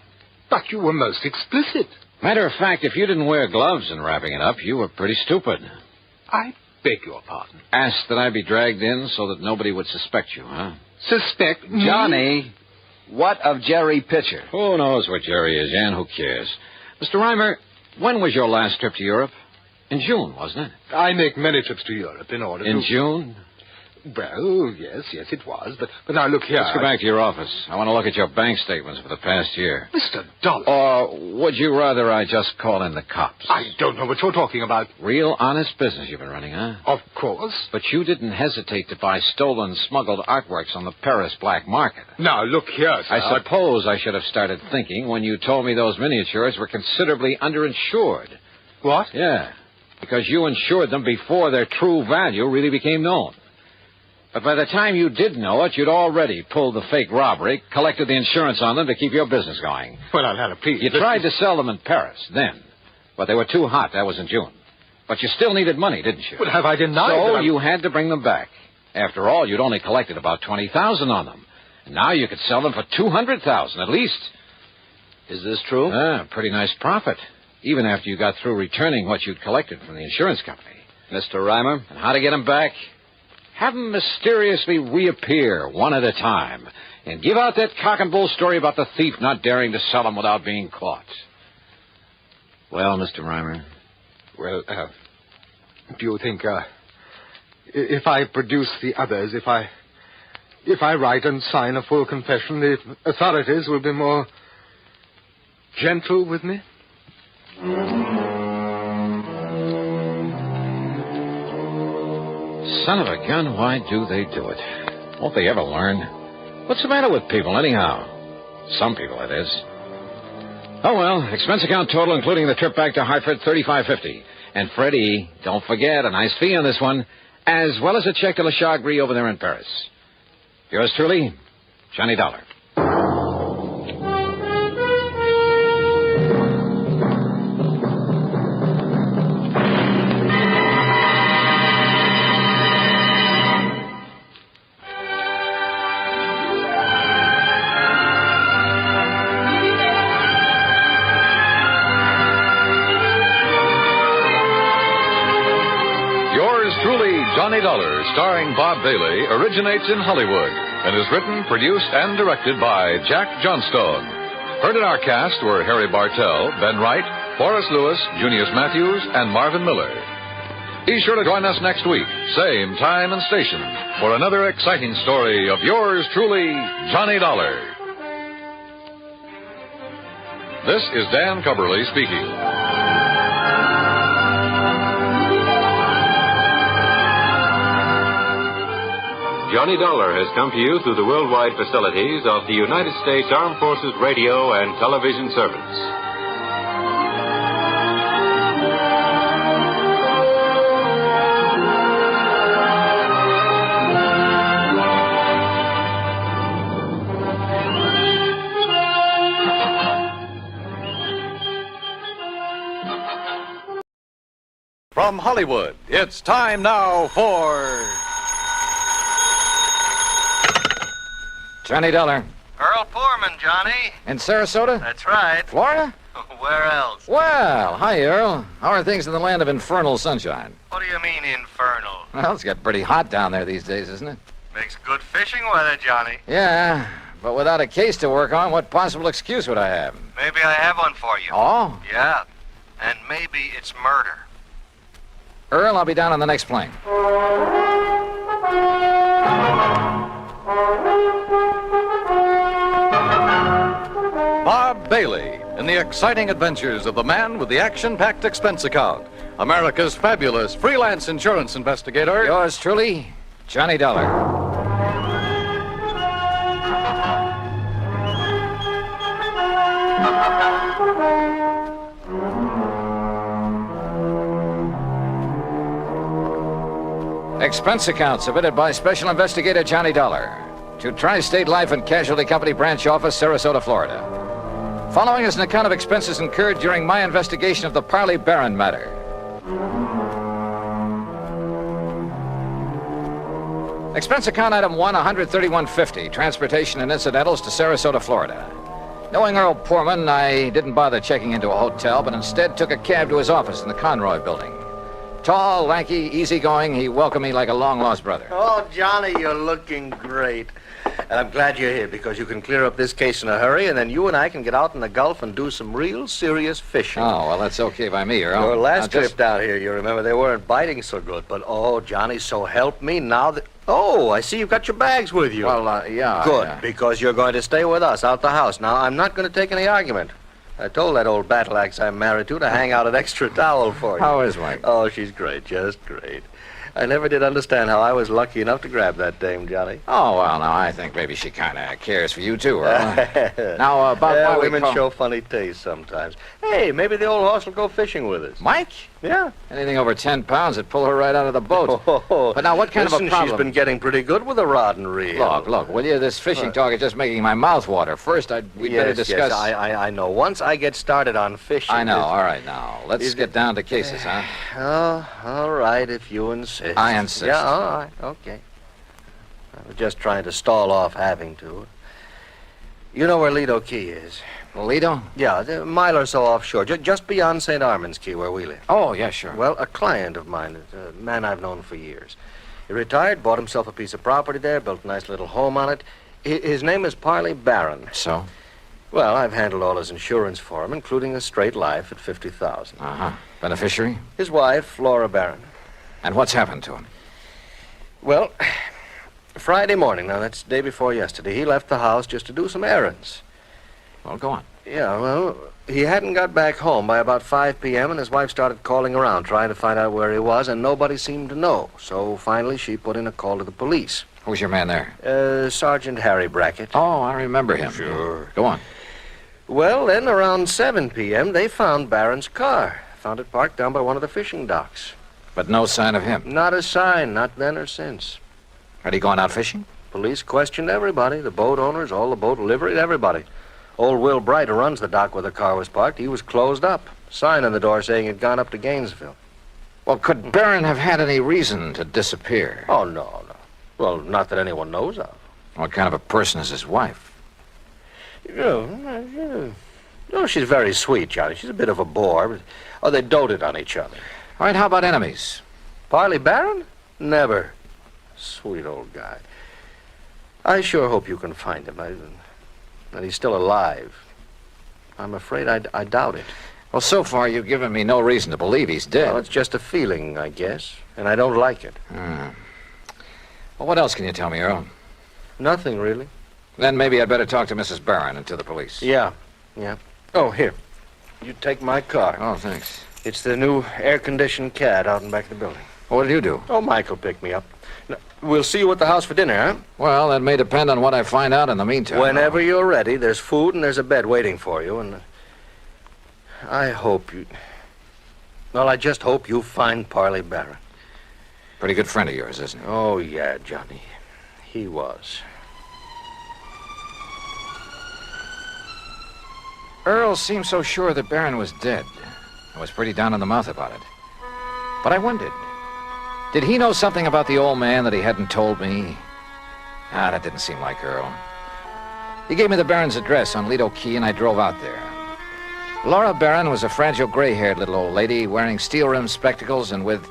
But you were most explicit. Matter of fact, if you didn't wear gloves in wrapping it up, you were pretty stupid. I beg your pardon. Asked that I be dragged in so that nobody would suspect you, huh? Suspect me? Johnny, what of Jerry Pitcher? Who knows what Jerry is, Jan? Who cares? Mr. Reimer, when was your last trip to Europe? In June, wasn't it? I make many trips to Europe in order In June? Well, yes, it was. But now look here. Let's go back to your office. I want to look at your bank statements for the past year. Mr. Dollar. Or would you rather I just call in the cops? I don't know what you're talking about. Real honest business you've been running, huh? Of course. But you didn't hesitate to buy stolen, smuggled artworks on the Paris black market. Now, look here, sir. I suppose I should have started thinking when you told me those miniatures were considerably underinsured. What? Yeah, because you insured them before their true value really became known. But by the time you did know it, you'd already pulled the fake robbery, collected the insurance on them to keep your business going. Well, I'll please. You tried to sell them in Paris then, but they were too hot. That was in June. But you still needed money, didn't you? Well, have I denied So that you had to bring them back. After all, you'd only collected about $20,000 on them. And now you could sell them for $200,000 at least. Is this true? Pretty nice profit, even after you got through returning what you'd collected from the insurance company. Mr. Reimer? And how to get them back? Have them mysteriously reappear one at a time and give out that cock and bull story about the thief not daring to sell them without being caught. Well, Mr. Reimer? Well, do you think, if I produce the others, if I write and sign a full confession, the authorities will be more gentle with me? Son of a gun, why do they do it? Won't they ever learn? What's the matter with people, anyhow? Some people, it is. Oh, well, expense account total, including the trip back to Hartford, $35.50. And Freddie, don't forget, a nice fee on this one, as well as a check to La Chagrie over there in Paris. Yours truly, Johnny Dollar. Johnny Dollar, starring Bob Bailey, originates in Hollywood and is written, produced, and directed by Jack Johnstone. Heard in our cast were Harry Bartell, Ben Wright, Forrest Lewis, Junius Matthews, and Marvin Miller. Be sure to join us next week, same time and station, for another exciting story of yours truly, Johnny Dollar. This is Dan Cubberly speaking. Johnny Dollar has come to you through the worldwide facilities of the United States Armed Forces Radio and Television Service. From Hollywood, it's time now for... Johnny Dollar. Earl Poorman, Johnny. In Sarasota? That's right. Florida? Where else? Well, hi, Earl. How are things in the land of infernal sunshine? What do you mean, infernal? Well, it's got pretty hot down there these days, isn't it? Makes good fishing weather, Johnny. Yeah, but without a case to work on, what possible excuse would I have? Maybe I have one for you. Oh? Yeah. And maybe it's murder. Earl, I'll be down on the next plane. Bob Bailey in the exciting adventures of the man with the action-packed expense account. America's fabulous freelance insurance investigator. Yours truly, Johnny Dollar. Expense account submitted by Special Investigator Johnny Dollar to Tri-State Life and Casualty Company Branch Office, Sarasota, Florida. Following is an account of expenses incurred during my investigation of the Parley Barron Matter. Expense account item 1, $131.50, transportation and incidentals to Sarasota, Florida. Knowing Earl Poorman, I didn't bother checking into a hotel, but instead took a cab to his office in the Conroy building. Tall, lanky, easygoing, he welcomed me like a long-lost brother. Oh, Johnny, you're looking great. And I'm glad you're here because you can clear up this case in a hurry, and then you and I can get out in the Gulf and do some real serious fishing. Oh, well, that's okay by me, Earl. Your last trip down here, you remember, they weren't biting so good. But, oh, Johnny, so help me now that... Oh, I see you've got your bags with you. Well, yeah. Good, yeah. because you're going to stay with us out the house. Now, I'm not going to take any argument. I told that old battle axe I'm married to hang out an extra towel for you. How is Mike? Oh, she's great, just great. I never did understand how I was lucky enough to grab that dame, Johnny. Oh, well, now, I think maybe she kind of cares for you, too, Earl. Now, about why women we show funny taste sometimes. Hey, maybe the old horse will go fishing with us. Mike? Yeah. Anything over 10 pounds would pull her right out of the boat. But now, what kind of a problem? She's been getting pretty good with a rod and reel. Look, will you? This fishing talk is just making my mouth water. First, we'd better discuss... Yes, I know. Once I get started on fishing... I know. All right, now. Let's get down to cases, huh? Oh, all right, if you insist. I insist. Yeah, all right, okay. I was just trying to stall off having to. You know where Lido Key is? Lido? Yeah, a mile or so offshore, just beyond St. Armand's Key, where we live. Oh, yeah, sure. Well, a client of mine, a man I've known for years. He retired, bought himself a piece of property there, built a nice little home on it. His name is Parley Barron. So? Well, I've handled all his insurance for him, including a straight life at $50,000. Uh-huh. Beneficiary? His wife, Flora Barron. And what's happened to him? Well, Friday morning, now that's the day before yesterday, he left the house just to do some errands. Well, go on. Yeah, well, he hadn't got back home by about 5 p.m., and his wife started calling around, trying to find out where he was, and nobody seemed to know. So finally, she put in a call to the police. Who's your man there? Sergeant Harry Brackett. Oh, I remember him. Sure. Go on. Well, then around 7 p.m., they found Barron's car. Found it parked down by one of the fishing docks. But no sign of him? Not a sign, not then or since. Had he gone out fishing? Police questioned everybody, the boat owners, all the boat livery, everybody. Old Will Bright, who runs the dock where the car was parked, he was closed up. Sign on the door saying he'd gone up to Gainesville. Well, could Barron have had any reason to disappear? Oh, no. Well, not that anyone knows of. What kind of a person is his wife? No, she's very sweet, Johnny. She's a bit of a bore, but... Oh, they doted on each other. All right, how about enemies? Parley Barron? Never. Sweet old guy. I sure hope you can find him. That he's still alive. I'm afraid I doubt it. Well, so far you've given me no reason to believe he's dead. Well, it's just a feeling, I guess, and I don't like it. Well, what else can you tell me, Earl? Nothing, really. Then maybe I'd better talk to Mrs. Barron and to the police. Yeah. Oh, here. You take my car. Oh, thanks. It's the new air-conditioned cad out in back of the building. What did you do? Oh, Michael picked me up. Now, we'll see you at the house for dinner, huh? Well, that may depend on what I find out in the meantime. Whenever you're ready, there's food and there's a bed waiting for you, and I hope you... Well, I just hope you find Parley Barron. Pretty good friend of yours, isn't he? Oh, yeah, Johnny. He was. Earl seemed so sure that Barron was dead. I was pretty down in the mouth about it. But I wondered, did he know something about the old man that he hadn't told me? That didn't seem like Earl. He gave me the Barron's address on Lido Key, and I drove out there. Laura Barron was a fragile, gray-haired little old lady wearing steel-rimmed spectacles and with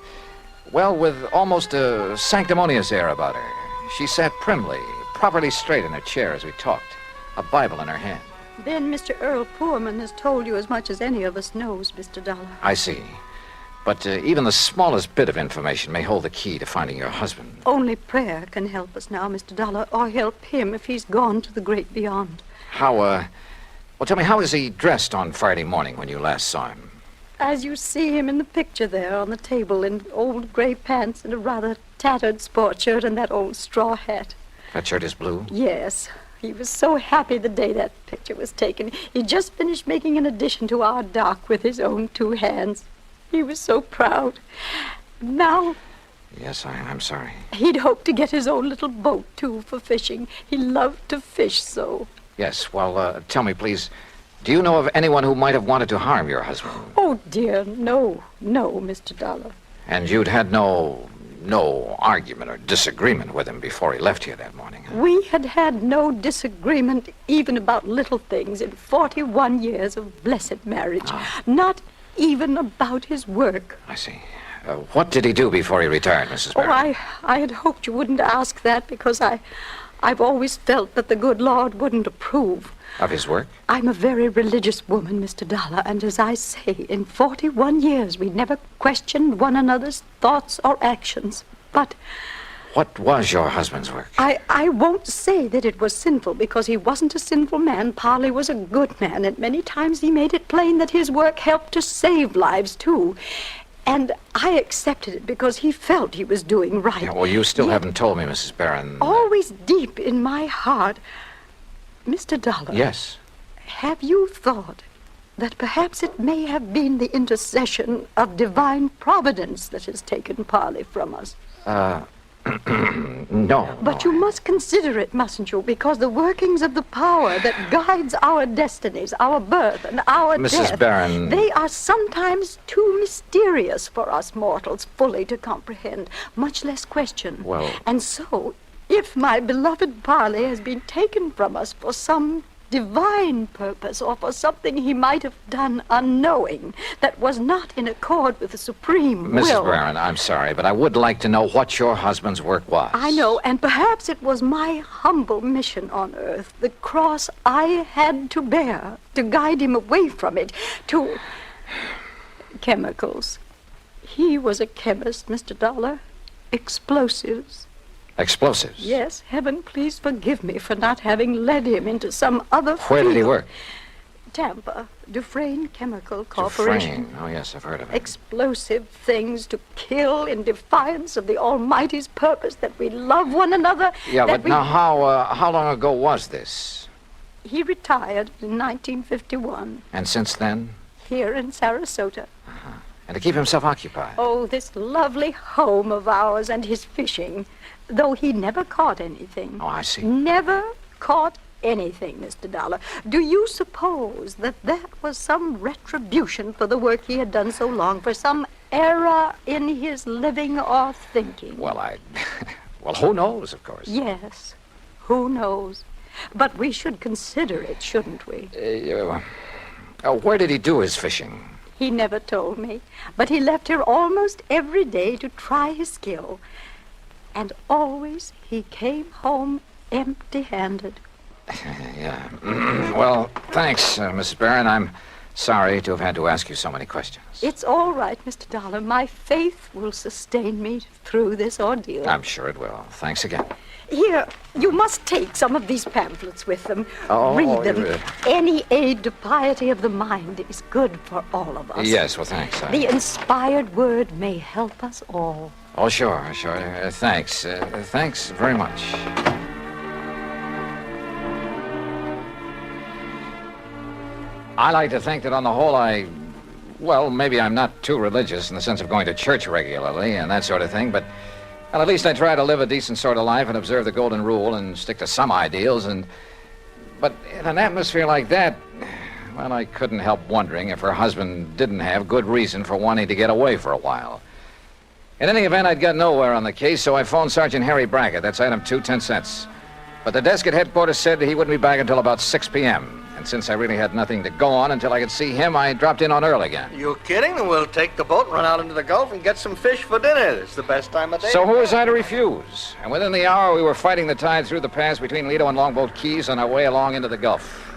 almost a sanctimonious air about her. She sat primly, properly straight in her chair as we talked, a Bible in her hand. Then Mr. Earl Poorman has told you as much as any of us knows, Mr. Dollar. I see. But even the smallest bit of information may hold the key to finding your husband. Only prayer can help us now, Mr. Dollar, or help him if he's gone to the great beyond. Well, tell me, how was he dressed on Friday morning when you last saw him? As you see him in the picture there on the table, in old gray pants and a rather tattered sport shirt and that old straw hat. That shirt is blue? Yes. He was so happy the day that picture was taken. He just finished making an addition to our dock with his own 2 hands. He was so proud. Now... Yes, I'm sorry. He'd hoped to get his own little boat, too, for fishing. He loved to fish so. Yes, well, tell me, please, do you know of anyone who might have wanted to harm your husband? Oh, dear, no, Mr. Dollar. And you'd had no argument or disagreement with him before he left here that morning? Huh? We had no disagreement even about little things in 41 years of blessed marriage. Not even about his work. I see. What did he do before he retired, Mrs. Barron? I had hoped you wouldn't ask that because I've always felt that the good Lord wouldn't approve. Of his work? I'm a very religious woman, Mr. Dollar, and as I say, in 41 years we never questioned one another's thoughts or actions. But... What was your husband's work? I won't say that it was sinful, because he wasn't a sinful man. Parley was a good man, and many times he made it plain that his work helped to save lives, too. And I accepted it because he felt he was doing right. Yeah, well, you still haven't told me, Mrs. Barron. Always deep in my heart. Mr. Dollar. Yes? Have you thought that perhaps it may have been the intercession of divine providence that has taken Parley from us? No. But you must consider it, mustn't you? Because the workings of the power that guides our destinies, our birth and our death... Mrs. Barron... They are sometimes too mysterious for us mortals fully to comprehend, much less question. Well... And so, if my beloved Parley has been taken from us for some divine purpose or for something he might have done unknowing that was not in accord with the supreme will... Mrs. Barron, I'm sorry, but I would like to know what your husband's work was. I know, and perhaps it was my humble mission on earth, the cross I had to bear to guide him away from it, to chemicals. He was a chemist, Mr. Dollar. Explosives. Explosives? Yes, heaven please forgive me for not having led him into some other Where field. did he work? Tampa, Dufresne Chemical Corporation. Dufresne. Oh, yes, I've heard of it. Explosive things to kill in defiance of the Almighty's purpose, that we love one another. Yeah, but now how long ago was this? He retired in 1951. And since then? Here in Sarasota. And to keep himself occupied? Oh, this lovely home of ours and his fishing. Though he never caught anything. Oh, I see. Never caught anything, Mr. Dollar. Do you suppose that was some retribution for the work he had done so long, for some error in his living or thinking? Well, well, who knows, of course. Yes, who knows? But we should consider it, shouldn't we? Where did he do his fishing? He never told me, but he left here almost every day to try his skill. And always he came home empty-handed. Yeah. Well, thanks, Mrs. Barron. I'm sorry to have had to ask you so many questions. It's all right, Mr. Dollar. My faith will sustain me through this ordeal. I'm sure it will. Thanks again. Here, you must take some of these pamphlets with them. Oh, read them. Any aid to piety of the mind is good for all of us. Yes, well, thanks. The inspired word may help us all. Oh, sure. Thanks. Thanks very much. I like to think that on the whole maybe I'm not too religious in the sense of going to church regularly and that sort of thing, but at least I try to live a decent sort of life and observe the golden rule and stick to some ideals. But in an atmosphere like that, well, I couldn't help wondering if her husband didn't have good reason for wanting to get away for a while. In any event, I'd got nowhere on the case, so I phoned Sergeant Harry Brackett. That's item 2, 10 cents. But the desk at headquarters said he wouldn't be back until about 6 p.m. And since I really had nothing to go on until I could see him, I dropped in on Earl again. You kidding? Then we'll take the boat, run out into the Gulf, and get some fish for dinner. It's the best time of day. So who was I to refuse? And within the hour, we were fighting the tide through the pass between Lido and Longboat Keys on our way along into the Gulf.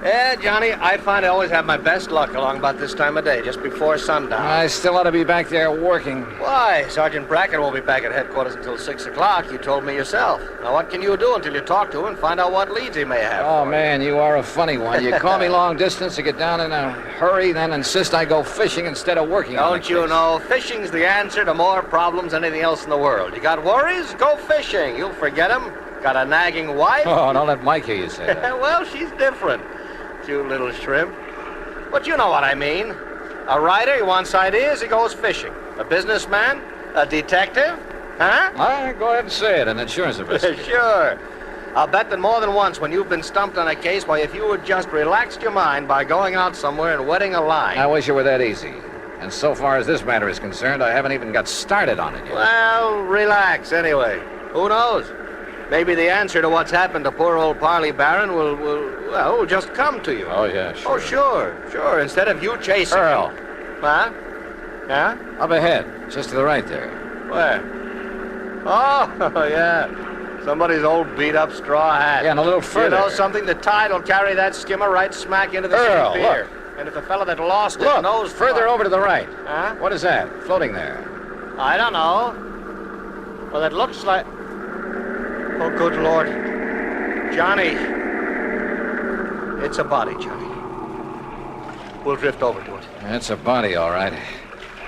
Yeah, Johnny, I find I always have my best luck along about this time of day, just before sundown. I still ought to be back there working. Why? Sergeant Brackett won't be back at headquarters until 6 o'clock. You told me yourself. Now, what can you do until you talk to him and find out what leads he may have? Oh, man, you are a funny one. You call me long distance to get down in a hurry, then insist I go fishing instead of working on the Don't you case. know, fishing's the answer to more problems than anything else in the world. You got worries? Go fishing. You'll forget them. Got a nagging wife? Oh, don't let Mike hear you say that. Well, she's different. You little shrimp. But you know what I mean. A writer, he wants ideas, he goes fishing. A businessman? A detective? Huh? All right, go ahead and say it, an insurance investigator. Sure. I'll bet that more than once when you've been stumped on a case, why, if you had just relaxed your mind by going out somewhere and wetting a line. I wish it were that easy. And so far as this matter is concerned, I haven't even got started on it yet. Well, relax anyway. Who knows? Maybe the answer to what's happened to poor old Parley Barron will just come to you. Oh, yeah, sure. Oh, sure. Instead of you chasing Earl. him. Huh? Yeah? Up ahead, just to the right there. Where? Oh, yeah. Somebody's old beat-up straw hat. Yeah, and a little further. You know something? The tide will carry that skimmer right smack into the Earl, city pier. look. And if the fellow that lost it Look, knows... further over to the right. Huh? What is that, floating there? I don't know. Well, it looks like... Oh, good Lord. Johnny. It's a body, Johnny. We'll drift over to it. It's a body, all right.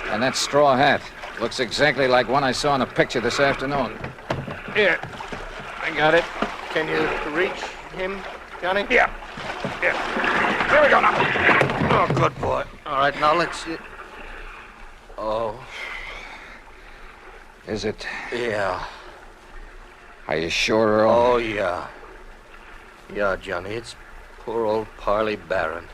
And that straw hat looks exactly like one I saw in a picture this afternoon. Here. I got it. Can you reach him, Johnny? Yeah. Here we go now. Oh, good boy. All right, now let's see. Oh. Is it? Yeah. Are you sure, Earl? Oh, yeah. Yeah, Johnny, it's poor old Parley Barron.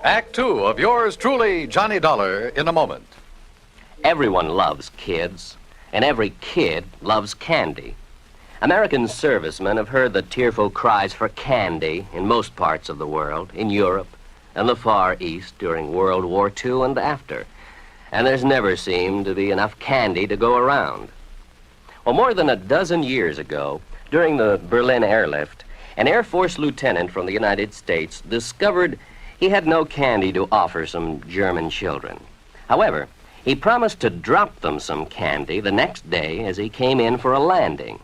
Act 2 of yours truly, Johnny Dollar, in a moment. Everyone loves kids, and every kid loves candy. American servicemen have heard the tearful cries for candy in most parts of the world, in Europe and the Far East during World War II and after. And there's never seemed to be enough candy to go around. Well, more than a dozen years ago, during the Berlin airlift, an Air Force lieutenant from the United States discovered he had no candy to offer some German children. However, he promised to drop them some candy the next day as he came in for a landing.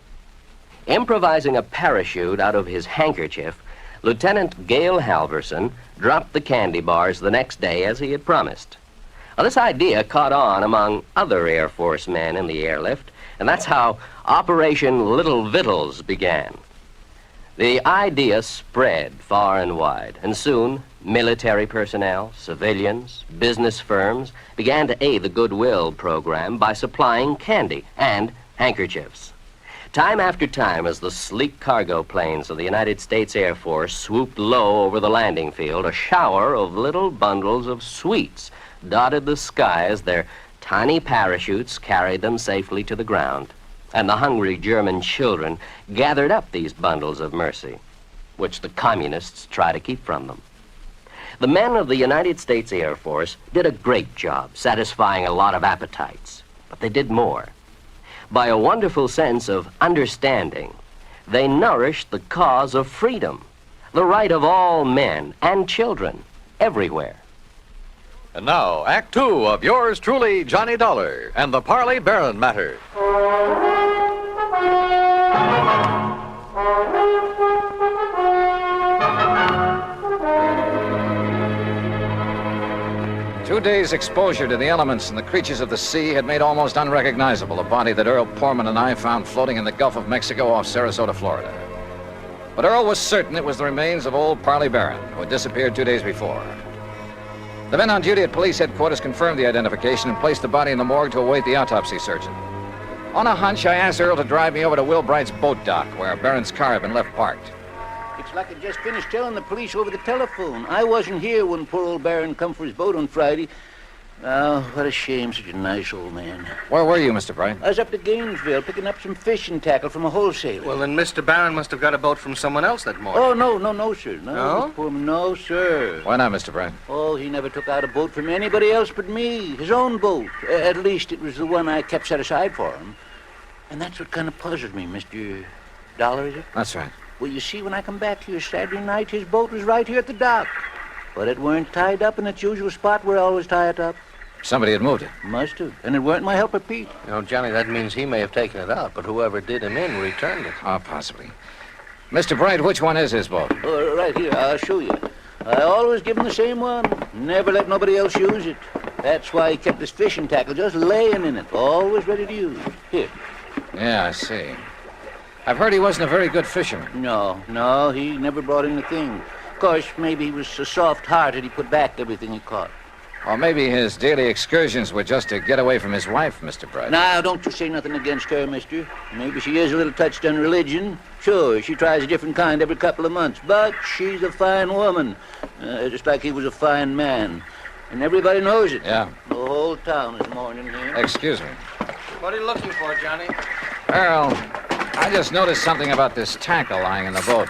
Improvising a parachute out of his handkerchief, Lieutenant Gale Halverson dropped the candy bars the next day as he had promised. Well, this idea caught on among other Air Force men in the airlift, and that's how Operation Little Vittles began. The idea spread far and wide, and soon military personnel, civilians, business firms began to aid the Goodwill program by supplying candy and handkerchiefs. Time after time, as the sleek cargo planes of the United States Air Force swooped low over the landing field, a shower of little bundles of sweets dotted the sky as their tiny parachutes carried them safely to the ground. And the hungry German children gathered up these bundles of mercy, which the communists try to keep from them. The men of the United States Air Force did a great job satisfying a lot of appetites, but they did more. By a wonderful sense of understanding, they nourished the cause of freedom, the right of all men and children everywhere. And now, Act 2 of yours truly, Johnny Dollar, and the Parley Barron Matter. Two days' exposure to the elements and the creatures of the sea had made almost unrecognizable the body that Earl Portman and I found floating in the Gulf of Mexico off Sarasota, Florida. But Earl was certain it was the remains of old Parley Barron, who had disappeared 2 days before. The men on duty at police headquarters confirmed the identification and placed the body in the morgue to await the autopsy surgeon. On a hunch, I asked Earl to drive me over to Will Bright's boat dock, where Barron's car had been left parked. It's like I just finished telling the police over the telephone. I wasn't here when poor old Barron come for his boat on Friday. Oh, what a shame, such a nice old man. Where were you, Mr. Bright? I was up to Gainesville picking up some fishing tackle from a wholesaler. Well, then Mr. Barron must have got a boat from someone else that morning. Oh, no, sir. No? Poor man, no, sir. Why not, Mr. Bright? Oh, he never took out a boat from anybody else but me. His own boat. At least it was the one I kept set aside for him. And that's what kind of puzzled me, Mr. Dollar, is it? That's right. Well, you see, when I come back here Saturday night, his boat was right here at the dock. But it weren't tied up in its usual spot where I always tie it up. Somebody had moved it. Must have. And it weren't my helper, Pete. You know, Johnny, that means he may have taken it out, but whoever did him in returned it. Oh, possibly. Mr. Bright, which one is his boat? Oh, right here. I'll show you. I always give him the same one. Never let nobody else use it. That's why he kept his fishing tackle just laying in it, always ready to use. Here. Yeah, I see. I've heard he wasn't a very good fisherman. No, he never brought in a thing. Of course, maybe he was so soft-hearted he put back everything he caught. Or maybe his daily excursions were just to get away from his wife, Mr. Bright. Now, don't you say nothing against her, mister. Maybe she is a little touched on religion. Sure, she tries a different kind every couple of months. But she's a fine woman. Just like he was a fine man. And everybody knows it. Yeah. The whole town is mourning here. Excuse me. What are you looking for, Johnny? Earl, I just noticed something about this tackle lying in the boat.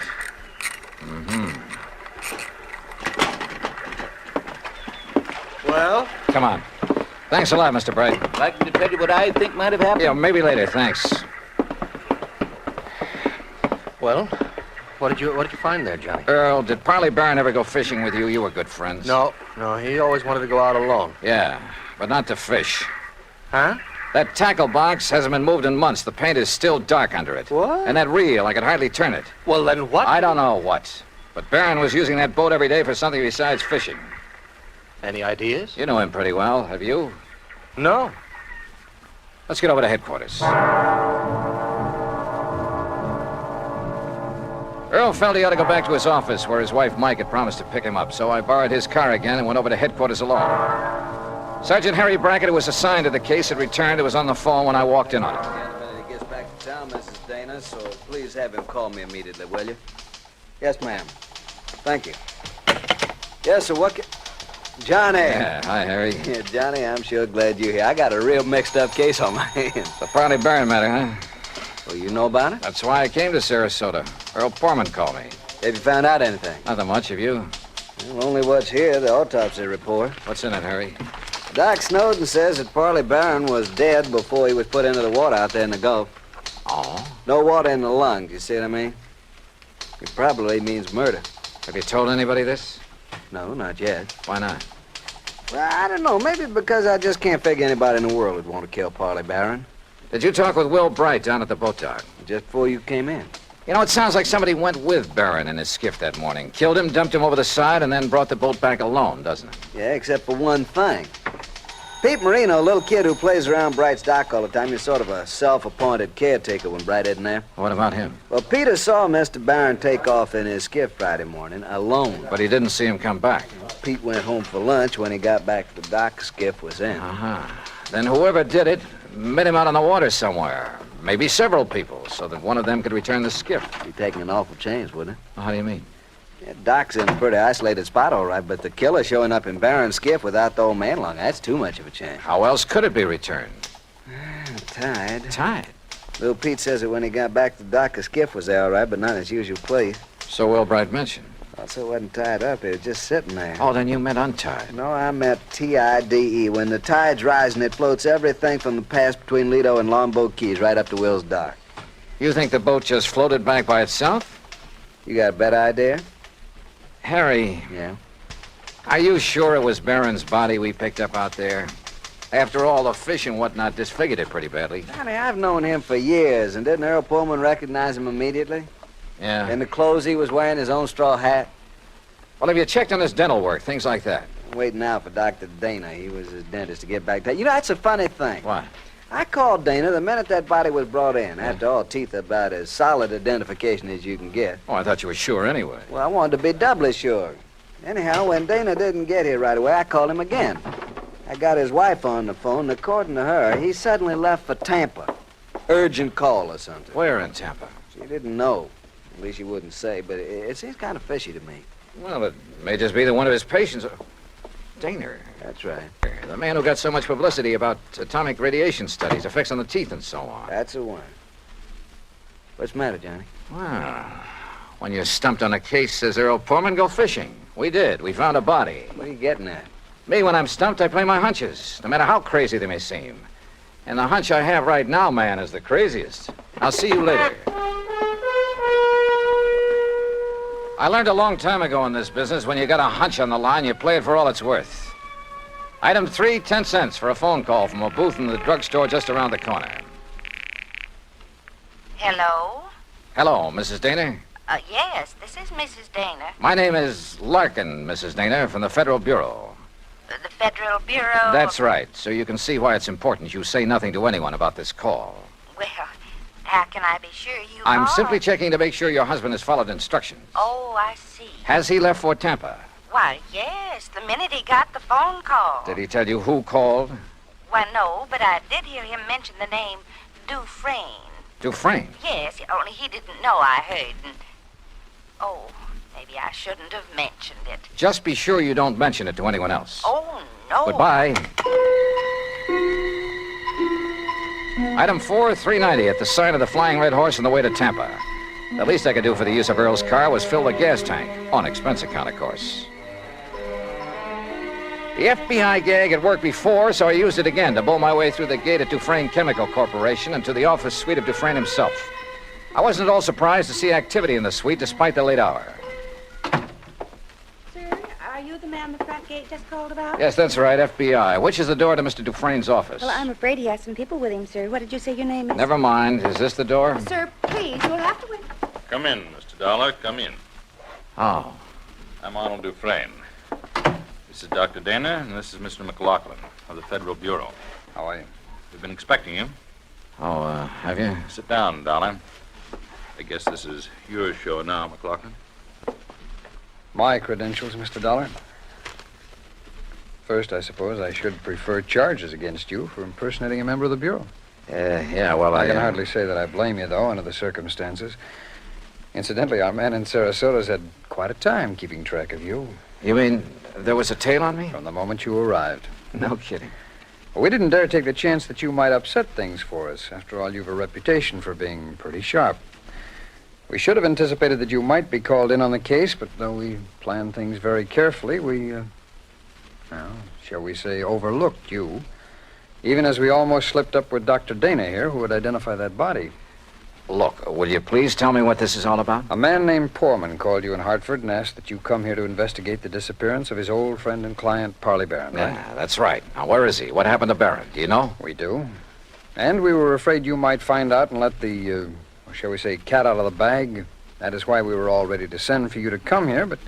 Well? Come on. Thanks a lot, Mr. Bright. Like to tell you what I think might have happened? Yeah, maybe later, thanks. Well, what did you find there, Johnny? Earl, did Parley Barron ever go fishing with you? You were good friends. No, he always wanted to go out alone. Yeah, but not to fish. Huh? That tackle box hasn't been moved in months. The paint is still dark under it. What? And that reel, I could hardly turn it. Well, then what? I don't know what. But Barron was using that boat every day for something besides fishing. Any ideas? You know him pretty well, have you? No. Let's get over to headquarters. Earl felt he ought to go back to his office where his wife Mike had promised to pick him up, so I borrowed his car again and went over to headquarters alone. Sergeant Harry Brackett, who was assigned to the case, had returned. He was on the phone when I walked in on him. The minute he gets back to town, Mrs. Dana, so please have him call me immediately, will you? Yes, ma'am. Thank you. Yes, sir, what Johnny. Yeah, hi, Harry. Yeah, Johnny, I'm sure glad you're here. I got a real mixed-up case on my hands. The Parley Barron Matter, huh? Well, you know about it? That's why I came to Sarasota. Earl Portman called me. Have you found out anything? Nothing much, have you? Well, only what's here, the autopsy report. What's in it, Harry? Doc Snowden says that Parley Barron was dead before he was put into the water out there in the Gulf. Oh? No water in the lungs, you see what I mean? It probably means murder. Have you told anybody this? No, not yet. Why not? Well, I don't know. Maybe because I just can't figure anybody in the world would want to kill Parley Barron. Did you talk with Will Bright down at the boat dock? Just before you came in. You know, it sounds like somebody went with Barron in his skiff that morning, killed him, dumped him over the side, and then brought the boat back alone, doesn't it? Yeah, except for one thing. Pete Marino, a little kid who plays around Bright's dock all the time, he's sort of a self-appointed caretaker when Bright isn't there. What about him? Well, Peter saw Mr. Barron take off in his skiff Friday morning, alone. But he didn't see him come back. Pete went home for lunch. When he got back to the dock, the skiff was in. Uh-huh. Then whoever did it met him out on the water somewhere. Maybe several people, so that one of them could return the skiff. Be taking an awful chance, wouldn't it? How do you mean? Yeah, Doc's in a pretty isolated spot, all right, but the killer showing up in Barron's skiff without the old man along, that's too much of a chance. How else could it be returned? Tied. Tied? Little Pete says that when he got back to the dock, the skiff was there, all right, but not in its usual place. So Will Bright mentioned. Also, it wasn't tied up. It was just sitting there. Oh, then you meant untied. No, I meant T-I-D-E. When the tide's rising, it floats everything from the pass between Lido and Longboat Keys right up to Will's dock. You think the boat just floated back by itself? You got a better idea? Harry. Yeah? Are you sure it was Barron's body we picked up out there? After all, the fish and whatnot disfigured it pretty badly. Honey, I've known him for years, and didn't Earl Pullman recognize him immediately? Yeah. In the clothes he was wearing, his own straw hat? Well, have you checked on his dental work, things like that? I'm waiting now for Dr. Dana. He was his dentist to get back to. You know, that's a funny thing. What? I called Dana the minute that body was brought in. After all, teeth are about as solid identification as you can get. Oh, I thought you were sure anyway. Well, I wanted to be doubly sure. Anyhow, when Dana didn't get here right away, I called him again. I got his wife on the phone, and according to her, he suddenly left for Tampa. Urgent call or something. Where in Tampa? She didn't know. At least she wouldn't say, but it seems kind of fishy to me. Well, it may just be that one of his patients... Dana. That's right. The man who got so much publicity about atomic radiation studies, effects on the teeth, and so on. That's the one. What's the matter, Johnny? Well, when you're stumped on a case, says Earl Poorman, go fishing. We did. We found a body. What are you getting at? Me, when I'm stumped, I play my hunches, no matter how crazy they may seem. And the hunch I have right now, man, is the craziest. I'll see you later. I learned a long time ago in this business, when you got a hunch on the line, you play it for all it's worth. Item 3, 10 cents for a phone call from a booth in the drugstore just around the corner. Hello? Hello, Mrs. Dana. Yes, this is Mrs. Dana. My name is Larkin, Mrs. Dana, from the Federal Bureau. The Federal Bureau? That's right, so you can see why it's important you say nothing to anyone about this call. Well, how can I be sure you I'm are? simply checking to make sure your husband has followed instructions. Oh, I see. Has he left for Tampa? Why, yes, the minute he got the phone call. Did he tell you who called? Why, no, but I did hear him mention the name Dufresne. Dufresne? Yes, only he didn't know I heard. And... Oh, maybe I shouldn't have mentioned it. Just be sure you don't mention it to anyone else. Oh, no. Goodbye. Item 4, $3.90 at the sign of the Flying Red Horse on the way to Tampa. The least I could do for the use of Earl's car was fill the gas tank. On expense account, of course. The FBI gag had worked before, so I used it again to bowl my way through the gate at Dufresne Chemical Corporation and to the office suite of Dufresne himself. I wasn't at all surprised to see activity in the suite despite the late hour. Sir, are you the man the front gate just called about? Yes, that's right, FBI. Which is the door to Mr. Dufresne's office? Well, I'm afraid he has some people with him, sir. What did you say your name is? Never mind. Is this the door? Sir, please, you'll have to wait. Come in, Mr. Dollar. Come in. Oh. I'm Arnold Dufresne. This is Dr. Dana, and this is Mr. McLaughlin of the Federal Bureau. How are you? We've been expecting you. Oh, have you? Sit down, Dollar. I guess this is your show now, McLaughlin. My credentials, Mr. Dollar. First, I suppose I should prefer charges against you for impersonating a member of the Bureau. Yeah, well, I can hardly say that I blame you, though, under the circumstances. Incidentally, our man in Sarasota's had quite a time keeping track of you. You mean there was a tail on me? From the moment you arrived. No kidding. We didn't dare take the chance that you might upset things for us. After all, you've a reputation for being pretty sharp. We should have anticipated that you might be called in on the case, but though we planned things very carefully, we, shall we say, overlooked you. Even as we almost slipped up with Dr. Dana here, who would identify that body. Look, will you please tell me what this is all about? A man named Poorman called you in Hartford and asked that you come here to investigate the disappearance of his old friend and client, Parley Barron, right? Yeah, that's right. Now, where is he? What happened to Barron? Do you know? We do. And we were afraid you might find out and let the, shall we say, cat out of the bag. That is why we were all ready to send for you to come here, but,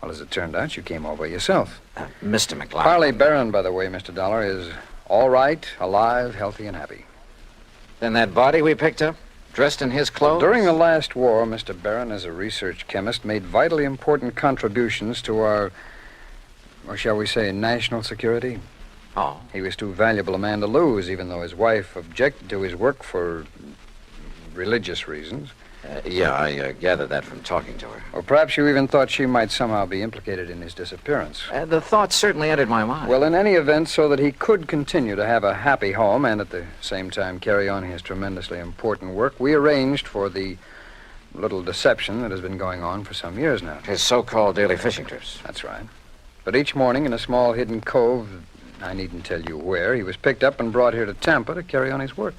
well, as it turned out, you came all by yourself. Mr. McLaughlin. Parley Barron, by the way, Mr. Dollar, is all right, alive, healthy, and happy. Then that body we picked up? Dressed in his clothes? During the last war, Mr. Barron, as a research chemist, made vitally important contributions to our, or shall we say, national security. Oh. He was too valuable a man to lose, even though his wife objected to his work for religious reasons. Yeah, I gathered that from talking to her. Or perhaps you even thought she might somehow be implicated in his disappearance. The thought certainly entered my mind. Well, in any event, so that he could continue to have a happy home and at the same time carry on his tremendously important work, we arranged for the little deception that has been going on for some years now. His so-called daily fishing trips. That's right. But each morning in a small hidden cove, I needn't tell you where, he was picked up and brought here to Tampa to carry on his work.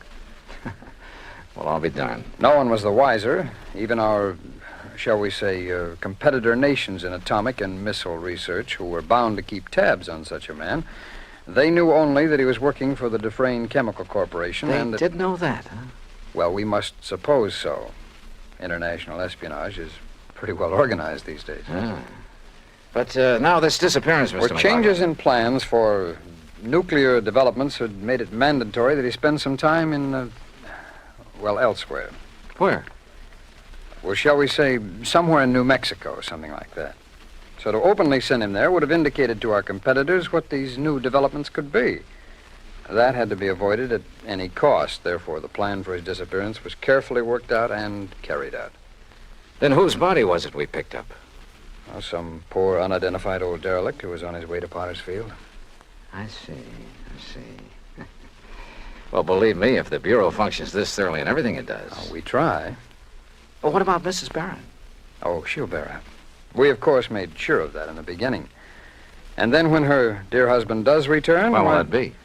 Well, I'll be darned. No one was the wiser. Even our, shall we say, competitor nations in atomic and missile research, who were bound to keep tabs on such a man, they knew only that he was working for the Dufresne Chemical Corporation. They and did know that, huh? Well, we must suppose so. International espionage is pretty well organized these days. Ah. But now this disappearance, Mr. McLaughlin. Changes in plans for nuclear developments had made it mandatory that he spend some time in, elsewhere. Where? Well, shall we say somewhere in New Mexico, something like that. So to openly send him there would have indicated to our competitors what these new developments could be. That had to be avoided at any cost. Therefore, the plan for his disappearance was carefully worked out and carried out. Then whose body was it we picked up? Well, some poor, unidentified old derelict who was on his way to Potter's Field. I see. Well, believe me, if the Bureau functions this thoroughly in everything it does... Oh, we try. Well, what about Mrs. Barron? Oh, she'll bear up. We, of course, made sure of that in the beginning. And then when her dear husband does return... When will that be?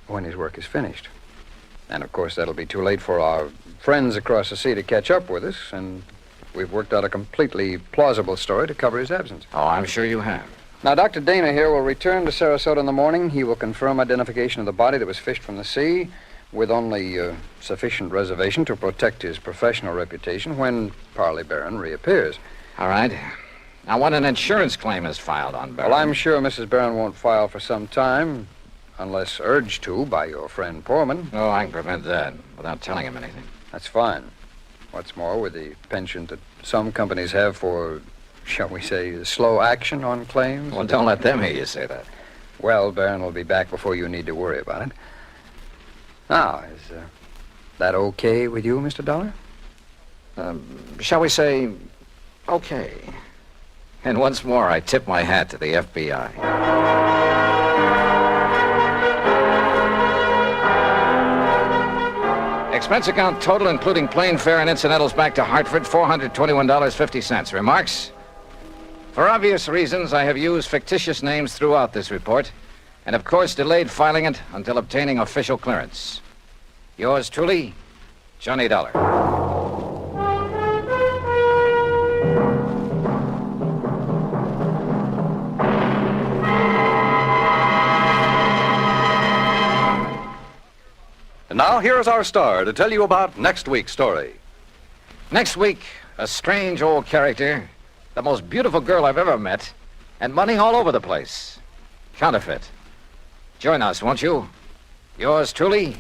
When his work is finished. And, of course, that'll be too late for our friends across the sea to catch up with us, and we've worked out a completely plausible story to cover his absence. Oh, I'm sure you have. Now, Dr. Dana here will return to Sarasota in the morning. He will confirm identification of the body that was fished from the sea with only sufficient reservation to protect his professional reputation when Parley Barron reappears. All right. Now, when an insurance claim is filed on Barron... Well, I'm sure Mrs. Barron won't file for some time, unless urged to by your friend Poorman. Oh, I can prevent that without telling him anything. That's fine. What's more, with the penchant that some companies have for... shall we say, slow action on claims? Well, don't let them hear you say that. Well, Barron will be back before you need to worry about it. Now, is that okay with you, Mr. Dollar? Shall we say, okay. And once more, I tip my hat to the FBI. Expense account total, including plane fare and incidentals back to Hartford, $421.50. Remarks? For obvious reasons, I have used fictitious names throughout this report, and of course delayed filing it until obtaining official clearance. Yours truly, Johnny Dollar. And now here's our star to tell you about next week's story. Next week, a strange old character, the most beautiful girl I've ever met, and money all over the place. Counterfeit. Join us, won't you? Yours truly,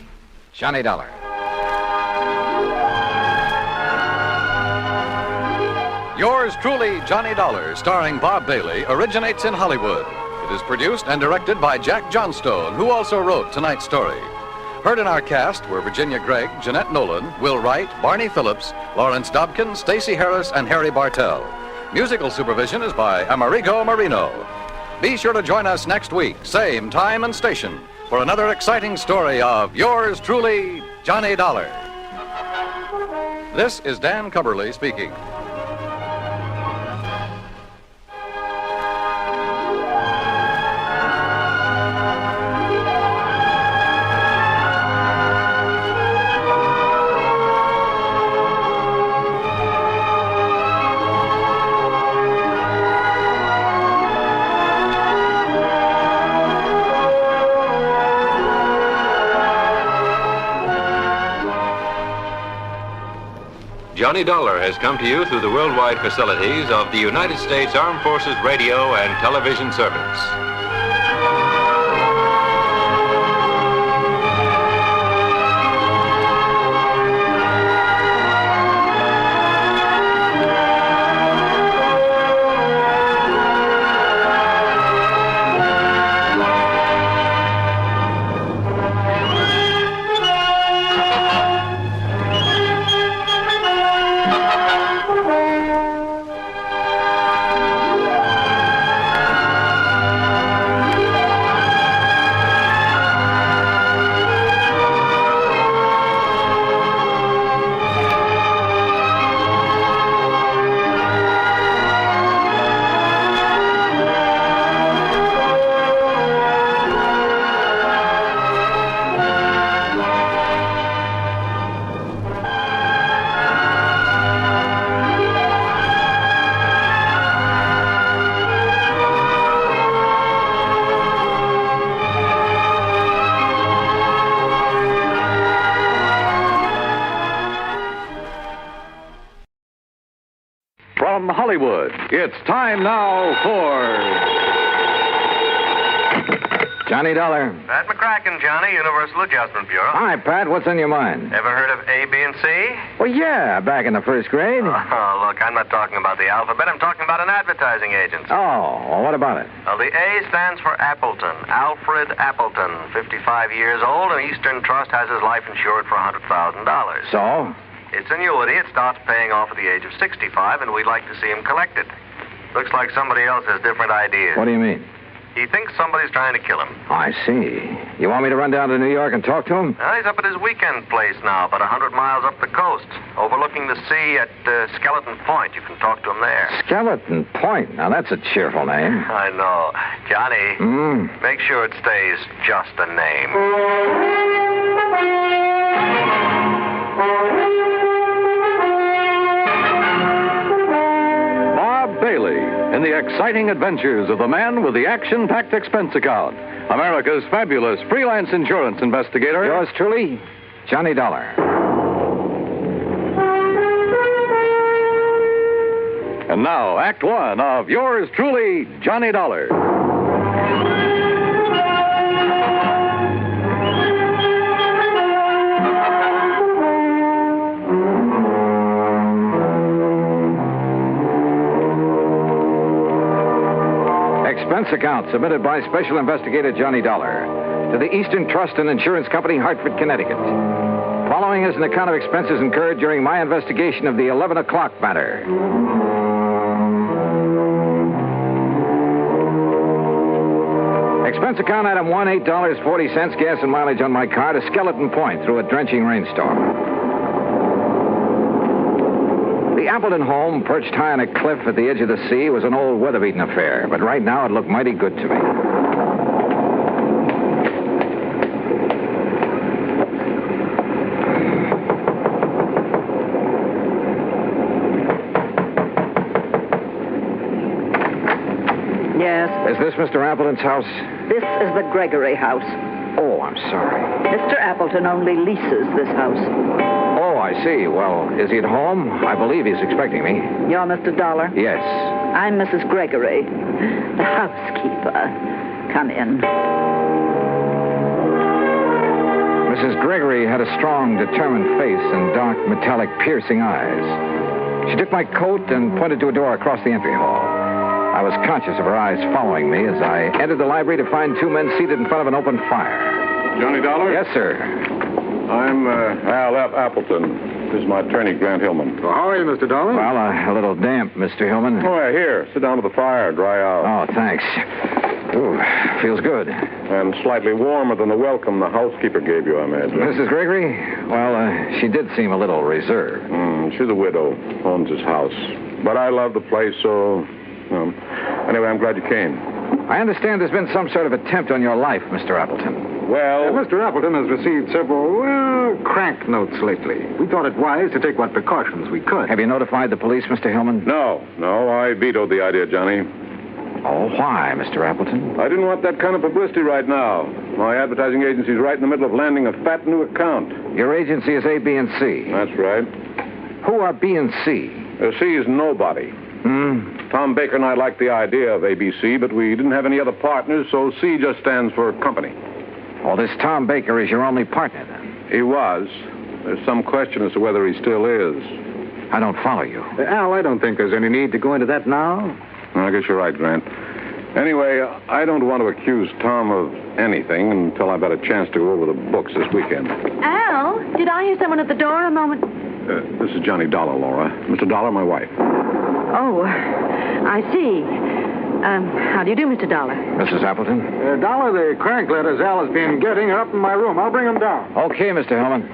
Johnny Dollar. Yours truly, Johnny Dollar, starring Bob Bailey, originates in Hollywood. It is produced and directed by Jack Johnstone, who also wrote tonight's story. Heard in our cast were Virginia Gregg, Jeanette Nolan, Will Wright, Barney Phillips, Lawrence Dobkin, Stacey Harris, and Harry Bartell. Musical supervision is by Amerigo Marino. Be sure to join us next week, same time and station, for another exciting story of yours truly, Johnny Dollar. This is Dan Cumberly speaking. Johnny Dollar has come to you through the worldwide facilities of the United States Armed Forces Radio and Television Service. From Hollywood, it's time now for Johnny Dollar. Pat McCracken, Johnny, Universal Adjustment Bureau. Hi, Pat. What's on your mind? Ever heard of A, B, and C? Well, yeah, back in the first grade. Oh, look, I'm not talking about the alphabet. I'm talking about an advertising agency. Oh, well, what about it? Well, the A stands for Appleton. Alfred Appleton, 55 years old, and Eastern Trust has his life insured for $100,000. So? It's annuity. It starts paying off at the age of 65, and we'd like to see him collect it. Looks like somebody else has different ideas. What do you mean? He thinks somebody's trying to kill him. I see. You want me to run down to New York and talk to him? He's up at his weekend place now, about 100 miles up the coast, overlooking the sea at Skeleton Point. You can talk to him there. Skeleton Point? Now, that's a cheerful name. I know. Johnny, make sure it stays just a name. Bailey in the exciting adventures of the man with the action-packed expense account, America's fabulous freelance insurance investigator. Yours truly, Johnny Dollar. And now, Act One of yours truly, Johnny Dollar. Expense account submitted by Special Investigator Johnny Dollar to the Eastern Trust and Insurance Company, Hartford, Connecticut. Following is an account of expenses incurred during my investigation of the 11 o'clock matter. Expense account item 1, $8.40, gas and mileage on my car to Skeleton Point through a drenching rainstorm. The Appleton home, perched high on a cliff at the edge of the sea, was an old weather-beaten affair, but right now it looked mighty good to me. Yes? Is this Mr. Appleton's house? This is the Gregory house. Oh, I'm sorry. Mr. Appleton only leases this house. Oh, I see. Well, is he at home? I believe he's expecting me. You're Mr. Dollar? Yes. I'm Mrs. Gregory, the housekeeper. Come in. Mrs. Gregory had a strong, determined face and dark, metallic, piercing eyes. She took my coat and pointed to a door across the entry hall. I was conscious of her eyes following me as I entered the library to find two men seated in front of an open fire. Johnny Dollar? Yes, sir. I'm Al F. Appleton. This is my attorney, Grant Hillman. Well, how are you, Mr. Dollar? Well, a little damp, Mr. Hillman. Oh, yeah, here. Sit down to the fire, dry out. Oh, thanks. Ooh, feels good. And slightly warmer than the welcome the housekeeper gave you, I imagine. Mrs. Gregory? Well, she did seem a little reserved. She's a widow, owns this house. But I love the place, so... anyway, I'm glad you came. I understand there's been some sort of attempt on your life, Mr. Appleton. Well... Mr. Appleton has received several, crank notes lately. We thought it wise to take what precautions we could. Have you notified the police, Mr. Hillman? No, I vetoed the idea, Johnny. Oh, why, Mr. Appleton? I didn't want that kind of publicity right now. My advertising agency's right in the middle of landing a fat new account. Your agency is A, B, and C. That's right. Who are B and C? C is nobody. Tom Baker and I liked the idea of ABC, but we didn't have any other partners, so C just stands for company. Oh, this Tom Baker is your only partner, then? He was. There's some question as to whether he still is. I don't follow you. Al, I don't think there's any need to go into that now. I guess you're right, Grant. Anyway, I don't want to accuse Tom of anything until I've had a chance to go over the books this weekend. Al, did I hear someone at the door a moment? This is Johnny Dollar, Laura. Mr. Dollar, my wife. Oh, I see. How do you do, Mr. Dollar? Mrs. Appleton? Dollar, the crank letters Al has been getting are up in my room. I'll bring them down. Okay, Mr. Hillman.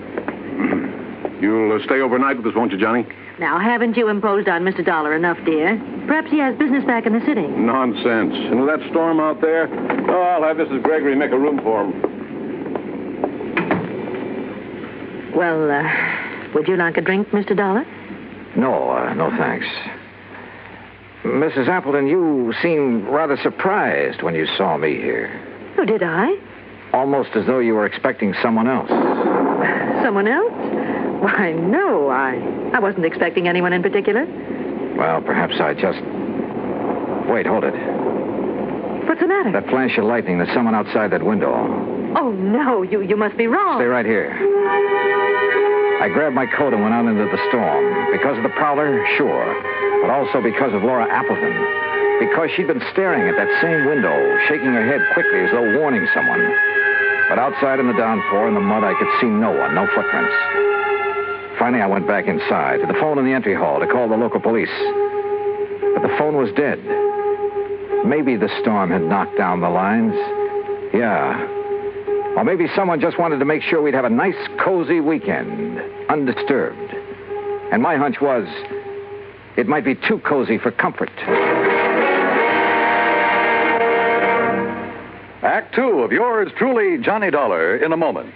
You'll stay overnight with us, won't you, Johnny? Now, haven't you imposed on Mr. Dollar enough, dear? Perhaps he has business back in the city. Nonsense. And with that storm out there, I'll have Mrs. Gregory make a room for him. Well, would you like a drink, Mr. Dollar? No, thanks. Mrs. Appleton, you seemed rather surprised when you saw me here. Oh, did I? Almost as though you were expecting someone else. Someone else? Why, no, I wasn't expecting anyone in particular. Well, perhaps I just... Wait, hold it. What's the matter? That flash of lightning, there's someone outside that window. Oh, no, you must be wrong. Stay right here. I grabbed my coat and went out into the storm. Because of the prowler, sure. But also because of Laura Appleton. Because she'd been staring at that same window, shaking her head quickly as though warning someone. But outside in the downpour, in the mud, I could see no one, no footprints. Finally, I went back inside to the phone in the entry hall to call the local police. But the phone was dead. Maybe the storm had knocked down the lines. Yeah. Or maybe someone just wanted to make sure we'd have a nice, cozy weekend, undisturbed. And my hunch was, it might be too cozy for comfort. Act 2 of yours truly, Johnny Dollar, in a moment.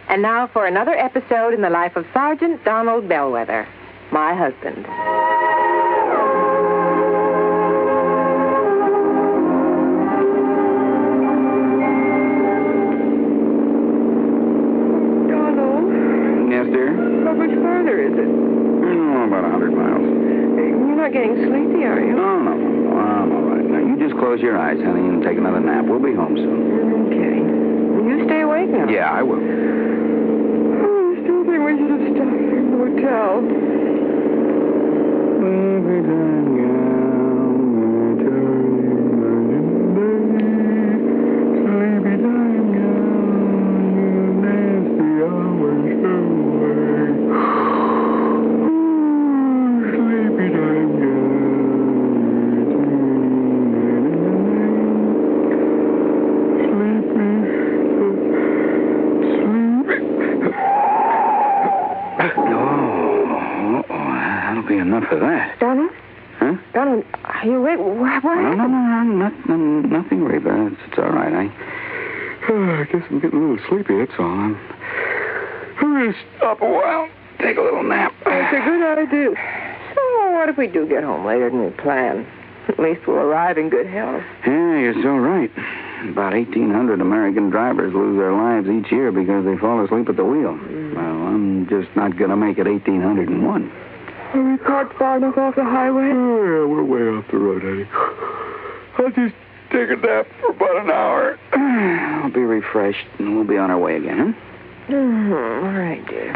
And now for another episode in the life of Sergeant Donald Bellwether, my husband. Yes, dear? How much farther is it? About 100 miles. You're not getting sleepy, are you? No. I'm all right. Now, you just close your eyes, honey, and take another nap. We'll be home soon. Okay. You stay awake now. Yeah, I will. Oh, I still think we should have stopped in the hotel. For that. Donald? Huh? Donald, are you awake? What happened? No, nothing, Reba. It's all right. I guess I'm getting a little sleepy, that's all. I'm going to stop a while, take a little nap. That's a good idea. So what if we do get home later than we planned? At least we'll arrive in good health. Yeah, you're so right. About 1,800 American drivers lose their lives each year because they fall asleep at the wheel. Well, I'm just not going to make it 1,801. Are we parked far enough off the highway? Oh, yeah, we're way off the road, honey. I'll just take a nap for about an hour. I'll be refreshed, and we'll be on our way again, huh? All right, dear.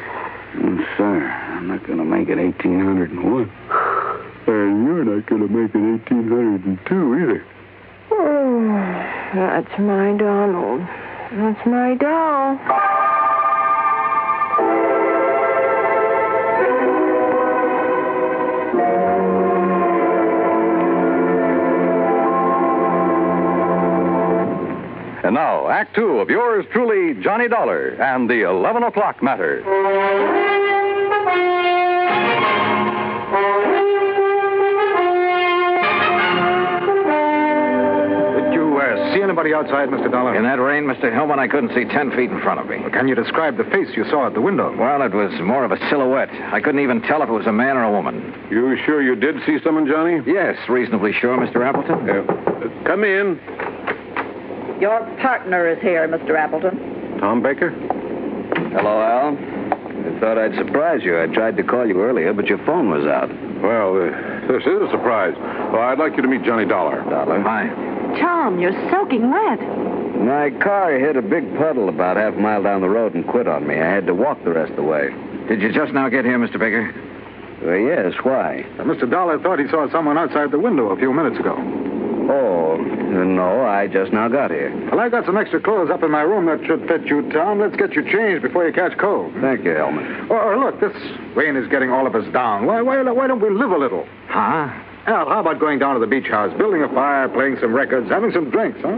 Sir, I'm not going to make it 1,801. And you're not going to make it 1,802 either. Oh, that's my Donald. That's my doll. And now, Act 2 of yours truly, Johnny Dollar, and the 11 o'clock matter. Did you see anybody outside, Mr. Dollar? In that rain, Mr. Hillman, I couldn't see 10 feet in front of me. Can you describe the face you saw at the window? Well, it was more of a silhouette. I couldn't even tell if it was a man or a woman. You sure you did see someone, Johnny? Yes, reasonably sure, Mr. Appleton. Come in. Your partner is here, Mr. Appleton. Tom Baker? Hello, Al. I thought I'd surprise you. I tried to call you earlier, but your phone was out. Well, this is a surprise. Well, I'd like you to meet Johnny Dollar. Dollar? Hi. Tom, you're soaking wet. My car hit a big puddle about half a mile down the road and quit on me. I had to walk the rest of the way. Did you just now get here, Mr. Baker? Yes, why? Mr. Dollar thought he saw someone outside the window a few minutes ago. Oh, no, I just now got here. Well, I got some extra clothes up in my room that should fit you, Tom. Let's get you changed before you catch cold. Thank you, Hellman. Oh, look, this rain is getting all of us down. Why don't we live a little? Huh? Al, how about going down to the beach house, building a fire, playing some records, having some drinks, huh?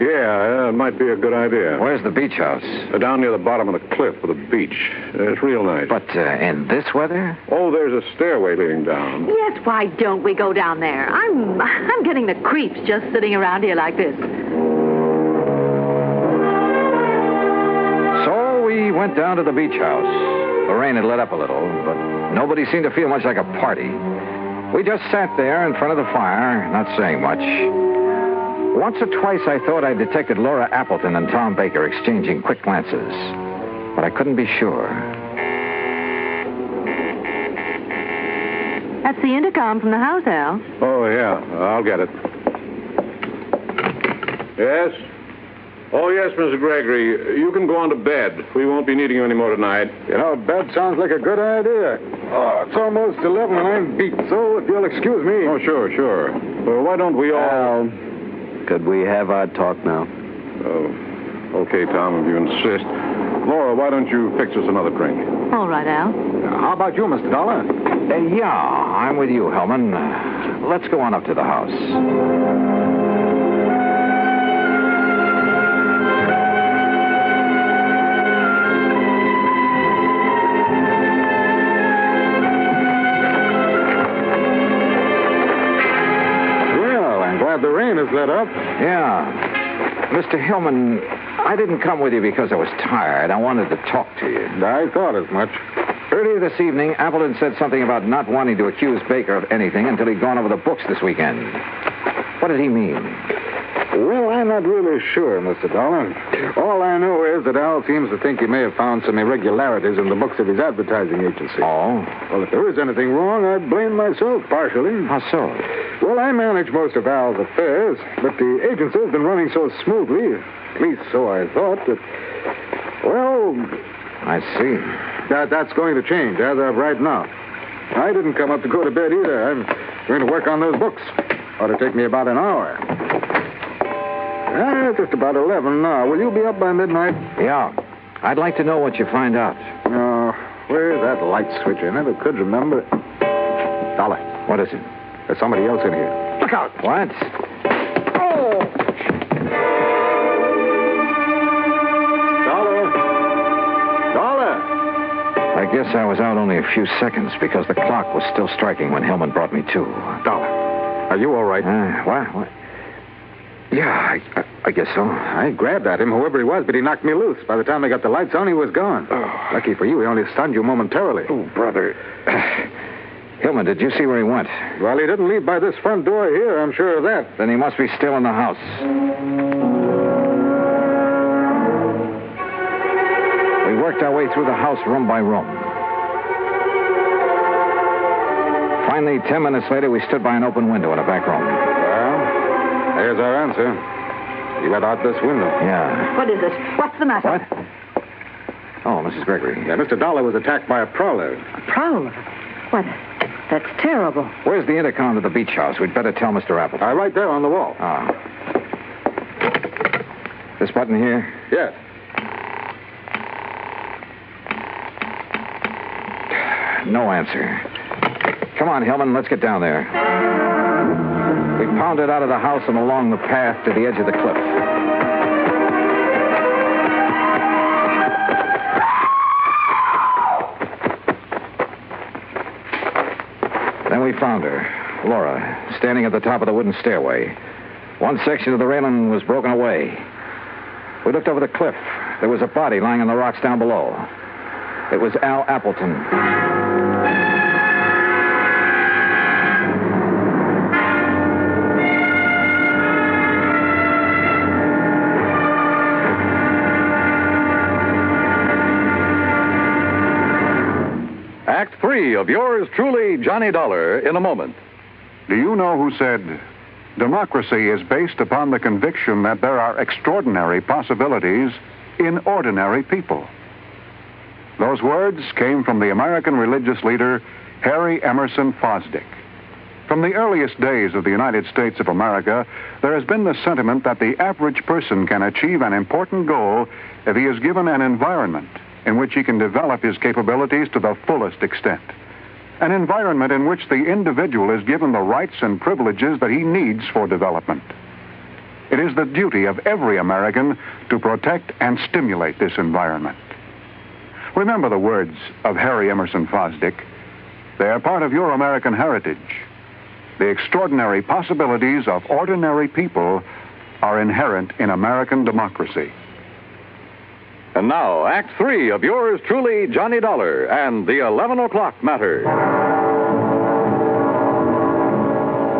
Yeah, it might be a good idea. Where's the beach house? Down near the bottom of the cliff with a beach. It's real nice. But in this weather? Oh, there's a stairway leading down. Yes, why don't we go down there? I'm getting the creeps just sitting around here like this. So we went down to the beach house. The rain had let up a little, but nobody seemed to feel much like a party. We just sat there in front of the fire, not saying much. Once or twice I thought I detected Laura Appleton and Tom Baker exchanging quick glances, but I couldn't be sure. That's the intercom from the house, Al. Oh, yeah, I'll get it. Yes? Oh, yes, Mr. Gregory. You can go on to bed. We won't be needing you anymore tonight. You know, bed sounds like a good idea. Oh, it's almost 11 and I'm beat, so if you'll excuse me. Oh, sure. Well, why don't we all... Could we have our talk now? Oh, okay, Tom, if you insist. Laura, why don't you fix us another drink? All right, Al. How about you, Mr. Dollar? Yeah, I'm with you, Hellman. Let's go on up to the house. Well, I'm glad the rain has let up. Yeah. Mr. Hillman, I didn't come with you because I was tired. I wanted to talk to you. I thought as much. Earlier this evening, Appleton said something about not wanting to accuse Baker of anything until he'd gone over the books this weekend. What did he mean? Well, I'm not really sure, Mr. Dollar. All I know is that Al seems to think he may have found some irregularities in the books of his advertising agency. Oh? Well, if there is anything wrong, I blame myself partially. How so? Well, I manage most of Al's affairs, but the agency has been running so smoothly, at least so I thought, that, well... I see. That's going to change as of right now. I didn't come up to go to bed either. I'm going to work on those books. Ought to take me about an hour. Just about 11 now. Will you be up by midnight? Yeah. I'd like to know what you find out. Oh, where's that light switch? I never could remember. Dollar. What is it? There's somebody else in here. Look out. What? Oh! I guess I was out only a few seconds because the clock was still striking when Hillman brought me to. Dollar, are you all right? What? Yeah, I guess so. I grabbed at him, whoever he was, but he knocked me loose. By the time I got the lights on, he was gone. Oh. Lucky for you, he only stunned you momentarily. Oh, brother. Hillman, did you see where he went? Well, he didn't leave by this front door here, I'm sure of that. Then he must be still in the house. We worked our way through the house room by room. Finally, 10 minutes later, we stood by an open window in a back room. Well, there's our answer. He went out this window. Yeah. What is it? What's the matter? What? Oh, Mrs. Gregory. Yeah, Mr. Dollar was attacked by a prowler. A prowler? What? That's terrible. Where's the intercom to the beach house? We'd better tell Mr. Appleton. Right there on the wall. Ah. This button here? Yes. No answer. Come on, Hillman, let's get down there. We pounded out of the house and along the path to the edge of the cliff. Then we found her, Laura, standing at the top of the wooden stairway. One section of the railing was broken away. We looked over the cliff. There was a body lying on the rocks down below. It was Al Appleton. Act 3 of yours truly, Johnny Dollar, in a moment. Do you know who said, democracy is based upon the conviction that there are extraordinary possibilities in ordinary people? Those words came from the American religious leader, Harry Emerson Fosdick. From the earliest days of the United States of America, there has been the sentiment that the average person can achieve an important goal if he is given an environment in which he can develop his capabilities to the fullest extent. An environment in which the individual is given the rights and privileges that he needs for development. It is the duty of every American to protect and stimulate this environment. Remember the words of Harry Emerson Fosdick. They are part of your American heritage. The extraordinary possibilities of ordinary people are inherent in American democracy. And now, Act 3 of yours truly, Johnny Dollar, and the 11 o'clock matter.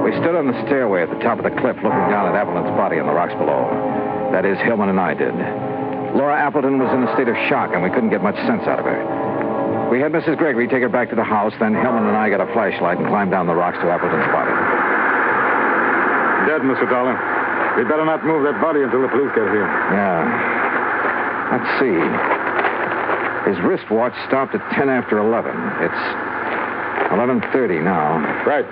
We stood on the stairway at the top of the cliff looking down at Appleton's body on the rocks below. That is, Hillman and I did. Laura Appleton was in a state of shock, and we couldn't get much sense out of her. We had Mrs. Gregory take her back to the house, then Hillman and I got a flashlight and climbed down the rocks to Appleton's body. Dead, Mr. Dollar. We'd better not move that body until the police get here. Yeah. Let's see. His wristwatch stopped at 10 after 11. It's 11:30 now. Right.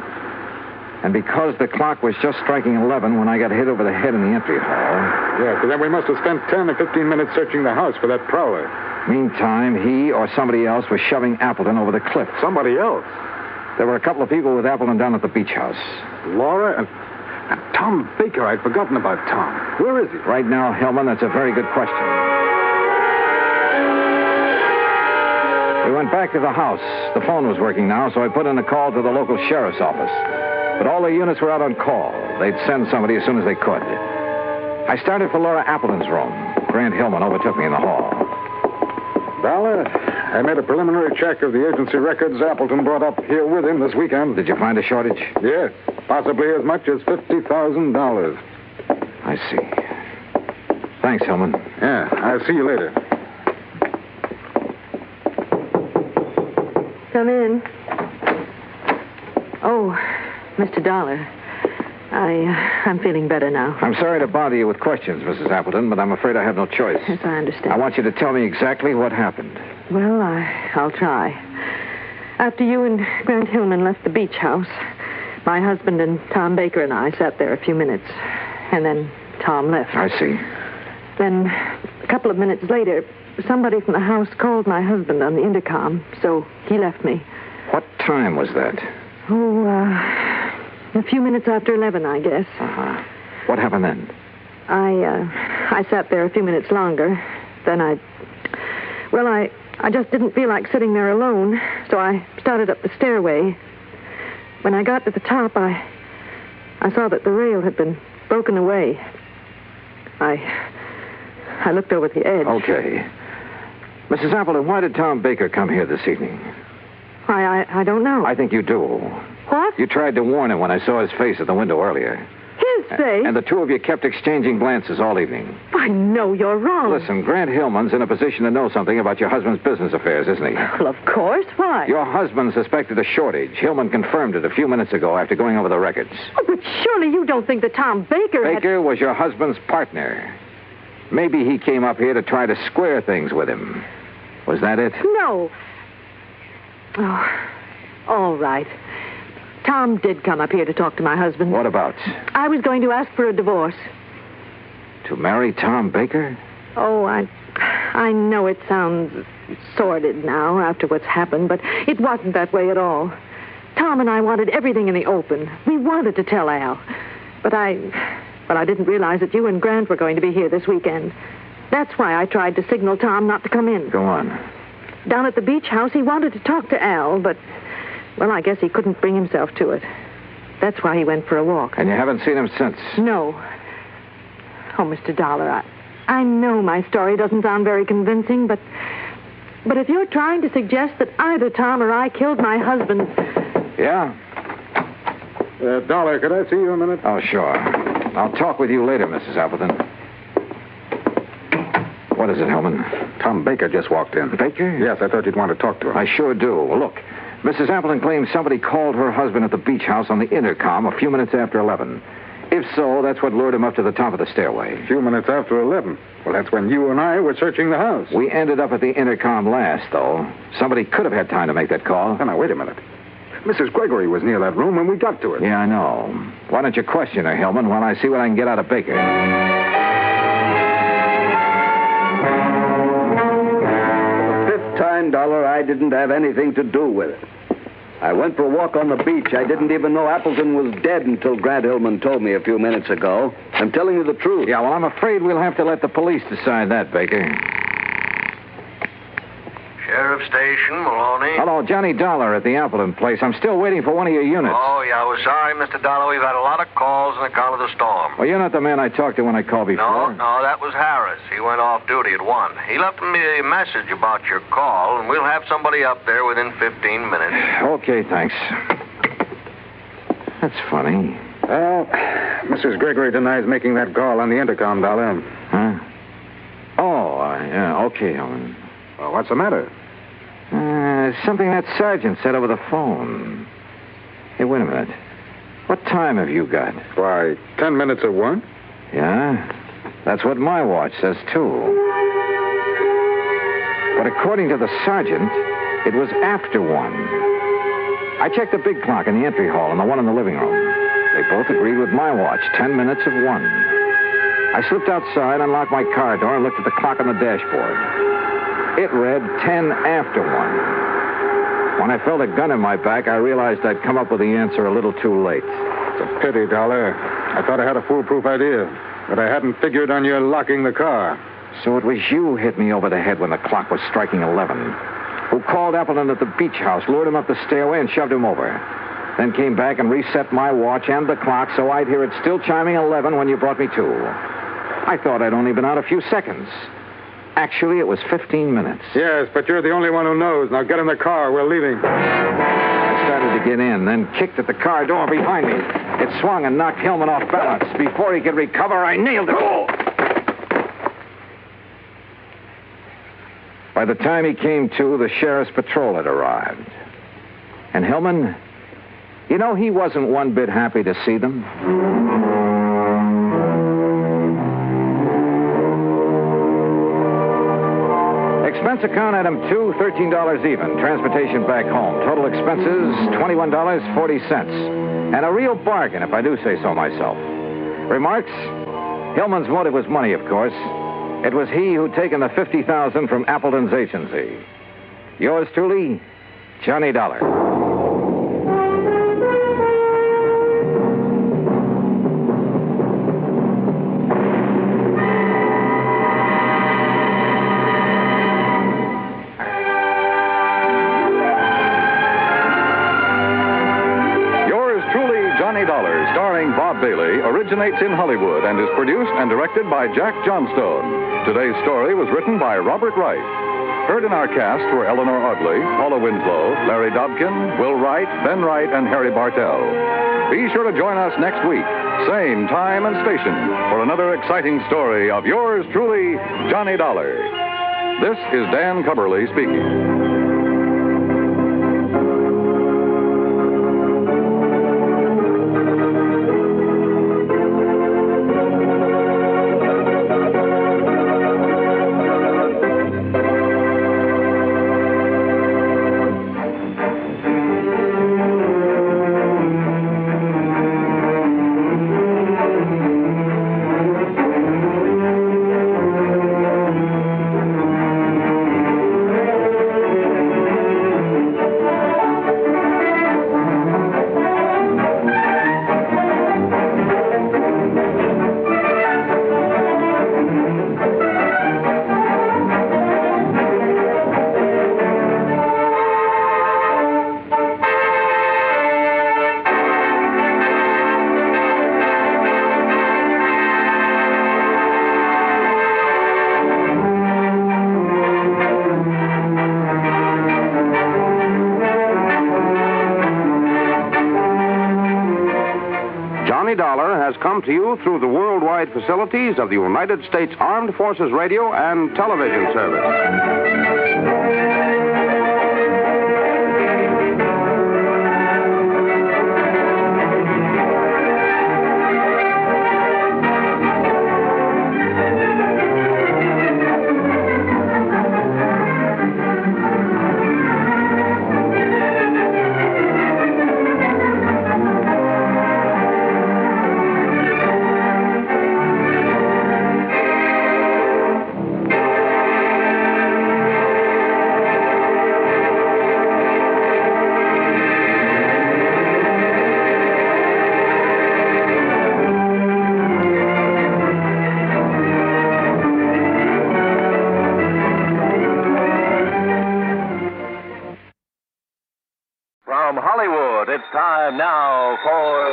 And because the clock was just striking 11 when I got hit over the head in the entry hall... Yeah, so then we must have spent 10 or 15 minutes searching the house for that prowler. Meantime, he or somebody else was shoving Appleton over the cliff. Somebody else? There were a couple of people with Appleton down at the beach house. Laura and Tom Baker. I'd forgotten about Tom. Where is he? Right now, Hillman, that's a very good question. We went back to the house. The phone was working now, so I put in a call to the local sheriff's office. But all the units were out on call. They'd send somebody as soon as they could. I started for Laura Appleton's room. Grant Hillman overtook me in the hall. Dollar, I made a preliminary check of the agency records Appleton brought up here with him this weekend. Did you find a shortage? Yes, possibly as much as $50,000. I see. Thanks, Hillman. Yeah, I'll see you later. Come in. Oh, Mr. Dollar. I'm feeling better now. I'm sorry to bother you with questions, Mrs. Appleton, but I'm afraid I have no choice. Yes, I understand. I want you to tell me exactly what happened. Well, I'll try. After you and Grant Hillman left the beach house, my husband and Tom Baker and I sat there a few minutes, and then Tom left. I see. Then, a couple of minutes later, somebody from the house called my husband on the intercom, so he left me. What time was that? Oh, a few minutes after 11, I guess. Uh-huh. What happened then? I sat there a few minutes longer. Then I just didn't feel like sitting there alone, so I started up the stairway. When I got to the top, I saw that the rail had been broken away. I looked over the edge. Okay. Mrs. Appleton, why did Tom Baker come here this evening? Why, I don't know. I think you do. What? You tried to warn him when I saw his face at the window earlier. His face? And the two of you kept exchanging glances all evening. I know you're wrong. Listen, Grant Hillman's in a position to know something about your husband's business affairs, isn't he? Well, of course. Why? Your husband suspected a shortage. Hillman confirmed it a few minutes ago after going over the records. Oh, but surely you don't think that Tom Baker Baker was your husband's partner. Maybe he came up here to try to square things with him. Was that it? No. Oh, all right. Tom did come up here to talk to my husband. What about? I was going to ask for a divorce. To marry Tom Baker? Oh, I know it sounds sordid now after what's happened, but it wasn't that way at all. Tom and I wanted everything in the open. We wanted to tell Al. But I didn't realize that you and Grant were going to be here this weekend. That's why I tried to signal Tom not to come in. Go on. Down at the beach house, he wanted to talk to Al, but, well, I guess he couldn't bring himself to it. That's why he went for a walk. And you haven't seen him since? No. Oh, Mr. Dollar, I know my story doesn't sound very convincing, but if you're trying to suggest that either Tom or I killed my husband... Yeah? Dollar, could I see you a minute? Oh, sure. I'll talk with you later, Mrs. Appleton. What is it, Hellman? Tom Baker just walked in. Baker? Yes, I thought you'd want to talk to him. I sure do. Well, look, Mrs. Appleton claims somebody called her husband at the beach house on the intercom a few minutes after 11. If so, that's what lured him up to the top of the stairway. A few minutes after 11. Well, that's when you and I were searching the house. We ended up at the intercom last, though. Somebody could have had time to make that call. Oh, now, wait a minute. Mrs. Gregory was near that room when we got to it. Yeah, I know. Why don't you question her, Hillman, while I see what I can get out of Baker? $15, I didn't have anything to do with it. I went for a walk on the beach. I didn't even know Appleton was dead until Grant Hillman told me a few minutes ago. I'm telling you the truth. Yeah, well, I'm afraid we'll have to let the police decide that, Baker. Sheriff Station, Maloney. Hello, Johnny Dollar at the Appleton place. I'm still waiting for one of your units. Oh, yeah, we're sorry, Mr. Dollar. We've had a lot of calls on account of the storm. Well, you're not the man I talked to when I called before. No, that was Harris. He went off duty at 1. He left me a message about your call, and we'll have somebody up there within 15 minutes. Okay, thanks. That's funny. Well, Mrs. Gregory denies making that call on the intercom, Dollar. Huh? Oh, yeah, okay, Helen. Well, what's the matter? Something that sergeant said over the phone. Hey, wait a minute. What time have you got? Why, 10 minutes of 1? Yeah? That's what my watch says, too. But according to the sergeant, it was after 1. I checked the big clock in the entry hall and the one in the living room. They both agreed with my watch, 10 minutes of 1. I slipped outside, unlocked my car door, and looked at the clock on the dashboard. It read 10 after 1. When I felt a gun in my back, I realized I'd come up with the answer a little too late. It's a pity, Dollar. I thought I had a foolproof idea, but I hadn't figured on your locking the car. So it was you hit me over the head when the clock was striking 11. Who called Appleton at the beach house, lured him up the stairway, and shoved him over. Then came back and reset my watch and the clock so I'd hear it still chiming 11 when you brought me to. I thought I'd only been out a few seconds. Actually, it was 15 minutes. Yes, but you're the only one who knows. Now get in the car. We're leaving. I started to get in, then kicked at the car door behind me. It swung and knocked Hillman off balance. Before he could recover, I nailed it. Oh! By the time he came to, the sheriff's patrol had arrived. And Hillman, you know, he wasn't one bit happy to see them. Expense account item 2, $13 even. Transportation back home. Total expenses, $21.40. And a real bargain, if I do say so myself. Remarks? Hillman's motive was money, of course. It was he who'd taken the $50,000 from Appleton's agency. Yours truly, Johnny Dollar. Bailey originates in Hollywood and is produced and directed by Jack Johnstone. Today's story was written by Robert Wright. Heard in our cast were Eleanor Audley, Paula Winslow, Larry Dobkin, Will Wright, Ben Wright, and Harry Bartell. Be sure to join us next week, same time and station, for another exciting story of yours truly, Johnny Dollar. This is Dan Cubberly speaking. Come to you through the worldwide facilities of the United States Armed Forces Radio and Television Service. From Hollywood, it's time now for...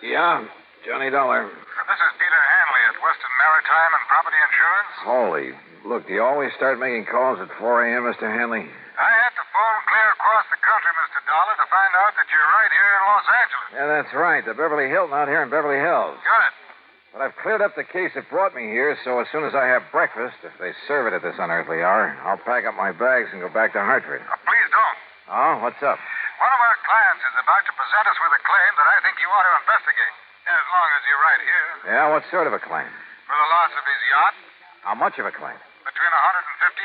Yeah, Johnny Dollar. This is Peter Hanley at Western Maritime and Property Insurance. Holy, look, do you always start making calls at 4 a.m., Mr. Hanley? I had to phone clear across the country, Mr. Dollar, to find out that you're right here in Los Angeles. Yeah, that's right. The Beverly Hilton out here in Beverly Hills. Good. But I've cleared up the case that brought me here, so as soon as I have breakfast, if they serve it at this unearthly hour, I'll pack up my bags and go back to Hartford. Please don't. Oh, what's up? One of our clients is about to present us with a claim that I think you ought to investigate. As long as you're right here. Yeah, what sort of a claim? For the loss of his yacht, How much of a claim? between $150,000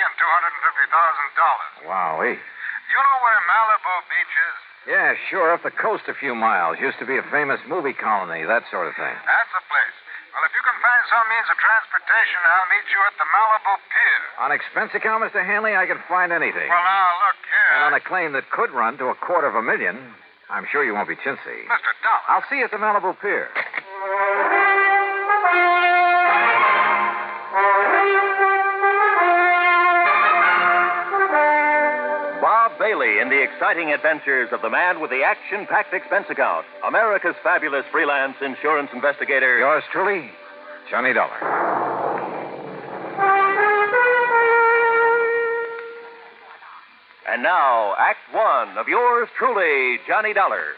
and $250,000. Wowee. You know where Malibu Beach is? Yeah, sure, up the coast a few miles. Used to be a famous movie colony, that sort of thing. That's the place. Well, if you can find some means of transportation, I'll meet you at the Malibu Pier. On expense account, Mr. Hanley, I can find anything. Well, now, look here. And on a claim that could run to $250,000, I'm sure you won't be chintzy. Mr. Dollar. I'll see you at the Malibu Pier. Bob Bailey in the exciting adventures of the man with the action-packed expense account, America's fabulous freelance insurance investigator. Yours truly, Johnny Dollar. And now, Act One of yours truly, Johnny Dollar.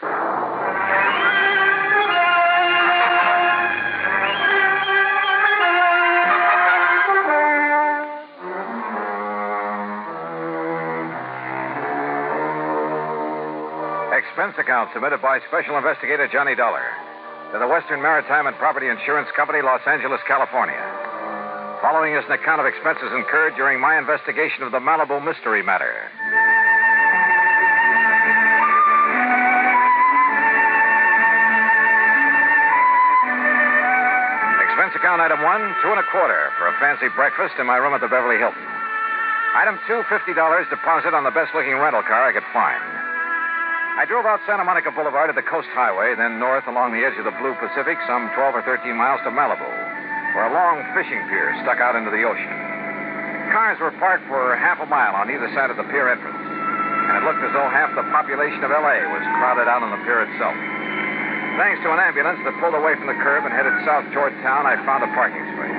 Expense account submitted by Special Investigator Johnny Dollar to the Western Maritime and Property Insurance Company, Los Angeles, California. Following is an account of expenses incurred during my investigation of the Malibu Mystery Matter. Expense account item 1, $2.25 for a fancy breakfast in my room at the Beverly Hilton. Item 2, $50 deposit on the best-looking rental car I could find. I drove out Santa Monica Boulevard to the Coast Highway, then north along the edge of the Blue Pacific, some 12 or 13 miles to Malibu, where a long fishing pier stuck out into the ocean. Cars were parked for half a mile on either side of the pier entrance, and it looked as though half the population of L.A. was crowded out on the pier itself. Thanks to an ambulance that pulled away from the curb and headed south toward town, I found a parking space.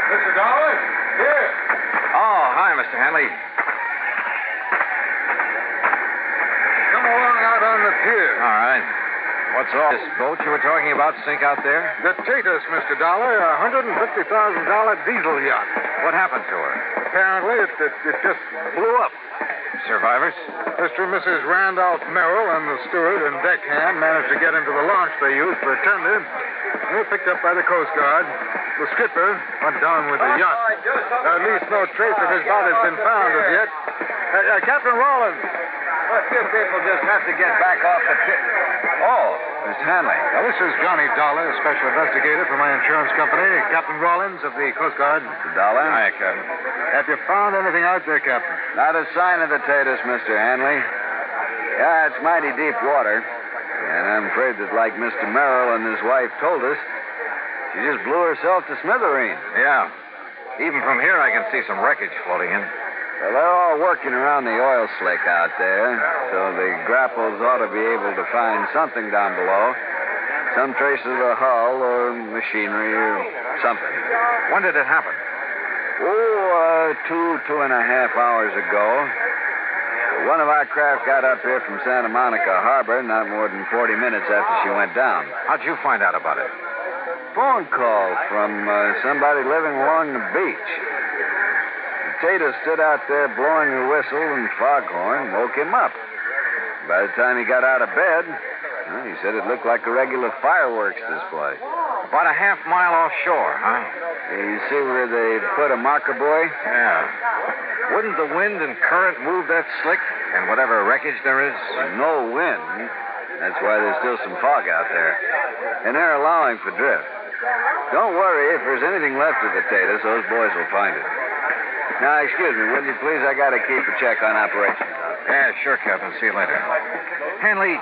Mr. Dollar? Here. Oh, hi, Mr. Hanley. Come along out on the pier. All right. What's all this boat you were talking about sink out there? The Tatus, Mr. Dollar, a $150,000 diesel yacht. What happened to her? Apparently, it just blew up. Survivors? Mr. and Mrs. Randolph Merrill and the steward and deckhand managed to get into the launch they used for tender. They were picked up by the Coast Guard. The skipper went down with the yacht. At least no trace of his body has been found as yet. Captain Rawlins. Well, you people just have to get back off the pier. Oh, Mr. Hanley. Now, this is Johnny Dollar, special investigator for my insurance company. Captain Rawlins of the Coast Guard. Mr. Dollar? Hi, Captain. Have you found anything out there, Captain? Not a sign of the Tatus, Mr. Hanley. Yeah, it's mighty deep water. And I'm afraid that, like Mr. Merrill and his wife told us, she just blew herself to smithereens. Yeah. Even from here, I can see some wreckage floating in. Well, they're all working around the oil slick out there, so the grapples ought to be able to find something down below. Some traces of a hull or machinery or something. When did it happen? Oh, 2.5 hours ago. One of our craft got up here from Santa Monica Harbor not more than 40 minutes after she went down. How'd you find out about it? Phone call from somebody living along the beach. Tater stood out there blowing a whistle and foghorn, woke him up. By the time he got out of bed, well, he said it looked like a regular fireworks display. About a half mile offshore, huh? You see where they put a marker buoy? Yeah. Wouldn't the wind and current move that slick and whatever wreckage there is? No wind. That's why there's still some fog out there. And they're allowing for drift. Don't worry, if there's anything left of the Tatus, those boys will find it. Now, excuse me, will you please? I got to keep a check on operations out there. Yeah, sure, Captain. See you later. Hanley,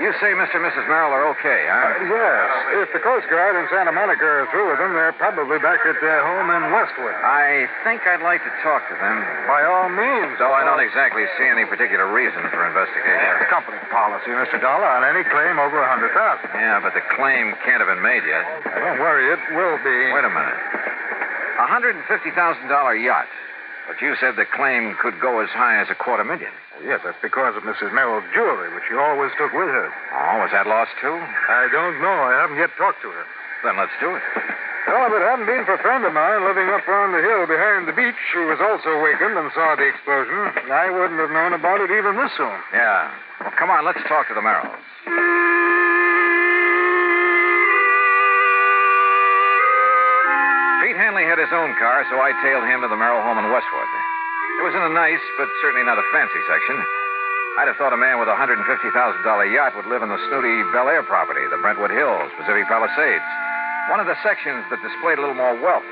you say Mr. and Mrs. Merrill are okay, huh? Yes. If the Coast Guard in Santa Monica are through with them, they're probably back at their home in Westwood. I think I'd like to talk to them. By all means. Though I don't exactly see any particular reason for investigation. It's company policy, Mr. Dollar, on any claim over $100,000. Yeah, but the claim can't have been made yet. Don't worry, it will be. Wait a minute. $150,000 yacht. But you said the claim could go as high as $250,000. Yes, that's because of Mrs. Merrill's jewelry, which she always took with her. Oh, was that lost, too? I don't know. I haven't yet talked to her. Then let's do it. Well, if it hadn't been for a friend of mine living up on the hill behind the beach who was also wakened and saw the explosion, I wouldn't have known about it even this soon. Yeah. Well, come on, let's talk to the Merrills. Pete Hanley had his own car, so I tailed him to the Merrill home in Westwood. It was in a nice, but certainly not a fancy section. I'd have thought a man with a $150,000 yacht would live in the snooty Bel Air property, the Brentwood Hills, Pacific Palisades. One of the sections that displayed a little more wealth.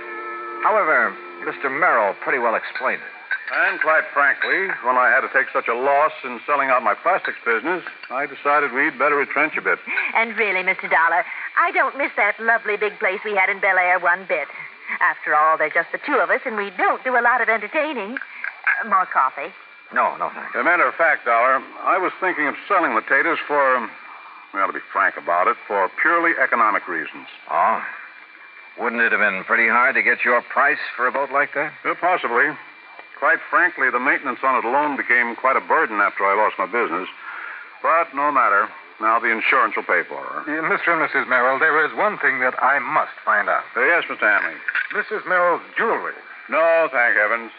However, Mr. Merrill pretty well explained it. And quite frankly, when I had to take such a loss in selling out my plastics business, I decided we'd better retrench a bit. And really, Mr. Dollar, I don't miss that lovely big place we had in Bel Air one bit. After all, they're just the two of us, and we don't do a lot of entertaining. More coffee? No, thanks. As a matter of fact, Dollar, I was thinking of selling the taters for, well, to be frank about it, for purely economic reasons. Oh? Wouldn't it have been pretty hard to get your price for a boat like that? Possibly. Quite frankly, the maintenance on it alone became quite a burden after I lost my business. But no matter. Now the insurance will pay for her. Mr. and Mrs. Merrill, there is one thing that I must find out. Yes, Mr. Hanley. Mrs. Merrill's jewelry. No, thank heavens.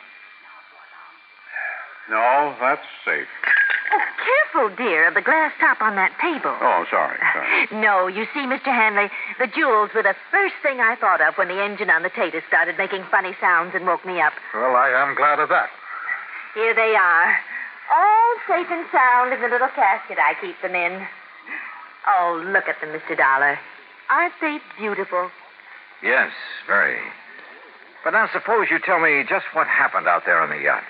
No, that's safe. Oh, careful, dear, of the glass top on that table. Oh, sorry. No, you see, Mr. Hanley, the jewels were the first thing I thought of when the engine on the Tatus started making funny sounds and woke me up. Well, I am glad of that. Here they are, all safe and sound in the little casket I keep them in. Oh, look at them, Mr. Dollar. Aren't they beautiful? Yes, very. But now suppose you tell me just what happened out there on the yacht.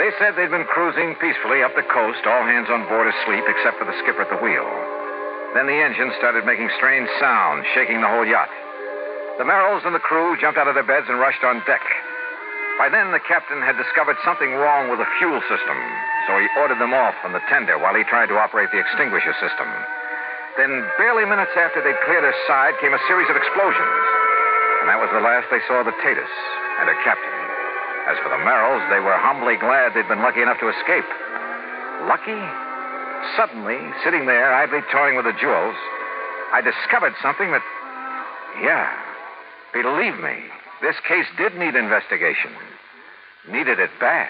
They said they'd been cruising peacefully up the coast, all hands on board asleep except for the skipper at the wheel. Then the engine started making strange sounds, shaking the whole yacht. The Merrills and the crew jumped out of their beds and rushed on deck. By then, the captain had discovered something wrong with the fuel system, so he ordered them off from the tender while he tried to operate the extinguisher system. Then, barely minutes after they'd cleared her side, came a series of explosions. And that was the last they saw of the Tatus and her captain. As for the Merrills, they were humbly glad they'd been lucky enough to escape. Lucky? Suddenly, sitting there, idly toying with the jewels, I discovered something that... Yeah, believe me, this case did need investigation. Needed it bad.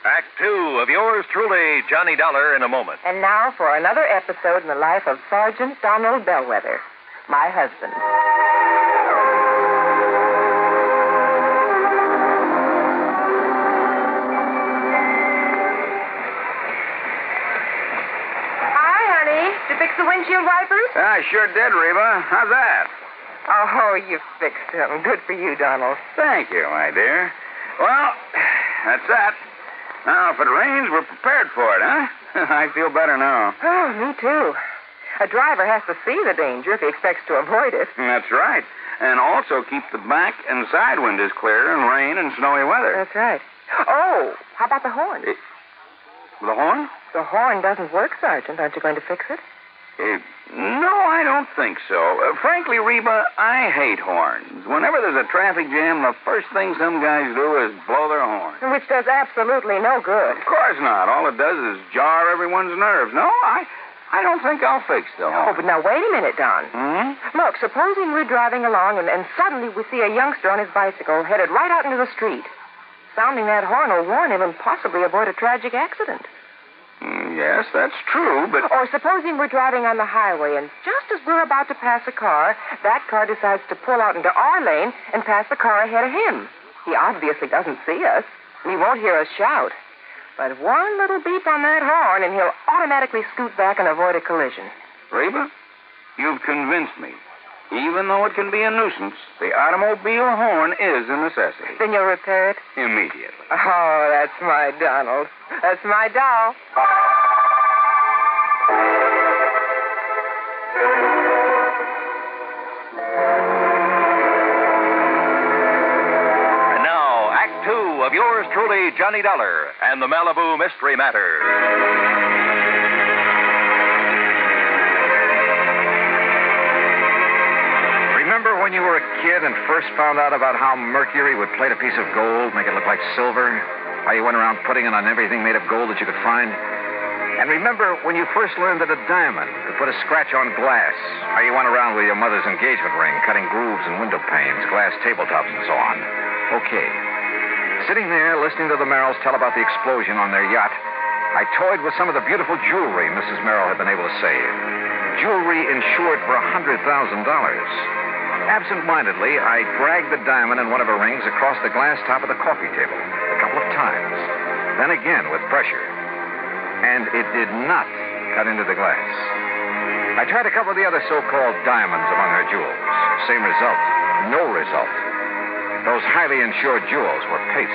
Act 2 of yours truly, Johnny Dollar, in a moment. And now for another episode in the life of Sergeant Donald Bellwether, my husband. Hi, honey. Did you fix the windshield wipers? I sure did, Reba. How's that? Oh, you fixed them. Good for you, Donald. Thank you, my dear. Well, that's that. Now, if it rains, we're prepared for it, huh? I feel better now. Oh, me too. A driver has to see the danger if he expects to avoid it. That's right. And also keep the back and side windows clear in rain and snowy weather. That's right. Oh, how about the horn? The horn? The horn doesn't work, Sergeant. Aren't you going to fix it? No, I don't think so. Frankly, Reba, I hate horns. Whenever there's a traffic jam, the first thing some guys do is blow their horn. Which does absolutely no good. Of course not. All it does is jar everyone's nerves. No, I don't think I'll fix the horn. Oh, but now wait a minute, Don. Look, supposing we're driving along and suddenly we see a youngster on his bicycle headed right out into the street. Sounding that horn will warn him and possibly avoid a tragic accident. Yes, that's true, but... Or supposing we're driving on the highway, and just as we're about to pass a car, that car decides to pull out into our lane and pass the car ahead of him. He obviously doesn't see us, and he won't hear us shout. But one little beep on that horn, and he'll automatically scoot back and avoid a collision. Reba, you've convinced me. Even though it can be a nuisance, the automobile horn is a necessity. Then you'll repair it? Immediately. Oh, that's my Donald. That's my doll. of yours truly, Johnny Dollar, and the Malibu Mystery Matter. Remember when you were a kid and first found out about how mercury would plate a piece of gold, make it look like silver? How you went around putting it on everything made of gold that you could find? And remember when you first learned that a diamond could put a scratch on glass? How you went around with your mother's engagement ring, cutting grooves in window panes, glass tabletops, and so on? Okay. Sitting there, listening to the Merrills tell about the explosion on their yacht, I toyed with some of the beautiful jewelry Mrs. Merrill had been able to save. Jewelry insured for $100,000. Absent-mindedly, I dragged the diamond in one of her rings across the glass top of the coffee table a couple of times. Then again with pressure. And it did not cut into the glass. I tried a couple of the other so-called diamonds among her jewels. Same result. No result. Those highly insured jewels were paste.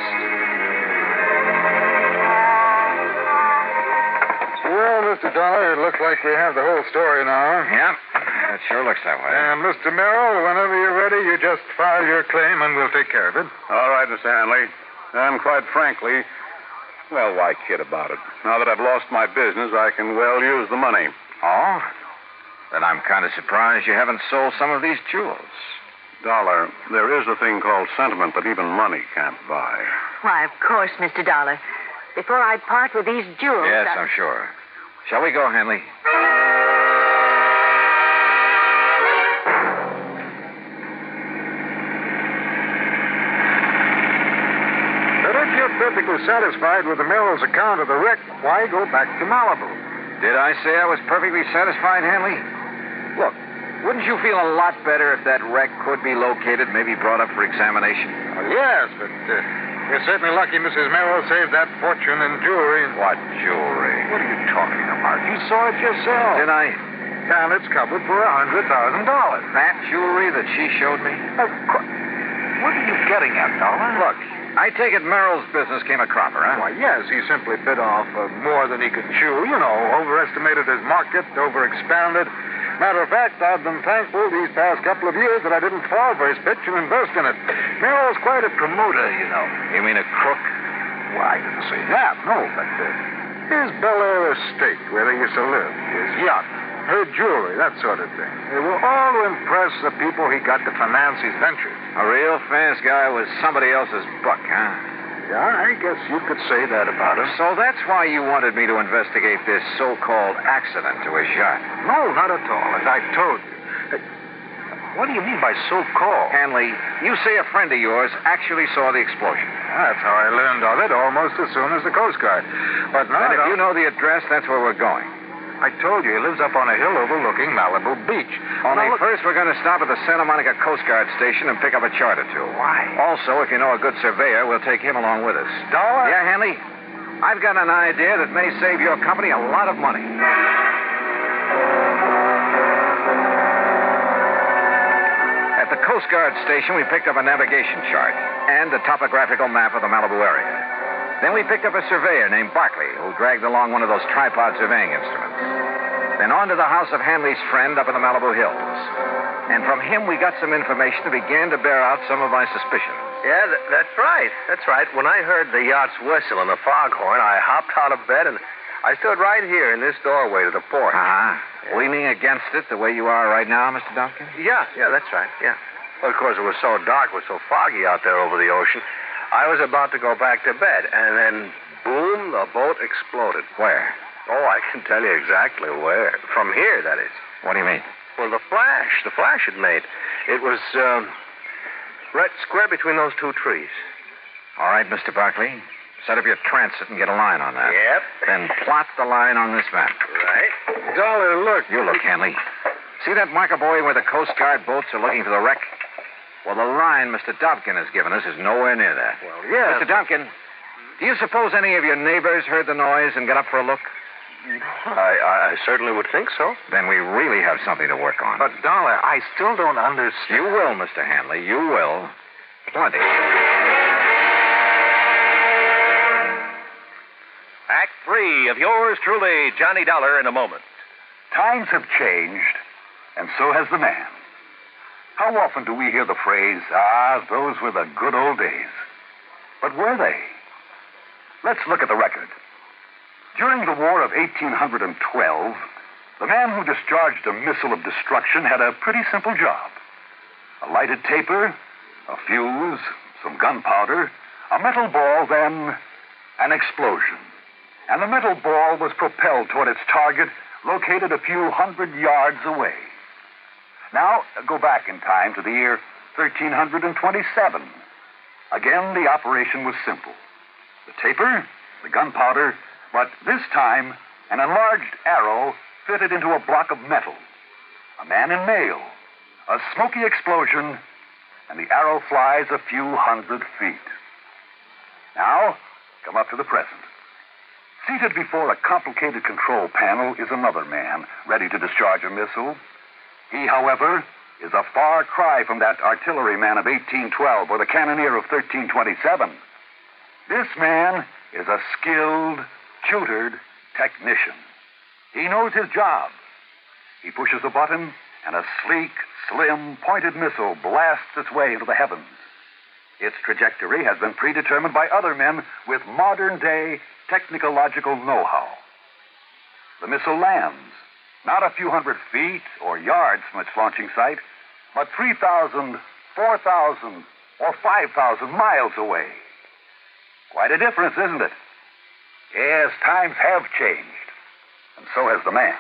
Well, Mr. Dollar, it looks like we have the whole story now. Yeah, it sure looks that way. And, Mr. Merrill, whenever you're ready, you just file your claim and we'll take care of it. All right, Mr. Hanley. And quite frankly, well, why kid about it? Now that I've lost my business, I can well use the money. Oh? Then I'm kind of surprised you haven't sold some of these jewels. Dollar, there is a thing called sentiment that even money can't buy. Why, of course, Mr. Dollar. Before I part with these jewels... Yes, I'm sure. Shall we go, Hanley? Perfectly satisfied with the Merrill's account of the wreck, why go back to Malibu? Did I say I was perfectly satisfied, Hanley? Look, wouldn't you feel a lot better if that wreck could be located, maybe brought up for examination? Oh, yes, but you're certainly lucky Mrs. Merrill saved that fortune in jewelry. What jewelry? What are you talking about? You saw it yourself. Did I? And it's covered for $100,000. That jewelry that she showed me? Of course. What are you getting at, Dollar? Look, I take it Merrill's business came a cropper, huh? Why, yes, he simply bit off more than he could chew. You know, overestimated his market, overexpanded. Matter of fact, I've been thankful these past couple of years that I didn't fall for his pitch and invest in it. Merrill's quite a promoter, you know. You mean a crook? Well, I didn't say that, no, but his Bel Air estate, where they used to live, his yacht, her jewelry, that sort of thing. They were all to impress the people he got to finance his ventures. A real fast guy was somebody else's buck, huh? Yeah, I guess you could say that about him. So that's why you wanted me to investigate this so-called accident to his yacht? No, not at all, as I told you. What do you mean by so-called? Hanley, you say a friend of yours actually saw the explosion. That's how I learned of it almost as soon as the Coast Guard. But now... And if you know the address, that's where we're going. I told you, he lives up on a hill overlooking Malibu Beach. Only first we're going to stop at the Santa Monica Coast Guard station and pick up a chart or two. Why? Also, if you know a good surveyor, we'll take him along with us. Dollar? Yeah, Hanley? I've got an idea that may save your company a lot of money. At the Coast Guard station, we picked up a navigation chart and a topographical map of the Malibu area. Then we picked up a surveyor named Barkley, who dragged along one of those tripod surveying instruments. Then on to the house of Hanley's friend up in the Malibu Hills. And from him, we got some information that began to bear out some of my suspicions. Yeah, that's right. That's right. When I heard the yacht's whistle and the foghorn, I hopped out of bed and I stood right here in this doorway to the porch. Uh-huh. Leaning against it the way you are right now, Mr. Duncan? Yeah, that's right, yeah. Well, of course, it was so dark, it was so foggy out there over the ocean. I was about to go back to bed, and then, boom, the boat exploded. Where? Oh, I can tell you exactly where. From here, that is. What do you mean? Well, the flash it made. It was, right square between those two trees. All right, Mr. Barkley. Set up your transit and get a line on that. Yep. Then plot the line on this map. Right. Dollar, look. You look, Hanley. See that marker buoy where the Coast Guard boats are looking for the wreck? Well, the line Mr. Dobkin has given us is nowhere near that. Well, yes. Mr. Dobkin, do you suppose any of your neighbors heard the noise and got up for a look? I certainly would think so. Then we really have something to work on. But, Dollar, I still don't understand. You will, Mr. Hanley. You will. Plenty. Act 3 of yours truly, Johnny Dollar, in a moment. Times have changed, and so has the man. How often do we hear the phrase, those were the good old days? But were they? Let's look at the record. During the War of 1812, the man who discharged a missile of destruction had a pretty simple job. A lighted taper, a fuse, some gunpowder, a metal ball, then an explosion. And the metal ball was propelled toward its target, located a few hundred yards away. Now, go back in time to the year 1327. Again, the operation was simple. The taper, the gunpowder, but this time, an enlarged arrow fitted into a block of metal. A man in mail, a smoky explosion, and the arrow flies a few hundred feet. Now, come up to the present. Seated before a complicated control panel is another man, ready to discharge a missile. He, however, is a far cry from that artilleryman of 1812 or the cannoneer of 1327. This man is a skilled, tutored technician. He knows his job. He pushes a button, and a sleek, slim, pointed missile blasts its way into the heavens. Its trajectory has been predetermined by other men with modern-day technological know-how. The missile lands, not a few hundred feet or yards from its launching site, but 3,000, 4,000, or 5,000 miles away. Quite a difference, isn't it? Yes, times have changed, and so has the man.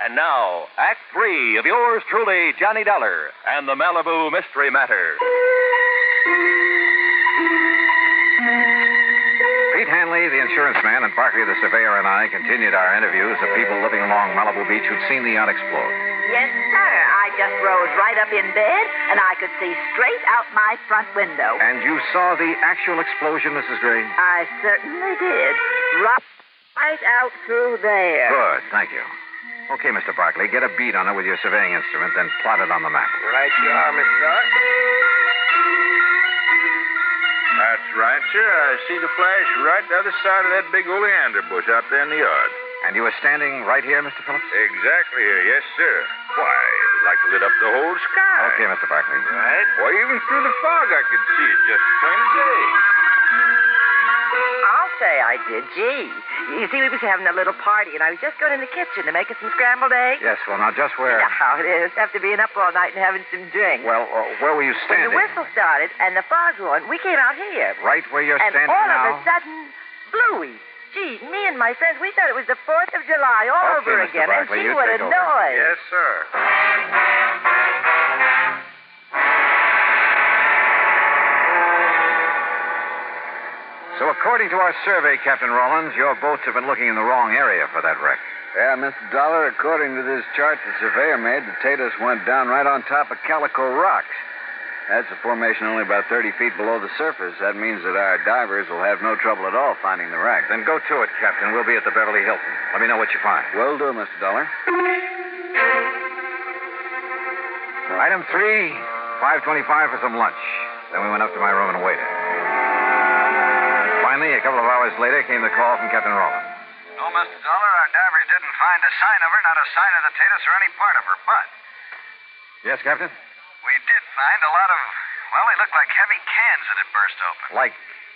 And now, Act 3 of yours truly, Johnny Dollar, and the Malibu Mystery Matter. Pete Hanley, the insurance man, and Barkley, the surveyor, and I continued our interviews of people living along Malibu Beach who'd seen the yacht explode. Yes, sir. I just rose right up in bed, and I could see straight out my front window. And you saw the actual explosion, Mrs. Gray? I certainly did. Right out through there. Good, thank you. Okay, Mr. Barkley, get a bead on it with your surveying instrument, then plot it on the map. Right you are, Mr. Dollar. That's right, sir. I see the flash right the other side of that big oleander bush out there in the yard. And you were standing right here, Mr. Phillips? Exactly here, yes, sir. Why, it was like it lit up the whole sky. Okay, Mr. Barkley. Right? Why, even through the fog I could see it just as plain as day. I'll say I did. Gee. You see, we was having a little party, and I was just going in the kitchen to make us some scrambled eggs. Yes, well, now, just where... You know how it is, after being up all night and having some drink. Well, where were you standing? When the whistle started and the fog on, we came out here. Right where you're standing now? And all now? of a sudden, Bluey. Gee, me and my friends, we thought it was the 4th of July all over Mr. again. Barkley, And gee, you what take a over. noise. Yes, sir. So according to our survey, Captain Rollins, your boats have been looking in the wrong area for that wreck. Yeah, Mr. Dollar, according to this chart the surveyor made, the Tatus went down right on top of Calico Rocks. That's a formation only about 30 feet below the surface. That means that our divers will have no trouble at all finding the wreck. Then go to it, Captain. We'll be at the Beverly Hilton. Let me know what you find. Will do, Mr. Dollar. Item 3, $5.25 for some lunch. Then we went up to my room and waited. Finally, a couple of hours later, came the call from Captain Rollins. No, Mr. Dollar, our divers didn't find a sign of her, not a sign of the Tatus or any part of her, but Yes, Captain? we did find a lot of, well, they looked like heavy cans that had burst open. Like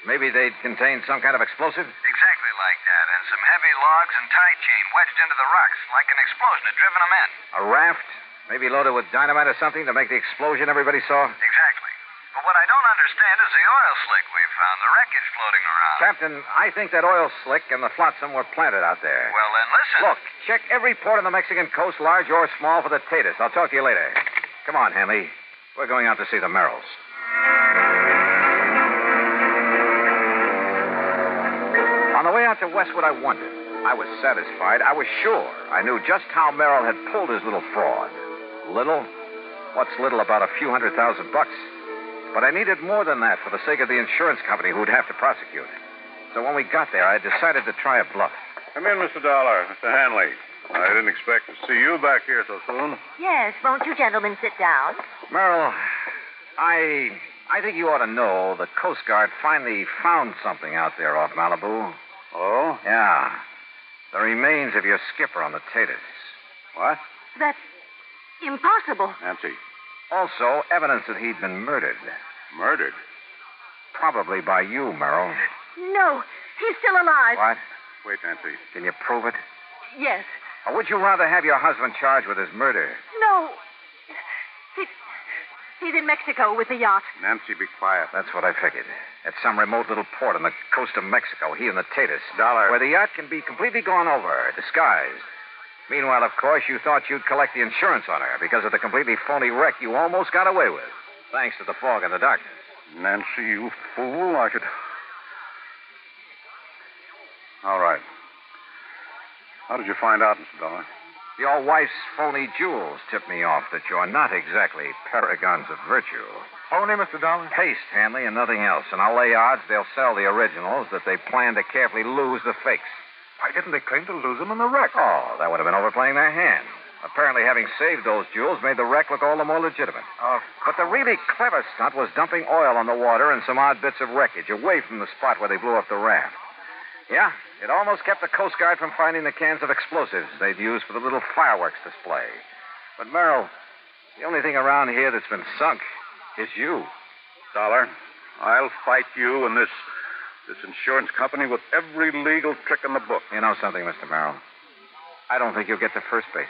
maybe they'd contained some kind of explosive? Exactly like that, and some heavy logs and tie chain wedged into the rocks, like an explosion had driven them in. A raft? Maybe loaded with dynamite or something to make the explosion everybody saw? Exactly. But what I don't understand is the oil slick we found, the wreckage floating around. Captain, I think that oil slick and the flotsam were planted out there. Well, then listen. Look, check every port on the Mexican coast, large or small, for the Tatus. I'll talk to you later. Come on, Hanley. We're going out to see the Merrills. On the way out to Westwood, I wondered. I was satisfied. I was sure. I knew just how Merrill had pulled his little fraud. Little? What's little about a few $100,000? But I needed more than that for the sake of the insurance company who'd have to prosecute. So when we got there, I decided to try a bluff. Come in, Mr. Dollar. Mr. Hanley. I didn't expect to see you back here so soon. Yes, won't you gentlemen sit down? Merrill, I think you ought to know the Coast Guard finally found something out there off Malibu. Oh? Yeah. The remains of your skipper on the Tatus. What? That's impossible. Nancy. Also, evidence that he'd been murdered. Murdered? Probably by you, Merrill. No, he's still alive. What? Wait, Nancy. Can you prove it? Yes. Or would you rather have your husband charged with his murder? No. He's in Mexico with the yacht. Nancy, be quiet. That's what I figured. At some remote little port on the coast of Mexico, he and the Tatus. Dollar. Where the yacht can be completely gone over, disguised. Meanwhile, of course, you thought you'd collect the insurance on her because of the completely phony wreck you almost got away with, thanks to the fog and the darkness. Nancy, you fool. I could... All right. How did you find out, Mr. Dollar? Your wife's phony jewels tipped me off that you're not exactly paragons of virtue. Phony, Mr. Dollar? Paste, Hanley, and nothing else. And I'll lay odds they'll sell the originals, that they plan to carefully lose the fakes. Why didn't they claim to lose them in the wreck? Oh, that would have been overplaying their hand. Apparently, having saved those jewels made the wreck look all the more legitimate. But the really clever stunt was dumping oil on the water and some odd bits of wreckage away from the spot where they blew up the raft. Yeah, it almost kept the Coast Guard from finding the cans of explosives they'd used for the little fireworks display. But, Merrill, the only thing around here that's been sunk is you. Dollar, I'll fight you and this insurance company with every legal trick in the book. You know something, Mr. Merrill? I don't think you'll get to first base.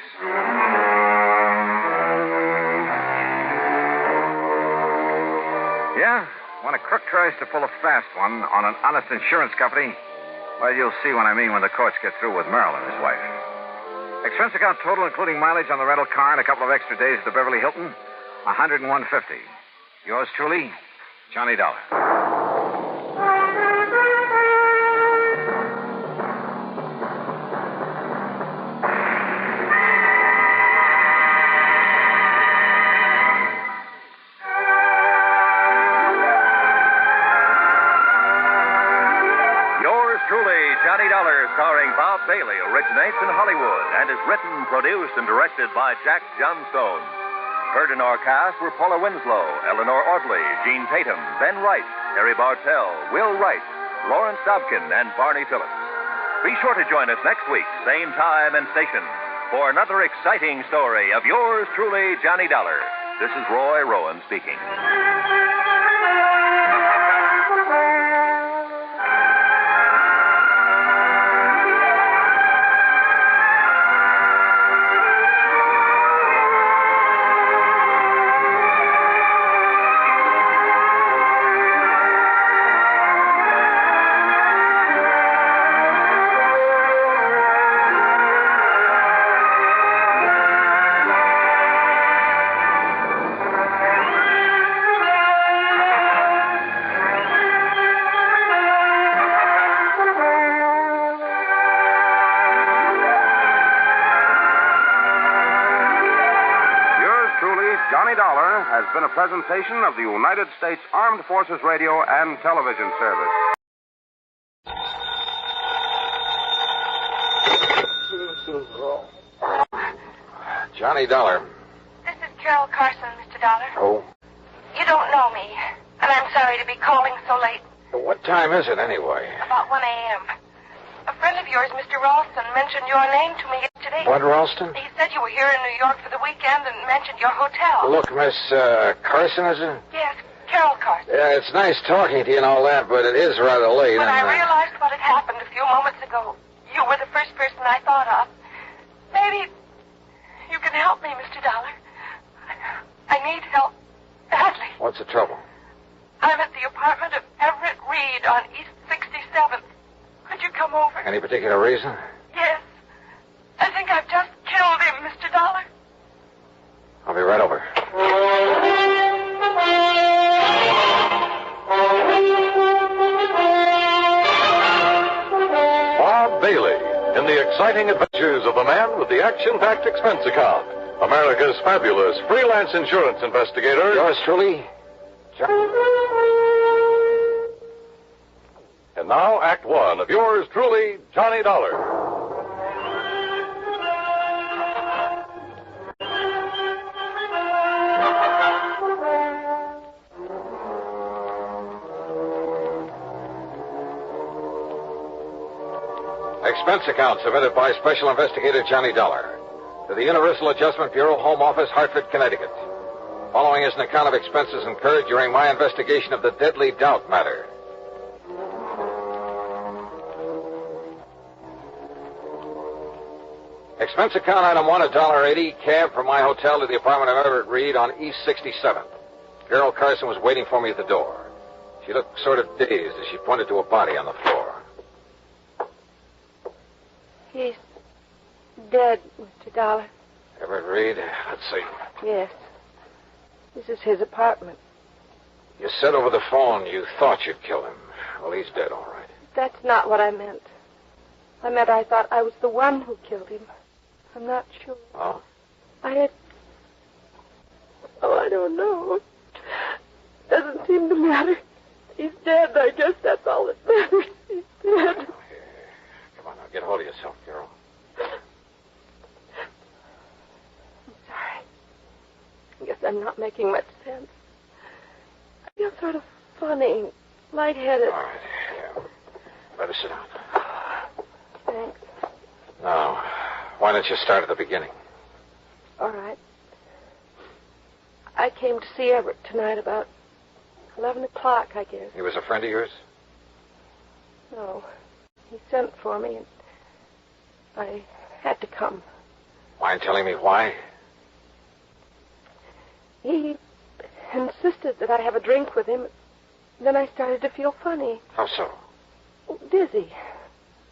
Yeah? When a crook tries to pull a fast one on an honest insurance company, well, you'll see what I mean when the courts get through with Merrill and his wife. Expense account total, including mileage on the rental car and a couple of extra days at the Beverly Hilton, $101.50. Yours truly, Johnny Dollar. Starring Bob Bailey, originates in Hollywood and is written, produced, and directed by Jack Johnstone. Heard in our cast were Paula Winslow, Eleanor Audley, Gene Tatum, Ben Wright, Harry Bartell, Will Wright, Lawrence Dobkin, and Barney Phillips. Be sure to join us next week, same time and station, for another exciting story of yours truly, Johnny Dollar. This is Roy Rowan speaking. Has been a presentation of the United States Armed Forces Radio and Television Service. Johnny Dollar. This is Carol Carson, Mr. Dollar. Oh? You don't know me, and I'm sorry to be calling so late. What time is it, anyway? About 1 a.m. A friend of yours, Mr. Ralston, mentioned your name to me yesterday. What, Ralston? He said you were here in New York for the weekend and mentioned your hotel. Look, Miss Carson, is it? Yes, Carol Carson. Yeah, it's nice talking to you and all that, but it is rather late. When I realized what had happened a few moments ago, you were the first person I thought of. Maybe you can help me, Mr. Dollar. I need help badly. What's the trouble? I'm at the apartment of Everett Reed on East 67th. Could you come over? Any particular reason? Yes. I think I've just killed him, Mr. Dollar. I'll be right over. Bob Bailey in the exciting adventures of the man with the action-packed expense account. America's fabulous freelance insurance investigator. Yours truly, And now, Act One of yours truly, Johnny Dollar. Expense account submitted by Special Investigator Johnny Dollar to the Universal Adjustment Bureau, Home Office, Hartford, Connecticut. Following is an account of expenses incurred during my investigation of the deadly doubt matter. Expense account item 1, $1.80, cab from my hotel to the apartment of Everett Reed on East 67th. Carol Carson was waiting for me at the door. She looked sort of dazed as she pointed to a body on the floor. He's dead, Mr. Dollar. Everett Reed? Let's see. Yes. This is his apartment. You said over the phone you thought you'd kill him. Well, he's dead, all right. That's not what I meant. I meant I thought I was the one who killed him. I'm not sure. Oh? I don't know. Doesn't seem to matter. He's dead. I guess that's all that matters. He's dead. Come on, now, get hold of yourself, Carol. I'm sorry. I guess I'm not making much sense. I feel sort of funny, lightheaded. All right, yeah. Better sit down. Thanks. Now, why don't you start at the beginning? All right. I came to see Everett tonight about 11 o'clock, I guess. He was a friend of yours? No. He sent for me, and I had to come. Mind telling me why? He insisted that I have a drink with him. Then I started to feel funny. How so? Dizzy.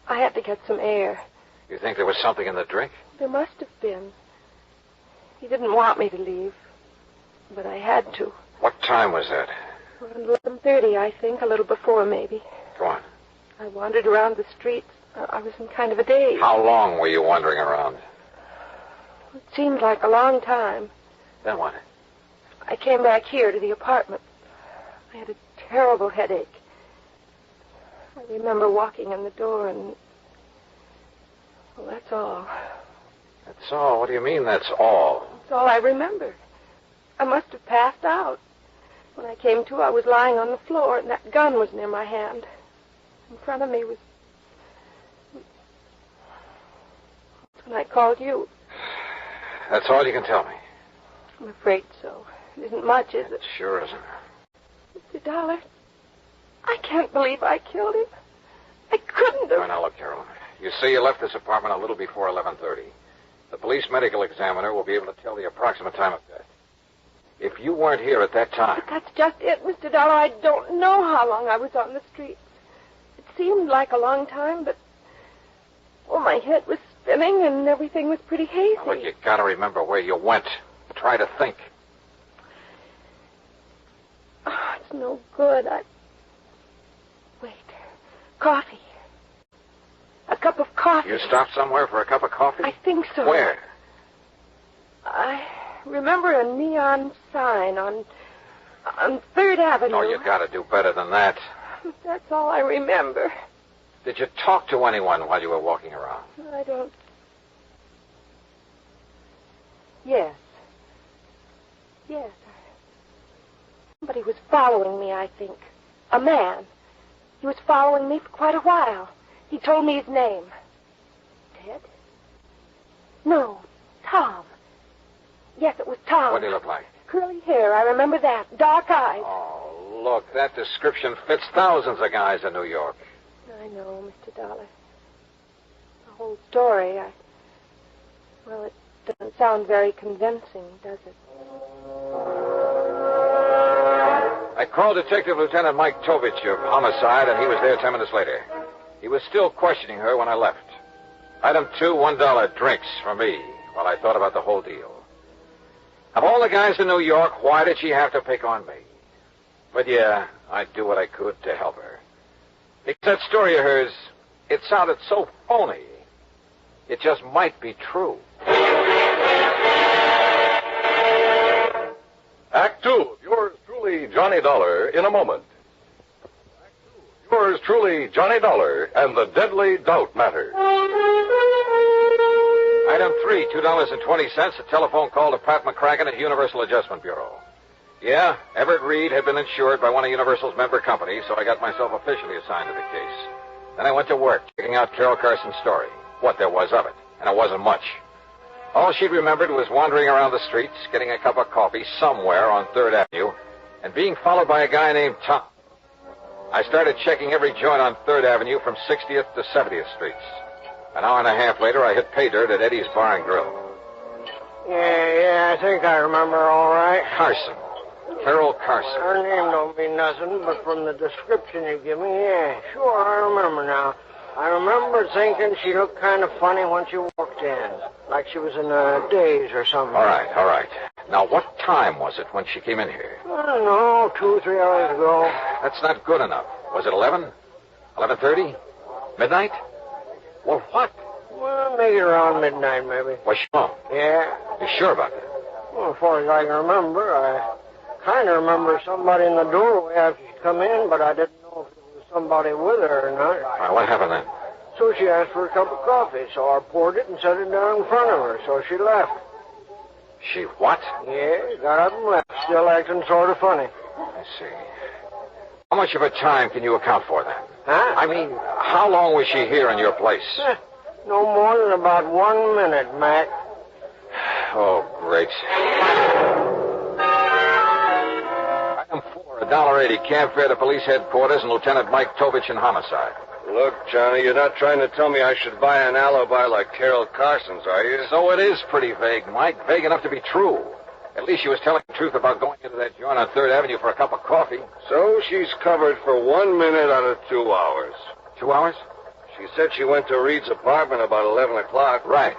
I had to get some air. You think there was something in the drink? There must have been. He didn't want me to leave, but I had to. What time was that? Around 11:30, I think, a little before, maybe. Go on. I wandered around the streets. I was in kind of a daze. How long were you wandering around? It seemed like a long time. Then what? I came back here to the apartment. I had a terrible headache. I remember walking in the door and... Well, that's all. That's all? What do you mean, that's all? That's all I remember. I must have passed out. When I came to, I was lying on the floor, and that gun was near my hand. In front of me was... That's when I called you. That's all you can tell me? I'm afraid so. It isn't much, is it? Sure isn't. Mr. Dollar, I can't believe I killed him. I couldn't have... Now, look, Carol. You say you left this apartment a little before 11:30. The police medical examiner will be able to tell the approximate time of death. If you weren't here at that time... But that's just it, Mr. Dollar. I don't know how long I was on the streets. It seemed like a long time, but... Well, my head was spinning and everything was pretty hazy. Now, look, you gotta remember where you went. Try to think. Oh, it's no good. Wait. Coffee. A cup of coffee. You stopped somewhere for a cup of coffee? I think so. Where? I remember a neon sign on 3rd Avenue. Oh, you gotta do better than that. That's all I remember. Did you talk to anyone while you were walking around? I don't... Yes. Yes. Somebody was following me, I think. A man. He was following me for quite a while. He told me his name. Ted? No, Tom. Yes, it was Tom. What did he look like? Curly hair, I remember that. Dark eyes. Oh, look, that description fits thousands of guys in New York. I know, Mr. Dollar. The whole story, well, it doesn't sound very convincing, does it? I called Detective Lieutenant Mike Tovich of Homicide, and he was there 10 minutes later. He was still questioning her when I left. Item 2, $1 drinks for me while I thought about the whole deal. Of all the guys in New York, why did she have to pick on me? But yeah, I'd do what I could to help her. Because that story of hers, it sounded so phony. It just might be true. Act 2 of yours truly, Johnny Dollar, in a moment. Yours truly, Johnny Dollar, and the deadly doubt matter. Item 3, $2.20, a telephone call to Pat McCracken at Universal Adjustment Bureau. Yeah, Everett Reed had been insured by one of Universal's member companies, so I got myself officially assigned to the case. Then I went to work, checking out Carol Carson's story, what there was of it, and it wasn't much. All she remembered was wandering around the streets, getting a cup of coffee somewhere on 3rd Avenue, and being followed by a guy named Tom. I started checking every joint on 3rd Avenue from 60th to 70th Streets. An hour and a half later, I hit pay dirt at Eddie's Bar and Grill. Yeah, I think I remember all right. Carson. Carol Carson. Her name don't mean nothing, but from the description you give me, yeah, sure, I remember now. I remember thinking she looked kind of funny when she walked in, like she was in a daze or something. All right. Now, what time was it when she came in here? I don't know, 2 or 3 hours ago. That's not good enough. Was it 11? 11:30? Midnight? Well, what? Well, make it around midnight, maybe. Was she home? Yeah. You sure about that? Well, as far as I can remember, I kind of remember somebody in the doorway after she come in, but I didn't know if it was somebody with her or not. All right, what happened then? So she asked for a cup of coffee, so I poured it and set it down in front of her, so she left. She what? Yeah, got up and left, still acting sort of funny. I see. How much of her time can you account for then? Huh? I mean, how long was she here in your place? No more than about 1 minute, Mac. Oh, great. Item 4, $1.80, cab fare to police headquarters and Lieutenant Mike Tovich in homicide. Look, Johnny, you're not trying to tell me I should buy an alibi like Carol Carson's, are you? So it is pretty vague, Mike. Vague enough to be true. At least she was telling the truth about going into that joint on 3rd Avenue for a cup of coffee. So she's covered for 1 minute out of 2 hours. 2 hours? She said she went to Reed's apartment about 11 o'clock. Right.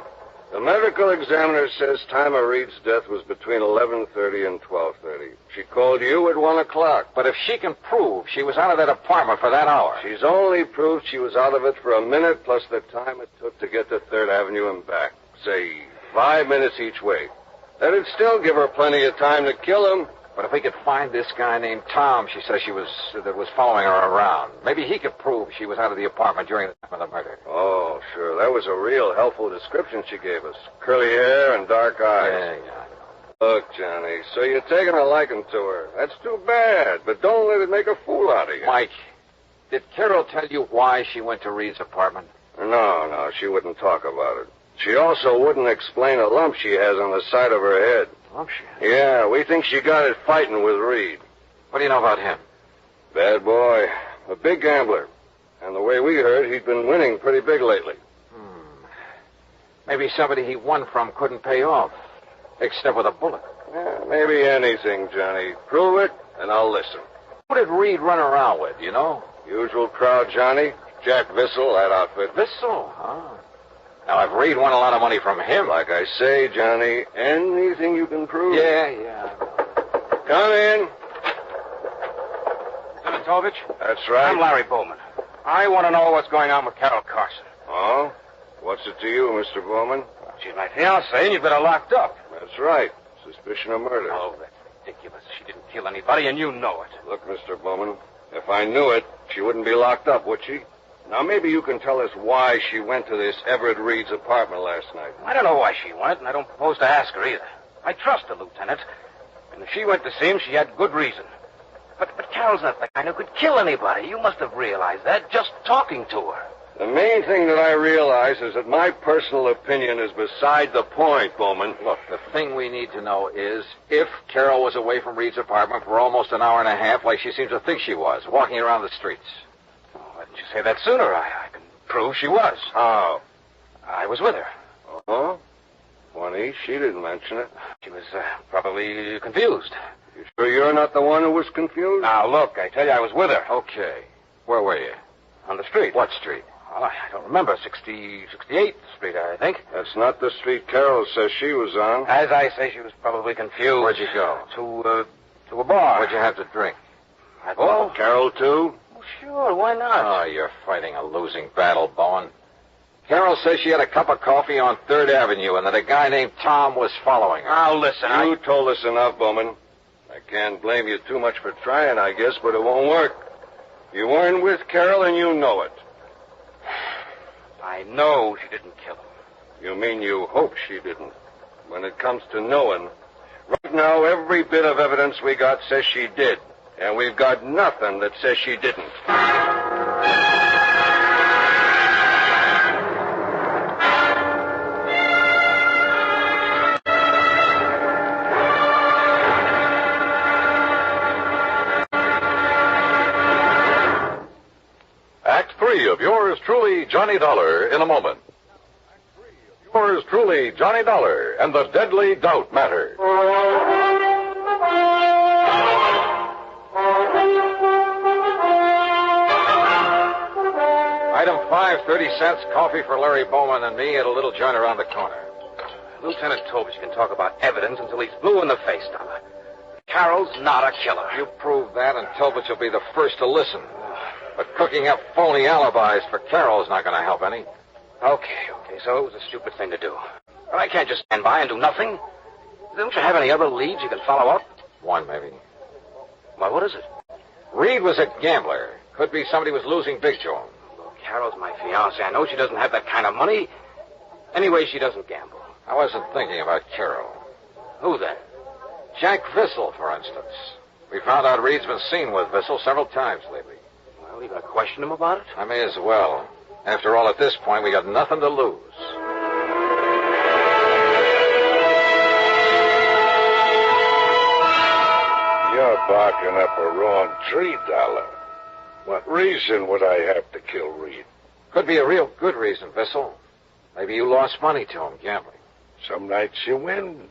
The medical examiner says time of Reed's death was between 11:30 and 12:30. She called you at 1 o'clock. But if she can prove she was out of that apartment for that hour... She's only proved she was out of it for a minute plus the time it took to get to 3rd Avenue and back. Say, 5 minutes each way. That'd still give her plenty of time to kill him. But if we could find this guy named Tom she says that was following her around, maybe he could prove she was out of the apartment during the time of the murder. Oh, sure. That was a real helpful description she gave us. Curly hair and dark eyes. Yeah. Look, Johnny, so you're taking a liking to her. That's too bad, but don't let it make a fool out of you. Mike, did Carol tell you why she went to Reed's apartment? No, she wouldn't talk about it. She also wouldn't explain a lump she has on the side of her head. Lump she has? Yeah, we think she got it fighting with Reed. What do you know about him? Bad boy. A big gambler. And the way we heard, he'd been winning pretty big lately. Maybe somebody he won from couldn't pay off, except with a bullet. Yeah, maybe anything, Johnny. Prove it, and I'll listen. Who did Reed run around with, you know? Usual crowd, Johnny. Jack Vissel, that outfit. Vissel? Huh? Now, if Reed won a lot of money from him... Like I say, Johnny, anything you can prove. Yeah. Come in. Lieutenant Tovich? That's right. I'm Larry Bowman. I want to know what's going on with Carol Carson. Oh? What's it to you, Mr. Bowman? Well, she's my fiancée, and you've got her locked up. That's right. Suspicion of murder. Oh, that's ridiculous. She didn't kill anybody, and you know it. Look, Mr. Bowman, if I knew it, she wouldn't be locked up, would she? Now, maybe you can tell us why she went to this Everett Reed's apartment last night. I don't know why she went, and I don't propose to ask her either. I trust the lieutenant. And if she went to see him, she had good reason. But Carol's not the kind who could kill anybody. You must have realized that just talking to her. The main thing that I realize is that my personal opinion is beside the point, Bowman. Look, the thing we need to know is if Carol was away from Reed's apartment for almost an hour and a half, like she seems to think she was, walking around the streets. Why didn't you say that sooner? I can prove she was. How? I was with her. Oh? Funny, she didn't mention it. She was probably confused. You sure you're not the one who was confused? Now, look, I tell you, I was with her. Okay. Where were you? On the street. What street? Well, I don't remember. 68th Street, I think. That's not the street Carol says she was on. As I say, she was probably confused. Where'd you go? To a bar. What'd you have to drink? Oh, Carol, too? Well, sure, why not? Oh, you're fighting a losing battle, Bowen. Carol says she had a cup of coffee on 3rd Avenue and that a guy named Tom was following her. Now, listen, You told us enough, Bowman. I can't blame you too much for trying, I guess, but it won't work. You weren't with Carol, and you know it. I know she didn't kill him. You mean you hope she didn't? When it comes to knowing, right now every bit of evidence we got says she did, and we've got nothing that says she didn't. Johnny Dollar in a moment. Yours truly, Johnny Dollar, and the Deadly Doubt Matter. Item 5, 30 cents, coffee for Larry Bowman and me at a little joint around the corner. Lieutenant told us you can talk about evidence until he's blue in the face, Dollar. Carol's not a killer. You prove that, and Tolbert will be the first to listen. But cooking up phony alibis for Carol is not going to help any. Okay, so it was a stupid thing to do. But I can't just stand by and do nothing. Don't you have any other leads you can follow up? One, maybe. Well, what is it? Reed was a gambler. Could be somebody was losing big to him. Carol's my fiancée. I know she doesn't have that kind of money. Anyway, she doesn't gamble. I wasn't thinking about Carol. Who then? Jack Vissel, for instance. We found out Reed's been seen with Vissel several times lately. Well, you gonna question him about it? I may as well. After all, at this point, we got nothing to lose. You're barking up a wrong tree, Dollar. What reason would I have to kill Reed? Could be a real good reason, Vissel. Maybe you lost money to him gambling. Some nights you win,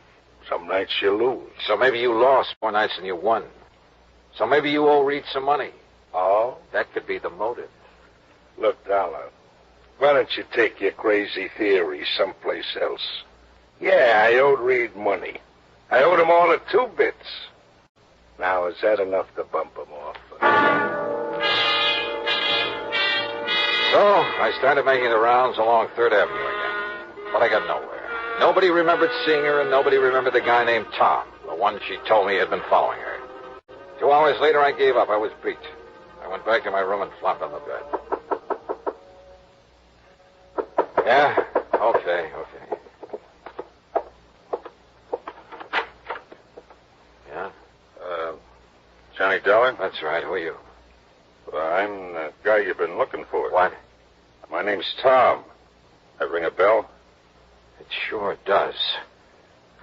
some nights you lose. So maybe you lost more nights than you won. So maybe you owe Reed some money. Oh? That could be the motive. Look, Dollar, why don't you take your crazy theory someplace else? Yeah, I owed Reed money. I owed him all of 2 bits. Now, is that enough to bump him off? So, I started making the rounds along 3rd Avenue again. But I got nowhere. Nobody remembered seeing her, and nobody remembered the guy named Tom, the one she told me had been following her. 2 hours later, I gave up. I was beat. I went back to my room and flopped on the bed. Yeah? Okay. Yeah? Johnny Dollar? That's right. Who are you? Well, I'm the guy you've been looking for. What? My name's Tom. That ring a bell? It sure does.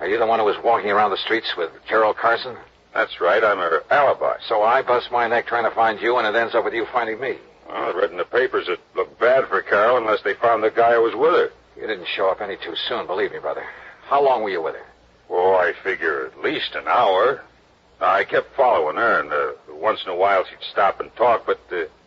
Are you the one who was walking around the streets with Carol Carson? That's right. I'm her alibi. So I bust my neck trying to find you, and it ends up with you finding me. Well, I read in the papers it looked bad for Carol unless they found the guy who was with her. You didn't show up any too soon, believe me, brother. How long were you with her? Oh, I figure at least an hour. I kept following her, and once in a while she'd stop and talk, but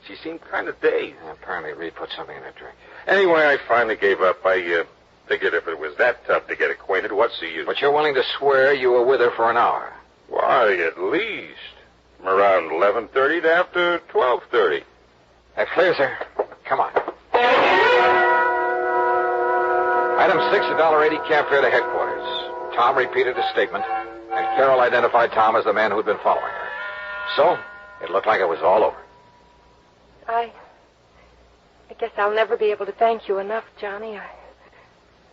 she seemed kind of dazed. Apparently Reed put something in her drink. Anyway, I finally gave up. I figured if it was that tough to get acquainted, what's the use? But you're willing to swear you were with her for an hour? Why, at least. From around 11:30 to after 12:30. That clears her. Come on. Item 6, $1.80 cab fare to headquarters. Tom repeated his statement, and Carol identified Tom as the man who'd been following her. So, it looked like it was all over. I guess I'll never be able to thank you enough, Johnny.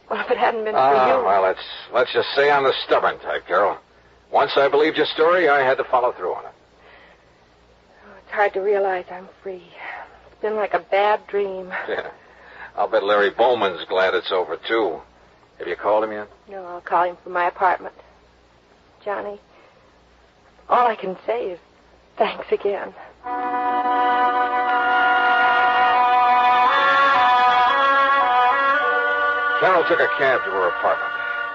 Well, if it hadn't been for you... Well, let's just say I'm the stubborn type, Carol. Once I believed your story, I had to follow through on it. Oh, it's hard to realize I'm free. It's been like a bad dream. Yeah. I'll bet Larry Bowman's glad it's over, too. Have you called him yet? No, I'll call him from my apartment. Johnny, all I can say is thanks again. Carol took a cab to her apartment.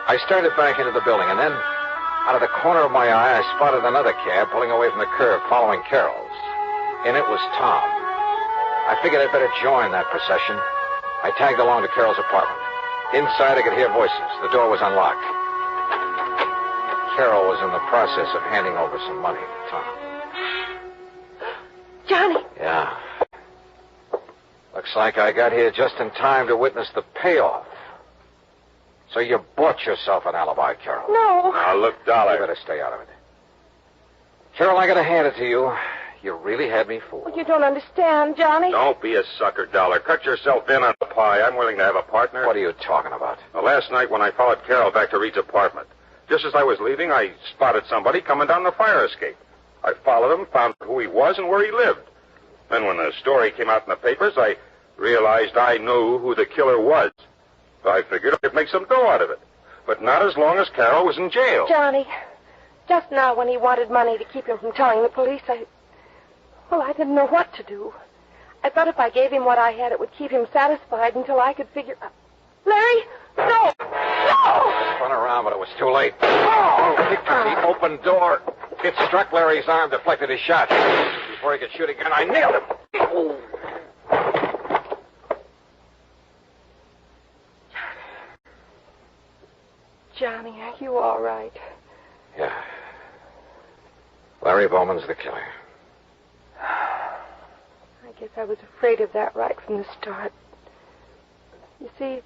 I started back into the building, and then, out of the corner of my eye, I spotted another cab pulling away from the curb, following Carol's. And it was Tom. I figured I'd better join that procession. I tagged along to Carol's apartment. Inside, I could hear voices. The door was unlocked. Carol was in the process of handing over some money to Tom. Johnny! Yeah. Looks like I got here just in time to witness the payoff. So you bought yourself an alibi, Carol. No. Now, look, Dollar. You better stay out of it. Carol, I gotta hand it to you. You really had me fooled. Well, you don't understand, Johnny. Don't be a sucker, Dollar. Cut yourself in on the pie. I'm willing to have a partner. What are you talking about? Well, last night when I followed Carol back to Reed's apartment, just as I was leaving, I spotted somebody coming down the fire escape. I followed him, found who he was and where he lived. Then when the story came out in the papers, I realized I knew who the killer was. So I figured I could make some dough out of it. But not as long as Carol was in jail. Johnny, just now when he wanted money to keep him from telling the police, I didn't know what to do. I thought if I gave him what I had, it would keep him satisfied until I could figure out. Larry! No! No! I spun around, but it was too late. Oh! I kicked through the open door. It struck Larry's arm, deflected his shot. Before he could shoot again, I nailed him. Oh. Johnny, are you all right? Yeah. Larry Bowman's the killer. I guess I was afraid of that right from the start. You see,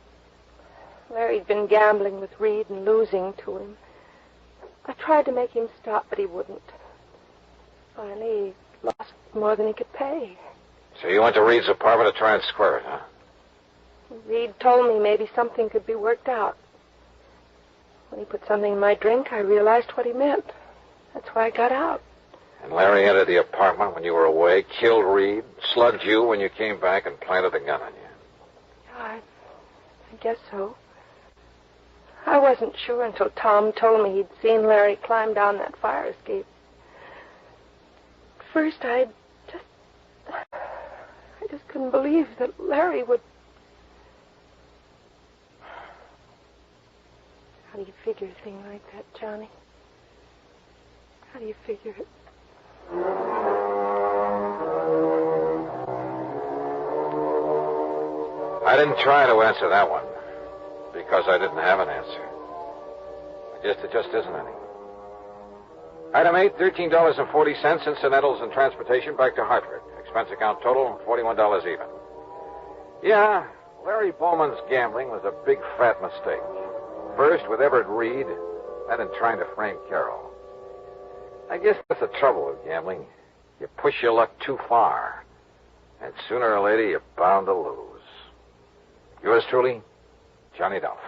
Larry'd been gambling with Reed and losing to him. I tried to make him stop, but he wouldn't. Finally, he lost more than he could pay. So you went to Reed's apartment to try and square it, huh? Reed told me maybe something could be worked out. When he put something in my drink, I realized what he meant. That's why I got out. And Larry entered the apartment when you were away, killed Reed, slugged you when you came back, and planted a gun on you. I guess so. I wasn't sure until Tom told me he'd seen Larry climb down that fire escape. At first, I just couldn't believe that Larry would... How do you figure a thing like that, Johnny? How do you figure it? I didn't try to answer that one because I didn't have an answer. I guess there just isn't any. Item 8, $13.40, incidentals and transportation back to Hartford. Expense account total, $41 even. Yeah, Larry Bowman's gambling was a big, fat mistake. First with Everett Reed, then in trying to frame Carol. I guess that's the trouble with gambling. You push your luck too far, and sooner or later you're bound to lose. Yours truly, Johnny Dollar.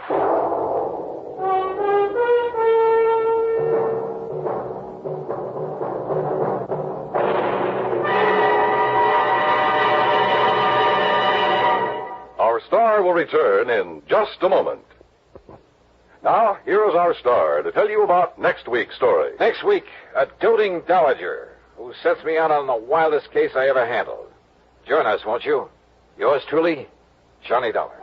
Our star will return in just a moment. Now, here is our star to tell you about next week's story. Next week, a doting dowager who sets me out on the wildest case I ever handled. Join us, won't you? Yours truly, Johnny Dollar.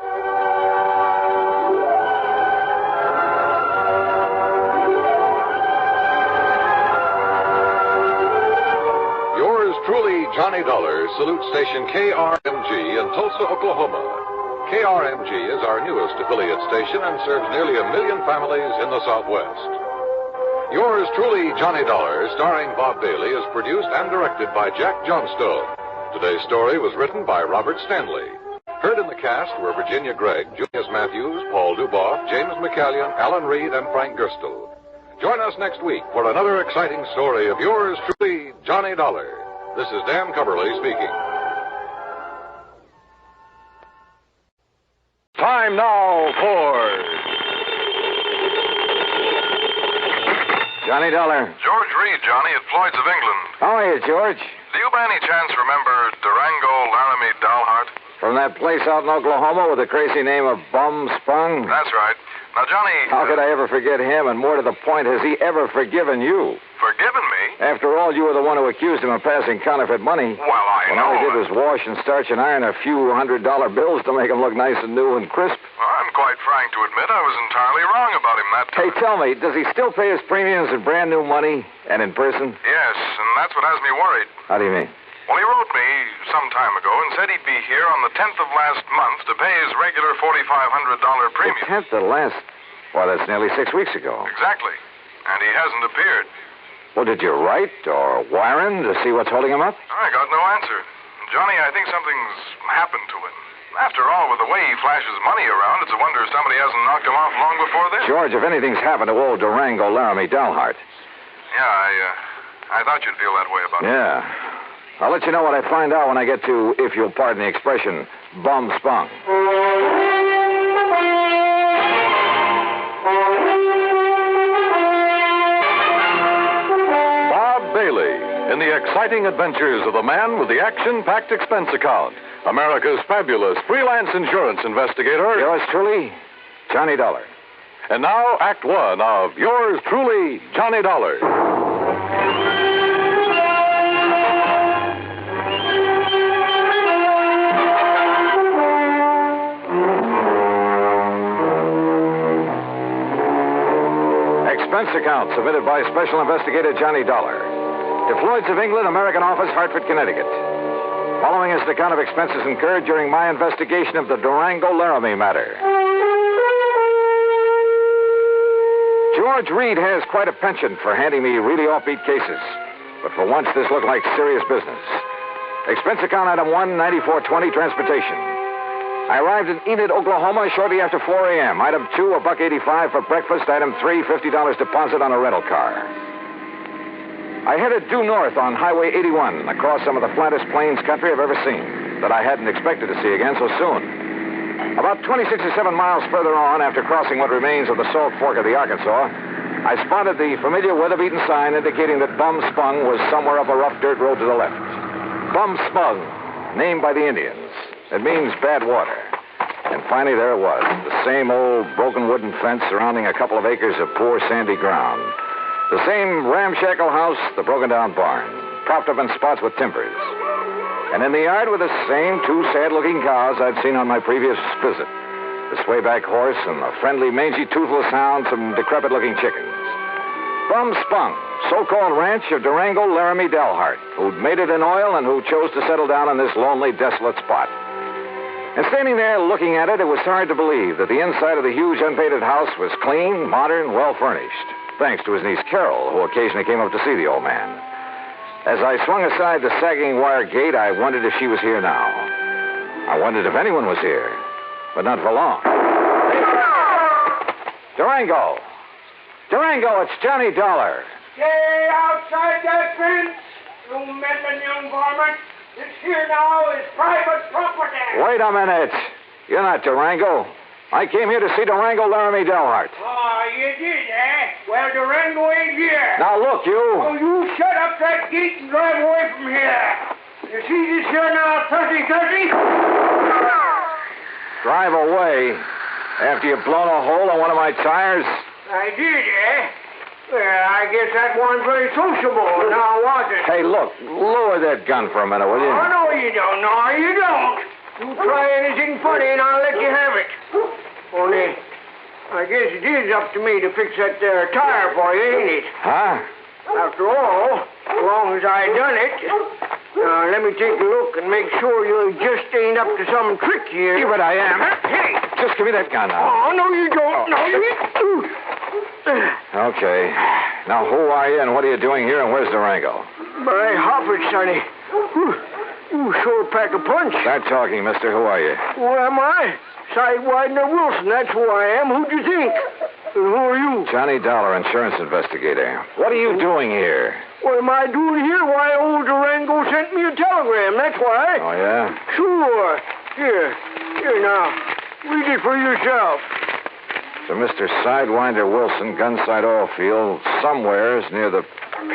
Yours truly, Johnny Dollar, salutes station KRMG in Tulsa, Oklahoma. KRMG is our newest affiliate station and serves nearly 1 million families in the Southwest. Yours truly, Johnny Dollar, starring Bob Bailey, is produced and directed by Jack Johnstone. Today's story was written by Robert Stanley. Heard in the cast were Virginia Gregg, Junius Matthews, Paul Duboff, James McCallion, Alan Reed, and Frank Gerstle. Join us next week for another exciting story of yours truly, Johnny Dollar. This is Dan Cumberly speaking. Time now for... Johnny Dollar. George Reed, Johnny, at Floyd's of England. How are you, George? Do you by any chance remember Durango Laramie Matter? From that place out in Oklahoma with the crazy name of Bum Spung? That's right. Now, Johnny... How could I ever forget him? And more to the point, has he ever forgiven you? Forgiven me? After all, you were the one who accused him of passing counterfeit money. Well, I know. All he did was wash and starch and iron a few $100 bills to make him look nice and new and crisp. Well, I'm quite frank to admit I was entirely wrong about him that time. Hey, tell me, does he still pay his premiums in brand new money and in person? Yes, and that's what has me worried. How do you mean? Well, he wrote me some time ago and said he'd be here on the 10th of last month to pay his regular $4,500 premium. The 10th of last... Well, that's nearly 6 weeks ago. Exactly. And he hasn't appeared. Well, did you write or wire him to see what's holding him up? I got no answer. Johnny, I think something's happened to him. After all, with the way he flashes money around, it's a wonder somebody hasn't knocked him off long before this. George, if anything's happened to old Durango Laramie Dalhart. Yeah, I thought you'd feel that way about it. Yeah. I'll let you know what I find out when I get to, if you'll pardon the expression, Bum Spung. Bailey in the exciting adventures of the man with the action-packed expense account, America's fabulous freelance insurance investigator. Yours truly, Johnny Dollar. And now, Act One of yours truly, Johnny Dollar. suspense account submitted by Special Investigator Johnny Dollar to Floyd's of England, American Office, Hartford, Connecticut. Following is an account of expenses incurred during my investigation of the Durango Laramie Matter. George Reed has quite a penchant for handing me really offbeat cases. But for once, this looked like serious business. Expense account item 1, 9420, transportation. I arrived in Enid, Oklahoma shortly after 4 a.m. Item 2, $1.85 for breakfast. Item 3, $50 deposit on a rental car. I headed due north on Highway 81 across some of the flattest plains country I've ever seen that I hadn't expected to see again so soon. About 267 miles further on, after crossing what remains of the Salt Fork of the Arkansas, I spotted the familiar weather-beaten sign indicating that Bum Spung was somewhere up a rough dirt road to the left. Bum Spung, named by the Indians. It means bad water. And finally, there it was, the same old broken wooden fence surrounding a couple of acres of poor sandy ground. The same ramshackle house, the broken-down barn, propped up in spots with timbers. And in the yard were the same two sad-looking cows I'd seen on my previous visit. The swayback horse and the friendly, mangy, toothless hound, some decrepit-looking chickens. Bum Spung, so-called ranch of Durango Laramie Delhart, who'd made it in oil and who chose to settle down in this lonely, desolate spot. And standing there looking at it, it was hard to believe that the inside of the huge unpainted house was clean, modern, well-furnished, thanks to his niece Carol, who occasionally came up to see the old man. As I swung aside the sagging wire gate, I wondered if she was here now. I wondered if anyone was here, but not for long. Durango! Durango, it's Johnny Dollar. Stay outside that fence, you meddling young varmint. This here now is private property. Wait a minute. You're not Durango. I came here to see Durango Laramie Delhart. Oh, you did, eh? Well, Durango ain't here. Now, look, you. Oh, you shut up that gate and drive away from here. You see this here now, 30-30? Drive away? After you've blown a hole in one of my tires? I did, eh? Well, I guess that wasn't very sociable, now was it? Hey, look, lower that gun for a minute, will you? Oh, no, you don't. No, you don't. You try anything funny and I'll let you have it. Only, I guess it is up to me to fix that there tire for you, ain't it? Huh? After all, as long as I done it. Now, let me take a look and make sure you just ain't up to some trick here. Yeah, but I am. Hey! Just give me that gun now. Oh, no, you don't. No, you... Okay. Now, who are you and what are you doing here and where's Durango? My hoppers, sonny. You sure pack a punch. Start talking, mister. Who are you? Who am I? Sidewinder Wilson, that's who I am. Who'd you think? And who are you? Johnny Dollar, insurance investigator. What are you doing here? What am I doing here? Why, old Durango sent me a telegram, that's why. Oh, yeah? Sure. Here now. Read it for yourself. To Mr. Sidewinder Wilson, Gunside Oil Field, somewheres near the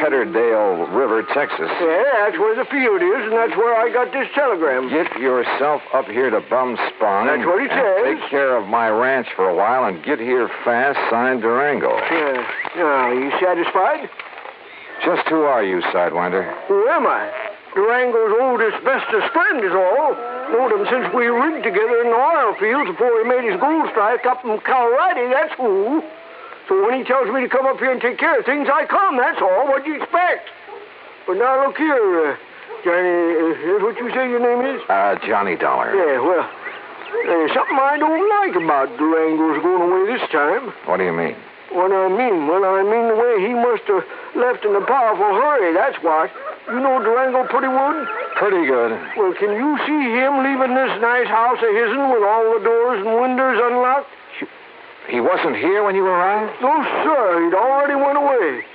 Petterdale River, Texas. Yeah, that's where the field is, and that's where I got this telegram. Get yourself up here to Bum Spung. That's what it says. Take care of my ranch for a while and get here fast, signed Durango. Yeah. Now, you satisfied? Just who are you, Sidewinder? Who am I? Durango's oldest, bestest friend is all. Known him since we rigged together in the oil fields before he made his gold strike up in Colorado, that's who. So when he tells me to come up here and take care of things, I come, that's all. What do you expect? But now look here, Johnny, is what you say your name is? Johnny Dollar. Yeah, well, there's something I don't like about Durango's going away this time. What do you mean? What I mean? Well, I mean the way he must have left in a powerful hurry, that's what. You know Durango pretty good? Pretty good. Well, can you see him leaving this nice house of his'n with all the doors and windows unlocked? He wasn't here when you arrived? No, sir. He'd already went away.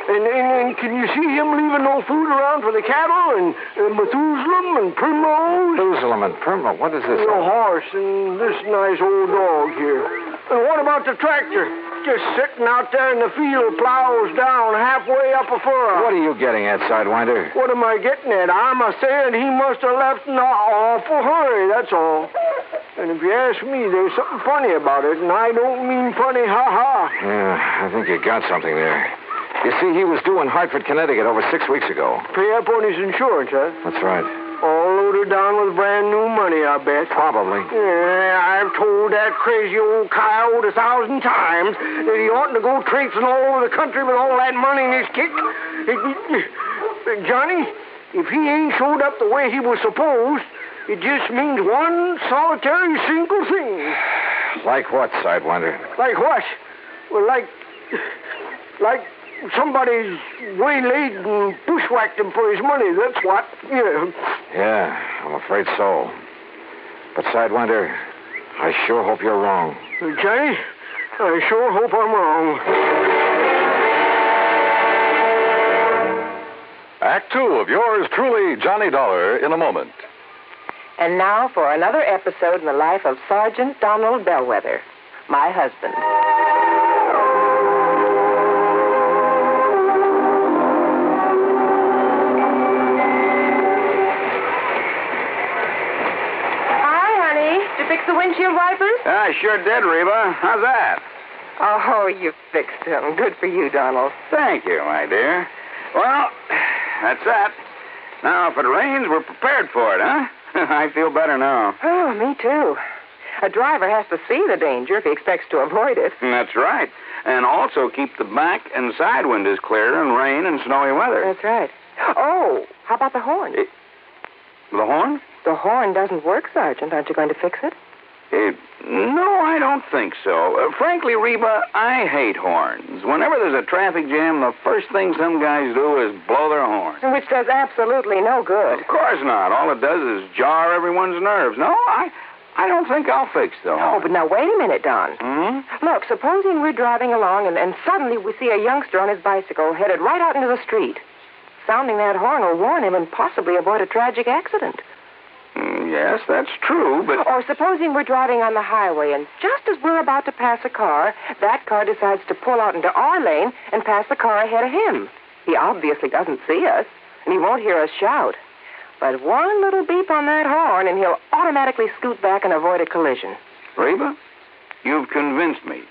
And can you see him leaving no food around for the cattle and Methuselah and Primrose? Methuselah and Primrose? What is this? The horse and this nice old dog here. And what about the tractor? Just sitting out there in the field, plows down halfway up a furrow. What are you getting at, Sidewinder? What am I getting at? I'm saying he must have left in an awful hurry, that's all. And if you ask me, there's something funny about it, and I don't mean funny, ha-ha. Yeah, I think you got something there. You see, he was due in Hartford, Connecticut over 6 weeks ago. Pay up on his insurance, huh? That's right. All load her down with brand new money, I bet. Probably. Yeah, I've told that crazy old coyote 1,000 times that he oughtn't to go traipsing all over the country with all that money in his kick. Johnny, if he ain't showed up the way he was supposed, it just means one solitary single thing. Like what, Sidewinder? Like what? Well, like somebody's waylaid and bushwhacked him for his money, that's what. Yeah, I'm afraid so. But, Sidewinder, I sure hope you're wrong. Johnny, I sure hope I'm wrong. Act 2 of yours truly, Johnny Dollar, in a moment. And now for another episode in the life of Sergeant Donald Bellwether, my husband. Fix the windshield wipers? I sure did, Reba. How's that? Oh, you fixed them. Good for you, Donald. Thank you, my dear. Well, that's that. Now, if it rains, we're prepared for it, huh? I feel better now. Oh, me too. A driver has to see the danger if he expects to avoid it. That's right. And also keep the back and side windows clear in rain and snowy weather. That's right. Oh, how about the horn? The horn? The horn doesn't work, Sergeant. Aren't you going to fix it? No, I don't think so. Frankly, Reba, I hate horns. Whenever there's a traffic jam, the first thing some guys do is blow their horn. Which does absolutely no good. Of course not. All it does is jar everyone's nerves. No, I don't think I'll fix the horn. Oh, but now, wait a minute, Don. Look, supposing we're driving along and suddenly we see a youngster on his bicycle headed right out into the street. Sounding that horn will warn him and possibly avoid a tragic accident. Yes, that's true, but... Or supposing we're driving on the highway, and just as we're about to pass a car, that car decides to pull out into our lane and pass the car ahead of him. He obviously doesn't see us, and he won't hear us shout. But one little beep on that horn, and he'll automatically scoot back and avoid a collision. Reba, you've convinced me.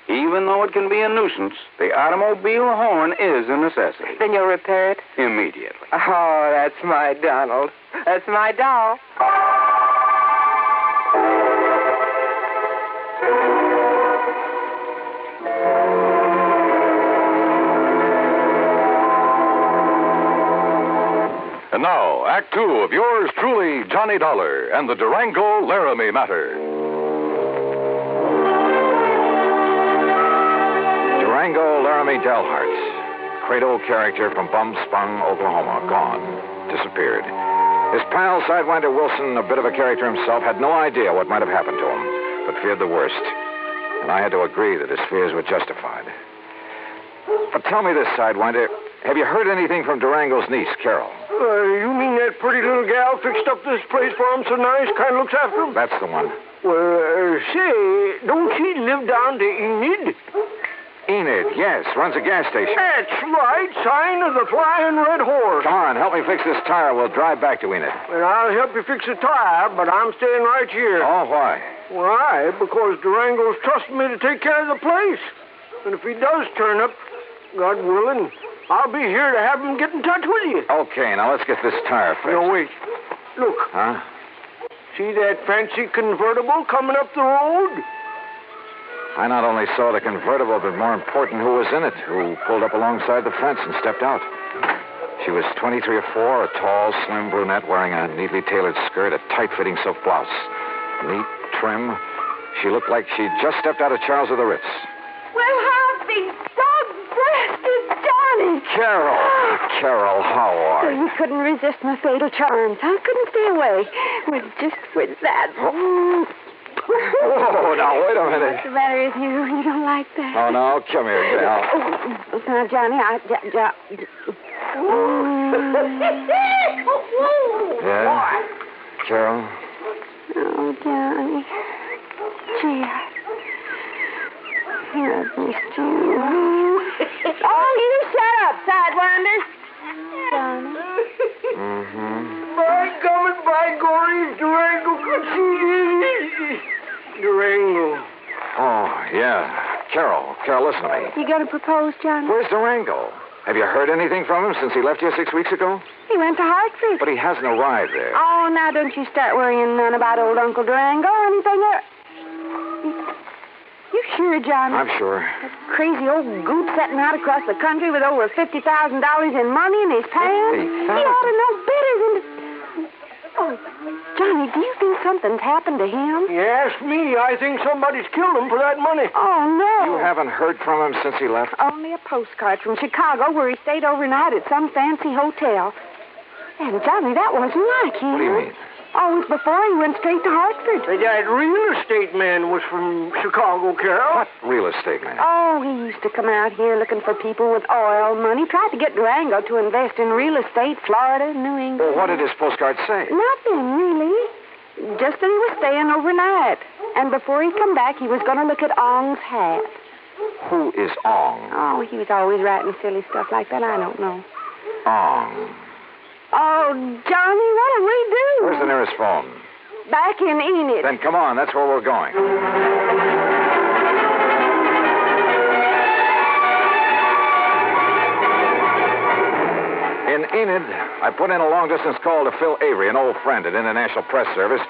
Even though it can be a nuisance, the automobile horn is a necessity. Then you'll repair it? Immediately. Oh, that's my Donald. That's my doll. And now, Act 2 of yours truly, Johnny Dollar, and the Durango Laramie Matter. Durango Laramie Delhart, great old character from Bumspung, Oklahoma, gone, disappeared. His pal, Sidewinder Wilson, a bit of a character himself, had no idea what might have happened to him, but feared the worst. And I had to agree that his fears were justified. But tell me this, Sidewinder, have you heard anything from Durango's niece, Carol? You mean that pretty little gal fixed up this place for him so nice, kind of looks after him? That's the one. Well, say, don't she live down to Enid? Enid, yes, runs a gas station. That's right, sign of the Flying Red Horse. Come on, help me fix this tire. We'll drive back to Enid. Well, I'll help you fix the tire, but I'm staying right here. Oh, why? Why? Because Durango's trusting me to take care of the place. And if he does turn up, God willing, I'll be here to have him get in touch with you. Okay, now let's get this tire fixed. No, wait. Look. Huh? See that fancy convertible coming up the road? I not only saw the convertible, but more important, who was in it, who pulled up alongside the fence and stepped out. She was 23 or 4, a tall, slim brunette wearing a neatly tailored skirt, a tight-fitting silk blouse. Neat, trim. She looked like she'd just stepped out of Charles of the Ritz. Well, Alvin, dog-breasted Johnny. Carol, how are you? You couldn't resist my fatal charms. I couldn't stay away. With that. Whoa, now, wait a minute. What's the matter with you? You don't like that? Oh, no, come here. Get out. Now, Johnny, Yeah? Carol? Oh, Johnny. Gee, I've missed you. Oh, you shut up, Sidewinder. Johnny. By coming by Gory, Durango could see Durango. Oh, yeah. Carol, listen to me. You gonna propose, Johnny? Where's Durango? Have you heard anything from him since he left here 6 weeks ago? He went to Hartford. But he hasn't arrived there. Oh, now don't you start worrying none about old Uncle Durango or anything. You sure, Johnny? I'm sure. That crazy old goop setting out across the country with over $50,000 in money in his pants. He ought to know better than to... Oh, Johnny, do you think something's happened to him? You ask me, I think somebody's killed him for that money. Oh, no. You haven't heard from him since he left? Only a postcard from Chicago where he stayed overnight at some fancy hotel. And, Johnny, that wasn't like him. What do you mean? Oh, it was before he went straight to Hartford. That real estate man was from Chicago, Carol. What real estate man? Oh, he used to come out here looking for people with oil money. Tried to get Durango to invest in real estate, Florida, New England. Well, what did his postcard say? Nothing, really. Just that he was staying overnight. And before he'd come back, he was going to look at Ong's hat. Who is Ong? Oh, he was always writing silly stuff like that. I don't know. Ong. Oh, Johnny, what'll we do? Where's the nearest phone? Back in Enid. Then come on, that's where we're going. In Enid, I put in a long-distance call to Phil Avery, an old friend at International Press Service,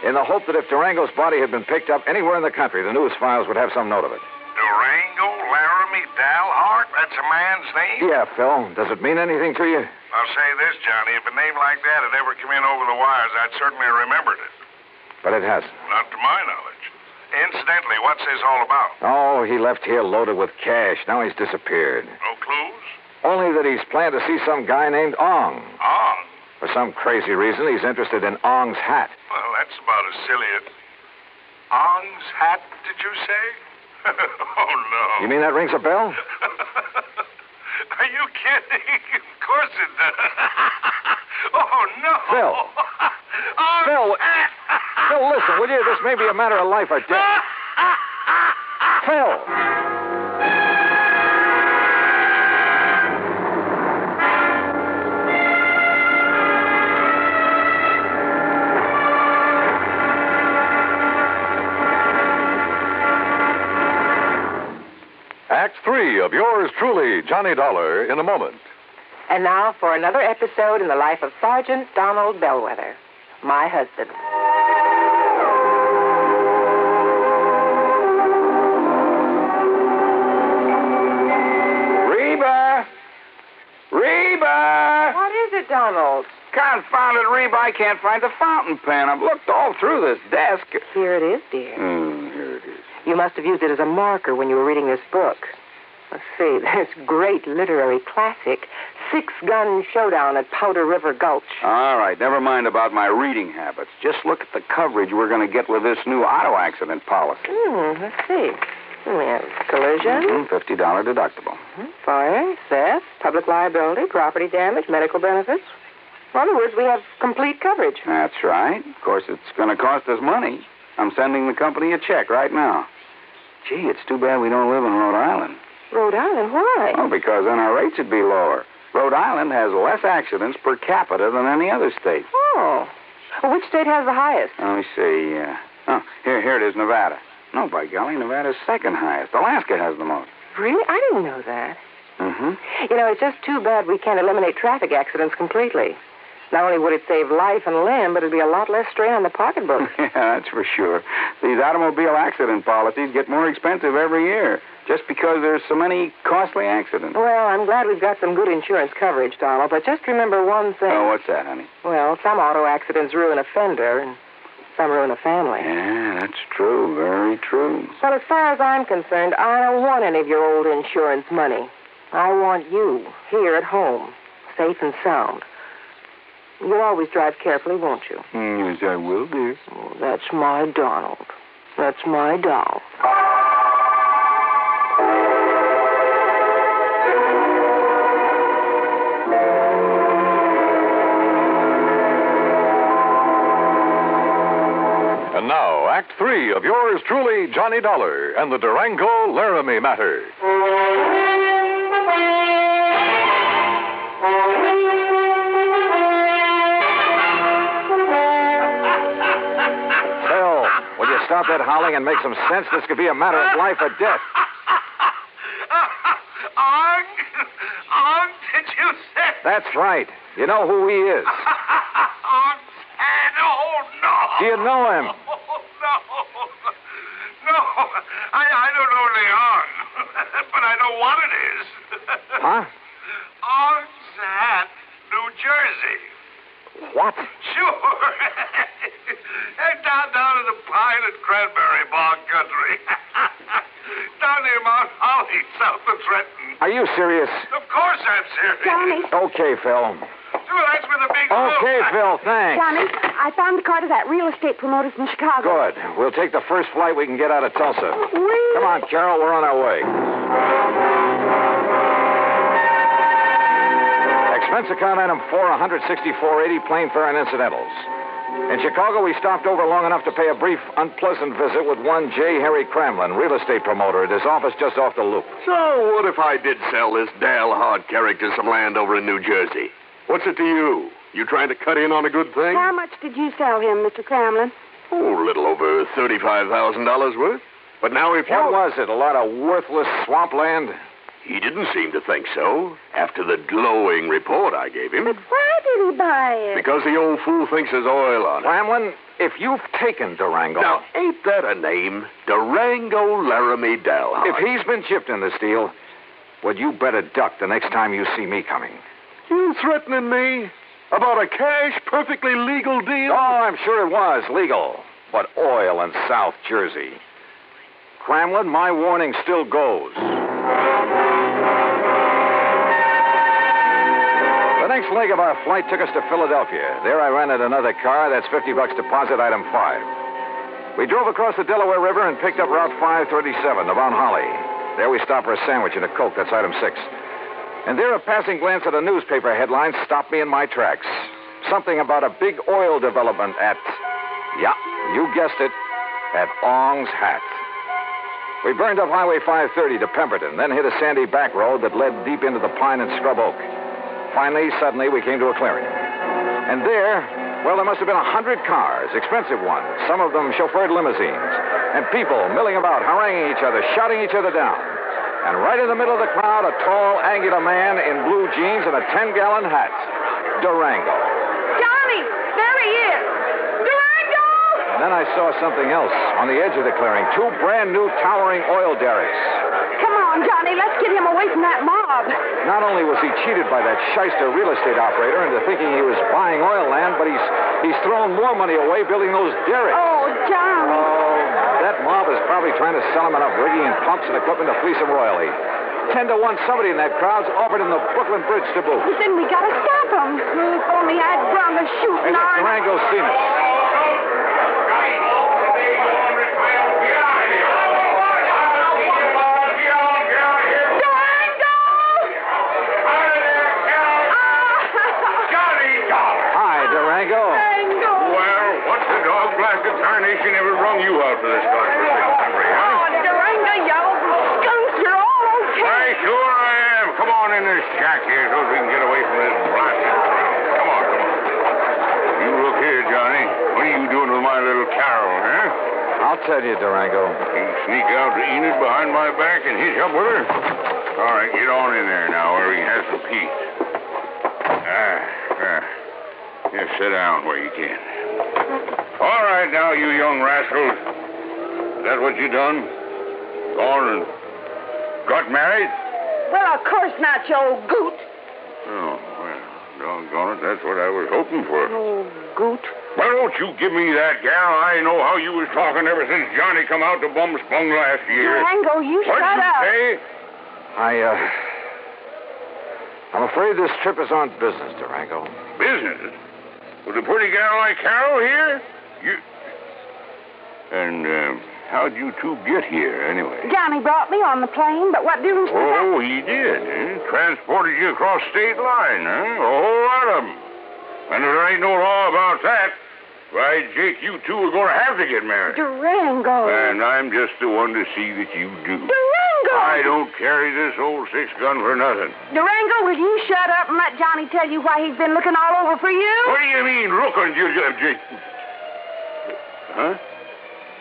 in the hope that if Durango's body had been picked up anywhere in the country, the news files would have some note of it. Durango Laramie Dalhart? That's a man's name? Yeah, Phil. Does it mean anything to you? I'll say this, Johnny. If a name like that had ever come in over the wires, I'd certainly remembered it. But it hasn't. Not to my knowledge. Incidentally, what's this all about? Oh, he left here loaded with cash. Now he's disappeared. No clues? Only that he's planned to see some guy named Ong. Ong? For some crazy reason, he's interested in Ong's hat. Well, that's about as silly as... Ong's hat, did you say? Oh, no. You mean that rings a bell? Are you kidding? Of course it does. Oh, no. Phil. Phil. Phil, listen, will you? This may be a matter of life or death. Phil. Act 3 of yours truly, Johnny Dollar, in a moment. And now for another episode in the life of Sergeant Donald Bellwether, my husband. Reba! Reba! What is it, Donald? Confounded Reba, I can't find the fountain pen. I've looked all through this desk. Here it is, dear. Here it is. You must have used it as a marker when you were reading this book. Let's see, this great literary classic, Six-Gun Showdown at Powder River Gulch. All right, never mind about my reading habits. Just look at the coverage we're going to get with this new auto accident policy. Let's see. We have collision. $50 deductible. Fire, theft, public liability, property damage, medical benefits. In other words, we have complete coverage. That's right. Of course, it's going to cost us money. I'm sending the company a check right now. Gee, it's too bad we don't live in Rhode Island. Rhode Island? Why? Oh, because then our rates would be lower. Rhode Island has less accidents per capita than any other state. Oh. Well, which state has the highest? Let me see. Here it is, Nevada. No, by golly, Nevada's second highest. Alaska has the most. Really? I didn't know that. Mm-hmm. You know, it's just too bad we can't eliminate traffic accidents completely. Not only would it save life and limb, but it'd be a lot less strain on the pocketbook. Yeah, that's for sure. These automobile accident policies get more expensive every year just because there's so many costly accidents. Well, I'm glad we've got some good insurance coverage, Donald, but just remember one thing. Oh, what's that, honey? Well, some auto accidents ruin a fender, and some ruin a family. Yeah, that's true. Very true. Well, as far as I'm concerned, I don't want any of your old insurance money. I want you here at home, safe and sound. You'll always drive carefully, won't you? Yes, I will, dear. Oh, that's my Donald. That's my doll. And now, Act 3 of yours truly, Johnny Dollar, and the Durango Laramie Matter. Stop that howling and make some sense. This could be a matter of life or death. Ong! Ong, did you say? That's right. You know who he is. Ong San, oh, no. Do you know him? Oh, no. No, I don't know Leon, but I know what it is. Huh? Ong San, New Jersey. What? Sure. down in the pine and cranberry bog country. Down near Mount Holly, south of Trenton. Are you serious? Of course I'm serious. Johnny. Okay, Phil. Sure, that's where the big Okay, Phil, thanks. Johnny, I found the car to that real estate promoter from Chicago. Good. We'll take the first flight we can get out of Tulsa. Come on, Carol, we're on our way. Expense account item 4, $164.80, plane fare and incidentals. In Chicago, we stopped over long enough to pay a brief, unpleasant visit with one J. Harry Cramlin, real estate promoter, at his office just off the loop. So, what if I did sell this Dale Hard character some land over in New Jersey? What's it to you? You trying to cut in on a good thing? How much did you sell him, Mr. Cramlin? Oh, a little over $35,000 worth. But now if you... What was it, a lot of worthless swampland? He didn't seem to think so, after the glowing report I gave him. But why did he buy it? Because the old fool thinks there's oil on it. Cramlin, if you've taken Durango... Now, ain't that a name? Durango Laramie Dalhart. If he's been chipped in this deal, well, you better duck the next time you see me coming. You threatening me? About a cash, perfectly legal deal? Oh, I'm sure it was legal. But oil in South Jersey. Cramlin, my warning still goes. The next leg of our flight took us to Philadelphia. There I rented another car. That's $50 deposit, item 5. We drove across the Delaware River and picked up Route 537 to Mount Holly. There we stopped for a sandwich and a Coke. That's item 6. And there a passing glance at a newspaper headline stopped me in my tracks. Something about a big oil development at... Yeah, you guessed it. At Ong's Hat. We burned up Highway 530 to Pemberton, then hit a sandy back road that led deep into the pine and scrub oak. Finally, suddenly, we came to a clearing. And there, well, there must have been 100 cars, expensive ones, some of them chauffeured limousines, and people milling about, haranguing each other, shouting each other down. And right in the middle of the crowd, a tall, angular man in blue jeans and a 10-gallon hat. Durango. Johnny, there he is. Durango! And then I saw something else on the edge of the clearing. 2 brand-new towering oil derricks. Come on, Johnny, let's get him away from that mob. Not only was he cheated by that shyster real estate operator into thinking he was buying oil land, but he's thrown more money away building those derricks. Oh, Johnny. Oh, that mob is probably trying to sell him enough rigging and pumps and equipment to fleece him royally. 10 to 1, somebody in that crowd's offered him the Brooklyn Bridge to boot. But then we gotta stop him. If only I'd run the shooting Hey, iron. Durango's seen us. Tarnation ever rung you out for this godforsaken country, huh? Oh, Durango, you skunks, you're all okay. Why, sure I am. Come on in this shack here so we can get away from this blasted crowd. Come on. You look here, Johnny. What are you doing with my little Carol, huh? I'll tell you, Durango. You sneak out to Enid behind my back and hitch up with her? All right, get on in there now where we can have some peace. Just sit down where you can. All right, now, you young rascals. Is that what you done? Gone and got married? Well, of course not, you old goot. Oh, well, doggone it, that's what I was hoping for. Oh, goot. Well, don't you give me that, gal. I know how you was talking ever since Johnny come out to Bumspung last year. Durango, you What'd shut you up. say? I'm afraid this trip is on business, Durango. Business? With a pretty gal like Carol here? And how'd you two get here, anyway? Johnny brought me on the plane, but what difference does that... Oh, he did, eh? Transported you across state line, huh? A whole lot of them. And if there ain't no law about that, why, Jake, you two are going to have to get married. Durango. And I'm just the one to see that you do. Durango! I don't carry this old 6-gun for nothing. Durango, will you shut up and let Johnny tell you why he's been looking all over for you? What do you mean, looking, Jake? Huh?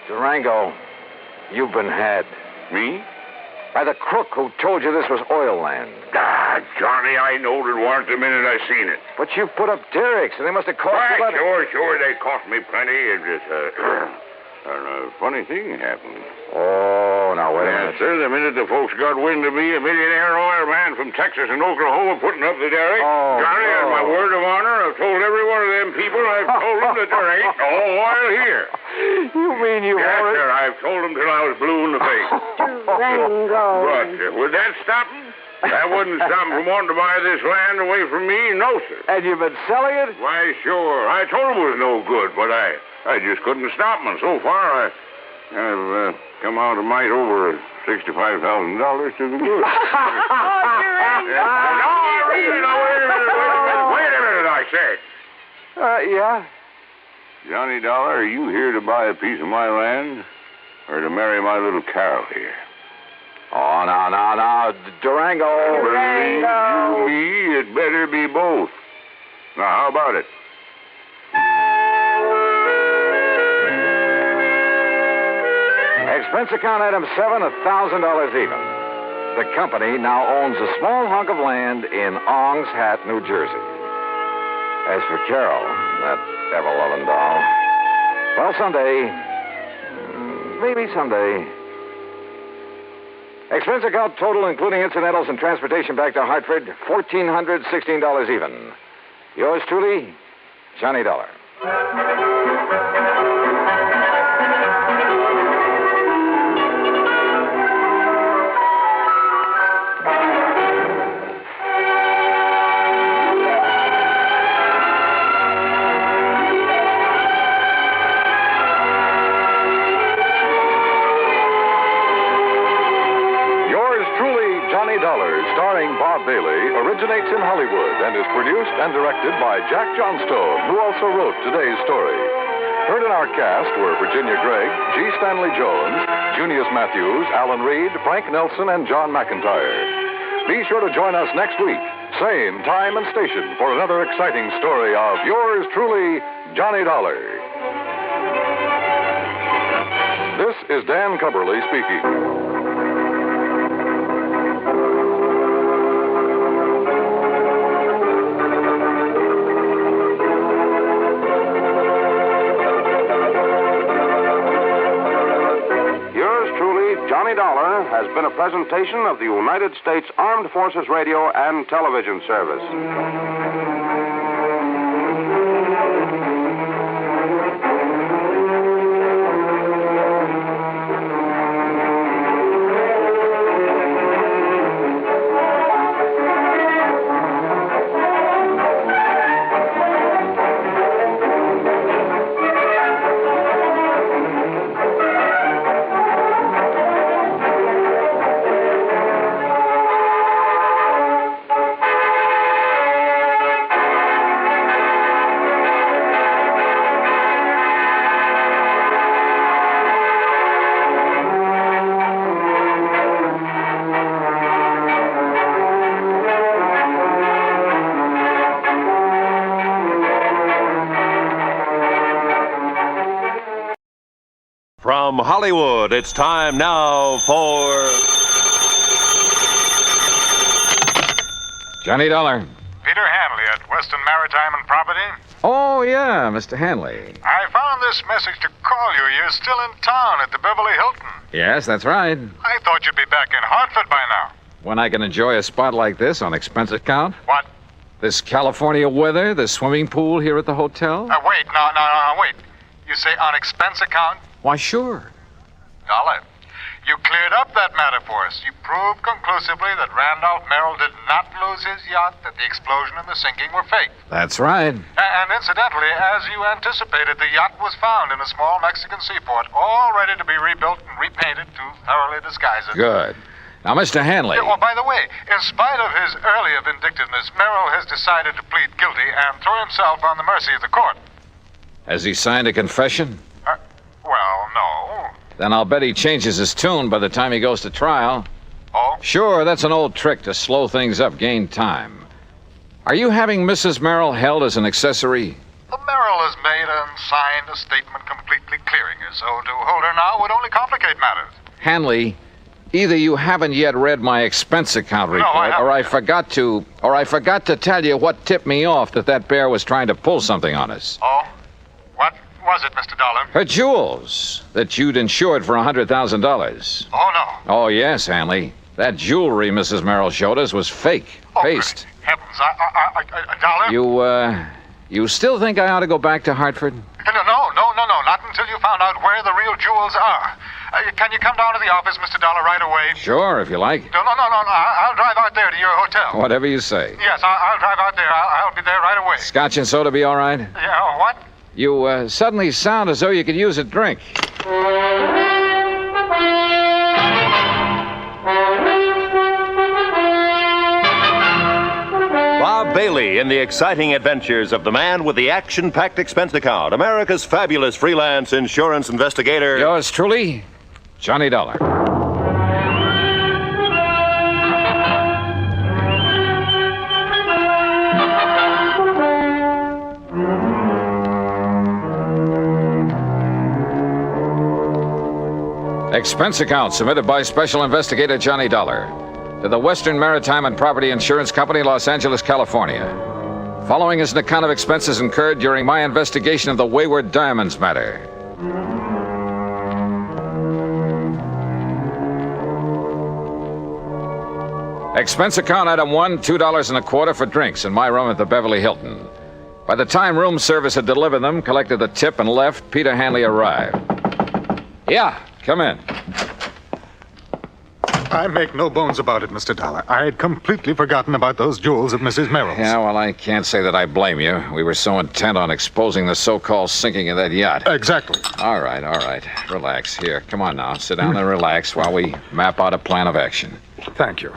Durango, you've been had. Me? By the crook who told you this was oil land. Ah, Johnny, I knowed it warn't the minute I seen it. But you put up derricks, and they must have cost you about... Sure, they cost me plenty. It just, a funny thing happened. Oh, now, wait a minute. Sir, the minute the folks got wind of me, a millionaire oil man from Texas and Oklahoma putting up the derrick, Johnny, on my word of honor, I've told every one of them people, I've told them that there ain't no oil here. You mean you Yes, haven't? sir, I've told them till I was blue in the face. Durango. But would that stop them? That wouldn't stop them from wanting to buy this land away from me, no, sir. And you've been selling it? Why, sure. I told them it was no good, but I just couldn't stop them. And so far, I've come out a mite over $65,000 to the good. Oh, Wait a minute, I say. Yeah? Johnny Dollar, are you here to buy a piece of my land or to marry my little Carol here? Oh, no. Durango. Believe you me, it better be both. Now, how about it? Expense account item 7, $1,000 even. The company now owns a small hunk of land in Ong's Hat, New Jersey. As for Carol, that ever-loving doll, well, maybe someday. Expense account total, including incidentals and transportation back to Hartford, $1,416 even. Yours truly, Johnny Dollar. Originates in Hollywood and is produced and directed by Jack Johnstone, who also wrote today's story. Heard in our cast were Virginia Gregg, G. Stanley Jones, Junius Matthews, Alan Reed, Frank Nelson, and John McIntyre. Be sure to join us next week, same time and station, for another exciting story of yours truly, Johnny Dollar. This is Dan Cubberly speaking. Johnny Dollar has been a presentation of the United States Armed Forces Radio and Television Service. From Hollywood, it's time now for... Johnny Dollar. Peter Hanley at Western Maritime and Property. Oh, yeah, Mr. Hanley. I found this message to call you. You're still in town at the Beverly Hilton. Yes, that's right. I thought you'd be back in Hartford by now. When I can enjoy a spot like this on expense account? What? This California weather, the swimming pool here at the hotel? Wait. Wait. You say on expense account? Why, sure. Dollar, you cleared up that matter for us. You proved conclusively that Randolph Merrill did not lose his yacht, that the explosion and the sinking were fake. That's right. And incidentally, as you anticipated, the yacht was found in a small Mexican seaport, all ready to be rebuilt and repainted to thoroughly disguise it. Good. Now, Mr. Hanley. Oh, by the way, in spite of his earlier vindictiveness, Merrill has decided to plead guilty and throw himself on the mercy of the court. Has he signed a confession? Well, no. Then I'll bet he changes his tune by the time he goes to trial. Oh? Sure, that's an old trick to slow things up, gain time. Are you having Mrs. Merrill held as an accessory? The Merrill has made and signed a statement completely clearing her, so to hold her now would only complicate matters. Hanley, Either you haven't yet read my expense account report, or I forgot to tell you what tipped me off that bear was trying to pull something on us. Oh? What was it, Mr. Dollar? Her jewels that you'd insured for $100,000. Oh, no. Oh, yes, Hanley. That jewelry Mrs. Merrill showed us was fake. Paste. Heavens, a dollar? You still think I ought to go back to Hartford? No, not until you found out where the real jewels are. Can you come down to the office, Mr. Dollar, right away? Sure, if you like. No. I'll drive out there to your hotel. Whatever you say. Yes, I'll drive out there. I'll be there right away. Scotch and soda be all right? Yeah, what? You suddenly sound as though you could use a drink. Bob Bailey in the exciting adventures of the man with the action-packed expense account, America's fabulous freelance insurance investigator. Yours truly, Johnny Dollar. Expense account submitted by Special Investigator Johnny Dollar to the Western Maritime and Property Insurance Company, Los Angeles, California. Following is an account of expenses incurred during my investigation of the Wayward Diamonds Matter. Expense account item 1, $2.25 for drinks in my room at the Beverly Hilton. By the time room service had delivered them, collected the tip, and left, Peter Hanley arrived. Yeah, come in. I make no bones about it, Mr. Dollar. I had completely forgotten about those jewels of Mrs. Merrill's. Yeah, well, I can't say that I blame you. We were so intent on exposing the so-called sinking of that yacht. Exactly. All right. Relax. Here, come on now. Sit down and relax while we map out a plan of action. Thank you.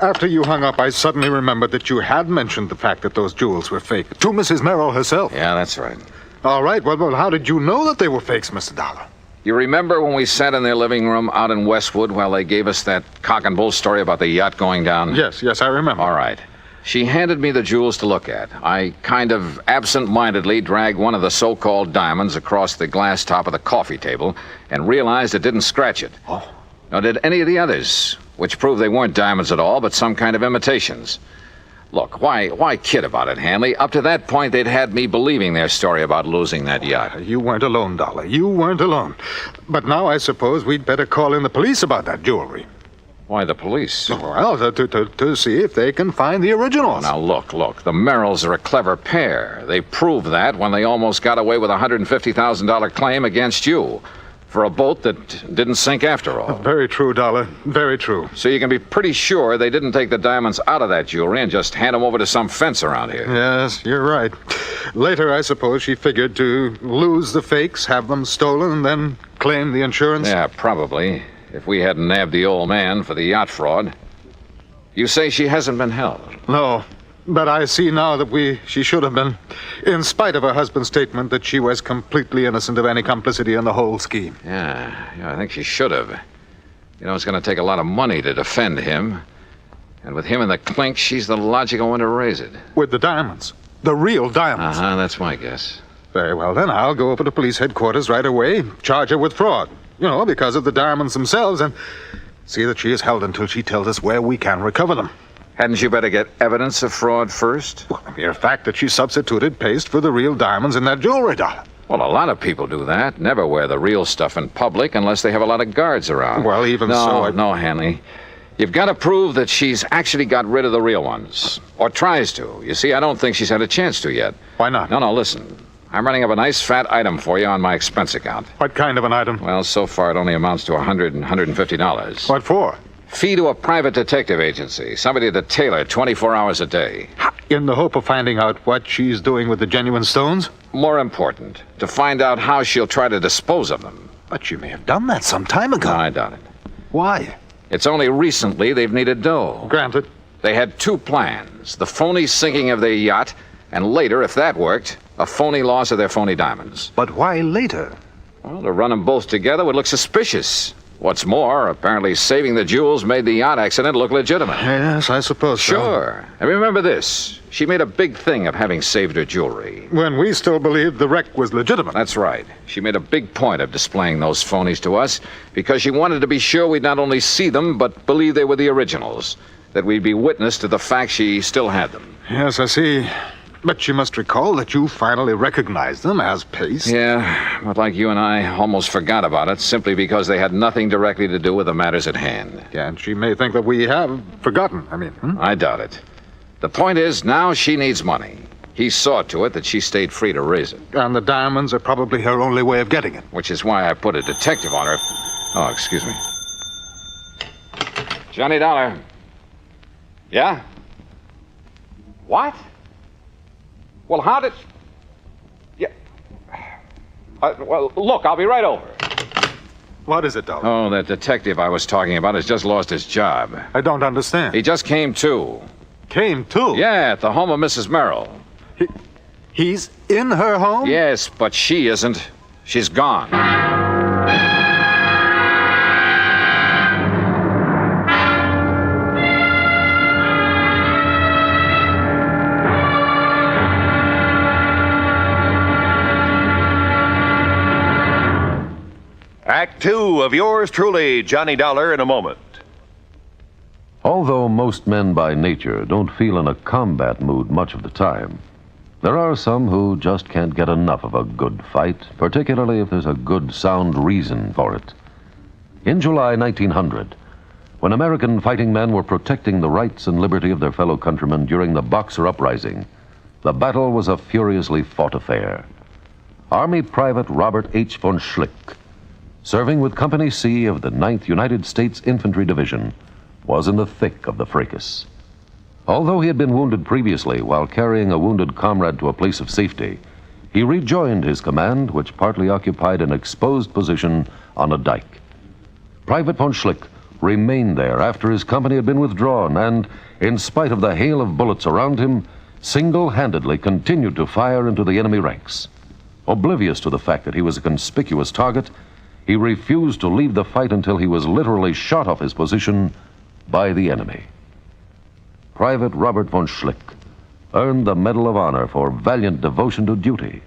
After you hung up, I suddenly remembered that you had mentioned the fact that those jewels were fake to Mrs. Merrill herself. Yeah, that's right. All right. Well, how did you know that they were fakes, Mr. Dollar? You remember when we sat in their living room out in Westwood while they gave us that cock and bull story about the yacht going down? Yes, I remember. All right. She handed me the jewels to look at. I kind of absent-mindedly dragged one of the so-called diamonds across the glass top of the coffee table and realized it didn't scratch it. Oh. Nor did any of the others, which proved they weren't diamonds at all, but some kind of imitations. Look, why kid about it, Hanley? Up to that point, they'd had me believing their story about losing that yacht. You weren't alone, Dollar. You weren't alone. But now I suppose we'd better call in the police about that jewelry. Why the police? Well, to see if they can find the originals. Now, look. The Merrills are a clever pair. They proved that when they almost got away with a $150,000 claim against you for a boat that didn't sink after all. Very true, Dollar. Very true. So you can be pretty sure they didn't take the diamonds out of that jewelry and just hand them over to some fence around here. Yes, you're right. Later, I suppose she figured to lose the fakes, have them stolen, and then claim the insurance? Yeah, probably. If we hadn't nabbed the old man for the yacht fraud. You say she hasn't been held? No. But I see now that she should have been, in spite of her husband's statement that she was completely innocent of any complicity in the whole scheme. Yeah, I think she should have. You know, it's going to take a lot of money to defend him. And with him in the clink, she's the logical one to raise it. With the diamonds. The real diamonds. Uh-huh, that's my guess. Very well, then I'll go over to police headquarters right away, charge her with fraud. You know, because of the diamonds themselves, and see that she is held until she tells us where we can recover them. Hadn't you better get evidence of fraud first? Well, the mere fact that she substituted paste for the real diamonds in that jewelry, Dollar. Well, a lot of people do that. Never wear the real stuff in public unless they have a lot of guards around. Well, even so... No, Hanley. You've got to prove that she's actually got rid of the real ones. Or tries to. You see, I don't think she's had a chance to yet. Why not? No, listen. I'm running up a nice fat item for you on my expense account. What kind of an item? Well, so far it only amounts to $100 and $150. What for? Fee to a private detective agency. Somebody to tailor 24 hours a day. In the hope of finding out what she's doing with the genuine stones? More important, to find out how she'll try to dispose of them. But you may have done that some time ago. No, I doubt it. Why? It's only recently they've needed dough. Granted. They had two plans. The phony sinking of their yacht, and later, if that worked, a phony loss of their phony diamonds. But why later? Well, to run them both together would look suspicious. What's more, apparently saving the jewels made the yacht accident look legitimate. Yes, I suppose so. Sure. And remember this. She made a big thing of having saved her jewelry. When we still believed the wreck was legitimate. That's right. She made a big point of displaying those phonies to us because she wanted to be sure we'd not only see them, but believe they were the originals. That we'd be witness to the fact she still had them. Yes, I see. But you must recall that you finally recognized them as paste. Yeah, but like you and I almost forgot about it simply because they had nothing directly to do with the matters at hand. Yeah, and she may think that we have forgotten. I doubt it. The point is, now she needs money. He saw to it that she stayed free to raise it. And the diamonds are probably her only way of getting it. Which is why I put a detective on her. Oh, excuse me. Johnny Dollar. Yeah? What? Well, how did... Yeah. Well, look, I'll be right over. What is it, Dollar? Oh, that detective I was talking about has just lost his job. I don't understand. He just came to. Came to? Yeah, at the home of Mrs. Merrill. He's in her home? Yes, but she isn't. She's gone. Act 2 of yours truly, Johnny Dollar, in a moment. Although most men by nature don't feel in a combat mood much of the time, there are some who just can't get enough of a good fight, particularly if there's a good, sound reason for it. In July 1900, when American fighting men were protecting the rights and liberty of their fellow countrymen during the Boxer Uprising, the battle was a furiously fought affair. Army Private Robert H. von Schlick, serving with Company C of the 9th United States Infantry Division, was in the thick of the fracas. Although he had been wounded previously while carrying a wounded comrade to a place of safety, he rejoined his command, which partly occupied an exposed position on a dike. Private von Schlick remained there after his company had been withdrawn and, in spite of the hail of bullets around him, single-handedly continued to fire into the enemy ranks. Oblivious to the fact that he was a conspicuous target, he refused to leave the fight until he was literally shot off his position by the enemy. Private Robert von Schlick earned the Medal of Honor for valiant devotion to duty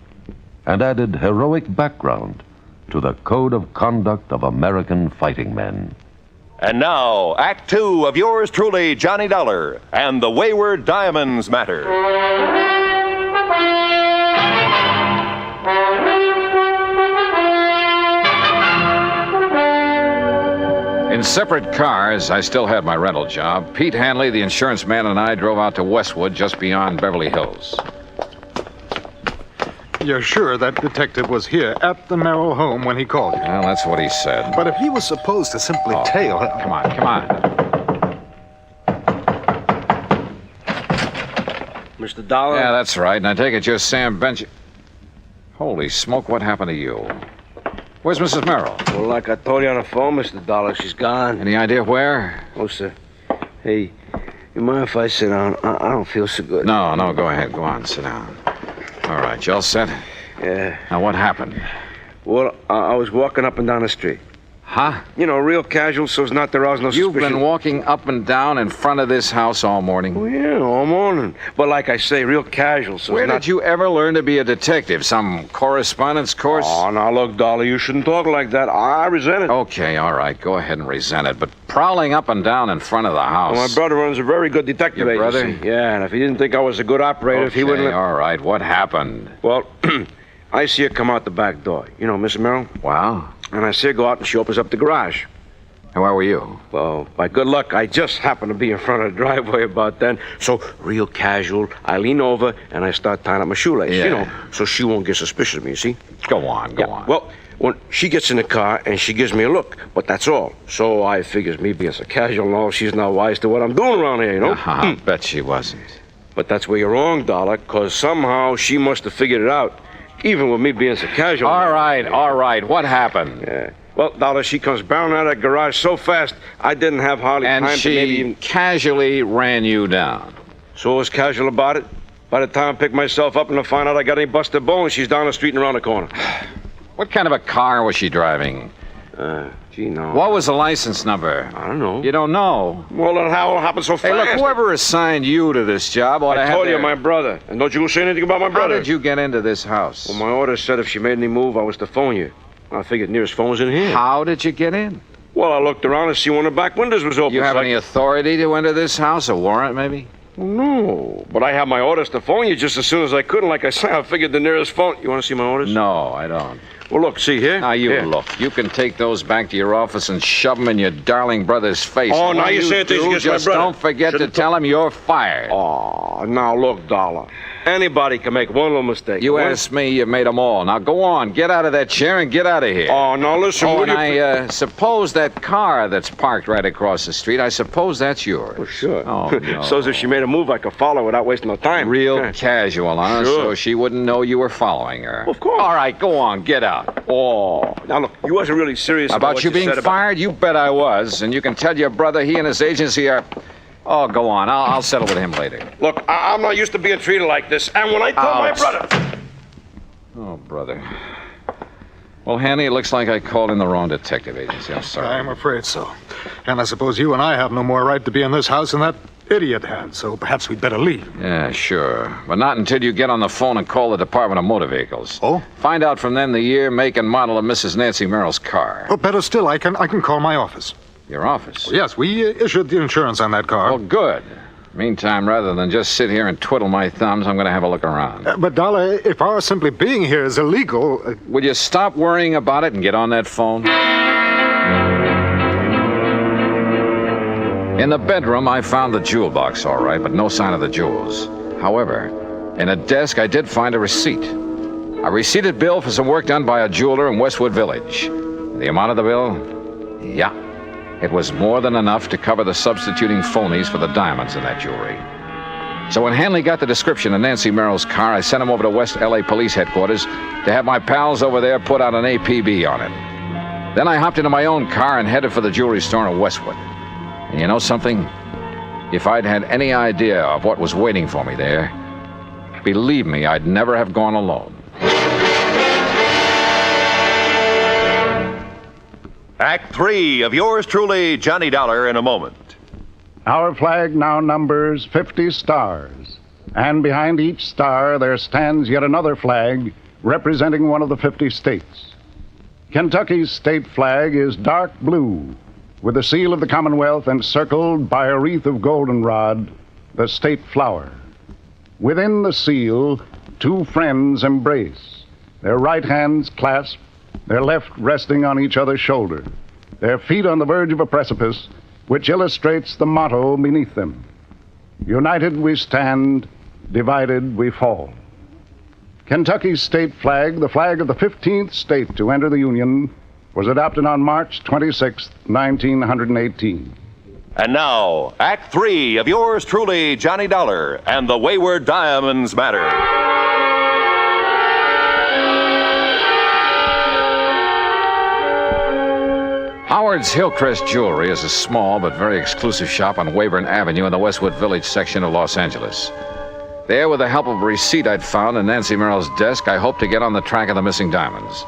and added heroic background to the code of conduct of American fighting men. And now, Act 2 of yours truly, Johnny Dollar, and the Wayward Diamonds Matter. In separate cars, I still had my rental job. Pete Hanley, the insurance man, and I drove out to Westwood, just beyond Beverly Hills. You're sure that detective was here at the Merrill home when he called you? Well, that's what he said. But if he was supposed to simply tail... Come on. Mr. Dollar? Yeah, that's right. And I take it you're Sam Bench... Holy smoke, what happened to you? Where's Mrs. Merrill? Well, like I told you on the phone, Mr. Dollar, she's gone. Any idea where? Oh, sir. Hey, you mind if I sit down? I don't feel so good. No, go ahead. Go on, sit down. All right, you all set? Yeah. Now, what happened? Well, I was walking up and down the street. Huh? You know, real casual, so it's not there was no suspicion. You've been walking up and down in front of this house all morning? Oh, yeah, all morning. But like I say, real casual, so Where did you ever learn to be a detective? Some correspondence course? Oh, now look, Dollar, you shouldn't talk like that. I resent it. Okay, all right, go ahead and resent it. But prowling up and down in front of the house... Well, my brother runs a very good detective Your agency. brother? Yeah, and if he didn't think I was a good operator, if he wouldn't... all right, what happened? Well, I see her come out the back door. You know, Mrs. Merrill? Wow. And I see her go out and she opens up the garage. And where were you? Well, by good luck, I just happened to be in front of the driveway about then. So, real casual, I lean over and I start tying up my shoelace, you know, so she won't get suspicious of me, you see? Go on. Well, when she gets in the car and she gives me a look, but that's all. So I figures me being so casual and all, she's not wise to what I'm doing around here, you know? I bet she wasn't. But that's where you're wrong, Dollar, because somehow she must have figured it out, even with me being so casual. All right, what happened? Yeah. Well, Dollar, she comes barreling out of that garage so fast, I didn't have hardly time to maybe even... And she casually ran you down. So I was casual about it. By the time I pick myself up and I find out I got any busted bones, she's down the street and around the corner. What kind of a car was she driving? Gee, no. What was the license number? I don't know. You don't know? Well, then how it happened so fast? Hey, look, whoever assigned you to this job ought to have I told you, their... my brother. And don't you say anything about my brother. How did you get into this house? Well, my order said if she made any move, I was to phone you. I figured nearest phone was in here. How did you get in? Well, I looked around to see one of the back windows was open. You have any authority to enter this house? A warrant, maybe? No, but I have my orders to phone you just as soon as I could, and like I said, I figured the nearest phone... You want to see my orders? No, I don't. Well, look, see here? Now, you here. look. You can take those back to your office and shove them in your darling brother's face. Oh, now you're saying things against my just brother. don't forget to tell him you're fired. Oh, now look, Dollar. Anybody can make one little mistake. You asked me, you made them all. Now, go on. Get out of that chair and get out of here. Oh, now listen. Oh, and I suppose that car that's parked right across the street, I suppose that's yours. Well, sure. Oh, no. So as if she made a move, I could follow without wasting no time. Real casual, huh? Sure. So she wouldn't know you were following her. Of course. All right, go on. Get out. Oh, now look, you wasn't really serious about what you being said fired? You bet I was. And you can tell your brother he and his agency are... Oh, go on. I'll settle with him later. Look, I'm not used to being treated like this. And when I told my brother... Oh, brother. Well, Hanny, it looks like I called in the wrong detective agency. I'm sorry. I'm afraid so. And I suppose you and I have no more right to be in this house than that idiot had, so perhaps we'd better leave. Yeah, sure. But not until you get on the phone and call the Department of Motor Vehicles. Oh? Find out from them the year, make, and model of Mrs. Nancy Merrill's car. Oh, better still, I can call my office. Your office? Yes, we issued the insurance on that car. Well, good. Meantime, rather than just sit here and twiddle my thumbs, I'm going to have a look around. But, Dollar, if our simply being here is illegal... Will you stop worrying about it and get on that phone? In the bedroom, I found the jewel box, all right, but no sign of the jewels. However, in a desk, I did find a receipt. A receipted bill for some work done by a jeweler in Westwood Village. The amount of the bill? Yeah. It was more than enough to cover the substituting phonies for the diamonds in that jewelry. So when Hanley got the description of Nancy Merrill's car, I sent him over to West L.A. Police Headquarters to have my pals over there put out an APB on it. Then I hopped into my own car and headed for the jewelry store in Westwood. And you know something? If I'd had any idea of what was waiting for me there, believe me, I'd never have gone alone. Act 3 of yours truly, Johnny Dollar, in a moment. Our flag now numbers 50 stars, and behind each star there stands yet another flag representing one of the 50 states. Kentucky's state flag is dark blue, with the seal of the Commonwealth encircled by a wreath of goldenrod, the state flower. Within the seal, two friends embrace, their right hands clasped, their left resting on each other's shoulder, their feet on the verge of a precipice, which illustrates the motto beneath them. United we stand, divided we fall. Kentucky's state flag, the flag of the 15th state to enter the Union, was adopted on March 26, 1918. And now, Act 3 of yours truly, Johnny Dollar, and the Wayward Diamonds Matter. Howard's Hillcrest Jewelry is a small but very exclusive shop on Weyburn Avenue in the Westwood Village section of Los Angeles. There, with the help of a receipt I'd found in Nancy Merrill's desk, I hoped to get on the track of the missing diamonds.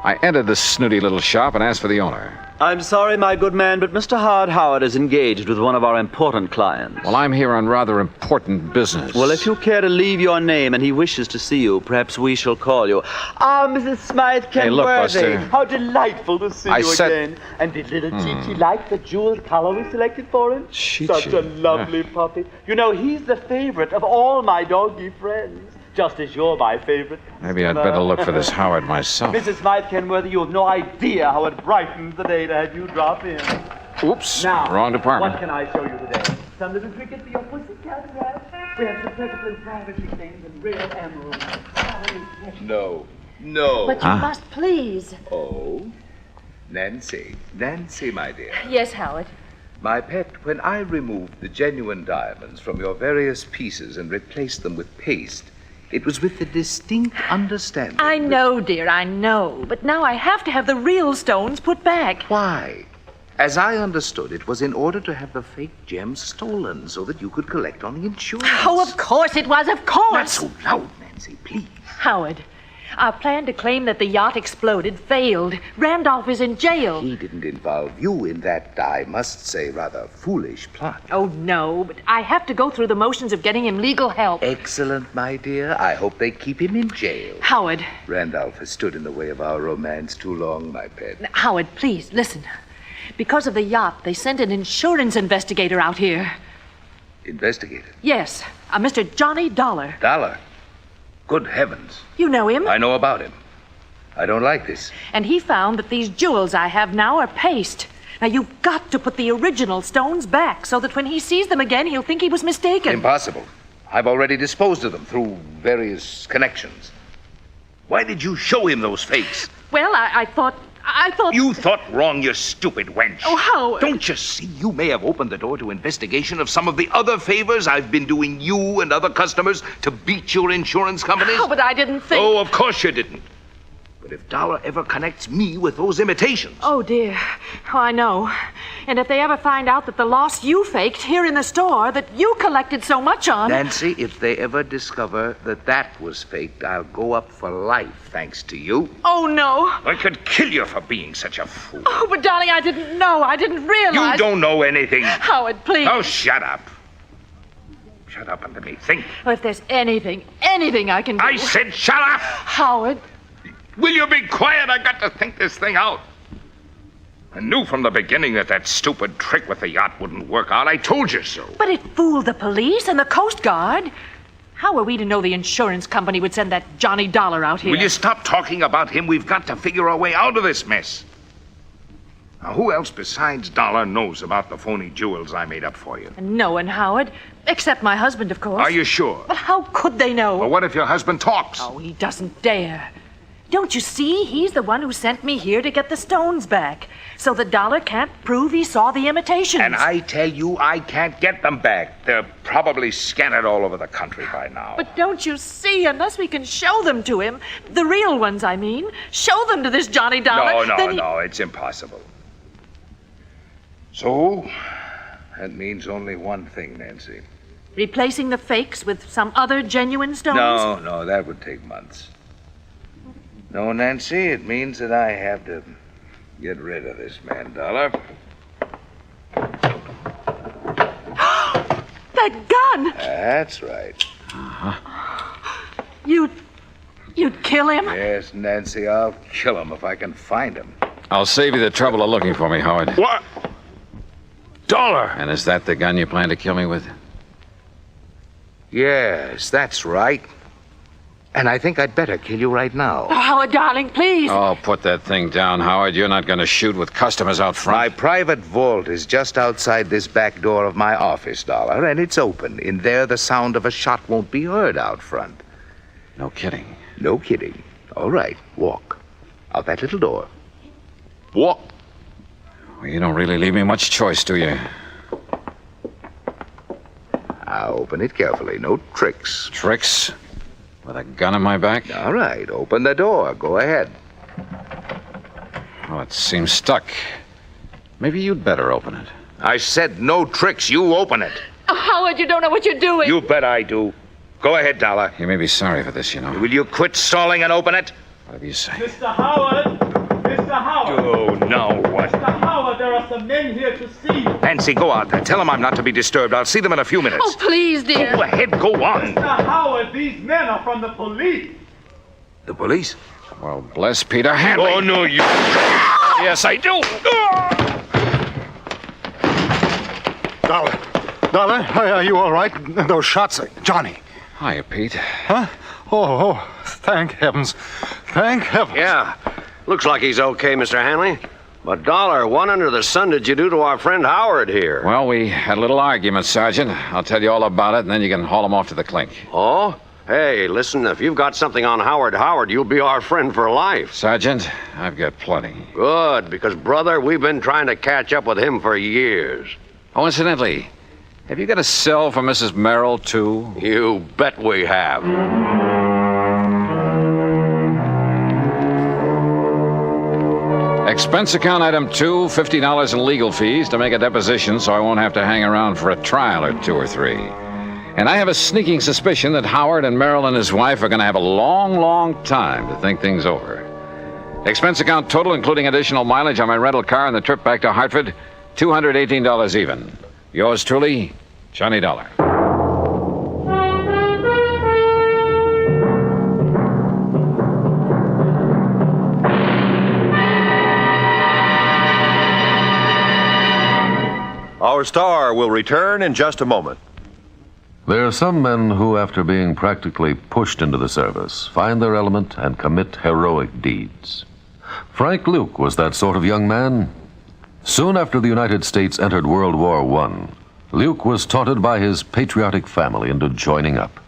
I entered the snooty little shop and asked for the owner. I'm sorry, my good man, but Mr. Howard is engaged with one of our important clients. Well, I'm here on rather important business. Well, if you care to leave your name and he wishes to see you, perhaps we shall call you. Ah, Mrs. Smythe Kenworthy. Hey, look, Buster. How delightful to see you again. And did little Chi-Chi like the jeweled collar we selected for him? Chi-Chi. Such a lovely puppy. You know, he's the favorite of all my doggy friends. Just as you're my favorite. Maybe I'd better look for this Howard myself. Mrs. Smythe Kenworthy, you have no idea how it brightens the day to have you drop in. Oops, now, wrong department. What can I show you today? Some little trinket for your pussycat, perhaps? We have some perfectly privacy things and real emeralds. No. But you must please. Oh? Nancy, my dear. Yes, Howard. My pet, when I removed the genuine diamonds from your various pieces and replaced them with paste, it was with the distinct understanding. I know, dear, I know. But now I have to have the real stones put back. Why? As I understood, it was in order to have the fake gems stolen so that you could collect on the insurance. Oh, of course it was, of course. Not so loud, Nancy, please. Howard, Our plan to claim that the yacht exploded failed. Randolph is in jail. He didn't involve you in that, I must say, rather foolish plot. Oh, no, but I have to go through the motions of getting him legal help. Excellent, my dear. I hope they keep him in jail. Howard. Randolph has stood in the way of our romance too long, my pet. Howard, please, listen. Because of the yacht, they sent an insurance investigator out here. Investigator? Yes, a Mr. Johnny Dollar. Dollar? Good heavens. You know him? I know about him. I don't like this. And he found that these jewels I have now are paste. Now, you've got to put the original stones back so that when he sees them again, he'll think he was mistaken. Impossible. I've already disposed of them through various connections. Why did you show him those fakes? Well, I thought... You thought wrong, you stupid wench. Oh, Howard. Don't you see? You may have opened the door to investigation of some of the other favors I've been doing you and other customers to beat your insurance companies. Oh, but I didn't think... Oh, of course you didn't. But if Dollar ever connects me with those imitations... Oh, dear. Oh, I know. And if they ever find out that the loss you faked here in the store that you collected so much on... Nancy, if they ever discover that that was faked, I'll go up for life, thanks to you. Oh, no. I could kill you for being such a fool. Oh, but darling, I didn't know. I didn't realize... You don't know anything. Howard, please. Oh, shut up. Shut up and let me think. Well, if there's anything I can do... I said shut up! Howard... Will you be quiet? I got to think this thing out. I knew from the beginning that stupid trick with the yacht wouldn't work out. I told you so. But it fooled the police and the Coast Guard. How were we to know the insurance company would send that Johnny Dollar out here? Will you stop talking about him? We've got to figure our way out of this mess. Now, who else besides Dollar knows about the phony jewels I made up for you? No one, Howard. Except my husband, of course. Are you sure? But how could they know? Well, what if your husband talks? Oh, he doesn't dare. Don't you see? He's the one who sent me here to get the stones back. So the Dollar can't prove he saw the imitations. And I tell you, I can't get them back. They're probably scattered all over the country by now. But don't you see? Unless we can show them to him, the real ones, I mean, show them to this Johnny Dollar. No, it's impossible. So, that means only one thing, Nancy. Replacing the fakes with some other genuine stones? No, that would take months. No, Nancy, it means that I have to get rid of this man, Dollar. That gun! That's right. You'd kill him? Yes, Nancy, I'll kill him if I can find him. I'll save you the trouble of looking for me, Howard. What? Dollar! And is that the gun you plan to kill me with? Yes, that's right. And I think I'd better kill you right now. Oh, Howard, darling, please. Oh, put that thing down, Howard. You're not going to shoot with customers out front. My private vault is just outside this back door of my office, Dollar, and it's open. In there, the sound of a shot won't be heard out front. No kidding. No kidding. All right, walk. Out that little door. Walk. Well, you don't really leave me much choice, do you? I'll open it carefully. No tricks. Tricks? With a gun in my back? All right, open the door. Go ahead. Oh, it seems stuck. Maybe you'd better open it. I said no tricks. You open it. Oh, Howard, you don't know what you're doing. You bet I do. Go ahead, Dollar. You may be sorry for this, you know. Will you quit stalling and open it? Whatever you say. Mr. Howard! Mr. Howard! Oh, now what? Mr. Howard, there are some men here to see you. Nancy, go out there. Tell them I'm not to be disturbed. I'll see them in a few minutes. Oh, please, dear. Go ahead. Go on. Mr. Howard, these men are from the police. The police? Well, bless Peter Hanley. Oh, no, you... Yes, I do. Dollar, are you all right? Those shots, Johnny. Hiya, Pete. Huh? Oh, thank heavens. Thank heavens. Yeah. Looks like he's okay, Mr. Hanley. But, Dollar, what under the sun did you do to our friend Howard here? Well, we had a little argument, Sergeant. I'll tell you all about it, and then you can haul him off to the clink. Oh? Hey, listen, if you've got something on Howard, you'll be our friend for life. Sergeant, I've got plenty. Good, because, brother, we've been trying to catch up with him for years. Oh, incidentally, have you got a cell for Mrs. Merrill, too? You bet we have. Expense account item 2, $50 in legal fees to make a deposition so I won't have to hang around for a trial or 2 or 3. And I have a sneaking suspicion that Howard and Merrill and his wife are going to have a long, long time to think things over. Expense account total, including additional mileage on my rental car and the trip back to Hartford, $218 even. Yours truly, Johnny Dollar. Our star will return in just a moment. There are some men who, after being practically pushed into the service, find their element and commit heroic deeds. Frank Luke was that sort of young man. Soon after the United States entered World War I, Luke was taunted by his patriotic family into joining up.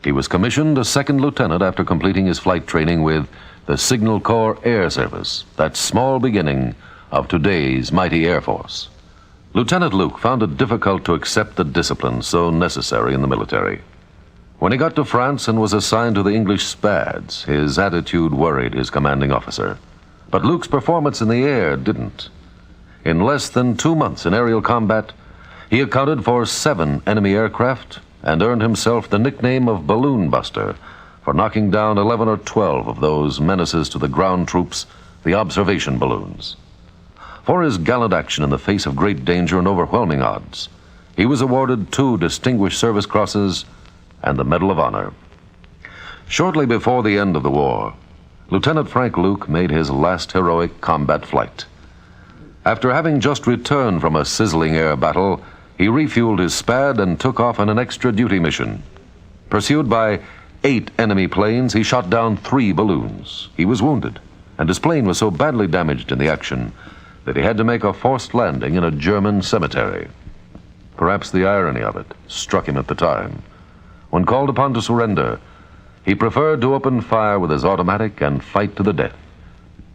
He was commissioned a second lieutenant after completing his flight training with the Signal Corps Air Service, that small beginning of today's mighty Air Force. Lieutenant Luke found it difficult to accept the discipline so necessary in the military. When he got to France and was assigned to the English Spads, his attitude worried his commanding officer. But Luke's performance in the air didn't. In less than 2 months in aerial combat, he accounted for 7 enemy aircraft and earned himself the nickname of Balloon Buster for knocking down 11 or 12 of those menaces to the ground troops, the observation balloons. For his gallant action in the face of great danger and overwhelming odds, he was awarded 2 Distinguished Service Crosses and the Medal of Honor. Shortly before the end of the war, Lieutenant Frank Luke made his last heroic combat flight. After having just returned from a sizzling air battle, he refueled his Spad and took off on an extra duty mission. Pursued by 8 enemy planes, he shot down 3 balloons. He was wounded, and his plane was so badly damaged in the action that he had to make a forced landing in a German cemetery. Perhaps the irony of it struck him at the time. When called upon to surrender, he preferred to open fire with his automatic and fight to the death,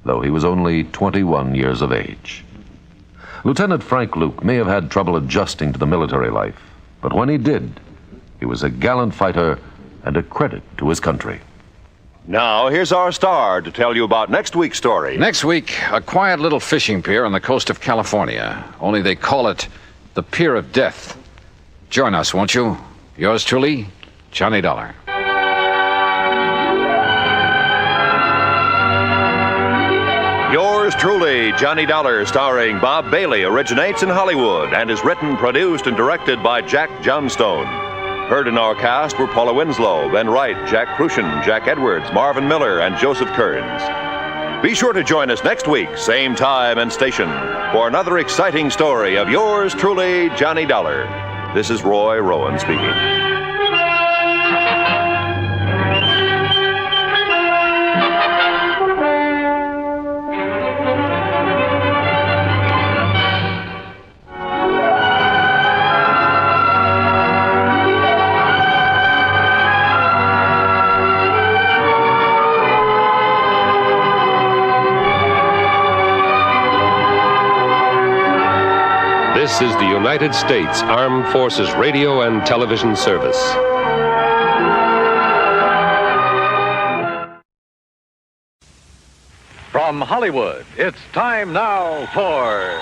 though he was only 21 years of age. Lieutenant Frank Luke may have had trouble adjusting to the military life, but when he did, he was a gallant fighter and a credit to his country. Now, here's our star to tell you about next week's story. Next week, a quiet little fishing pier on the coast of California. Only they call it the Pier of Death. Join us, won't you? Yours truly, Johnny Dollar. Yours truly, Johnny Dollar, starring Bob Bailey, originates in Hollywood and is written, produced, and directed by Jack Johnstone. Heard in our cast were Paula Winslow, Ben Wright, Jack Crucian, Jack Edwards, Marvin Miller, and Joseph Kearns. Be sure to join us next week, same time and station, for another exciting story of yours truly, Johnny Dollar. This is Roy Rowan speaking. This is the United States Armed Forces Radio and Television Service. From Hollywood, it's time now for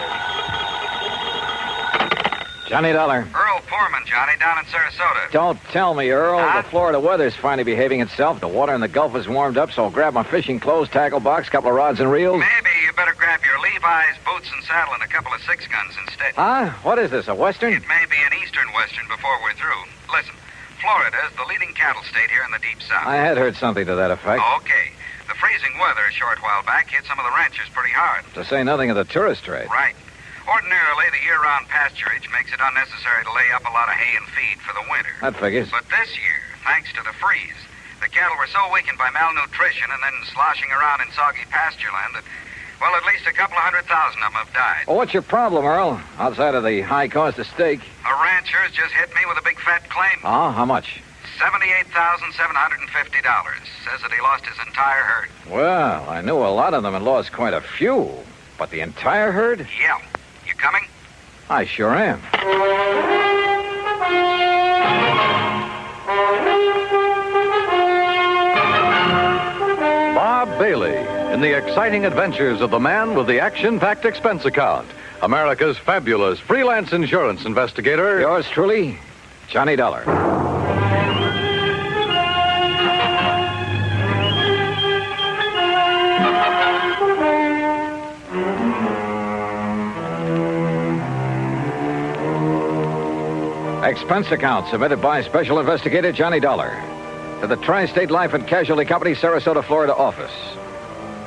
Johnny Dollar. Earl Foreman, Johnny, down in Sarasota. Don't tell me, Earl. Huh? The Florida weather's finally behaving itself. The water in the Gulf is warmed up, so I'll grab my fishing clothes, tackle box, couple of rods and reels. Maybe you better grab your Levi's, boots and saddle, and a couple of 6-guns instead. Huh? What is this, a Western? It may be an Eastern Western before we're through. Listen, Florida is the leading cattle state here in the Deep South. I had heard something to that effect. Okay. The freezing weather a short while back hit some of the ranchers pretty hard. To say nothing of the tourist trade. Right. Ordinarily, the year-round pasturage makes it unnecessary to lay up a lot of hay and feed for the winter. That figures. But this year, thanks to the freeze, the cattle were so weakened by malnutrition and then sloshing around in soggy pasture land that, well, at least a couple of 100,000 of them have died. Well, what's your problem, Earl? Outside of the high cost of steak. A rancher's just hit me with a big fat claim. Oh, how much? $78,750. Says that he lost his entire herd. Well, I knew a lot of them had lost quite a few. But the entire herd? Yeah. You coming? I sure am. Bob Bailey in the exciting adventures of the man with the action-packed expense account, America's fabulous freelance insurance investigator. Yours truly, Johnny Dollar. Expense account submitted by Special Investigator Johnny Dollar to the Tri-State Life and Casualty Company, Sarasota, Florida office.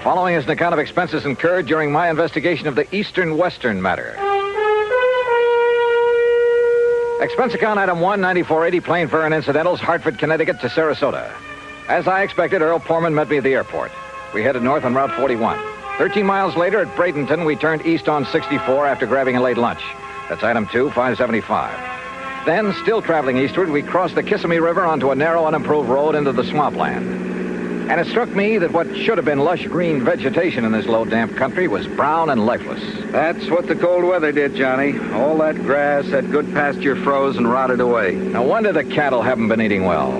Following is an account of expenses incurred during my investigation of the Eastern-Western matter. Expense account item 1, 9480, plane fare and incidentals, Hartford, Connecticut to Sarasota. As I expected, Earl Poorman met me at the airport. We headed north on Route 41. 13 miles later at Bradenton, we turned east on 64 after grabbing a late lunch. That's item 2, 575. Then, still traveling eastward, we crossed the Kissimmee River onto a narrow, unimproved road into the swampland. And it struck me that what should have been lush green vegetation in this low, damp country was brown and lifeless. That's what the cold weather did, Johnny. All that grass, that good pasture froze and rotted away. No wonder the cattle haven't been eating well.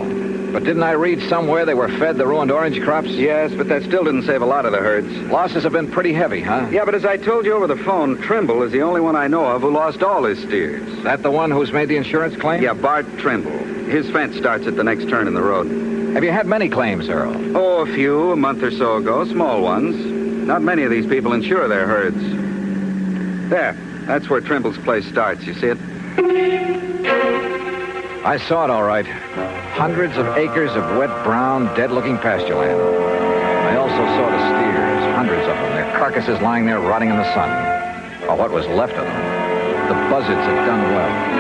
But didn't I read somewhere they were fed the ruined orange crops? Yes, but that still didn't save a lot of the herds. Losses have been pretty heavy, huh? Yeah, but as I told you over the phone, Trimble is the only one I know of who lost all his steers. That the one who's made the insurance claim? Yeah, Bart Trimble. His fence starts at the next turn in the road. Have you had many claims, Earl? Oh, a few, a month or so ago, small ones. Not many of these people insure their herds. There, that's where Trimble's place starts. You see it? I saw it all right. Hundreds of acres of wet, brown, dead-looking pasture land. I also saw the steers, hundreds of them, their carcasses lying there rotting in the sun. Or what was left of them. The buzzards had done well.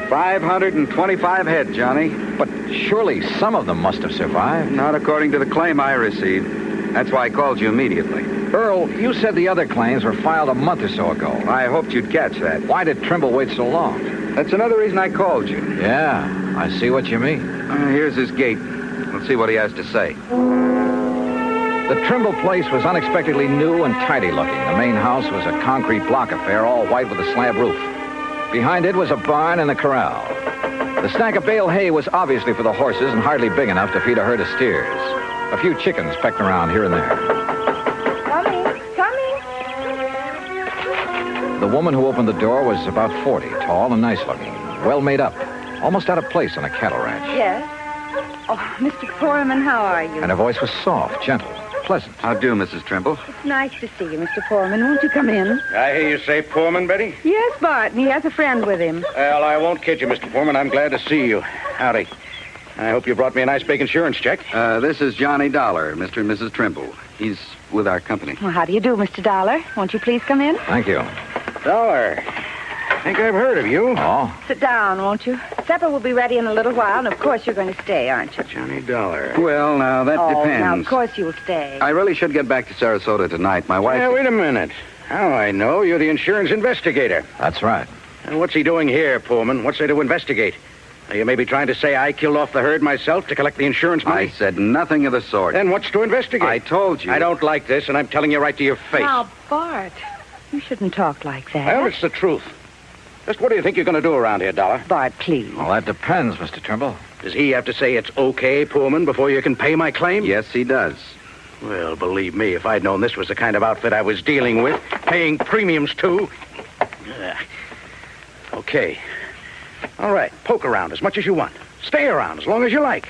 525 head, Johnny. But surely some of them must have survived. Not according to the claim I received. That's why I called you immediately. Earl, you said the other claims were filed a month or so ago. I hoped you'd catch that. Why did Trimble wait so long? That's another reason I called you. Yeah, I see what you mean. Here's his gate. Let's see what he has to say. The Trimble place was unexpectedly new and tidy looking. The main house was a concrete block affair, all white with a slab roof. Behind it was a barn and a corral. The stack of bale hay was obviously for the horses and hardly big enough to feed a herd of steers. A few chickens pecked around here and there. Coming. The woman who opened the door was about 40, tall and nice looking, well made up, almost out of place on a cattle ranch. Yes? Oh, Mr. Foreman, how are you? And her voice was soft, gentle, pleasant. How do, Mrs. Trimble? It's nice to see you, Mr. Foreman. Won't you come in? I hear you say Foreman, Betty? Yes, Bart, and he has a friend with him. Well, I won't kid you, Mr. Foreman. I'm glad to see you. Howdy. I hope you brought me a nice big insurance check. This is Johnny Dollar, Mr. and Mrs. Trimble. He's with our company. Well, how do you do, Mr. Dollar? Won't you please come in? Thank you. Dollar. I think I've heard of you. Oh? Sit down, won't you? Supper will be ready in a little while, and of course you're going to stay, aren't you? Johnny Dollar. Well, now, that depends. Now, of course you'll stay. I really should get back to Sarasota tonight. My wife... Yeah, wait a minute. How I know you're the insurance investigator. That's right. And what's he doing here, Pullman? What's there to investigate? Are you maybe trying to say I killed off the herd myself to collect the insurance money? I said nothing of the sort. Then what's to investigate? I told you. I don't like this, and I'm telling you right to your face. Now, Bart, you shouldn't talk like that. Well, it's the truth. Just what do you think you're going to do around here, Dollar? Bart, please. Well, that depends, Mr. Trimble. Does he have to say it's okay, Pullman, before you can pay my claim? Yes, he does. Well, believe me, if I'd known this was the kind of outfit I was dealing with, paying premiums to... Okay. All right, poke around as much as you want. Stay around as long as you like.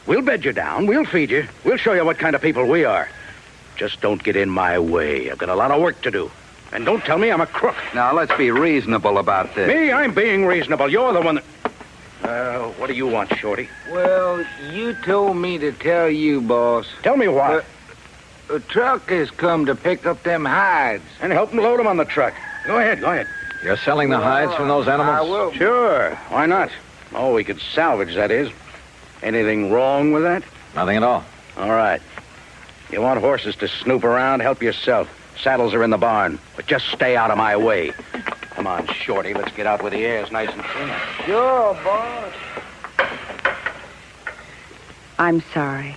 We'll bed you down, we'll feed you, we'll show you what kind of people we are. Just don't get in my way. I've got a lot of work to do. And don't tell me I'm a crook. Now, let's be reasonable about this. Me? I'm being reasonable. You're the one that... what do you want, Shorty? Well, you told me to tell you, boss. Tell me what? A truck has come to pick up them hides. And help them load them on the truck. Go ahead. You're selling the hides from those animals? I will. Sure. Why not? Oh, we could salvage, that is. Anything wrong with that? Nothing at all. All right. You want horses to snoop around? Help yourself. Saddles are in the barn, but just stay out of my way. Come on, Shorty. Let's get out where the air's nice and clean. Sure, boss. I'm sorry.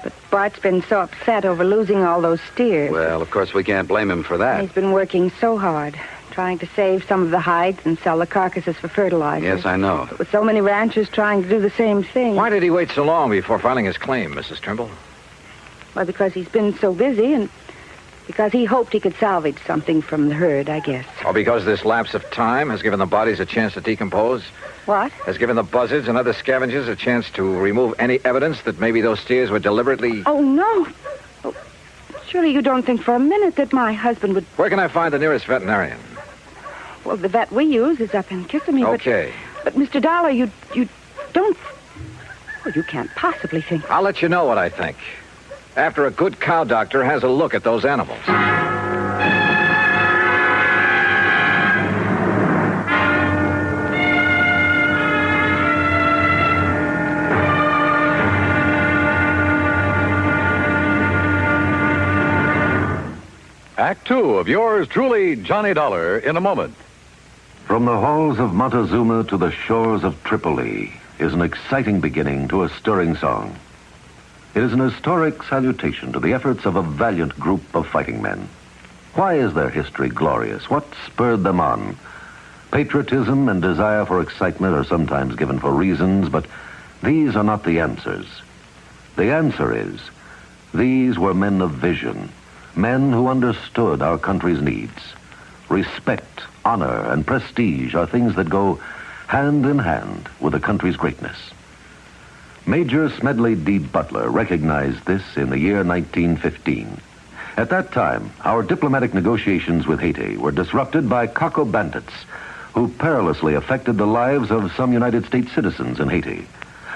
But Bart's been so upset over losing all those steers. Well, of course, we can't blame him for that. He's been working so hard, trying to save some of the hides and sell the carcasses for fertilizer. Yes, I know. But with so many ranchers trying to do the same thing. Why did he wait so long before filing his claim, Mrs. Trimble? Well, because he's been so busy and because he hoped he could salvage something from the herd, I guess. Or because this lapse of time has given the bodies a chance to decompose? What? Has given the buzzards and other scavengers a chance to remove any evidence that maybe those steers were deliberately... Oh, no. Oh, surely you don't think for a minute that my husband would... Where can I find the nearest veterinarian? Well, the vet we use is up in Kissimmee. Okay. But Mr. Dollar, you don't... Well, you can't possibly think... I'll let you know what I think. After a good cow doctor has a look at those animals. Act two of yours truly, Johnny Dollar, in a moment. From the halls of Montezuma to the shores of Tripoli is an exciting beginning to a stirring song. It is an historic salutation to the efforts of a valiant group of fighting men. Why is their history glorious? What spurred them on? Patriotism and desire for excitement are sometimes given for reasons, but these are not the answers. The answer is, these were men of vision, men who understood our country's needs. Respect, honor, and prestige are things that go hand in hand with a country's greatness. Major Smedley D. Butler recognized this in the year 1915. At that time, our diplomatic negotiations with Haiti were disrupted by Coco bandits who perilously affected the lives of some United States citizens in Haiti.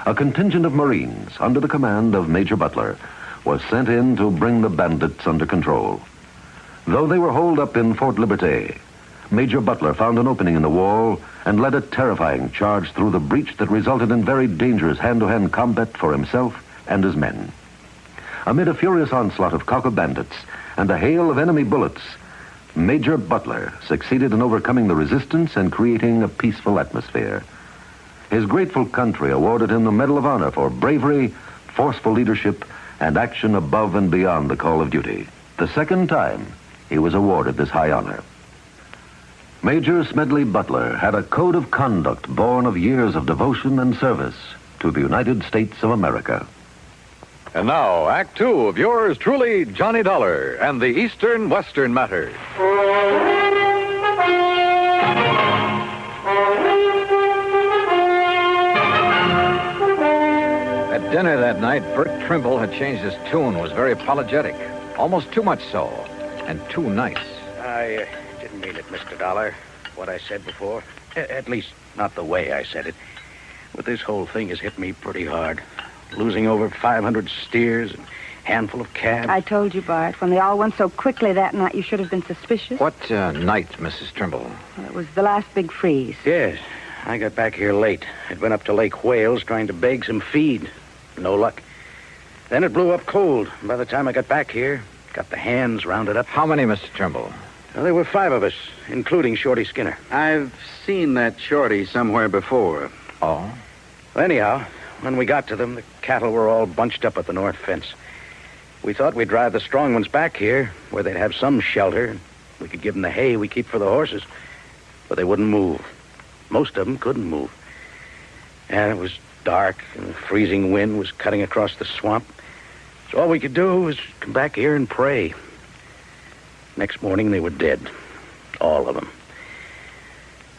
A contingent of Marines under the command of Major Butler was sent in to bring the bandits under control. Though they were holed up in Fort Liberté, Major Butler found an opening in the wall and led a terrifying charge through the breach that resulted in very dangerous hand-to-hand combat for himself and his men. Amid a furious onslaught of Coco bandits and a hail of enemy bullets, Major Butler succeeded in overcoming the resistance and creating a peaceful atmosphere. His grateful country awarded him the Medal of Honor for bravery, forceful leadership, and action above and beyond the call of duty. The second time he was awarded this high honor. Major Smedley Butler had a code of conduct born of years of devotion and service to the United States of America. And now, Act two of yours truly, Johnny Dollar and the Eastern-Western Matter. At dinner that night, Bert Trimble had changed his tune, was very apologetic. Almost too much so, and too nice. I didn't mean it, Mr. Dollar, what I said before. At least, not the way I said it. But this whole thing has hit me pretty hard. Losing over 500 steers and a handful of calves. I told you, Bart, when they all went so quickly that night, you should have been suspicious. What night, Mrs. Trimble? Well, it was the last big freeze. Yes, I got back here late. I'd been up to Lake Wales trying to beg some feed. No luck. Then it blew up cold. By the time I got back here, got the hands rounded up. How many, Mr. Trimble? Well, there were 5 of us, including Shorty Skinner. I've seen that Shorty somewhere before. Oh? Well, anyhow, when we got to them, the cattle were all bunched up at the north fence. We thought we'd drive the strong ones back here, where they'd have some shelter, and we could give them the hay we keep for the horses. But they wouldn't move. Most of them couldn't move. And it was dark, and the freezing wind was cutting across the swamp. So all we could do was come back here and pray. Next morning, they were dead. All of them.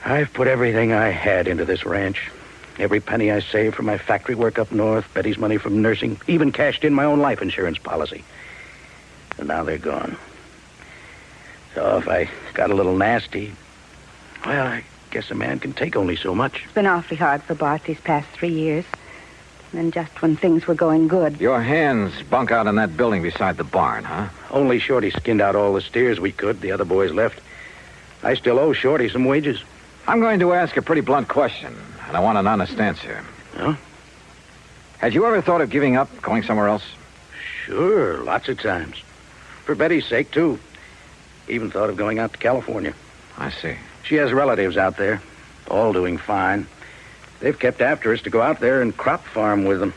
I've put everything I had into this ranch. Every penny I saved from my factory work up north, Betty's money from nursing, even cashed in my own life insurance policy. And now they're gone. So if I got a little nasty, well, I guess a man can take only so much. It's been awfully hard for Bart these past 3 years. And then just when things were going good. Your hands bunk out in that building beside the barn, huh? Only Shorty skinned out all the steers we could. The other boys left. I still owe Shorty some wages. I'm going to ask a pretty blunt question, and I want an honest answer. Huh? Had you ever thought of giving up, going somewhere else? Sure, lots of times. For Betty's sake, too. Even thought of going out to California. I see. She has relatives out there, all doing fine. They've kept after us to go out there and crop farm with them.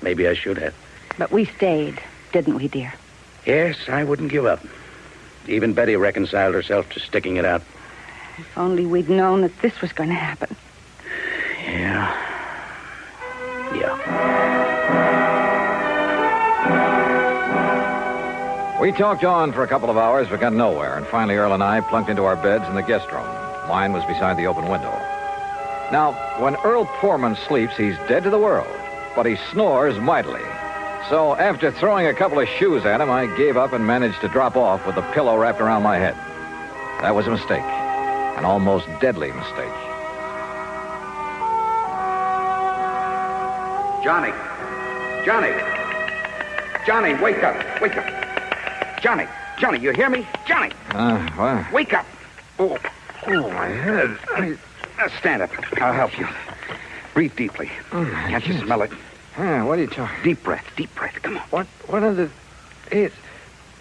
Maybe I should have. But we stayed, didn't we, dear? Yes, I wouldn't give up. Even Betty reconciled herself to sticking it out. If only we'd known that this was going to happen. Yeah. We talked on for a couple of hours, but got nowhere, and finally Earl and I plunked into our beds in the guest room. Mine was beside the open window. Now, when Earl Poorman sleeps, he's dead to the world, but he snores mightily. So after throwing a couple of shoes at him, I gave up and managed to drop off with the pillow wrapped around my head. That was a mistake. An almost deadly mistake. Johnny! Johnny, wake up! Johnny, you hear me? Johnny! What? Wake up! Oh, my head. Stand up. I'll help you. Breathe deeply. Can't you smell it? What are you talking? Deep breath. Come on. What are the... It's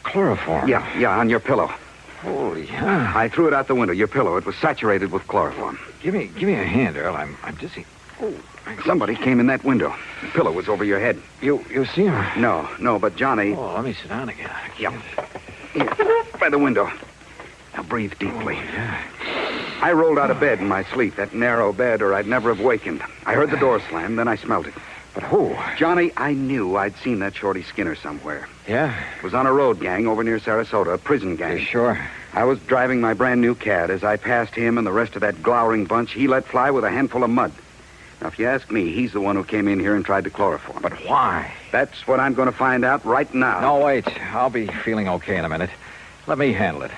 chloroform. Yeah, on your pillow. Holy hell. I threw it out the window, your pillow. It was saturated with chloroform. Give me a hand, Earl. I'm dizzy. Oh, somebody came in that window. The pillow was over your head. You see him? No, but Johnny... Oh, let me sit down again. Yeah. By the window. Now breathe deeply. Oh, yeah. I rolled out of bed in my sleep, that narrow bed, or I'd never have wakened. I heard the door slam, then I smelled it. But who? Johnny, I knew I'd seen that Shorty Skinner somewhere. Yeah? It was on a road gang over near Sarasota, a prison gang. You sure? I was driving my brand new Cad. As I passed him and the rest of that glowering bunch, he let fly with a handful of mud. Now, if you ask me, he's the one who came in here and tried to chloroform. But why? That's what I'm going to find out right now. No, wait. I'll be feeling okay in a minute. Let me handle it.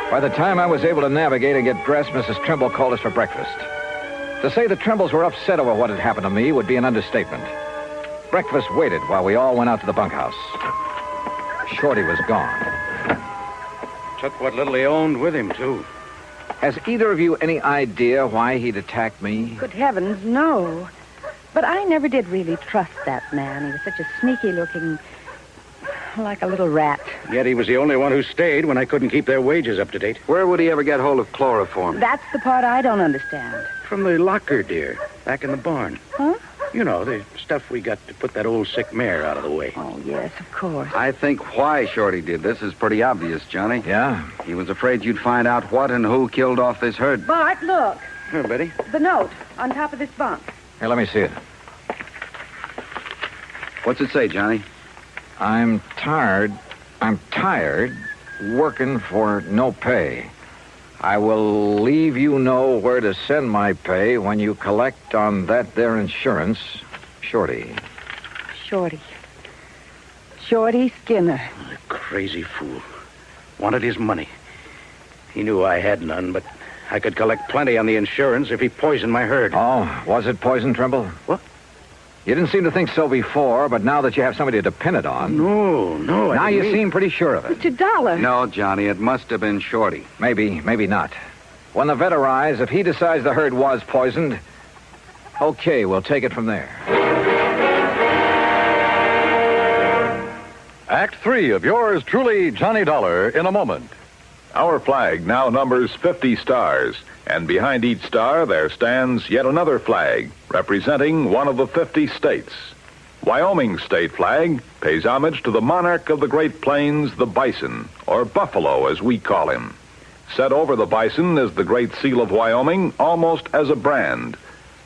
By the time I was able to navigate and get dressed, Mrs. Trimble called us for breakfast. To say the Trimbles were upset over what had happened to me would be an understatement. Breakfast waited while we all went out to the bunkhouse. Shorty was gone. Took what little he owned with him, too. Has either of you any idea why he'd attacked me? Good heavens, no. But I never did really trust that man. He was such a sneaky-looking... like a little rat. Yet he was the only one who stayed when I couldn't keep their wages up to date. Where would he ever get hold of chloroform? That's the part I don't understand. From the locker, dear. Back in the barn. Huh? You know, the stuff we got to put that old sick mare out of the way. Oh, yes, of course. I think why Shorty did this is pretty obvious, Johnny. Yeah? He was afraid you'd find out what and who killed off this herd. Bart, look. Here, Betty. The note on top of this bunk. Here, let me see it. What's it say, Johnny? I'm tired working for no pay. I will leave you know where to send my pay when you collect on that there insurance. Shorty. Shorty Skinner. The crazy fool. Wanted his money. He knew I had none, but I could collect plenty on the insurance if he poisoned my herd. Oh, was it poison, Trimble? What? You didn't seem to think so before, but now that you have somebody to depend it on... No. Now you seem pretty sure of it. $2. No, Johnny, it must have been Shorty. Maybe not. When the vet arrives, if he decides the herd was poisoned, okay, we'll take it from there. Act 3 of yours truly, Johnny Dollar, in a moment. Our flag now numbers 50 stars, and behind each star there stands yet another flag representing one of the 50 states. Wyoming's state flag pays homage to the monarch of the Great Plains, the bison, or buffalo as we call him. Set over the bison is the Great Seal of Wyoming, almost as a brand.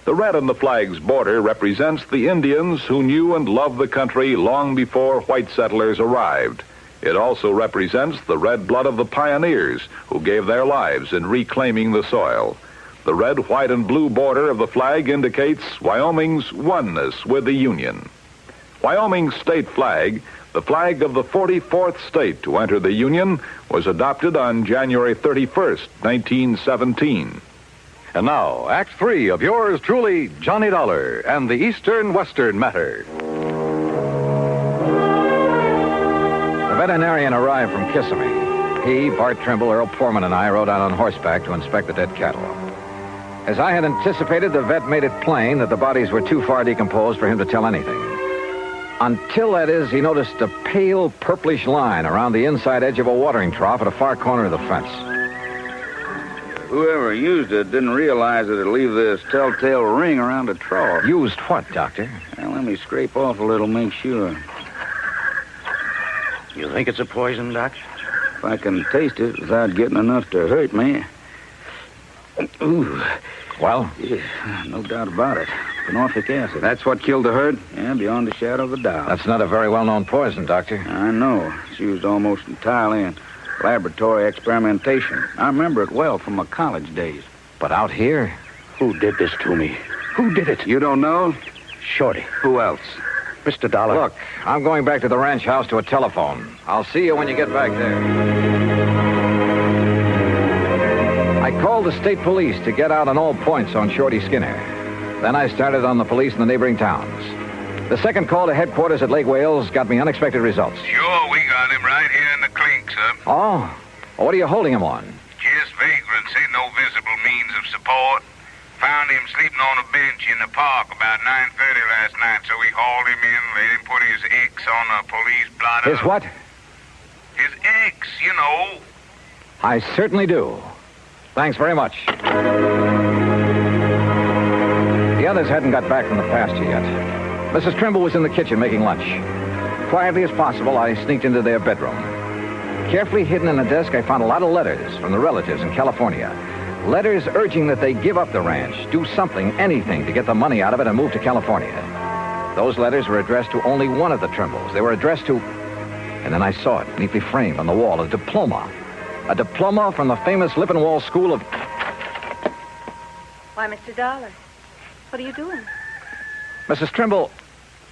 The red on the flag's border represents the Indians who knew and loved the country long before white settlers arrived. It also represents the red blood of the pioneers who gave their lives in reclaiming the soil. The red, white, and blue border of the flag indicates Wyoming's oneness with the Union. Wyoming's state flag, the flag of the 44th state to enter the Union, was adopted on January 31st, 1917. And now, Act 3 of yours truly, Johnny Dollar, and the Eastern-Western Matter. The veterinarian arrived from Kissimmee. He, Bart Trimble, Earl Foreman, and I rode out on horseback to inspect the dead cattle. As I had anticipated, the vet made it plain that the bodies were too far decomposed for him to tell anything. Until, that is, he noticed a pale purplish line around the inside edge of a watering trough at a far corner of the fence. Whoever used it didn't realize it'd leave this telltale ring around the trough. Used what, Doctor? Well, let me scrape off a little, make sure. You think it's a poison, Doc? If I can taste it without getting enough to hurt me. Ooh. Well? Yeah, no doubt about it. Phenofic acid. That's what killed the herd? Yeah, beyond a shadow of a doubt. That's not a very well-known poison, Doctor. I know. It's used almost entirely in laboratory experimentation. I remember it well from my college days. But out here? Who did this to me? Who did it? You don't know? Shorty. Who else? Mr. Dollar. Look, I'm going back to the ranch house to a telephone. I'll see you when you get back there. I called the state police to get out on all points on Shorty Skinner. Then I started on the police in the neighboring towns. The second call to headquarters at Lake Wales got me unexpected results. Sure, we got him right here in the clink, sir. Oh? Well, what are you holding him on? Just vagrancy, no visible means of support. Found him sleeping on a bench in the park about 9:30 last night, so we hauled him in, let him put his X on a police blotter. His what? His X, you know. I certainly do. Thanks very much. The others hadn't got back from the pasture yet. Mrs. Trimble was in the kitchen making lunch. Quietly as possible, I sneaked into their bedroom. Carefully hidden in a desk, I found a lot of letters from the relatives in California. Letters urging that they give up the ranch, do something, anything, to get the money out of it and move to California. Those letters were addressed to only one of the Trimbles. They were addressed to... And then I saw it, neatly framed on the wall, a diploma. A diploma from the famous Lippenwall School of... Why, Mr. Dollar, what are you doing? Mrs. Trimble,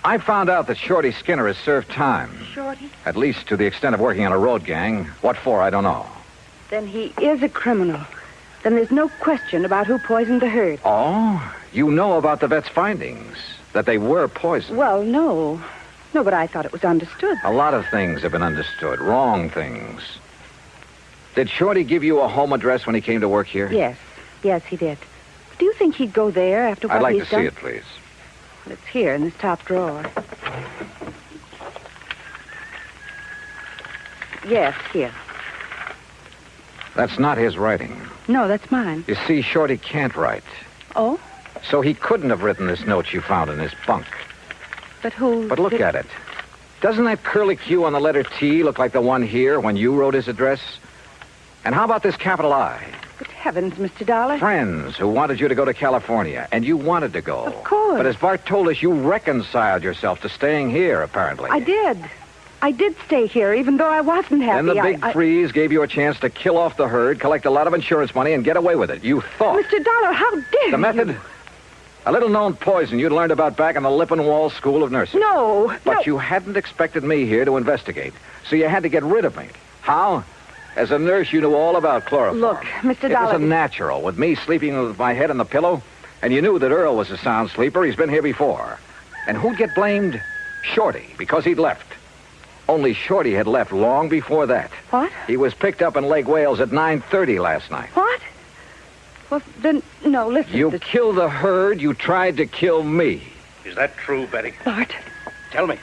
I found out that Shorty Skinner has served time. Shorty? At least to the extent of working on a road gang. What for, I don't know. Then he is a criminal. Then there's no question about who poisoned the herd. Oh? You know about the vet's findings? That they were poisoned? Well, no. No, but I thought it was understood. A lot of things have been understood. Wrong things. Did Shorty give you a home address when he came to work here? Yes. Yes, he did. Do you think he'd go there after what I'd like he's to done? see it, please. Well, it's here in this top drawer. Yes, here. That's not his writing. No, that's mine. You see, Shorty can't write. Oh? So he couldn't have written this note you found in his bunk. But who... But look at it. Doesn't that curlicue on the letter T look like the one here when you wrote his address? And how about this capital I? Good heavens, Mr. Dollar. Friends who wanted you to go to California, and you wanted to go. Of course. But as Bart told us, you reconciled yourself to staying here, apparently. I did. I did stay here, even though I wasn't happy. Then the big freeze gave you a chance to kill off the herd, collect a lot of insurance money, and get away with it. You thought. Mr. Dollar, how dare The method? you? A little-known poison you'd learned about back in the Lippenwall School of Nursing. No. But you hadn't expected me here to investigate, so you had to get rid of me. How? As a nurse, you knew all about chloroform. Look, Mr. Dollar... It was a natural, with me sleeping with my head on the pillow, and you knew that Earl was a sound sleeper. He's been here before. And who'd get blamed? Shorty, because he'd left. Only Shorty had left long before that. What? He was picked up in Lake Wales at 9:30 last night. What? Well, then, no, listen. You killed the herd. You tried to kill me. Is that true, Betty? Bart. Tell me.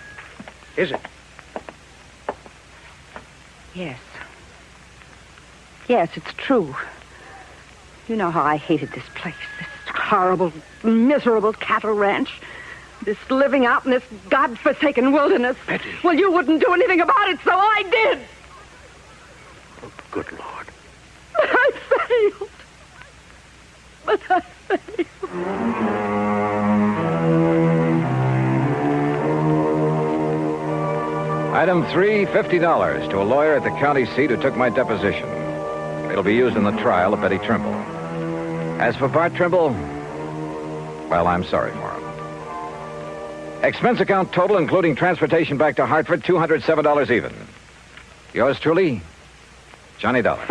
Is it? Yes. Yes, it's true. You know how I hated this place. This horrible, miserable cattle ranch. This living out in this godforsaken wilderness. Betty. Well, you wouldn't do anything about it, so I did. Oh, good Lord. But I failed. But I failed. Item 3, $50 to a lawyer at the county seat who took my deposition. It'll be used in the trial of Betty Trimble. As for Bart Trimble, well, I'm sorry for him. Expense account total, including transportation back to Hartford, $207 even. Yours truly, Johnny Dollar.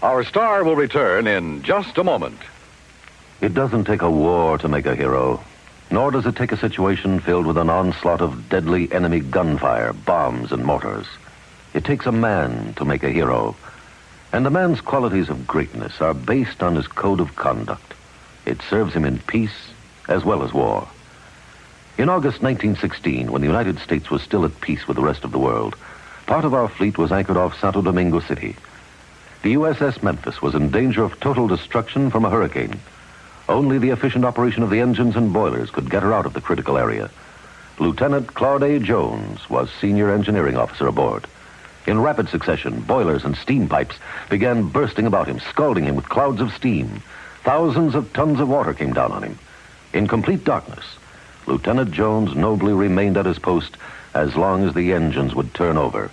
Our star will return in just a moment. It doesn't take a war to make a hero, nor does it take a situation filled with an onslaught of deadly enemy gunfire, bombs, and mortars. It takes a man to make a hero, and a man's qualities of greatness are based on his code of conduct. It serves him in peace as well as war. In August 1916, when the United States was still at peace with the rest of the world, part of our fleet was anchored off Santo Domingo City. The USS Memphis was in danger of total destruction from a hurricane. Only the efficient operation of the engines and boilers could get her out of the critical area. Lieutenant Claude A. Jones was senior engineering officer aboard. In rapid succession, boilers and steam pipes began bursting about him, scalding him with clouds of steam. Thousands of tons of water came down on him. In complete darkness, Lieutenant Jones nobly remained at his post as long as the engines would turn over.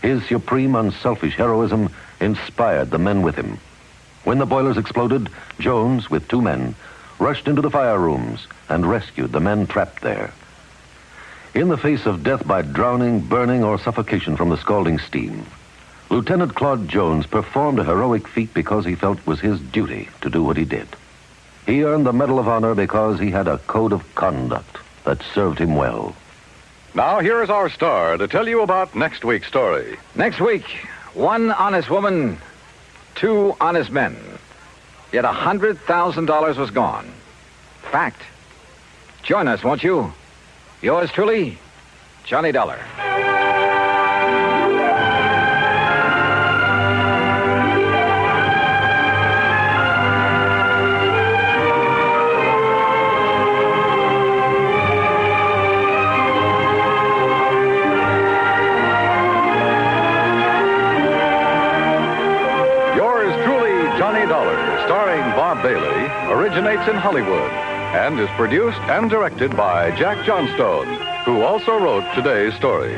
His supreme, unselfish heroism inspired the men with him. When the boilers exploded, Jones, with 2 men, rushed into the fire rooms and rescued the men trapped there. In the face of death by drowning, burning, or suffocation from the scalding steam, Lieutenant Claude Jones performed a heroic feat because he felt it was his duty to do what he did. He earned the Medal of Honor because he had a code of conduct that served him well. Now, here is our star to tell you about next week's story. Next week, 1 honest woman, 2 honest men. Yet $100,000 was gone. Fact. Join us, won't you? Yours truly, Johnny Dollar. Bailey originates in Hollywood and is produced and directed by Jack Johnstone, who also wrote today's story.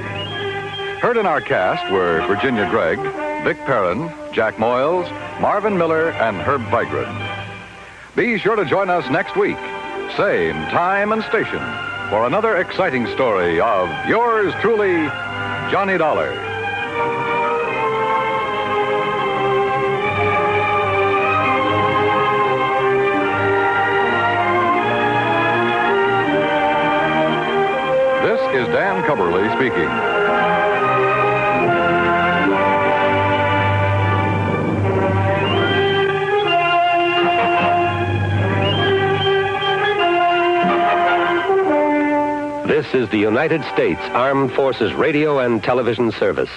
Heard in our cast were Virginia Gregg, Vic Perrin, Jack Moyles, Marvin Miller, and Herb Vigran. Be sure to join us next week, same time and station, for another exciting story of yours truly, Johnny Dollar. This is Dan Cubberly speaking. This is the United States Armed Forces Radio and Television Service.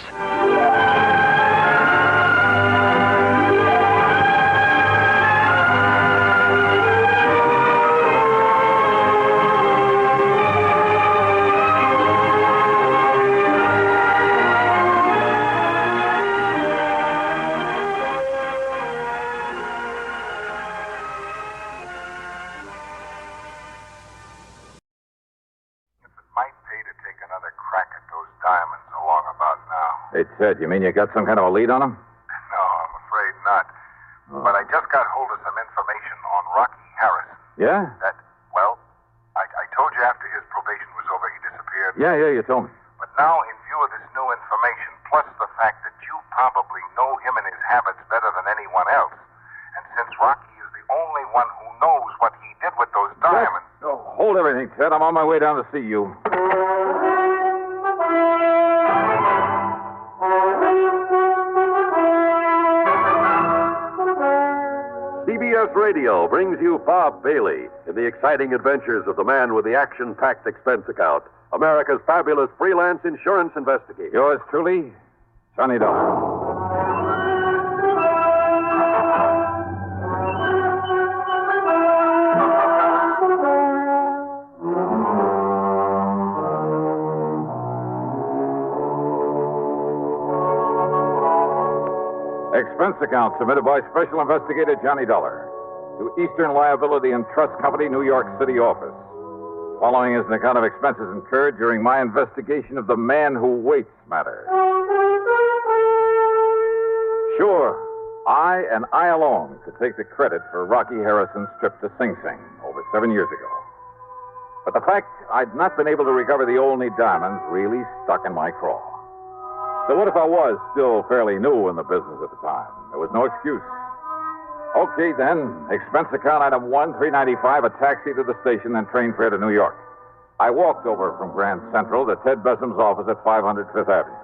Hey, Ted, you mean you got some kind of a lead on him? No, I'm afraid not. Oh. But I just got hold of some information on Rocky Harris. Yeah? I told you after his probation was over, he disappeared. Yeah, you told me. But now, in view of this new information, plus the fact that you probably know him and his habits better than anyone else, and since Rocky is the only one who knows what he did with those diamonds... Hold everything, Ted. I'm on my way down to see you. CBS Radio brings you Bob Bailey in the exciting adventures of the man with the action-packed expense account, America's fabulous freelance insurance investigator. Yours truly, Johnny Dollar. Expense account submitted by Special Investigator Johnny Dollar to Eastern Liability and Trust Company, New York City office. Following is an account of expenses incurred during my investigation of the man who waits matter. Sure, I and I alone could take the credit for Rocky Harrison's trip to Sing Sing over 7 years ago. But the fact I'd not been able to recover the Olney diamonds really stuck in my craw. So what if I was still fairly new in the business at the time? There was no excuse. Okay, then. Expense account item 1, $395, a taxi to the station, then train fare to New York. I walked over from Grand Central to Ted Bessam's office at 500 Fifth Avenue.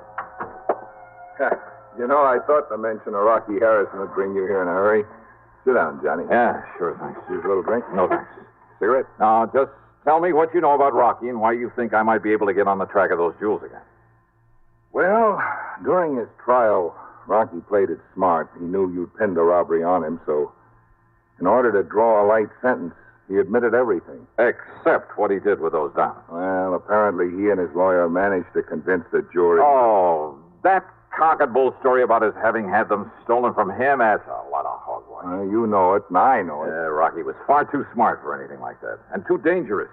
You know, I thought the mention of Rocky Harrison would bring you here in a hurry. Sit down, Johnny. Yeah, sure, thanks. Use a little drink? No, thanks. Cigarette? Now, just tell me what you know about Rocky and why you think I might be able to get on the track of those jewels again. Well, during his trial, Rocky played it smart. He knew you'd pinned the robbery on him, so in order to draw a light sentence, he admitted everything. Except what he did with those diamonds. Well, apparently he and his lawyer managed to convince the jury. Oh, that cock and bull story about his having had them stolen from him, that's a lot of hogwash. You know it, and I know it. Rocky was far too smart for anything like that, and too dangerous.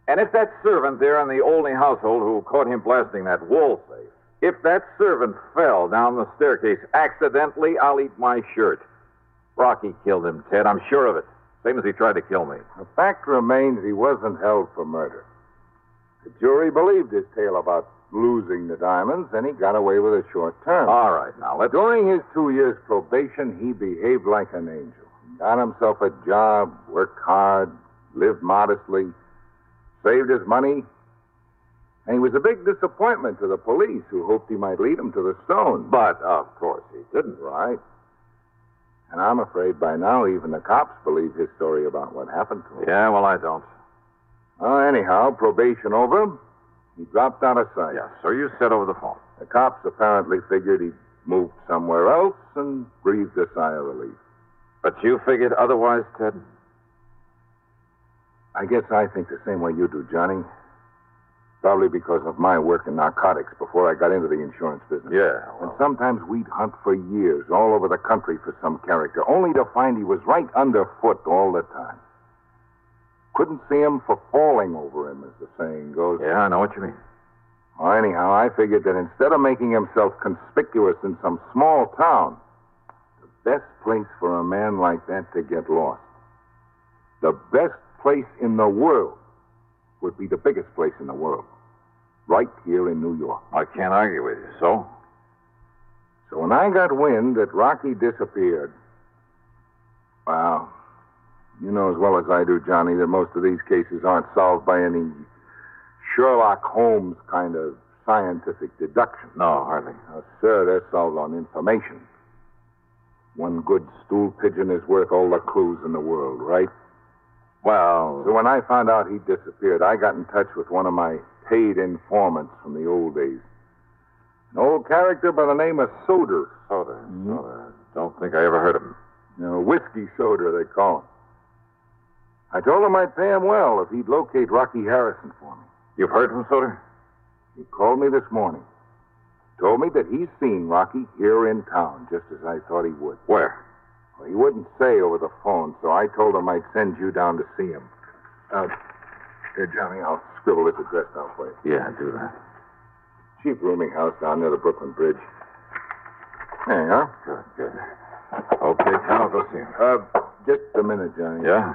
And if that servant there in the Olney household who caught him blasting that wall safe If that servant fell down the staircase accidentally, I'll eat my shirt. Rocky killed him, Ted. I'm sure of it. Same as he tried to kill me. The fact remains he wasn't held for murder. The jury believed his tale about losing the diamonds, and he got away with a short term. All right, now let's... During his 2 years probation, he behaved like an angel. He got himself a job, worked hard, lived modestly, saved his money, and he was a big disappointment to the police, who hoped he might lead them to the stone. But, of course, he didn't. Right. And I'm afraid by now even the cops believe his story about what happened to him. Yeah, well, I don't. Anyhow, probation over. He dropped out of sight. Yeah, so you said over the phone. The cops apparently figured he'd moved somewhere else and breathed a sigh of relief. But you figured otherwise, Ted? I guess I think the same way you do, Johnny. Probably because of my work in narcotics before I got into the insurance business. Yeah. Well. And sometimes we'd hunt for years all over the country for some character, only to find he was right underfoot all the time. Couldn't see him for falling over him, as the saying goes. Yeah, I know what you mean. Well, anyhow, I figured that instead of making himself conspicuous in some small town, the best place for a man like that to get lost, the best place in the world, would be the biggest place in the world. Right here in New York. I can't argue with you. So when I got wind that Rocky disappeared, well, you know as well as I do, Johnny, that most of these cases aren't solved by any Sherlock Holmes kind of scientific deduction. No, hardly. No, sir, they're solved on information. One good stool pigeon is worth all the clues in the world, right? Well... So when I found out he disappeared, I got in touch with one of my paid informants from the old days. An old character by the name of Soder. Soder. Soder. Don't think I ever heard of him. Whiskey Soder, they call him. I told him I'd pay him well if he'd locate Rocky Harrison for me. You've heard from Soder? He called me this morning. Told me that he's seen Rocky here in town, just as I thought he would. Where? Well, he wouldn't say over the phone, so I told him I'd send you down to see him. Here, Johnny, I'll scribble this address down for you. Yeah, do that. Cheap rooming house down near the Brooklyn Bridge. There you are. Good. Okay, Tom, I'll go see him. Just a minute, Johnny. Yeah?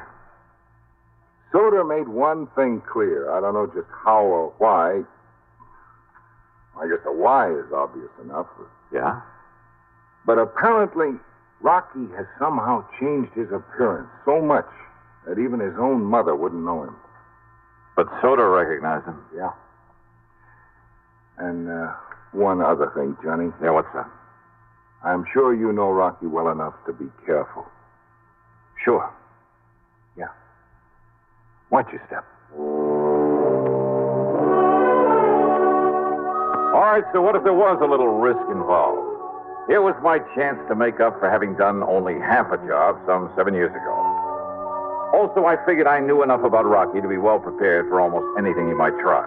Soder made one thing clear. I don't know just how or why. I guess the why is obvious enough. Yeah? But apparently, Rocky has somehow changed his appearance so much that even his own mother wouldn't know him. But Soder recognized him. Yeah. And one other thing, Johnny. Yeah, what's that? I'm sure you know Rocky well enough to be careful. Sure. Yeah. Watch your step. All right, so what if there was a little risk involved? Here was my chance to make up for having done only half a job some 7 years ago. Also, I figured I knew enough about Rocky to be well prepared for almost anything he might try.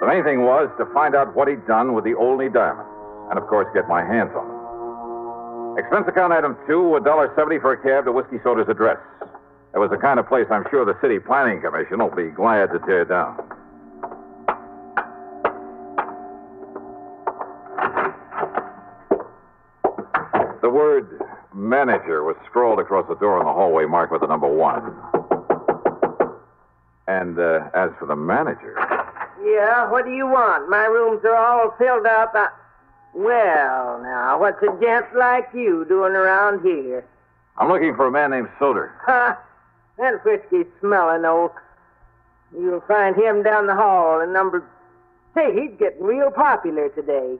The main thing was to find out what he'd done with the Olney diamonds, and of course get my hands on them. Expense account item 2, $1.70 for a cab to Whiskey Soda's address. It was the kind of place I'm sure the City Planning Commission will be glad to tear down. The word manager was scrawled across the door in the hallway marked with the number 1. And as for the manager... Yeah, what do you want? My rooms are all filled up. Well, now, what's a gent like you doing around here? I'm looking for a man named Soder. Ha! That whiskey's smelling old. You'll find him down the hall in number... Say, he's getting real popular today.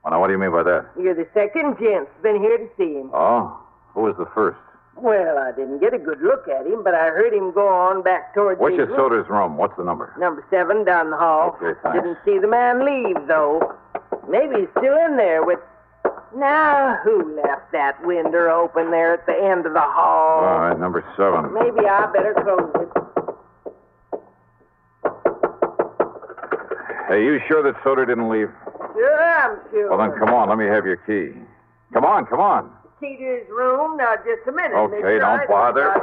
Well, now, what do you mean by that? You're the second gent's been here to see him. Oh? Who was the first? Well, I didn't get a good look at him, but I heard him go on back towards Which his is Soder's room? What's the number? Number 7 down the hall. Okay, thanks. Didn't see the man leave, though. Maybe he's still in there with... Now, who left that window open there at the end of the hall? All right, number 7. Maybe I better close it. Hey, you sure that Soder didn't leave? Sure, I'm sure. Well, then come on, let me have your key. Come on. Key to his room? Now, just a minute. Okay, don't bother.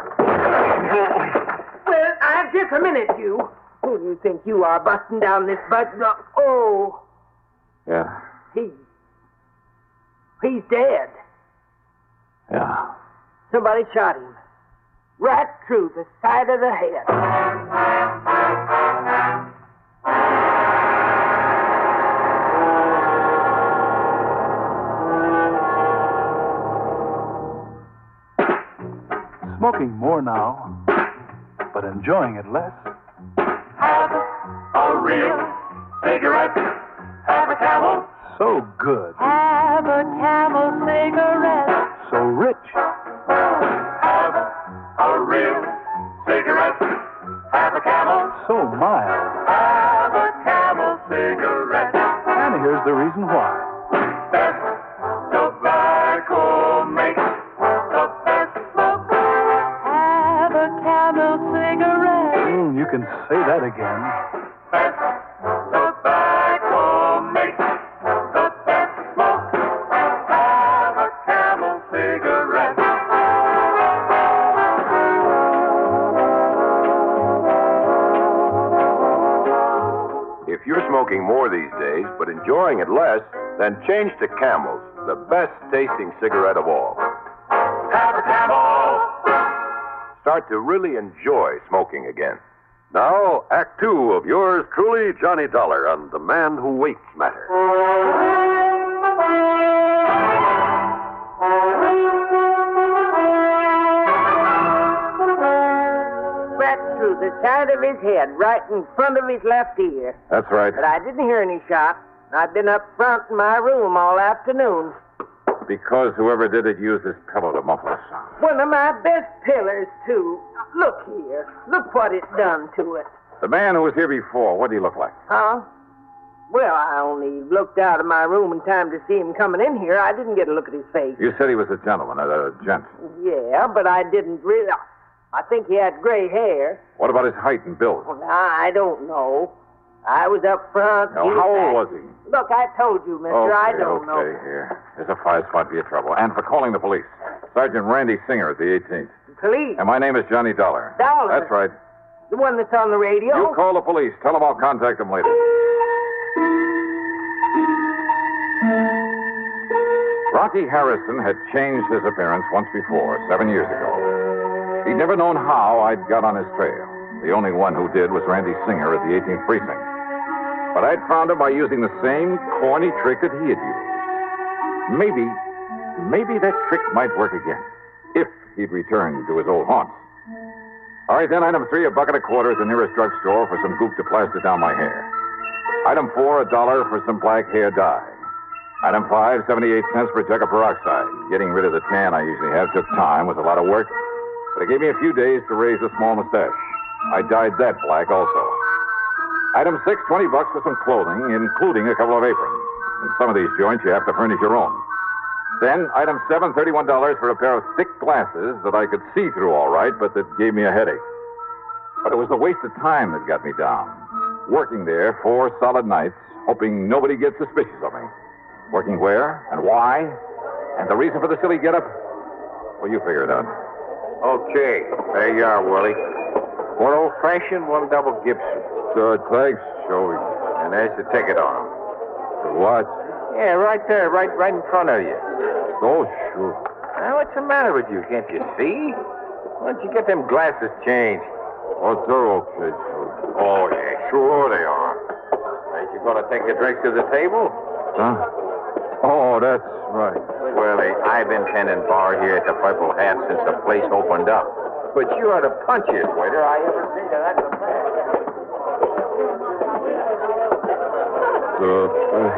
Well, just a minute, you. Who do you think you are busting down this butt? Oh. Yeah. He's dead. Yeah. Somebody shot him. Right through the side of the head. Smoking more now, but enjoying it less. Have a real cigarette. Have a Camel. So good. Have a Camel cigarette. So rich. Have a real cigarette. Have a Camel. So mild. Have a Camel cigarette. And here's the reason why. Best tobacco makes the best smoke. Have a Camel cigarette. You can say that again. Best tobacco makes the best smoke. Have a Camel cigarette. If you're smoking more these days, but enjoying it less, then change to Camels, the best tasting cigarette of all. Have a Camel. Start to really enjoy smoking again. Now, Act 2 of yours truly, Johnny Dollar, on The Man Who Waits Matter. Right through the side of his head, right in front of his left ear. That's right. But I didn't hear any shot. I've been up front in my room all afternoon. Because whoever did it used his pillow to muffle the sound. One of my best pillars, too. Look here. Look what it done to it. The man who was here before, what did he look like? Huh? Well, I only looked out of my room in time to see him coming in here. I didn't get a look at his face. You said he was a gentleman, a gent. Yeah, but I didn't really. I think he had gray hair. What about his height and build? Well, I don't know. I was up front. Now, how old was he? Look, I told you, mister. I don't know. Okay, here. There's a 5-spot for your trouble. And for calling the police. Sergeant Randy Singer at the 18th. Police? And my name is Johnny Dollar. Dollar? That's right. The one that's on the radio? You call the police. Tell them I'll contact them later. Rocky Harrison had changed his appearance once before, 7 years ago. He'd never known how I'd got on his trail. The only one who did was Randy Singer at the 18th Precinct. But I'd found him by using the same corny trick that he had used. Maybe that trick might work again, if he'd return to his old haunts. All right, then, item 3, a bucket of quarters at the nearest drugstore for some goop to plaster down my hair. Item 4, $1 for some black hair dye. Item 5, 78 cents for a jug of peroxide. Getting rid of the tan I usually have took time, was a lot of work, but it gave me a few days to raise a small mustache. I dyed that black also. Item 6, $20 for some clothing, including a couple of aprons. In some of these joints, you have to furnish your own. Then, item 7, $31 for a pair of thick glasses that I could see through all right, but that gave me a headache. But it was the waste of time that got me down. Working there 4 solid nights, hoping nobody gets suspicious of me. Working where and why, and the reason for the silly getup, well, you figure it out. Okay, there you are, Willie. One old-fashioned, one double Gibson. Good, thanks, Joey. And there's the ticket on them. For what? Yeah, right there, right in front of you. Oh, sure. Now, what's the matter with you? Can't you see? Why don't you get them glasses changed? Oh, they're okay, Joey. Oh, yeah, sure they are. Ain't you going to take a drink to the table? Huh? Oh, that's right. Willie, I've been tending bar here at the Purple Hat since the place opened up. But you are the punchiest waiter I ever seen, and that's a fact.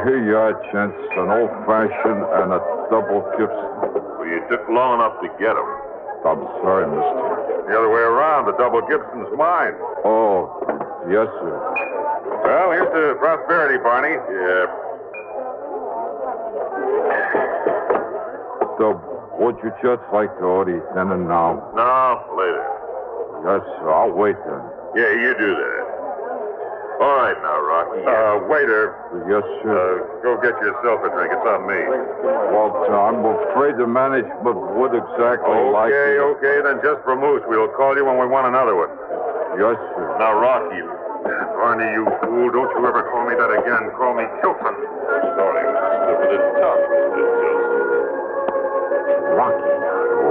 Here you are, gents. An old-fashioned and a double Gibson. Well, you took long enough to get them. I'm sorry, mister. The other way around. The double Gibson's mine. Oh, yes, sir. Well, here's to prosperity, Barney. Yeah. Would you just like to order tenant now? No, later. Yes, sir. I'll wait then. Yeah, you do that. All right now, Rocky. Waiter. Yes, sir. Go get yourself a drink. It's on me. Well, I'm afraid the management would exactly like it. Okay, then just for moose. We'll call you when we want another one. Yes, sir. Now, Rocky, Barney, you fool. Don't you ever call me that again. Call me Tilson. Sorry, Mr. Stupid. It's tough, Mr. Tilson.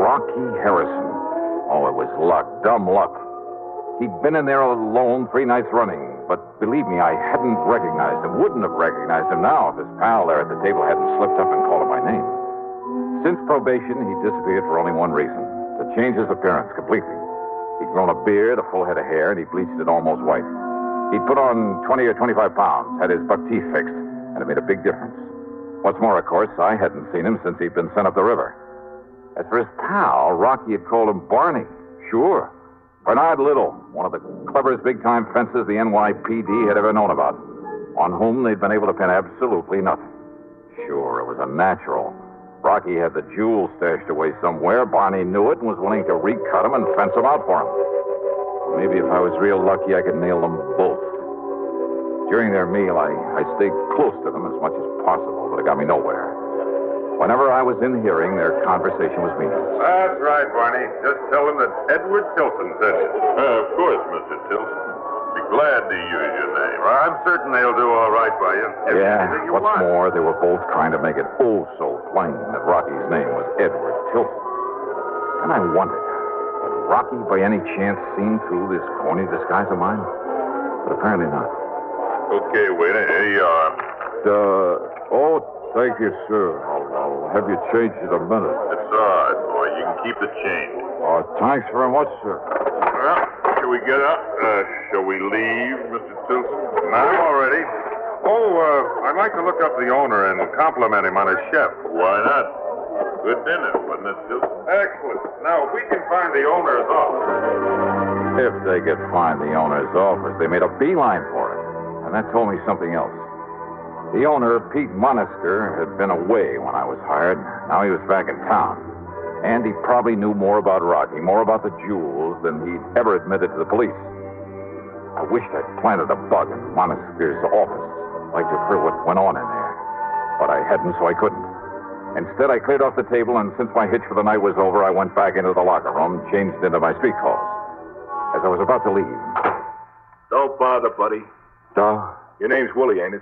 Rocky Harrison. Oh, it was luck, dumb luck. He'd been in there alone 3 nights running, but believe me, I hadn't recognized him, wouldn't have recognized him now if his pal there at the table hadn't slipped up and called him by name. Since probation, he disappeared for only one reason, to change his appearance completely. He'd grown a beard, a full head of hair, and he bleached it almost white. He'd put on 20 or 25 pounds, had his buck teeth fixed, and it made a big difference. What's more, of course, I hadn't seen him since he'd been sent up the river. As for his pal, Rocky had called him Barney. Sure. Bernard Little, one of the cleverest big-time fences the NYPD had ever known about, on whom they'd been able to pin absolutely nothing. Sure, it was a natural. Rocky had the jewels stashed away somewhere. Barney knew it and was willing to recut him and fence them out for him. Maybe if I was real lucky, I could nail them both. During their meal, I stayed close to them as much as possible, but it got me nowhere. Whenever I was in hearing, their conversation was meaningless. That's right, Barney. Just tell him that Edward Tilson said it. Of course, Mr. Tilson. Be glad to use your name. Well, I'm certain they'll do all right by you. What's more, they were both trying to make it oh so plain that Rocky's name was Edward Tilson. And I wondered, had Rocky by any chance seen through this corny disguise of mine? But apparently not. Okay, waiter, here you are. Thank you, sir. I'll have you changed in a minute. It's all right, boy. You can keep the change. Thanks very much, sir. Well, shall we get up? Shall we leave, Mr. Tilson? I'm all ready. I'd like to look up the owner and compliment him on his chef. Why not? Good dinner, wasn't it, Tilson? Excellent. Now, if we can find the owner's office. If they could find the owner's office, they made a beeline for it. And that told me something else. The owner, Pete Monester, had been away when I was hired. Now he was back in town. And he probably knew more about Rocky, more about the jewels than he'd ever admitted to the police. I wished I'd planted a bug in Monester's office. I'd like to hear what went on in there. But I hadn't, so I couldn't. Instead, I cleared off the table, and since my hitch for the night was over, I went back into the locker room, changed into my street clothes. As I was about to leave... Don't bother, buddy. Your name's Willie, ain't it?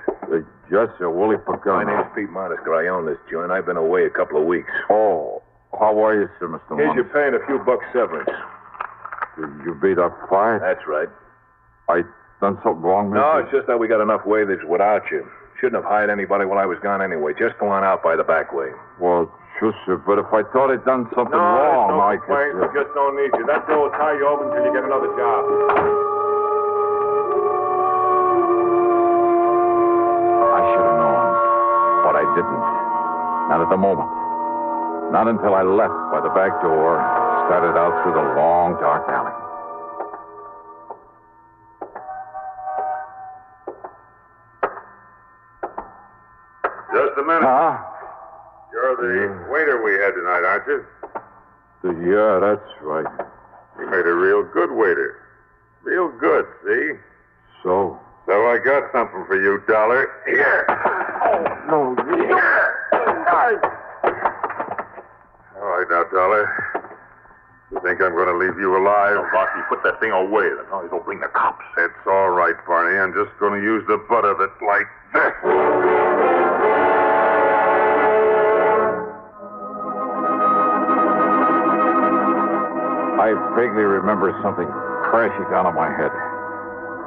Yes, sir, Willie Pagano. My name's Pete Monester. I own this joint. I've been away a couple of weeks. Oh, how are you, sir, Mr. Here's Monster? your pay and a few bucks severance. You beat up fired? That's right. I done something wrong, Mr.? No, it's just that we got enough waivers without you. Shouldn't have hired anybody while I was gone anyway. Just go on out by the back way. Well, sure, sir, but if I thought I'd done something wrong, I could... We just don't need you. That door will tie you over until you get another job. But I didn't. Not at the moment. Not until I left by the back door and started out through the long, dark alley. Just a minute. Huh? You're the waiter we had tonight, aren't you? Yeah, that's right. You made a real good waiter. Real good, see? So? So I got something for you, Dollar. Here. No, All right, now, Dollar. You think I'm going to leave you alive? No, Rocky, put that thing away. No, don't bring the cops. It's all right, Barney. I'm just going to use the butt of it like this. I vaguely remember something crashing down on my head.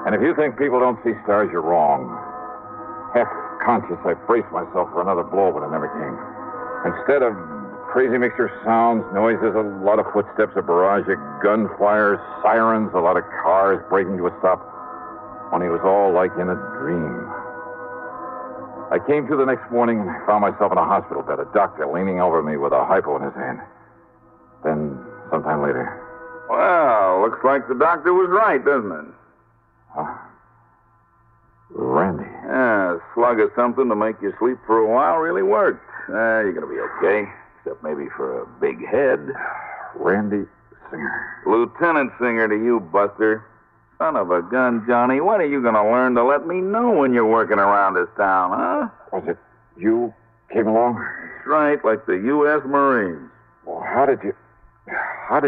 And if you think people don't see stars, you're wrong. Half conscious, I braced myself for another blow, but it never came. Instead of crazy mixture of sounds, noises, a lot of footsteps, a barrage of gunfire, sirens, a lot of cars breaking to a stop. Only it was all like in a dream. I came to the next morning and I found myself in a hospital bed, a doctor leaning over me with a hypo in his hand. Then, sometime later... Well, looks like the doctor was right, doesn't it? Huh? Randy. Yeah, a slug of something to make you sleep for a while really worked. You're going to be okay, except maybe for a big head. Randy Singer. Lieutenant Singer to you, Buster. Son of a gun, Johnny. When are you going to learn to let me know when you're working around this town, huh? Was it you came along? That's right, like the U.S. Marines. Well, how did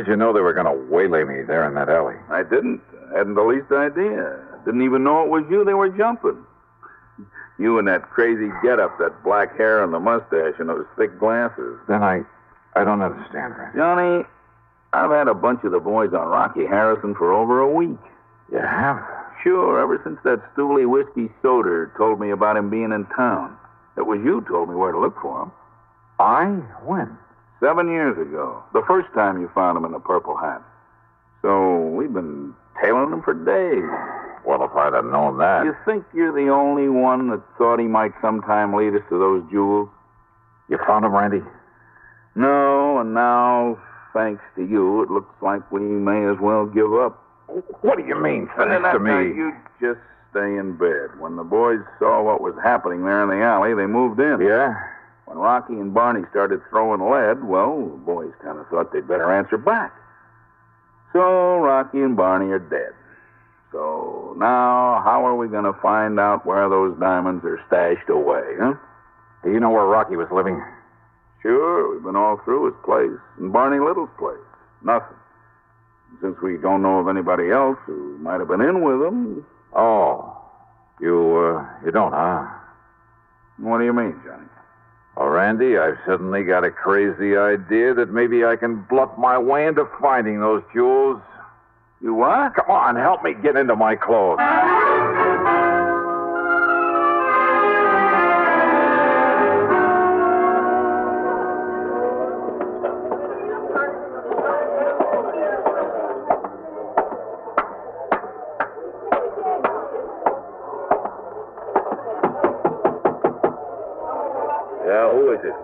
you know they were going to waylay me there in that alley? I didn't. I hadn't the least idea. Didn't even know it was you they were jumping. You and that crazy getup, that black hair and the mustache and those thick glasses. Then I don't understand, Randy. Johnny, I've had a bunch of the boys on Rocky Harrison for over a week. You have? Sure, ever since that stoolie whiskey soda told me about him being in town. It was you told me where to look for him. I? When? 7 years ago. The first time you found him in the purple hat. So we've been tailing him for days. Well, if I'd have known that. You think you're the only one that thought he might sometime lead us to those jewels? You found him, Randy? No, and now, thanks to you, it looks like we may as well give up. What do you mean, thanks to me? You just stay in bed. When the boys saw what was happening there in the alley, they moved in. Yeah? When Rocky and Barney started throwing lead, well, the boys kind of thought they'd better answer back. So Rocky and Barney are dead. So now, how are we going to find out where those diamonds are stashed away, huh? Do you know where Rocky was living? Sure, we've been all through his place and Barney Little's place. Nothing. Since we don't know of anybody else who might have been in with him. Oh, you don't, huh? What do you mean, Johnny? Well, Randy, I've suddenly got a crazy idea that maybe I can bluff my way into finding those jewels. You what? Come on, help me get into my clothes. Yeah, who is it?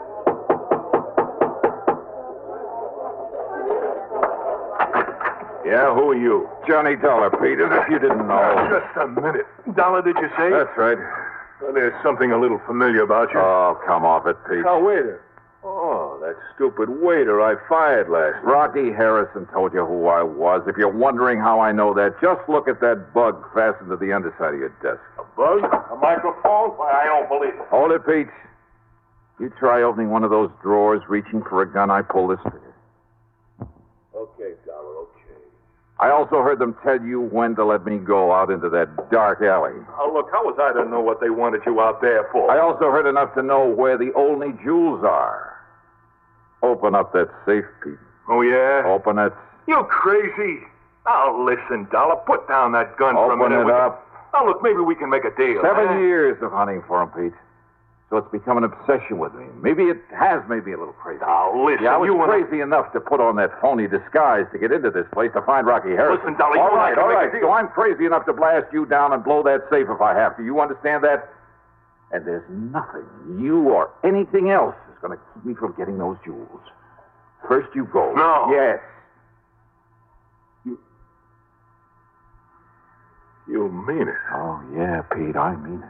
Yeah, who are you? Johnny Dollar, Pete, as if you didn't know. Just a minute. Dollar, did you say? That's right. Well, there's something a little familiar about you. Oh, come off it, Pete. Now, waiter. Oh, that stupid waiter I fired last night. Rocky Harrison told you who I was. If you're wondering how I know that, just look at that bug fastened to the underside of your desk. A bug? A microphone? Why, I don't believe it. Hold it, Pete. You try opening one of those drawers, reaching for a gun, I pull this trigger. Okay, Dollar, okay. I also heard them tell you when to let me go out into that dark alley. Oh, look, how was I to know what they wanted you out there for? I also heard enough to know where the only jewels are. Open up that safe, Pete. Oh, yeah? Open it. You crazy? Now, listen, Dollar, put down that gun for a minute. Open it up. Now, look, maybe we can make a deal. 7 years of hunting for him, Pete. So it's become an obsession with me. Maybe it has made me a little crazy. Now, listen, yeah, I was crazy enough to put on that phony disguise to get into this place to find Rocky Harrison. Listen, Dollar, all right. So I'm crazy enough to blast you down and blow that safe if I have to. You understand that? And there's nothing, you or anything else, is going to keep me from getting those jewels. First you go. No. Yes. You mean it? Oh, yeah, Pete, I mean it.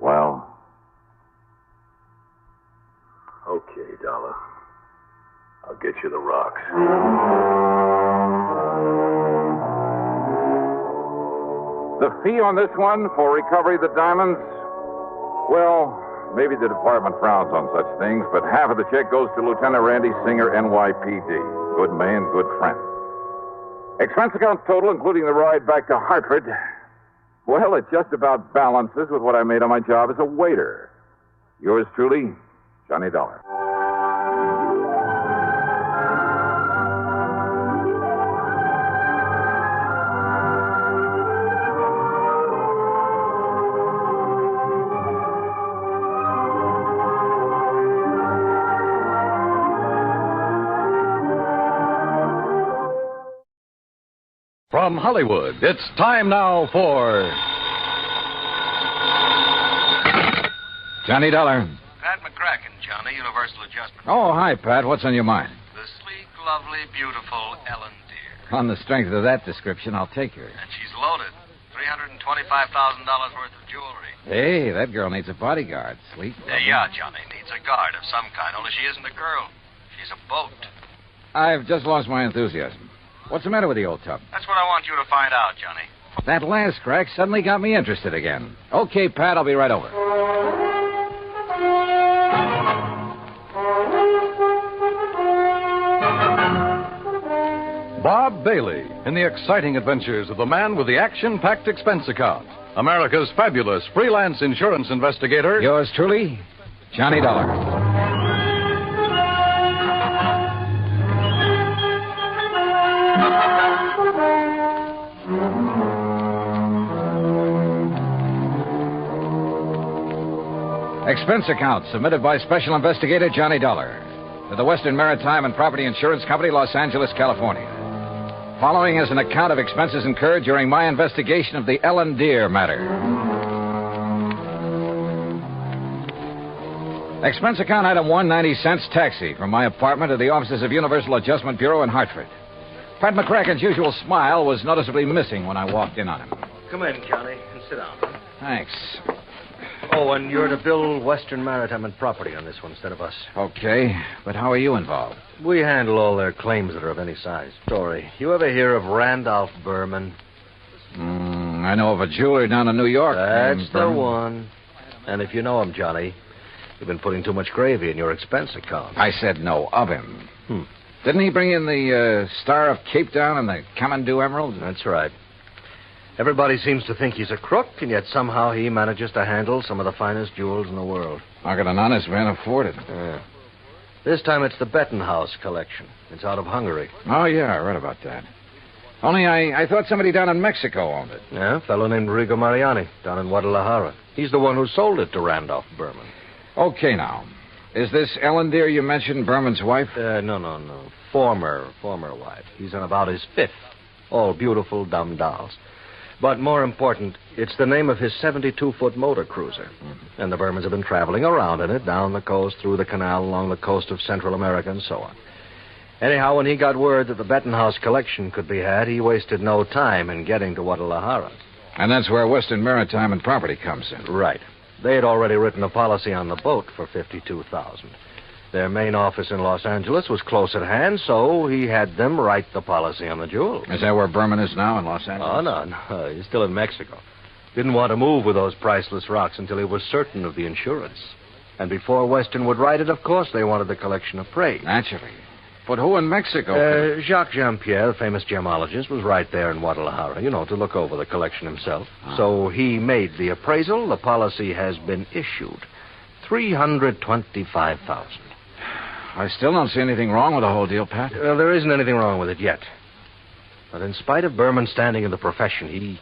Well? Okay, Dollar. I'll get you the rocks. The fee on this one for recovery of the diamonds? Well, maybe the department frowns on such things, but half of the check goes to Lieutenant Randy Singer, NYPD. Good man, good friend. Expense account total, including the ride back to Hartford. Well, it just about balances with what I made on my job as a waiter. Yours truly, Johnny Dollar. From Hollywood, it's time now for Johnny Dollar. Pat McCracken, Johnny, Universal Adjustment. Oh, hi, Pat. What's on your mind? The sleek, lovely, beautiful Ellen Deere. On the strength of that description, I'll take her. And she's loaded. $325,000 worth of jewelry. Hey, that girl needs a bodyguard. Sleek. Yeah, Johnny, needs a guard of some kind, only she isn't a girl. She's a boat. I've just lost my enthusiasm. What's the matter with the old tub? That's what I want you to find out, Johnny. That last crack suddenly got me interested again. Okay, Pat, I'll be right over. Bob Bailey in the exciting adventures of the man with the action-packed expense account. America's fabulous freelance insurance investigator. Yours truly, Johnny Dollar. Expense account submitted by Special Investigator Johnny Dollar to the Western Maritime and Property Insurance Company, Los Angeles, California. Following is an account of expenses incurred during my investigation of the Ellen Deer matter. Expense account item 1, 90 cents taxi from my apartment to the offices of Universal Adjustment Bureau in Hartford. Pat McCracken's usual smile was noticeably missing when I walked in on him. Come in, Johnny, and sit down. Thanks. Oh, and you're to bill Western Maritime and Property on this one instead of us. Okay, but how are you involved? We handle all their claims that are of any size. Story. You ever hear of Randolph Berman? I know of a jeweler down in New York. That's the one. And if you know him, Johnny, you've been putting too much gravy in your expense account. I said no of him. Didn't he bring in the Star of Cape Town and the Kamandu Emerald? That's right. Everybody seems to think he's a crook, and yet somehow he manages to handle some of the finest jewels in the world. How could an honest man afford it? Yeah. This time it's the Bettenhaus collection. It's out of Hungary. Oh, yeah, I read about that. Only I thought somebody down in Mexico owned it. Yeah, a fellow named Rigo Mariani down in Guadalajara. He's the one who sold it to Randolph Berman. Okay, now. Is this Ellen Deer you mentioned Berman's wife? No. Former wife. He's on about his fifth. All beautiful, dumb dolls. But more important, it's the name of his 72-foot motor cruiser. And the Bermans have been traveling around in it, down the coast, through the canal, along the coast of Central America, and so on. Anyhow, when he got word that the Bettenhaus collection could be had, he wasted no time in getting to Guadalajara. And that's where Western Maritime and Property comes in. Right. They had already written a policy on the boat for $52,000. Their main office in Los Angeles was close at hand, so he had them write the policy on the jewels. Is that where Berman is now, in Los Angeles? Oh, no. He's still in Mexico. Didn't want to move with those priceless rocks until he was certain of the insurance. And before Western would write it, of course, they wanted the collection appraised. Naturally. But who in Mexico? Jacques Jean-Pierre, the famous gemologist, was right there in Guadalajara, to look over the collection himself. So he made the appraisal. The policy has been issued. $325,000. I still don't see anything wrong with the whole deal, Pat. There isn't anything wrong with it yet. But in spite of Berman's standing in the profession,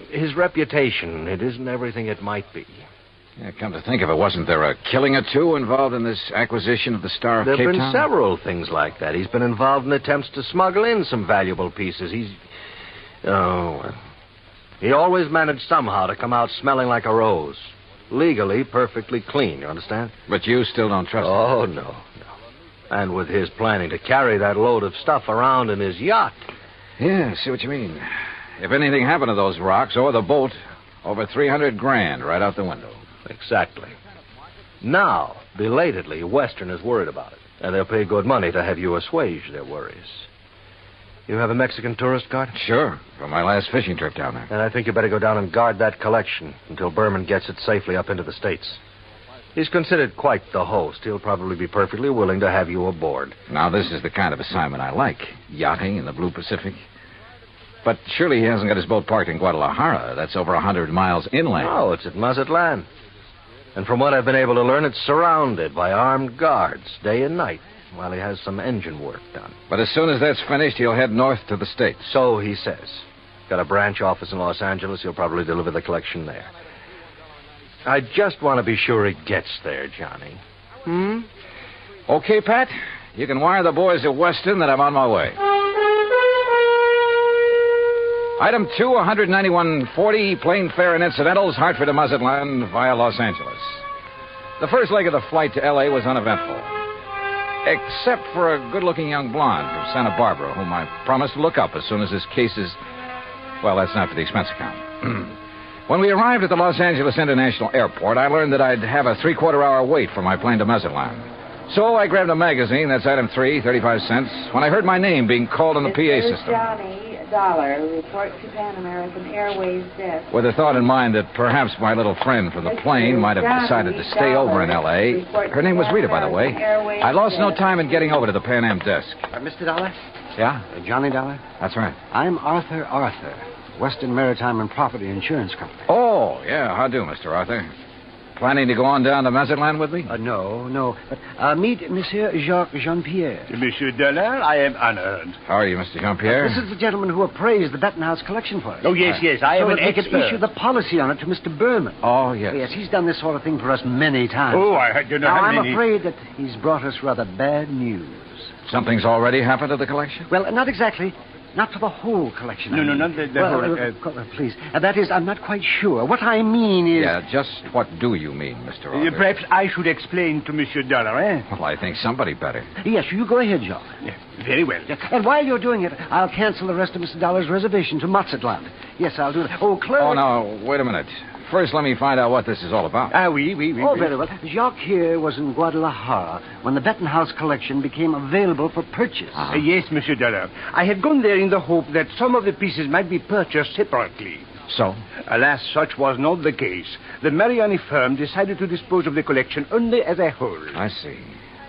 his reputation, it isn't everything it might be. Yeah, come to think of it, wasn't there a killing or two involved in this acquisition of the Star of Cape Town? There have been several things like that. He's been involved in attempts to smuggle in some valuable pieces. He always managed somehow to come out smelling like a rose. Legally, perfectly clean, you understand? But you still don't trust him? Oh, no. And with his planning to carry that load of stuff around in his yacht. Yeah, I see what you mean. If anything happened to those rocks or the boat, over $300,000 right out the window. Exactly. Now, belatedly, Western is worried about it. And they'll pay good money to have you assuage their worries. You have a Mexican tourist card? Sure, from my last fishing trip down there. And I think you better go down and guard that collection until Berman gets it safely up into the States. He's considered quite the host. He'll probably be perfectly willing to have you aboard. Now, this is the kind of assignment I like. Yachting in the Blue Pacific. But surely he hasn't got his boat parked in Guadalajara. That's over 100 miles inland. No, it's at Mazatlan. And from what I've been able to learn, it's surrounded by armed guards day and night while he has some engine work done. But as soon as that's finished, he'll head north to the States. So he says. Got a branch office in Los Angeles. He'll probably deliver the collection there. I just want to be sure he gets there, Johnny. Okay, Pat. You can wire the boys at Weston that I'm on my way. Item 2, $191.40, plane fare and incidentals, Hartford to Mazatlan via Los Angeles. The first leg of the flight to L.A. was uneventful, except for a good-looking young blonde from Santa Barbara, whom I promised to look up as soon as this case is... Well, that's not for the expense account. When we arrived at the Los Angeles International Airport, I learned that I'd have a three-quarter-hour wait for my plane to Mazatlan. So I grabbed a magazine, that's item 3, 35 cents, when I heard my name being called on the PA system. Johnny Dollar, report to Pan American Airways desk. With the thought in mind that perhaps my little friend from the plane might have decided to stay over in L.A. Her name was Rita, by the way. I lost no time in getting over to the Pan Am desk. Mr. Dollar? Yeah? Johnny Dollar? That's right. I'm Arthur, Western Maritime and Property Insurance Company. Oh, yeah. How do, Mr. Arthur? Planning to go on down to Mazatlan with me? No. But, meet Monsieur Jacques Jean-Pierre. Monsieur Dollar, I am honored. How are you, Mr. Jean-Pierre? This is the gentleman who appraised the Bettenhouse collection for us. Oh, yes, I am an expert. So they could issue the policy on it to Mr. Berman. Oh, yes. Yes, he's done this sort of thing for us many times. Oh, I do not have I'm many. afraid that he's brought us rather bad news. Something's already happened to the collection? Well, not exactly. Not for the whole collection. No, not the whole... Please. That is, I'm not quite sure. What I mean is... Yeah, just what do you mean, Mr. Arthur? Perhaps I should explain to Monsieur Dollar, eh? Well, I think somebody better. Yes, you go ahead, Jacques. Yeah, very well. And while you're doing it, I'll cancel the rest of Mr. Dollar's reservation to Mazatlan. Yes, I'll do that. Oh, Claire... Oh, no, wait a minute. First, let me find out what this is all about. Oui. Oh, very well. Jacques here was in Guadalajara when the Bettenhouse collection became available for purchase. Yes, Monsieur Dollar. I had gone there in the hope that some of the pieces might be purchased separately. So? Alas, such was not the case. The Mariani firm decided to dispose of the collection only as a whole. I see.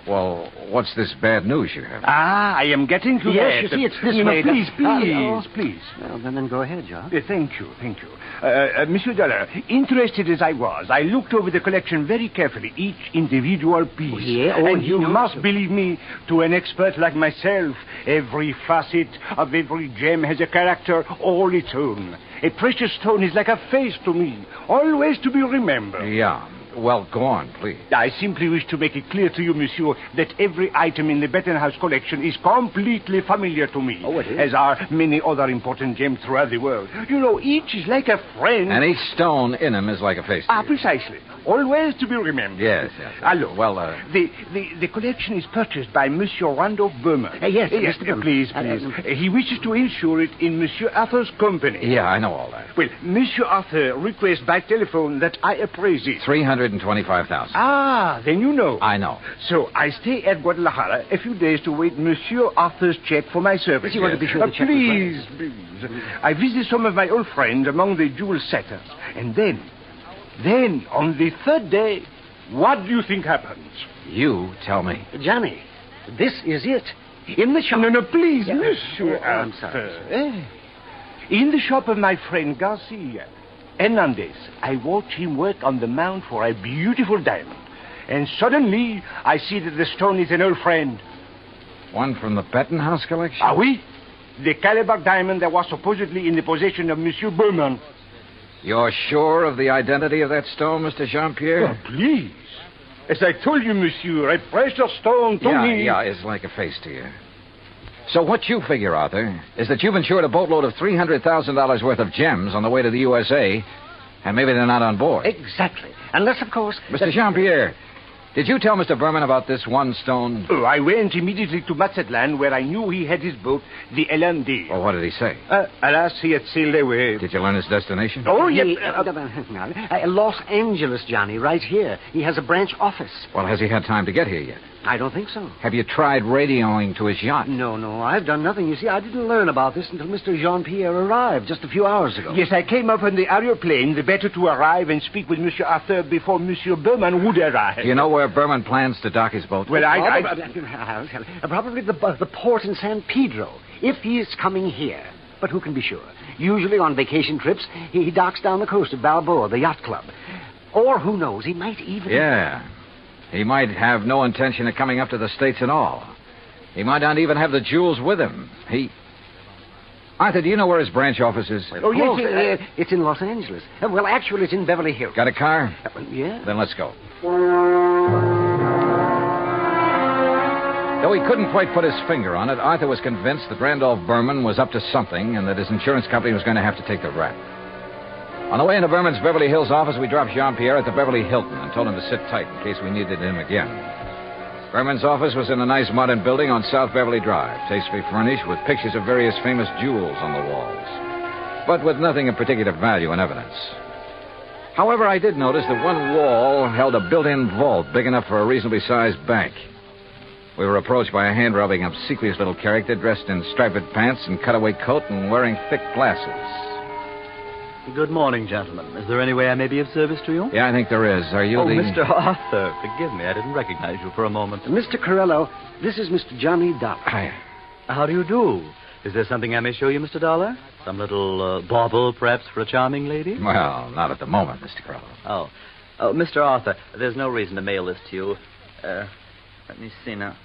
Well, what's this bad news you have? I am getting to that. Yes, you see, it's this way. Please. Well, then go ahead, Jacques. Thank you. Monsieur Dollar, interested as I was, I looked over the collection very carefully, each individual piece. And you must believe me, to an expert like myself, every facet of every gem has a character all its own. A precious stone is like a face to me, always to be remembered. Yeah. Well, go on, please. I simply wish to make it clear to you, monsieur, that every item in the Bettenhouse collection is completely familiar to me. Oh, it is? As are many other important gems throughout the world. You know, each is like a friend. And each stone in them is like a face to you. Precisely. Always to be remembered. Yes. Hello. Well, The collection is purchased by Monsieur Randolph Berman. Yes, please. He wishes to insure it in Monsieur Arthur's company. Yeah, I know all that. Well, Monsieur Arthur requests by telephone that I appraise it. $325,000. Then you know. I know. So I stay at Guadalajara a few days to wait Monsieur Arthur's check for my service. You want to be sure the check please. I visit some of my old friends among the jewel setters. And then, on the third day, what do you think happens? You tell me. Johnny, this is it. In the shop... No, please, Monsieur I'm sorry. In the shop of my friend Garcia Hernandez, I watch him work on the mount for a beautiful diamond. And suddenly, I see that the stone is an old friend. One from the Bettenhouse collection? Oui. The caliber diamond that was supposedly in the possession of Monsieur Berman. You're sure of the identity of that stone, Mr. Jean-Pierre? Oh, please. As I told you, monsieur, a precious stone to me. Yeah, it's like a face to you. So what you figure, Arthur, is that you've insured a boatload of $300,000 worth of gems on the way to the USA, and maybe they're not on board. Exactly. Unless, of course... Mr. Jean-Pierre, did you tell Mr. Berman about this one stone? Oh, I went immediately to Mazatlan, where I knew he had his boat, the LMD. Well, what did he say? Alas, he had sailed away. Did you learn his destination? Oh, yes. Los Angeles, Johnny, right here. He has a branch office. Well, has he had time to get here yet? I don't think so. Have you tried radioing to his yacht? No, I've done nothing. You see, I didn't learn about this until Mr. Jean-Pierre arrived just a few hours ago. Yes, I came up on the aeroplane, the better to arrive and speak with Monsieur Arthur before Monsieur Berman would arrive. Do you know where Berman plans to dock his boat? Well, probably the port in San Pedro, if he is coming here. But who can be sure? Usually on vacation trips, he docks down the coast of Balboa, the yacht club. Or, who knows, he might even... Yeah. He might have no intention of coming up to the States at all. He might not even have the jewels with him. Arthur, do you know where his branch office is? Oh, yes. It's in Los Angeles. Well, actually, it's in Beverly Hills. Got a car? Yeah. Then let's go. Though he couldn't quite put his finger on it, Arthur was convinced that Randolph Berman was up to something and that his insurance company was going to have to take the rap. On the way into Berman's Beverly Hills office, we dropped Jean-Pierre at the Beverly Hilton and told him to sit tight in case we needed him again. Berman's office was in a nice modern building on South Beverly Drive, tastefully furnished with pictures of various famous jewels on the walls, but with nothing of particular value in evidence. However, I did notice that one wall held a built-in vault big enough for a reasonably sized bank. We were approached by a hand-rubbing, obsequious little character dressed in striped pants and cutaway coat and wearing thick glasses. Good morning, gentlemen. Is there any way I may be of service to you? Yeah, I think there is. Are you the... Mr. Arthur, forgive me. I didn't recognize you for a moment. Mr. Corello, this is Mr. Johnny Dollar. Hi. How do you do? Is there something I may show you, Mr. Dollar? Some little bauble, perhaps, for a charming lady? Well, not at the moment, Mr. Corello. Oh, Mr. Arthur, there's no reason to mail this to you. Let me see now.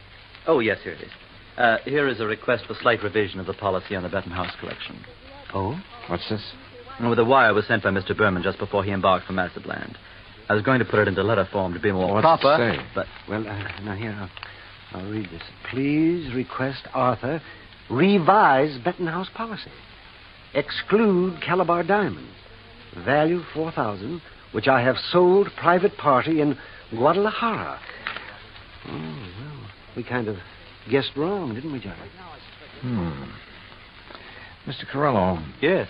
Oh, yes, here it is. Here is a request for slight revision of the policy on the Bettenhouse collection. Oh? What's this? Well, the wire was sent by Mr. Berman just before he embarked for Massabland. I was going to put it into letter form to be more What's proper, it say? but... Well, now here, I'll read this. Please request Arthur revise Bettenhouse policy. Exclude Calabar diamonds. Value $4,000, which I have sold private party in Guadalajara. Oh, well, we kind of guessed wrong, didn't we, Johnny? Mr. Corello. Yes?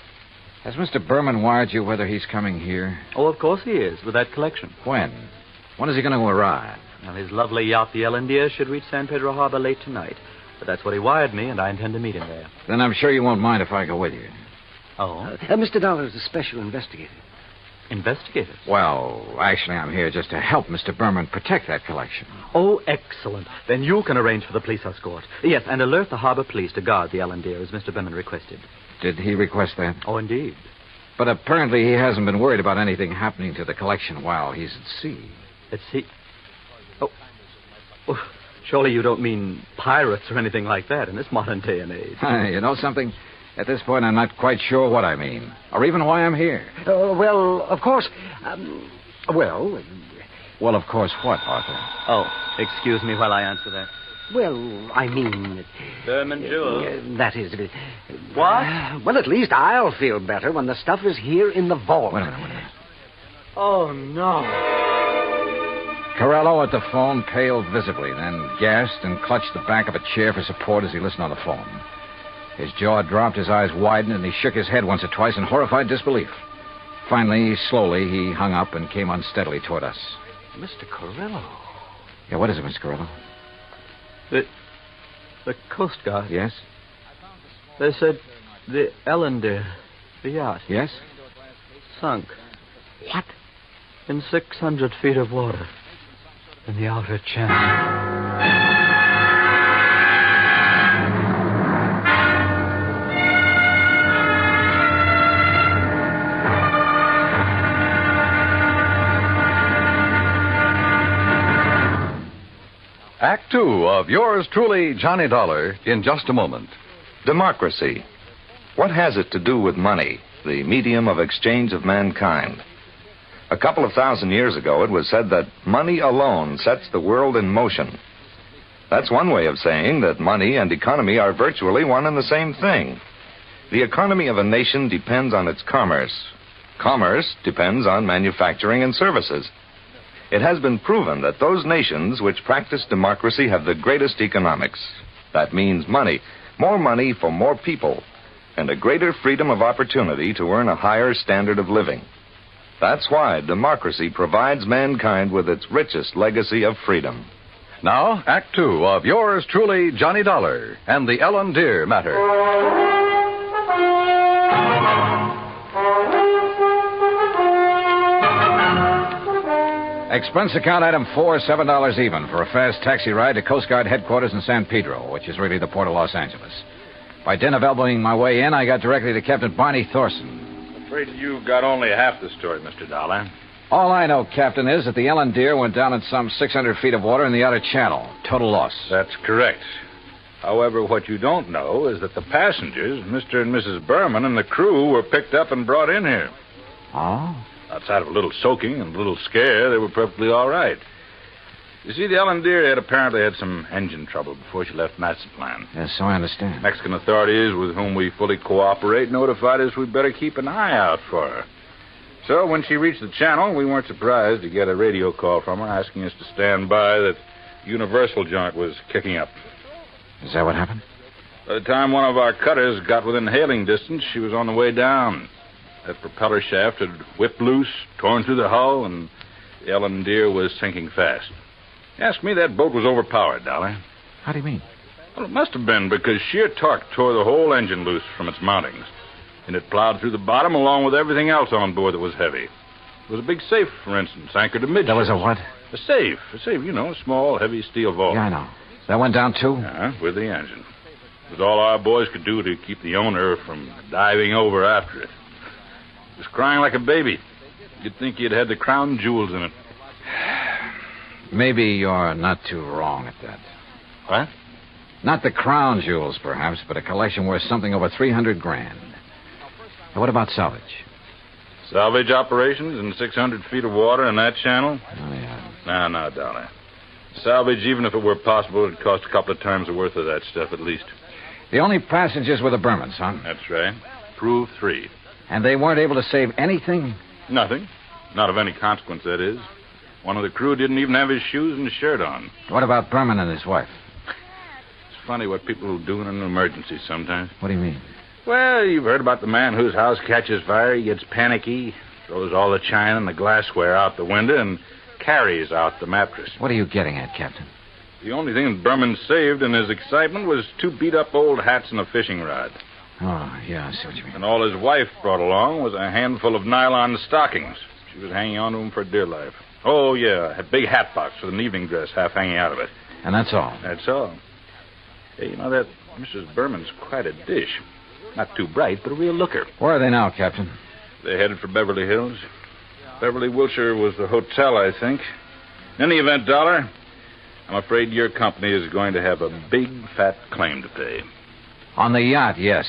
Has Mr. Berman wired you whether he's coming here? Oh, of course he is, with that collection. When? When is he going to arrive? Well, his lovely yacht, the Ellendeer, should reach San Pedro Harbor late tonight. But that's what he wired me, and I intend to meet him there. Then I'm sure you won't mind if I go with you. Oh? Mr. Dollar is a special investigator. Investigator? Well, actually, I'm here just to help Mr. Berman protect that collection. Oh, excellent. Then you can arrange for the police escort. Yes, and alert the harbor police to guard the Ellendeer, as Mr. Berman requested. Did he request that? Oh, indeed. But apparently he hasn't been worried about anything happening to the collection while he's at sea. At sea? Oh, surely you don't mean pirates or anything like that in this modern day and age. You know something? At this point, I'm not quite sure what I mean, or even why I'm here. Well, of course, Well, of course what, Arthur? Oh, excuse me while I answer that. Well, I mean... Berman Jewel. That is... What? Well, at least I'll feel better when the stuff is here in the vault. Wait a minute. Oh, no. Corello at the phone paled visibly, then gasped and clutched the back of a chair for support as he listened on the phone. His jaw dropped, his eyes widened, and he shook his head once or twice in horrified disbelief. Finally, slowly, he hung up and came unsteadily toward us. Mr. Corello. Yeah, what is it, Mr. Corello? The Coast Guard. Yes? They said the Ellendeer, the yacht. Yes? Sunk. What? In 600 feet of water. In the outer channel. Act Two of yours truly, Johnny Dollar, in just a moment. Democracy. What has it to do with money, the medium of exchange of mankind? A couple of thousand years ago, it was said that money alone sets the world in motion. That's one way of saying that money and economy are virtually one and the same thing. The economy of a nation depends on its commerce. Commerce depends on manufacturing and services. It has been proven that those nations which practice democracy have the greatest economics. That means money, more money for more people, and a greater freedom of opportunity to earn a higher standard of living. That's why democracy provides mankind with its richest legacy of freedom. Now, Act Two of yours truly, Johnny Dollar, and the Ellendeer Matter. Expense account item 4, $7 even for a fast taxi ride to Coast Guard headquarters in San Pedro, which is really the port of Los Angeles. By dint of elbowing my way in, I got directly to Captain Barney Thorson. Afraid you got only half the story, Mr. Dollar. All I know, Captain, is that the Ellendeer went down in some 600 feet of water in the outer channel. Total loss. That's correct. However, what you don't know is that the passengers, Mr. and Mrs. Berman, and the crew were picked up and brought in here. Oh? Outside of a little soaking and a little scare, they were perfectly all right. You see, the Ellendeer had apparently had some engine trouble before she left Massaplan. Yes, so I understand. Mexican authorities, with whom we fully cooperate, notified us we'd better keep an eye out for her. So when she reached the channel, we weren't surprised to get a radio call from her asking us to stand by that Universal joint was kicking up. Is that what happened? By the time one of our cutters got within hailing distance, she was on the way down. That propeller shaft had whipped loose, torn through the hull, and the Ellendeer was sinking fast. Ask me, that boat was overpowered, Dolly. How do you mean? Well, it must have been, because sheer torque tore the whole engine loose from its mountings. And it plowed through the bottom along with everything else on board that was heavy. There was a big safe, for instance, anchored amidships. There was a what? A safe, you know, a small, heavy steel vault. Yeah, I know. That went down, too? Yeah, with the engine. It was all our boys could do to keep the owner from diving over after it. It was crying like a baby. You'd think he'd had the crown jewels in it. Maybe you're not too wrong at that. What? Not the crown jewels, perhaps, but a collection worth something over $300,000. Now, what about salvage? Salvage operations in 600 feet of water in that channel? Oh, yeah. No, Dollar. Salvage, even if it were possible, it'd cost a couple of times the worth of that stuff at least. The only passengers were the Bermans, huh? That's right. Prove 3. And they weren't able to save anything? Nothing. Not of any consequence, that is. One of the crew didn't even have his shoes and shirt on. What about Berman and his wife? It's funny what people will do in an emergency sometimes. What do you mean? Well, you've heard about the man whose house catches fire. He gets panicky, throws all the china and the glassware out the window, and carries out the mattress. What are you getting at, Captain? The only thing that Berman saved in his excitement was 2 beat-up old hats and a fishing rod. Oh, yeah, I see what you mean. And all his wife brought along was a handful of nylon stockings. She was hanging on to them for dear life. Oh, yeah, a big hat box with an evening dress half hanging out of it. And that's all? That's all. Hey, you know, that Mrs. Berman's quite a dish. Not too bright, but a real looker. Where are they now, Captain? They're headed for Beverly Hills. Beverly Wilshire was the hotel, I think. In any event, Dollar, I'm afraid your company is going to have a big, fat claim to pay. On the yacht, yes.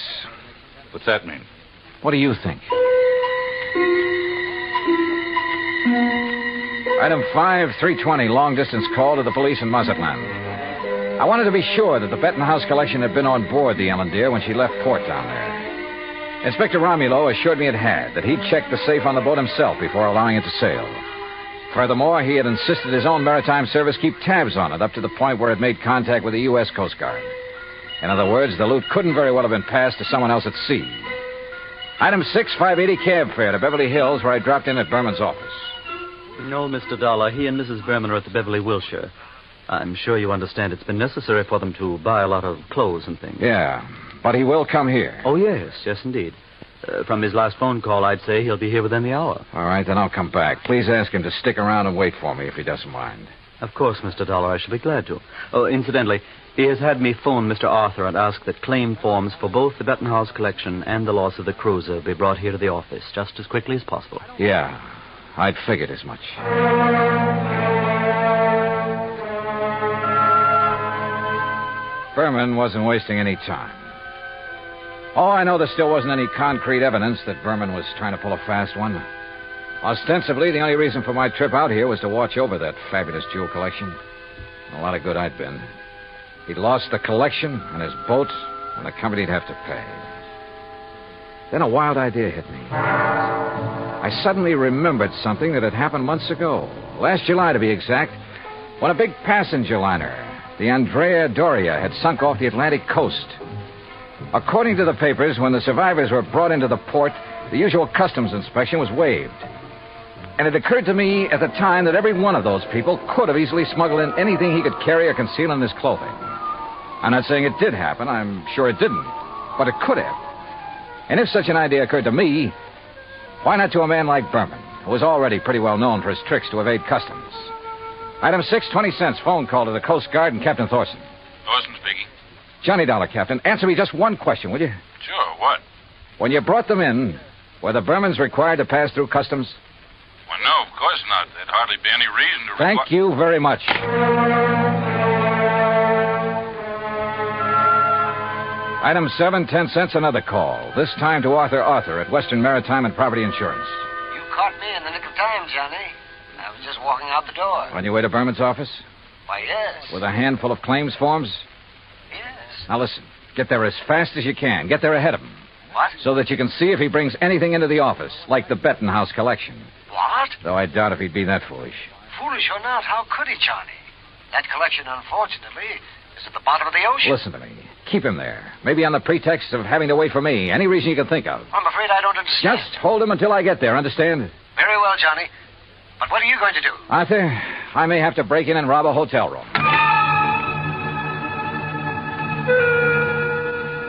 What's that mean? What do you think? Item 5, 320, long-distance call to the police in Mazatlan. I wanted to be sure that the Bettenhouse collection had been on board the Ellen Deer when she left port down there. Inspector Romulo assured me it had, that he'd checked the safe on the boat himself before allowing it to sail. Furthermore, he had insisted his own maritime service keep tabs on it up to the point where it made contact with the U.S. Coast Guard. In other words, the loot couldn't very well have been passed to someone else at sea. Item 6, 580 cab fare to Beverly Hills, where I dropped in at Berman's office. No, Mr. Dollar. He and Mrs. Berman are at the Beverly Wilshire. I'm sure you understand it's been necessary for them to buy a lot of clothes and things. Yeah, but he will come here. Oh, yes, indeed. From his last phone call, I'd say he'll be here within the hour. All right, then I'll come back. Please ask him to stick around and wait for me if he doesn't mind. Of course, Mr. Dollar, I shall be glad to. Oh, incidentally, he has had me phone Mr. Arthur and ask that claim forms for both the Bettenhouse collection and the loss of the cruiser be brought here to the office just as quickly as possible. Yeah, I'd figured as much. Berman wasn't wasting any time. Oh, I know there still wasn't any concrete evidence that Berman was trying to pull a fast one. Ostensibly, the only reason for my trip out here was to watch over that fabulous jewel collection. A lot of good I'd been. He'd lost the collection and his boat, and the company'd have to pay. Then a wild idea hit me. I suddenly remembered something that had happened months ago. Last July, to be exact, when a big passenger liner, the Andrea Doria, had sunk off the Atlantic coast. According to the papers, when the survivors were brought into the port, the usual customs inspection was waived. And it occurred to me at the time that every one of those people could have easily smuggled in anything he could carry or conceal in his clothing. I'm not saying it did happen. I'm sure it didn't. But it could have. And if such an idea occurred to me, why not to a man like Berman, who was already pretty well known for his tricks to evade customs? Item 6, 20 cents, phone call to the Coast Guard and Captain Thorson. Thorson speaking. Johnny Dollar, Captain. Answer me just one question, will you? Sure, what? When you brought them in, were the Bermans required to pass through customs? Well, no, of course not. There'd hardly be any reason to... Thank you very much. Item 7, 10 cents, another call. This time to Arthur at Western Maritime and Property Insurance. You caught me in the nick of time, Johnny. I was just walking out the door. On your way to Berman's office? Why, yes. With a handful of claims forms? Yes. Now listen, get there as fast as you can. Get there ahead of him. What? So that you can see if he brings anything into the office, like the Bettenhouse collection. What? Though I doubt if he'd be that foolish. Foolish or not, how could he, Johnny? That collection, unfortunately, is at the bottom of the ocean. Listen to me. Keep him there. Maybe on the pretext of having to wait for me. Any reason you can think of. I'm afraid I don't understand. Just hold him until I get there, understand? Very well, Johnny. But what are you going to do? Arthur, I may have to break in and rob a hotel room.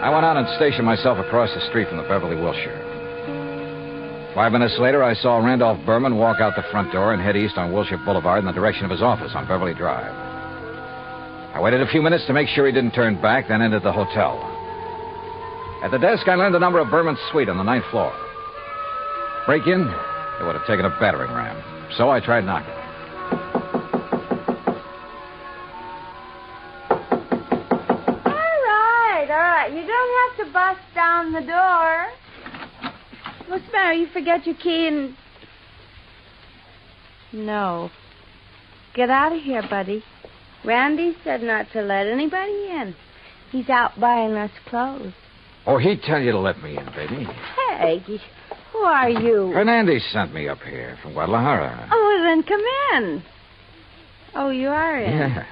I went out and stationed myself across the street from the Beverly Wilshire. 5 minutes later, I saw Randolph Berman walk out the front door and head east on Wilshire Boulevard in the direction of his office on Beverly Drive. I waited a few minutes to make sure he didn't turn back, then entered the hotel. At the desk, I learned the number of Berman's suite on the 9th floor. Break in, it would have taken a battering ram. So I tried knocking. All right. You don't have to bust down the door. What's the matter? You forget your key and... No. Get out of here, buddy. Randy said not to let anybody in. He's out buying us clothes. Oh, he'd tell you to let me in, baby. Hey, who are you? Hernandez sent me up here from Guadalajara. Oh, well, then come in. Oh, you are in? Yeah.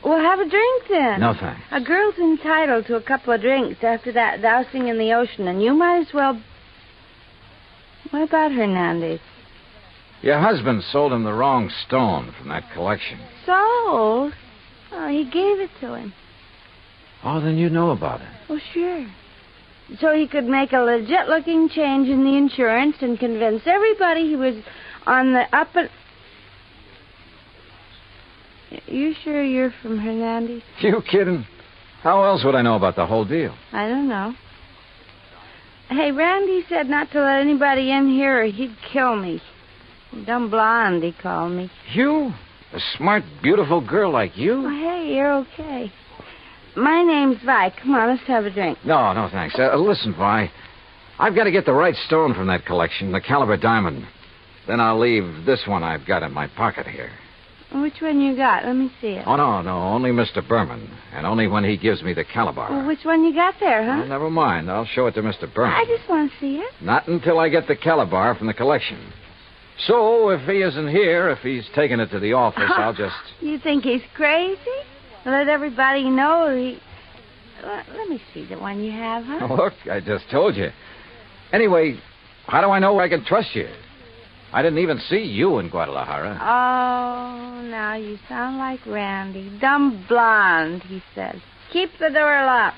Well, have a drink then. No, thanks. A girl's entitled to a couple of drinks after that dousing in the ocean, and you might as well... What about Hernandez? Your husband sold him the wrong stone from that collection. Sold? Oh, he gave it to him. Oh, then you know about it. Well, sure. So he could make a legit-looking change in the insurance and convince everybody he was on the up and... You sure you're from Hernandez? You kidding? How else would I know about the whole deal? I don't know. Hey, Randy said not to let anybody in here or he'd kill me. Dumb blonde, he called me. You? A smart, beautiful girl like you? Oh, hey, you're okay. My name's Vi. Come on, let's have a drink. No, thanks. Listen, Vi. I've got to get the right stone from that collection, the caliber diamond. Then I'll leave this one I've got in my pocket here. Which one you got? Let me see it. Oh, no, only Mr. Berman. And only when he gives me the caliber. Well, which one you got there, huh? Well, never mind. I'll show it to Mr. Berman. I just want to see it. Not until I get the caliber from the collection. So, if he isn't here, if he's taken it to the office, I'll just... You think he's crazy? Let everybody know he... Let me see the one you have, huh? Look, I just told you. Anyway, how do I know I can trust you? I didn't even see you in Guadalajara. Oh, now you sound like Randy. Dumb blonde, he said. Keep the door locked.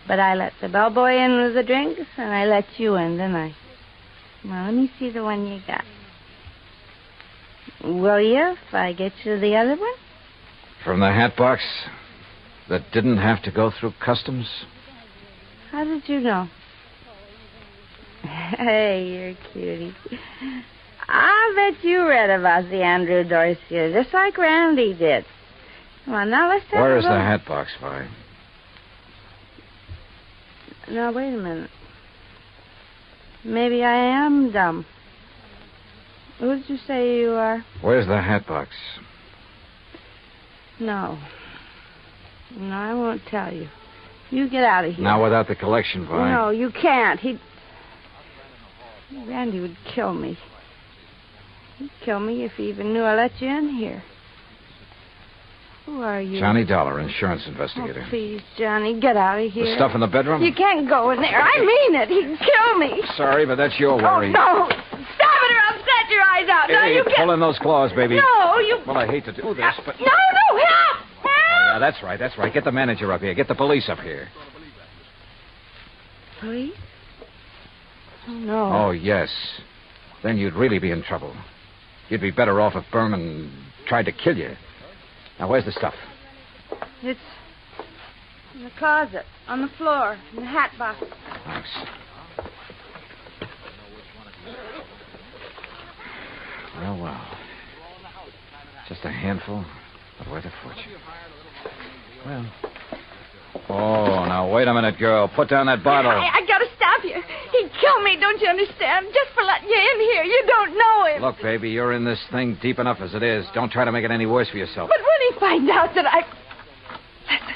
But I let the bellboy in with the drinks, and I let you in, didn't I? Well, let me see the one you got. Will you, if I get you the other one? From the hat box that didn't have to go through customs? How did you know? Hey, you're a cutie. I bet you read about the Andrew Dorsey, just like Randy did. Come on, now let's have Where's a the look. hat box, Vi? Now, wait a minute. Maybe I am dumb. Who did you say you are? Where's the hat box? No, I won't tell you. You get out of here. Now, without the collection, Vi. No, you can't. Randy would kill me. He'd kill me if he even knew I let you in here. Who are you? Johnny Dollar, insurance investigator. Oh, please, Johnny, get out of here. The stuff in the bedroom? You can't go in there. I mean it. He'd kill me. Sorry, but that's your worry. Oh, no. Stop it or I'll set your eyes out. Now Hey, you get... pull in those claws, baby. No, you... Well, I hate to do this, but... No, help! Oh, yeah, that's right. Get the manager up here. Get the police up here. Police? Oh, no. Oh, yes. Then you'd really be in trouble. You'd be better off if Berman tried to kill you. Now, where's the stuff? It's in the closet, on the floor, in the hat box. Thanks. Well. Just a handful, but worth a fortune. Well. Oh, now, wait a minute, girl. Put down that bottle. I gotta stop you. He'd kill me, don't you understand? Just for letting you in here. You don't know him. Look, baby, you're in this thing deep enough as it is. Don't try to make it any worse for yourself. But when he finds out that I... Listen.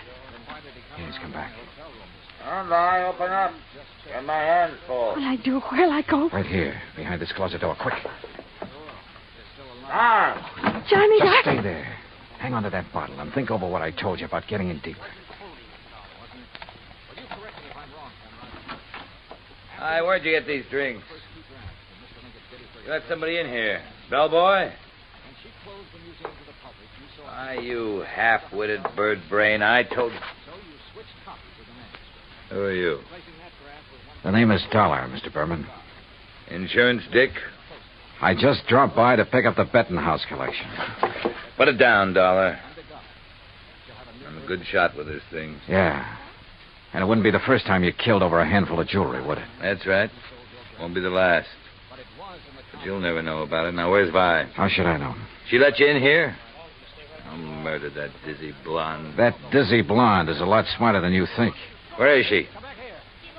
Yeah, he's come back. And I open up. Get my hands full. What'll I do? Where'll I go? Right here, behind this closet door. Quick. Johnny, Just darling. stay there. Hang on to that bottle and think over what I told you about getting in deep. Hi, where'd you get these drinks? You let somebody in here. Bellboy? Why, you half-witted bird brain, I told you. Who are you? The name is Dollar, Mr. Berman. Insurance dick? I just dropped by to pick up the Bettenhouse collection. Put it down, Dollar. I'm a good shot with this thing. Yeah. And it wouldn't be the first time you killed over a handful of jewelry, would it? That's right. Won't be the last. But you'll never know about it. Now, where's Vi? How should I know? She let you in here? I'll murder that dizzy blonde. That dizzy blonde is a lot smarter than you think. Where is she?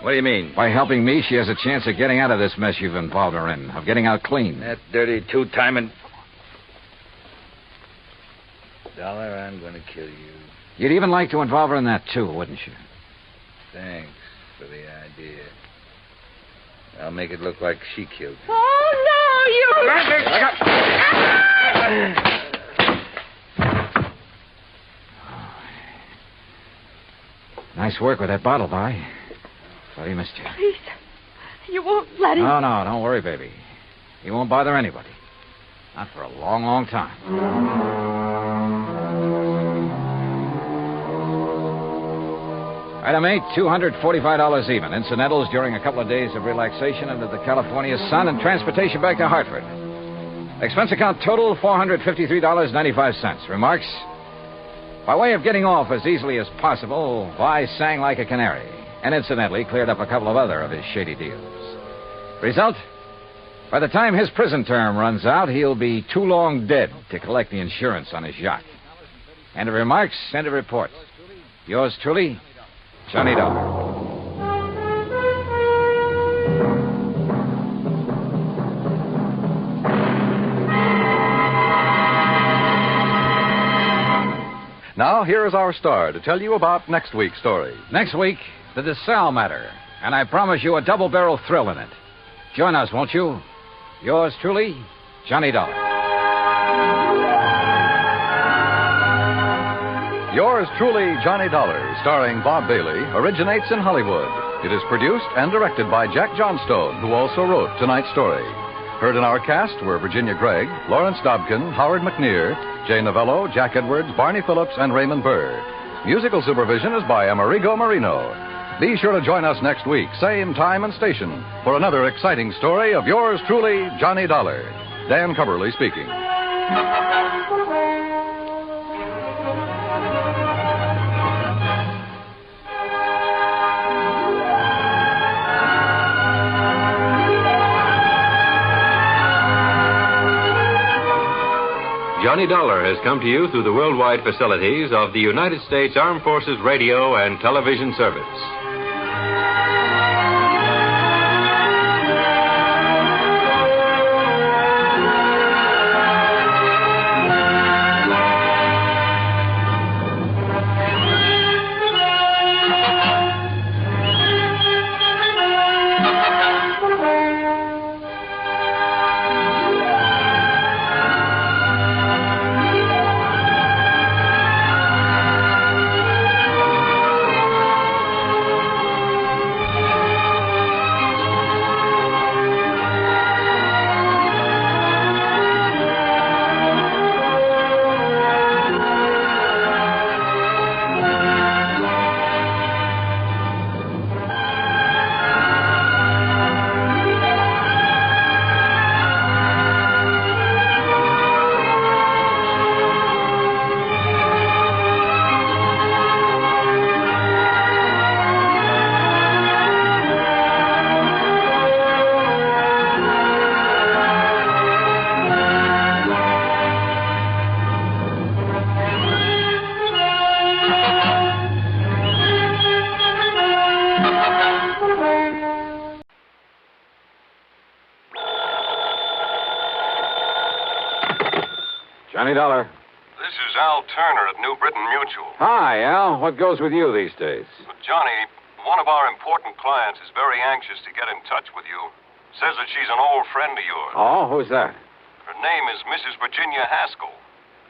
What do you mean? By helping me, she has a chance of getting out of this mess you've involved her in, of getting out clean. That dirty two-timing... Dollar, I'm going to kill you. You'd even like to involve her in that, too, wouldn't you? Thanks for the idea. I'll make it look like she killed you. Oh, no, Nice work with that bottle, Vi. Sorry you missed you. Please, you won't let him... No, don't worry, baby. He won't bother anybody. Not for a long, long time. Item 8, $245 even. Incidentals during a couple of days of relaxation under the California sun and transportation back to Hartford. Expense account total, $453.95. Remarks? By way of getting off as easily as possible, Vi sang like a canary, and incidentally cleared up a couple of other of his shady deals. Result? By the time his prison term runs out, he'll be too long dead to collect the insurance on his yacht. End of remarks, end of report. Yours truly, Johnny Dollar. Now, here is our star to tell you about next week's story. Next week, the DeSalle matter. And I promise you a double-barrel thrill in it. Join us, won't you? Yours truly, Johnny Dollar. Yours truly, Johnny Dollar, starring Bob Bailey, originates in Hollywood. It is produced and directed by Jack Johnstone, who also wrote tonight's story. Heard in our cast were Virginia Gregg, Lawrence Dobkin, Howard McNear, Jay Novello, Jack Edwards, Barney Phillips, and Raymond Burr. Musical supervision is by Amerigo Marino. Be sure to join us next week, same time and station, for another exciting story of yours truly, Johnny Dollar. Dan Coverly speaking. Johnny Dollar has come to you through the worldwide facilities of the United States Armed Forces Radio and Television Service. Johnny Dollar. This is Al Turner at New Britain Mutual. Hi, Al. What goes with you these days? Johnny, one of our important clients is very anxious to get in touch with you. Says that she's an old friend of yours. Oh, who's that? Her name is Mrs. Virginia Haskell.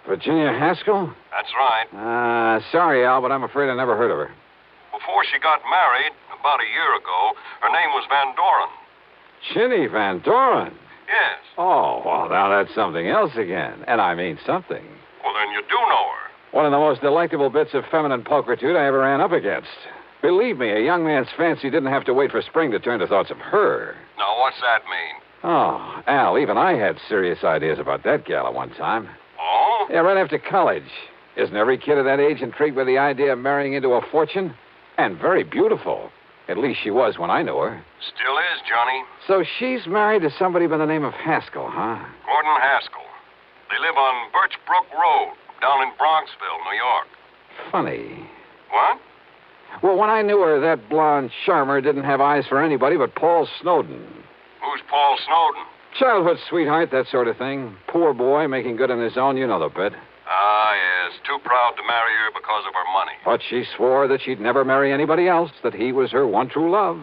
Virginia Haskell? That's right. Sorry, Al, but I'm afraid I never heard of her. Before she got married, about a year ago, her name was Van Doren. Chinny Van Doren? Yes. Oh, well, now that's something else again. And I mean something. Well, then you do know her. One of the most delectable bits of feminine pulchritude I ever ran up against. Believe me, a young man's fancy didn't have to wait for spring to turn to thoughts of her. Now, what's that mean? Oh, Al, even I had serious ideas about that gal at one time. Oh? Yeah, right after college. Isn't every kid of that age intrigued by the idea of marrying into a fortune? And very beautiful. At least she was when I knew her. Still is, Johnny. So she's married to somebody by the name of Haskell, huh? Gordon Haskell. They live on Birch Brook Road, down in Bronxville, New York. Funny. What? Well, when I knew her, that blonde charmer didn't have eyes for anybody but Paul Snowden. Who's Paul Snowden? Childhood sweetheart, that sort of thing. Poor boy, making good on his own, you know the bit. Ah, yes. Too proud to marry her because of her money. But she swore that she'd never marry anybody else, that he was her one true love.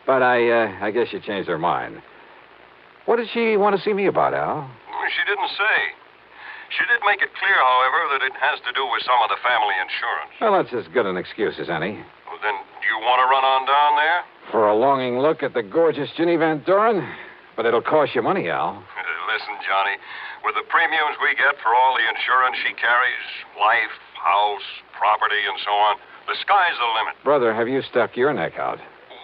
But I guess she changed her mind. What did she want to see me about, Al? She didn't say. She did make it clear, however, that it has to do with some of the family insurance. Well, that's as good an excuse as any. Well, then, do you want to run on down there? For a longing look at the gorgeous Ginny Van Doren? But it'll cost you money, Al. Listen, Johnny, with the premiums we get for all the insurance she carries, life, house, property, and so on, the sky's the limit. Brother, have you stuck your neck out?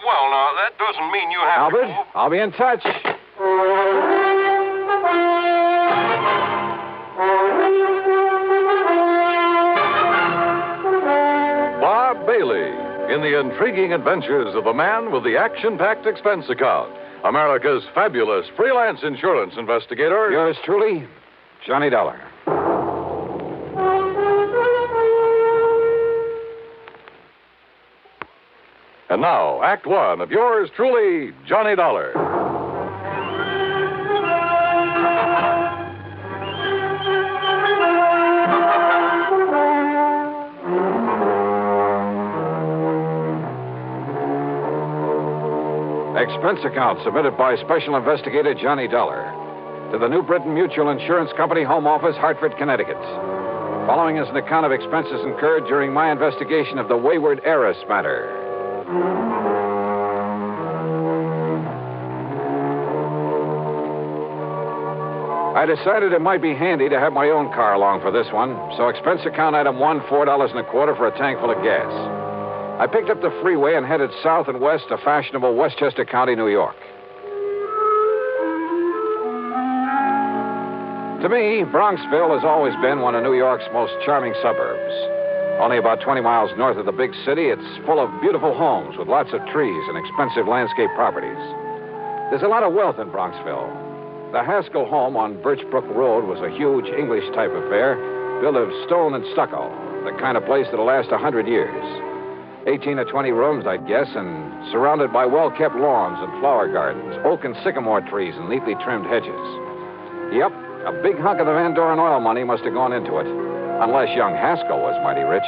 Well, now, that doesn't mean you have Albert, to... I'll be in touch. Bob Bailey in the intriguing adventures of the man with the action-packed expense account. America's fabulous freelance insurance investigator. Yours truly, Johnny Dollar. And now, Act One of yours truly, Johnny Dollar. Expense account submitted by Special Investigator Johnny Dollar to the New Britain Mutual Insurance Company Home Office, Hartford, Connecticut. Following is an account of expenses incurred during my investigation of the Wayward Heiress Matter. I decided it might be handy to have my own car along for this one, so expense account item 1, $4.25 for a tank full of gas. I picked up the freeway and headed south and west to fashionable Westchester County, New York. To me, Bronxville has always been one of New York's most charming suburbs. Only about 20 miles north of the big city, it's full of beautiful homes with lots of trees and expensive landscape properties. There's a lot of wealth in Bronxville. The Haskell home on Birch Brook Road was a huge English-type affair, built of stone and stucco, the kind of place that'll last 100 years. 18 or 20 rooms, I'd guess, and surrounded by well-kept lawns and flower gardens, oak and sycamore trees and neatly trimmed hedges. Yep, a big hunk of the Van Doren oil money must have gone into it, unless young Haskell was mighty rich.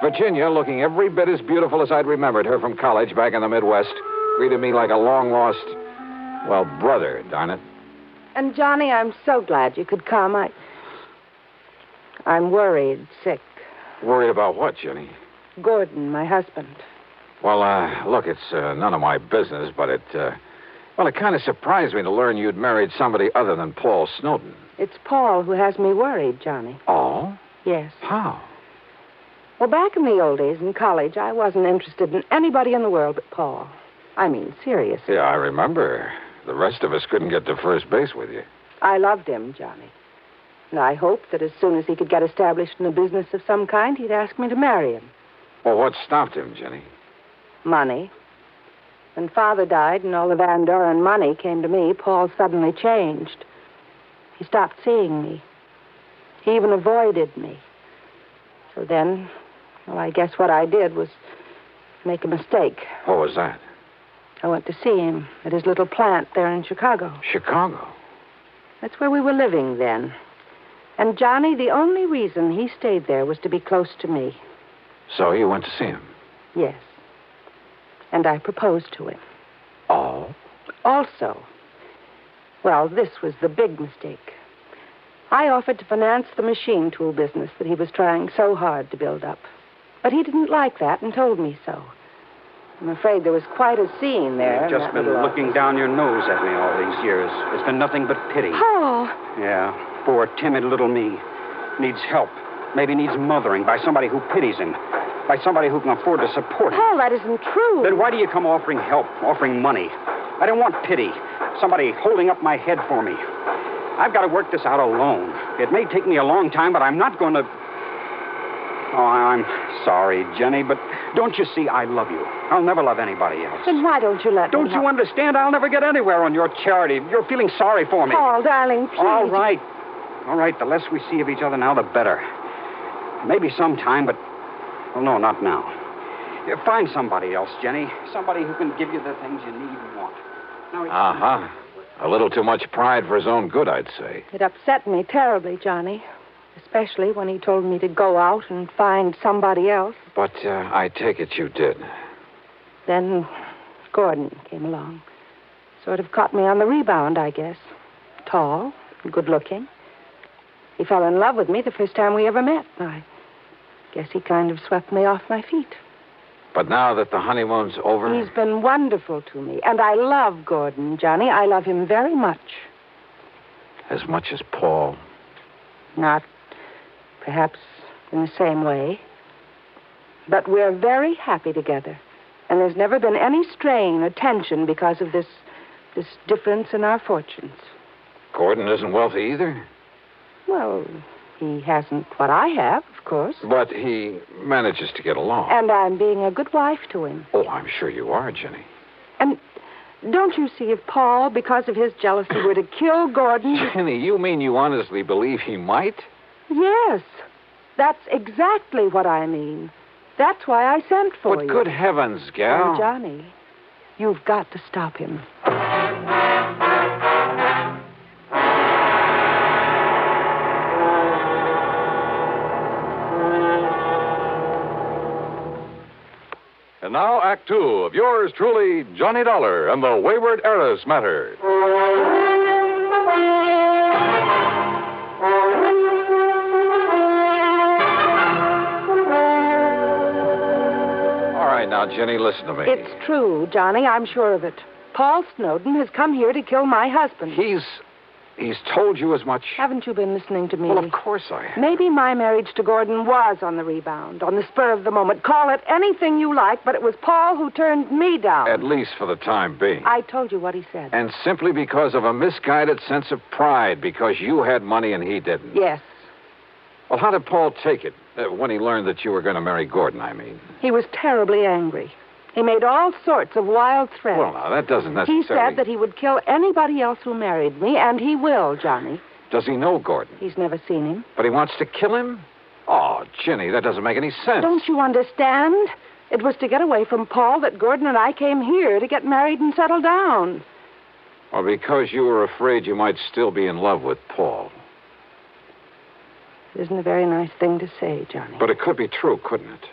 Virginia, looking every bit as beautiful as I'd remembered her from college back in the Midwest, greeted me like a long-lost, well, brother, darn it. And, Johnny, I'm so glad you could come. I'm worried, sick. Worried about what, Jenny? Gordon, my husband. Well, look, it's none of my business, but it kind of surprised me to learn you'd married somebody other than Paul Snowden. It's Paul who has me worried, Johnny. Oh? Yes. How? Well, back in the old days in college, I wasn't interested in anybody in the world but Paul. I mean, seriously. Yeah, I remember. The rest of us couldn't get to first base with you. I loved him, Johnny. And I hoped that as soon as he could get established in a business of some kind, he'd ask me to marry him. Well, what stopped him, Jenny? Money. When Father died and all the Van Doren money came to me, Paul suddenly changed. He stopped seeing me. He even avoided me. So then, well, I guess what I did was make a mistake. What was that? I went to see him at his little plant there in Chicago. Chicago? That's where we were living then. And, Johnny, the only reason he stayed there was to be close to me. So you went to see him? Yes. And I proposed to him. Oh? Also, well, this was the big mistake. I offered to finance the machine tool business that he was trying so hard to build up. But he didn't like that and told me so. I'm afraid there was quite a scene there. You've just been looking down your nose at me all these years. It's been nothing but pity. Paul! Yeah, poor, timid little me. Needs help. Maybe needs mothering by somebody who pities him. By somebody who can afford to support him. Paul, that isn't true. Then why do you come offering help, offering money? I don't want pity. Somebody holding up my head for me. I've got to work this out alone. It may take me a long time, but I'm not going to... Oh, I'm sorry, Jenny, but don't you see I love you? I'll never love anybody else. Then why don't you let me? Don't you understand? I'll never get anywhere on your charity. You're feeling sorry for me. Paul, darling, please. All right. All right, the less we see of each other now, the better. Maybe sometime, but... Well, no, not now. Find somebody else, Jenny. Somebody who can give you the things you need and want. Uh-huh. A little too much pride for his own good, I'd say. It upset me terribly, Johnny. Especially when he told me to go out and find somebody else. But I take it you did. Then Gordon came along. Sort of caught me on the rebound, I guess. Tall, good-looking. He fell in love with me the first time we ever met. I guess he kind of swept me off my feet. But now that the honeymoon's over... He's been wonderful to me. And I love Gordon, Johnny. I love him very much. As much as Paul? Not perhaps in the same way. But we're very happy together. And there's never been any strain or tension because of this difference in our fortunes. Gordon isn't wealthy either? Well, he hasn't what I have, of course. But he manages to get along. And I'm being a good wife to him. Oh, I'm sure you are, Jenny. And don't you see, if Paul, because of his jealousy, were to kill Gordon... Jenny, you mean you honestly believe he might? Yes. That's exactly what I mean. That's why I sent for you. But good heavens, gal. Oh, Johnny, you've got to stop him. And now, Act Two of yours truly, Johnny Dollar and the Wayward Heiress Matter. All right, now, Jenny, listen to me. It's true, Johnny. I'm sure of it. Paul Snowden has come here to kill my husband. He's told you as much? Haven't you been listening to me? Well, of course I have. Maybe my marriage to Gordon was on the rebound, on the spur of the moment. Call it anything you like, but it was Paul who turned me down. At least for the time being. I told you what he said. And simply because of a misguided sense of pride, because you had money and he didn't. Yes. Well, how did Paul take it when he learned that you were going to marry Gordon, I mean? He was terribly angry. He made all sorts of wild threats. Well, now, that doesn't necessarily... He said that he would kill anybody else who married me, and he will, Johnny. Does he know Gordon? He's never seen him. But he wants to kill him? Oh, Ginny, that doesn't make any sense. Don't you understand? It was to get away from Paul that Gordon and I came here to get married and settle down. Or because you were afraid you might still be in love with Paul. It isn't a very nice thing to say, Johnny. But it could be true, couldn't it?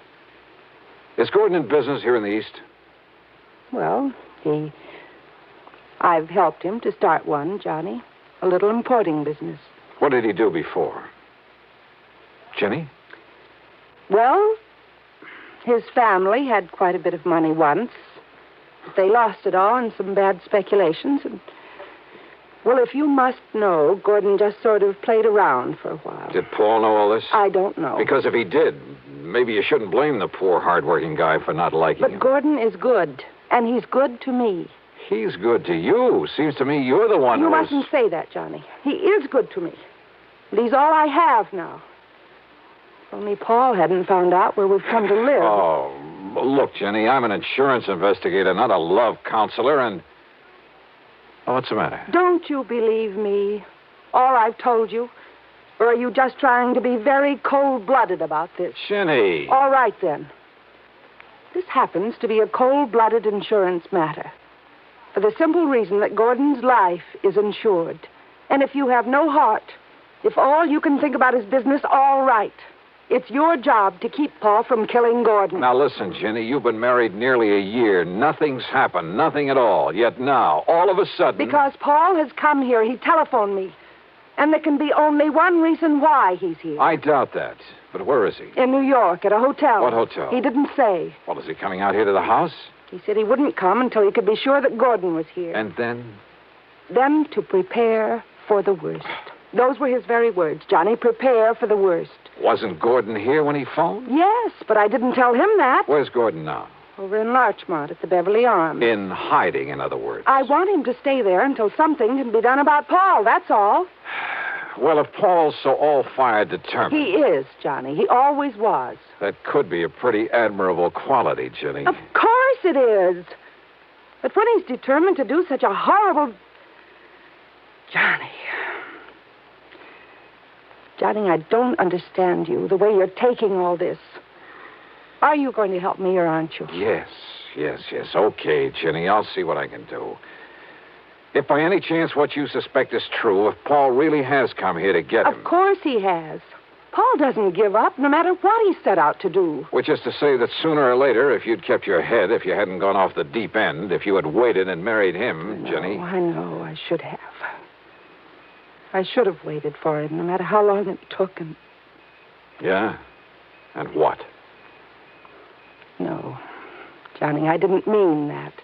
Is Gordon in business here in the East? Well, I've helped him to start one, Johnny. A little importing business. What did he do before? Jenny? Well, his family had quite a bit of money once. But they lost it all in some bad speculations. And, well, if you must know, Gordon just sort of played around for a while. Did Paul know all this? I don't know. Because if he did, maybe you shouldn't blame the poor, hard-working guy for not liking him. But Gordon is good, and he's good to me. He's good to you. Seems to me you're the one You mustn't say that, Johnny. He is good to me. And he's all I have now. If only Paul hadn't found out where we've come to live. Oh, look, Jenny, I'm an insurance investigator, not a love counselor, and... Oh, what's the matter? Don't you believe me? All I've told you? Or are you just trying to be very cold-blooded about this? Jenny! All right, then. This happens to be a cold-blooded insurance matter. For the simple reason that Gordon's life is insured. And if you have no heart, if all you can think about is business, all right. It's your job to keep Paul from killing Gordon. Now, listen, Jenny, you've been married nearly a year. Nothing's happened, nothing at all. Yet now, all of a sudden... Because Paul has come here. He telephoned me. And there can be only one reason why he's here. I doubt that. But where is he? In New York, at a hotel. What hotel? He didn't say. Well, is he coming out here to the house? He said he wouldn't come until he could be sure that Gordon was here. And then? Then to prepare for the worst. Those were his very words, Johnny. Prepare for the worst. Wasn't Gordon here when he phoned? Yes, but I didn't tell him that. Where's Gordon now? Over in Larchmont at the Beverly Arms. In hiding, in other words. I want him to stay there until something can be done about Paul, that's all. Well, if Paul's so all-fired determined... He is, Johnny. He always was. That could be a pretty admirable quality, Jenny. Of course it is. But when he's determined to do such a horrible... Johnny, I don't understand you, the way you're taking all this. Are you going to help me or aren't you? Yes. Okay, Jenny, I'll see what I can do. If by any chance what you suspect is true, if Paul really has come here to get him... Of course he has. Paul doesn't give up, no matter what he set out to do. Which is to say that sooner or later, if you'd kept your head, if you hadn't gone off the deep end, if you had waited and married him, Jenny... I know, I should have. I should have waited for him, no matter how long it took. And... Yeah? And what? No, Johnny, I didn't mean that.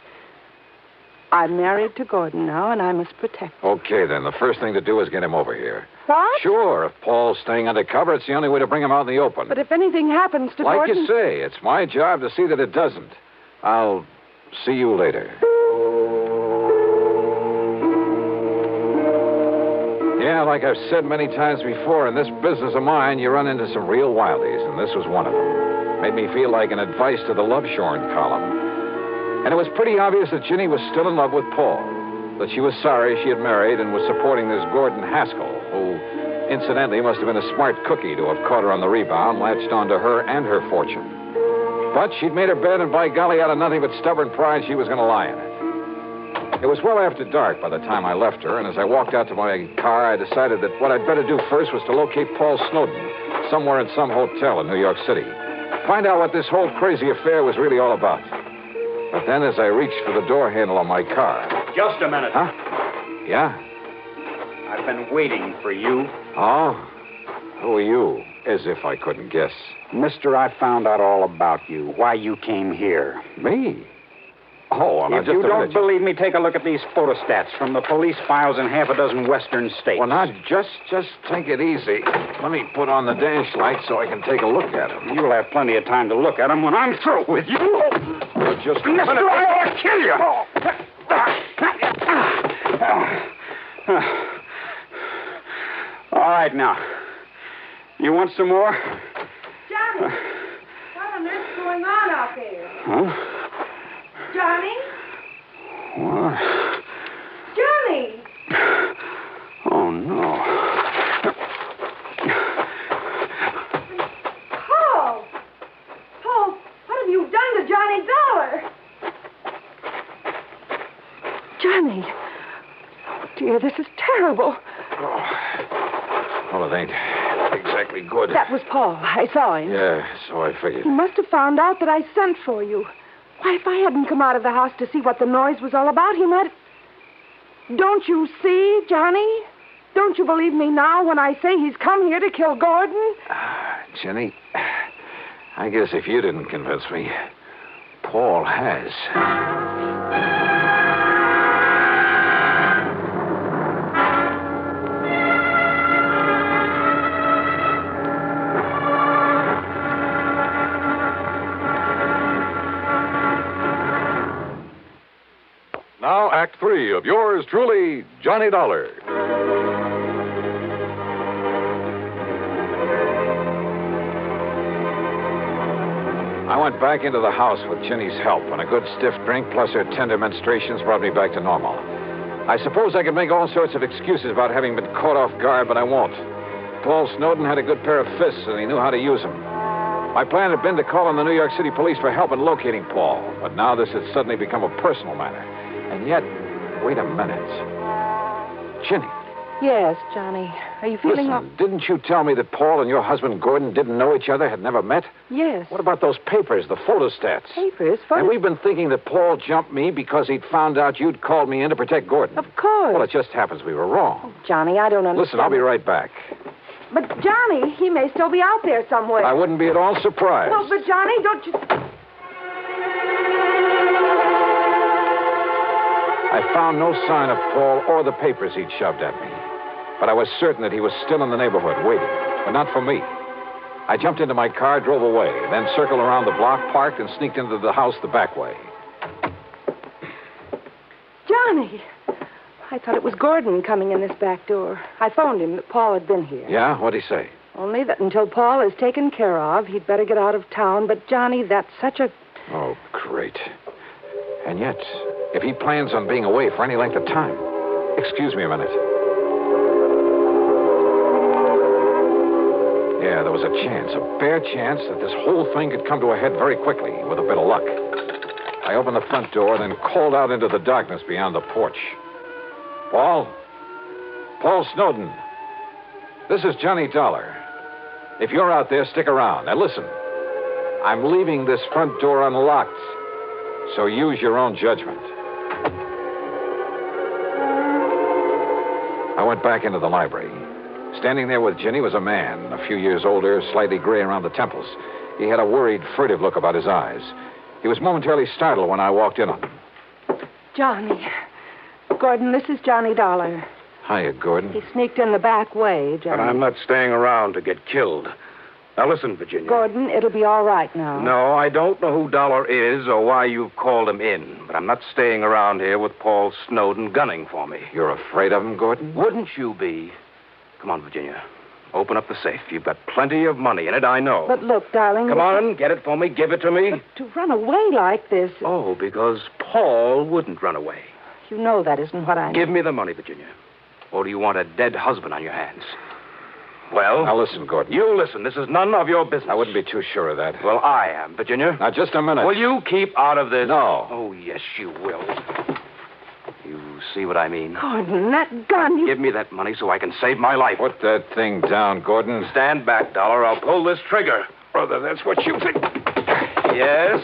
I'm married to Gordon now, and I must protect him. Okay, then. The first thing to do is get him over here. What? Sure. If Paul's staying undercover, it's the only way to bring him out in the open. But if anything happens to Like Gordon... you say, it's my job to see that it doesn't. I'll see you later. Yeah, like I've said many times before, in this business of mine, you run into some real wildies, and this was one of them. Made me feel like an advice to the love shorn column. And it was pretty obvious that Ginny was still in love with Paul, that she was sorry she had married and was supporting this Gordon Haskell, who, incidentally, must have been a smart cookie to have caught her on the rebound, latched onto her and her fortune. But she'd made her bed, and by golly, out of nothing but stubborn pride, she was going to lie in it. It was well after dark by the time I left her, and as I walked out to my car, I decided that what I'd better do first was to locate Paul Snowden somewhere in some hotel in New York City. Find out what this whole crazy affair was really all about. But then as I reached for the door handle on my car... Just a minute. Huh? Yeah? I've been waiting for you. Oh? Who are you? As if I couldn't guess. Mister, I found out all about you, why you came here. Me? Oh, well, if you don't believe me, take a look at these photostats from the police files in half a dozen western states. Well, now, just take it easy. Let me put on the dash light so I can take a look at them. You'll have plenty of time to look at them when I'm through with you. Well, just a minute. Mister, I ought to kill you. All right, now. You want some more? Johnny, what on earth's going on out there? Huh? Johnny? What? Johnny! Oh, no. Paul! Paul, what have you done to Johnny Dollar? Johnny! Oh, dear, this is terrible. Well, it ain't exactly good. That was Paul. I saw him. Yeah, so I figured. He must have found out that I sent for you. Why, if I hadn't come out of the house to see what the noise was all about, he might... Don't you see, Johnny? Don't you believe me now when I say he's come here to kill Gordon? Jenny, I guess if you didn't convince me, Paul has. Now, Act 3 of yours truly, Johnny Dollar. I went back into the house with Ginny's help, and a good stiff drink plus her tender menstruations brought me back to normal. I suppose I could make all sorts of excuses about having been caught off guard, but I won't. Paul Snowden had a good pair of fists, and he knew how to use them. My plan had been to call on the New York City police for help in locating Paul, but now this had suddenly become a personal matter. And yet, wait a minute. Ginny. Yes, Johnny. Are you feeling... Listen, didn't you tell me that Paul and your husband Gordon didn't know each other, had never met? Yes. What about those papers, the photostats? Papers? And we've been thinking that Paul jumped me because he'd found out you'd called me in to protect Gordon. Of course. Well, it just happens we were wrong. Oh, Johnny, I don't understand. Listen, I'll be right back. But, Johnny, he may still be out there somewhere. I wouldn't be at all surprised. Well, but, Johnny, don't you... I found no sign of Paul or the papers he'd shoved at me. But I was certain that he was still in the neighborhood, waiting. But not for me. I jumped into my car, drove away, then circled around the block, parked, and sneaked into the house the back way. Johnny, I thought it was Gordon coming in this back door. I phoned him that Paul had been here. Yeah? What'd he say? Only that until Paul is taken care of, he'd better get out of town. But, Johnny, that's such a... Oh, great. And yet, if he plans on being away for any length of time... Excuse me a minute. Yeah, there was a chance, a bare chance, that this whole thing could come to a head very quickly, with a bit of luck. I opened the front door, then called out into the darkness beyond the porch. Paul? Paul Snowden. This is Johnny Dollar. If you're out there, stick around. Now listen. I'm leaving this front door unlocked, so use your own judgment. I went back into the library. Standing there with Ginny was a man, a few years older, slightly gray around the temples. He had a worried, furtive look about his eyes. He was momentarily startled when I walked in on him. Johnny. Gordon, this is Johnny Dollar. Hiya, Gordon. He sneaked in the back way, Johnny. But I'm not staying around to get killed. Now listen, Virginia. Gordon, it'll be all right now. No, I don't know who Dollar is or why you've called him in, but I'm not staying around here with Paul Snowden gunning for me. You're afraid of him, Gordon? Wouldn't you be? Come on, Virginia. Open up the safe. You've got plenty of money in it, I know. But look, darling... Come on, get it for me. Give it to me. But to run away like this... Oh, because Paul wouldn't run away. You know that isn't what I mean. Give me the money, Virginia. Or do you want a dead husband on your hands? Well... Now listen, Gordon. You listen. This is none of your business. I wouldn't be too sure of that. Well, I am, Virginia. Now, just a minute. Will you keep out of this? No. Oh, yes, you will. You see what I mean? Gordon, that gun... Give me that money so I can save my life. Put that thing down, Gordon. Stand back, Dollar. I'll pull this trigger. Brother, that's what you think. Yes?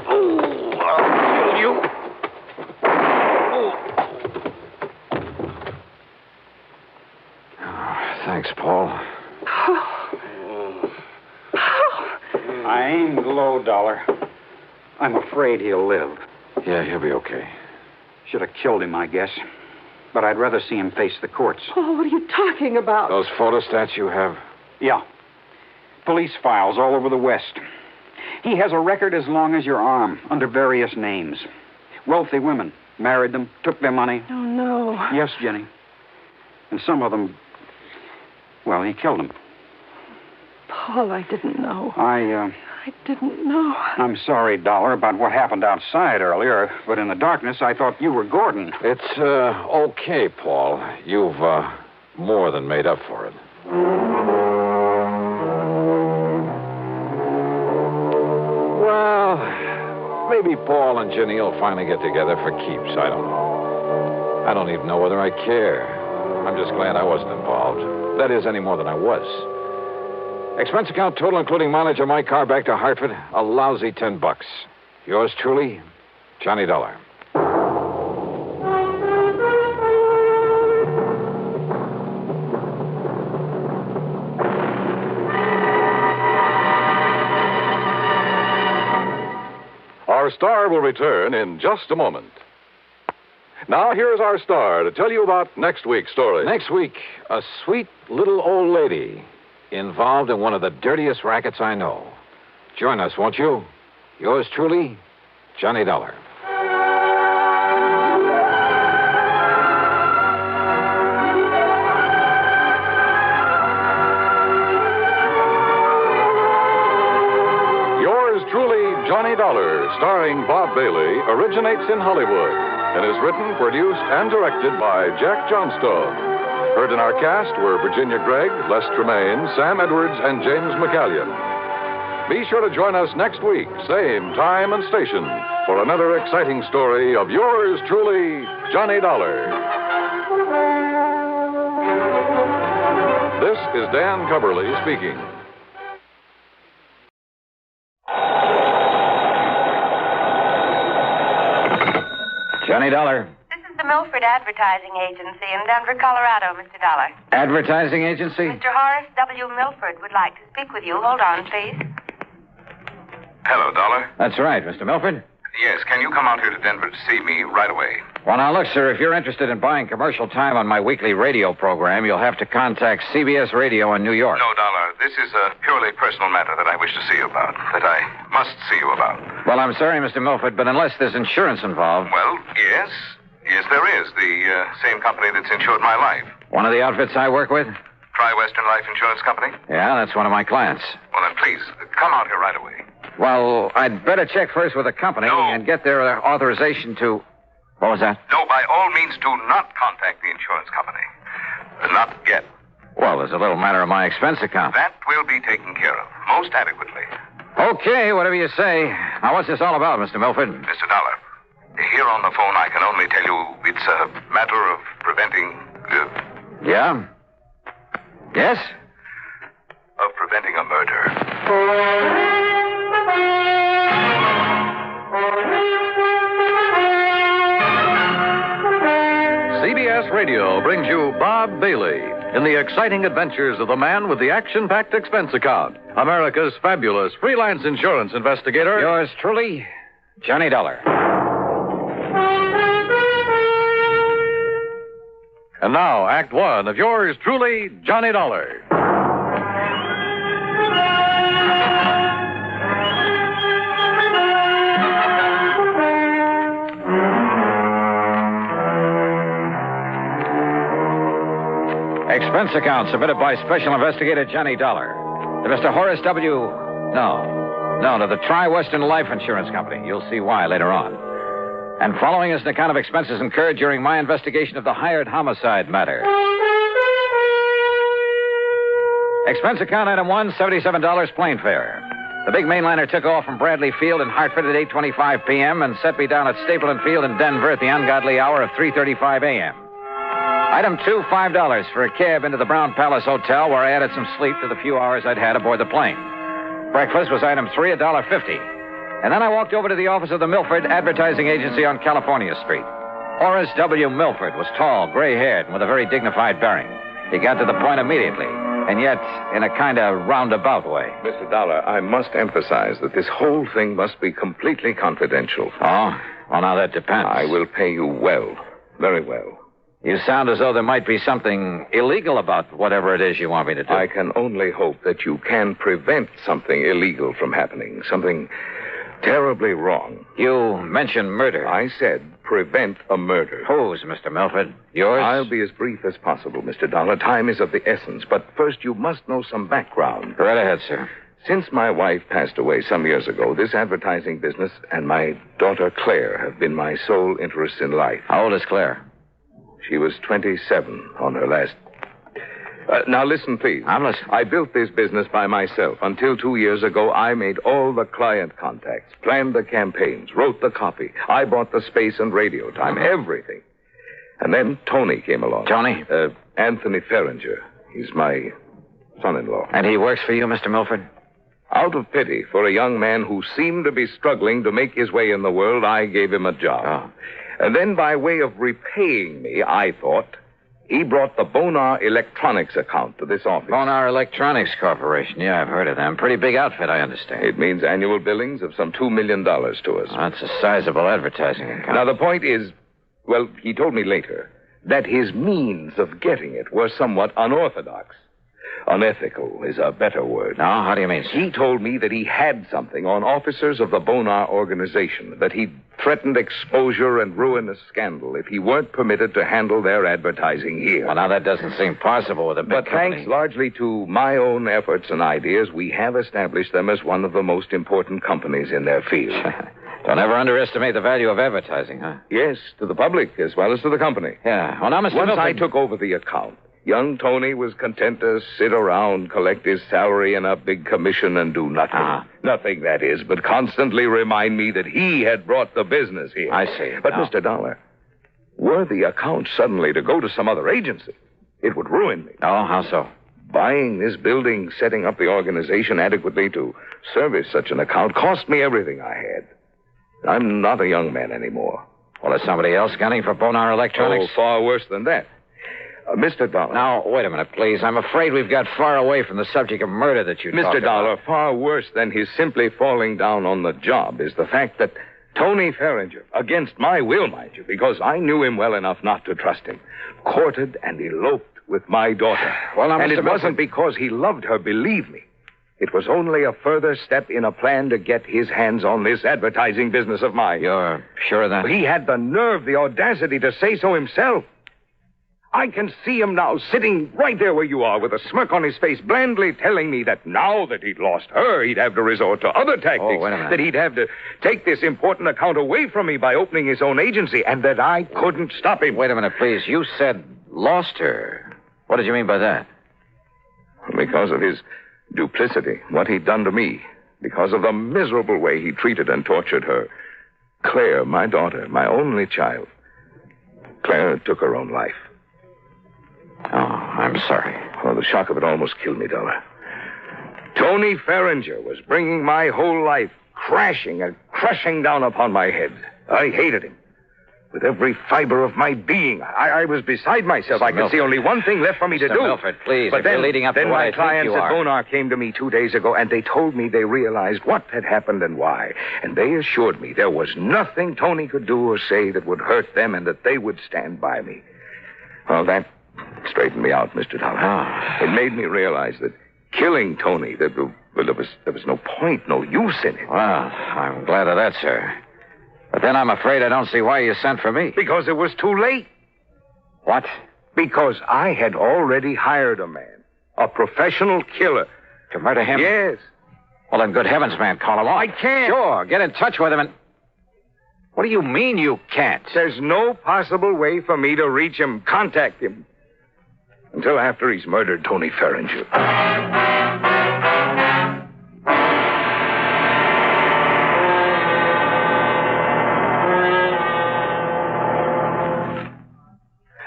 Oh, I'll kill you. Thanks, Paul. I aimed low, Dollar. I'm afraid he'll live. Yeah, he'll be okay. Should have killed him, I guess. But I'd rather see him face the courts. Oh, what are you talking about? Those photostats you have? Yeah. Police files all over the West. He has a record as long as your arm, under various names. Wealthy women. Married them, took their money. Oh, no. Yes, Jenny. And some of them... Well, he killed them. Paul, I didn't know. I didn't know. I'm sorry, Dollar, about what happened outside earlier, but in the darkness, I thought you were Gordon. It's, okay, Paul. You've, more than made up for it. Well, maybe Paul and Ginny will finally get together for keeps. I don't know. I don't even know whether I care. I'm just glad I wasn't involved. That is, any more than I was. Expense account total, including mileage of my car back to Hartford, a lousy $10. Yours truly, Johnny Dollar. Our star will return in just a moment. Now, here's our star to tell you about next week's story. Next week, a sweet little old lady involved in one of the dirtiest rackets I know. Join us, won't you? Yours truly, Johnny Dollar. Yours truly, Johnny Dollar, starring Bob Bailey, originates in Hollywood and is written, produced, and directed by Jack Johnstone. Heard in our cast were Virginia Gregg, Les Tremaine, Sam Edwards, and James McCallion. Be sure to join us next week, same time and station, for another exciting story of yours truly, Johnny Dollar. This is Dan Cubberly speaking. Johnny Dollar. This is the Milford Advertising Agency in Denver, Colorado, Mr. Dollar. Advertising agency? Mr. Horace W. Milford would like to speak with you. Hold on, please. Hello, Dollar. That's right, Mr. Milford. Yes, can you come out here to Denver to see me right away? Well, now, look, sir, if you're interested in buying commercial time on my weekly radio program, you'll have to contact CBS Radio in New York. No, Dollar. This is a purely personal matter that I wish to see you about, that I must see you about. Well, I'm sorry, Mr. Milford, but unless there's insurance involved... Well, yes. Yes, there is. The same company that's insured my life. One of the outfits I work with? Tri-Western Life Insurance Company? Yeah, that's one of my clients. Well, then, please, come out here right away. Well, I'd better check first with the company and get their authorization to... What was that? No, by all means, do not contact the insurance company. Not yet. Well, there's a little matter of my expense account. That will be taken care of, most adequately. Okay, whatever you say. Now, what's this all about, Mr. Milford? Mr. Dollar, here on the phone, I can only tell you it's a matter of preventing... Yeah? Yes? Of preventing a murder. CBS Radio brings you Bob Bailey in the exciting adventures of the man with the action-packed expense account, America's fabulous freelance insurance investigator. Yours truly, Johnny Dollar. And now, Act One of yours truly, Johnny Dollar. Expense account submitted by Special Investigator Johnny Dollar to Mr. Horace W. No, to the Tri-Western Life Insurance Company. You'll see why later on. And following is an account of expenses incurred during my investigation of the Hired Homicide Matter. Expense account item 1, $77 plane fare. The big mainliner took off from Bradley Field in Hartford at 8:25 p.m. and set me down at Stapleton Field in Denver at the ungodly hour of 3:35 a.m. Item 2, $5 for a cab into the Brown Palace Hotel, where I added some sleep to the few hours I'd had aboard the plane. Breakfast was item 3, $1.50. And then I walked over to the office of the Milford Advertising Agency on California Street. Horace W. Milford was tall, gray-haired, and with a very dignified bearing. He got to the point immediately, and yet in a kind of roundabout way. Mr. Dollar, I must emphasize that this whole thing must be completely confidential. Oh? Well, now that depends. I will pay you well, very well. You sound as though there might be something illegal about whatever it is you want me to do. I can only hope that you can prevent something illegal from happening, something terribly wrong. You mentioned murder. I said prevent a murder. Whose, Mr. Milford? Yours? I'll be as brief as possible, Mr. Dollar. Time is of the essence. But first, you must know some background. Right ahead, sir. Since my wife passed away some years ago, this advertising business and my daughter Claire have been my sole interests in life. How old is Claire? She was 27 on her last... now listen, please. I'm listening. I built this business by myself. Until 2 years ago, I made all the client contacts, planned the campaigns, wrote the copy. I bought the space and radio time, everything. And then Tony came along. Tony? Anthony Ferringer. He's my son-in-law. And he works for you, Mr. Milford? Out of pity for a young man who seemed to be struggling to make his way in the world, I gave him a job. Oh. And then by way of repaying me, I thought, he brought the Bonar Electronics account to this office. Bonar Electronics Corporation. Yeah, I've heard of them. Pretty big outfit, I understand. It means annual billings of some $2 million to us. That's a sizable advertising account. Now, the point is, well, he told me later, that his means of getting it were somewhat unorthodox. Unethical is a better word. No, how do you mean? He told me that he had something on officers of the Bonar organization, that he threatened exposure and ruinous scandal if he weren't permitted to handle their advertising here. Well, now that doesn't seem possible with a big But company. thanks largely to my own efforts and ideas, we have established them as one of the most important companies in their field. Don't ever underestimate the value of advertising, huh? Yes, to the public as well as to the company. Yeah. Well, now, Mr. Once Milford... I took over the account, young Tony was content to sit around, collect his salary and a big commission and do nothing. Nothing, that is, but constantly remind me that he had brought the business here. I see. But, now... Mr. Dollar, were the account suddenly to go to some other agency, it would ruin me. Oh, how so? Buying this building, setting up the organization adequately to service such an account cost me everything I had. I'm not a young man anymore. Well, is somebody else gunning for Bonar Electronics? Oh, far worse than that. Mr. Dollar. Now, wait a minute, please. I'm afraid we've got far away from the subject of murder that you talked about. Mr. Dollar, far worse than his simply falling down on the job is the fact that Tony Ferringer, against my will, mind you, because I knew him well enough not to trust him, courted and eloped with my daughter. Well, now, and Mr. it wasn't because he loved her, believe me. It was only a further step in a plan to get his hands on this advertising business of mine. You're sure of that? He had the nerve, the audacity to say so himself. I can see him now, sitting right there where you are, with a smirk on his face, blandly telling me that now that he'd lost her, he'd have to resort to other tactics. Oh, wait a minute. That he'd have to take this important account away from me by opening his own agency, and that I couldn't stop him. Wait a minute, please. You said lost her. What did you mean by that? Because of his duplicity, what he'd done to me, because of the miserable way he treated and tortured her. Claire, my daughter, my only child. Claire took her own life. Oh, I'm sorry. Oh, the shock of it almost killed me, Dollar. Tony Farringer was bringing my whole life crashing and crushing down upon my head. I hated him. With every fiber of my being, I was beside myself. I could see only one thing left for me to do. Milford, please, but if you're leading up to then what my I think clients you at are. Bonar came to me 2 days ago, and they told me they realized what had happened and why. And they assured me there was nothing Tony could do or say that would hurt them, and that they would stand by me. Well, that straightened me out, Mr. Dollar. It made me realize that killing Tony, there was no point, no use in it. Well, I'm glad of that, sir. But then I'm afraid I don't see why you sent for me. Because it was too late. What? Because I had already hired a man, a professional killer. To murder him? Yes. Well, then, good heavens, man, call him off. I can't. Sure, get in touch with him and... What do you mean you can't? There's no possible way for me to reach him, contact him, until after he's murdered Tony Farringer.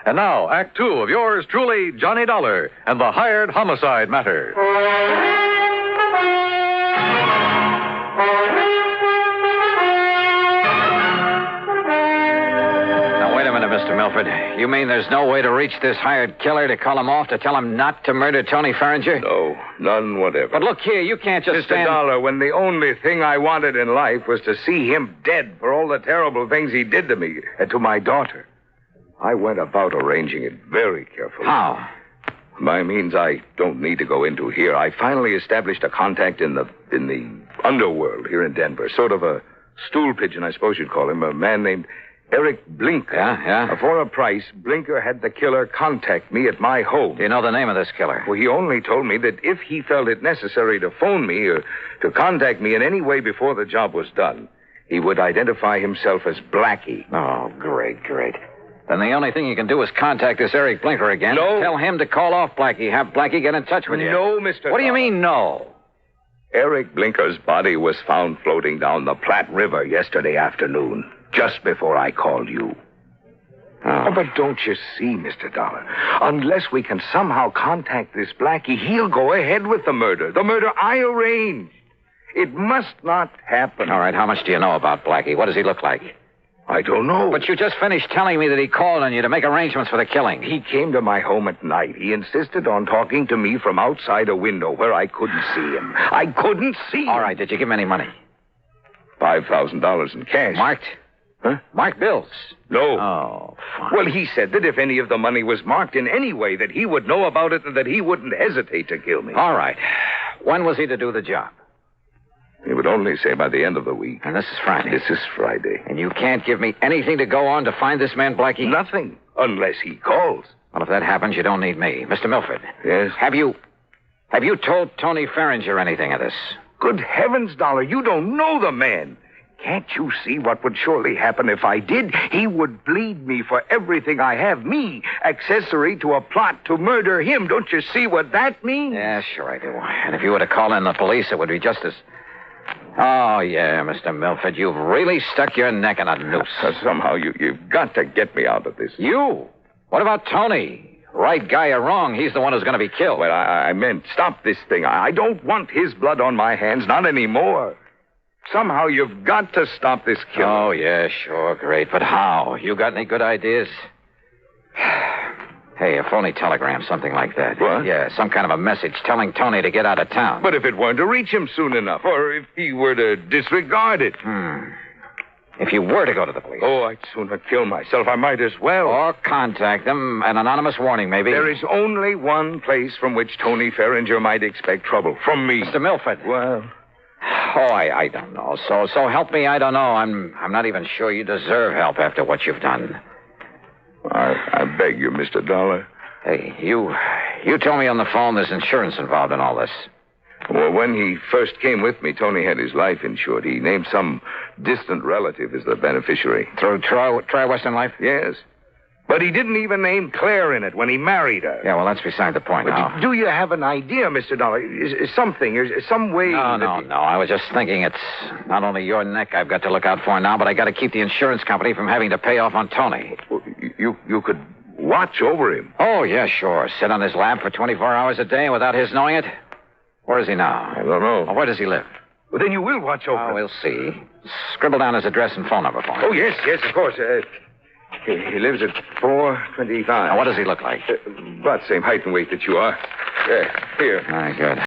And now, Act Two of yours truly, Johnny Dollar, and the Hired Homicide Matter. Now, wait a minute, Mr. Milford. You mean there's no way to reach this hired killer to call him off, to tell him not to murder Tony Farringer? No, none whatever. But look here, you can't just Mr. stand... Dollar, when the only thing I wanted in life was to see him dead for all the terrible things he did to me and to my daughter, I went about arranging it very carefully. How? By means I don't need to go into here. I finally established a contact in the underworld here in Denver. Sort of a stool pigeon, I suppose you'd call him. A man named Eric Blinker. Yeah? For a price, Blinker had the killer contact me at my home. Do you know the name of this killer? Well, he only told me that if he felt it necessary to phone me or to contact me in any way before the job was done, he would identify himself as Blackie. Oh, great. Then the only thing you can do is contact this Eric Blinker again. No. Tell him to call off Blackie. Have Blackie get in touch with you. No, Mr. What do you mean, no? Eric Blinker's body was found floating down the Platte River yesterday afternoon, just before I called you. Oh, but don't you see, Mr. Dollar? Unless we can somehow contact this Blackie, he'll go ahead with the murder. The murder I arranged. It must not happen. All right, how much do you know about Blackie? What does he look like? I don't know. But you just finished telling me that he called on you to make arrangements for the killing. He came to my home at night. He insisted on talking to me from outside a window where I couldn't see him. I couldn't see him. All right, did you give him any money? $5,000 in cash. Marked? Huh? Marked bills? No. Oh, fine. Well, he said that if any of the money was marked in any way, that he would know about it and that he wouldn't hesitate to kill me. All right. When was he to do the job? He would only say by the end of the week. And this is Friday. This is Friday. And you can't give me anything to go on to find this man, Blackie? Nothing, unless he calls. Well, if that happens, you don't need me. Mr. Milford. Yes? Have you told Tony Farringer anything of this? Good heavens, Dollar, you don't know the man. Can't you see what would surely happen if I did? He would bleed me for everything I have. Me, accessory to a plot to murder him. Don't you see what that means? Yeah, sure I do. And if you were to call in the police, it would be just as... Oh, yeah, Mr. Milford, you've really stuck your neck in a noose. Somehow you've got to get me out of this. You? What about Tony? Right guy or wrong, he's the one who's going to be killed. Well, I meant stop this thing. I don't want his blood on my hands, not anymore. Somehow you've got to stop this killing. Oh, yeah, sure, great. But how? You got any good ideas? Hey, a phony telegram, something like that. What? Yeah, some kind of a message telling Tony to get out of town. But if it weren't to reach him soon enough, or if he were to disregard it. If you were to go to the police. Oh, I'd sooner kill myself. I might as well. Or contact them. An anonymous warning, maybe. There is only one place from which Tony Ferringer might expect trouble. From me. Mr. Milford. Well... Oh, I don't know. So help me, I don't know. I'm not even sure you deserve help after what you've done. I beg you, Mr. Dollar. Hey, you told me on the phone there's insurance involved in all this. Well, when he first came with me, Tony had his life insured. He named some distant relative as the beneficiary. Through Tri-Western Life? Yes. But he didn't even name Claire in it when he married her. Yeah, well, that's beside the point now. Do you have an idea, Mr. Dollar? Is some way... No. I was just thinking it's not only your neck I've got to look out for now, but I got to keep the insurance company from having to pay off on Tony. Well, you could watch over him. Oh, yeah, sure. Sit on his lap for 24 hours a day without his knowing it. Where is he now? I don't know. Well, where does he live? Well, then you will watch over him. We'll see. Scribble down his address and phone number for me. Oh, yes, of course. He lives at 425. Now, what does he look like? About the same height and weight that you are. Here. Very good.